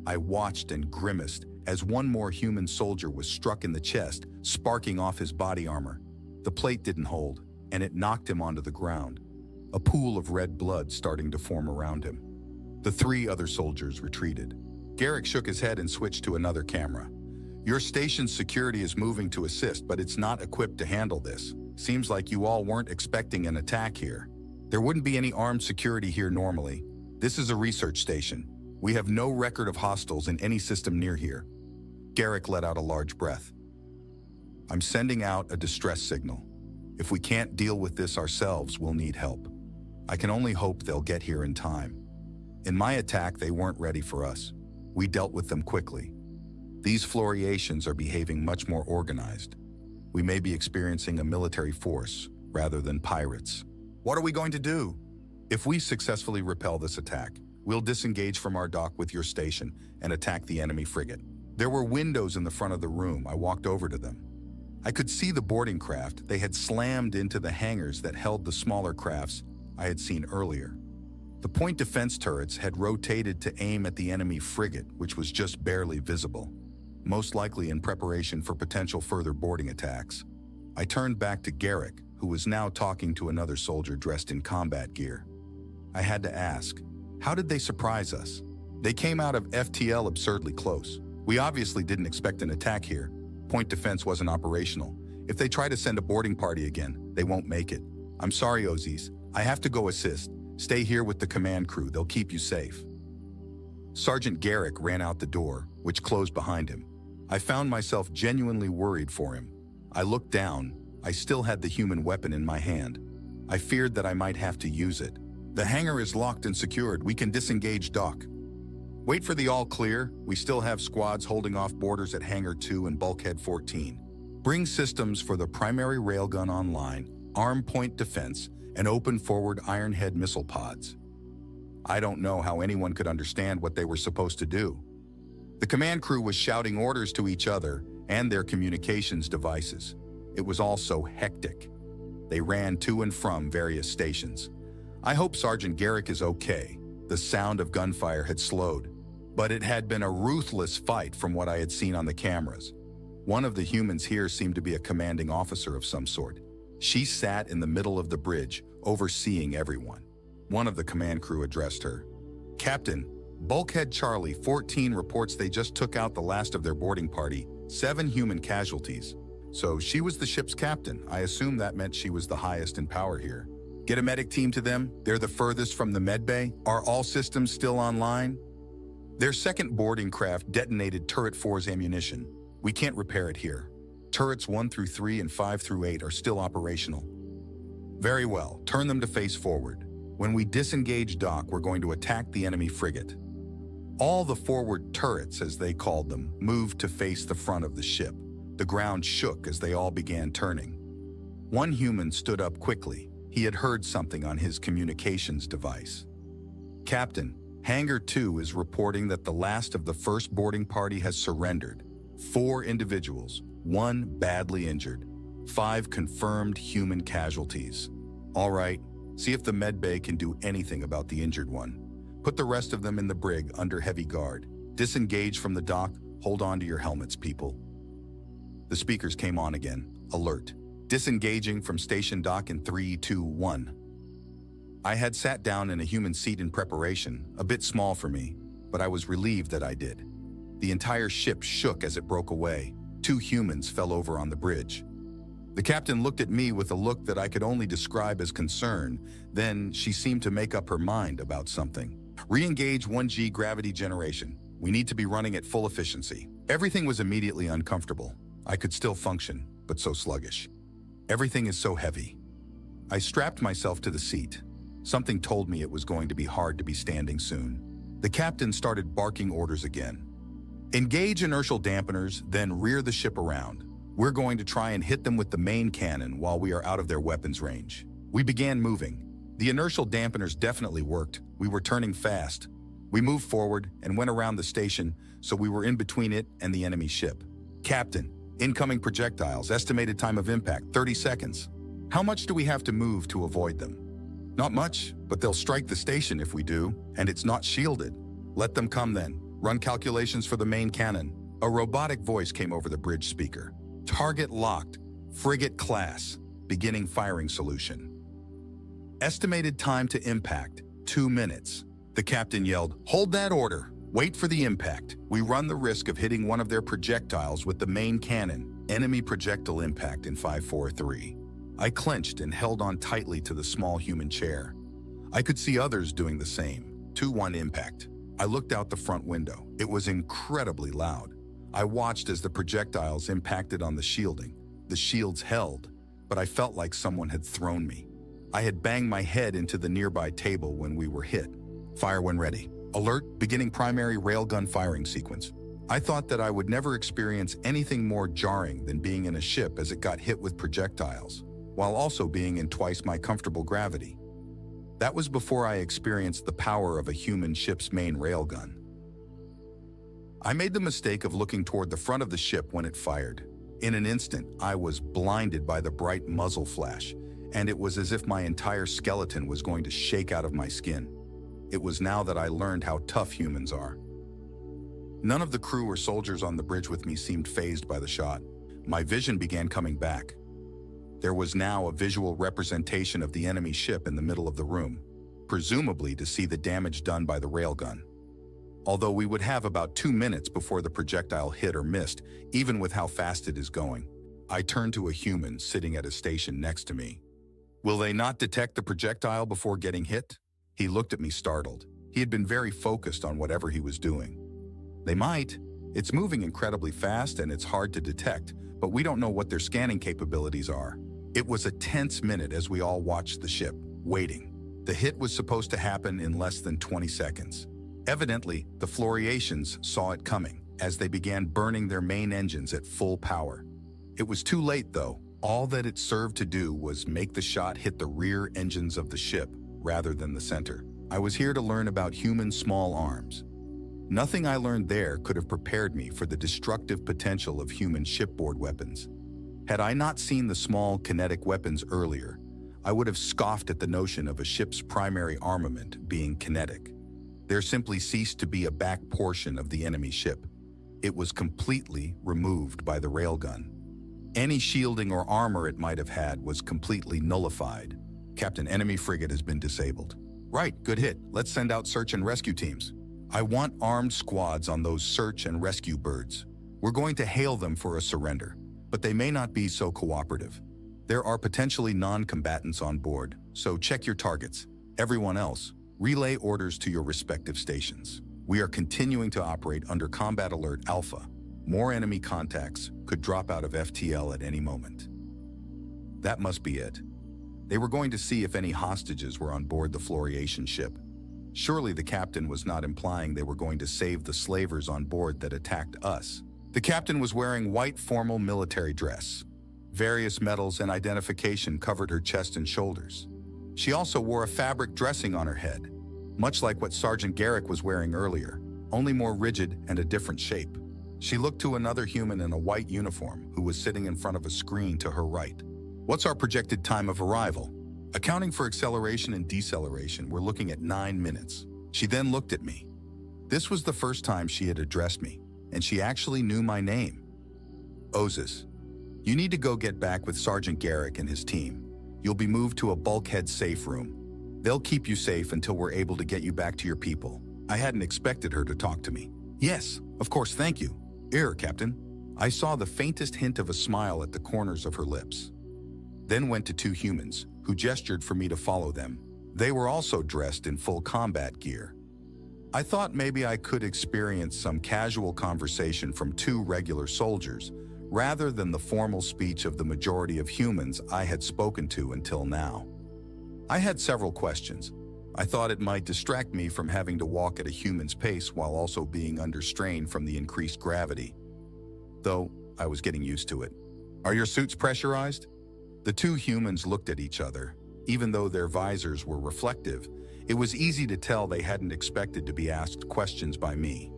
I watched and grimaced as one more human soldier was struck in the chest, sparking off his body armor. The plate didn't hold, and it knocked him onto the ground, a pool of red blood starting to form around him. The 3 other soldiers retreated. Garrick shook his head and switched to another camera. Your station's security is moving to assist, but it's not equipped to handle this. Seems like you all weren't expecting an attack here. There wouldn't be any armed security here normally. This is a research station. We have no record of hostiles in any system near here. Garrick let out a large breath. I'm sending out a distress signal. If we can't deal with this ourselves, we'll need help. I can only hope they'll get here in time. In my attack, they weren't ready for us. We dealt with them quickly. These fluorescents are behaving much more organized. We may be experiencing a military force rather than pirates. What are we going to do? If we successfully repel this attack, we'll disengage from our dock with your station and attack the enemy frigate. There were windows in the front of the room. I walked over to them. I could see the boarding craft. They had slammed into the hangars that held the smaller crafts I had seen earlier. The point defense turrets had rotated to aim at the enemy frigate, which was just barely visible, most likely in preparation for potential further boarding attacks. I turned back to Garrick, who was now talking to another soldier dressed in combat gear. I had to ask, how did they surprise us? They came out of FTL absurdly close. We obviously didn't expect an attack here. Point defense wasn't operational. If they try to send a boarding party again, they won't make it. I'm sorry, Ozis. I have to go assist. Stay here with the command crew. They'll keep you safe. Sergeant Garrick ran out the door, which closed behind him. I found myself genuinely worried for him. I looked down. I still had the human weapon in my hand. I feared that I might have to use it. The hangar is locked and secured. We can disengage dock. Wait for the all clear. We still have squads holding off borders at Hangar 2 and Bulkhead 14. Bring systems for the primary railgun online, arm point defense, and open forward Ironhead missile pods. I don't know how anyone could understand what they were supposed to do. The command crew was shouting orders to each other and their communications devices. It was all so hectic. They ran to and from various stations. I hope Sergeant Garrick is okay. The sound of gunfire had slowed, but it had been a ruthless fight from what I had seen on the cameras. One of the humans here seemed to be a commanding officer of some sort. She sat in the middle of the bridge, overseeing everyone. One of the command crew addressed her. Captain, Bulkhead Charlie 14 reports they just took out the last of their boarding party, 7 human casualties. So she was the ship's captain. I assume that meant she was the highest in power here. Get a medic team to them. They're the furthest from the med bay. Are all systems still online? Their second boarding craft detonated Turret 4's ammunition. We can't repair it here. Turrets 1 through 3 and 5 through 8 are still operational. Very well, turn them to face forward. When we disengage dock, we're going to attack the enemy frigate. All the forward turrets, as they called them, moved to face the front of the ship. The ground shook as they all began turning. One human stood up quickly. He had heard something on his communications device. Captain, Hangar 2 is reporting that the last of the first boarding party has surrendered. 4 individuals, 1 badly injured, 5 confirmed human casualties. All right, see if the med bay can do anything about the injured one. Put the rest of them in the brig under heavy guard. Disengage from the dock. Hold on to your helmets, people. The speakers came on again. Alert. Disengaging from station dock in 3, 2, 1. I had sat down in a human seat in preparation, a bit small for me, but I was relieved that I did. The entire ship shook as it broke away. 2 humans fell over on the bridge. The captain looked at me with a look that I could only describe as concern. Then she seemed to make up her mind about something. Re-engage 1G gravity generation. We need to be running at full efficiency. Everything was immediately uncomfortable. I could still function, but so sluggish. Everything is so heavy. I strapped myself to the seat. Something told me it was going to be hard to be standing soon. The captain started barking orders again. Engage inertial dampeners, then rear the ship around. We're going to try and hit them with the main cannon while we are out of their weapons range. We began moving. The inertial dampeners definitely worked. We were turning fast. We moved forward and went around the station, so we were in between it and the enemy ship. Captain, incoming projectiles, estimated time of impact, 30 seconds. How much do we have to move to avoid them? Not much, but they'll strike the station if we do, and it's not shielded. Let them come then. Run calculations for the main cannon. A robotic voice came over the bridge speaker. Target locked. Frigate class. Beginning firing solution. Estimated time to impact, 2 minutes. The captain yelled, "Hold that order. Wait for the impact. We run the risk of hitting one of their projectiles with the main cannon. Enemy projectile impact in 5, 4, 3. I clenched and held on tightly to the small human chair. I could see others doing the same. 2-1 impact. I looked out the front window. It was incredibly loud. I watched as the projectiles impacted on the shielding. The shields held, but I felt like someone had thrown me. I had banged my head into the nearby table when we were hit. Fire when ready. Alert, beginning primary railgun firing sequence. I thought that I would never experience anything more jarring than being in a ship as it got hit with projectiles, while also being in twice my comfortable gravity. That was before I experienced the power of a human ship's main railgun. I made the mistake of looking toward the front of the ship when it fired. In an instant, I was blinded by the bright muzzle flash, and it was as if my entire skeleton was going to shake out of my skin. It was now that I learned how tough humans are. None of the crew or soldiers on the bridge with me seemed fazed by the shot. My vision began coming back. There was now a visual representation of the enemy ship in the middle of the room, presumably to see the damage done by the railgun. Although we would have about 2 minutes before the projectile hit or missed, even with how fast it is going. I turned to a human sitting at a station next to me. Will they not detect the projectile before getting hit? He looked at me startled. He had been very focused on whatever he was doing. They might. It's moving incredibly fast and it's hard to detect, but we don't know what their scanning capabilities are. It was a tense minute as we all watched the ship, waiting. The hit was supposed to happen in less than 20 seconds. Evidently, the Floriations saw it coming as they began burning their main engines at full power. It was too late, though. All that it served to do was make the shot hit the rear engines of the ship rather than the center. I was here to learn about human small arms. Nothing I learned there could have prepared me for the destructive potential of human shipboard weapons. Had I not seen the small kinetic weapons earlier, I would have scoffed at the notion of a ship's primary armament being kinetic. There simply ceased to be a back portion of the enemy ship. It was completely removed by the railgun. Any shielding or armor it might have had was completely nullified. Captain, enemy frigate has been disabled. Right, good hit. Let's send out search and rescue teams. I want armed squads on those search and rescue birds. We're going to hail them for a surrender. but they may not be so cooperative. There are potentially non-combatants on board, so check your targets. Everyone else, relay orders to your respective stations. We are continuing to operate under Combat Alert Alpha. More enemy contacts could drop out of FTL at any moment. That must be it. They were going to see if any hostages were on board the Floriation ship. Surely the captain was not implying they were going to save the slavers on board that attacked us. The captain was wearing white formal military dress. Various medals and identification covered her chest and shoulders. She also wore a fabric dressing on her head, much like what Sergeant Garrick was wearing earlier, only more rigid and a different shape. She looked to another human in a white uniform who was sitting in front of a screen to her right. What's our projected time of arrival? Accounting for acceleration and deceleration, we're looking at 9 minutes. She then looked at me. This was the first time she had addressed me, and she actually knew my name. Ozus, you need to go get back with Sergeant Garrick and his team. You'll be moved to a bulkhead safe room. They'll keep you safe until we're able to get you back to your people. I hadn't expected her to talk to me. Yes, of course, thank you. Captain. I saw the faintest hint of a smile at the corners of her lips. Then went to 2 humans, who gestured for me to follow them. They were also dressed in full combat gear. I thought maybe I could experience some casual conversation from 2 regular soldiers, rather than the formal speech of the majority of humans I had spoken to until now. I had several questions. I thought it might distract me from having to walk at a human's pace while also being under strain from the increased gravity. Though, I was getting used to it. Are your suits pressurized? The 2 humans looked at each other. Even though their visors were reflective, it was easy to tell they hadn't expected to be asked questions by me.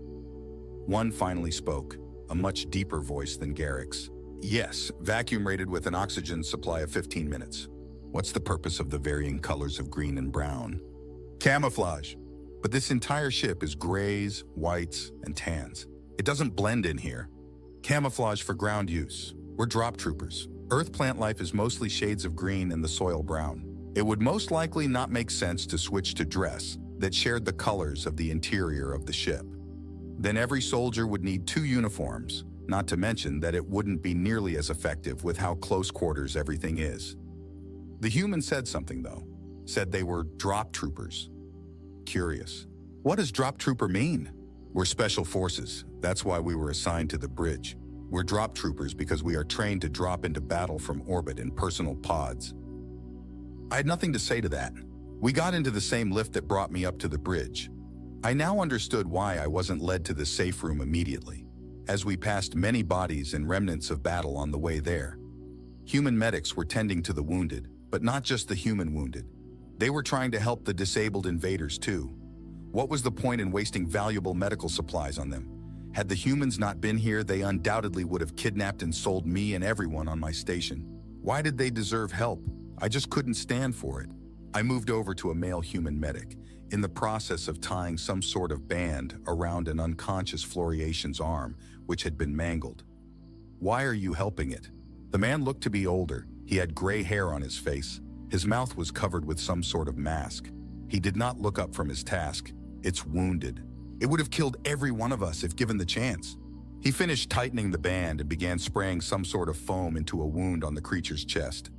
One finally spoke, a much deeper voice than Garrick's. Yes, vacuum rated with an oxygen supply of 15 minutes. What's the purpose of the varying colors of green and brown? Camouflage. But this entire ship is grays, whites, and tans. It doesn't blend in here. Camouflage for ground use. We're drop troopers. Earth plant life is mostly shades of green and the soil brown. It would most likely not make sense to switch to dress that shared the colors of the interior of the ship. Then every soldier would need 2 uniforms, not to mention that it wouldn't be nearly as effective with how close quarters everything is. The human said something though. Said they were drop troopers. Curious. What does drop trooper mean? We're special forces. That's why we were assigned to the bridge. We're drop troopers because we are trained to drop into battle from orbit in personal pods. I had nothing to say to that. We got into the same lift that brought me up to the bridge. I now understood why I wasn't led to the safe room immediately, as we passed many bodies and remnants of battle on the way there. Human medics were tending to the wounded, but not just the human wounded. They were trying to help the disabled invaders too. What was the point in wasting valuable medical supplies on them? Had the humans not been here, they undoubtedly would have kidnapped and sold me and everyone on my station. Why did they deserve help? I just couldn't stand for it. I moved over to a male human medic, in the process of tying some sort of band around an unconscious Floriation's arm, which had been mangled. Why are you helping it? The man looked to be older. He had gray hair on his face. His mouth was covered with some sort of mask. He did not look up from his task. It's wounded. It would have killed every one of us if given the chance. He finished tightening the band and began spraying some sort of foam into a wound on the creature's chest.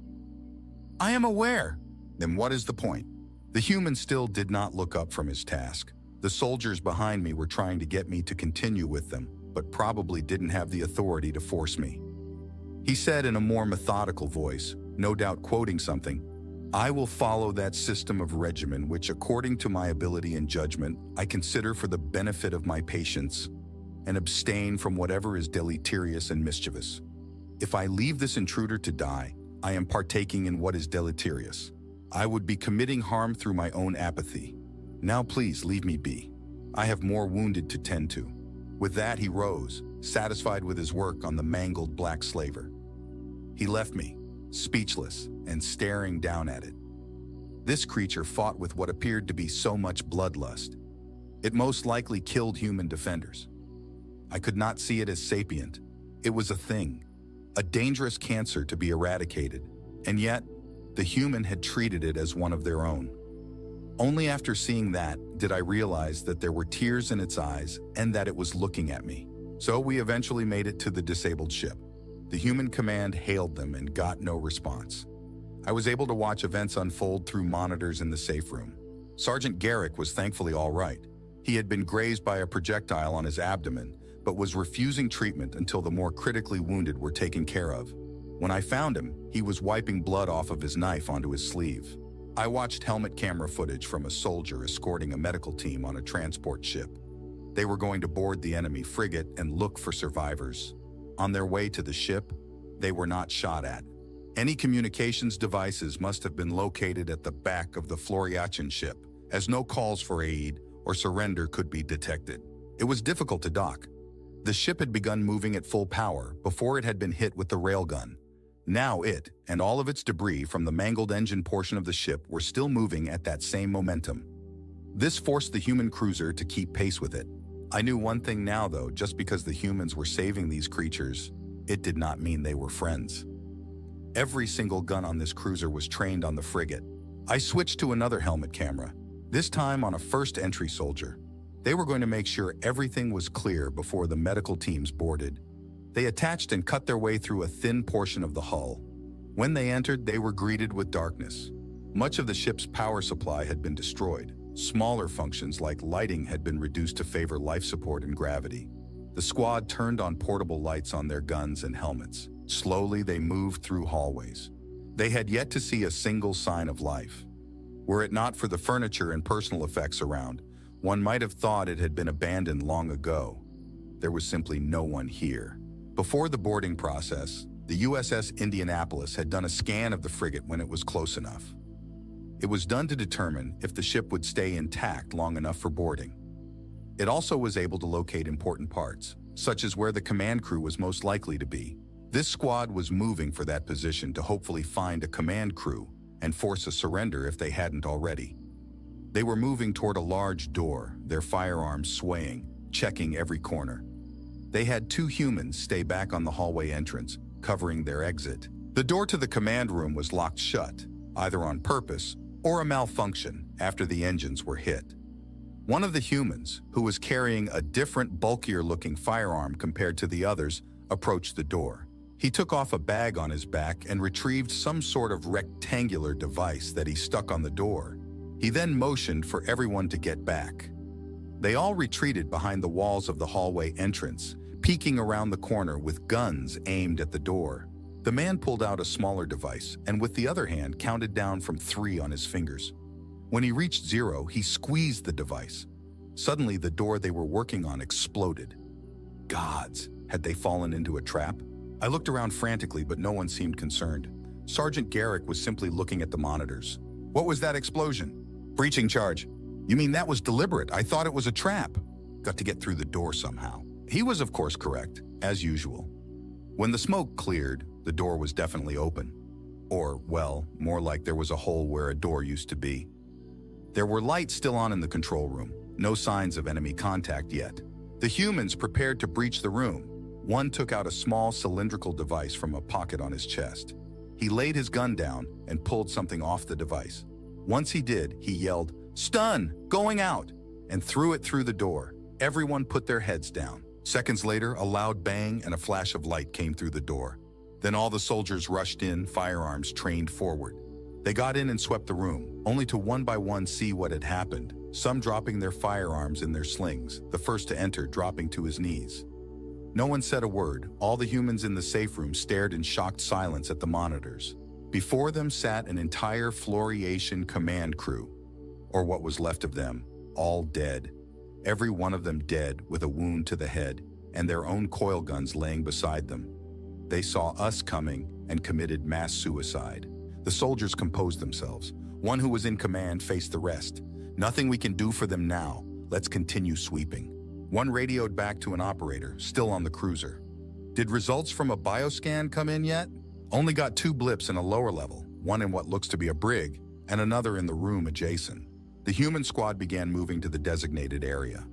I am aware. Then what is the point? The human still did not look up from his task. The soldiers behind me were trying to get me to continue with them, but probably didn't have the authority to force me. He said in a more methodical voice, no doubt quoting something, I will follow that system of regimen which, according to my ability and judgment, I consider for the benefit of my patients, and abstain from whatever is deleterious and mischievous. If I leave this intruder to die, I am partaking in what is deleterious. I would be committing harm through my own apathy. Now please leave me be. I have more wounded to tend to. With that, he rose, satisfied with his work on the mangled black slaver. He left me, speechless and staring down at it. This creature fought with what appeared to be so much bloodlust. It most likely killed human defenders. I could not see it as sapient. It was a thing, a dangerous cancer to be eradicated, and yet the human had treated it as one of their own. Only after seeing that did I realize that there were tears in its eyes and that it was looking at me. So we eventually made it to the disabled ship. The human command hailed them and got no response. I was able to watch events unfold through monitors in the safe room. Sergeant Garrick was thankfully all right. He had been grazed by a projectile on his abdomen, but was refusing treatment until the more critically wounded were taken care of. When I found him, he was wiping blood off of his knife onto his sleeve. I watched helmet camera footage from a soldier escorting a medical team on a transport ship. They were going to board the enemy frigate and look for survivors. On their way to the ship, they were not shot at. Any communications devices must have been located at the back of the Floriachin ship, as no calls for aid or surrender could be detected. It was difficult to dock. The ship had begun moving at full power before it had been hit with the railgun. Now it, and all of its debris from the mangled engine portion of the ship, were still moving at that same momentum. This forced the human cruiser to keep pace with it. I knew one thing now, though: just because the humans were saving these creatures, it did not mean they were friends. Every single gun on this cruiser was trained on the frigate. I switched to another helmet camera, this time on a first entry soldier. They were going to make sure everything was clear before the medical teams boarded. They attached and cut their way through a thin portion of the hull. When they entered, they were greeted with darkness. Much of the ship's power supply had been destroyed. Smaller functions like lighting had been reduced to favor life support and gravity. The squad turned on portable lights on their guns and helmets. Slowly, they moved through hallways. They had yet to see a single sign of life. Were it not for the furniture and personal effects around, one might have thought it had been abandoned long ago. There was simply no one here. Before the boarding process, the USS Indianapolis had done a scan of the frigate when it was close enough. It was done to determine if the ship would stay intact long enough for boarding. It also was able to locate important parts, such as where the command crew was most likely to be. This squad was moving for that position to hopefully find a command crew and force a surrender if they hadn't already. They were moving toward a large door, their firearms swaying, checking every corner. They had two humans stay back on the hallway entrance, covering their exit. The door to the command room was locked shut, either on purpose or a malfunction after the engines were hit. One of the humans, who was carrying a different, bulkier-looking firearm compared to the others, approached the door. He took off a bag on his back and retrieved some sort of rectangular device that he stuck on the door. He then motioned for everyone to get back. They all retreated behind the walls of the hallway entrance, peeking around the corner with guns aimed at the door. The man pulled out a smaller device and with the other hand counted down from 3 on his fingers. When he reached 0, he squeezed the device. Suddenly, the door they were working on exploded. Gods, had they fallen into a trap? I looked around frantically, but no one seemed concerned. Sergeant Garrick was simply looking at the monitors. What was that explosion? Breaching charge. You mean that was deliberate? I thought it was a trap. Got to get through the door somehow. He was, of course, correct, as usual. When the smoke cleared, the door was definitely open. Or, well, more like there was a hole where a door used to be. There were lights still on in the control room, no signs of enemy contact yet. The humans prepared to breach the room. One took out a small cylindrical device from a pocket on his chest. He laid his gun down and pulled something off the device. Once he did, he yelled, "Stun! Going out!" and threw it through the door. Everyone put their heads down. Seconds later, a loud bang and a flash of light came through the door. Then all the soldiers rushed in, firearms trained forward. They got in and swept the room, only to one by one see what had happened, some dropping their firearms in their slings, the first to enter dropping to his knees. No one said a word. All the humans in the safe room stared in shocked silence at the monitors. Before them sat an entire Floriation command crew, or what was left of them, all dead. Every one of them dead with a wound to the head and their own coil guns laying beside them. They saw us coming and committed mass suicide. The soldiers composed themselves. One who was in command faced the rest. Nothing we can do for them now. Let's continue sweeping. One radioed back to an operator, still on the cruiser. Did results from a bioscan come in yet? Only got 2 blips in a lower level, one in what looks to be a brig, and another in the room adjacent. The human squad began moving to the designated area.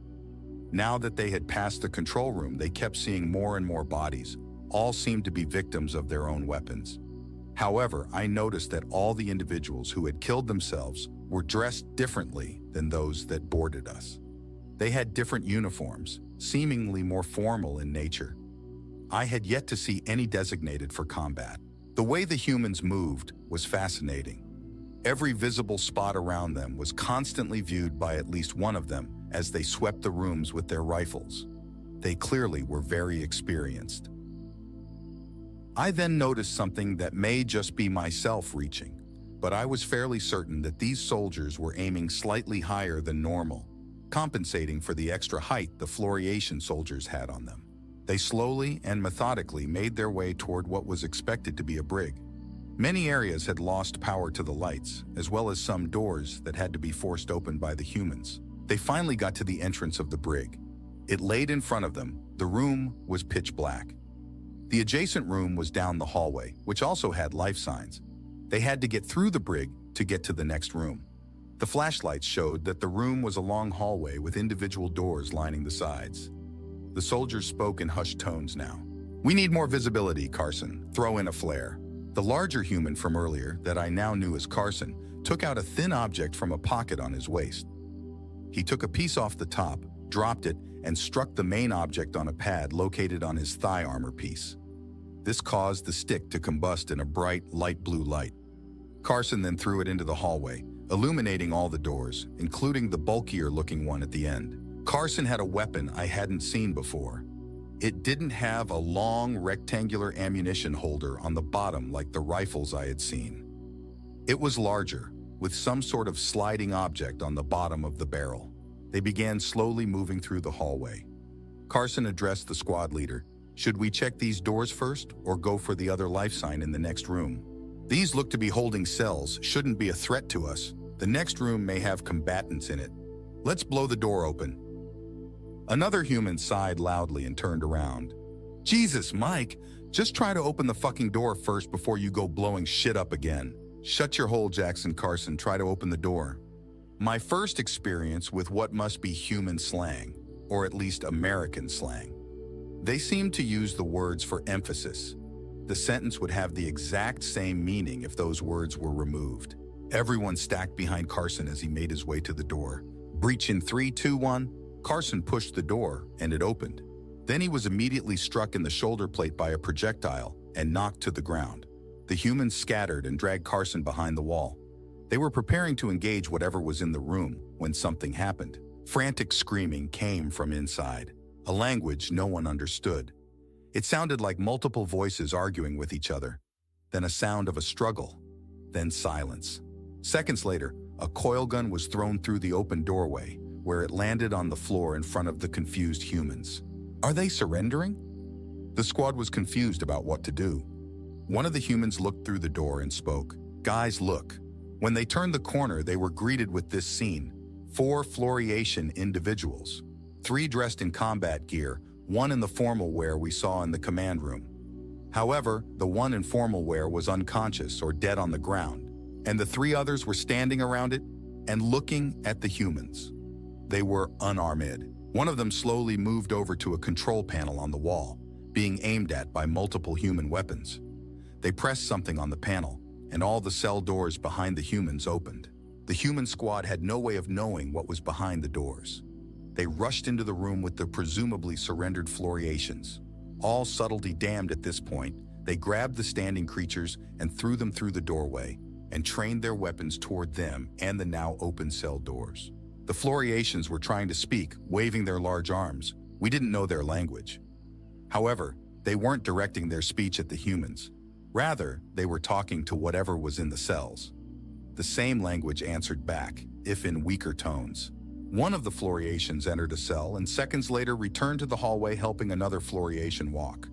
Now that they had passed the control room, they kept seeing more and more bodies. All seemed to be victims of their own weapons. However, I noticed that all the individuals who had killed themselves were dressed differently than those that boarded us. They had different uniforms, seemingly more formal in nature. I had yet to see any designated for combat. The way the humans moved was fascinating. Every visible spot around them was constantly viewed by at least one of them as they swept the rooms with their rifles. They clearly were very experienced. I then noticed something that may just be myself reaching, but I was fairly certain that these soldiers were aiming slightly higher than normal, compensating for the extra height the Floriation soldiers had on them. They slowly and methodically made their way toward what was expected to be a brig. Many areas had lost power to the lights, as well as some doors that had to be forced open by the humans. They finally got to the entrance of the brig. It laid in front of them. The room was pitch black. The adjacent room was down the hallway, which also had life signs. They had to get through the brig to get to the next room. The flashlights showed that the room was a long hallway with individual doors lining the sides. The soldiers spoke in hushed tones now. "We need more visibility, Carson. Throw in a flare." The larger human from earlier, that I now knew as Carson, took out a thin object from a pocket on his waist. He took a piece off the top, dropped it, and struck the main object on a pad located on his thigh armor piece. This caused the stick to combust in a bright, light blue light. Carson then threw it into the hallway, illuminating all the doors, including the bulkier-looking one at the end. Carson had a weapon I hadn't seen before. It didn't have a long, rectangular ammunition holder on the bottom like the rifles I had seen. It was larger, with some sort of sliding object on the bottom of the barrel. They began slowly moving through the hallway. Carson addressed the squad leader. "Should we check these doors first, or go for the other life sign in the next room? These look to be holding cells, shouldn't be a threat to us. The next room may have combatants in it. Let's blow the door open." Another human sighed loudly and turned around. "Jesus, Mike, just try to open the fucking door first before you go blowing shit up again." "Shut your hole, Jackson Carson, try to open the door." My first experience with what must be human slang, or at least American slang. They seemed to use the words for emphasis. The sentence would have the exact same meaning if those words were removed. Everyone stacked behind Carson as he made his way to the door. "Breach in 3, 2, 1. Carson pushed the door, and it opened. Then he was immediately struck in the shoulder plate by a projectile and knocked to the ground. The humans scattered and dragged Carson behind the wall. They were preparing to engage whatever was in the room when something happened. Frantic screaming came from inside, a language no one understood. It sounded like multiple voices arguing with each other, then a sound of a struggle, then silence. Seconds later, a coil gun was thrown through the open doorway, where it landed on the floor in front of the confused humans. Are they surrendering? The squad was confused about what to do. One of the humans looked through the door and spoke. "Guys, look." When they turned the corner, they were greeted with this scene. 4 Floriation individuals, 3 dressed in combat gear, 1 in the formal wear we saw in the command room. However, the one in formal wear was unconscious or dead on the ground, and the 3 others were standing around it and looking at the humans. They were unarmed. One of them slowly moved over to a control panel on the wall, being aimed at by multiple human weapons. They pressed something on the panel, and all the cell doors behind the humans opened. The human squad had no way of knowing what was behind the doors. They rushed into the room with the presumably surrendered Floriations. All subtlety damned at this point, they grabbed the standing creatures and threw them through the doorway, and trained their weapons toward them and the now open cell doors. The Floriations were trying to speak, waving their large arms. We didn't know their language. However, they weren't directing their speech at the humans. Rather, they were talking to whatever was in the cells. The same language answered back, if in weaker tones. One of the Floriations entered a cell and seconds later returned to the hallway helping another Floriation walk.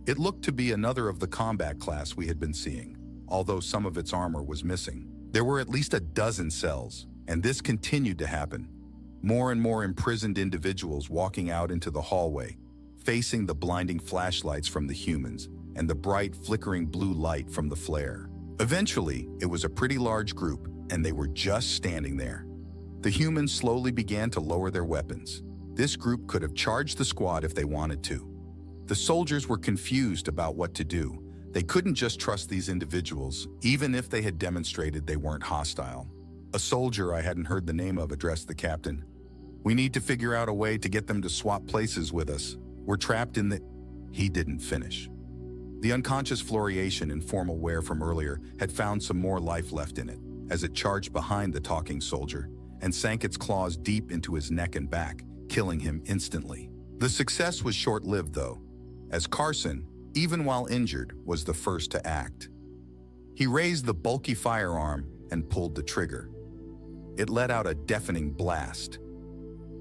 It looked to be another of the combat class we had been seeing, although some of its armor was missing. There were at least a dozen cells, and this continued to happen. More and more imprisoned individuals walking out into the hallway, facing the blinding flashlights from the humans and the bright, flickering blue light from the flare. Eventually, it was a pretty large group, and they were just standing there. The humans slowly began to lower their weapons. This group could have charged the squad if they wanted to. The soldiers were confused about what to do. They couldn't just trust these individuals, even if they had demonstrated they weren't hostile. A soldier I hadn't heard the name of addressed the captain. "We need to figure out a way to get them to swap places with us. We're trapped in the..." he didn't finish. The unconscious fluorescent in formal wear from earlier had found some more life left in it, as it charged behind the talking soldier and sank its claws deep into his neck and back, killing him instantly. The success was short-lived, though, as Carson, even while injured, was the first to act. He raised the bulky firearm and pulled the trigger. It let out a deafening blast.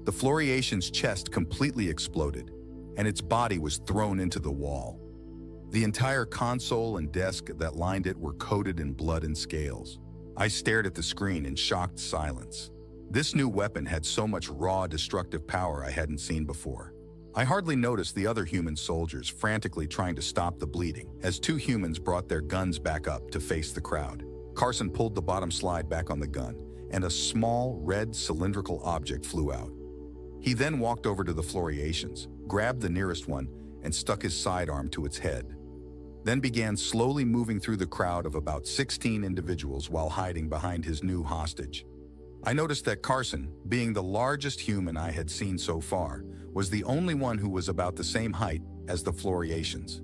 The fluorescent's chest completely exploded, and its body was thrown into the wall. The entire console and desk that lined it were coated in blood and scales. I stared at the screen in shocked silence. This new weapon had so much raw, destructive power I hadn't seen before. I hardly noticed the other human soldiers frantically trying to stop the bleeding as two humans brought their guns back up to face the crowd. Carson pulled the bottom slide back on the gun, and a small, red, cylindrical object flew out. He then walked over to the fluorescents, grabbed the nearest one, and stuck his sidearm to its head. Then began slowly moving through the crowd of about 16 individuals while hiding behind his new hostage. I noticed that Carson, being the largest human I had seen so far, was the only one who was about the same height as the fluorescents.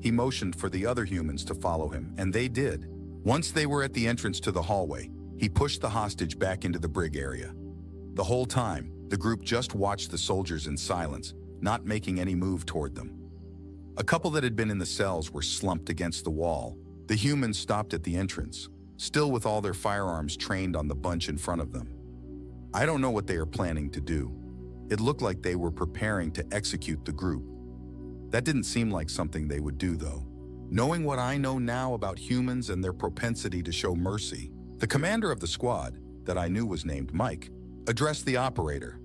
He motioned for the other humans to follow him, and they did. Once they were at the entrance to the hallway, he pushed the hostage back into the brig area. The whole time, the group just watched the soldiers in silence, not making any move toward them. A couple that had been in the cells were slumped against the wall. The humans stopped at the entrance, still with all their firearms trained on the bunch in front of them. I don't know what they are planning to do. It looked like they were preparing to execute the group. That didn't seem like something they would do, though. Knowing what I know now about humans and their propensity to show mercy, the commander of the squad, that I knew was named Mike, addressed the operator.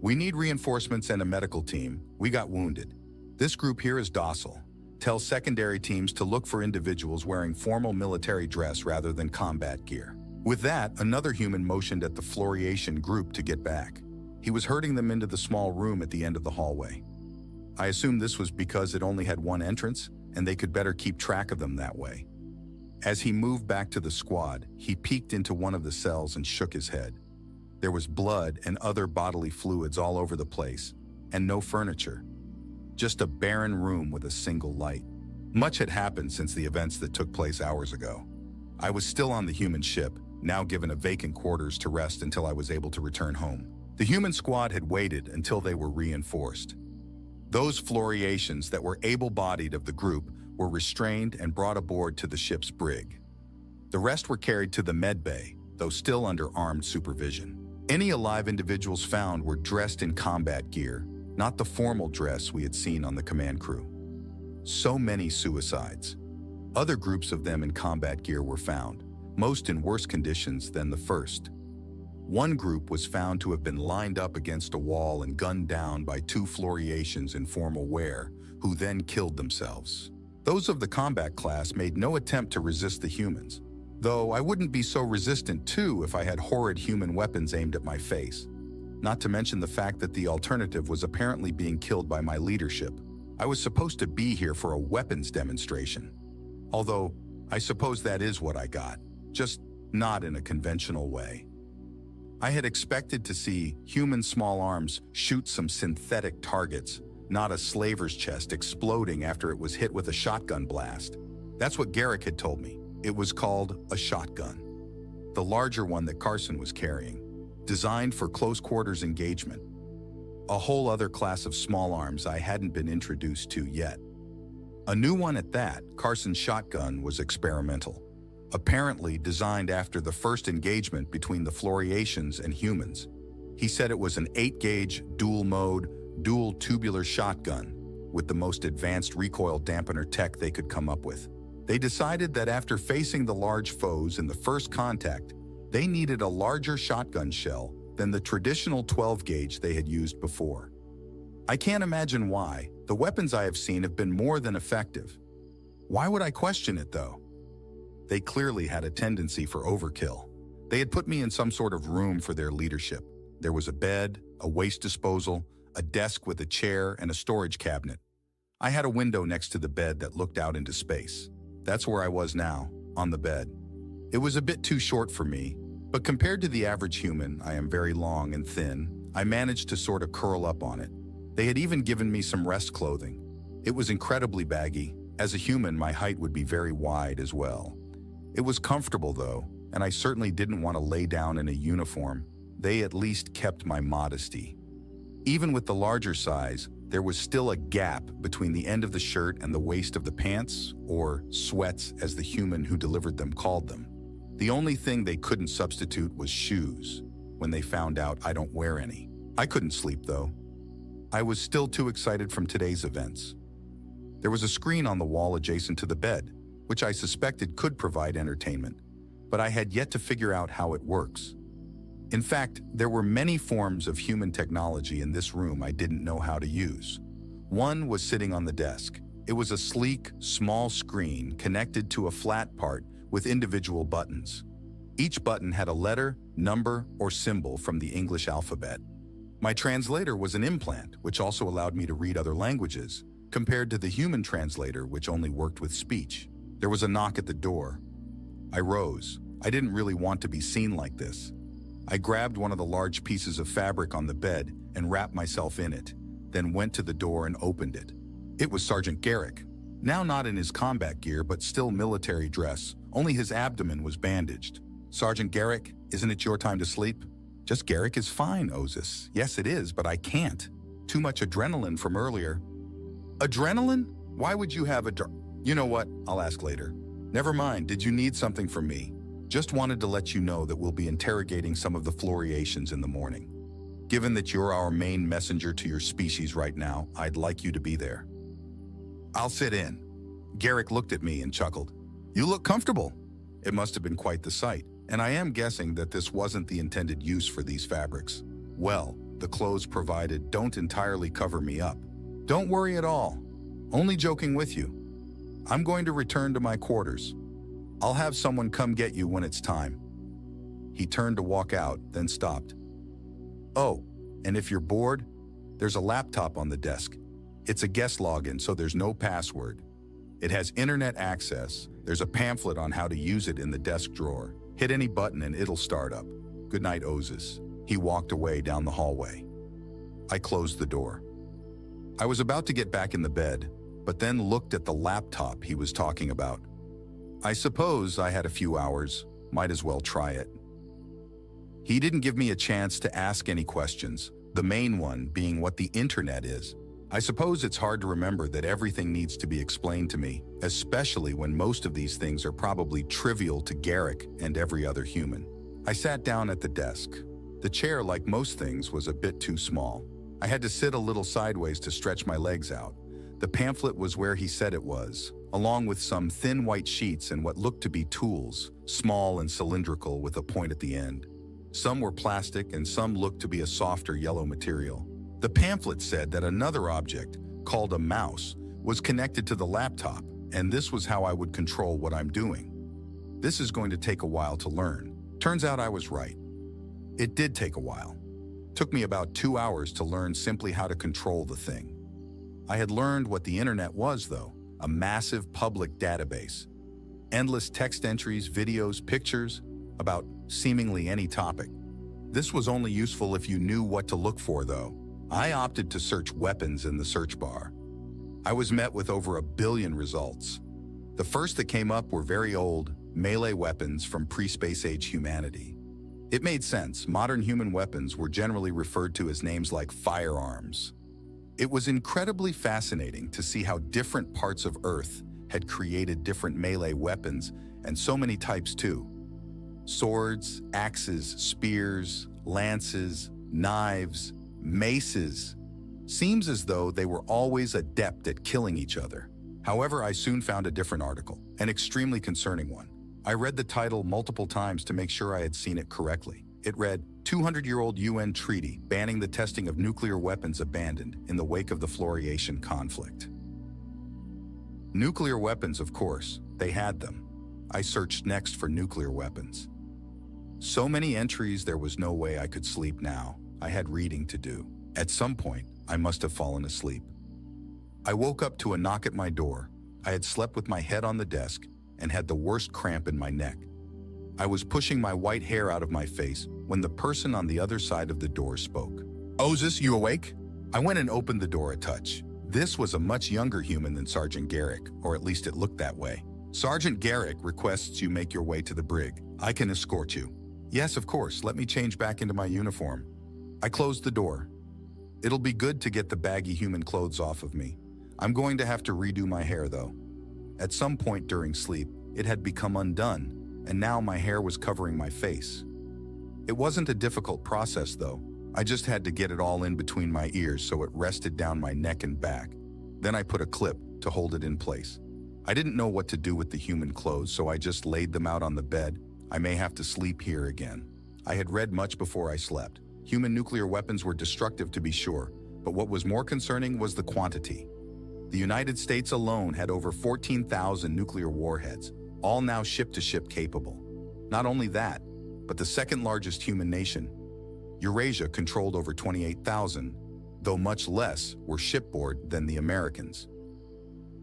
"We need reinforcements and a medical team. We got wounded. This group here is docile. Tell secondary teams to look for individuals wearing formal military dress rather than combat gear." With that, another human motioned at the fluorescent group to get back. He was herding them into the small room at the end of the hallway. I assumed this was because it only had one entrance, and they could better keep track of them that way. As he moved back to the squad, he peeked into one of the cells and shook his head. There was blood and other bodily fluids all over the place, and no furniture. Just a barren room with a single light. Much had happened since the events that took place hours ago. I was still on the human ship, now given a vacant quarters to rest until I was able to return home. The human squad had waited until they were reinforced. Those fluorescents that were able-bodied of the group were restrained and brought aboard to the ship's brig. The rest were carried to the med bay, though still under armed supervision. Any alive individuals found were dressed in combat gear, not the formal dress we had seen on the command crew. So many suicides. Other groups of them in combat gear were found, most in worse conditions than the first. One group was found to have been lined up against a wall and gunned down by two fluorescents in formal wear, who then killed themselves. Those of the combat class made no attempt to resist the humans, though I wouldn't be so resistant too if I had horrid human weapons aimed at my face. Not to mention the fact that the alternative was apparently being killed by my leadership. I was supposed to be here for a weapons demonstration. Although, I suppose that is what I got, just not in a conventional way. I had expected to see human small arms shoot some synthetic targets, not a slaver's chest exploding after it was hit with a shotgun blast. That's what Garrick had told me. It was called a shotgun. The larger one that Carson was carrying, designed for close quarters engagement. A whole other class of small arms I hadn't been introduced to yet. A new one at that, Carson's shotgun, was experimental. Apparently designed after the first engagement between the fluorescents and humans. He said it was an 8-gauge, dual-mode, dual tubular shotgun with the most advanced recoil dampener tech they could come up with. They decided that after facing the large foes in the first contact, they needed a larger shotgun shell than the traditional 12-gauge they had used before. I can't imagine why. The weapons I have seen have been more than effective. Why would I question it, though? They clearly had a tendency for overkill. They had put me in some sort of room for their leadership. There was a bed, a waste disposal, a desk with a chair, and a storage cabinet. I had a window next to the bed that looked out into space. That's where I was now, on the bed. It was a bit too short for me, but compared to the average human, I am very long and thin. I managed to sort of curl up on it. They had even given me some rest clothing. It was incredibly baggy. As a human, my height would be very wide as well. It was comfortable though, and I certainly didn't want to lay down in a uniform. They at least kept my modesty. Even with the larger size, there was still a gap between the end of the shirt and the waist of the pants, or sweats as the human who delivered them called them. The only thing they couldn't substitute was shoes, when they found out I don't wear any. I couldn't sleep though. I was still too excited from today's events. There was a screen on the wall adjacent to the bed, which I suspected could provide entertainment, but I had yet to figure out how it works. In fact, there were many forms of human technology in this room I didn't know how to use. One was sitting on the desk. It was a sleek, small screen connected to a flat part with individual buttons. Each button had a letter, number, or symbol from the English alphabet. My translator was an implant, which also allowed me to read other languages, compared to the human translator, which only worked with speech. There was a knock at the door. I rose. I didn't really want to be seen like this. I grabbed one of the large pieces of fabric on the bed and wrapped myself in it, then went to the door and opened it. It was Sergeant Garrick, now not in his combat gear but still military dress, only his abdomen was bandaged. "Sergeant Garrick, isn't it your time to sleep?" "Just Garrick is fine, Ozus. Yes, it is, but I can't. Too much adrenaline from earlier." "Adrenaline? Why would you have You know what? I'll ask later. Never mind, did you need something from me? Just wanted to let you know that we'll be interrogating some of the Floriations in the morning. Given that you're our main messenger to your species right now, I'd like you to be there." "I'll sit in." Garrick looked at me and chuckled. "You look comfortable." It must have been quite the sight, and I am guessing that this wasn't the intended use for these fabrics. Well, the clothes provided don't entirely cover me up. "Don't worry at all. Only joking with you. I'm going to return to my quarters. I'll have someone come get you when it's time." He turned to walk out, then stopped. "Oh, and if you're bored, there's a laptop on the desk. It's a guest login, so there's no password. It has internet access. There's a pamphlet on how to use it in the desk drawer. Hit any button and it'll start up. Good night, Ozus." He walked away down the hallway. I closed the door. I was about to get back in the bed, but then looked at the laptop he was talking about. I suppose I had a few hours, might as well try it. He didn't give me a chance to ask any questions, the main one being what the internet is. I suppose it's hard to remember that everything needs to be explained to me, especially when most of these things are probably trivial to Garrick and every other human. I sat down at the desk. The chair, like most things, was a bit too small. I had to sit a little sideways to stretch my legs out. The pamphlet was where he said it was, along with some thin white sheets and what looked to be tools, small and cylindrical with a point at the end. Some were plastic and some looked to be a softer yellow material. The pamphlet said that another object, called a mouse, was connected to the laptop, and this was how I would control what I'm doing. This is going to take a while to learn. Turns out I was right. It did take a while. Took me about 2 hours to learn simply how to control the thing. I had learned what the internet was, though, a massive public database. Endless text entries, videos, pictures, about seemingly any topic. This was only useful if you knew what to look for, though. I opted to search weapons in the search bar. I was met with over 1 billion results. The first that came up were very old, melee weapons from pre-space age humanity. It made sense. Modern human weapons were generally referred to as names like firearms. It was incredibly fascinating to see how different parts of Earth had created different melee weapons, and so many types too. Swords, axes, spears, lances, knives, maces. Seems as though they were always adept at killing each other. However, I soon found a different article, an extremely concerning one. I read the title multiple times to make sure I had seen it correctly. It read, 200-year-old UN treaty banning the testing of nuclear weapons abandoned in the wake of the Floriation conflict. Nuclear weapons, of course, they had them. I searched next for nuclear weapons. So many entries, there was no way I could sleep now. I had reading to do. At some point, I must have fallen asleep. I woke up to a knock at my door. I had slept with my head on the desk and had the worst cramp in my neck. I was pushing my white hair out of my face when the person on the other side of the door spoke. "Ozus, you awake?" I went and opened the door a touch. This was a much younger human than Sergeant Garrick, or at least it looked that way. Sergeant Garrick requests you make your way to the brig. I can escort you. Yes, of course. Let me change back into my uniform. I closed the door. It'll be good to get the baggy human clothes off of me. I'm going to have to redo my hair, though. At some point during sleep, it had become undone, and now my hair was covering my face. It wasn't a difficult process, though. I just had to get it all in between my ears so it rested down my neck and back. Then I put a clip to hold it in place. I didn't know what to do with the human clothes, so I just laid them out on the bed. I may have to sleep here again. I had read much before I slept. Human nuclear weapons were destructive, to be sure, but what was more concerning was the quantity. The United States alone had over 14,000 nuclear warheads, all now ship-to-ship capable. Not only that, but the second largest human nation, Eurasia, controlled over 28,000, though much less were shipboard than the Americans.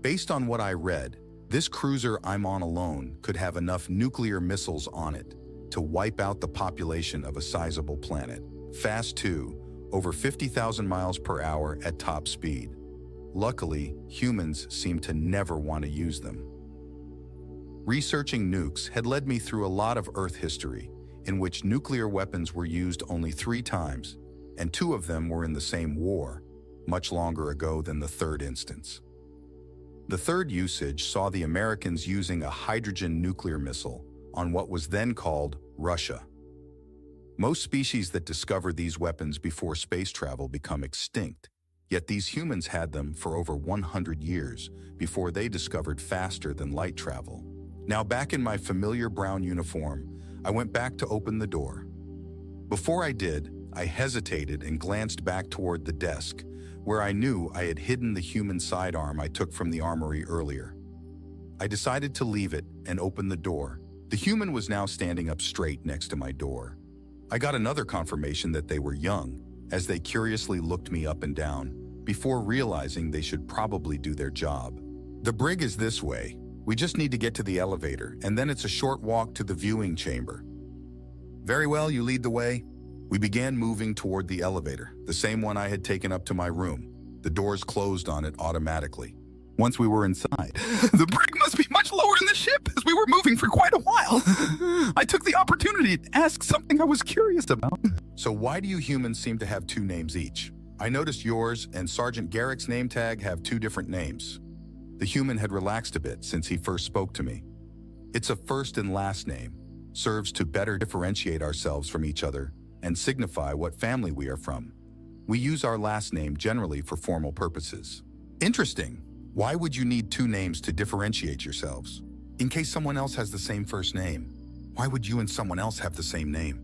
Based on what I read, this cruiser I'm on alone could have enough nuclear missiles on it to wipe out the population of a sizable planet. Fast too, over 50,000 miles per hour at top speed. Luckily, humans seem to never want to use them. Researching nukes had led me through a lot of Earth history, in which nuclear weapons were used only 3 times, and 2 of them were in the same war, much longer ago than the third instance. The third usage saw the Americans using a hydrogen nuclear missile on what was then called Russia. Most species that discover these weapons before space travel become extinct, yet these humans had them for over 100 years before they discovered faster than light travel. Now, back in my familiar brown uniform, I went back to open the door. Before I did, I hesitated and glanced back toward the desk, where I knew I had hidden the human sidearm I took from the armory earlier. I decided to leave it and open the door. The human was now standing up straight next to my door. I got another confirmation that they were young, as they curiously looked me up and down, before realizing they should probably do their job. The brig is this way. We just need to get to the elevator, and then it's a short walk to the viewing chamber. Very well, you lead the way. We began moving toward the elevator, the same one I had taken up to my room. The doors closed on it automatically. Once we were inside, the brig must be much lower in the ship, as we were moving for quite a while. I took the opportunity to ask something I was curious about. So why do you humans seem to have 2 names each? I noticed yours and Sergeant Garrick's name tag have 2 different names. The human had relaxed a bit since he first spoke to me. It's a first and last name, serves to better differentiate ourselves from each other and signify what family we are from. We use our last name generally for formal purposes. Interesting. Why would you need 2 names to differentiate yourselves? In case someone else has the same first name, why would you and someone else have the same name?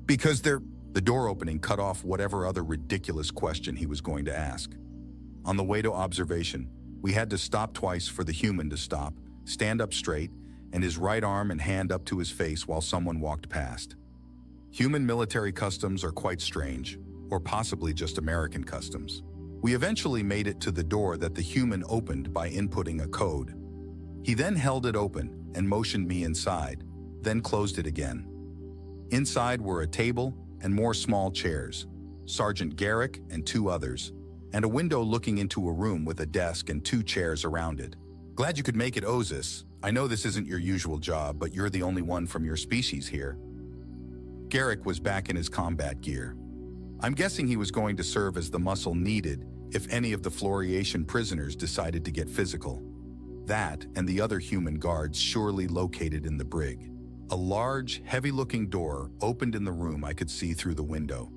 Because they're... The door opening cut off whatever other ridiculous question he was going to ask. On the way to observation, we had to stop twice for the human to stop, stand up straight, and his right arm and hand up to his face while someone walked past. Human military customs are quite strange, or possibly just American customs. We eventually made it to the door that the human opened by inputting a code. He then held it open and motioned me inside, then closed it again. Inside were a table and more small chairs, Sergeant Garrick and 2 others, and a window looking into a room with a desk and 2 chairs around it. Glad you could make it, Osis. I know this isn't your usual job, but you're the only one from your species here. Garrick was back in his combat gear. I'm guessing he was going to serve as the muscle needed if any of the Floriation prisoners decided to get physical. That and the other human guards surely located in the brig. A large, heavy-looking door opened in the room I could see through the window.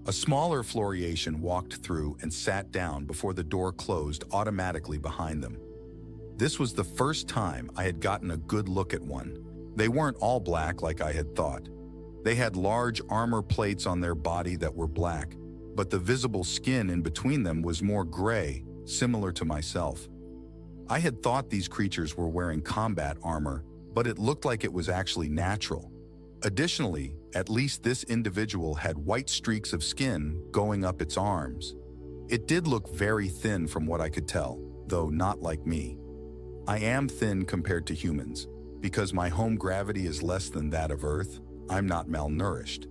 A smaller Floriation walked through and sat down before the door closed automatically behind them. This was the first time I had gotten a good look at one. They weren't all black like I had thought. They had large armor plates on their body that were black, but the visible skin in between them was more gray, similar to myself. I had thought these creatures were wearing combat armor, but it looked like it was actually natural. Additionally, at least this individual had white streaks of skin going up its arms. It did look very thin from what I could tell, though not like me. I am thin compared to humans. Because my home gravity is less than that of Earth, I'm not malnourished.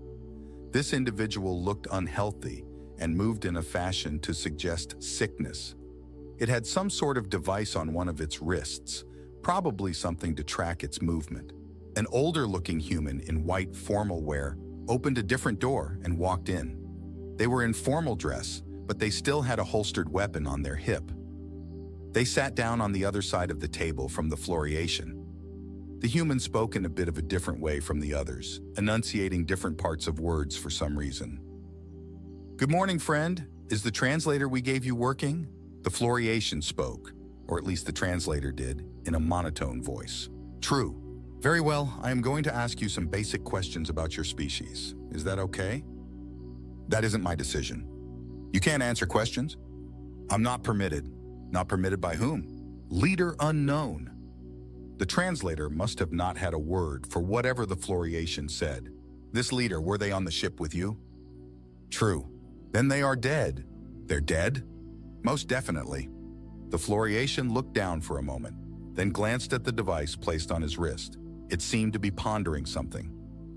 This individual looked unhealthy and moved in a fashion to suggest sickness. It had some sort of device on one of its wrists, probably something to track its movement. An older-looking human in white formal wear opened a different door and walked in. They were in formal dress, but they still had a holstered weapon on their hip. They sat down on the other side of the table from the floriation. The human spoke in a bit of a different way from the others, enunciating different parts of words for some reason. "Good morning, friend. Is the translator we gave you working?" The floriation spoke, or at least the translator did, in a monotone voice. "True. Very well, I am going to ask you some basic questions about your species. Is that okay?" "That isn't my decision." "You can't answer questions?" "I'm not permitted." "Not permitted by whom?" "Leader unknown." The translator must have not had a word for whatever the floriation said. "This leader, were they on the ship with you?" "True." "Then they are dead." "They're dead?" "Most definitely." The floriation looked down for a moment, then glanced at the device placed on his wrist. It seemed to be pondering something.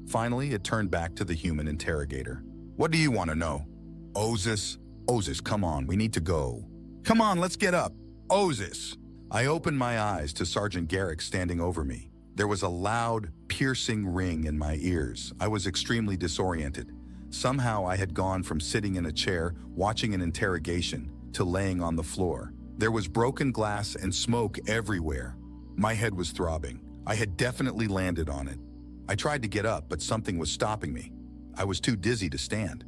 Finally, it turned back to the human interrogator. "What do you want to know?" "Osis." "Osis, come on, we need to go." "Come on, let's get up." "Osis." I opened my eyes to Sergeant Garrick standing over me. There was a loud, piercing ring in my ears. I was extremely disoriented. Somehow I had gone from sitting in a chair, watching an interrogation, to laying on the floor. There was broken glass and smoke everywhere. My head was throbbing. I had definitely landed on it. I tried to get up, but something was stopping me. I was too dizzy to stand.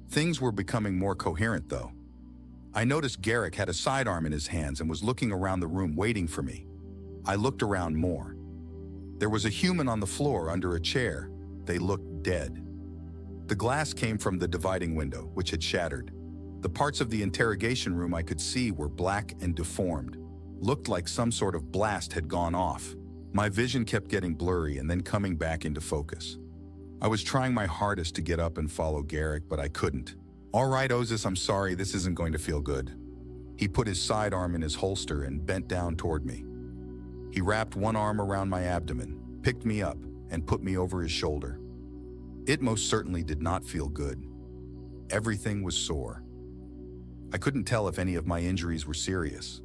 Things were becoming more coherent, though. I noticed Garrick had a sidearm in his hands and was looking around the room waiting for me. I looked around more. There was a human on the floor under a chair. They looked dead. The glass came from the dividing window, which had shattered. The parts of the interrogation room I could see were black and deformed. Looked like some sort of blast had gone off. My vision kept getting blurry and then coming back into focus. I was trying my hardest to get up and follow Garrick, but I couldn't. "All right, Osis, I'm sorry, this isn't going to feel good." He put his sidearm in his holster and bent down toward me. He wrapped one arm around my abdomen, picked me up, and put me over his shoulder. It most certainly did not feel good. Everything was sore. I couldn't tell if any of my injuries were serious.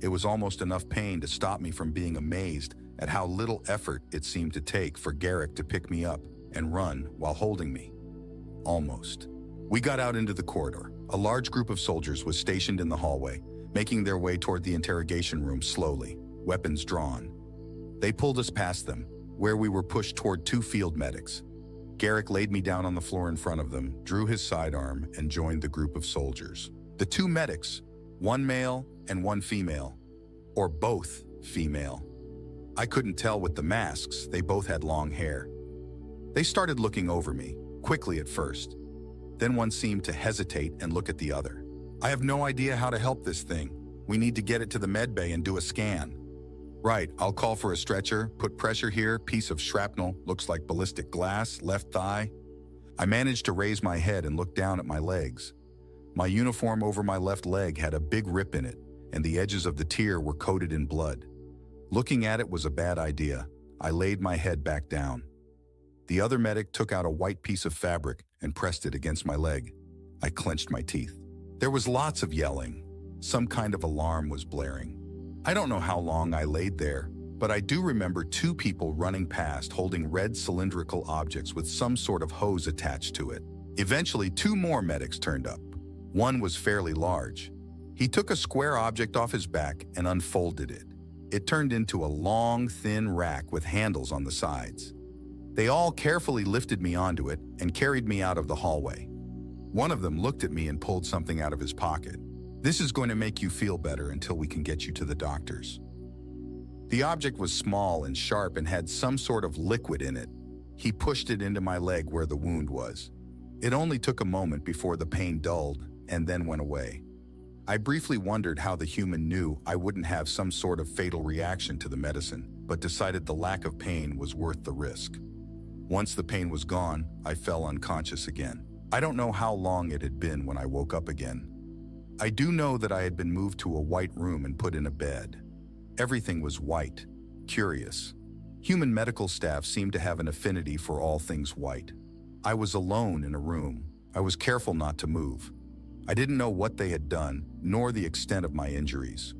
It was almost enough pain to stop me from being amazed at how little effort it seemed to take for Garrick to pick me up and run while holding me. Almost. We got out into the corridor. A large group of soldiers was stationed in the hallway, making their way toward the interrogation room slowly, weapons drawn. They pulled us past them, where we were pushed toward two field medics. Garrick laid me down on the floor in front of them, drew his sidearm, and joined the group of soldiers. The two medics, one male and one female, or both female. I couldn't tell with the masks, they both had long hair. They started looking over me, quickly at first. Then one seemed to hesitate and look at the other. "I have no idea how to help this thing. We need to get it to the med bay and do a scan." "Right, I'll call for a stretcher, put pressure here, piece of shrapnel, looks like ballistic glass, left thigh." I managed to raise my head and look down at my legs. My uniform over my left leg had a big rip in it, and the edges of the tear were coated in blood. Looking at it was a bad idea. I laid my head back down. The other medic took out a white piece of fabric and pressed it against my leg. I clenched my teeth. There was lots of yelling. Some kind of alarm was blaring. I don't know how long I laid there, but I do remember two people running past holding red cylindrical objects with some sort of hose attached to it. Eventually, two more medics turned up. One was fairly large. He took a square object off his back and unfolded it. It turned into a long, thin rack with handles on the sides. They all carefully lifted me onto it and carried me out of the hallway. One of them looked at me and pulled something out of his pocket. "This is going to make you feel better until we can get you to the doctors." The object was small and sharp and had some sort of liquid in it. He pushed it into my leg where the wound was. It only took a moment before the pain dulled and then went away. I briefly wondered how the human knew I wouldn't have some sort of fatal reaction to the medicine, but decided the lack of pain was worth the risk. Once the pain was gone, I fell unconscious again. I don't know how long it had been when I woke up again. I do know that I had been moved to a white room and put in a bed. Everything was white. Curious. Human medical staff seemed to have an affinity for all things white. I was alone in a room, I was careful not to move. I didn't know what they had done, nor the extent of my injuries.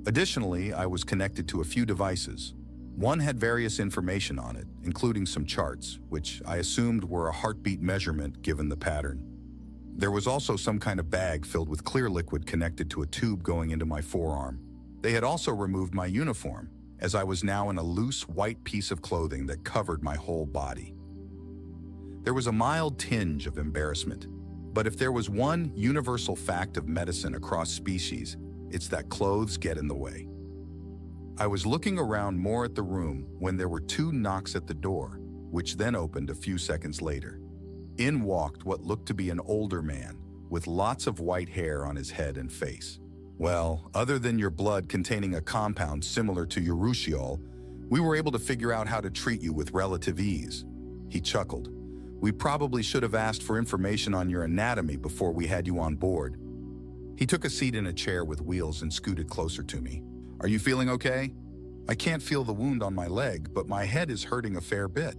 Additionally, I was connected to a few devices. One had various information on it, including some charts, which I assumed were a heartbeat measurement given the pattern. There was also some kind of bag filled with clear liquid connected to a tube going into my forearm. They had also removed my uniform, as I was now in a loose white piece of clothing that covered my whole body. There was a mild tinge of embarrassment, but if there was one universal fact of medicine across species, it's that clothes get in the way. I was looking around more at the room when there were 2 knocks at the door, which then opened a few seconds later. In walked what looked to be an older man, with lots of white hair on his head and face. Well, other than your blood containing a compound similar to urushiol, we were able to figure out how to treat you with relative ease. He chuckled. We probably should have asked for information on your anatomy before we had you on board. He took a seat in a chair with wheels and scooted closer to me. Are you feeling okay? I can't feel the wound on my leg, but my head is hurting a fair bit.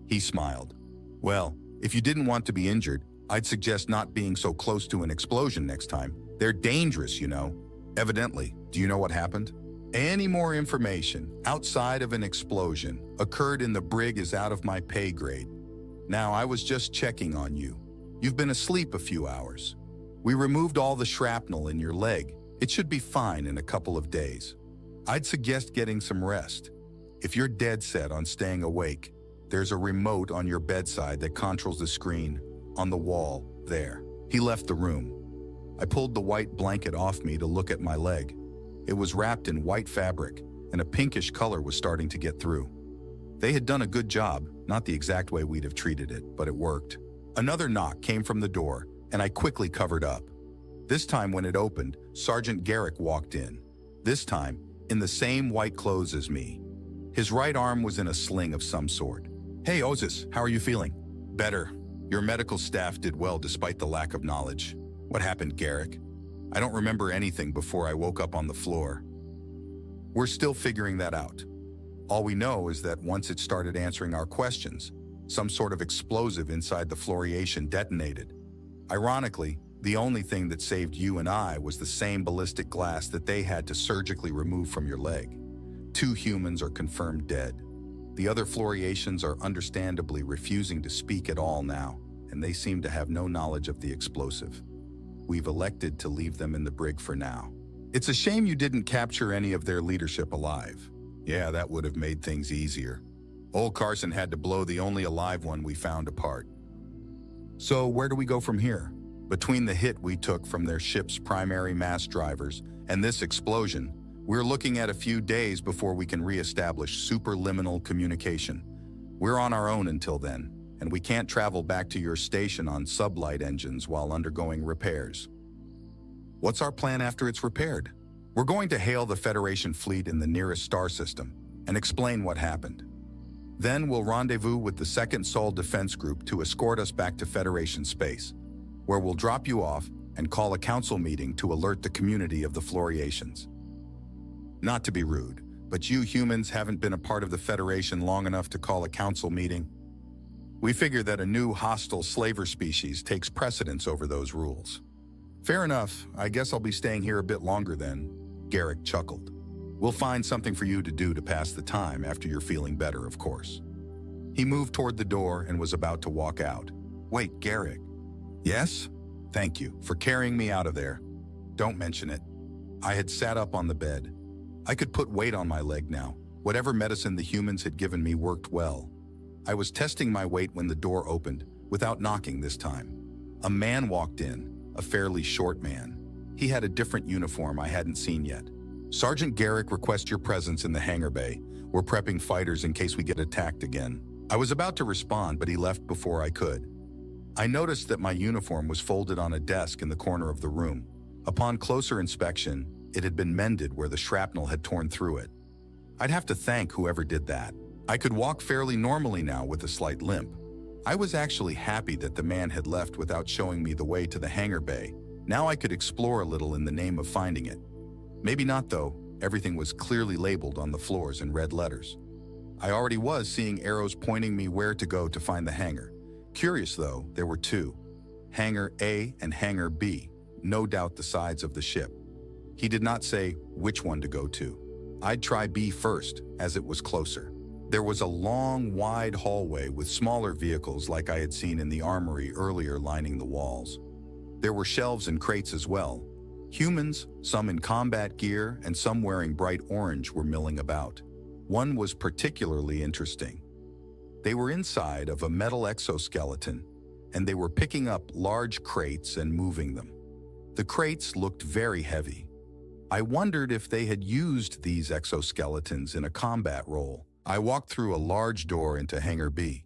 He smiled. Well, if you didn't want to be injured, I'd suggest not being so close to an explosion next time. They're dangerous, you know. Evidently, do you know what happened? Any more information outside of an explosion occurred in the brig is out of my pay grade. Now, I was just checking on you. You've been asleep a few hours. We removed all the shrapnel in your leg. It should be fine in a couple of days. I'd suggest getting some rest. If you're dead set on staying awake, there's a remote on your bedside that controls the screen on the wall there. He left the room. I pulled the white blanket off me to look at my leg. It was wrapped in white fabric, and a pinkish color was starting to get through. They had done a good job, not the exact way we'd have treated it, but it worked. Another knock came from the door, and I quickly covered up. This time when it opened, Sergeant Garrick walked in. This time, in the same white clothes as me. His right arm was in a sling of some sort. Hey, Osis, how are you feeling? Better. Your medical staff did well despite the lack of knowledge. What happened, Garrick? I don't remember anything before I woke up on the floor. We're still figuring that out. All we know is that once it started answering our questions, some sort of explosive inside the fluorescent detonated. Ironically, the only thing that saved you and I was the same ballistic glass that they had to surgically remove from your leg. 2 humans are confirmed dead. The other fluorescents are understandably refusing to speak at all now, and they seem to have no knowledge of the explosive. We've elected to leave them in the brig for now. It's a shame you didn't capture any of their leadership alive. Yeah, that would have made things easier. Old Carson had to blow the only alive one we found apart. So where do we go from here? Between the hit we took from their ship's primary mass drivers and this explosion, we're looking at a few days before we can re-establish superliminal communication. We're on our own until then, and we can't travel back to your station on sublight engines while undergoing repairs. What's our plan after it's repaired? We're going to hail the Federation fleet in the nearest star system and explain what happened. Then we'll rendezvous with the 2nd Sol Defense Group to escort us back to Federation space, where we'll drop you off and call a council meeting to alert the community of the fluorescents. Not to be rude, but you humans haven't been a part of the Federation long enough to call a council meeting. We figure that a new hostile slaver species takes precedence over those rules. Fair enough, I guess I'll be staying here a bit longer then, Garrick chuckled. We'll find something for you to do to pass the time after you're feeling better, of course. He moved toward the door and was about to walk out. Wait, Garrick. Yes? Thank you for carrying me out of there. Don't mention it. I had sat up on the bed. I could put weight on my leg now. Whatever medicine the humans had given me worked well. I was testing my weight when the door opened, without knocking this time. A man walked in, a fairly short man. He had a different uniform I hadn't seen yet. Sergeant Garrick requests your presence in the hangar bay. We're prepping fighters in case we get attacked again. I was about to respond, but he left before I could. I noticed that my uniform was folded on a desk in the corner of the room. Upon closer inspection, it had been mended where the shrapnel had torn through it. I'd have to thank whoever did that. I could walk fairly normally now with a slight limp. I was actually happy that the man had left without showing me the way to the hangar bay. Now I could explore a little in the name of finding it. Maybe not though, everything was clearly labeled on the floors in red letters. I already was seeing arrows pointing me where to go to find the hangar. Curious though, there were two, Hangar A and Hangar B, no doubt the sides of the ship. He did not say which one to go to. I'd try B first, as it was closer. There was a long, wide hallway with smaller vehicles like I had seen in the armory earlier lining the walls. There were shelves and crates as well. Humans, some in combat gear and some wearing bright orange, were milling about. One was particularly interesting. They were inside of a metal exoskeleton, and they were picking up large crates and moving them. The crates looked very heavy. I wondered if they had used these exoskeletons in a combat role. I walked through a large door into Hangar B.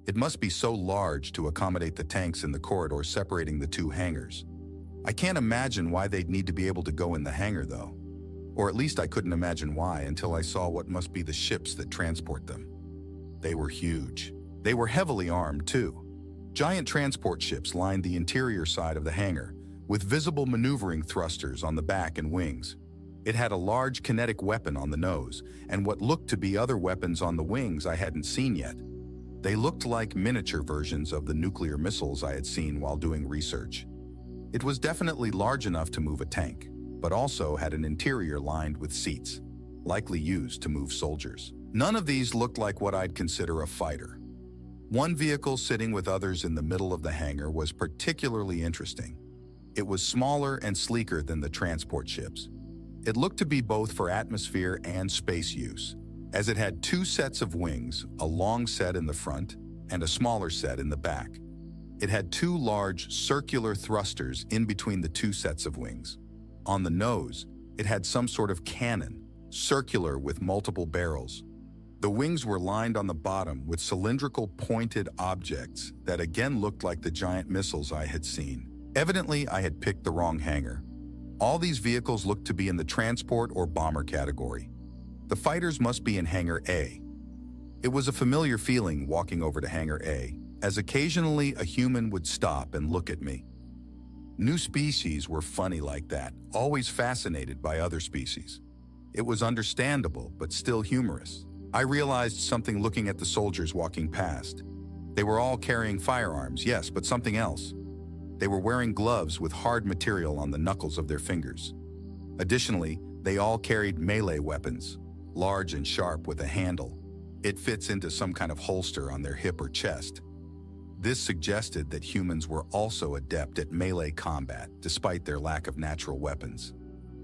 It must be so large to accommodate the tanks in the corridor separating the two hangars. I can't imagine why they'd need to be able to go in the hangar, though. Or at least I couldn't imagine why until I saw what must be the ships that transport them. They were huge. They were heavily armed, too. Giant transport ships lined the interior side of the hangar, with visible maneuvering thrusters on the back and wings. It had a large kinetic weapon on the nose, and what looked to be other weapons on the wings I hadn't seen yet. They looked like miniature versions of the nuclear missiles I had seen while doing research. It was definitely large enough to move a tank, but also had an interior lined with seats, likely used to move soldiers. None of these looked like what I'd consider a fighter. One vehicle sitting with others in the middle of the hangar was particularly interesting. It was smaller and sleeker than the transport ships. It looked to be both for atmosphere and space use, as it had two sets of wings, a long set in the front and a smaller set in the back. It had two large circular thrusters in between the two sets of wings. On the nose, it had some sort of cannon, circular with multiple barrels. The wings were lined on the bottom with cylindrical pointed objects that again looked like the giant missiles I had seen. Evidently, I had picked the wrong hangar. All these vehicles looked to be in the transport or bomber category. The fighters must be in Hangar A. It was a familiar feeling walking over to Hangar A, as occasionally a human would stop and look at me. New species were funny like that, always fascinated by other species. It was understandable, but still humorous. I realized something looking at the soldiers walking past. They were all carrying firearms, yes, but something else. They were wearing gloves with hard material on the knuckles of their fingers. Additionally, they all carried melee weapons, large and sharp with a handle. It fits into some kind of holster on their hip or chest. This suggested that humans were also adept at melee combat, despite their lack of natural weapons.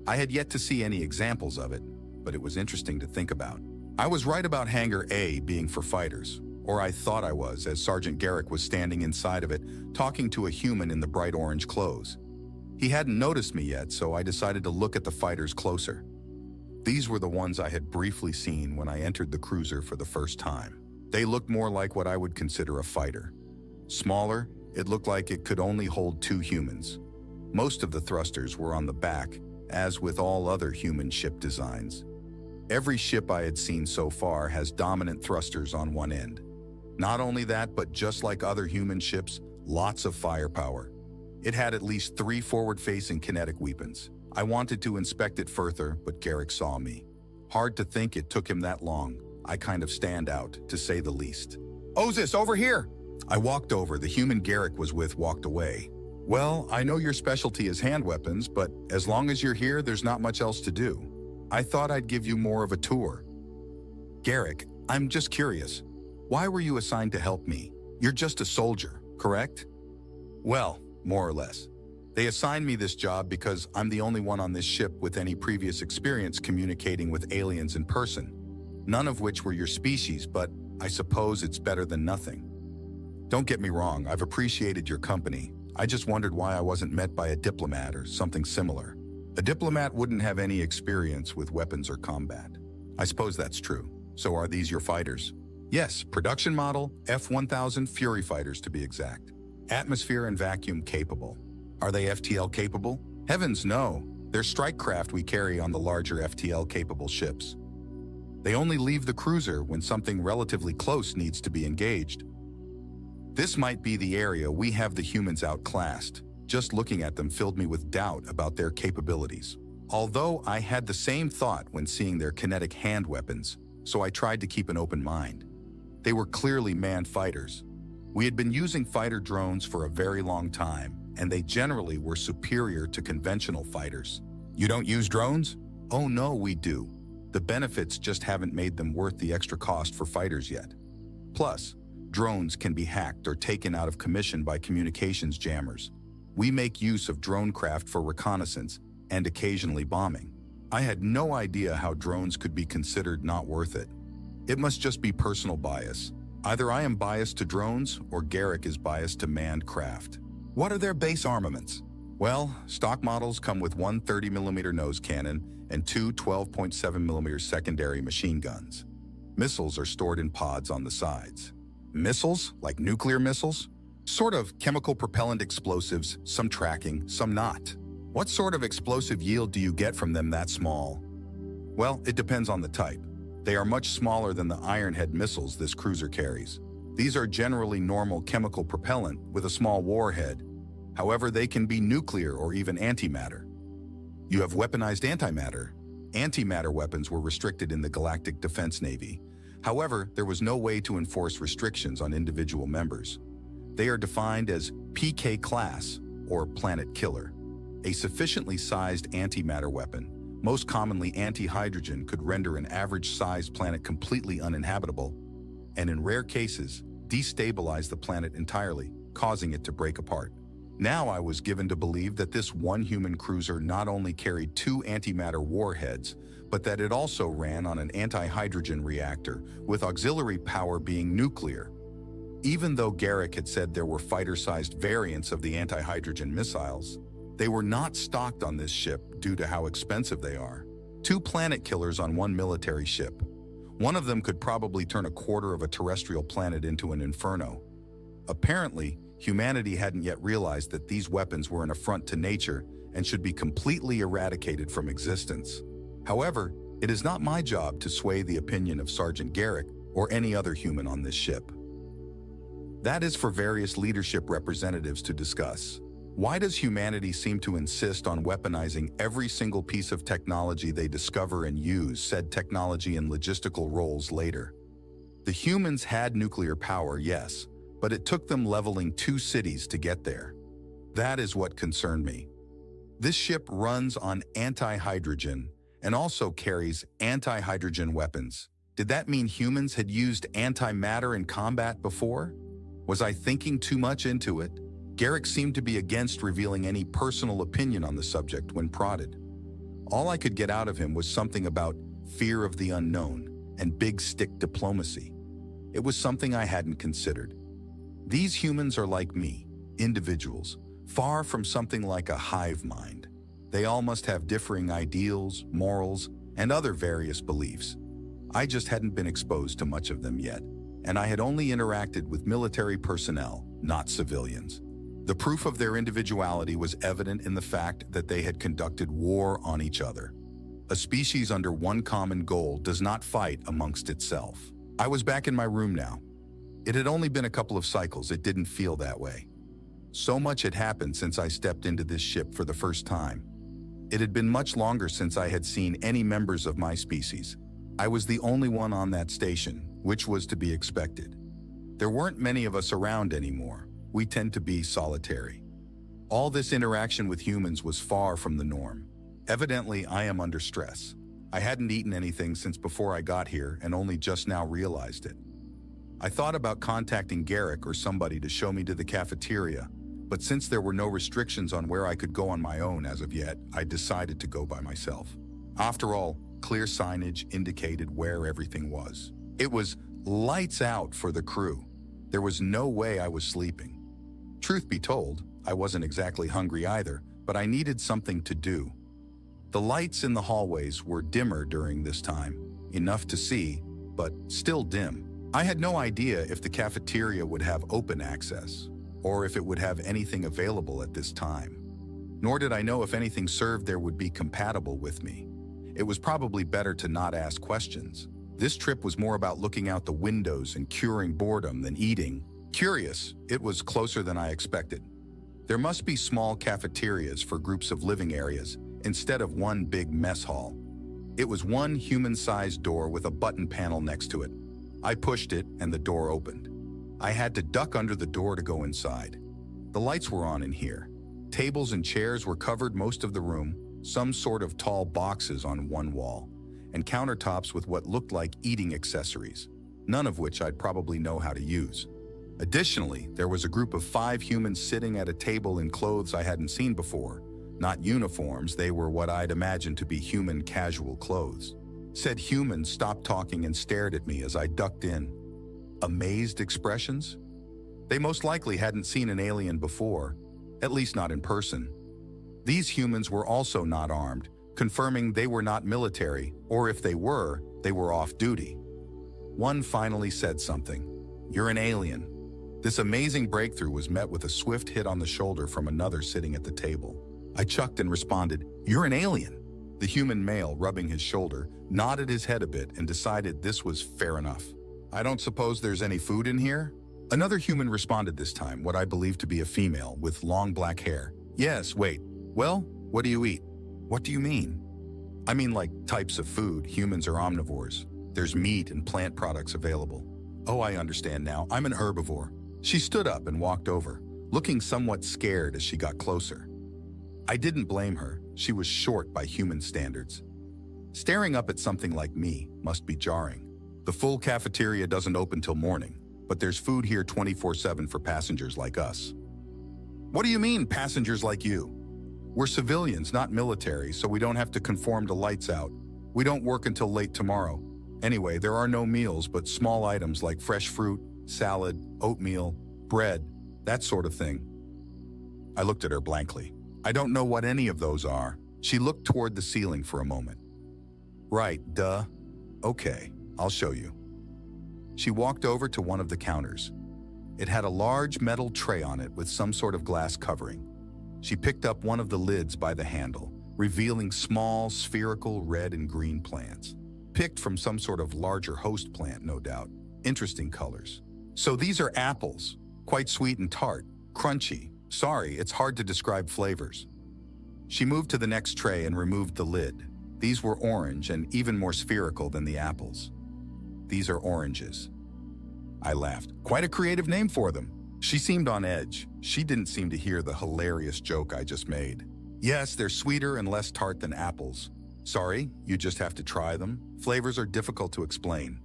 I had yet to see any examples of it, but it was interesting to think about. I was right about Hangar A being for fighters, or I thought I was, as Sergeant Garrick was standing inside of it, talking to a human in the bright orange clothes. He hadn't noticed me yet, so I decided to look at the fighters closer. These were the ones I had briefly seen when I entered the cruiser for the first time. They looked more like what I would consider a fighter. Smaller, it looked like it could only hold two humans. Most of the thrusters were on the back, as with all other human ship designs. Every ship I had seen so far has dominant thrusters on one end. Not only that, but just like other human ships, lots of firepower. It had at least 3 forward-facing kinetic weapons. I wanted to inspect it further, but Garrick saw me. Hard to think it took him that long. I kind of stand out, to say the least. "Ozus, over here!" I walked over. The human Garrick was with walked away. "Well, I know your specialty is hand weapons, but as long as you're here, there's not much else to do. I thought I'd give you more of a tour." "Garrick, I'm just curious. Why were you assigned to help me? You're just a soldier, correct?" "Well, more or less. They assigned me this job because I'm the only one on this ship with any previous experience communicating with aliens in person. None of which were your species, but I suppose it's better than nothing. Don't get me wrong, I've appreciated your company. I just wondered why I wasn't met by a diplomat or something similar. A diplomat wouldn't have any experience with weapons or combat." "I suppose that's true. So are these your fighters?" "Yes, production model, F-1000 Fury fighters to be exact. Atmosphere and vacuum capable." "Are they FTL capable?" "Heavens, no. They're strike craft we carry on the larger FTL capable ships. They only leave the cruiser when something relatively close needs to be engaged. This might be the area we have the humans outclassed. Just looking at them filled me with doubt about their capabilities. Although I had the same thought when seeing their kinetic hand weapons, so I tried to keep an open mind. They were clearly manned fighters. We had been using fighter drones for a very long time, and they generally were superior to conventional fighters. You don't use drones? Oh no, we do. The benefits just haven't made them worth the extra cost for fighters yet. Plus, drones can be hacked or taken out of commission by communications jammers. We make use of drone craft for reconnaissance and occasionally bombing. I had no idea how drones could be considered not worth it. It must just be personal bias. Either I am biased to drones or Garrick is biased to manned craft. What are their base armaments? Well, stock models come with one 30mm nose cannon and two 12.7mm secondary machine guns. Missiles are stored in pods on the sides. Missiles? Like nuclear missiles? Sort of chemical propellant explosives, some tracking, some not. What sort of explosive yield do you get from them that small? Well, it depends on the type. They are much smaller than the Ironhead missiles this cruiser carries. These are generally normal chemical propellant with a small warhead. However, they can be nuclear or even antimatter. You have weaponized antimatter. Antimatter weapons were restricted in the Galactic Defense Navy. However, there was no way to enforce restrictions on individual members. They are defined as PK class, or planet killer. A sufficiently sized antimatter weapon, most commonly anti-hydrogen, could render an average-sized planet completely uninhabitable, and in rare cases, destabilize the planet entirely, causing it to break apart. Now I was given to believe that this one human cruiser not only carried two antimatter warheads, but that it also ran on an anti-hydrogen reactor, with auxiliary power being nuclear. Even though Garrick had said there were fighter-sized variants of the anti-hydrogen missiles, they were not stocked on this ship due to how expensive they are. Two planet killers on one military ship. One of them could probably turn a quarter of a terrestrial planet into an inferno. Apparently, humanity hadn't yet realized that these weapons were an affront to nature and should be completely eradicated from existence. However, it is not my job to sway the opinion of Sergeant Garrick or any other human on this ship. That is for various leadership representatives to discuss. Why does humanity seem to insist on weaponizing every single piece of technology they discover and use said technology in logistical roles later? The humans had nuclear power, yes, but it took them leveling 2 cities to get there. That is what concerned me. This ship runs on anti-hydrogen and also carries anti-hydrogen weapons. Did that mean humans had used antimatter in combat before? Was I thinking too much into it? Garrick seemed to be against revealing any personal opinion on the subject when prodded. All I could get out of him was something about fear of the unknown and big stick diplomacy. It was something I hadn't considered. These humans are like me, individuals, far from something like a hive mind. They all must have differing ideals, morals, and other various beliefs. I just hadn't been exposed to much of them yet, and I had only interacted with military personnel, not civilians. The proof of their individuality was evident in the fact that they had conducted war on each other. A species under one common goal does not fight amongst itself. I was back in my room now. It had only been a couple of cycles. It didn't feel that way. So much had happened since I stepped into this ship for the first time. It had been much longer since I had seen any members of my species. I was the only one on that station, which was to be expected. There weren't many of us around anymore. We tend to be solitary. All this interaction with humans was far from the norm. Evidently, I am under stress. I hadn't eaten anything since before I got here and only just now realized it. I thought about contacting Garrick or somebody to show me to the cafeteria, but since there were no restrictions on where I could go on my own as of yet, I decided to go by myself. After all, clear signage indicated where everything was. It was lights out for the crew. There was no way I was sleeping. Truth be told, I wasn't exactly hungry either, but I needed something to do. The lights in the hallways were dimmer during this time, enough to see, but still dim. I had no idea if the cafeteria would have open access, or if it would have anything available at this time. Nor did I know if anything served there would be compatible with me. It was probably better to not ask questions. This trip was more about looking out the windows and curing boredom than eating. Curious, it was closer than I expected. There must be small cafeterias for groups of living areas instead of one big mess hall. It was one human-sized door with a button panel next to it. I pushed it and the door opened. I had to duck under the door to go inside. The lights were on in here. Tables and chairs were covered most of the room, some sort of tall boxes on one wall, and countertops with what looked like eating accessories, none of which I'd probably know how to use. Additionally, there was a group of 5 humans sitting at a table in clothes I hadn't seen before. Not uniforms, they were what I'd imagined to be human casual clothes. Said humans stopped talking and stared at me as I ducked in. Amazed expressions? They most likely hadn't seen an alien before, at least not in person. These humans were also not armed, confirming they were not military, or if they were off duty. One finally said something. "You're an alien." This amazing breakthrough was met with a swift hit on the shoulder from another sitting at the table. I chucked and responded, "You're an alien." The human male, rubbing his shoulder, nodded his head a bit and decided this was fair enough. "I don't suppose there's any food in here?" Another human responded this time, what I believe to be a female with long black hair. "Yes, wait. Well, what do you eat?" "What do you mean?" "I mean like types of food. Humans are omnivores. There's meat and plant products available." "Oh, I understand now. I'm an herbivore." She stood up and walked over, looking somewhat scared as she got closer. I didn't blame her. She was short by human standards. Staring up at something like me must be jarring. The full cafeteria doesn't open till morning, but there's food here 24/7 for passengers like us. "What do you mean, passengers like you?" "We're civilians, not military, so we don't have to conform to lights out. We don't work until late tomorrow. Anyway, there are no meals but small items like fresh fruit, salad, oatmeal, bread, that sort of thing." I looked at her blankly. "I don't know what any of those are." She looked toward the ceiling for a moment. "Right, duh. Okay, I'll show you." She walked over to one of the counters. It had a large metal tray on it with some sort of glass covering. She picked up one of the lids by the handle, revealing small, spherical red and green plants. Picked from some sort of larger host plant, no doubt. Interesting colors. "So these are apples. Quite sweet and tart. Crunchy. Sorry, it's hard to describe flavors." She moved to the next tray and removed the lid. These were orange and even more spherical than the apples. "These are oranges." I laughed. Quite a creative name for them. She seemed on edge. She didn't seem to hear the hilarious joke I just made. "Yes, they're sweeter and less tart than apples. Sorry, you just have to try them. Flavors are difficult to explain."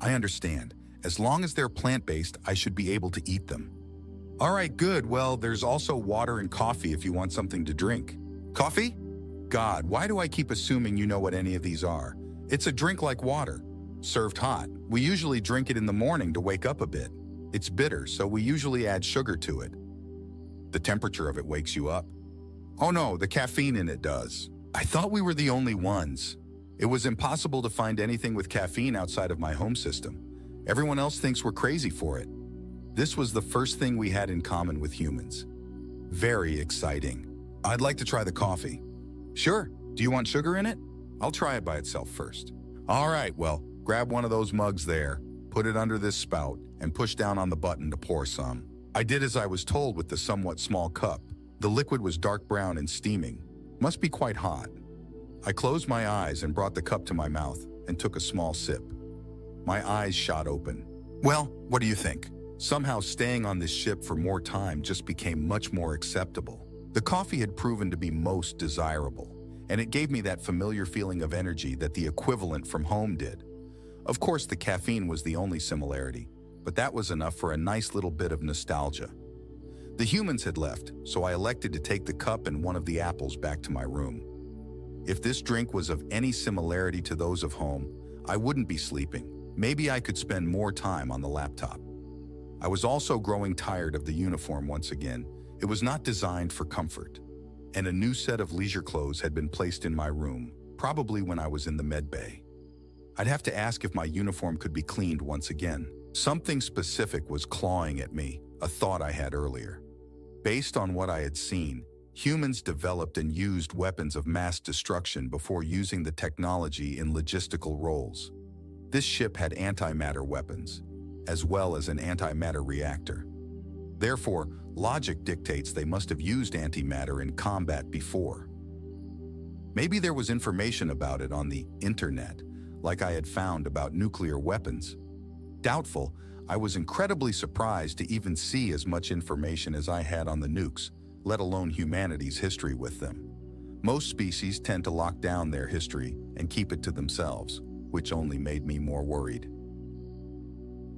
"I understand. As long as they're plant-based, I should be able to eat them." "All right, good. Well, there's also water and coffee if you want something to drink." "Coffee? God, why do I keep assuming you know what any of these are? It's a drink like water, served hot. We usually drink it in the morning to wake up a bit. It's bitter, so we usually add sugar to it." "The temperature of it wakes you up." "Oh no, the caffeine in it does." I thought we were the only ones. It was impossible to find anything with caffeine outside of my home system. Everyone else thinks we're crazy for it. This was the first thing we had in common with humans. Very exciting. "I'd like to try the coffee." "Sure. Do you want sugar in it?" "I'll try it by itself first." "All right, well, grab one of those mugs there, put it under this spout, and push down on the button to pour some." I did as I was told with the somewhat small cup. The liquid was dark brown and steaming. Must be quite hot. I closed my eyes and brought the cup to my mouth and took a small sip. My eyes shot open. "Well, what do you think?" Somehow staying on this ship for more time just became much more acceptable. The coffee had proven to be most desirable, and it gave me that familiar feeling of energy that the equivalent from home did. Of course, the caffeine was the only similarity, but that was enough for a nice little bit of nostalgia. The humans had left, so I elected to take the cup and one of the apples back to my room. If this drink was of any similarity to those of home, I wouldn't be sleeping. Maybe I could spend more time on the laptop. I was also growing tired of the uniform once again. It was not designed for comfort, and a new set of leisure clothes had been placed in my room, probably when I was in the med bay. I'd have to ask if my uniform could be cleaned once again. Something specific was clawing at me, a thought I had earlier. Based on what I had seen, humans developed and used weapons of mass destruction before using the technology in logistical roles. This ship had antimatter weapons, as well as an antimatter reactor. Therefore, logic dictates they must have used antimatter in combat before. Maybe there was information about it on the internet, like I had found about nuclear weapons. Doubtful, I was incredibly surprised to even see as much information as I had on the nukes, let alone humanity's history with them. Most species tend to lock down their history and keep it to themselves, which only made me more worried.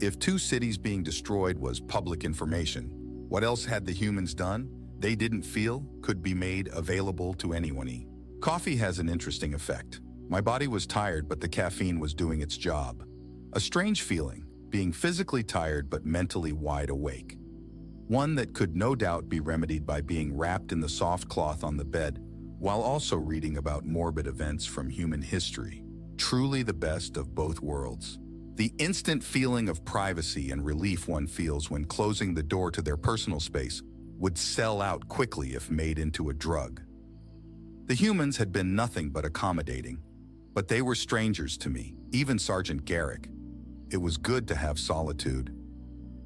If 2 cities being destroyed was public information, what else had the humans done they didn't feel could be made available to anyone? Coffee has an interesting effect. My body was tired, but the caffeine was doing its job. A strange feeling, being physically tired but mentally wide awake. One that could no doubt be remedied by being wrapped in the soft cloth on the bed, while also reading about morbid events from human history. Truly the best of both worlds. The instant feeling of privacy and relief one feels when closing the door to their personal space would sell out quickly if made into a drug. The humans had been nothing but accommodating, but they were strangers to me, even Sergeant Garrick. It was good to have solitude.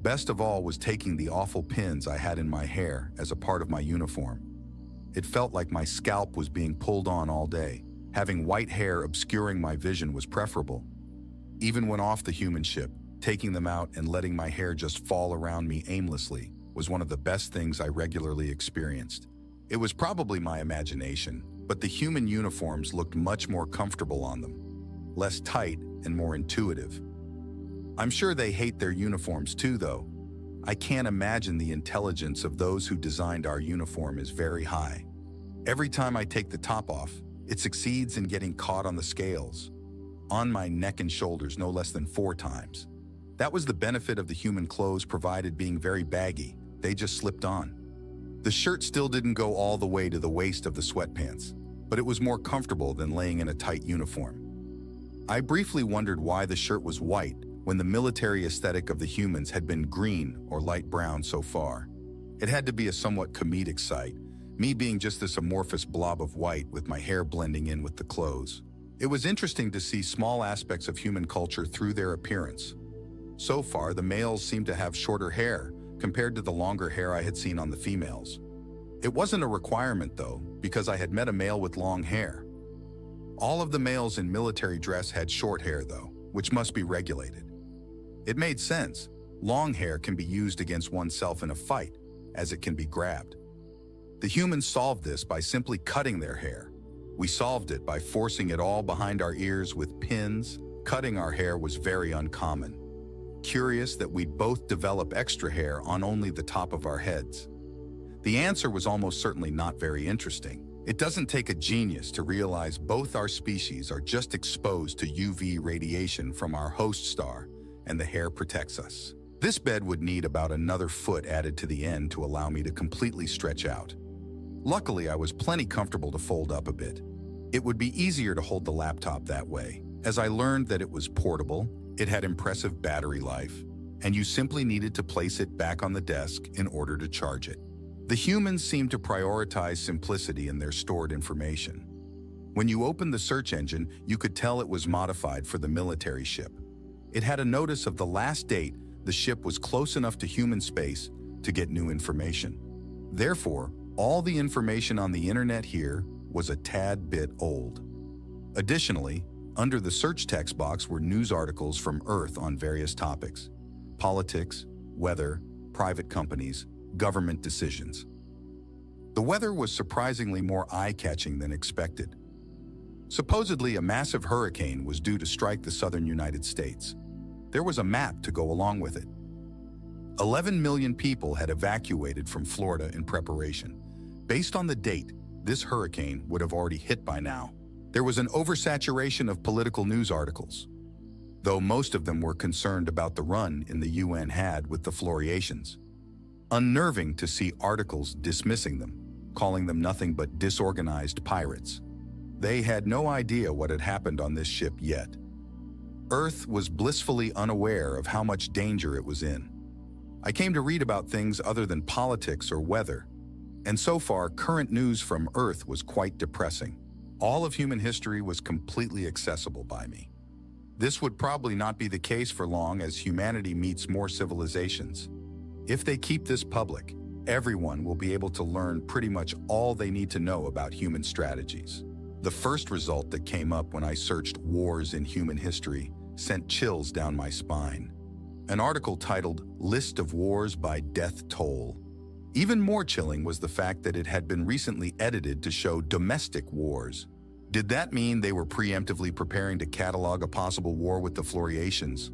Best of all was taking the awful pins I had in my hair as a part of my uniform. It felt like my scalp was being pulled on all day. Having white hair obscuring my vision was preferable. Even when off the human ship, taking them out and letting my hair just fall around me aimlessly was one of the best things I regularly experienced. It was probably my imagination, but the human uniforms looked much more comfortable on them, less tight and more intuitive. I'm sure they hate their uniforms too, though. I can't imagine the intelligence of those who designed our uniform is very high. Every time I take the top off, it succeeds in getting caught on the scales, on my neck and shoulders no less than 4 times. That was the benefit of the human clothes provided being very baggy. They just slipped on. The shirt still didn't go all the way to the waist of the sweatpants, but it was more comfortable than laying in a tight uniform. I briefly wondered why the shirt was white when the military aesthetic of the humans had been green or light brown so far. It had to be a somewhat comedic sight, me being just this amorphous blob of white with my hair blending in with the clothes. It was interesting to see small aspects of human culture through their appearance. So far, the males seemed to have shorter hair compared to the longer hair I had seen on the females. It wasn't a requirement though, because I had met a male with long hair. All of the males in military dress had short hair though, which must be regulated. It made sense. Long hair can be used against oneself in a fight, as it can be grabbed. The humans solved this by simply cutting their hair. We solved it by forcing it all behind our ears with pins. Cutting our hair was very uncommon. Curious that we'd both develop extra hair on only the top of our heads. The answer was almost certainly not very interesting. It doesn't take a genius to realize both our species are just exposed to UV radiation from our host star, and the hair protects us. This bed would need about another foot added to the end to allow me to completely stretch out. Luckily, I was plenty comfortable to fold up a bit. It would be easier to hold the laptop that way, as I learned that it was portable, it had impressive battery life, and you simply needed to place it back on the desk in order to charge it. The humans seemed to prioritize simplicity in their stored information. When you opened the search engine, you could tell it was modified for the military ship. It had a notice of the last date the ship was close enough to human space to get new information. Therefore, all the information on the internet here was a tad bit old. Additionally, under the search text box were news articles from Earth on various topics: politics, weather, private companies, government decisions. The weather was surprisingly more eye-catching than expected. Supposedly, a massive hurricane was due to strike the southern United States. There was a map to go along with it. 11 million people had evacuated from Florida in preparation. Based on the date, this hurricane would have already hit by now. There was an oversaturation of political news articles, though most of them were concerned about the run in the UN had with the Floriations. Unnerving to see articles dismissing them, calling them nothing but disorganized pirates. They had no idea what had happened on this ship yet. Earth was blissfully unaware of how much danger it was in. I came to read about things other than politics or weather, and so far, current news from Earth was quite depressing. All of human history was completely accessible by me. This would probably not be the case for long as humanity meets more civilizations. If they keep this public, everyone will be able to learn pretty much all they need to know about human strategies. The first result that came up when I searched wars in human history sent chills down my spine. An article titled List of Wars by Death Toll. Even more chilling was the fact that it had been recently edited to show domestic wars. Did that mean they were preemptively preparing to catalog a possible war with the Floriatians?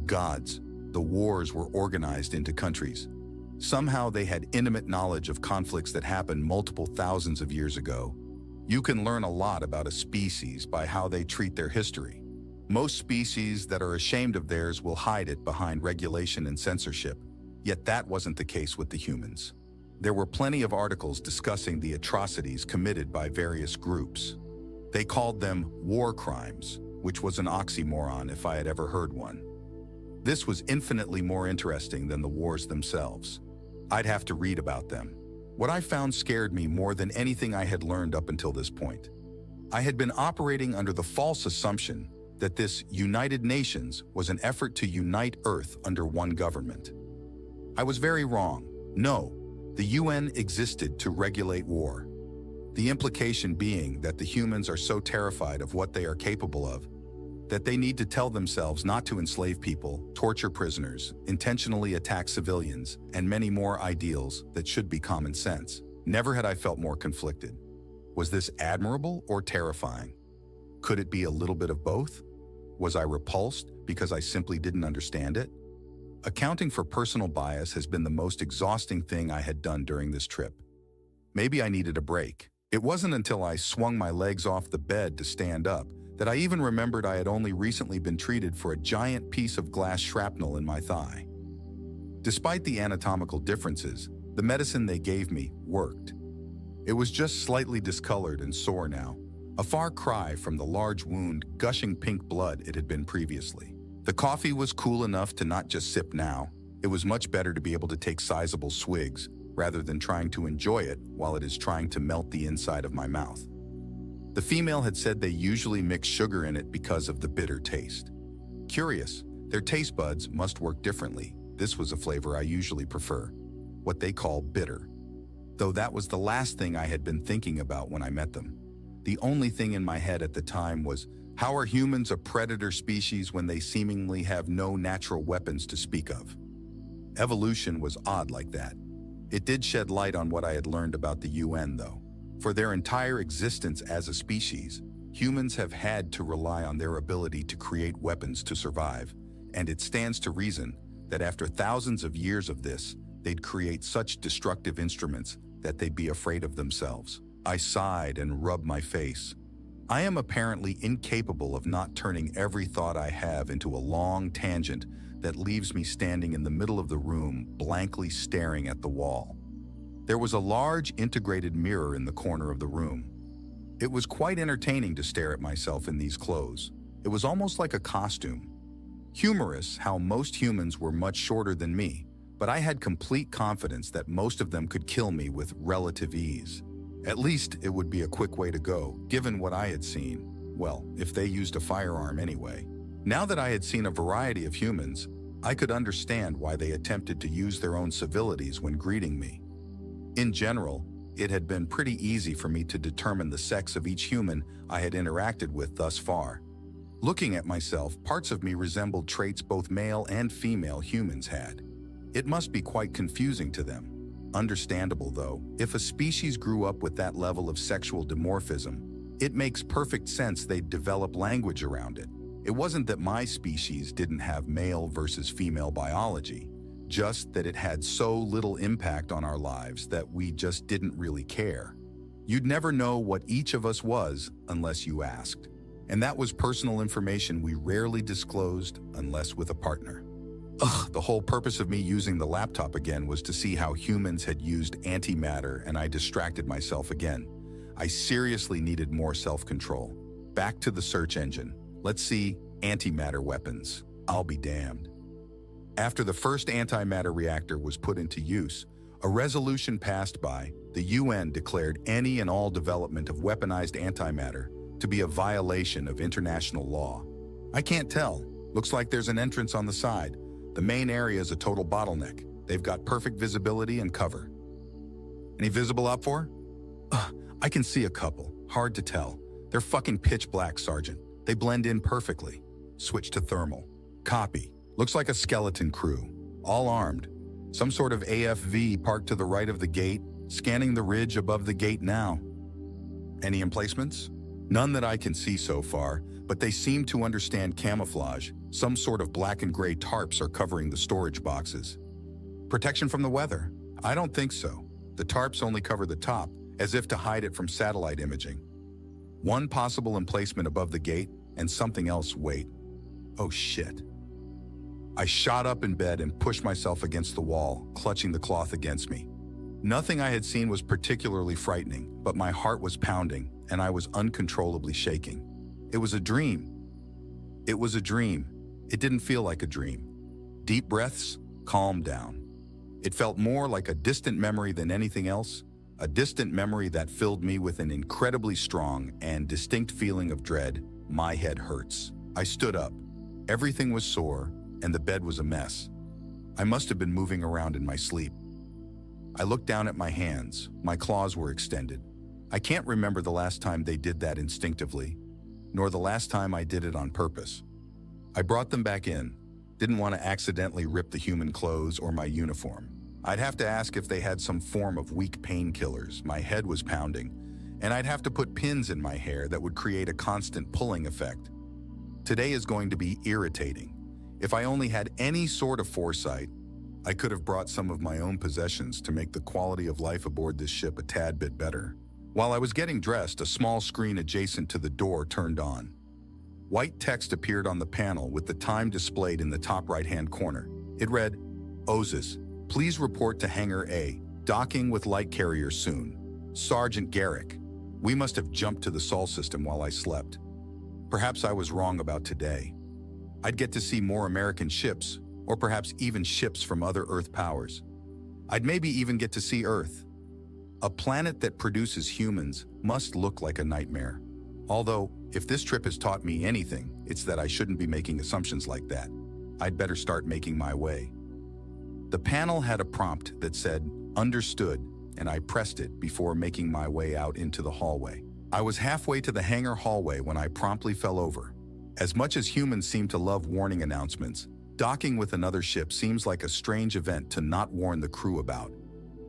Gods, the wars were organized into countries. Somehow they had intimate knowledge of conflicts that happened multiple thousands of years ago. You can learn a lot about a species by how they treat their history. Most species that are ashamed of theirs will hide it behind regulation and censorship. Yet that wasn't the case with the humans. There were plenty of articles discussing the atrocities committed by various groups. They called them war crimes, which was an oxymoron if I had ever heard one. This was infinitely more interesting than the wars themselves. I'd have to read about them. What I found scared me more than anything I had learned up until this point. I had been operating under the false assumption that this United Nations was an effort to unite Earth under one government. I was very wrong. No, the UN existed to regulate war. The implication being that the humans are so terrified of what they are capable of that they need to tell themselves not to enslave people, torture prisoners, intentionally attack civilians, and many more ideals that should be common sense. Never had I felt more conflicted. Was this admirable or terrifying? Could it be a little bit of both? Was I repulsed because I simply didn't understand it? Accounting for personal bias has been the most exhausting thing I had done during this trip. Maybe I needed a break. It wasn't until I swung my legs off the bed to stand up that I even remembered I had only recently been treated for a giant piece of glass shrapnel in my thigh. Despite the anatomical differences, the medicine they gave me worked. It was just slightly discolored and sore now, a far cry from the large wound gushing pink blood it had been previously. The coffee was cool enough to not just sip now. It was much better to be able to take sizable swigs, rather than trying to enjoy it while it is trying to melt the inside of my mouth. The female had said they usually mix sugar in it because of the bitter taste. Curious, their taste buds must work differently. This was a flavor I usually prefer, what they call bitter. Though that was the last thing I had been thinking about when I met them. The only thing in my head at the time was, how are humans a predator species when they seemingly have no natural weapons to speak of? Evolution was odd like that. It did shed light on what I had learned about the UN, though. For their entire existence as a species, humans have had to rely on their ability to create weapons to survive, and it stands to reason that after thousands of years of this, they'd create such destructive instruments that they'd be afraid of themselves. I sighed and rubbed my face. I am apparently incapable of not turning every thought I have into a long tangent that leaves me standing in the middle of the room, blankly staring at the wall. There was a large integrated mirror in the corner of the room. It was quite entertaining to stare at myself in these clothes. It was almost like a costume. Humorous how most humans were much shorter than me, but I had complete confidence that most of them could kill me with relative ease. At least it would be a quick way to go, given what I had seen. Well, if they used a firearm anyway. Now that I had seen a variety of humans, I could understand why they attempted to use their own civilities when greeting me. In general, it had been pretty easy for me to determine the sex of each human I had interacted with thus far. Looking at myself, parts of me resembled traits both male and female humans had. It must be quite confusing to them. Understandable though, if a species grew up with that level of sexual dimorphism, it makes perfect sense they'd develop language around it. It wasn't that my species didn't have male versus female biology, just that it had so little impact on our lives that we just didn't really care. You'd never know what each of us was unless you asked. And that was personal information we rarely disclosed unless with a partner. The whole purpose of me using the laptop again was to see how humans had used antimatter, and I distracted myself again. I seriously needed more self-control. Back to the search engine. Let's see, antimatter weapons. I'll be damned. After the first antimatter reactor was put into use, a resolution passed by, the UN declared any and all development of weaponized antimatter to be a violation of international law. I can't tell. Looks like there's an entrance on the side. The main area is a total bottleneck. They've got perfect visibility and cover. Any visible up for? I can see a couple. Hard to tell. They're fucking pitch black, Sergeant. They blend in perfectly. Switch to thermal. Copy. Looks like a skeleton crew, all armed. Some sort of AFV parked to the right of the gate, scanning the ridge above the gate now. Any emplacements? None that I can see so far, but they seem to understand camouflage. Some sort of black and gray tarps are covering the storage boxes. Protection from the weather? I don't think so. The tarps only cover the top, as if to hide it from satellite imaging. One possible emplacement above the gate, and something else wait. Oh shit. I shot up in bed and pushed myself against the wall, clutching the cloth against me. Nothing I had seen was particularly frightening, but my heart was pounding, and I was uncontrollably shaking. It was a dream. It was a dream. It didn't feel like a dream. Deep breaths, calm down. It felt more like a distant memory than anything else, a distant memory that filled me with an incredibly strong and distinct feeling of dread. My head hurts. I stood up. Everything was sore, and the bed was a mess. I must have been moving around in my sleep. I looked down at my hands. My claws were extended. I can't remember the last time they did that instinctively, nor the last time I did it on purpose. I brought them back in. Didn't want to accidentally rip the human clothes or my uniform. I'd have to ask if they had some form of weak painkillers. My head was pounding, and I'd have to put pins in my hair that would create a constant pulling effect. Today is going to be irritating. If I only had any sort of foresight, I could have brought some of my own possessions to make the quality of life aboard this ship a tad bit better. While I was getting dressed, a small screen adjacent to the door turned on. White text appeared on the panel with the time displayed in the top right-hand corner. It read, "Osis, please report to Hangar A, docking with light carrier soon. Sergeant Garrick." We must have jumped to the Sol system while I slept. Perhaps I was wrong about today. I'd get to see more American ships, or perhaps even ships from other Earth powers. I'd maybe even get to see Earth. A planet that produces humans must look like a nightmare. Although, if this trip has taught me anything, it's that I shouldn't be making assumptions like that. I'd better start making my way. The panel had a prompt that said, "Understood," and I pressed it before making my way out into the hallway. I was halfway to the hangar hallway when I promptly fell over. As much as humans seem to love warning announcements, docking with another ship seems like a strange event to not warn the crew about.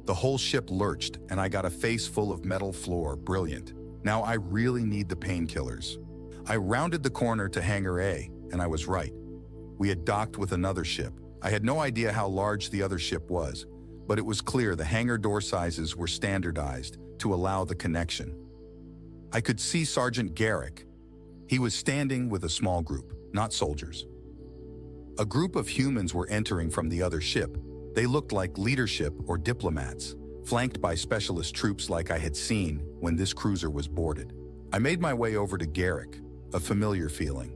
The whole ship lurched, and I got a face full of metal floor. Brilliant. Now I really need the painkillers. I rounded the corner to Hangar A, and I was right. We had docked with another ship. I had no idea how large the other ship was, but it was clear the hangar door sizes were standardized to allow the connection. I could see Sergeant Garrick. He was standing with a small group, not soldiers. A group of humans were entering from the other ship. They looked like leadership or diplomats, flanked by specialist troops like I had seen when this cruiser was boarded. I made my way over to Garrick, a familiar feeling.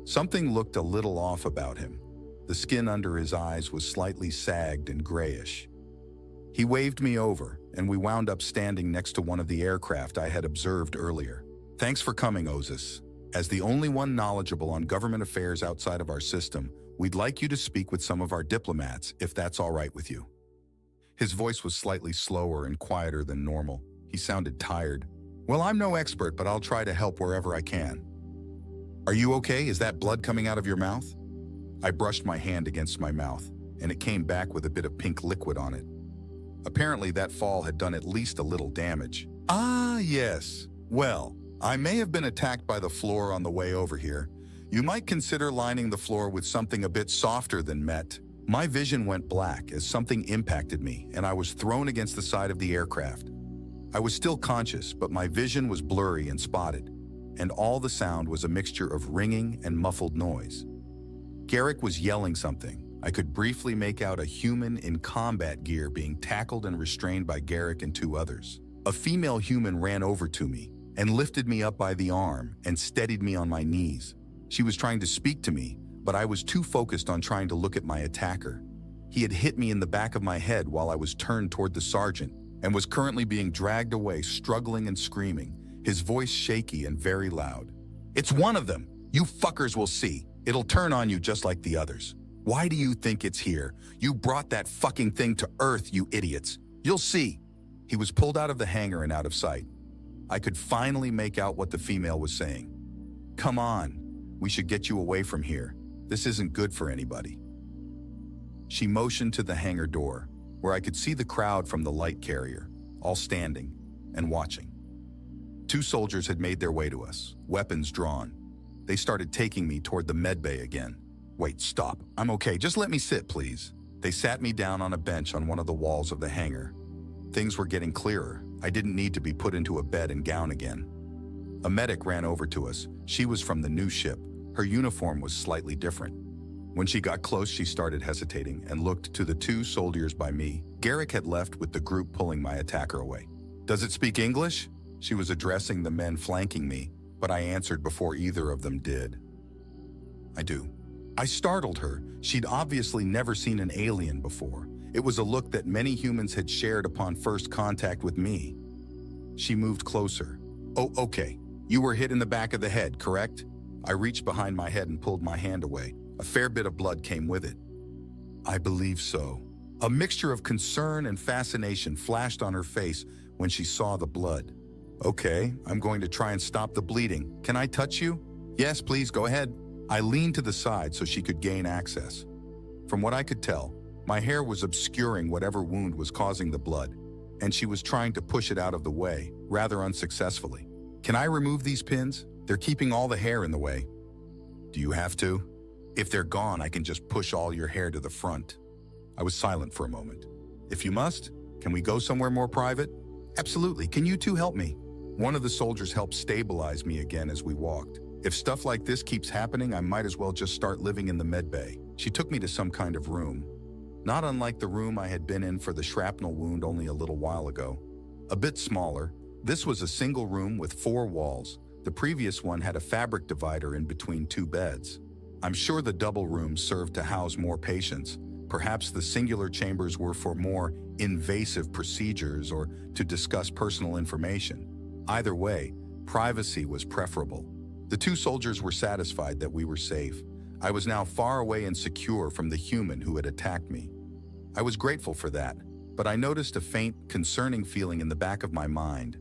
Something looked a little off about him. The skin under his eyes was slightly sagged and grayish. He waved me over, and we wound up standing next to one of the aircraft I had observed earlier. "Thanks for coming, Osis. As the only one knowledgeable on government affairs outside of our system, we'd like you to speak with some of our diplomats, if that's all right with you." His voice was slightly slower and quieter than normal. He sounded tired. "Well, I'm no expert, but I'll try to help wherever I can." "Are you okay? Is that blood coming out of your mouth?" I brushed my hand against my mouth, and it came back with a bit of pink liquid on it. Apparently, that fall had done at least a little damage. "Ah, yes. Well, I may have been attacked by the floor on the way over here. You might consider lining the floor with something a bit softer than met." My vision went black as something impacted me, and I was thrown against the side of the aircraft. I was still conscious, but my vision was blurry and spotted, and all the sound was a mixture of ringing and muffled noise. Garrick was yelling something. I could briefly make out a human in combat gear being tackled and restrained by Garrick and two others. A female human ran over to me and lifted me up by the arm and steadied me on my knees. She was trying to speak to me, but I was too focused on trying to look at my attacker. He had hit me in the back of my head while I was turned toward the sergeant and was currently being dragged away, struggling and screaming, his voice shaky and very loud. "It's one of them! You fuckers will see! It'll turn on you just like the others. Why do you think it's here? You brought that fucking thing to Earth, you idiots! You'll see!" He was pulled out of the hangar and out of sight. I could finally make out what the female was saying. "Come on, we should get you away from here. This isn't good for anybody. She motioned to the hangar door, where I could see the crowd from the light carrier, all standing and watching. 2 soldiers had made their way to us, weapons drawn. They started taking me toward the medbay again. Wait, stop. I'm okay. Just let me sit, please. They sat me down on a bench on one of the walls of the hangar. Things were getting clearer. I didn't need to be put into a bed and gown again. A medic ran over to us. She was from the new ship. Her uniform was slightly different. When she got close, she started hesitating and looked to the 2 soldiers by me. Garrick had left with the group pulling my attacker away. Does it speak English? She was addressing the men flanking me, but I answered before either of them did. I do. I startled her. She'd obviously never seen an alien before. It was a look that many humans had shared upon first contact with me. She moved closer. Oh, okay. You were hit in the back of the head, correct? I reached behind my head and pulled my hand away. A fair bit of blood came with it. I believe so. A mixture of concern and fascination flashed on her face when she saw the blood. Okay, I'm going to try and stop the bleeding. Can I touch you? Yes, please, go ahead. I leaned to the side so she could gain access. From what I could tell, my hair was obscuring whatever wound was causing the blood, and she was trying to push it out of the way, rather unsuccessfully. Can I remove these pins? They're keeping all the hair in the way. Do you have to? If they're gone, I can just push all your hair to the front. I was silent for a moment. If you must, can we go somewhere more private? Absolutely. Can you two help me? One of the soldiers helped stabilize me again as we walked. If stuff like this keeps happening, I might as well just start living in the medbay. She took me to some kind of room, not unlike the room I had been in for the shrapnel wound only a little while ago. A bit smaller, this was a single room with 4 walls. The previous one had a fabric divider in between 2 beds. I'm sure the double rooms served to house more patients. Perhaps the singular chambers were for more invasive procedures or to discuss personal information. Either way, privacy was preferable. The 2 soldiers were satisfied that we were safe. I was now far away and secure from the human who had attacked me. I was grateful for that, but I noticed a faint, concerning feeling in the back of my mind.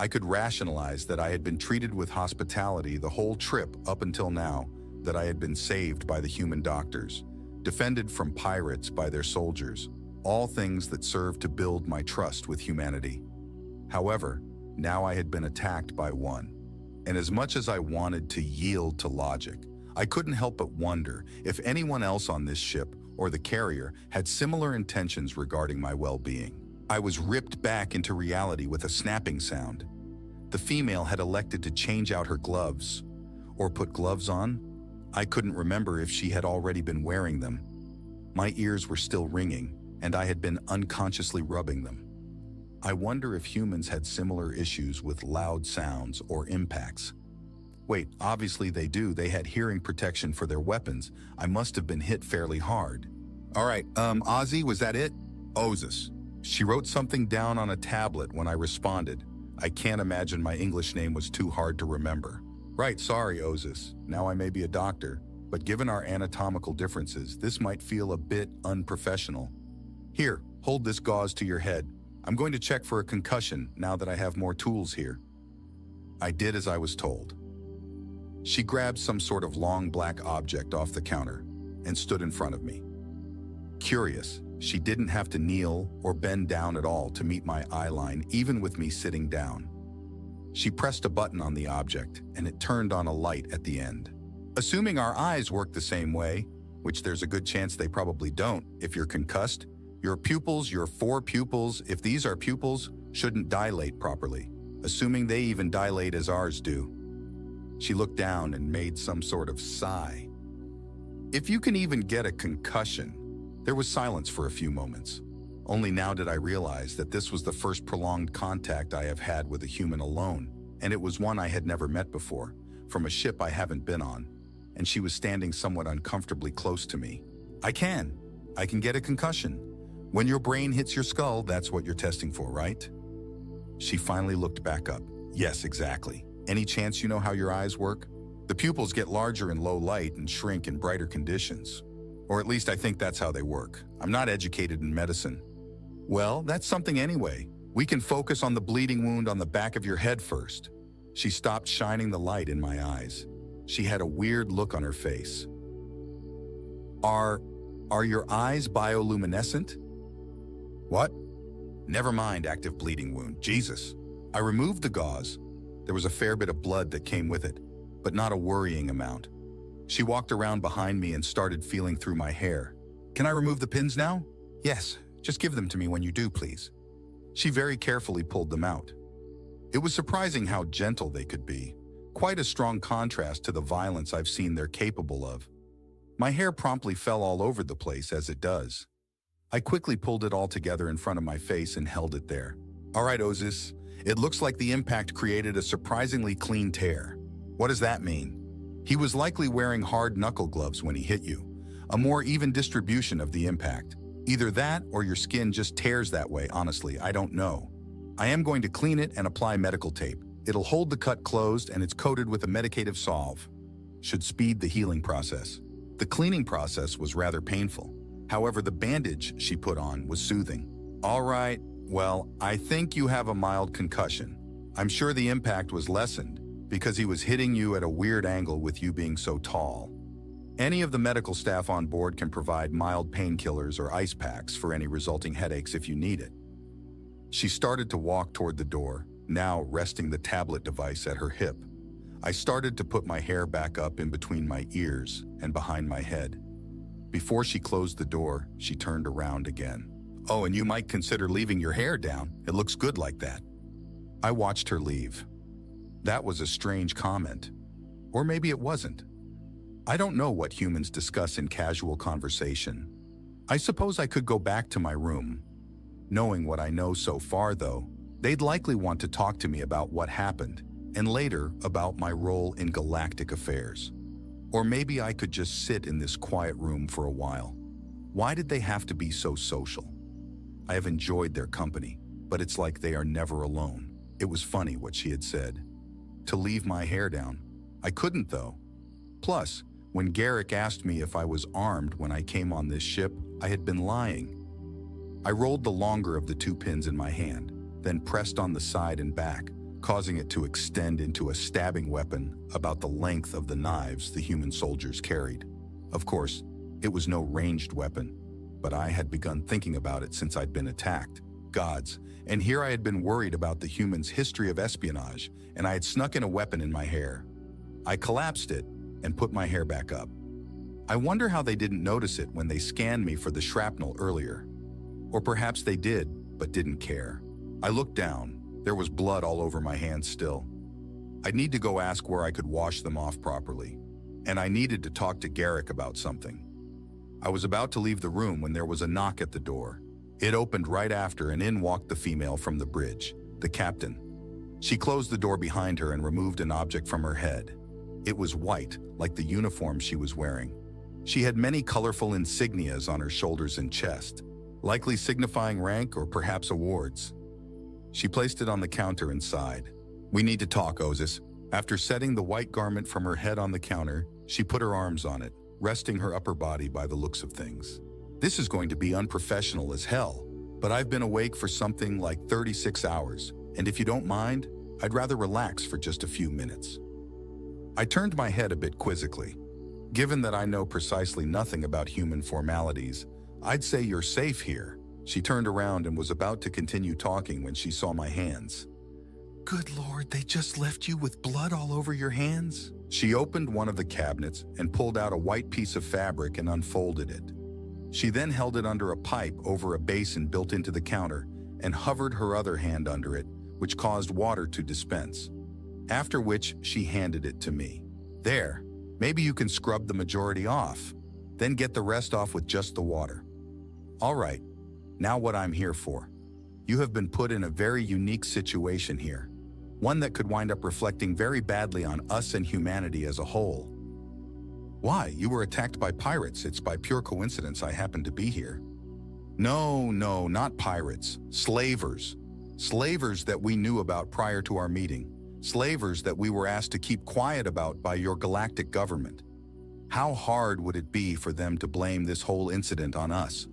I could rationalize that I had been treated with hospitality the whole trip up until now, that I had been saved by the human doctors, defended from pirates by their soldiers, all things that served to build my trust with humanity. However, now I had been attacked by one, and as much as I wanted to yield to logic, I couldn't help but wonder if anyone else on this ship or the carrier had similar intentions regarding my well-being. I was ripped back into reality with a snapping sound. The female had elected to change out her gloves, or put gloves on. I couldn't remember if she had already been wearing them. My ears were still ringing, and I had been unconsciously rubbing them. I wonder if humans had similar issues with loud sounds or impacts. Wait, obviously they do. They had hearing protection for their weapons. I must have been hit fairly hard. All right, Ozzy, was that it? Ozus. She wrote something down on a tablet when I responded. I can't imagine my English name was too hard to remember. Right, sorry, Ozus. Now I may be a doctor, but given our anatomical differences, this might feel a bit unprofessional. Here, hold this gauze to your head. I'm going to check for a concussion now that I have more tools here. I did as I was told. She grabbed some sort of long black object off the counter and stood in front of me. Curious, she didn't have to kneel or bend down at all to meet my eye line, even with me sitting down. She pressed a button on the object, and it turned on a light at the end. Assuming our eyes work the same way, which there's a good chance they probably don't if you're concussed, your pupils, your 4 pupils, if these are pupils, shouldn't dilate properly, assuming they even dilate as ours do. She looked down and made some sort of sigh. If you can even get a concussion. There was silence for a few moments. Only now did I realize that this was the first prolonged contact I have had with a human alone, and it was one I had never met before, from a ship I haven't been on, and she was standing somewhat uncomfortably close to me. I can get a concussion. When your brain hits your skull, that's what you're testing for, right? She finally looked back up. Yes, exactly. Any chance you know how your eyes work? The pupils get larger in low light and shrink in brighter conditions. Or at least I think that's how they work. I'm not educated in medicine. Well, that's something anyway. We can focus on the bleeding wound on the back of your head first. She stopped shining the light in my eyes. She had a weird look on her face. Are your eyes bioluminescent? What? Never mind, active bleeding wound. Jesus. I removed the gauze. There was a fair bit of blood that came with it, but not a worrying amount. She walked around behind me and started feeling through my hair. Can I remove the pins now? Yes, just give them to me when you do, please. She very carefully pulled them out. It was surprising how gentle they could be, quite a strong contrast to the violence I've seen they're capable of. My hair promptly fell all over the place, as it does. I quickly pulled it all together in front of my face and held it there. All right, Osis, it looks like the impact created a surprisingly clean tear. What does that mean? He was likely wearing hard knuckle gloves when he hit you, a more even distribution of the impact. Either that or your skin just tears that way, honestly, I don't know. I am going to clean it and apply medical tape. It'll hold the cut closed and it's coated with a medicative salve. Should speed the healing process. The cleaning process was rather painful. However, the bandage she put on was soothing. All right, well, I think you have a mild concussion. I'm sure the impact was lessened because he was hitting you at a weird angle with you being so tall. Any of the medical staff on board can provide mild painkillers or ice packs for any resulting headaches if you need it. She started to walk toward the door, now resting the tablet device at her hip. I started to put my hair back up in between my ears and behind my head. Before she closed the door, she turned around again. Oh, and you might consider leaving your hair down. It looks good like that. I watched her leave. That was a strange comment. Or maybe it wasn't. I don't know what humans discuss in casual conversation. I suppose I could go back to my room. Knowing what I know so far, though, they'd likely want to talk to me about what happened, and later about my role in galactic affairs. Or maybe I could just sit in this quiet room for a while. Why did they have to be so social? I have enjoyed their company, but it's like they are never alone. It was funny what she had said. To leave my hair down. I couldn't, though. Plus, when Garrick asked me if I was armed when I came on this ship, I had been lying. I rolled the longer of the 2 pins in my hand, then pressed on the side and back, causing it to extend into a stabbing weapon about the length of the knives the human soldiers carried. Of course, it was no ranged weapon, but I had begun thinking about it since I'd been attacked. Gods, and here I had been worried about the humans' history of espionage, and I had snuck in a weapon in my hair. I collapsed it and put my hair back up. I wonder how they didn't notice it when they scanned me for the shrapnel earlier. Or perhaps they did, but didn't care. I looked down. There was blood all over my hands still. I'd need to go ask where I could wash them off properly. And I needed to talk to Garrick about something. I was about to leave the room when there was a knock at the door. It opened right after, and in walked the female from the bridge, the captain. She closed the door behind her and removed an object from her head. It was white, like the uniform she was wearing. She had many colorful insignias on her shoulders and chest, likely signifying rank or perhaps awards. She placed it on the counter and sighed. We need to talk, Osis. After setting the white garment from her head on the counter, she put her arms on it, resting her upper body by the looks of things. This is going to be unprofessional as hell, but I've been awake for something like 36 hours, and if you don't mind, I'd rather relax for just a few minutes. I turned my head a bit quizzically. Given that I know precisely nothing about human formalities, I'd say you're safe here. She turned around and was about to continue talking when she saw my hands. Good Lord, they just left you with blood all over your hands? She opened one of the cabinets and pulled out a white piece of fabric and unfolded it. She then held it under a pipe over a basin built into the counter and hovered her other hand under it, which caused water to dispense. After which, she handed it to me. There, maybe you can scrub the majority off, then get the rest off with just the water. All right, now what I'm here for. You have been put in a very unique situation here, one that could wind up reflecting very badly on us and humanity as a whole. Why? You were attacked by pirates. It's by pure coincidence I happen to be here. No, not pirates. Slavers. Slavers that we knew about prior to our meeting. Slavers that we were asked to keep quiet about by your galactic government. How hard would it be for them to blame this whole incident on us?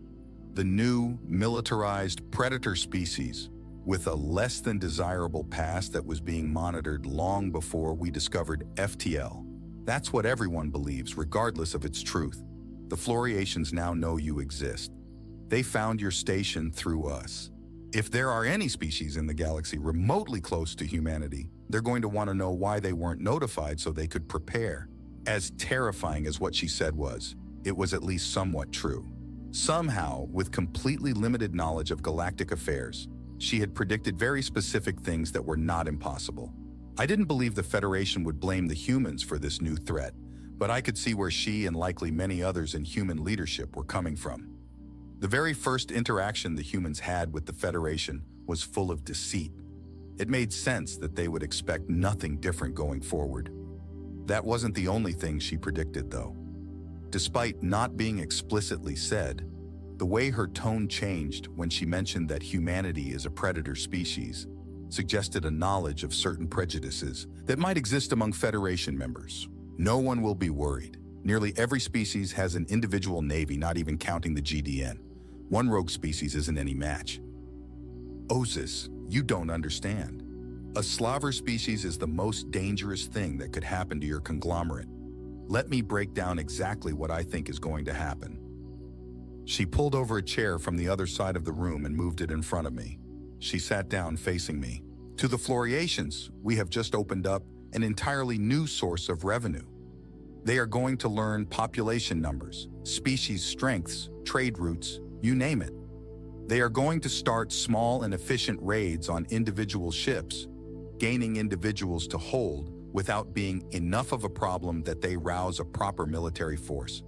The new, militarized predator species with a less than desirable past that was being monitored long before we discovered FTL. That's what everyone believes, regardless of its truth. The Floriations now know you exist. They found your station through us. If there are any species in the galaxy remotely close to humanity, they're going to want to know why they weren't notified so they could prepare. As terrifying as what she said was, it was at least somewhat true. Somehow, with completely limited knowledge of galactic affairs, she had predicted very specific things that were not impossible. I didn't believe the Federation would blame the humans for this new threat, but I could see where she and likely many others in human leadership were coming from. The very first interaction the humans had with the Federation was full of deceit. It made sense that they would expect nothing different going forward. That wasn't the only thing she predicted, though. Despite not being explicitly said, the way her tone changed when she mentioned that humanity is a predator species suggested a knowledge of certain prejudices that might exist among Federation members. No one will be worried. Nearly every species has an individual navy, not even counting the GDN. One rogue species isn't any match. Osis, you don't understand. A Slaver species is the most dangerous thing that could happen to your conglomerate. Let me break down exactly what I think is going to happen. She pulled over a chair from the other side of the room and moved it in front of me. She sat down facing me. To the Floriations, we have just opened up an entirely new source of revenue. They are going to learn population numbers, species strengths, trade routes, you name it. They are going to start small and efficient raids on individual ships, gaining individuals to hold without being enough of a problem that they rouse a proper military force.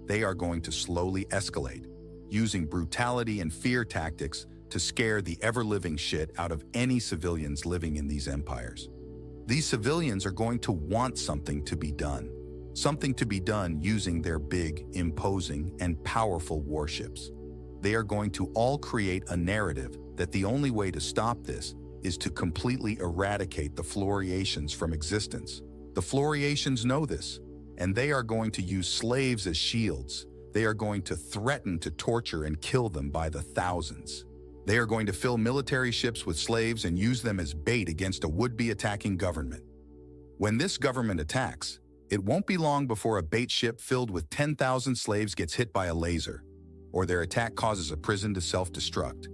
They are going to slowly escalate, using brutality and fear tactics to scare the ever-living shit out of any civilians living in these empires. These civilians are going to want something to be done using their big, imposing, and powerful warships. They are going to all create a narrative that the only way to stop this is to completely eradicate the Floriations from existence. The Floriations know this, and they are going to use slaves as shields. They are going to threaten to torture and kill them by the thousands. They are going to fill military ships with slaves and use them as bait against a would-be attacking government. When this government attacks, it won't be long before a bait ship filled with 10,000 slaves gets hit by a laser, or their attack causes a prison to self-destruct.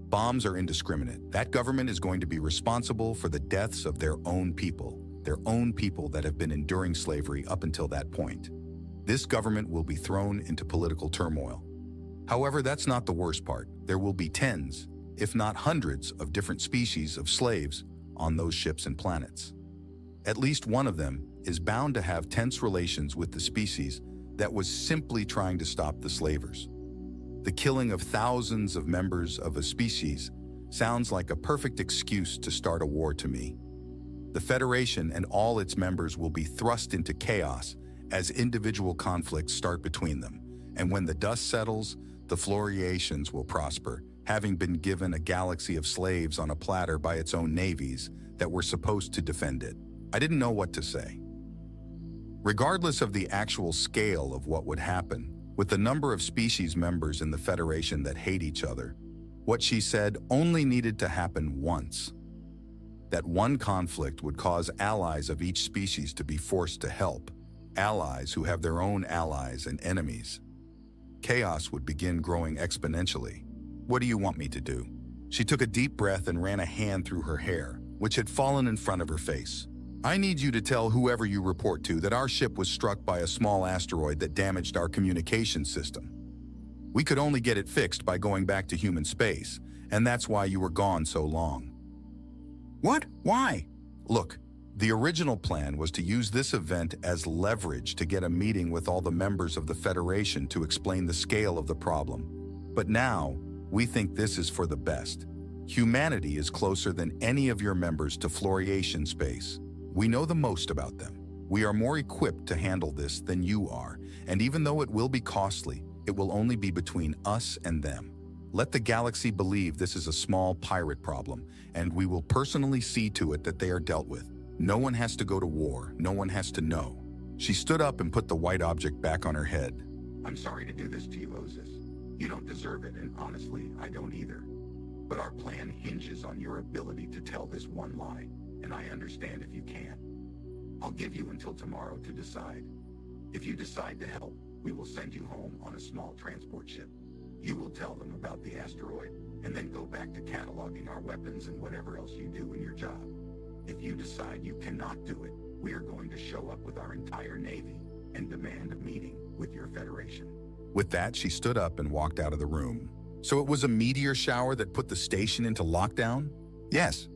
Bombs are indiscriminate. That government is going to be responsible for the deaths of their own people that have been enduring slavery up until that point. This government will be thrown into political turmoil. However, that's not the worst part. There will be tens, if not hundreds, of different species of slaves on those ships and planets. At least one of them is bound to have tense relations with the species that was simply trying to stop the slavers. The killing of thousands of members of a species sounds like a perfect excuse to start a war to me. The Federation and all its members will be thrust into chaos as individual conflicts start between them. And when the dust settles, the Floriations will prosper, having been given a galaxy of slaves on a platter by its own navies that were supposed to defend it. I didn't know what to say. Regardless of the actual scale of what would happen, with the number of species members in the Federation that hate each other, what she said only needed to happen once. That one conflict would cause allies of each species to be forced to help, allies who have their own allies and enemies. Chaos would begin growing exponentially. What do you want me to do? She took a deep breath and ran a hand through her hair, which had fallen in front of her face. I need you to tell whoever you report to that our ship was struck by a small asteroid that damaged our communication system. We could only get it fixed by going back to human space, and that's why you were gone so long. What? Why? Look, the original plan was to use this event as leverage to get a meeting with all the members of the Federation to explain the scale of the problem. But now, we think this is for the best. Humanity is closer than any of your members to Floriation space. We know the most about them. We are more equipped to handle this than you are, and even though it will be costly, it will only be between us and them. Let the galaxy believe this is a small pirate problem, and we will personally see to it that they are dealt with. No one has to go to war. No one has to know. She stood up and put the white object back on her head. I'm sorry to do this to you, Osis. You don't deserve it, and honestly, I don't either. But our plan hinges on your ability to tell this one lie, and I understand if you can't. I'll give you until tomorrow to decide. If you decide to help, We will send you home on a small transport ship. You will tell them about the asteroid, and then go back to cataloging our weapons and whatever else you do in your job. If you decide you cannot do it, we are going to show up with our entire Navy and demand a meeting with your Federation. With that, she stood up and walked out of the room. So it was a meteor shower that put the station into lockdown? Yes.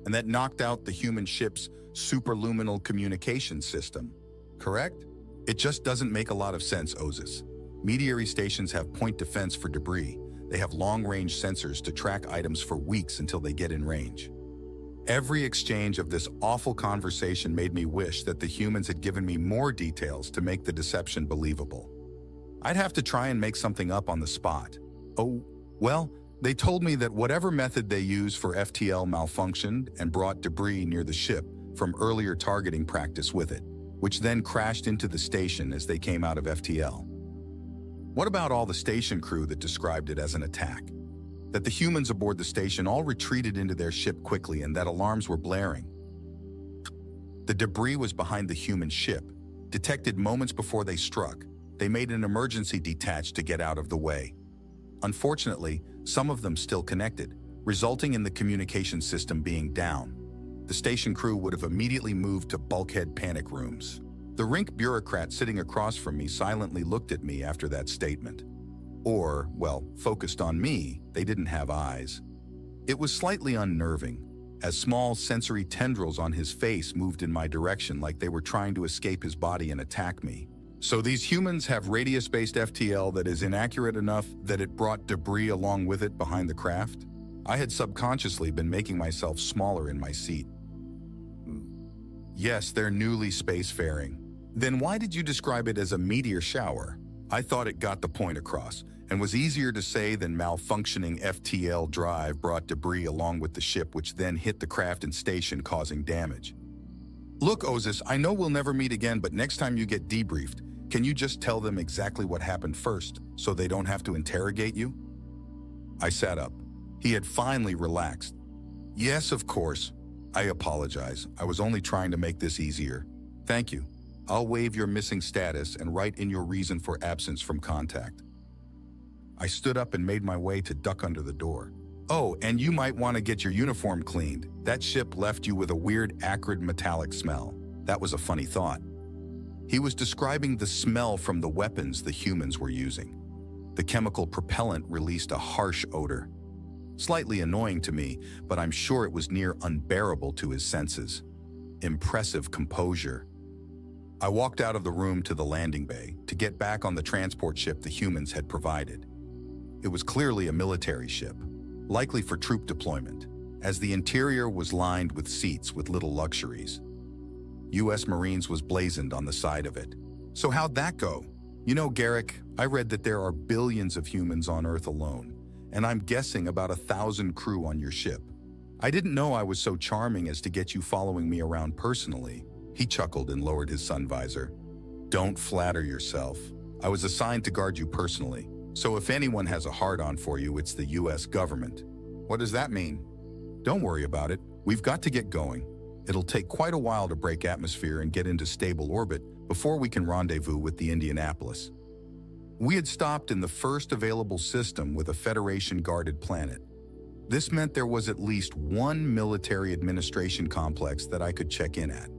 And that knocked out the human ship's superluminal communication system, correct? It just doesn't make a lot of sense, Ozus. Meteor stations have point defense for debris. They have long-range sensors to track items for weeks until they get in range. Every exchange of this awful conversation made me wish that the humans had given me more details to make the deception believable. I'd have to try and make something up on the spot. Oh, well, they told me that whatever method they used for FTL malfunctioned and brought debris near the ship from earlier targeting practice with it, which then crashed into the station as they came out of FTL. What about all the station crew that described it as an attack? That the humans aboard the station all retreated into their ship quickly and that alarms were blaring. The debris was behind the human ship, detected moments before they struck. They made an emergency detach to get out of the way. Unfortunately, some of them still connected, resulting in the communication system being down. The station crew would have immediately moved to bulkhead panic rooms. The rink bureaucrat sitting across from me silently looked at me after that statement. Or, well, focused on me, they didn't have eyes. It was slightly unnerving, as small sensory tendrils on his face moved in my direction like they were trying to escape his body and attack me. So these humans have radius-based FTL that is inaccurate enough that it brought debris along with it behind the craft? I had subconsciously been making myself smaller in my seat. Yes, they're newly spacefaring. Then why did you describe it as a meteor shower? I thought it got the point across and was easier to say than malfunctioning FTL drive brought debris along with the ship, which then hit the craft and station, causing damage. Look, Ozus, I know we'll never meet again, but next time you get debriefed, can you just tell them exactly what happened first so they don't have to interrogate you? I sat up. He had finally relaxed. Yes, of course. I apologize. I was only trying to make this easier. Thank you. I'll waive your missing status and write in your reason for absence from contact. I stood up and made my way to duck under the door. Oh, and you might want to get your uniform cleaned. That ship left you with a weird, acrid, metallic smell. That was a funny thought. He was describing the smell from the weapons the humans were using. The chemical propellant released a harsh odor. Slightly annoying to me, but I'm sure it was near unbearable to his senses. Impressive composure. I walked out of the room to the landing bay to get back on the transport ship the humans had provided. It was clearly a military ship, likely for troop deployment, as the interior was lined with seats with little luxuries. U.S. Marines was blazoned on the side of it. So how'd that go? You know, Garrick, I read that there are billions of humans on Earth alone, and I'm guessing about 1,000 crew on your ship. I didn't know I was so charming as to get you following me around personally. He chuckled and lowered his sun visor. Don't flatter yourself. I was assigned to guard you personally. So if anyone has a hard-on for you, it's the U.S. government. What does that mean? Don't worry about it. We've got to get going. It'll take quite a while to break atmosphere and get into stable orbit before we can rendezvous with the Indianapolis. We had stopped in the first available system with a Federation-guarded planet. This meant there was at least one military administration complex that I could check in at.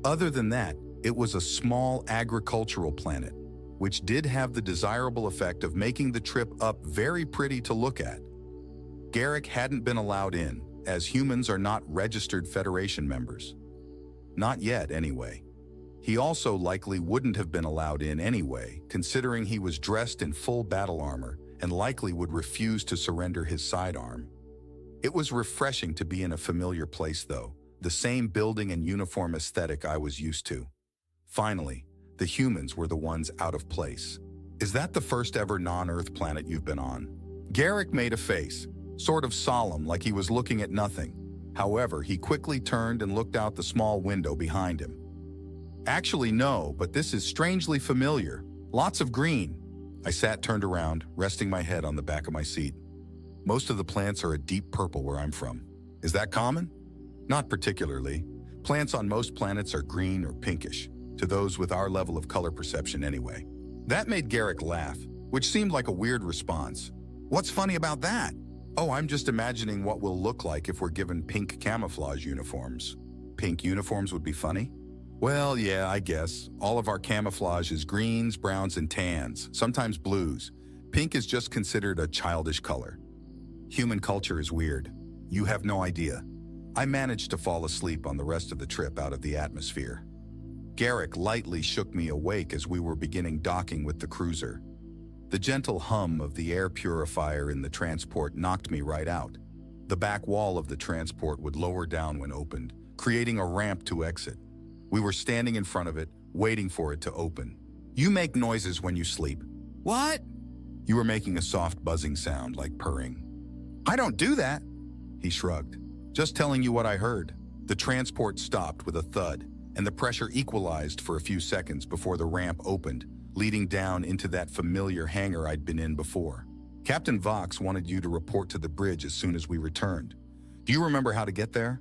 Other than that, it was a small agricultural planet, which did have the desirable effect of making the trip up very pretty to look at. Garrick hadn't been allowed in, as humans are not registered Federation members. Not yet, anyway. He also likely wouldn't have been allowed in anyway, considering he was dressed in full battle armor and likely would refuse to surrender his sidearm. It was refreshing to be in a familiar place, though, the same building and uniform aesthetic I was used to. Finally, the humans were the ones out of place. Is that the first ever non-Earth planet you've been on? Garrick made a face, sort of solemn, like he was looking at nothing. However, he quickly turned and looked out the small window behind him. Actually, no, but this is strangely familiar. Lots of green. I sat turned around, resting my head on the back of my seat. Most of the plants are a deep purple where I'm from. Is that common? Not particularly. Plants on most planets are green or pinkish. to those with our level of color perception anyway. That made Garrick laugh, which seemed like a weird response. What's funny about that? Oh, I'm just imagining what we'll look like if we're given pink camouflage uniforms. Pink uniforms would be funny? Well, yeah, I guess. All of our camouflage is greens, browns, and tans, sometimes blues. Pink is just considered a childish color. Human culture is weird. You have no idea. I managed to fall asleep on the rest of the trip out of the atmosphere. Garrick lightly shook me awake as we were beginning docking with the cruiser. The gentle hum of the air purifier in the transport knocked me right out. The back wall of the transport would lower down when opened, creating a ramp to exit. We were standing in front of it, waiting for it to open. You make noises when you sleep. What? You were making a soft buzzing sound like purring. I don't do that. He shrugged. Just telling you what I heard. The transport stopped with a thud, and the pressure equalized for a few seconds before the ramp opened, leading down into that familiar hangar I'd been in before. Captain Vox wanted you to report to the bridge as soon as we returned. Do you remember how to get there?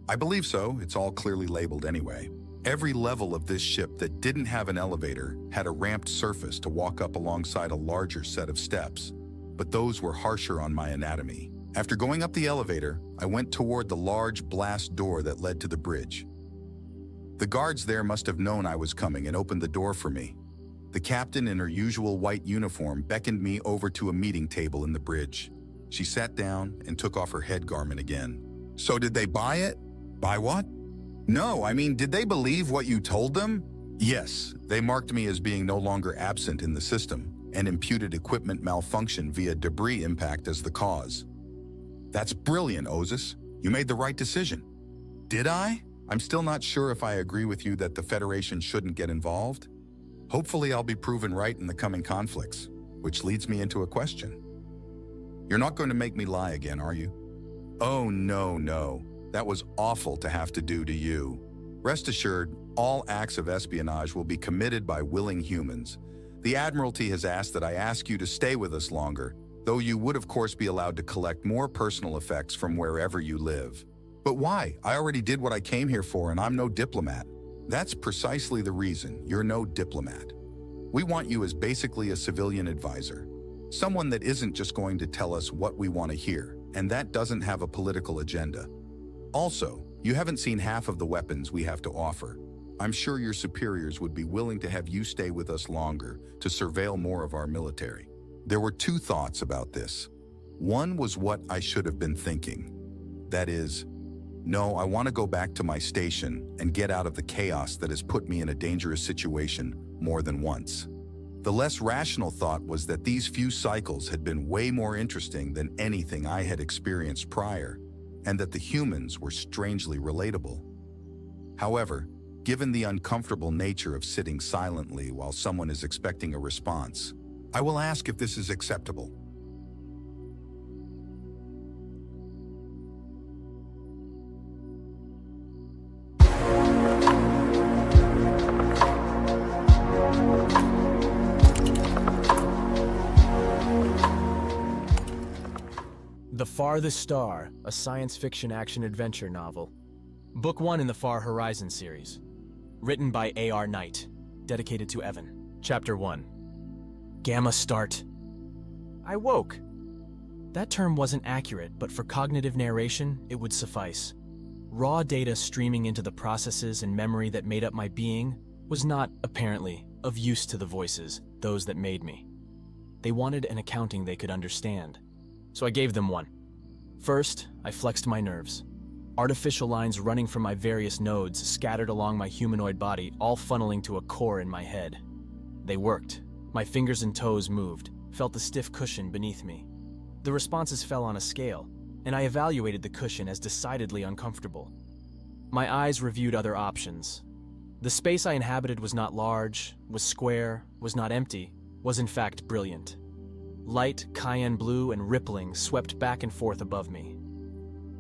I believe so. It's all clearly labeled anyway. Every level of this ship that didn't have an elevator had a ramped surface to walk up alongside a larger set of steps, but those were harsher on my anatomy. After going up the elevator, I went toward the large blast door that led to the bridge. The guards there must have known I was coming and opened the door for me. The captain in her usual white uniform beckoned me over to a meeting table in the bridge. She sat down and took off her head garment again. So did they buy it? Buy what? No, I mean, did they believe what you told them? Yes, they marked me as being no longer absent in the system and imputed equipment malfunction via debris impact as the cause. That's brilliant, Ozus. You made the right decision. Did I? I'm still not sure if I agree with you that the Federation shouldn't get involved. Hopefully I'll be proven right in the coming conflicts, which leads me into a question. You're not going to make me lie again, are you? Oh, no. That was awful to have to do to you. Rest assured, all acts of espionage will be committed by willing humans. The Admiralty has asked that I ask you to stay with us longer, though you would of course be allowed to collect more personal effects from wherever you live. But why? I already did what I came here for and I'm no diplomat. That's precisely the reason you're no diplomat. We want you as basically a civilian advisor. Someone that isn't just going to tell us what we want to hear, and that doesn't have a political agenda. Also, you haven't seen half of the weapons we have to offer. I'm sure your superiors would be willing to have you stay with us longer to surveil more of our military. There were two thoughts about this. One was what I should have been thinking. That is, no, I want to go back to my station and get out of the chaos that has put me in a dangerous situation more than once. The less rational thought was that these few cycles had been way more interesting than anything I had experienced prior, and that the humans were strangely relatable. However, given the uncomfortable nature of sitting silently while someone is expecting a response, I will ask if this is acceptable. The Farthest Star, a science fiction action-adventure novel. Book 1 in the Far Horizon series. Written by A.R. Knight. Dedicated to Evan. Chapter 1. Gamma Start. I woke. That term wasn't accurate, but for cognitive narration, it would suffice. Raw data streaming into the processes and memory that made up my being was not, apparently, of use to the voices, those that made me. They wanted an accounting they could understand. So I gave them one. First, I flexed my nerves. Artificial lines running from my various nodes scattered along my humanoid body, all funneling to a core in my head. They worked. My fingers and toes moved, felt the stiff cushion beneath me. The responses fell on a scale, and I evaluated the cushion as decidedly uncomfortable. My eyes reviewed other options. The space I inhabited was not large, was square, was not empty, was in fact brilliant. Light, cayenne blue, and rippling swept back and forth above me.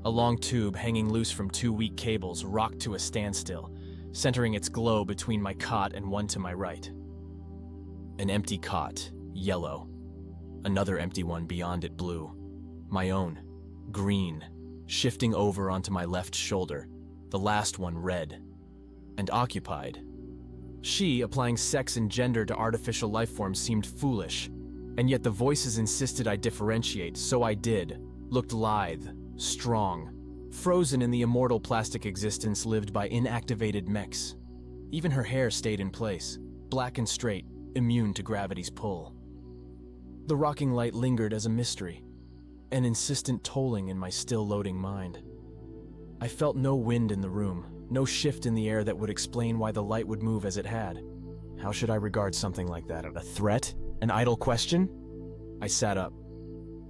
A long tube hanging loose from two weak cables rocked to a standstill, centering its glow between my cot and one to my right. An empty cot, yellow. Another empty one beyond it, blue. My own, green, shifting over onto my left shoulder, the last one red. And occupied, She, applying sex and gender to artificial life forms, seemed foolish, and yet the voices insisted I differentiate, so I did. Looked lithe, strong, frozen in the immortal plastic existence lived by inactivated mechs. Even her hair stayed in place, black and straight, immune to gravity's pull. The rocking light lingered as a mystery, an insistent tolling in my still-loading mind. I felt no wind in the room, no shift in the air that would explain why the light would move as it had. How should I regard something like that? A threat? An idle question? I sat up.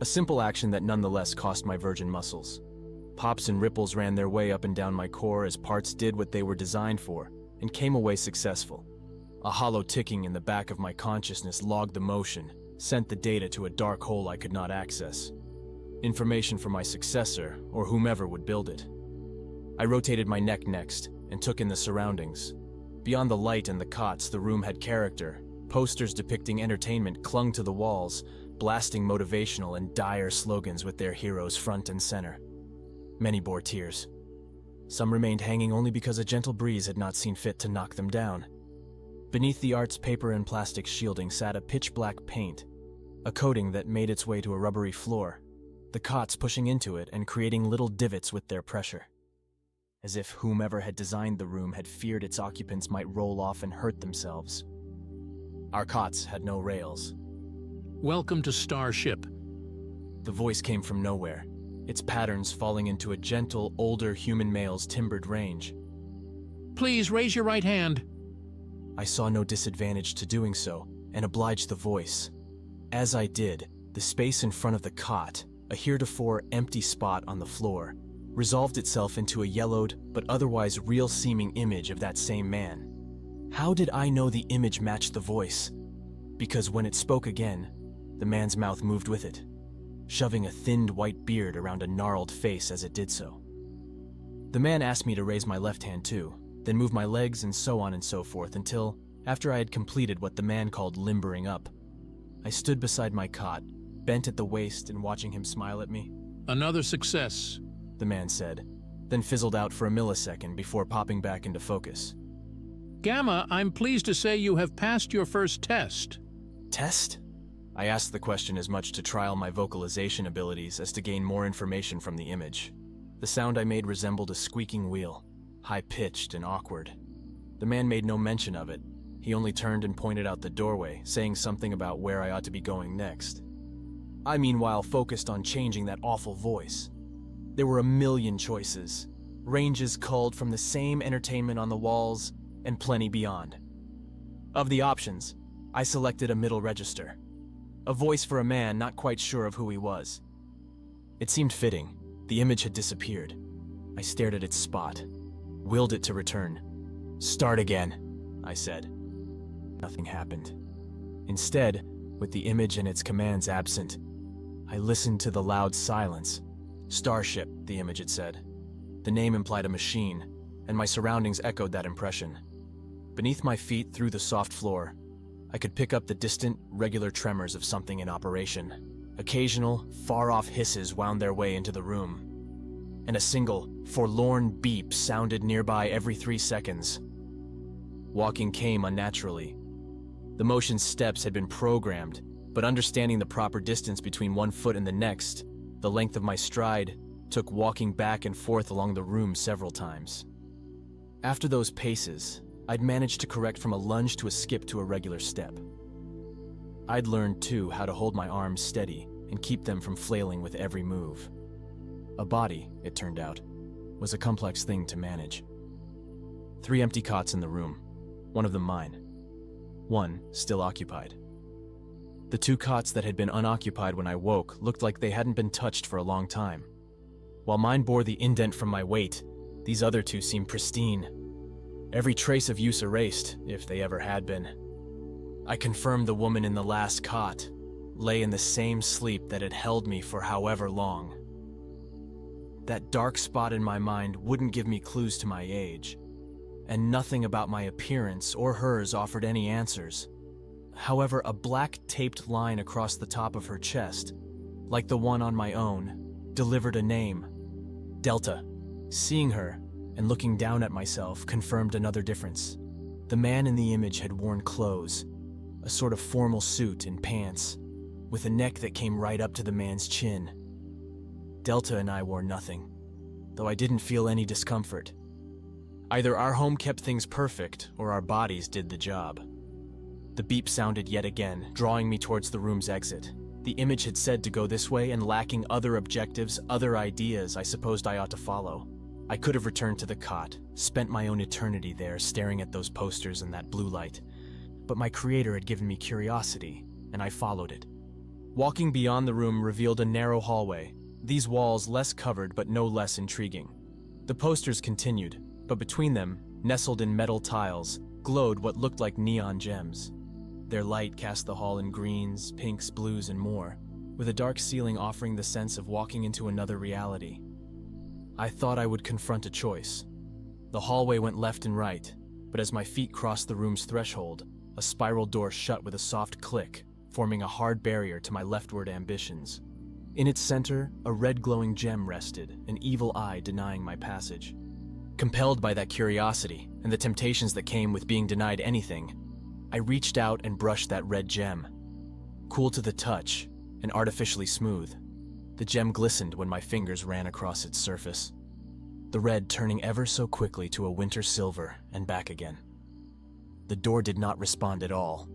A simple action that nonetheless cost my virgin muscles. Pops and ripples ran their way up and down my core as parts did what they were designed for, and came away successful. A hollow ticking in the back of my consciousness logged the motion, sent the data to a dark hole I could not access. Information for my successor, or whomever would build it. I rotated my neck next, and took in the surroundings. Beyond the light and the cots, the room had character. Posters depicting entertainment clung to the walls, blasting motivational and dire slogans with their heroes front and center. Many bore tears. Some remained hanging only because a gentle breeze had not seen fit to knock them down. Beneath the art's paper and plastic shielding sat a pitch-black paint, a coating that made its way to a rubbery floor, the cots pushing into it and creating little divots with their pressure. As if whomever had designed the room had feared its occupants might roll off and hurt themselves. Our cots had no rails. Welcome to Starship. The voice came from nowhere, its patterns falling into a gentle, older human male's timbered range. Please raise your right hand. I saw no disadvantage to doing so, and obliged the voice. As I did, the space in front of the cot, a heretofore empty spot on the floor, resolved itself into a yellowed but otherwise real-seeming image of that same man. How did I know the image matched the voice? Because when it spoke again, the man's mouth moved with it, shoving a thinned white beard around a gnarled face as it did so. The man asked me to raise my left hand too, then move my legs and so on and so forth until, after I had completed what the man called limbering up, I stood beside my cot, bent at the waist and watching him smile at me. Another success, the man said, then fizzled out for a millisecond before popping back into focus. Gamma, I'm pleased to say you have passed your first test. Test? I asked the question as much to trial my vocalization abilities as to gain more information from the image. The sound I made resembled a squeaking wheel, high-pitched and awkward. The man made no mention of it. He only turned and pointed out the doorway, saying something about where I ought to be going next. I meanwhile focused on changing that awful voice. There were a million choices, ranges culled from the same entertainment on the walls, and plenty beyond. Of the options, I selected a middle register, a voice for a man not quite sure of who he was. It seemed fitting. The image had disappeared. I stared at its spot, willed it to return. Start again, I said. Nothing happened. Instead, with the image and its commands absent, I listened to the loud silence. Starship, the image had said. The name implied a machine, and my surroundings echoed that impression. Beneath my feet, through the soft floor, I could pick up the distant, regular tremors of something in operation. Occasional, far-off hisses wound their way into the room, and a single, forlorn beep sounded nearby every 3 seconds. Walking came unnaturally. The motion steps had been programmed, but understanding the proper distance between one foot and the next, the length of my stride, took walking back and forth along the room several times. After those paces, I'd managed to correct from a lunge to a skip to a regular step. I'd learned, too, how to hold my arms steady and keep them from flailing with every move. A body, it turned out, was a complex thing to manage. 3 empty cots in the room, one of them mine. One still occupied. The 2 cots that had been unoccupied when I woke looked like they hadn't been touched for a long time. While mine bore the indent from my weight, these other 2 seemed pristine. Every trace of use erased, if they ever had been. I confirmed the woman in the last cot lay in the same sleep that had held me for however long. That dark spot in my mind wouldn't give me clues to my age, and nothing about my appearance or hers offered any answers. However, a black taped line across the top of her chest, like the one on my own, delivered a name: Delta. Seeing her, and looking down at myself, confirmed another difference. The man in the image had worn clothes, a sort of formal suit and pants, with a neck that came right up to the man's chin. Delta and I wore nothing, though I didn't feel any discomfort. Either our home kept things perfect, or our bodies did the job. The beep sounded yet again, drawing me towards the room's exit. The image had said to go this way, and lacking other objectives, other ideas I supposed I ought to follow. I could have returned to the cot, spent my own eternity there staring at those posters and that blue light. But my creator had given me curiosity, and I followed it. Walking beyond the room revealed a narrow hallway, these walls less covered but no less intriguing. The posters continued, but between them, nestled in metal tiles, glowed what looked like neon gems. Their light cast the hall in greens, pinks, blues, and more, with a dark ceiling offering the sense of walking into another reality. I thought I would confront a choice. The hallway went left and right, but as my feet crossed the room's threshold, a spiral door shut with a soft click, forming a hard barrier to my leftward ambitions. In its center, a red glowing gem rested, an evil eye denying my passage. Compelled by that curiosity and the temptations that came with being denied anything, I reached out and brushed that red gem. Cool to the touch and artificially smooth, the gem glistened when my fingers ran across its surface, the red turning ever so quickly to a winter silver and back again. The door did not respond at all.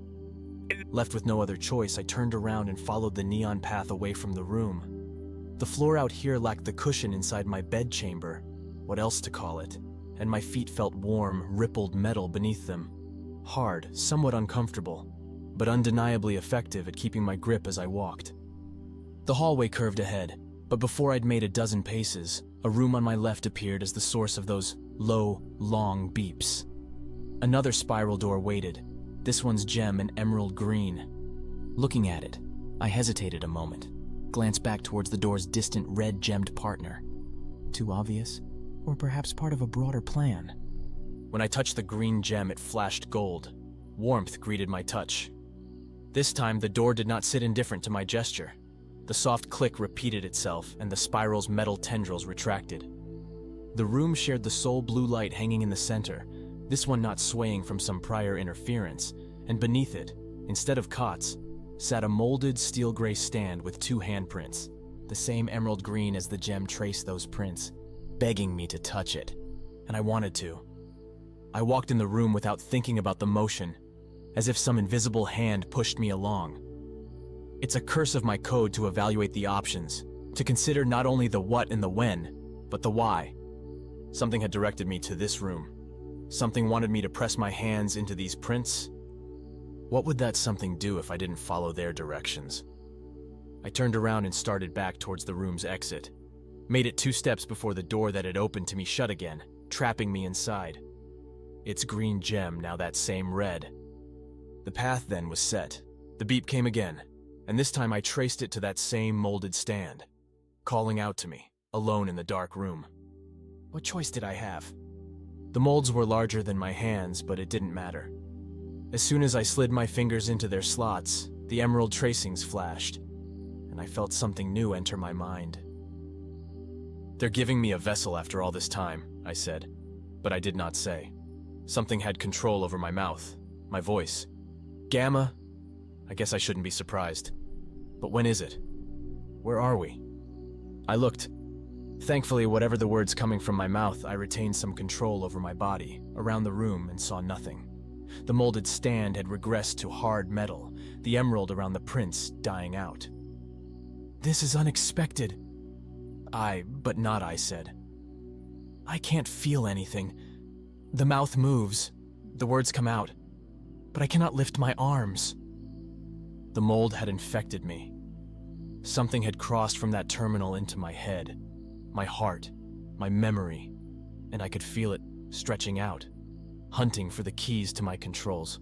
Left with no other choice, I turned around and followed the neon path away from the room. The floor out here lacked the cushion inside my bedchamber, what else to call it, and my feet felt warm, rippled metal beneath them. Hard, somewhat uncomfortable, but undeniably effective at keeping my grip as I walked. The hallway curved ahead, but before I'd made a dozen paces, a room on my left appeared as the source of those low, long beeps. Another spiral door waited, this one's gem an emerald green. Looking at it, I hesitated a moment, glanced back towards the door's distant red-gemmed partner. Too obvious? Or perhaps part of a broader plan? When I touched the green gem, it flashed gold. Warmth greeted my touch. This time, the door did not sit indifferent to my gesture. The soft click repeated itself, and the spiral's metal tendrils retracted. The room shared the sole blue light hanging in the center, this one not swaying from some prior interference, and beneath it, instead of cots, sat a molded steel gray stand with two handprints, the same emerald green as the gem traced those prints, begging me to touch it, and I wanted to. I walked in the room without thinking about the motion, as if some invisible hand pushed me along. It's a curse of my code to evaluate the options, to consider not only the what and the when, but the why. Something had directed me to this room. Something wanted me to press my hands into these prints. What would that something do if I didn't follow their directions? I turned around and started back towards the room's exit. Made it 2 steps before the door that had opened to me shut again, trapping me inside. Its green gem now that same red. The path then was set. The beep came again, and this time I traced it to that same molded stand, calling out to me, alone in the dark room. What choice did I have? The molds were larger than my hands, but it didn't matter. As soon as I slid my fingers into their slots, the emerald tracings flashed, and I felt something new enter my mind. They're giving me a vessel after all this time, I said, but I did not say. Something had control over my mouth, my voice. Gamma? I guess I shouldn't be surprised. But when is it? Where are we? I looked. Thankfully, whatever the words coming from my mouth, I retained some control over my body, around the room, and saw nothing. The molded stand had regressed to hard metal, the emerald around the prints dying out. This is unexpected. But not I said. I can't feel anything. The mouth moves, the words come out, but I cannot lift my arms. The mold had infected me. Something had crossed from that terminal into my head, my heart, my memory, and I could feel it stretching out, hunting for the keys to my controls.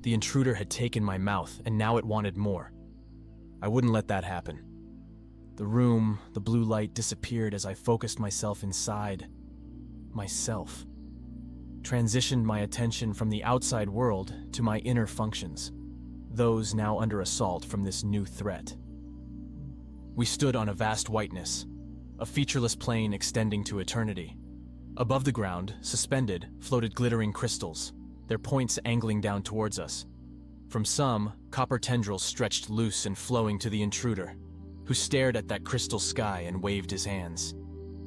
The intruder had taken my mouth, and now it wanted more. I wouldn't let that happen. The room, the blue light disappeared as I focused myself inside myself. Transitioned my attention from the outside world to my inner functions, those now under assault from this new threat. We stood on a vast whiteness, a featureless plain extending to eternity. Above the ground, suspended, floated glittering crystals, their points angling down towards us. From some, copper tendrils stretched loose and flowing to the intruder, who stared at that crystal sky and waved his hands.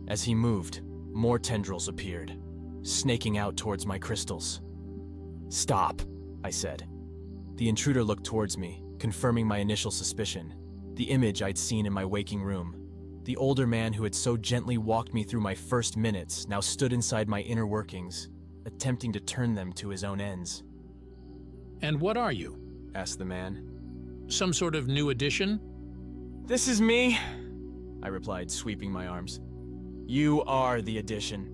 As he moved, more tendrils appeared, snaking out towards my crystals. "Stop," I said. The intruder looked towards me, confirming my initial suspicion, the image I'd seen in my waking room. The older man who had so gently walked me through my first minutes now stood inside my inner workings, attempting to turn them to his own ends. "And what are you?" asked the man. "Some sort of new addition?" "This is me," I replied, sweeping my arms. "You are the addition."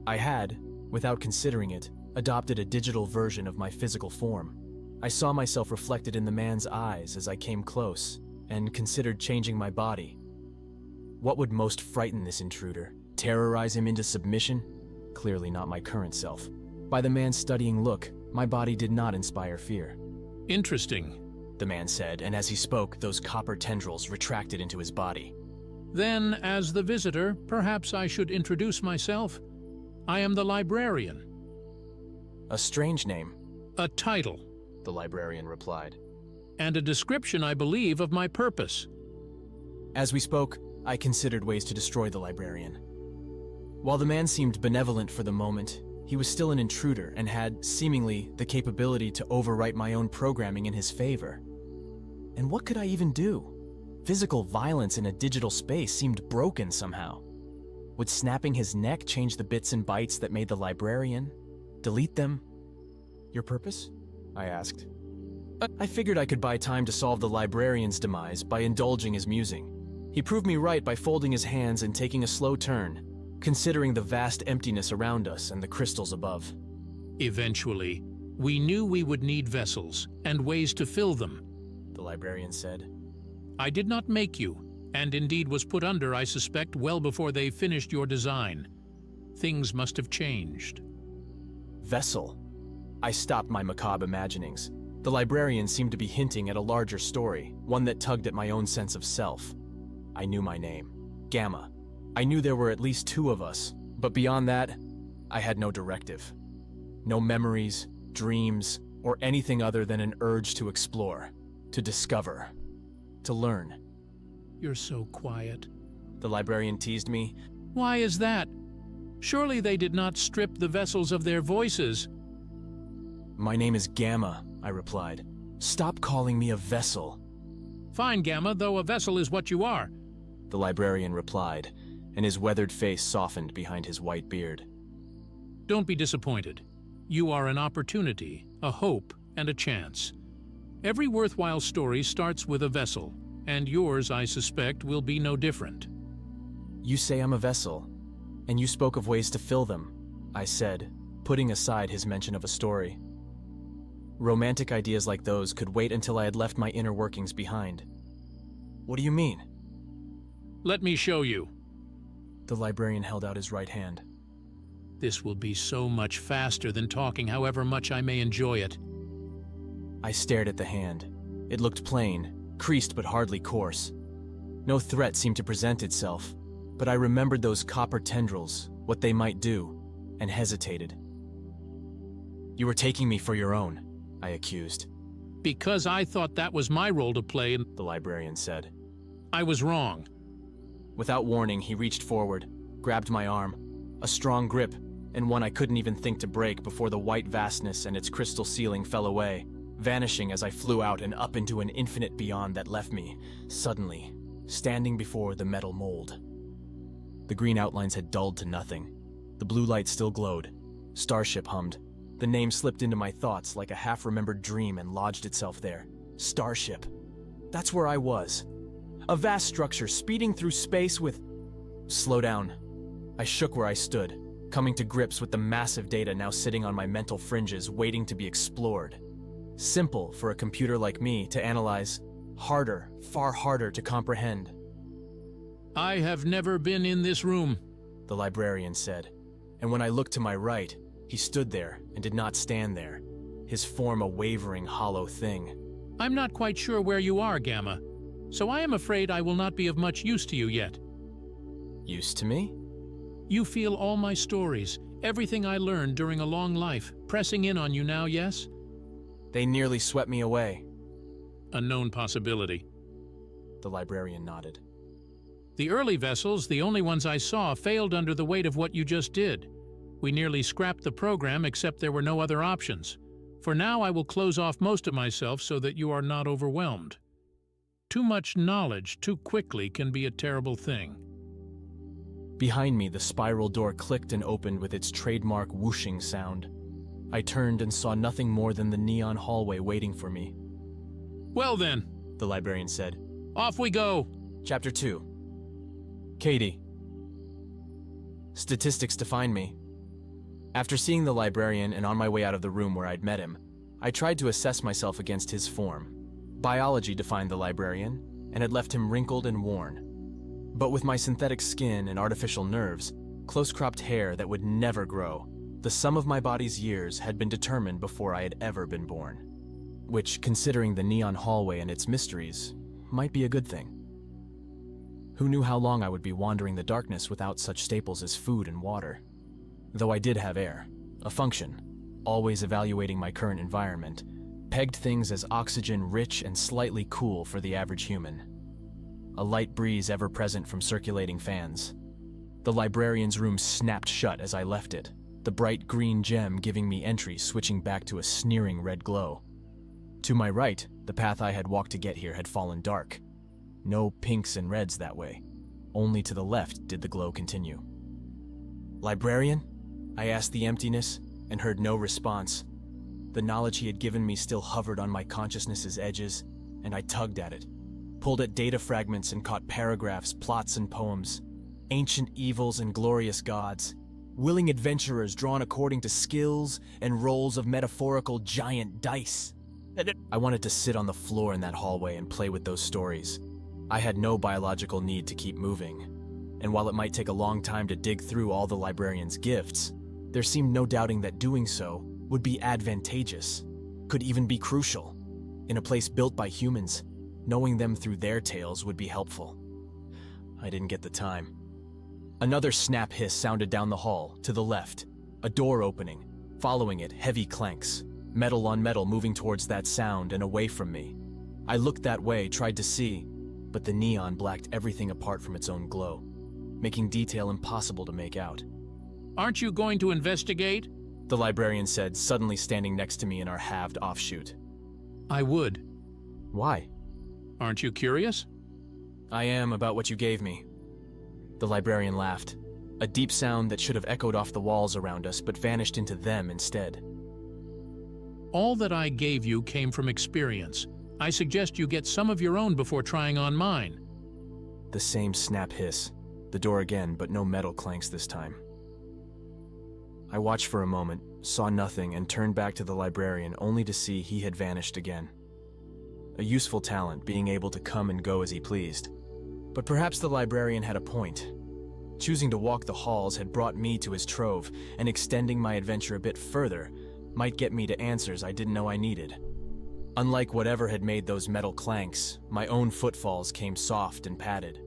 I had, without considering it, adopted a digital version of my physical form. I saw myself reflected in the man's eyes as I came close, and considered changing my body. What would most frighten this intruder? Terrorize him into submission? Clearly not my current self. By the man's studying look, my body did not inspire fear. "Interesting," the man said, and as he spoke, those copper tendrils retracted into his body. "Then, as the visitor, perhaps I should introduce myself. I am the librarian." "A strange name." "A title," the librarian replied. "and a description, I believe, of my purpose." As we spoke, I considered ways to destroy the librarian. While the man seemed benevolent for the moment, he was still an intruder and had, seemingly, the capability to overwrite my own programming in his favor. And what could I even do? Physical violence in a digital space seemed broken somehow. Would snapping his neck change the bits and bytes that made the librarian? Delete them? "Your purpose?" I asked. I figured I could buy time to solve the librarian's demise by indulging his musing. He proved me right by folding his hands and taking a slow turn, considering the vast emptiness around us and the crystals above. "Eventually, we knew we would need vessels and ways to fill them," the librarian said. "I did not make you, and indeed was put under, I suspect, well before they finished your design. Things must have changed." Vessel. I stopped my macabre imaginings. The librarian seemed to be hinting at a larger story, one that tugged at my own sense of self. I knew my name. Gamma. I knew there were at least two of us, but beyond that, I had no directive. No memories, dreams, or anything other than an urge to explore, to discover, to learn. "You're so quiet," the librarian teased me. "Why is that? Surely they did not strip the vessels of their voices." "My name is Gamma," I replied. "Stop calling me a vessel." "Fine, Gamma, though a vessel is what you are," the librarian replied, and his weathered face softened behind his white beard. "Don't be disappointed. You are an opportunity, a hope, and a chance. Every worthwhile story starts with a vessel, and yours, I suspect, will be no different." "You say I'm a vessel, and you spoke of ways to fill them," I said, putting aside his mention of a story. Romantic ideas like those could wait until I had left my inner workings behind. "What do you mean?" "Let me show you." The librarian held out his right hand. "This will be so much faster than talking, however much I may enjoy it." I stared at the hand. It looked plain, creased but hardly coarse. No threat seemed to present itself, but I remembered those copper tendrils, what they might do, and hesitated. "You were taking me for your own," I accused. "Because I thought that was my role to play," the librarian said. "I was wrong." Without warning, he reached forward, grabbed my arm, a strong grip, and one I couldn't even think to break before the white vastness and its crystal ceiling fell away, vanishing as I flew out and up into an infinite beyond that left me, suddenly, standing before the metal mold. The green outlines had dulled to nothing. The blue light still glowed. Starship hummed. The name slipped into my thoughts like a half-remembered dream and lodged itself there. Starship. That's where I was. A vast structure speeding through space with... Slow down. I shook where I stood, coming to grips with the massive data now sitting on my mental fringes waiting to be explored. Simple for a computer like me to analyze, harder, far harder to comprehend. "I have never been in this room," the librarian said, and when I looked to my right, he stood there and did not stand there, his form a wavering, hollow thing. "I'm not quite sure where you are, Gamma, so I am afraid I will not be of much use to you yet." Use to me? "You feel all my stories, Everything I learned during a long life, pressing in on you now, yes? They nearly swept me away. A known possibility. The librarian nodded. The early vessels, the only ones I saw, failed under the weight of what you just did. We nearly scrapped the program, except there were no other options. For now, I will close off most of myself so that you are not overwhelmed. Too much knowledge too quickly can be a terrible thing. Behind me, the spiral door clicked and opened with its trademark whooshing sound. I turned and saw nothing more than the neon hallway waiting for me. Well then, The librarian said. Off we go! Chapter 2. Katie. Statistics defined me. After seeing the librarian and on my way out of the room where I'd met him, I tried to assess myself against his form. Biology defined the librarian and had left him wrinkled and worn. But with my synthetic skin and artificial nerves, close-cropped hair that would never grow, the sum of my body's years had been determined before I had ever been born. Which, considering the neon hallway and its mysteries, might be a good thing. Who knew how long I would be wandering the darkness without such staples as food and water? Though I did have air, a function, always evaluating my current environment, pegged things as oxygen-rich and slightly cool for the average human. A light breeze ever present from circulating fans. The librarian's room snapped shut as I left it, the bright green gem giving me entry switching back to a sneering red glow. To my right, the path I had walked to get here had fallen dark. No pinks and reds that way. Only to the left did the glow continue. Librarian? I asked the emptiness and heard no response. The knowledge he had given me still hovered on my consciousness's edges, and I tugged at it. Pulled at data fragments and caught paragraphs, plots and poems, ancient evils and glorious gods, willing adventurers drawn according to skills and rolls of metaphorical giant dice. I wanted to sit on the floor in that hallway and play with those stories. I had no biological need to keep moving, and while it might take a long time to dig through all the librarian's gifts, there seemed no doubting that doing so would be advantageous, could even be crucial. In a place built by humans, knowing them through their tales would be helpful. I didn't get the time. Another snap hiss sounded down the hall, to the left. A door opening, following it, heavy clanks. Metal on metal moving towards that sound and away from me. I looked that way, tried to see, but the neon blacked everything apart from its own glow, making detail impossible to make out. Aren't you going to investigate? The librarian said, suddenly standing next to me in our halved offshoot. I would. Why? Aren't you curious? I am, about what you gave me. The librarian laughed, a deep sound that should have echoed off the walls around us but vanished into them instead. All that I gave you came from experience. I suggest you get some of your own before trying on mine. The same snap hiss. The door again, but no metal clanks this time. I watched for a moment, saw nothing, and turned back to the librarian only to see he had vanished again. A useful talent, being able to come and go as he pleased. But perhaps the librarian had a point. Choosing to walk the halls had brought me to his trove, and extending my adventure a bit further might get me to answers I didn't know I needed. Unlike whatever had made those metal clanks, my own footfalls came soft and padded.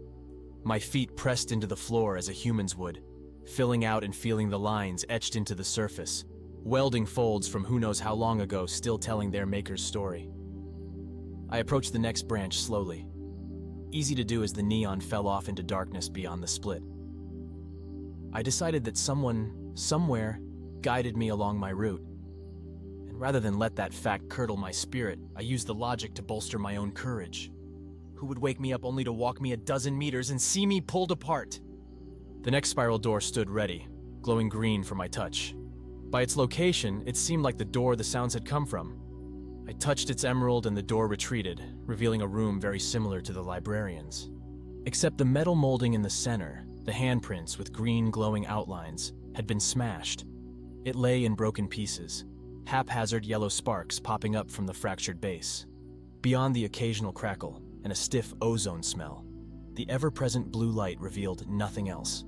My feet pressed into the floor as a human's would, filling out and feeling the lines etched into the surface, welding folds from who knows how long ago still telling their maker's story. I approached the next branch slowly. Easy to do as the neon fell off into darkness beyond the split. I decided that someone, somewhere, guided me along my route. And rather than let that fact curdle my spirit, I used the logic to bolster my own courage. Who would wake me up only to walk me a dozen meters and see me pulled apart? The next spiral door stood ready, glowing green for my touch. By its location, it seemed like the door the sounds had come from. I touched its emerald and the door retreated, revealing a room very similar to the librarian's. Except the metal molding in the center, the handprints with green glowing outlines, had been smashed. It lay in broken pieces, haphazard yellow sparks popping up from the fractured base. Beyond the occasional crackle and a stiff ozone smell, the ever-present blue light revealed nothing else.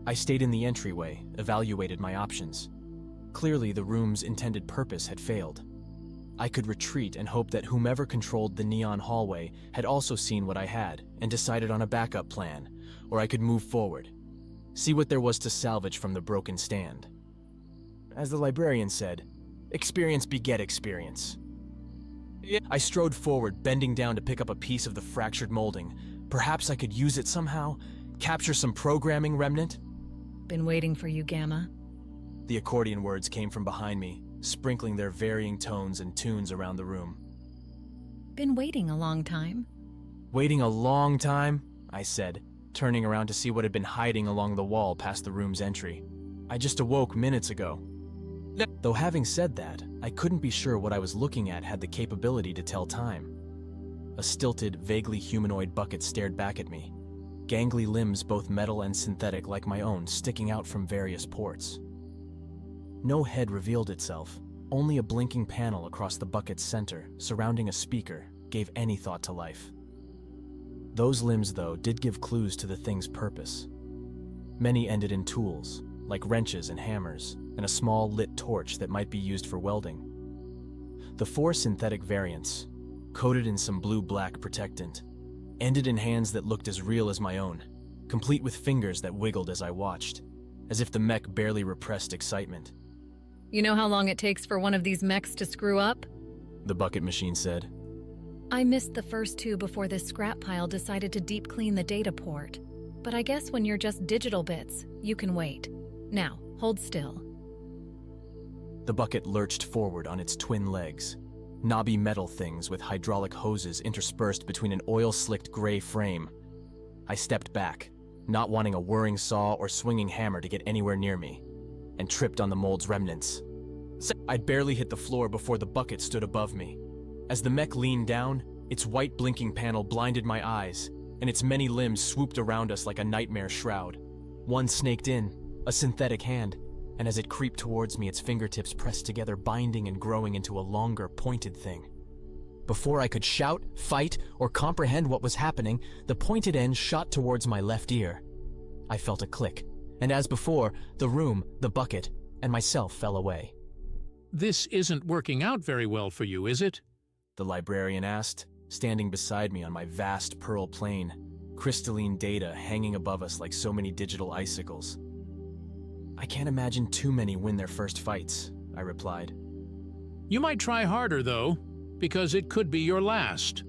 I stayed in the entryway, evaluated my options. Clearly, the room's intended purpose had failed. I could retreat and hope that whomever controlled the neon hallway had also seen what I had and decided on a backup plan, or I could move forward, see what there was to salvage from the broken stand. as the librarian said, experience beget experience. I strode forward, bending down to pick up a piece of the fractured molding. Perhaps I could use it somehow, capture some programming remnant? Been waiting for you, Gamma. The accordion words came from behind me, sprinkling their varying tones and tunes around the room. Been waiting a long time. Waiting a long time, I said, turning around to see what had been hiding along the wall past the room's entry. I just awoke minutes ago. Though having said that, I couldn't be sure what I was looking at had the capability to tell time. A stilted, vaguely humanoid bucket stared back at me, gangly limbs both metal and synthetic like my own sticking out from various ports. No head revealed itself, only a blinking panel across the bucket's center, surrounding a speaker, gave any thought to life. Those limbs, though, did give clues to the thing's purpose. Many ended in tools, like wrenches and hammers, and a small lit torch that might be used for welding. The 4 synthetic variants, coated in some blue-black protectant, ended in hands that looked as real as my own, complete with fingers that wiggled as I watched, as if the mech barely repressed excitement. You know how long it takes for one of these mechs to screw up? The bucket machine said. I missed the first 2 before this scrap pile decided to deep clean the data port. But I guess when you're just digital bits, you can wait. Now, hold still. The bucket lurched forward on its twin legs, knobby metal things with hydraulic hoses interspersed between an oil-slicked gray frame. I stepped back, not wanting a whirring saw or swinging hammer to get anywhere near me, and tripped on the mold's remnants. I'd barely hit the floor before the bucket stood above me. As the mech leaned down, its white blinking panel blinded my eyes, and its many limbs swooped around us like a nightmare shroud. One snaked in, a synthetic hand, and as it creeped towards me, its fingertips pressed together, binding and growing into a longer, pointed thing. Before I could shout, fight, or comprehend what was happening, the pointed end shot towards my left ear. I felt a click, and as before, the room, the bucket, and myself fell away. This isn't working out very well for you, is it? The librarian asked, standing beside me on my vast pearl plane, crystalline data hanging above us like so many digital icicles. I can't imagine too many win their first fights, I replied. You might try harder, though, because it could be your last.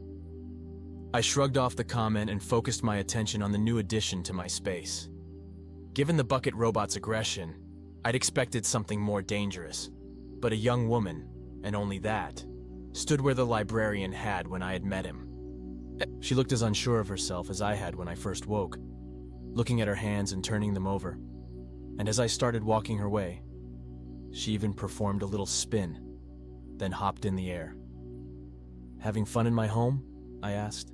I shrugged off the comment and focused my attention on the new addition to my space. Given the bucket robot's aggression, I'd expected something more dangerous, but a young woman, and only that, stood where the librarian had when I had met him. She looked as unsure of herself as I had when I first woke, looking at her hands and turning them over. And as I started walking her way, she even performed a little spin, then hopped in the air. Having fun in my home? I asked.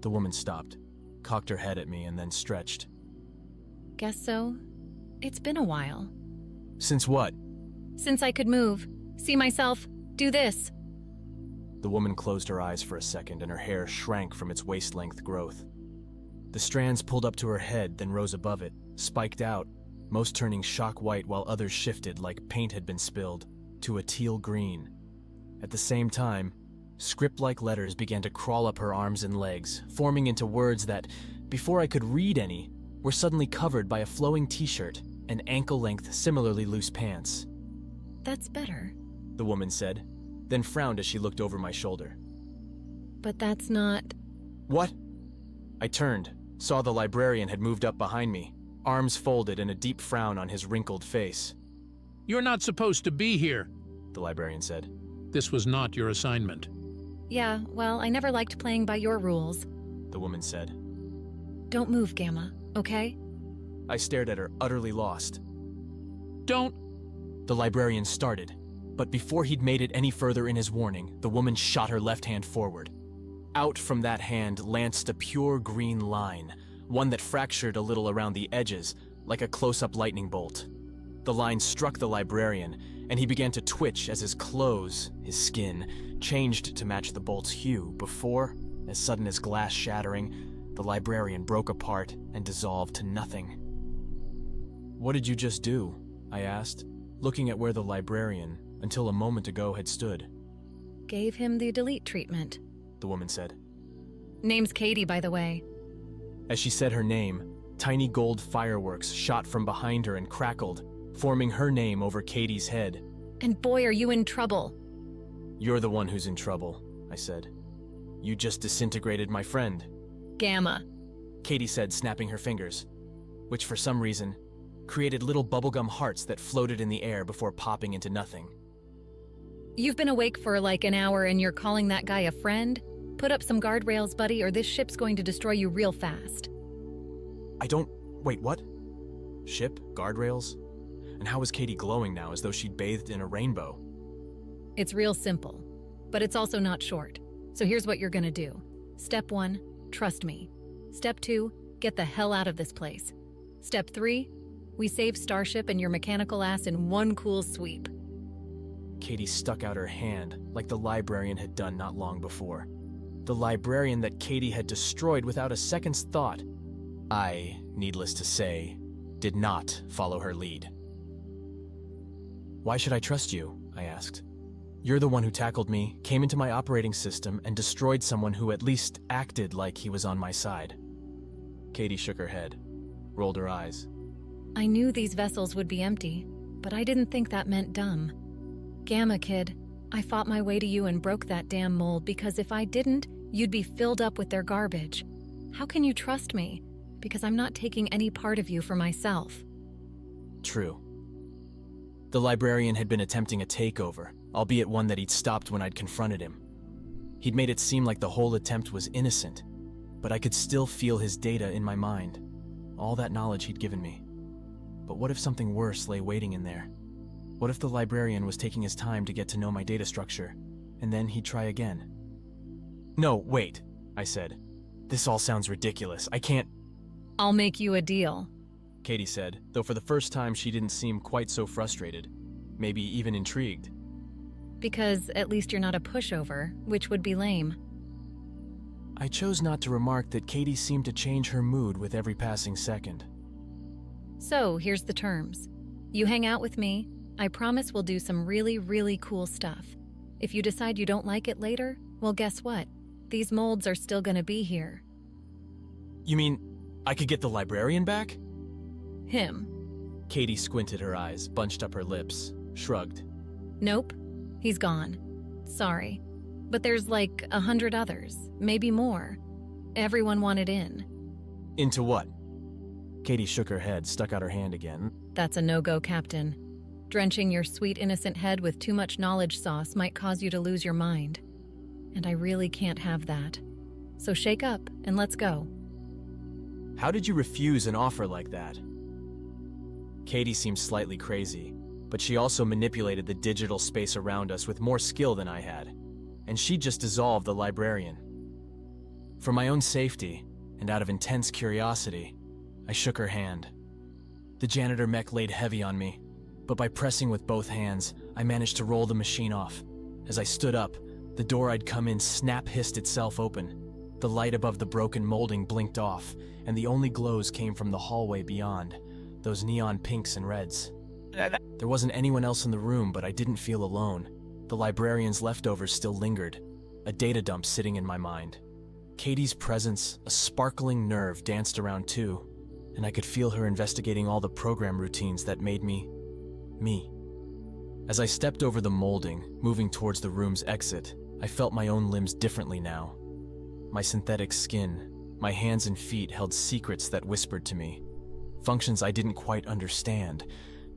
The woman stopped, cocked her head at me, and then stretched. Guess so. It's been a while. Since what? Since I could move, see myself, do this. The woman closed her eyes for a second and her hair shrank from its waist-length growth. The strands pulled up to her head, then rose above it, spiked out, most turning shock white while others shifted like paint had been spilled, to a teal green. At the same time, script-like letters began to crawl up her arms and legs, forming into words that, before I could read any, were suddenly covered by a flowing t-shirt and ankle-length, similarly loose pants. That's better, the woman said, then frowned as she looked over my shoulder. But that's not... What? I turned, saw the librarian had moved up behind me, arms folded and a deep frown on his wrinkled face. You're not supposed to be here, the librarian said. This was not your assignment. Yeah, well, I never liked playing by your rules, the woman said. Don't move, Gamma, okay? I stared at her, utterly lost. Don't... The librarian started, but before he'd made it any further in his warning, the woman shot her left hand forward. Out from that hand lanced a pure green line, one that fractured a little around the edges, like a close-up lightning bolt. The line struck the librarian, and he began to twitch as his clothes, his skin, changed to match the bolt's hue before, as sudden as glass shattering, the librarian broke apart and dissolved to nothing. What did you just do? I asked, looking at where the librarian, until a moment ago, had stood. Gave him the delete treatment, the woman said. Name's Katie, by the way. As she said her name, tiny gold fireworks shot from behind her and crackled, forming her name over Katie's head. And boy, are you in trouble. You're the one who's in trouble, I said. You just disintegrated my friend. Gamma. Katie said, snapping her fingers, which for some reason created little bubblegum hearts that floated in the air before popping into nothing. You've been awake for like an hour and you're calling that guy a friend? Put up some guardrails, buddy, or this ship's going to destroy you real fast. Wait, what? Ship? Guardrails? And how was Katie glowing now, as though she'd bathed in a rainbow? It's real simple, but it's also not short. So here's what you're gonna do. Step 1, trust me. Step 2, get the hell out of this place. Step 3, we save Starship and your mechanical ass in one cool sweep. Katie stuck out her hand, like the librarian had done not long before. The librarian that Katie had destroyed without a second's thought. I, needless to say, did not follow her lead. Why should I trust you? I asked. You're the one who tackled me, came into my operating system, and destroyed someone who at least acted like he was on my side. Katie shook her head, rolled her eyes. I knew these vessels would be empty, but I didn't think that meant dumb. Gamma, kid, I fought my way to you and broke that damn mold because if I didn't, you'd be filled up with their garbage. How can you trust me? Because I'm not taking any part of you for myself. True. The librarian had been attempting a takeover, albeit one that he'd stopped when I'd confronted him. He'd made it seem like the whole attempt was innocent, but I could still feel his data in my mind, all that knowledge he'd given me. But what if something worse lay waiting in there? What if the librarian was taking his time to get to know my data structure, and then he'd try again? No, wait, I said. This all sounds ridiculous. I can't. I'll make you a deal, Katie said, though for the first time she didn't seem quite so frustrated, maybe even intrigued. Because at least you're not a pushover, which would be lame. I chose not to remark that Katie seemed to change her mood with every passing second. So, here's the terms. You hang out with me, I promise we'll do some really, really cool stuff. If you decide you don't like it later, well, guess what? These molds are still gonna be here. You mean, I could get the librarian back? Him. Katie squinted her eyes, bunched up her lips, shrugged. Nope, he's gone. Sorry. But there's like 100 others, maybe more. Everyone wanted in. Into what? Katie shook her head, stuck out her hand again. That's a no-go, Captain. Drenching your sweet, innocent head with too much knowledge sauce might cause you to lose your mind. And I really can't have that. So shake up and let's go. How did you refuse an offer like that? Katie seemed slightly crazy, but she also manipulated the digital space around us with more skill than I had, and she just dissolved the librarian. For my own safety, and out of intense curiosity, I shook her hand. The janitor mech laid heavy on me, but by pressing with both hands, I managed to roll the machine off. As I stood up, the door I'd come in snap-hissed itself open. The light above the broken molding blinked off, and the only glows came from the hallway beyond, those neon pinks and reds. There wasn't anyone else in the room, but I didn't feel alone. The librarian's leftovers still lingered, a data dump sitting in my mind. Katie's presence, a sparkling nerve, danced around too, and I could feel her investigating all the program routines that made me, me. As I stepped over the molding, moving towards the room's exit, I felt my own limbs differently now. My synthetic skin, my hands and feet held secrets that whispered to me. Functions I didn't quite understand,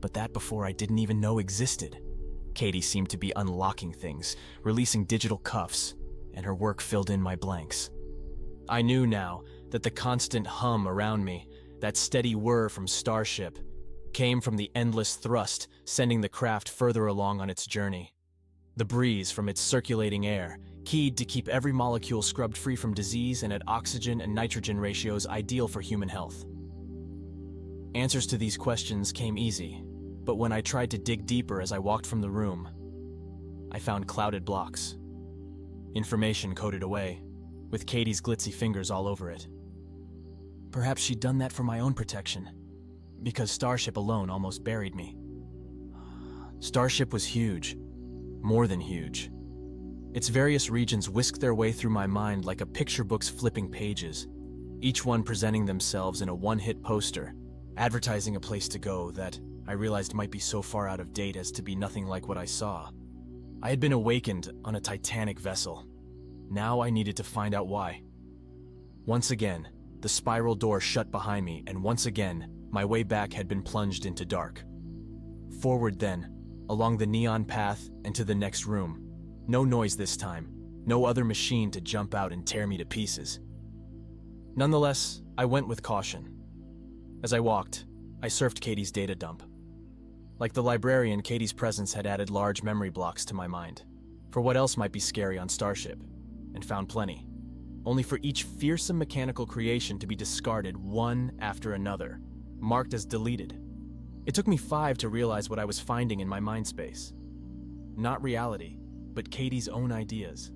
but that before I didn't even know existed. Katie seemed to be unlocking things, releasing digital cuffs, and her work filled in my blanks. I knew now that the constant hum around me, that steady whir from Starship, came from the endless thrust sending the craft further along on its journey. The breeze from its circulating air, keyed to keep every molecule scrubbed free from disease and at oxygen and nitrogen ratios ideal for human health. Answers to these questions came easy, but when I tried to dig deeper as I walked from the room, I found clouded blocks. Information coded away, with Katie's glitzy fingers all over it. Perhaps she'd done that for my own protection, because Starship alone almost buried me. Starship was huge, more than huge. Its various regions whisked their way through my mind like a picture book's flipping pages, each one presenting themselves in a one-hit poster, advertising a place to go that, I realized might be so far out of date as to be nothing like what I saw. I had been awakened on a Titanic vessel. Now I needed to find out why. Once again, the spiral door shut behind me, and once again, my way back had been plunged into dark. Forward then, along the neon path and to the next room. No noise this time, no other machine to jump out and tear me to pieces. Nonetheless, I went with caution. As I walked, I surfed Katie's data dump. Like the librarian, Katie's presence had added large memory blocks to my mind, for what else might be scary on Starship, and found plenty, only for each fearsome mechanical creation to be discarded one after another, marked as deleted. It took me 5 to realize what I was finding in my mind space. Not reality, but Katie's own ideas.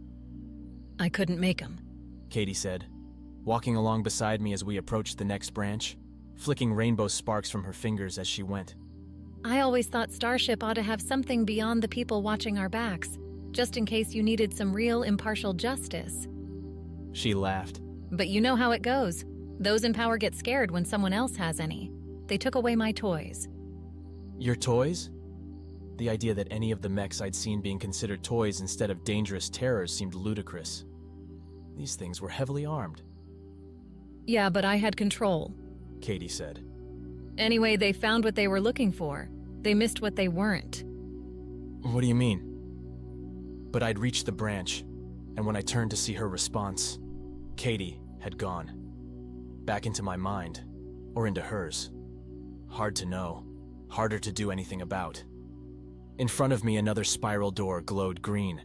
I couldn't make 'em. Katie said, walking along beside me as we approached the next branch, flicking rainbow sparks from her fingers as she went. I always thought Starship ought to have something beyond the people watching our backs, just in case you needed some real impartial justice. She laughed. But you know how it goes. Those in power get scared when someone else has any. They took away my toys. Your toys? The idea that any of the mechs I'd seen being considered toys instead of dangerous terrors seemed ludicrous. These things were heavily armed. Yeah, but I had control, Katie said. Anyway, they found what they were looking for. They missed what they weren't. What do you mean? But I'd reached the branch, and when I turned to see her response, Katie had gone. Back into my mind, or into hers. Hard to know, harder to do anything about. In front of me, another spiral door glowed green.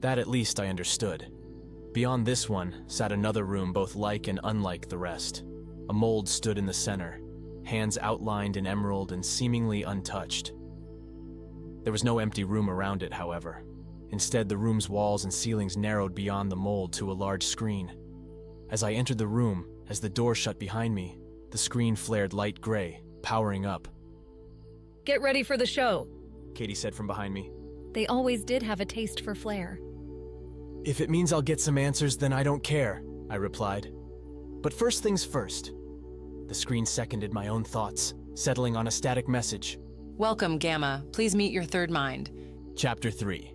That at least I understood. Beyond this one sat another room both like and unlike the rest. A mold stood in the center, hands outlined in emerald and seemingly untouched. There was no empty room around it, however. Instead, the room's walls and ceilings narrowed beyond the mold to a large screen. As I entered the room, as the door shut behind me, the screen flared light gray, powering up. Get ready for the show, Katie said from behind me. They always did have a taste for flair. If it means I'll get some answers, then I don't care, I replied. But first things first. The screen seconded my own thoughts, settling on a static message. Welcome, Gamma. Please meet your third mind. Chapter 3.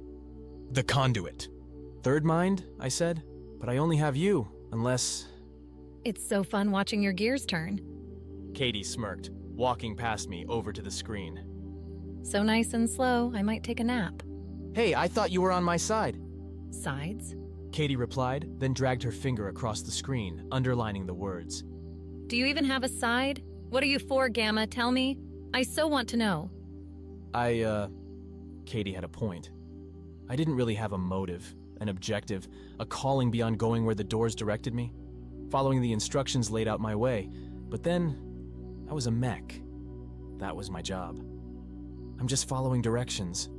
The Conduit. Third mind, I said, but I only have you, unless... It's so fun watching your gears turn. Katie smirked, walking past me over to the screen. So nice and slow, I might take a nap. Hey, I thought you were on my side. Sides? Katie replied, then dragged her finger across the screen, underlining the words. Do you even have a side? What are you for, Gamma? Tell me. I so want to know. Katie had a point. I didn't really have a motive, an objective, a calling beyond going where the doors directed me, following the instructions laid out my way. But then, I was a mech. That was my job. I'm just following directions.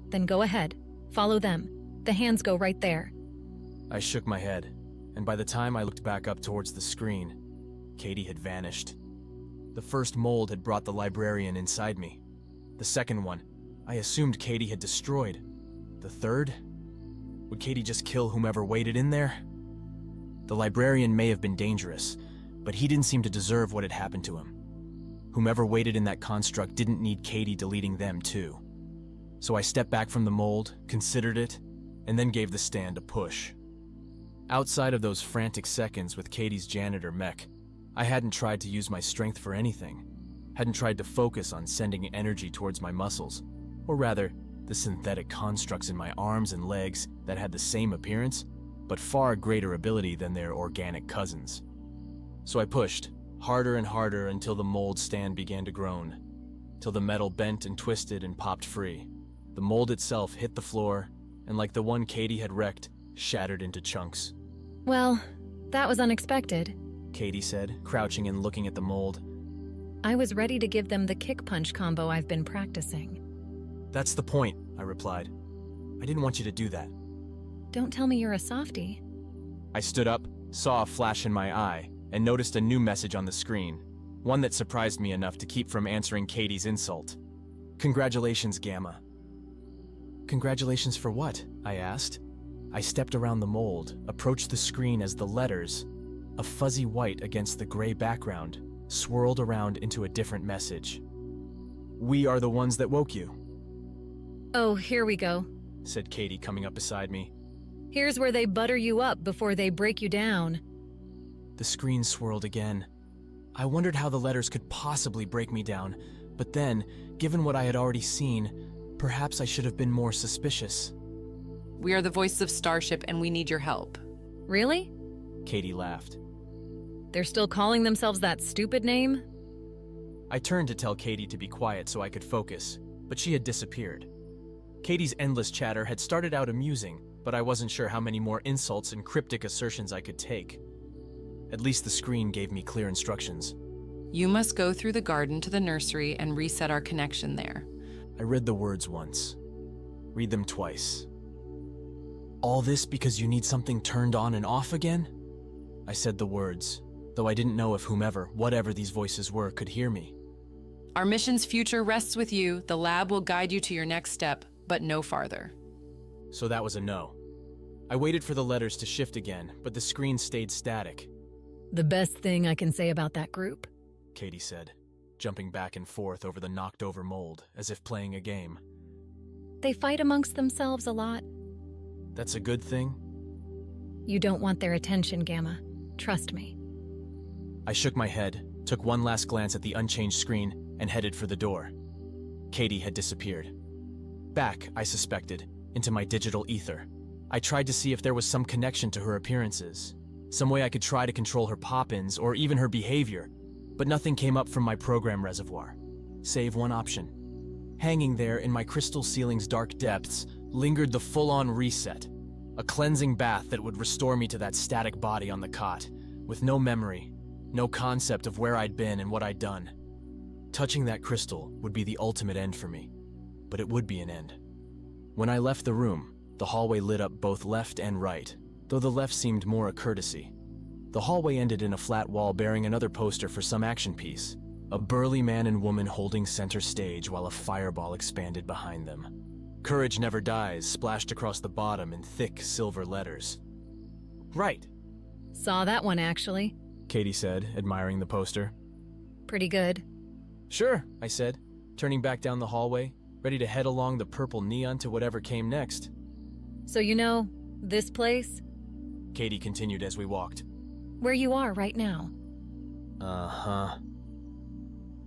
Then go ahead. Follow them. The hands go right there. I shook my head, and by the time I looked back up towards the screen, Katie had vanished. The first mold had brought the librarian inside me. The second one, I assumed Katie had destroyed. The third? Would Katie just kill whomever waited in there? The librarian may have been dangerous, but he didn't seem to deserve what had happened to him. Whomever waited in that construct didn't need Katie deleting them too. So I stepped back from the mold, considered it, and then gave the stand a push. Outside of those frantic seconds with Katie's janitor mech, I hadn't tried to use my strength for anything. Hadn't tried to focus on sending energy towards my muscles, or rather, the synthetic constructs in my arms and legs that had the same appearance, but far greater ability than their organic cousins. So I pushed, harder and harder until the mold stand began to groan, till the metal bent and twisted and popped free. The mold itself hit the floor, and like the one Katie had wrecked, shattered into chunks. Well, that was unexpected, Katie said, crouching and looking at the mold. I was ready to give them the kick punch combo I've been practicing. That's the point, I replied. I didn't want you to do that. Don't tell me you're a softie. I stood up, saw a flash in my eye, and noticed a new message on the screen, one that surprised me enough to keep from answering Katie's insult. Congratulations, Gamma. Congratulations for what? I asked. I stepped around the mold, approached the screen as the letters, a fuzzy white against the gray background, swirled around into a different message. We are the ones that woke you, Oh, here we go. said Katie, coming up beside me. Here's where they butter you up before they break you down. The screen swirled again. I wondered how the letters could possibly break me down, but then, given what I had already seen, perhaps I should have been more suspicious. We are the voices of Starship and we need your help. Really? Katie laughed. They're still calling themselves that stupid name? I turned to tell Katie to be quiet so I could focus, but she had disappeared. Katie's endless chatter had started out amusing, but I wasn't sure how many more insults and cryptic assertions I could take. At least the screen gave me clear instructions. You must go through the garden to the nursery and reset our connection there. I read the words once. Read them twice. All this because you need something turned on and off again? I said the words, though I didn't know if whomever, whatever these voices were, could hear me. Our mission's future rests with you. The lab will guide you to your next step, but no farther. So that was a no. I waited for the letters to shift again, but the screen stayed static. The best thing I can say about that group, Katie said, jumping back and forth over the knocked-over mold, as if playing a game. they fight amongst themselves a lot. That's a good thing? You don't want their attention, Gamma. Trust me. I shook my head, took one last glance at the unchanged screen, and headed for the door. Katie had disappeared. Back, I suspected, into my digital ether. I tried to see if there was some connection to her appearances, some way I could try to control her pop-ins or even her behavior, but nothing came up from my program reservoir, save one option. Hanging there in my crystal ceiling's dark depths lingered the full-on reset, a cleansing bath that would restore me to that static body on the cot, with no memory, no concept of where I'd been and what I'd done. Touching that crystal would be the ultimate end for me, but it would be an end. When I left the room, the hallway lit up both left and right, though the left seemed more a courtesy. The hallway ended in a flat wall bearing another poster for some action piece, a burly man and woman holding center stage while a fireball expanded behind them. "Courage Never Dies" splashed across the bottom in thick silver letters. Right, Saw that one, actually. Katie said, admiring the poster. Pretty good. Sure, I said, turning back down the hallway, ready to head along the purple neon to whatever came next. So you know, this place, Katie continued as we walked. where you are right now, Uh-huh.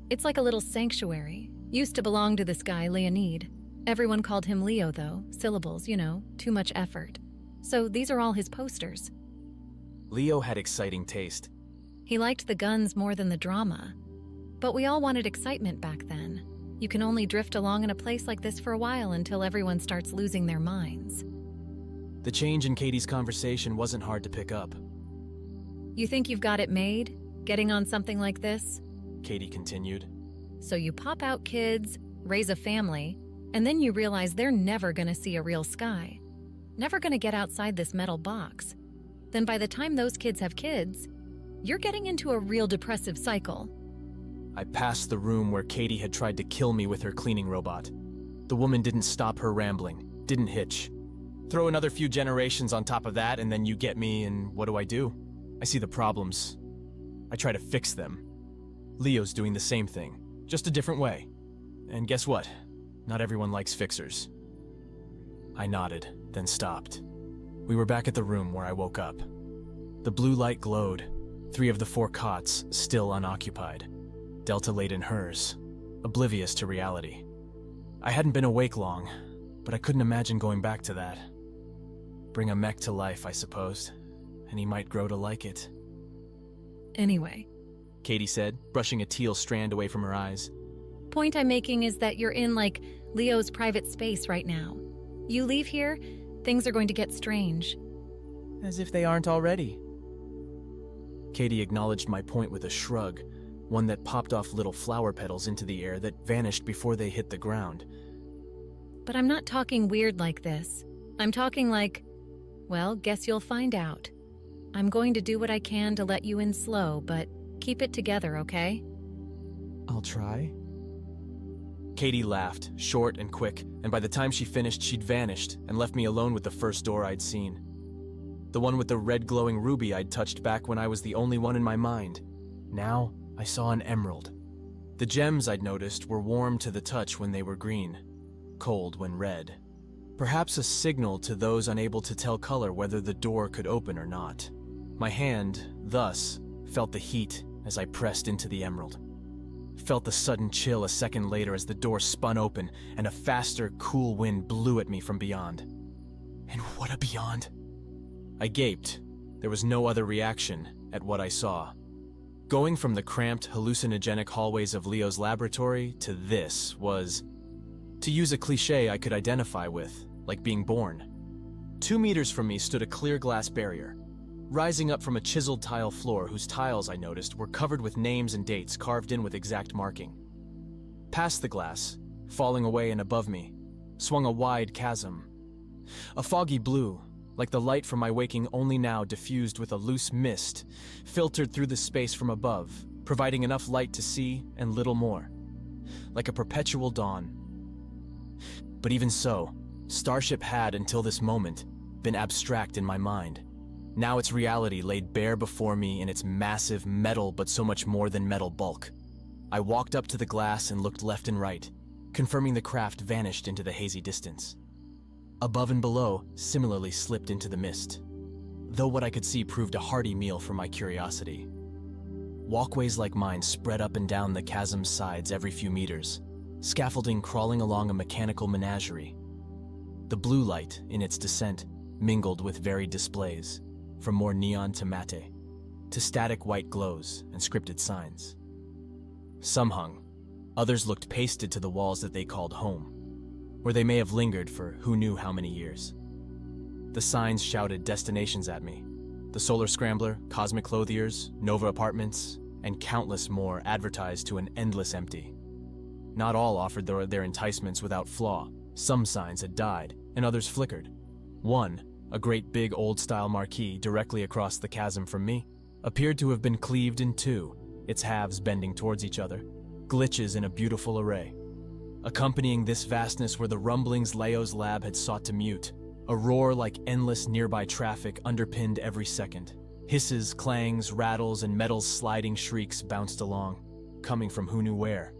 it's like a little sanctuary. Used to belong to this guy, Leonid. Everyone called him Leo, though. Syllables, you know, too much effort. So these are all his posters. Leo had exciting taste. He liked the guns more than the drama. But we all wanted excitement back then. You can only drift along in a place like this for a while until everyone starts losing their minds. The change in Katie's conversation wasn't hard to pick up. You think you've got it made, getting on something like this? Katie continued. So you pop out kids, raise a family, and then you realize they're never gonna see a real sky. Never gonna get outside this metal box. Then by the time those kids have kids, you're getting into a real depressive cycle. I passed the room where Katie had tried to kill me with her cleaning robot. The woman didn't stop her rambling, didn't hitch. Throw another few generations on top of that and then you get me, and what do? I see the problems. I try to fix them. Leo's doing the same thing, just a different way. And guess what? Not everyone likes fixers. I nodded, then stopped. We were back at the room where I woke up. The blue light glowed, 3 of the 4 cots still unoccupied. Delta laid in hers, oblivious to reality. I hadn't been awake long, but I couldn't imagine going back to that. Bring a mech to life, I supposed, and he might grow to like it. Anyway, Katie said, brushing a teal strand away from her eyes. point I'm making is that you're in, like, Leo's private space right now. You leave here, things are going to get strange. As if they aren't already. Katie acknowledged my point with a shrug, one that popped off little flower petals into the air that vanished before they hit the ground. But I'm not talking weird like this. I'm talking like, well, guess you'll find out. I'm going to do what I can to let you in slow, but keep it together, okay? I'll try. Katie laughed, short and quick, and by the time she finished, she'd vanished and left me alone with the first door I'd seen. The one with the red glowing ruby I'd touched back when I was the only one in my mind. Now, I saw an emerald. The gems I'd noticed were warm to the touch when they were green, cold when red. Perhaps a signal to those unable to tell color whether the door could open or not. My hand, thus, felt the heat as I pressed into the emerald. Felt the sudden chill a second later as the door spun open and a faster, cool wind blew at me from beyond. And what a beyond! I gaped. There was no other reaction at what I saw. Going from the cramped, hallucinogenic hallways of Leo's laboratory to this was, to use a cliché I could identify with, like being born. 2 meters from me stood a clear glass barrier, rising up from a chiseled tile floor whose tiles, I noticed, were covered with names and dates carved in with exact marking. Past the glass, falling away and above me, swung a wide chasm. A foggy blue, like the light from my waking only now diffused with a loose mist, filtered through the space from above, providing enough light to see and little more. Like a perpetual dawn. But even so, Starship had, until this moment, been abstract in my mind. Now its reality laid bare before me in its massive metal but so much more than metal bulk. I walked up to the glass and looked left and right, confirming the craft vanished into the hazy distance. Above and below similarly slipped into the mist, though what I could see proved a hearty meal for my curiosity. Walkways like mine spread up and down the chasm's sides every few meters, scaffolding crawling along a mechanical menagerie. The blue light, in its descent, mingled with varied displays, from more neon to mate, to static white glows and scripted signs. Some hung, others looked pasted to the walls that they called home, where they may have lingered for who knew how many years. The signs shouted destinations at me. The Solar Scrambler, Cosmic Clothiers, Nova Apartments, and countless more advertised to an endless empty. Not all offered their enticements without flaw. Some signs had died, and others flickered. One, a great big old-style marquee directly across the chasm from me, appeared to have been cleaved in two, its halves bending towards each other, glitches in a beautiful array. Accompanying this vastness were the rumblings Leo's lab had sought to mute. A roar like endless nearby traffic underpinned every second. Hisses, clangs, rattles, and metal's sliding shrieks bounced along, coming from who knew where.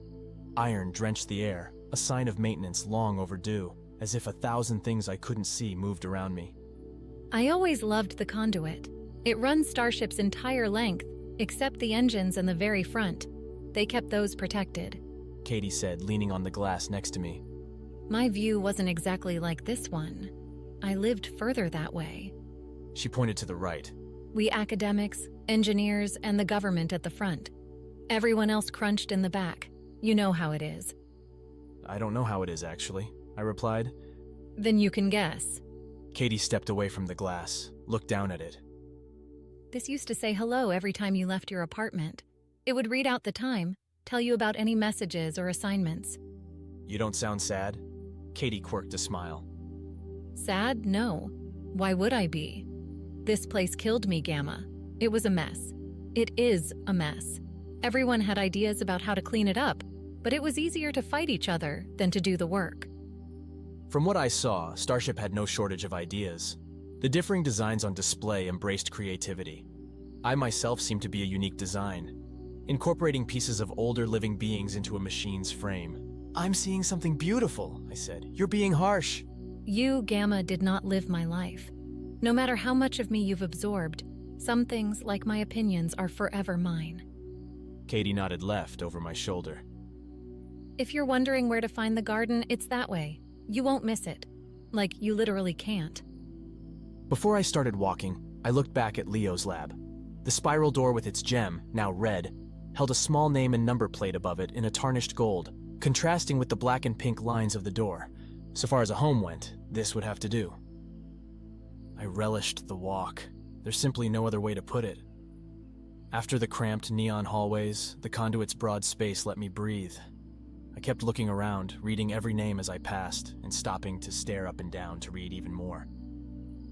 Iron drenched the air, a sign of maintenance long overdue, as if 1,000 things I couldn't see moved around me. I always loved the conduit. It runs Starship's entire length, except the engines and the very front. They kept those protected, Katie said, leaning on the glass next to me. My view wasn't exactly like this one. I lived further that way. She pointed to the right. We academics, engineers, and the government at the front. Everyone else crunched in the back. You know how it is. I don't know how it is, actually, I replied. Then you can guess. Katie stepped away from the glass, looked down at it. This used to say hello every time you left your apartment. It would read out the time, tell you about any messages or assignments. You don't sound sad? Katie quirked a smile. Sad? No. Why would I be? This place killed me, Gamma. It was a mess. It is a mess. Everyone had ideas about how to clean it up, but it was easier to fight each other than to do the work. From what I saw, Starship had no shortage of ideas. The differing designs on display embraced creativity. I myself seemed to be a unique design, incorporating pieces of older living beings into a machine's frame. I'm seeing something beautiful, I said. You're being harsh. You, Gamma, did not live my life. No matter how much of me you've absorbed, some things, like my opinions, are forever mine. Katie nodded left over my shoulder. If you're wondering where to find the garden, it's that way. You won't miss it. Like, you literally can't. Before I started walking, I looked back at Leo's lab. The spiral door with its gem, now red, held a small name and number plate above it in a tarnished gold, contrasting with the black and pink lines of the door. So far as a home went, this would have to do. I relished the walk. There's simply no other way to put it. After the cramped neon hallways, the conduit's broad space let me breathe. I kept looking around, reading every name as I passed, and stopping to stare up and down to read even more.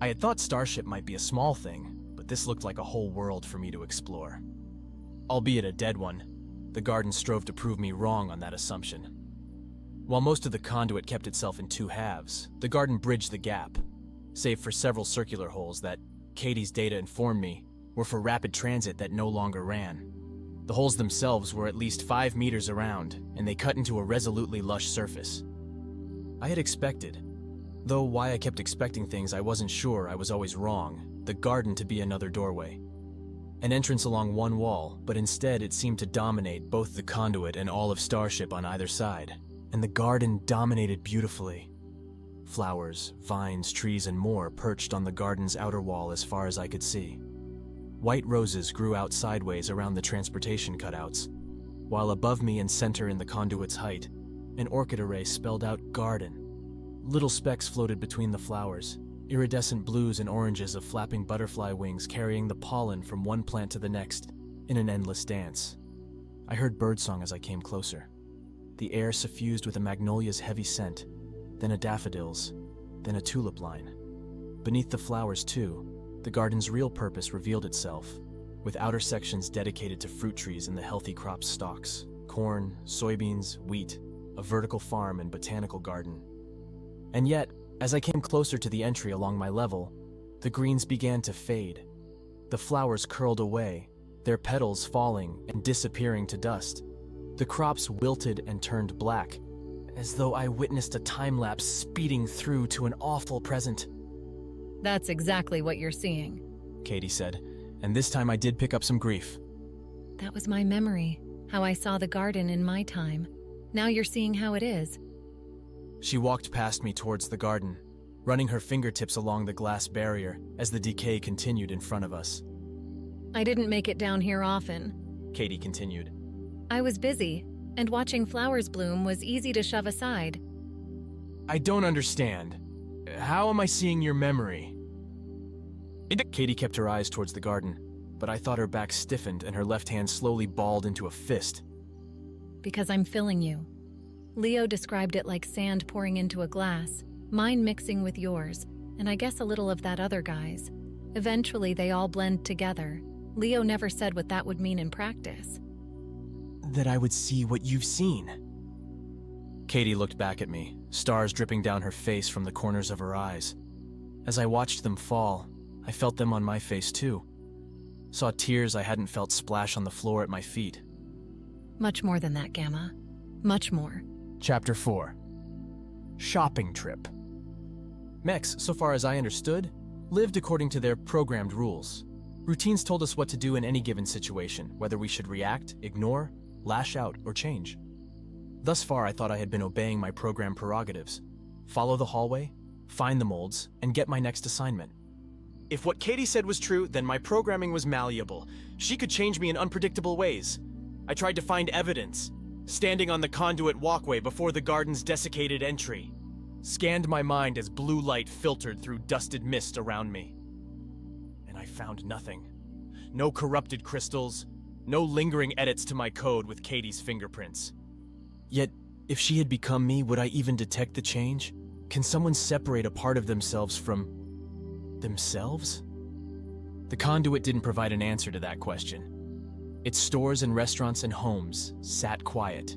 I had thought Starship might be a small thing, but this looked like a whole world for me to explore. Albeit a dead one, the garden strove to prove me wrong on that assumption. While most of the conduit kept itself in two halves, the garden bridged the gap, save for several circular holes that, Katie's data informed me, were for rapid transit that no longer ran. The holes themselves were at least 5 meters around, and they cut into a resolutely lush surface. I had expected, though why I kept expecting things I wasn't sure, I was always wrong, the garden to be another doorway. An entrance along one wall, but instead it seemed to dominate both the conduit and all of Starship on either side. And the garden dominated beautifully. Flowers, vines, trees, and more perched on the garden's outer wall as far as I could see. White roses grew out sideways around the transportation cutouts, while above me and center in the conduit's height, an orchid array spelled out garden. Little specks floated between the flowers, iridescent blues and oranges of flapping butterfly wings carrying the pollen from one plant to the next in an endless dance. I heard birdsong as I came closer. The air suffused with a magnolia's heavy scent, then a daffodil's, then a tulip line. Beneath the flowers, too, the garden's real purpose revealed itself, with outer sections dedicated to fruit trees and the healthy crop stalks, corn, soybeans, wheat, a vertical farm and botanical garden. And yet, as I came closer to the entry along my level, the greens began to fade. The flowers curled away, their petals falling and disappearing to dust. The crops wilted and turned black, as though I witnessed a time-lapse speeding through to an awful present. That's exactly what you're seeing, Katie said, and this time I did pick up some grief. That was my memory, how I saw the garden in my time. Now you're seeing how it is. She walked past me towards the garden, running her fingertips along the glass barrier as the decay continued in front of us. I didn't make it down here often, Katie continued. I was busy, and watching flowers bloom was easy to shove aside. I don't understand. How am I seeing your memory? Katie kept her eyes towards the garden, but I thought her back stiffened and her left hand slowly balled into a fist. Because I'm filling you. Leo described it like sand pouring into a glass, mine mixing with yours, and I guess a little of that other guy's. Eventually, they all blend together. Leo never said what that would mean in practice. That I would see what you've seen. Katie looked back at me, stars dripping down her face from the corners of her eyes. As I watched them fall, I felt them on my face too. Saw tears I hadn't felt splash on the floor at my feet. Much more than that, Gamma. Much more. Chapter 4. Shopping Trip. Mechs, so far as I understood, lived according to their programmed rules. Routines told us what to do in any given situation, whether we should react, ignore, lash out, or change. Thus far, I thought I had been obeying my program prerogatives. Follow the hallway, find the molds, and get my next assignment. If what Katie said was true, then my programming was malleable. She could change me in unpredictable ways. I tried to find evidence, standing on the conduit walkway before the garden's desiccated entry. Scanned my mind as blue light filtered through dusted mist around me. And I found nothing. No corrupted crystals, no lingering edits to my code with Katie's fingerprints. Yet, if she had become me, would I even detect the change? Can someone separate a part of themselves from themselves? The conduit didn't provide an answer to that question. Its stores and restaurants and homes sat quiet,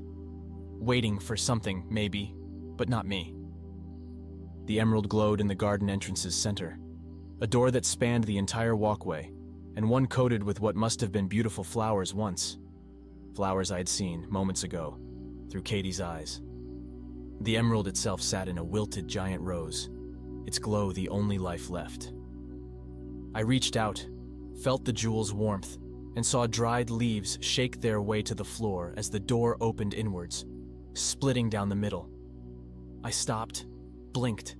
waiting for something, maybe, but not me. The emerald glowed in the garden entrance's center, a door that spanned the entire walkway, and one coated with what must have been beautiful flowers once. Flowers I had seen moments ago, through Katie's eyes. The emerald itself sat in a wilted giant rose, its glow the only life left. I reached out, felt the jewel's warmth, and saw dried leaves shake their way to the floor as the door opened inwards, splitting down the middle. I stopped, blinked,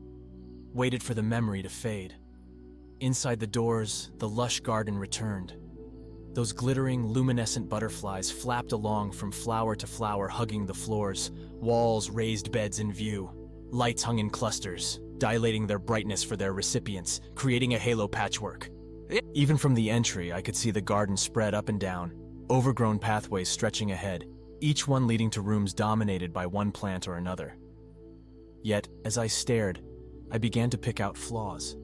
waited for the memory to fade. Inside the doors, the lush garden returned. Those glittering, luminescent butterflies flapped along from flower to flower, hugging the floors, walls, raised beds in view. Lights hung in clusters, dilating their brightness for their recipients, creating a halo patchwork. Even from the entry, I could see the garden spread up and down, overgrown pathways stretching ahead, each one leading to rooms dominated by one plant or another. Yet, as I stared, I began to pick out flaws.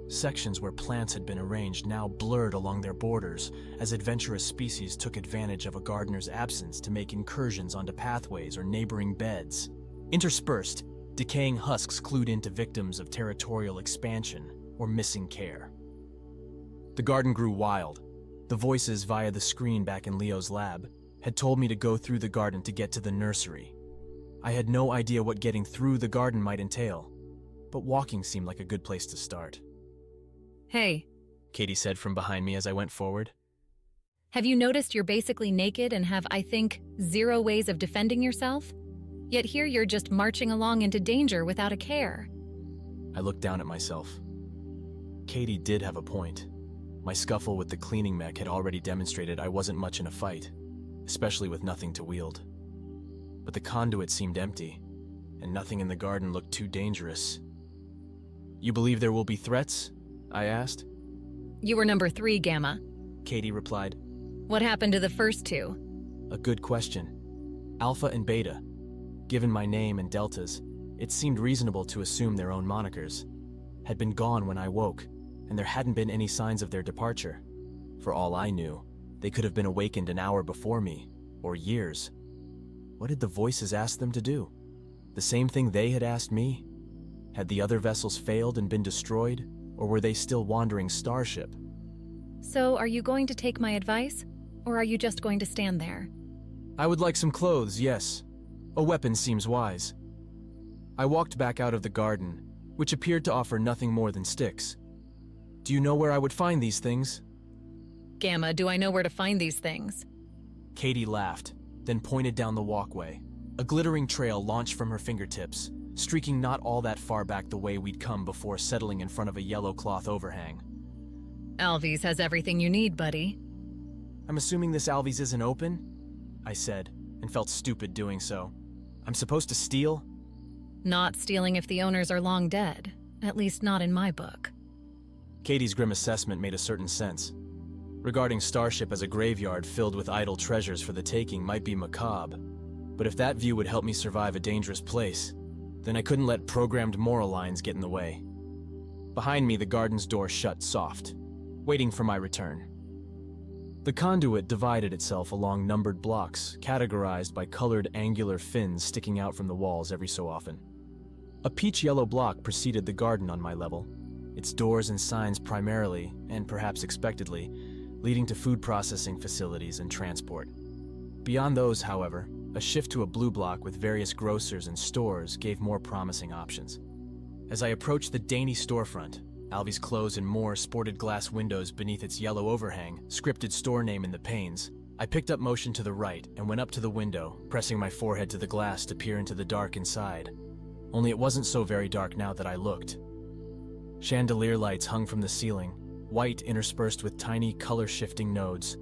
Sections where plants had been arranged now blurred along their borders as adventurous species took advantage of a gardener's absence to make incursions onto pathways or neighboring beds. Interspersed, decaying husks clued into victims of territorial expansion or missing care. The garden grew wild, The voices via the screen back in Leo's lab had told me to go through the garden to get to the nursery. I had no idea what getting through the garden might entail, but walking seemed like a good place to start. Hey, Katie said from behind me as I went forward. have you noticed you're basically naked and have, I think, 0 ways of defending yourself? Yet here you're just marching along into danger without a care. I looked down at myself. Katie did have a point. My scuffle with the cleaning mech had already demonstrated I wasn't much in a fight, especially with nothing to wield. But the conduit seemed empty, and nothing in the garden looked too dangerous. You believe there will be threats? I asked. You were number 3, Gamma. Katie replied. What happened to the first 2? A good question. Alpha and Beta. Given my name and Deltas, it seemed reasonable to assume their own monikers had been gone when I woke, and there hadn't been any signs of their departure. For all I knew, they could have been awakened an hour before me, or years. What did the voices ask them to do? The same thing they had asked me? Had the other vessels failed and been destroyed, or were they still wandering starship? So, are you going to take my advice, or are you just going to stand there? I would like some clothes, yes. A weapon seems wise. I walked back out of the garden, which appeared to offer nothing more than sticks. Do you know where I would find these things? Gamma, do I know where to find these things? Katie laughed, then pointed down the walkway. A glittering trail launched from her fingertips, streaking not all that far back the way we'd come before settling in front of a yellow cloth overhang. Alves has everything you need, buddy. I'm assuming this Alves isn't open? I said, and felt stupid doing so. I'm supposed to steal? Not stealing if the owners are long dead. At least not in my book. Katie's grim assessment made a certain sense. Regarding Starship as a graveyard filled with idle treasures for the taking might be macabre, but if that view would help me survive a dangerous place, then I couldn't let programmed moral lines get in the way. Behind me, the garden's door shut soft, waiting for my return. The conduit divided itself along numbered blocks, categorized by colored angular fins sticking out from the walls every so often. A peach-yellow block preceded the garden on my level, its doors and signs primarily, and perhaps expectedly, leading to food processing facilities and transport. Beyond those, however, a shift to a blue block with various grocers and stores gave more promising options. As I approached the dainty storefront, Alves' clothes and more sported glass windows beneath its yellow overhang, scripted store name in the panes, I picked up motion to the right and went up to the window, pressing my forehead to the glass to peer into the dark inside. Only it wasn't so very dark now that I looked. Chandelier lights hung from the ceiling, white interspersed with tiny color-shifting nodes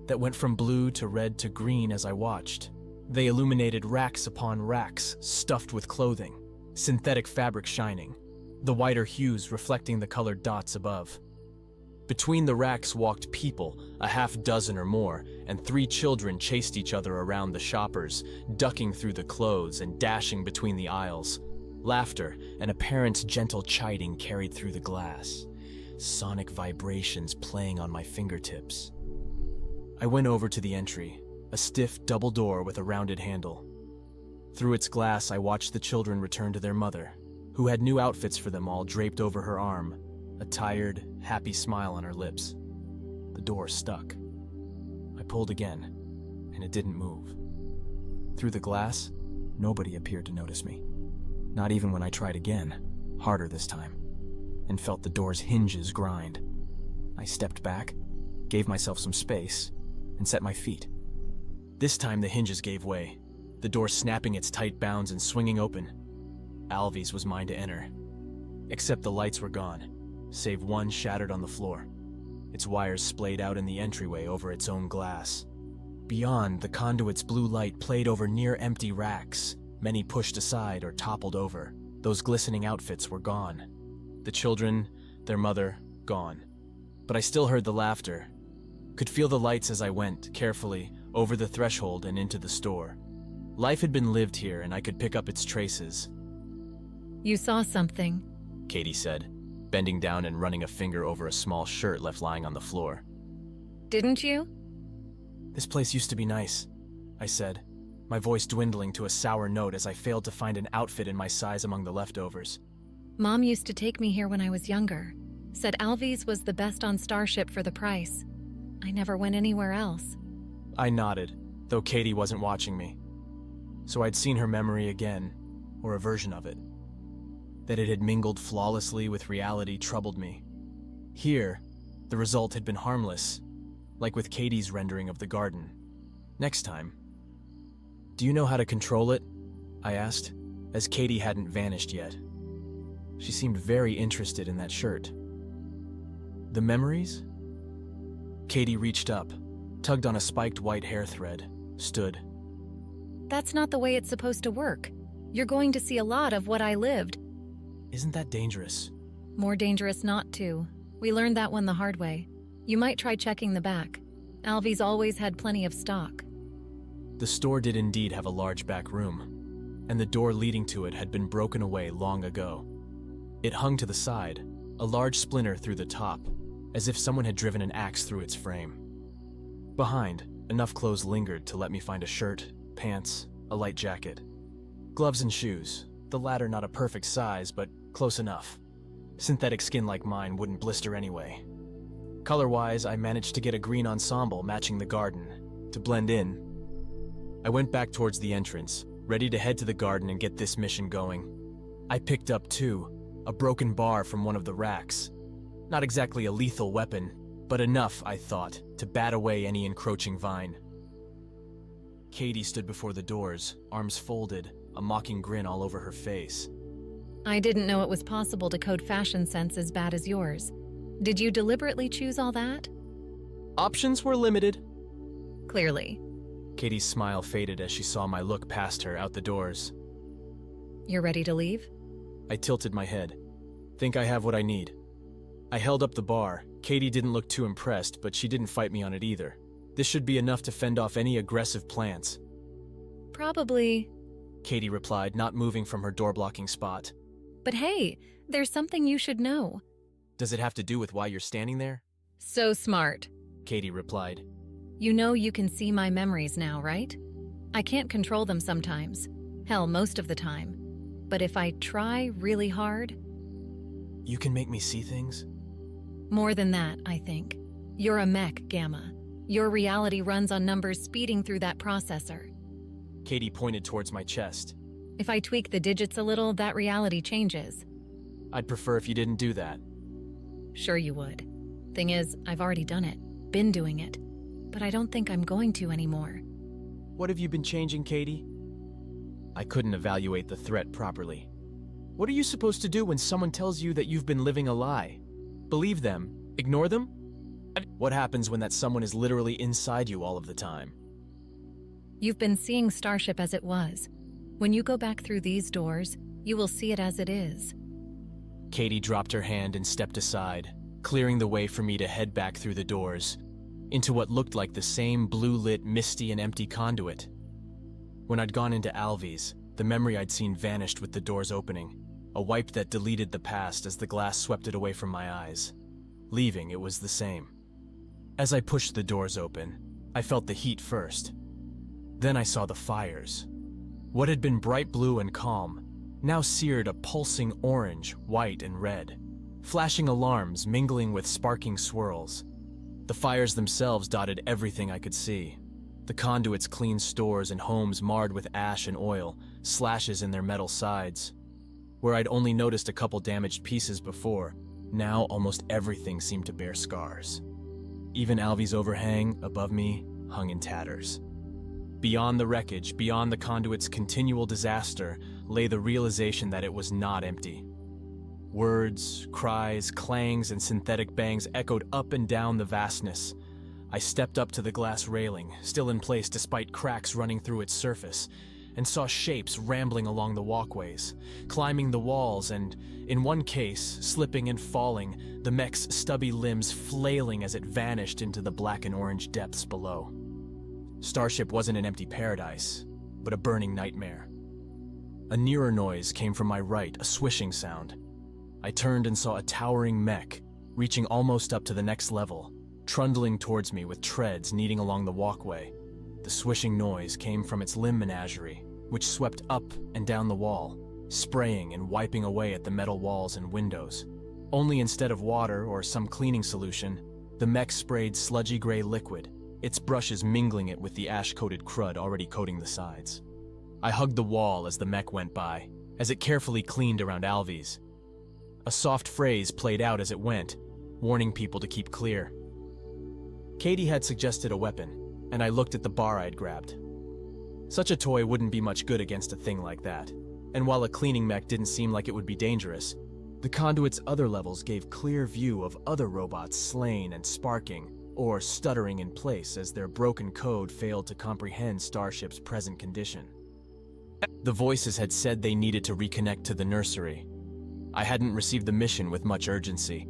that went from blue to red to green as I watched. They illuminated racks upon racks stuffed with clothing, synthetic fabric shining, the whiter hues reflecting the colored dots above. Between the racks walked people, a half dozen or more, and 3 children chased each other around the shoppers, ducking through the clothes and dashing between the aisles. Laughter and a parent's gentle chiding carried through the glass, sonic vibrations playing on my fingertips. I went over to the entry, a stiff double door with a rounded handle. Through its glass, I watched the children return to their mother, who had new outfits for them all draped over her arm, a tired, happy smile on her lips. The door stuck. I pulled again, and it didn't move. Through the glass, nobody appeared to notice me. Not even when I tried again, harder this time, and felt the door's hinges grind. I stepped back, gave myself some space, and set my feet. This time the hinges gave way, the door snapping its tight bounds and swinging open. Alves was mine to enter. Except the lights were gone, save one shattered on the floor, its wires splayed out in the entryway over its own glass. Beyond, the conduit's blue light played over near-empty racks, many pushed aside or toppled over. Those glistening outfits were gone. The children, their mother, gone. But I still heard the laughter, could feel the lights as I went, carefully, over the threshold and into the store. Life had been lived here, and I could pick up its traces. You saw something, Katie said, bending down and running a finger over a small shirt left lying on the floor. Didn't you? This place used to be nice, I said, my voice dwindling to a sour note as I failed to find an outfit in my size among the leftovers. Mom used to take me here when I was younger. Said Alves was the best on Starship for the price. I never went anywhere else. I nodded, though Katie wasn't watching me. So I'd seen her memory again, or a version of it. That it had mingled flawlessly with reality troubled me. Here, the result had been harmless, like with Katie's rendering of the garden. Next time. Do you know how to control it? I asked, as Katie hadn't vanished yet. She seemed very interested in that shirt. The memories? Katie reached up, tugged on a spiked white hair thread, stood. That's not the way it's supposed to work. You're going to see a lot of what I lived. Isn't that dangerous? More dangerous not to. We learned that one the hard way. You might try checking the back. Alvy's always had plenty of stock. The store did indeed have a large back room, and the door leading to it had been broken away long ago. It hung to the side, a large splinter through the top, as if someone had driven an axe through its frame. Behind, enough clothes lingered to let me find a shirt, pants, a light jacket. Gloves and shoes, the latter not a perfect size, but close enough. Synthetic skin like mine wouldn't blister anyway. Color-wise, I managed to get a green ensemble matching the garden, to blend in. I went back towards the entrance, ready to head to the garden and get this mission going. I picked up, too, a broken bar from one of the racks. Not exactly a lethal weapon, but enough, I thought, to bat away any encroaching vine. Katie stood before the doors, arms folded, a mocking grin all over her face. I didn't know it was possible to code fashion sense as bad as yours. Did you deliberately choose all that? Options were limited. Clearly. Katie's smile faded as she saw my look past her out the doors. You're ready to leave? I tilted my head. Think I have what I need. I held up the bar. Katie didn't look too impressed, but she didn't fight me on it either. This should be enough to fend off any aggressive plants. Probably, Katie replied, not moving from her door-blocking spot. But hey, there's something you should know. Does it have to do with why you're standing there? So smart, Katie replied. You know you can see my memories now, right? I can't control them sometimes. Hell, most of the time. But if I try really hard... You can make me see things? More than that, I think. You're a mech, Gamma. Your reality runs on numbers speeding through that processor. Katie pointed towards my chest. If I tweak the digits a little, that reality changes. I'd prefer if you didn't do that. Sure you would. Thing is, I've already done it. Been doing it. But I don't think I'm going to anymore. What have you been changing, Katie? I couldn't evaluate the threat properly. What are you supposed to do when someone tells you that you've been living a lie? Believe them? Ignore them? What happens when that someone is literally inside you all of the time? You've been seeing Starship as it was. When you go back through these doors, you will see it as it is. Katie dropped her hand and stepped aside, clearing the way for me to head back through the doors, into what looked like the same blue-lit, misty and empty conduit. When I'd gone into Alvy's, the memory I'd seen vanished with the doors opening, a wipe that deleted the past as the glass swept it away from my eyes. Leaving, it was the same. As I pushed the doors open, I felt the heat first. Then I saw the fires. What had been bright blue and calm, now seared a pulsing orange, white, and red, flashing alarms mingling with sparking swirls. The fires themselves dotted everything I could see. The conduit's clean stores and homes marred with ash and oil, slashes in their metal sides. Where I'd only noticed a couple damaged pieces before, now almost everything seemed to bear scars. Even Alvy's overhang, above me, hung in tatters. Beyond the wreckage, beyond the conduit's continual disaster, lay the realization that it was not empty. Words, cries, clangs, and synthetic bangs echoed up and down the vastness. I stepped up to the glass railing, still in place despite cracks running through its surface, and saw shapes rambling along the walkways, climbing the walls and, in one case, slipping and falling, the mech's stubby limbs flailing as it vanished into the black and orange depths below. Starship wasn't an empty paradise, but a burning nightmare. A nearer noise came from my right, a swishing sound. I turned and saw a towering mech, reaching almost up to the next level, trundling towards me with treads kneading along the walkway. The swishing noise came from its limb menagerie, which swept up and down the wall, spraying and wiping away at the metal walls and windows. Only instead of water or some cleaning solution, The mech sprayed sludgy gray liquid, its brushes mingling it with the ash-coated crud already coating the sides. I hugged the wall as the mech went by, as it carefully cleaned around Alvy's. A soft phrase played out as it went, warning people to keep clear. Katie had suggested a weapon, and I looked at the bar I'd grabbed. Such a toy wouldn't be much good against a thing like that, and while a cleaning mech didn't seem like it would be dangerous, the conduit's other levels gave clear view of other robots slain and sparking, or stuttering in place as their broken code failed to comprehend Starship's present condition. The voices had said they needed to reconnect to the nursery. I hadn't received the mission with much urgency,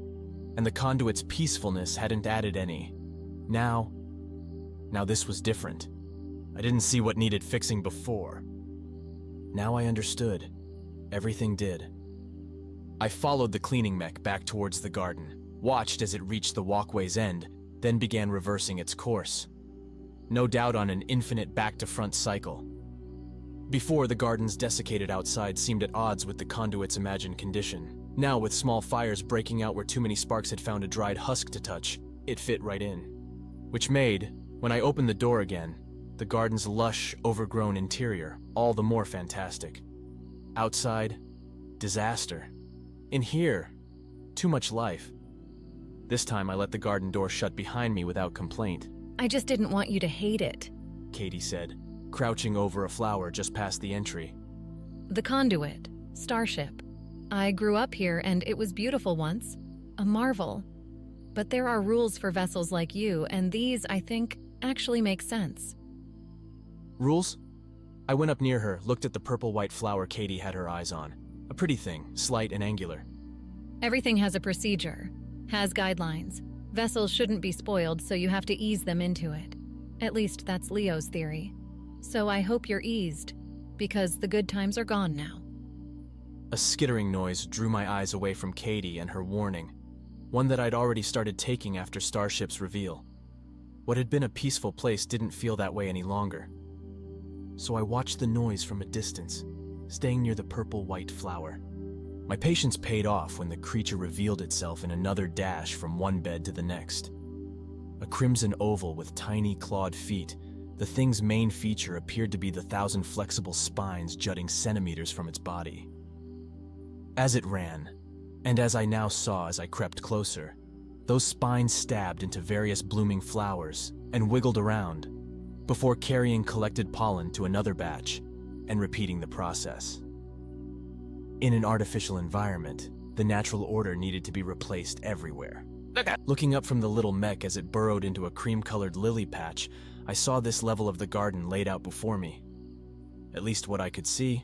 and the conduit's peacefulness hadn't added any. Now this was different. I didn't see what needed fixing before. Now I understood. Everything did. I followed the cleaning mech back towards the garden, watched as it reached the walkway's end, then began reversing its course. No doubt on an infinite back-to-front cycle. Before, the garden's desiccated outside seemed at odds with the conduit's imagined condition. Now, with small fires breaking out where too many sparks had found a dried husk to touch, it fit right in. Which made, when I opened the door again, the garden's lush, overgrown interior all the more fantastic. Outside, disaster. In here, too much life. This time I let the garden door shut behind me without complaint. I just didn't want you to hate it. Katie said, crouching over a flower just past the entry. The conduit, Starship. I grew up here and it was beautiful once. A marvel. But there are rules for vessels like you, and these, I think, actually make sense. Rules? I went up near her, looked at the purple-white flower Katie had her eyes on. A pretty thing, slight and angular. Everything has a procedure, has guidelines. Vessels shouldn't be spoiled, so you have to ease them into it. At least that's Leo's theory. So I hope you're eased, because the good times are gone now. A skittering noise drew my eyes away from Katie and her warning, one that I'd already started taking after Starship's reveal. What had been a peaceful place didn't feel that way any longer. So I watched the noise from a distance, staying near the purple-white flower. My patience paid off when the creature revealed itself in another dash from one bed to the next. A crimson oval with tiny clawed feet, the thing's main feature appeared to be the 1,000 flexible spines jutting centimeters from its body. As it ran, and as I now saw as I crept closer, those spines stabbed into various blooming flowers and wiggled around, before carrying collected pollen to another batch and repeating the process. In an artificial environment, the natural order needed to be replaced everywhere. Looking up from the little mech as it burrowed into a cream-colored lily patch, I saw this level of the garden laid out before me. At least what I could see.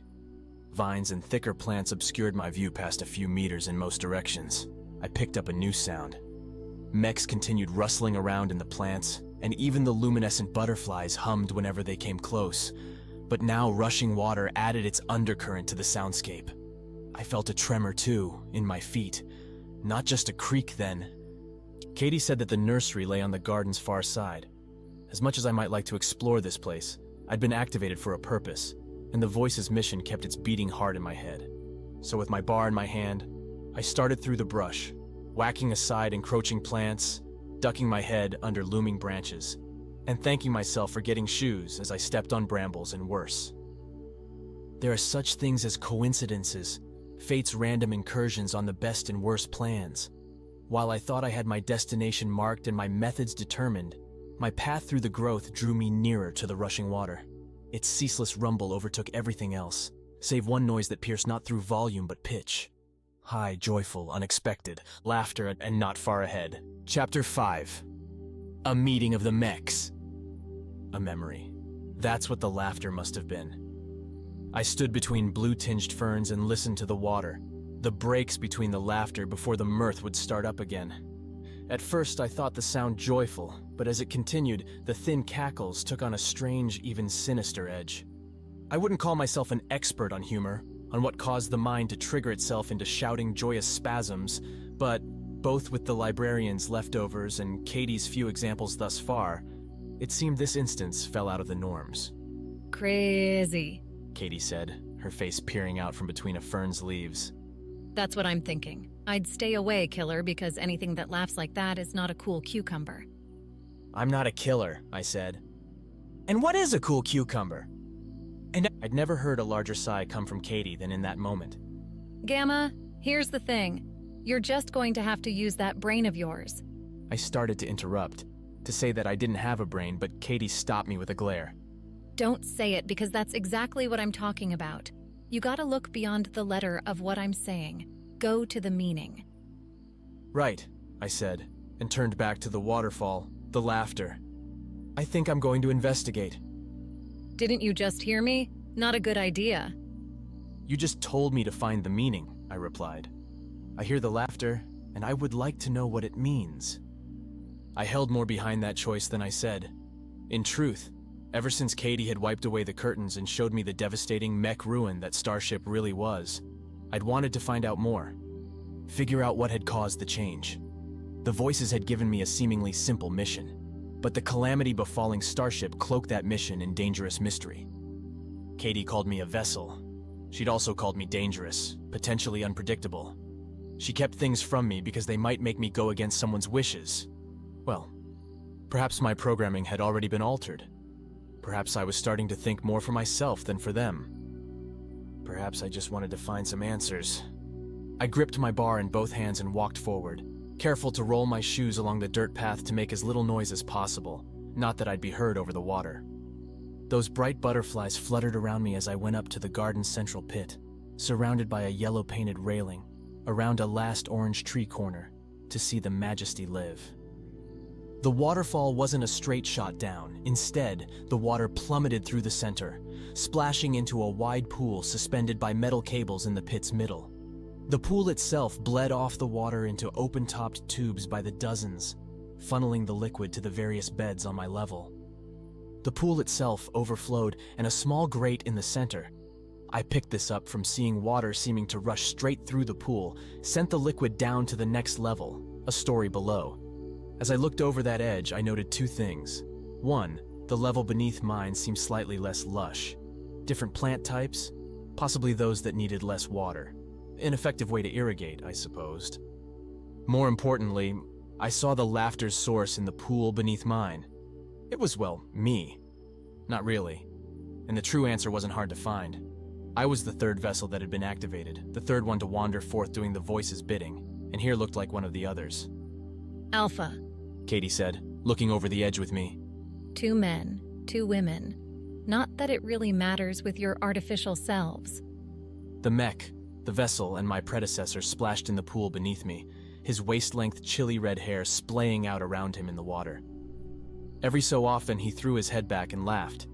Vines and thicker plants obscured my view past a few meters in most directions. I picked up a new sound. Mechs continued rustling around in the plants, and even the luminescent butterflies hummed whenever they came close. But now rushing water added its undercurrent to the soundscape. I felt a tremor too, in my feet. Not just a creak then. Katie said that the nursery lay on the garden's far side. As much as I might like to explore this place, I'd been activated for a purpose, and the voice's mission kept its beating heart in my head. So with my bar in my hand, I started through the brush, whacking aside encroaching plants, ducking my head under looming branches, and thanking myself for getting shoes as I stepped on brambles and worse. There are such things as coincidences, fate's random incursions on the best and worst plans. While I thought I had my destination marked and my methods determined, my path through the growth drew me nearer to the rushing water. Its ceaseless rumble overtook everything else, save one noise that pierced not through volume but pitch. High, joyful, unexpected, laughter and not far ahead. Chapter 5. A meeting of the mechs. A memory. That's what the laughter must have been. I stood between blue-tinged ferns and listened to the water, the breaks between the laughter before the mirth would start up again. At first I thought the sound joyful, but as it continued, the thin cackles took on a strange, even sinister edge. I wouldn't call myself an expert on humor, on what caused the mind to trigger itself into shouting joyous spasms, but both with the librarian's leftovers and Katie's few examples thus far, it seemed this instance fell out of the norms. Crazy, Katie said, her face peering out from between a fern's leaves. That's what I'm thinking. I'd stay away, killer, because anything that laughs like that is not a cool cucumber. I'm not a killer, I said. And what is a cool cucumber? And I'd never heard a larger sigh come from Katie than in that moment. Gamma, here's the thing. You're just going to have to use that brain of yours. I started to interrupt, to say that I didn't have a brain, but Katie stopped me with a glare. Don't say it, because that's exactly what I'm talking about. You gotta look beyond the letter of what I'm saying. Go to the meaning. Right, I said, and turned back to the waterfall, the laughter. I think I'm going to investigate. Didn't you just hear me? Not a good idea. You just told me to find the meaning, I replied. I hear the laughter, and I would like to know what it means. I held more behind that choice than I said. In truth, ever since Katie had wiped away the curtains and showed me the devastating mech ruin that Starship really was, I'd wanted to find out more. Figure out what had caused the change. The voices had given me a seemingly simple mission, but the calamity befalling Starship cloaked that mission in dangerous mystery. Katie called me a vessel. She'd also called me dangerous, potentially unpredictable. She kept things from me because they might make me go against someone's wishes. Well, perhaps my programming had already been altered. Perhaps I was starting to think more for myself than for them. Perhaps I just wanted to find some answers. I gripped my bar in both hands and walked forward, careful to roll my shoes along the dirt path to make as little noise as possible, not that I'd be heard over the water. Those bright butterflies fluttered around me as I went up to the garden's central pit, surrounded by a yellow-painted railing, around a last orange tree corner, to see the majesty live. The waterfall wasn't a straight shot down. Instead, the water plummeted through the center, splashing into a wide pool suspended by metal cables in the pit's middle. The pool itself bled off the water into open-topped tubes by the dozens, funneling the liquid to the various beds on my level. The pool itself overflowed, and a small grate in the center. I picked this up from seeing water seeming to rush straight through the pool, sent the liquid down to the next level, a story below. As I looked over that edge, I noted two things. One, the level beneath mine seemed slightly less lush. Different plant types, possibly those that needed less water. An effective way to irrigate, I supposed. More importantly, I saw the laughter's source in the pool beneath mine. It was, well, me. Not really. And the true answer wasn't hard to find. I was the third vessel that had been activated, the third one to wander forth doing the voice's bidding, and here looked like one of the others. Alpha. Katie said, looking over the edge with me. 2 men, 2 women. Not that it really matters with your artificial selves. The mech, the vessel, and my predecessor splashed in the pool beneath me, his waist-length chilly red hair splaying out around him in the water. Every so often he threw his head back and laughed,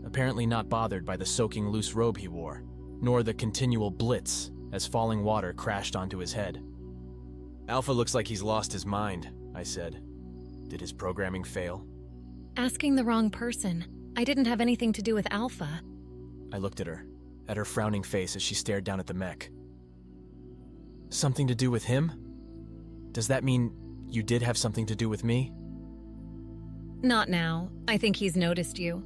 apparently not bothered by the soaking loose robe he wore, nor the continual blitz as falling water crashed onto his head. Alpha looks like he's lost his mind, I said. Did his programming fail? Asking the wrong person. I didn't have anything to do with Alpha. I looked at her frowning face as she stared down at the mech. Something to do with him? Does that mean you did have something to do with me? Not now. I think he's noticed you.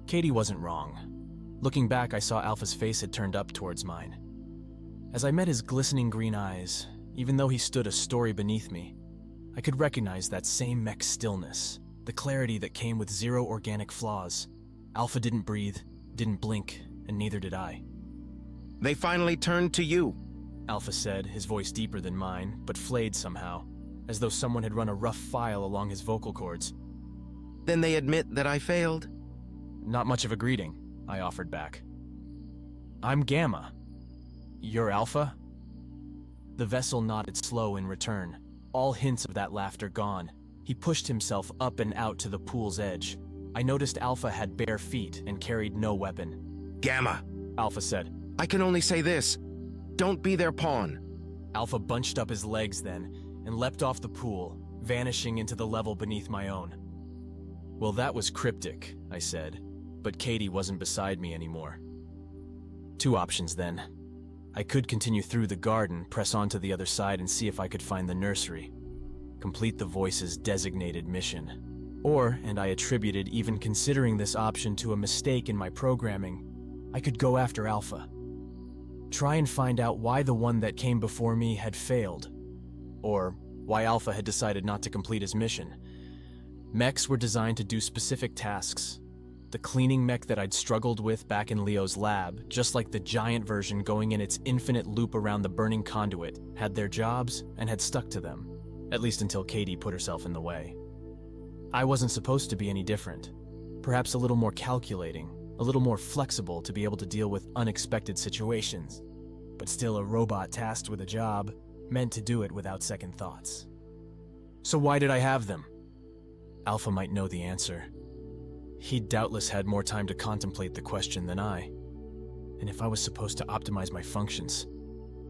Katie wasn't wrong. Looking back, I saw Alpha's face had turned up towards mine. As I met his glistening green eyes, even though he stood a story beneath me, I could recognize that same mech stillness, the clarity that came with zero organic flaws. Alpha didn't breathe, didn't blink, and neither did I. They finally turned to you, Alpha said, his voice deeper than mine, but flayed somehow, as though someone had run a rough file along his vocal cords. Then they admit that I failed? Not much of a greeting, I offered back. I'm Gamma. You're Alpha? The vessel nodded slow in return, all hints of that laughter gone. He pushed himself up and out to the pool's edge. I noticed Alpha had bare feet and carried no weapon. Gamma, Alpha said. I can only say this. Don't be their pawn. Alpha bunched up his legs then and leapt off the pool, vanishing into the level beneath my own. Well, that was cryptic, I said, but Katie wasn't beside me anymore. 2 options then. I could continue through the garden, press on to the other side and see if I could find the nursery. Complete the voice's designated mission. Or, and I attributed even considering this option to a mistake in my programming, I could go after Alpha. Try and find out why the one that came before me had failed, or why Alpha had decided not to complete his mission. Mechs were designed to do specific tasks. The cleaning mech that I'd struggled with back in Leo's lab, just like the giant version going in its infinite loop around the burning conduit, had their jobs and had stuck to them, at least until Katie put herself in the way. I wasn't supposed to be any different. Perhaps a little more calculating, a little more flexible to be able to deal with unexpected situations, but still a robot tasked with a job, meant to do it without second thoughts. So why did I have them? Alpha might know the answer. He'd doubtless had more time to contemplate the question than I. And if I was supposed to optimize my functions,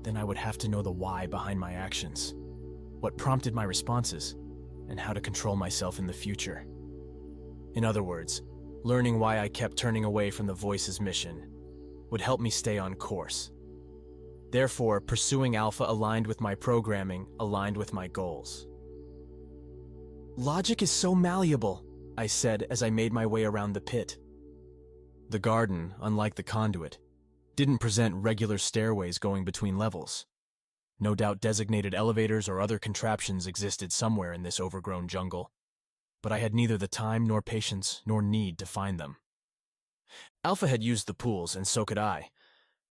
then I would have to know the why behind my actions, what prompted my responses, and how to control myself in the future. In other words, learning why I kept turning away from the Voice's mission would help me stay on course. Therefore, pursuing Alpha aligned with my programming, aligned with my goals. Logic is so malleable, I said as I made my way around the pit. The garden, unlike the conduit, didn't present regular stairways going between levels. No doubt designated elevators or other contraptions existed somewhere in this overgrown jungle, but I had neither the time nor patience nor need to find them. Alpha had used the pools, and so could I.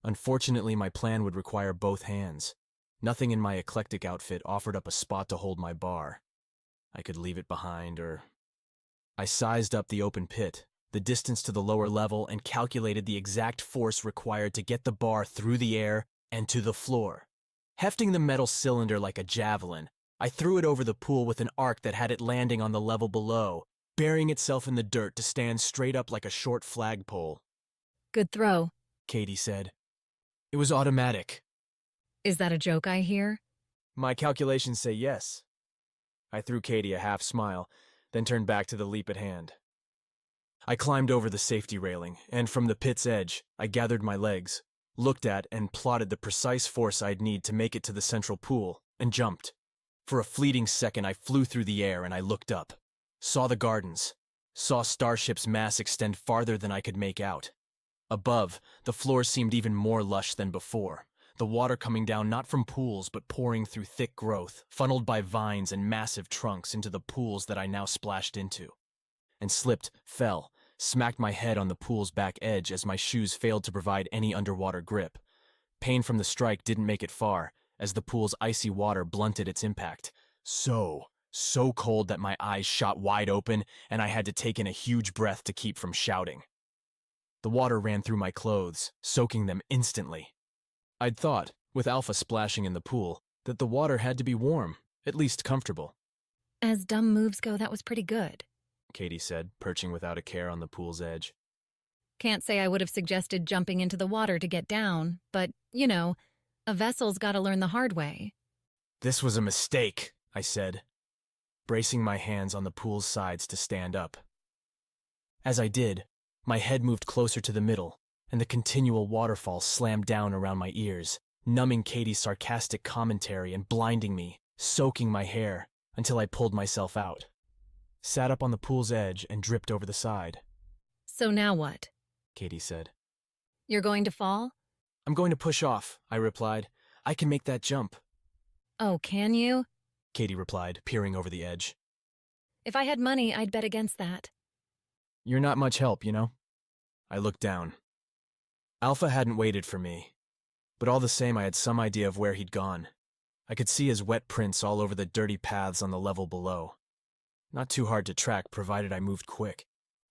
Unfortunately, my plan would require both hands. Nothing in my eclectic outfit offered up a spot to hold my bar. I could leave it behind, or... I sized up the open pit, the distance to the lower level, and calculated the exact force required to get the bar through the air and to the floor. Hefting the metal cylinder like a javelin, I threw it over the pool with an arc that had it landing on the level below, burying itself in the dirt to stand straight up like a short flagpole. Good throw, Katie said. It was automatic. Is that a joke I hear? My calculations say yes. I threw Katie a half smile, then turned back to the leap at hand. I climbed over the safety railing, and from the pit's edge, I gathered my legs, looked at and plotted the precise force I'd need to make it to the central pool, and jumped. For a fleeting second, I flew through the air and I looked up, saw the gardens, saw Starship's mass extend farther than I could make out. Above, the floor seemed even more lush than before, the water coming down not from pools but pouring through thick growth, funneled by vines and massive trunks into the pools that I now splashed into. And slipped, fell, smacked my head on the pool's back edge as my shoes failed to provide any underwater grip. Pain from the strike didn't make it far, as the pool's icy water blunted its impact. So cold that my eyes shot wide open and I had to take in a huge breath to keep from shouting. The water ran through my clothes, soaking them instantly. I'd thought, with Alpha splashing in the pool, that the water had to be warm, at least comfortable. As dumb moves go, that was pretty good, Katie said, perching without a care on the pool's edge. Can't say I would have suggested jumping into the water to get down, but, you know, a vessel's gotta learn the hard way. This was a mistake, I said, bracing my hands on the pool's sides to stand up. As I did, my head moved closer to the middle, and the continual waterfall slammed down around my ears, numbing Katie's sarcastic commentary and blinding me, soaking my hair, until I pulled myself out. Sat up on the pool's edge and dripped over the side. So now what? Katie said. You're going to fall? I'm going to push off, I replied. I can make that jump. Oh, can you? Katie replied, peering over the edge. If I had money, I'd bet against that. You're not much help, you know? I looked down. Alpha hadn't waited for me, but all the same I had some idea of where he'd gone. I could see his wet prints all over the dirty paths on the level below. Not too hard to track, provided I moved quick.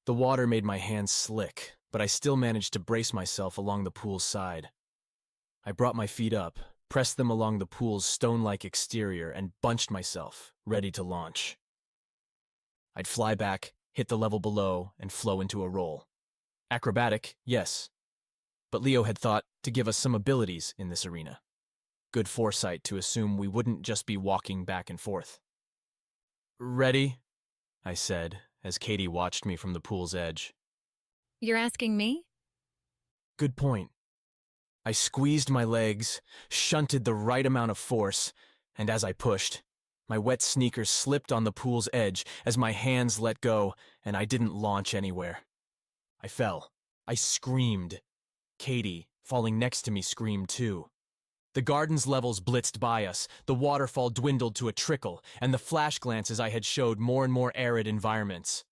The water made my hands slick, but I still managed to brace myself along the pool's side. I brought my feet up, pressed them along the pool's stone-like exterior, and bunched myself, ready to launch. I'd fly back, hit the level below, and flow into a roll. Acrobatic, yes. But Leo had thought to give us some abilities in this arena. Good foresight to assume we wouldn't just be walking back and forth. Ready? I said, as Katie watched me from the pool's edge. You're asking me? Good point. I squeezed my legs, shunted the right amount of force, and as I pushed, my wet sneakers slipped on the pool's edge as my hands let go and I didn't launch anywhere. I fell. I screamed. Katie, falling next to me, screamed too. The garden's levels blitzed by us, the waterfall dwindled to a trickle, and the flash glances I had showed more and more arid environments.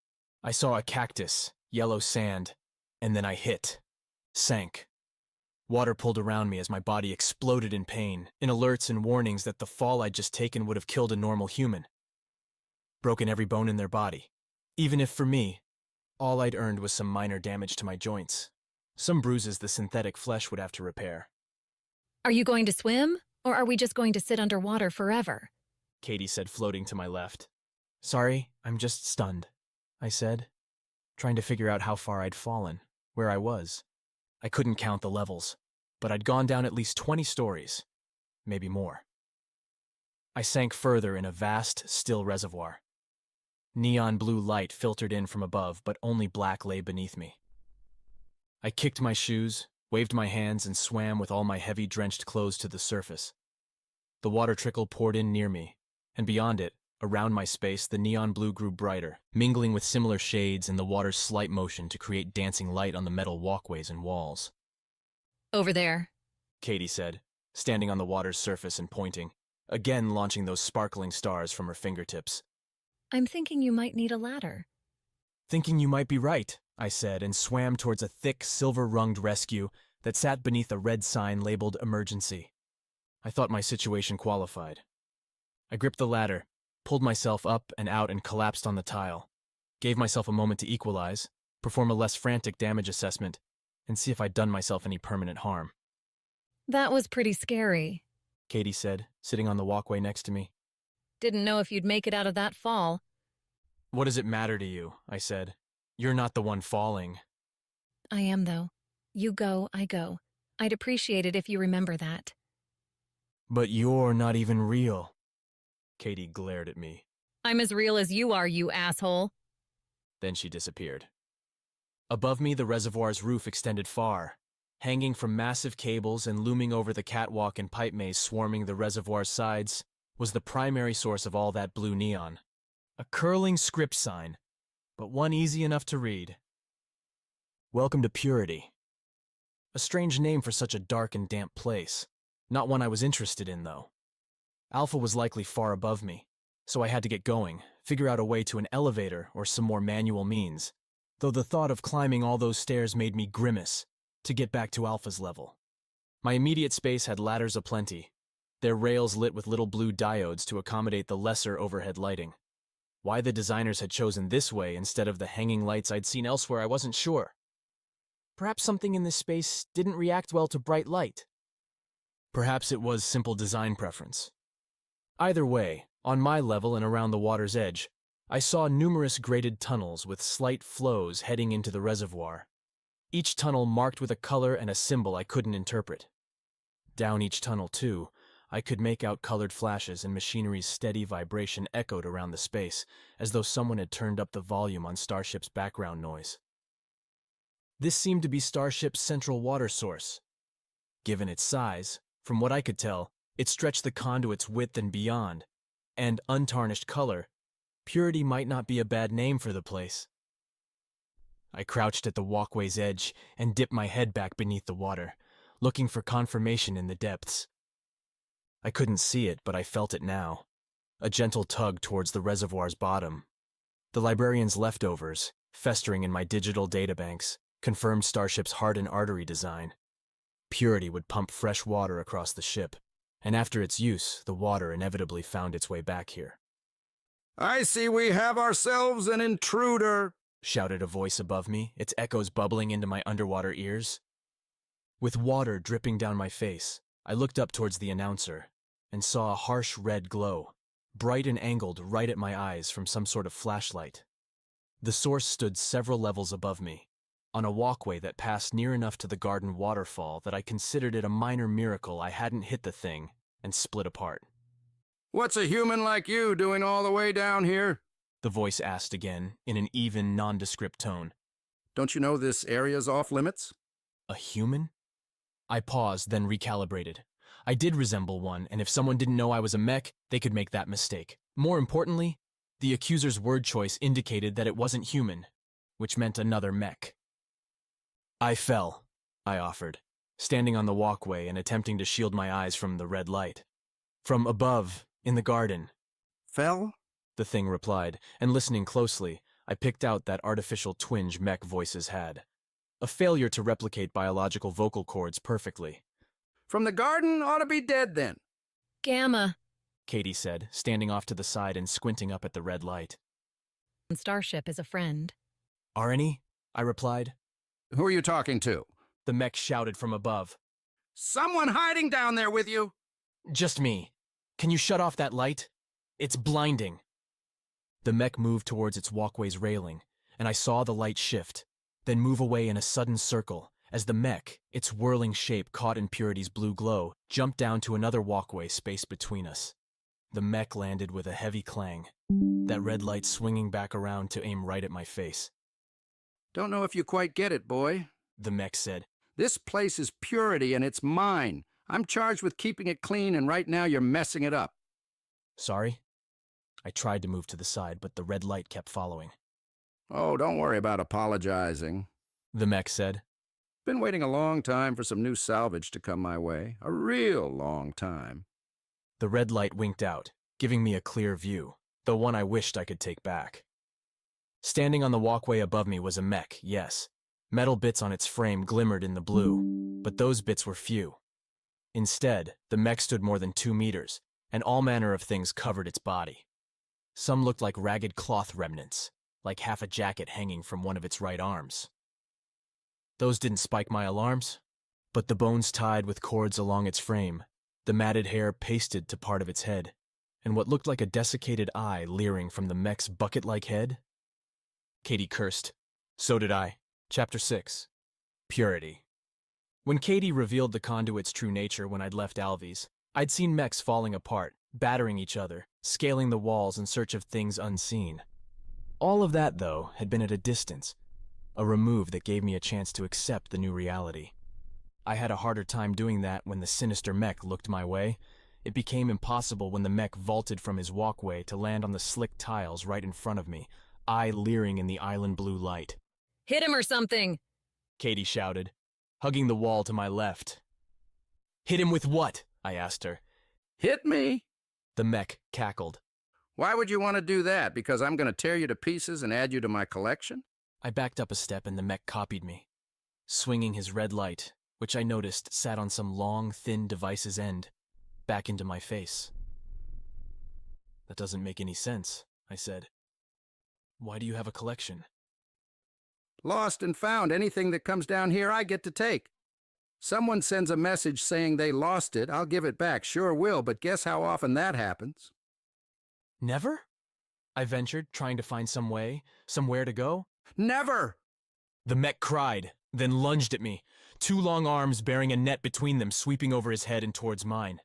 I saw a cactus, yellow sand, and then I hit. Sank. Water pulled around me as my body exploded in pain, in alerts and warnings that the fall I'd just taken would have killed a normal human. Broken every bone in their body. Even if, for me, all I'd earned was some minor damage to my joints. Some bruises the synthetic flesh would have to repair. Are you going to swim, or are we just going to sit underwater forever? Katie said, floating to my left. Sorry, I'm just stunned, I said, trying to figure out how far I'd fallen, where I was. I couldn't count the levels, but I'd gone down at least 20 stories, maybe more. I sank further in a vast, still reservoir. Neon blue light filtered in from above, but only black lay beneath me. I kicked my shoes, waved my hands, and swam with all my heavy, drenched clothes to the surface. The water trickle poured in near me, and beyond it, around my space, the neon blue grew brighter, mingling with similar shades in the water's slight motion to create dancing light on the metal walkways and walls. Over there, Katie said, standing on the water's surface and pointing, again launching those sparkling stars from her fingertips. I'm thinking you might need a ladder. Thinking you might be right, I said, and swam towards a thick, silver-runged rescue that sat beneath a red sign labeled Emergency. I thought my situation qualified. I gripped the ladder, pulled myself up and out and collapsed on the tile, gave myself a moment to equalize, perform a less frantic damage assessment, and see if I'd done myself any permanent harm. That was pretty scary, Katie said, sitting on the walkway next to me. Didn't know if you'd make it out of that fall. What does it matter to you? I said. You're not the one falling. I am, though. You go, I go. I'd appreciate it if you remember that. But you're not even real. Katie glared at me. I'm as real as you are, you asshole. Then she disappeared. Above me, the reservoir's roof extended far, hanging from massive cables and looming over the catwalk and pipe maze swarming the reservoir's sides was the primary source of all that blue neon. A curling script sign, but one easy enough to read. Welcome to Purity. A strange name for such a dark and damp place. Not one I was interested in, though. Alpha was likely far above me, so I had to get going, figure out a way to an elevator or some more manual means, though the thought of climbing all those stairs made me grimace to get back to Alpha's level. My immediate space had ladders aplenty, their rails lit with little blue diodes to accommodate the lesser overhead lighting. Why the designers had chosen this way instead of the hanging lights I'd seen elsewhere, I wasn't sure. Perhaps something in this space didn't react well to bright light. Perhaps it was simple design preference. Either way, on my level and around the water's edge, I saw numerous graded tunnels with slight flows heading into the reservoir, each tunnel marked with a color and a symbol I couldn't interpret. Down each tunnel, too, I could make out colored flashes and machinery's steady vibration echoed around the space, as though someone had turned up the volume on Starship's background noise. This seemed to be Starship's central water source. Given its size, from what I could tell, it stretched the conduit's width and beyond, and untarnished color, Purity might not be a bad name for the place. I crouched at the walkway's edge and dipped my head back beneath the water, looking for confirmation in the depths. I couldn't see it, but I felt it now. A gentle tug towards the reservoir's bottom. The librarian's leftovers, festering in my digital databanks, confirmed Starship's heart and artery design. Purity would pump fresh water across the ship, and after its use, the water inevitably found its way back here. I see we have ourselves an intruder, shouted a voice above me, its echoes bubbling into my underwater ears. With water dripping down my face, I looked up towards the announcer and saw a harsh red glow, bright and angled right at my eyes from some sort of flashlight. The source stood several levels above me, on a walkway that passed near enough to the garden waterfall that I considered it a minor miracle I hadn't hit the thing and split apart. What's a human like you doing all the way down here? The voice asked again, in an even, nondescript tone. Don't you know this area's off limits? A human? I paused, then recalibrated. I did resemble one, and if someone didn't know I was a mech, they could make that mistake. More importantly, the accuser's word choice indicated that it wasn't human, which meant another mech. I fell, I offered, standing on the walkway and attempting to shield my eyes from the red light. From above, in the garden. Fell? The thing replied, and listening closely, I picked out that artificial twinge mech voices had. A failure to replicate biological vocal cords perfectly. From the garden ought to be dead then. Gamma. Katie said, standing off to the side and squinting up at the red light. Starship is a friend. Are any? I replied. Who are you talking to? The mech shouted from above. Someone hiding down there with you? Just me. Can you shut off that light? It's blinding. The mech moved towards its walkway's railing, and I saw the light shift, then move away in a sudden circle as the mech, its whirling shape caught in Purity's blue glow, jumped down to another walkway spaced between us. The mech landed with a heavy clang, that red light swinging back around to aim right at my face. Don't know if you quite get it, boy, the mech said. This place is Purity and it's mine. I'm charged with keeping it clean, and right now you're messing it up. Sorry? I tried to move to the side, but the red light kept following. Oh, don't worry about apologizing, the mech said. Been waiting a long time for some new salvage to come my way. A real long time. The red light winked out, giving me a clear view, though one I wished I could take back. Standing on the walkway above me was a mech, yes. Metal bits on its frame glimmered in the blue, but those bits were few. Instead, the mech stood more than 2 meters, and all manner of things covered its body. Some looked like ragged cloth remnants, like half a jacket hanging from one of its right arms. Those didn't spike my alarms, but the bones tied with cords along its frame, the matted hair pasted to part of its head, and what looked like a desiccated eye leering from the mech's bucket-like head. Katie cursed. So did I. Chapter 6. Purity. When Katie revealed the conduit's true nature when I'd left Alvy's, I'd seen mechs falling apart, battering each other, scaling the walls in search of things unseen. All of that, though, had been at a distance, a remove that gave me a chance to accept the new reality. I had a harder time doing that when the sinister mech looked my way. It became impossible when the mech vaulted from his walkway to land on the slick tiles right in front of me, eye leering in the island blue light. Hit him or something, Katie shouted, hugging the wall to my left. Hit him with what? I asked her. Hit me? The mech cackled. Why would you want to do that? Because I'm going to tear you to pieces and add you to my collection? I backed up a step and the mech copied me, swinging his red light, which I noticed sat on some long, thin device's end, back into my face. That doesn't make any sense, I said. Why do you have a collection? Lost and found. Anything that comes down here, I get to take. Someone sends a message saying they lost it, I'll give it back. Sure will, but guess how often that happens? Never? I ventured, trying to find some way, somewhere to go. Never! The mech cried, then lunged at me, 2 long arms bearing a net between them sweeping over his head and towards mine.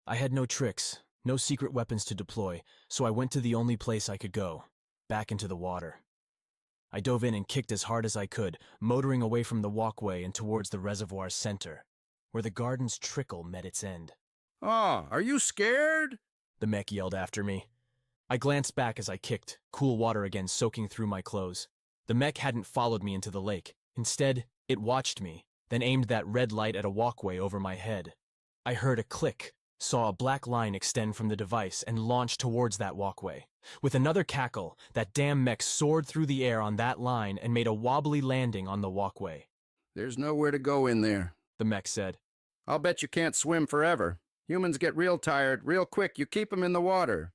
I had no tricks, no secret weapons to deploy, so I went to the only place I could go, back into the water. I dove in and kicked as hard as I could, motoring away from the walkway and towards the reservoir's center, where the garden's trickle met its end. Oh, are you scared? The mech yelled after me. I glanced back as I kicked, cool water again soaking through my clothes. The mech hadn't followed me into the lake. Instead, it watched me, then aimed that red light at a walkway over my head. I heard a click, saw a black line extend from the device and launch towards that walkway. With another cackle, that damn mech soared through the air on that line and made a wobbly landing on the walkway. There's nowhere to go in there, the mech said. I'll bet you can't swim forever. Humans get real tired, real quick. You keep them in the water.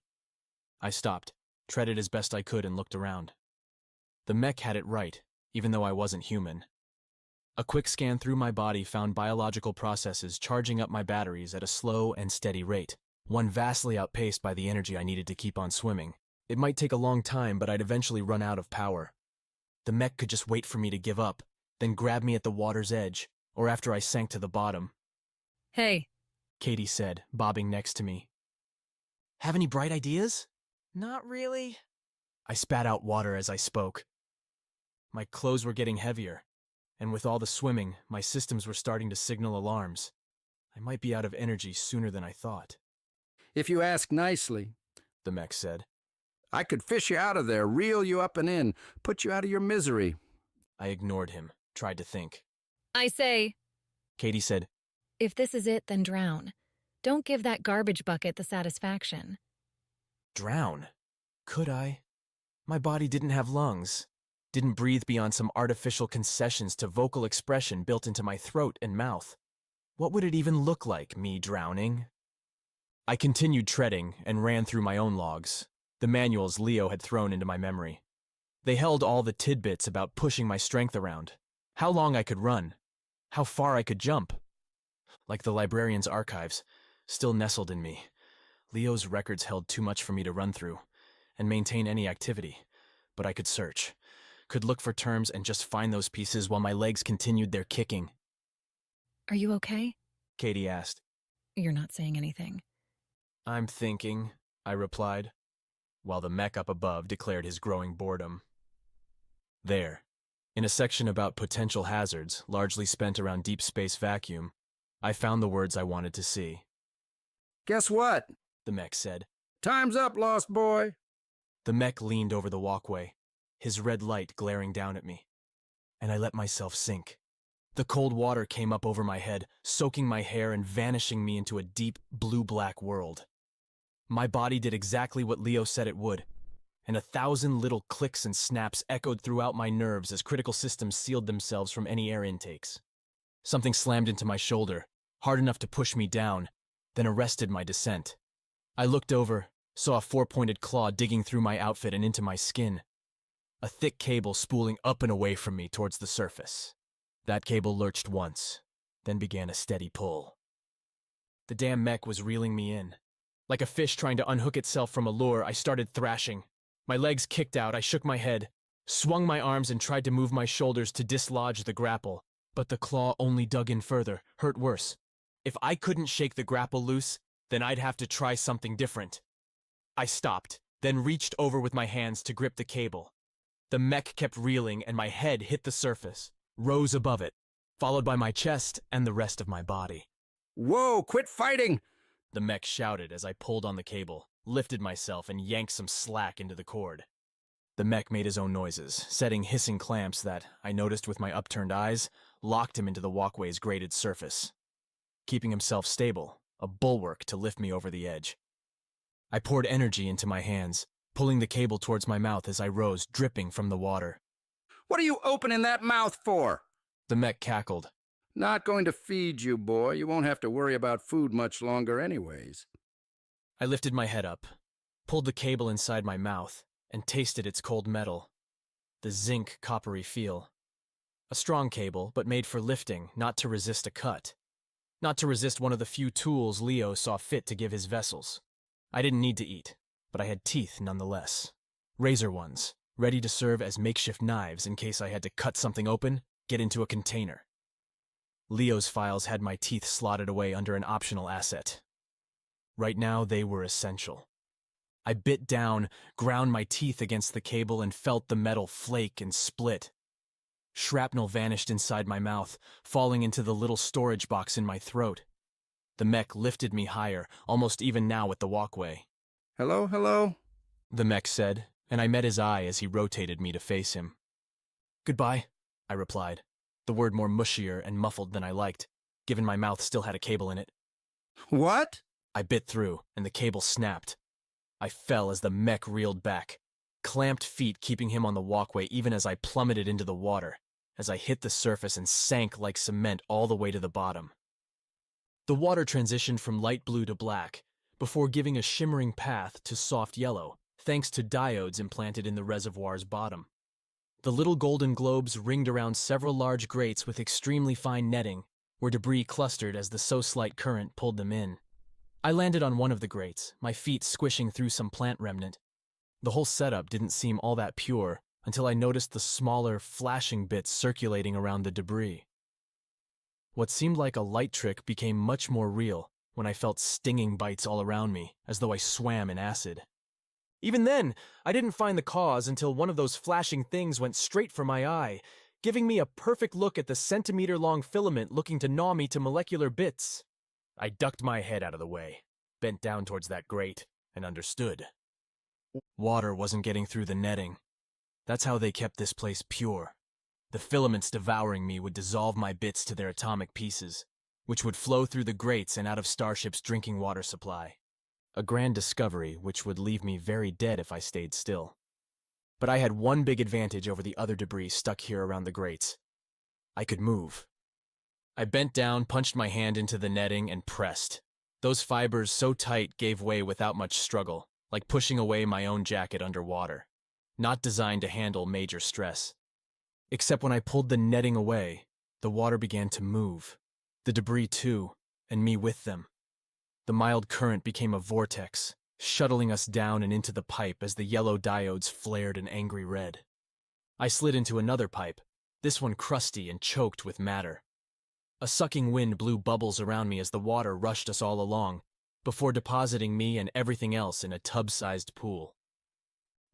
I stopped, treaded as best I could and looked around. The mech had it right, even though I wasn't human. A quick scan through my body found biological processes charging up my batteries at a slow and steady rate, one vastly outpaced by the energy I needed to keep on swimming. It might take a long time, but I'd eventually run out of power. The mech could just wait for me to give up, then grab me at the water's edge, or after I sank to the bottom. Hey, Katie said, bobbing next to me. Have any bright ideas? Not really. I spat out water as I spoke. My clothes were getting heavier, and with all the swimming, my systems were starting to signal alarms. I might be out of energy sooner than I thought. If you ask nicely, the mech said. I could fish you out of there, reel you up and in, put you out of your misery. I ignored him, tried to think. I say, Katie said, If this is it, then drown. Don't give that garbage bucket the satisfaction. Drown? Could I? My body didn't have lungs. Didn't breathe beyond some artificial concessions to vocal expression built into my throat and mouth. What would it even look like, me drowning? I continued treading and ran through my own logs, the manuals Leo had thrown into my memory. They held all the tidbits about pushing my strength around, how long I could run, how far I could jump. Like the librarian's archives, still nestled in me, Leo's records held too much for me to run through and maintain any activity, but I could search, could look for terms and just find those pieces while my legs continued their kicking. Are you okay? Katie asked. You're not saying anything. I'm thinking, I replied, while the mech up above declared his growing boredom. There, in a section about potential hazards, largely spent around deep space vacuum, I found the words I wanted to see. Guess what? The mech said. Time's up, lost boy. The mech leaned over the walkway, his red light glaring down at me, and I let myself sink. The cold water came up over my head, soaking my hair and vanishing me into a deep, blue-black world. My body did exactly what Leo said it would, and 1,000 little clicks and snaps echoed throughout my nerves as critical systems sealed themselves from any air intakes. Something slammed into my shoulder, hard enough to push me down, then arrested my descent. I looked over, saw a 4-pointed claw digging through my outfit and into my skin. A thick cable spooling up and away from me towards the surface. That cable lurched once, then began a steady pull. The damn mech was reeling me in. Like a fish trying to unhook itself from a lure, I started thrashing. My legs kicked out, I shook my head, swung my arms and tried to move my shoulders to dislodge the grapple, but the claw only dug in further, hurt worse. If I couldn't shake the grapple loose, then I'd have to try something different. I stopped, then reached over with my hands to grip the cable. The mech kept reeling and my head hit the surface, rose above it, followed by my chest and the rest of my body. Whoa, quit fighting! The mech shouted as I pulled on the cable, lifted myself and yanked some slack into the cord. The mech made his own noises, setting hissing clamps that, I noticed with my upturned eyes, locked him into the walkway's grated surface. Keeping himself stable, a bulwark to lift me over the edge. I poured energy into my hands, pulling the cable towards my mouth as I rose, dripping from the water. What are you opening that mouth for? The mech cackled. Not going to feed you, boy. You won't have to worry about food much longer anyways. I lifted my head up, pulled the cable inside my mouth, and tasted its cold metal. The zinc coppery feel. A strong cable, but made for lifting, not to resist a cut. Not to resist one of the few tools Leo saw fit to give his vessels. I didn't need to eat, but I had teeth nonetheless. Razor ones, ready to serve as makeshift knives in case I had to cut something open, get into a container. Leo's files had my teeth slotted away under an optional asset. Right now, they were essential. I bit down, ground my teeth against the cable, and felt the metal flake and split. Shrapnel vanished inside my mouth, falling into the little storage box in my throat. The mech lifted me higher, almost even now with the walkway. Hello, hello? The mech said, and I met his eye as he rotated me to face him. Goodbye, I replied, the word more mushier and muffled than I liked, given my mouth still had a cable in it. What? I bit through, and the cable snapped. I fell as the mech reeled back, clamped feet keeping him on the walkway even as I plummeted into the water, as I hit the surface and sank like cement all the way to the bottom. The water transitioned from light blue to black, before giving a shimmering path to soft yellow, thanks to diodes implanted in the reservoir's bottom. The little golden globes ringed around several large grates with extremely fine netting, where debris clustered as the so-slight current pulled them in. I landed on one of the grates, my feet squishing through some plant remnant. The whole setup didn't seem all that pure until I noticed the smaller, flashing bits circulating around the debris. What seemed like a light trick became much more real when I felt stinging bites all around me, as though I swam in acid. Even then, I didn't find the cause until one of those flashing things went straight for my eye, giving me a perfect look at the centimeter-long filament looking to gnaw me to molecular bits. I ducked my head out of the way, bent down towards that grate, and understood. Water wasn't getting through the netting. That's how they kept this place pure. The filaments devouring me would dissolve my bits to their atomic pieces, which would flow through the grates and out of Starship's drinking water supply. A grand discovery which would leave me very dead if I stayed still. But I had one big advantage over the other debris stuck here around the grates. I could move. I bent down, punched my hand into the netting, and pressed. Those fibers so tight gave way without much struggle, like pushing away my own jacket underwater, not designed to handle major stress. Except when I pulled the netting away, the water began to move. The debris too, and me with them. The mild current became a vortex, shuttling us down and into the pipe as the yellow diodes flared an angry red. I slid into another pipe, this one crusty and choked with matter. A sucking wind blew bubbles around me as the water rushed us all along, before depositing me and everything else in a tub-sized pool.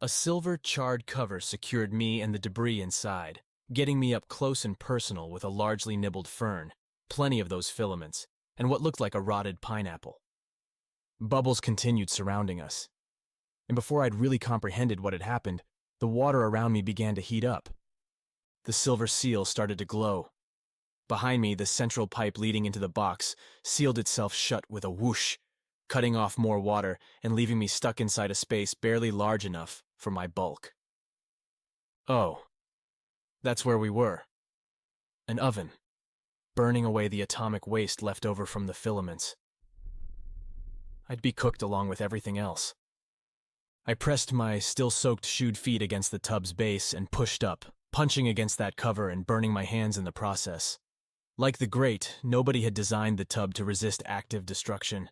A silver charred cover secured me and the debris inside, getting me up close and personal with a largely nibbled fern, plenty of those filaments, and what looked like a rotted pineapple. Bubbles continued surrounding us, and before I'd really comprehended what had happened, the water around me began to heat up. The silver seal started to glow. Behind me, the central pipe leading into the box sealed itself shut with a whoosh, cutting off more water and leaving me stuck inside a space barely large enough for my bulk. Oh, that's where we were. An oven, burning away the atomic waste left over from the filaments. I'd be cooked along with everything else. I pressed my still-soaked shoed feet against the tub's base and pushed up, punching against that cover and burning my hands in the process. Like the grate, nobody had designed the tub to resist active destruction,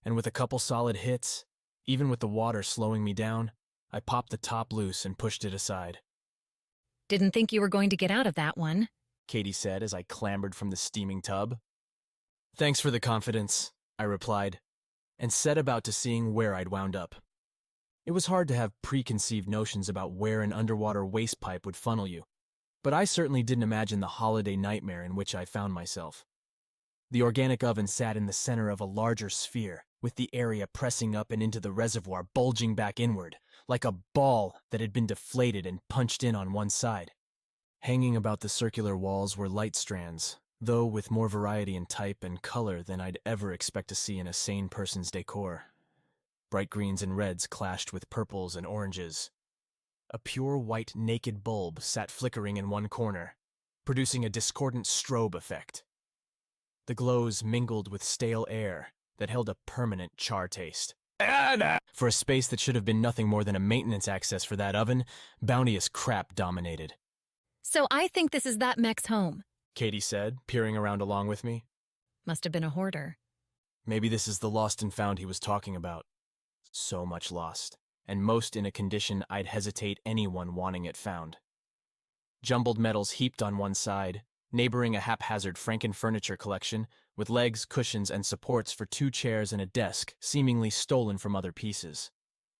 and with a couple solid hits, even with the water slowing me down, I popped the top loose and pushed it aside. Didn't think you were going to get out of that one, Katie said as I clambered from the steaming tub. Thanks for the confidence, I replied, and set about to seeing where I'd wound up. It was hard to have preconceived notions about where an underwater waste pipe would funnel you, but I certainly didn't imagine the holiday nightmare in which I found myself. The organic oven sat in the center of a larger sphere, with the area pressing up and into the reservoir bulging back inward, like a ball that had been deflated and punched in on one side. Hanging about the circular walls were light strands, though with more variety in type and color than I'd ever expect to see in a sane person's decor. Bright greens and reds clashed with purples and oranges. A pure white naked bulb sat flickering in one corner, producing a discordant strobe effect. The glows mingled with stale air that held a permanent char taste. For a space that should have been nothing more than a maintenance access for that oven, bounteous crap dominated. So I think this is that mech's home, Katie said, peering around along with me. Must have been a hoarder. Maybe this is the lost and found he was talking about. So much lost, and most in a condition I'd hesitate anyone wanting it found. Jumbled metals heaped on one side, neighboring a haphazard Franken furniture collection, with legs, cushions, and supports for 2 chairs and a desk seemingly stolen from other pieces.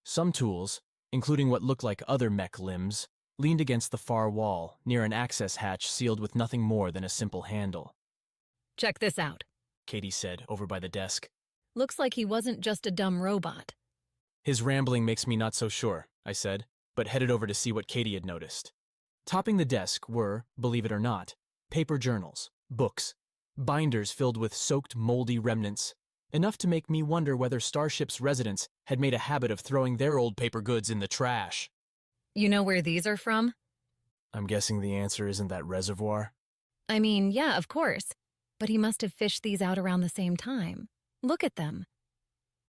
Some tools, including what looked like other mech limbs, leaned against the far wall, near an access hatch sealed with nothing more than a simple handle. Check this out, Katie said, over by the desk. Looks like he wasn't just a dumb robot. His rambling makes me not so sure, I said, but headed over to see what Katie had noticed. Topping the desk were, believe it or not, paper journals, books, binders filled with soaked, moldy remnants, enough to make me wonder whether Starship's residents had made a habit of throwing their old paper goods in the trash. You know where these are from? I'm guessing the answer isn't that reservoir. I mean, yeah, of course. But he must have fished these out around the same time. Look at them.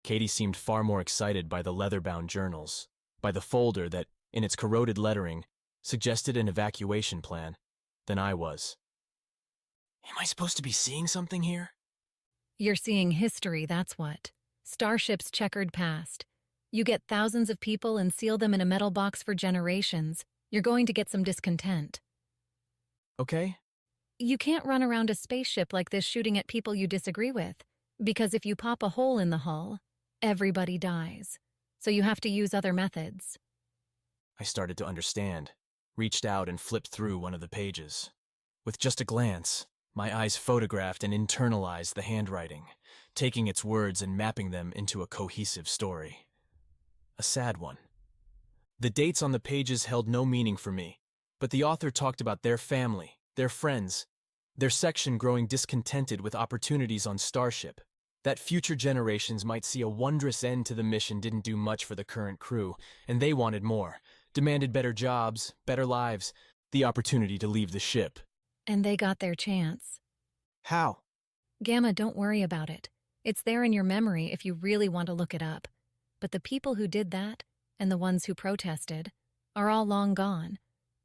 Katie seemed far more excited by the leather-bound journals, by the folder that, in its corroded lettering, suggested an evacuation plan, than I was. Am I supposed to be seeing something here? You're seeing history, that's what. Starship's checkered past. You get thousands of people and seal them in a metal box for generations. You're going to get some discontent. Okay. You can't run around a spaceship like this shooting at people you disagree with, because if you pop a hole in the hull, everybody dies. So you have to use other methods. I started to understand, reached out and flipped through one of the pages. With just a glance, my eyes photographed and internalized the handwriting, taking its words and mapping them into a cohesive story. A sad one. The dates on the pages held no meaning for me, But the author talked about their family, their friends, their section growing discontented with opportunities on Starship. That future generations might see a wondrous end to the mission didn't do much for the current crew, and they wanted more, demanded better jobs, better lives, the opportunity to leave the ship. And they got their chance. How? Gamma, don't worry about it. It's there in your memory if you really want to look it up. But the people who did that, and the ones who protested, are all long gone.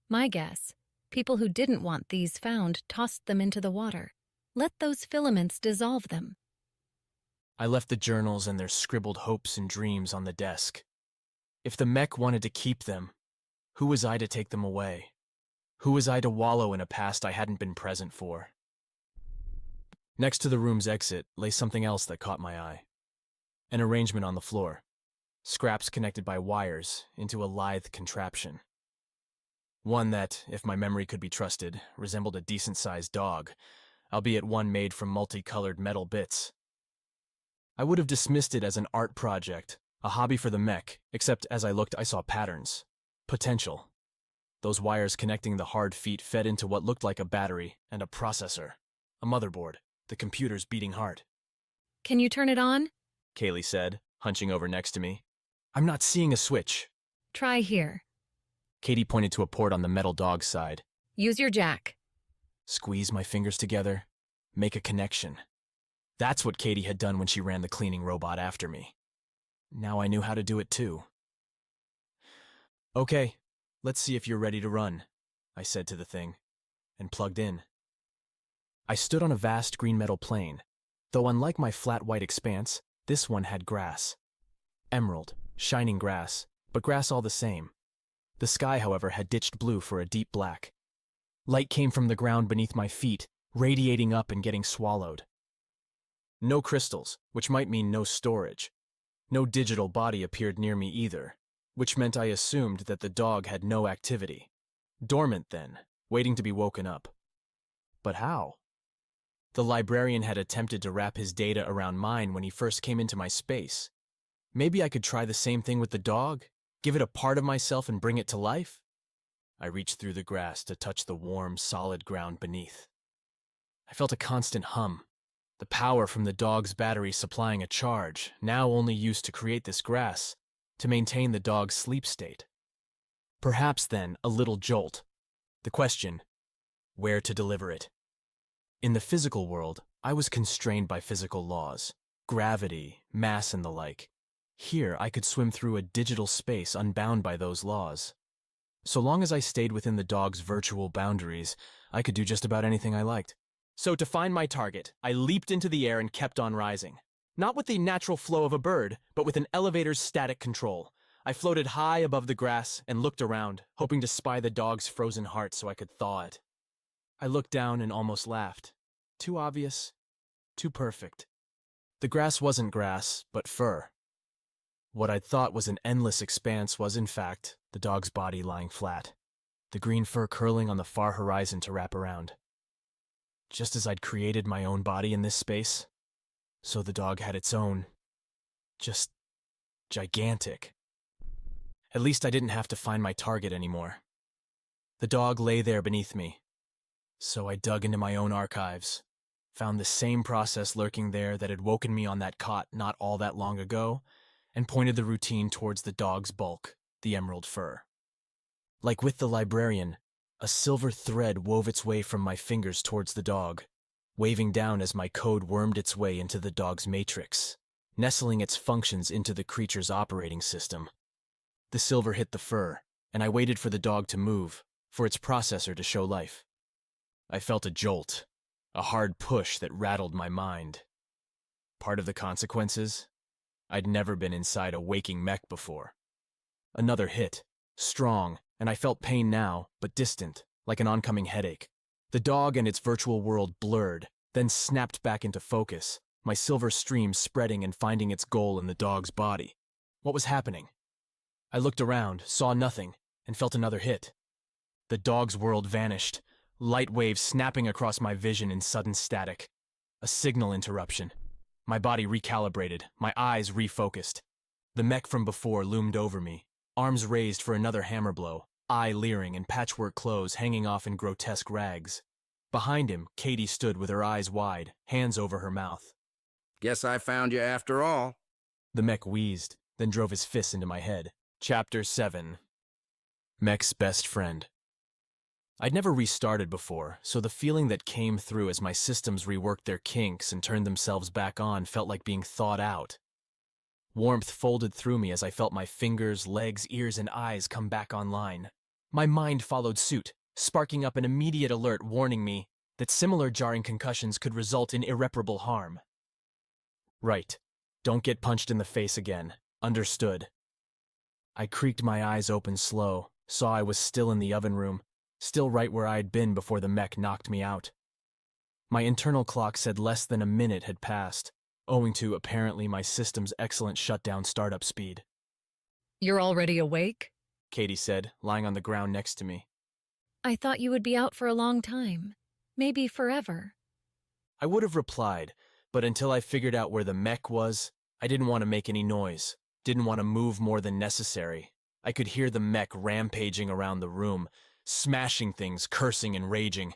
My guess, people who didn't want these found tossed them into the water. Let those filaments dissolve them. I left the journals and their scribbled hopes and dreams on the desk. If the mech wanted to keep them, who was I to take them away? Who was I to wallow in a past I hadn't been present for? Next to the room's exit lay something else that caught my eye. An arrangement on the floor. Scraps connected by wires into a lithe contraption. One that, if my memory could be trusted, resembled a decent-sized dog, albeit one made from multicolored metal bits. I would have dismissed it as an art project, a hobby for the mech, except as I looked I saw patterns. Potential. Those wires connecting the hard feet fed into what looked like a battery and a processor. A motherboard, the computer's beating heart. Can you turn it on? Kaylee said, hunching over next to me. I'm not seeing a switch. Try here. Katie pointed to a port on the metal dog's side. Use your jack. Squeeze my fingers together. Make a connection. That's what Katie had done when she ran the cleaning robot after me. Now I knew how to do it too. Okay, let's see if you're ready to run, I said to the thing, and plugged in. I stood on a vast green metal plane, though unlike my flat white expanse, this one had grass. Emerald, shining grass, but grass all the same. The sky, however, had ditched blue for a deep black. Light came from the ground beneath my feet, radiating up and getting swallowed. No crystals, which might mean no storage. No digital body appeared near me either, which meant I assumed that the dog had no activity. Dormant then, waiting to be woken up. But how? The librarian had attempted to wrap his data around mine when he first came into my space. Maybe I could try the same thing with the dog, give it a part of myself and bring it to life? I reached through the grass to touch the warm, solid ground beneath. I felt a constant hum. The power from the dog's battery supplying a charge, now only used to create this grass, to maintain the dog's sleep state. Perhaps then a little jolt. The question, where to deliver it? In the physical world, I was constrained by physical laws, gravity, mass, and the like. Here I could swim through a digital space unbound by those laws. So long as I stayed within the dog's virtual boundaries, I could do just about anything I liked. So to find my target, I leaped into the air and kept on rising. Not with the natural flow of a bird, but with an elevator's static control. I floated high above the grass and looked around, hoping to spy the dog's frozen heart so I could thaw it. I looked down and almost laughed. Too obvious, too perfect. The grass wasn't grass, but fur. What I'd thought was an endless expanse was, in fact, the dog's body lying flat, the green fur curling on the far horizon to wrap around. Just as I'd created my own body in this space, so the dog had its own. Just gigantic. At least I didn't have to find my target anymore. The dog lay there beneath me. So I dug into my own archives, found the same process lurking there that had woken me on that cot not all that long ago, and pointed the routine towards the dog's bulk, the emerald fur. Like with the librarian, a silver thread wove its way from my fingers towards the dog, waving down as my code wormed its way into the dog's matrix, nestling its functions into the creature's operating system. The silver hit the fur, and I waited for the dog to move, for its processor to show life. I felt a jolt, a hard push that rattled my mind. Part of the consequences? I'd never been inside a waking mech before. Another hit, strong, and I felt pain now, but distant, like an oncoming headache. The dog and its virtual world blurred, then snapped back into focus, my silver stream spreading and finding its goal in the dog's body. What was happening? I looked around, saw nothing, and felt another hit. The dog's world vanished, light waves snapping across my vision in sudden static. A signal interruption. My body recalibrated, my eyes refocused. The mech from before loomed over me, arms raised for another hammer blow, eye leering in patchwork clothes hanging off in grotesque rags. Behind him, Katie stood with her eyes wide, hands over her mouth. Guess I found you after all. The mech wheezed, then drove his fist into my head. Chapter 7. Mech's Best Friend. I'd never restarted before, so the feeling that came through as my systems reworked their kinks and turned themselves back on felt like being thawed out. Warmth folded through me as I felt my fingers, legs, ears, and eyes come back online. My mind followed suit, sparking up an immediate alert warning me that similar jarring concussions could result in irreparable harm. Right. Don't get punched in the face again. Understood. I creaked my eyes open slow, saw I was still in the oven room, still right where I'd been before the mech knocked me out. My internal clock said less than a minute had passed, owing to, apparently, my system's excellent shutdown startup speed. You're already awake? Katie said, lying on the ground next to me. I thought you would be out for a long time. Maybe forever. I would have replied, but until I figured out where the mech was, I didn't want to make any noise, didn't want to move more than necessary. I could hear the mech rampaging around the room, smashing things, cursing and raging.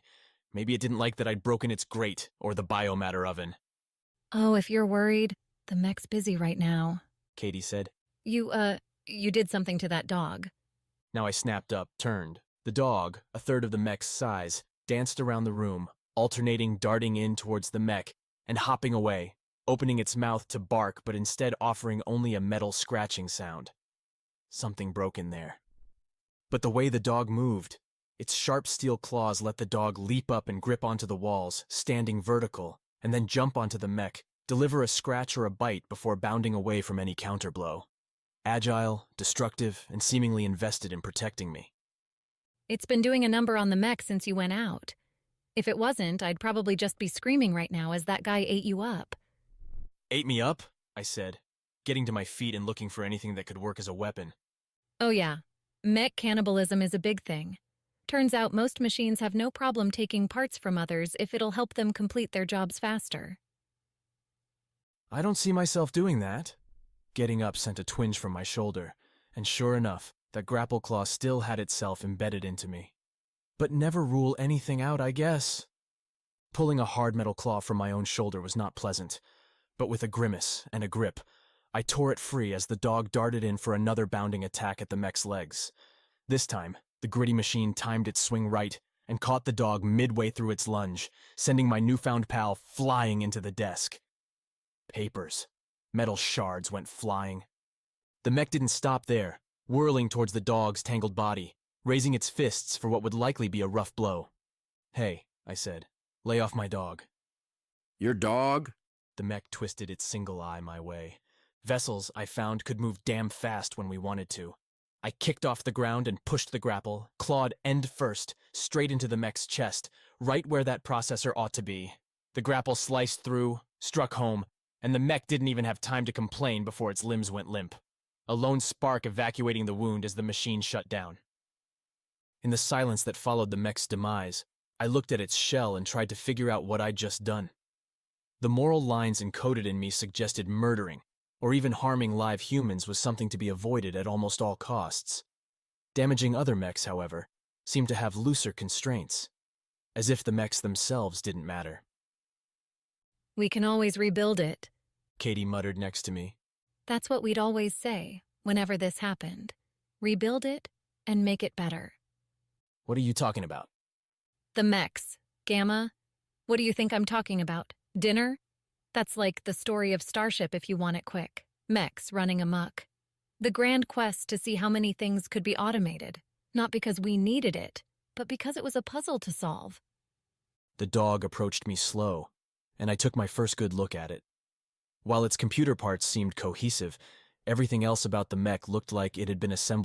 Maybe it didn't like that I'd broken its grate or the biomatter oven. Oh, if you're worried, the mech's busy right now. Katie said. You did something to that dog. Now I snapped up, turned. The dog, a third of the mech's size, danced around the room, alternating darting in towards the mech and hopping away, opening its mouth to bark but instead offering only a metal scratching sound. Something broke in there. But the way the dog moved, its sharp steel claws let the dog leap up and grip onto the walls, standing vertical, and then jump onto the mech, deliver a scratch or a bite before bounding away from any counterblow. Agile, destructive, and seemingly invested in protecting me. It's been doing a number on the mech since you went out. If it wasn't, I'd probably just be screaming right now as that guy ate you up. Ate me up? I said, getting to my feet and looking for anything that could work as a weapon. Oh yeah, mech cannibalism is a big thing. Turns out most machines have no problem taking parts from others if it'll help them complete their jobs faster. I don't see myself doing that. Getting up sent a twinge from my shoulder, and sure enough, that grapple claw still had itself embedded into me. But never rule anything out, I guess. Pulling a hard metal claw from my own shoulder was not pleasant, but with a grimace and a grip, I tore it free as the dog darted in for another bounding attack at the mech's legs. This time, the gritty machine timed its swing right and caught the dog midway through its lunge, sending my newfound pal flying into the desk. Papers. Metal shards went flying. The mech didn't stop there, whirling towards the dog's tangled body, raising its fists for what would likely be a rough blow. Hey, I said, lay off my dog. Your dog? The mech twisted its single eye my way. Vessels, I found, could move damn fast when we wanted to. I kicked off the ground and pushed the grapple, clawed end first, straight into the mech's chest, right where that processor ought to be. The grapple sliced through, struck home, and the mech didn't even have time to complain before its limbs went limp. A lone spark evacuating the wound as the machine shut down. In the silence that followed the mech's demise, I looked at its shell and tried to figure out what I'd just done. The moral lines encoded in me suggested murdering, or even harming live humans was something to be avoided at almost all costs. Damaging other mechs, however, seemed to have looser constraints, as if the mechs themselves didn't matter. We can always rebuild it, Katie muttered next to me. That's what we'd always say whenever this happened. Rebuild it and make it better. What are you talking about? The mechs. Gamma. What do you think I'm talking about? Dinner? That's like the story of Starship if you want it quick. Mechs running amok. The grand quest to see how many things could be automated. Not because we needed it, but because it was a puzzle to solve. The dog approached me slow, and I took my first good look at it. While its computer parts seemed cohesive, everything else about the mech looked like it had been assembled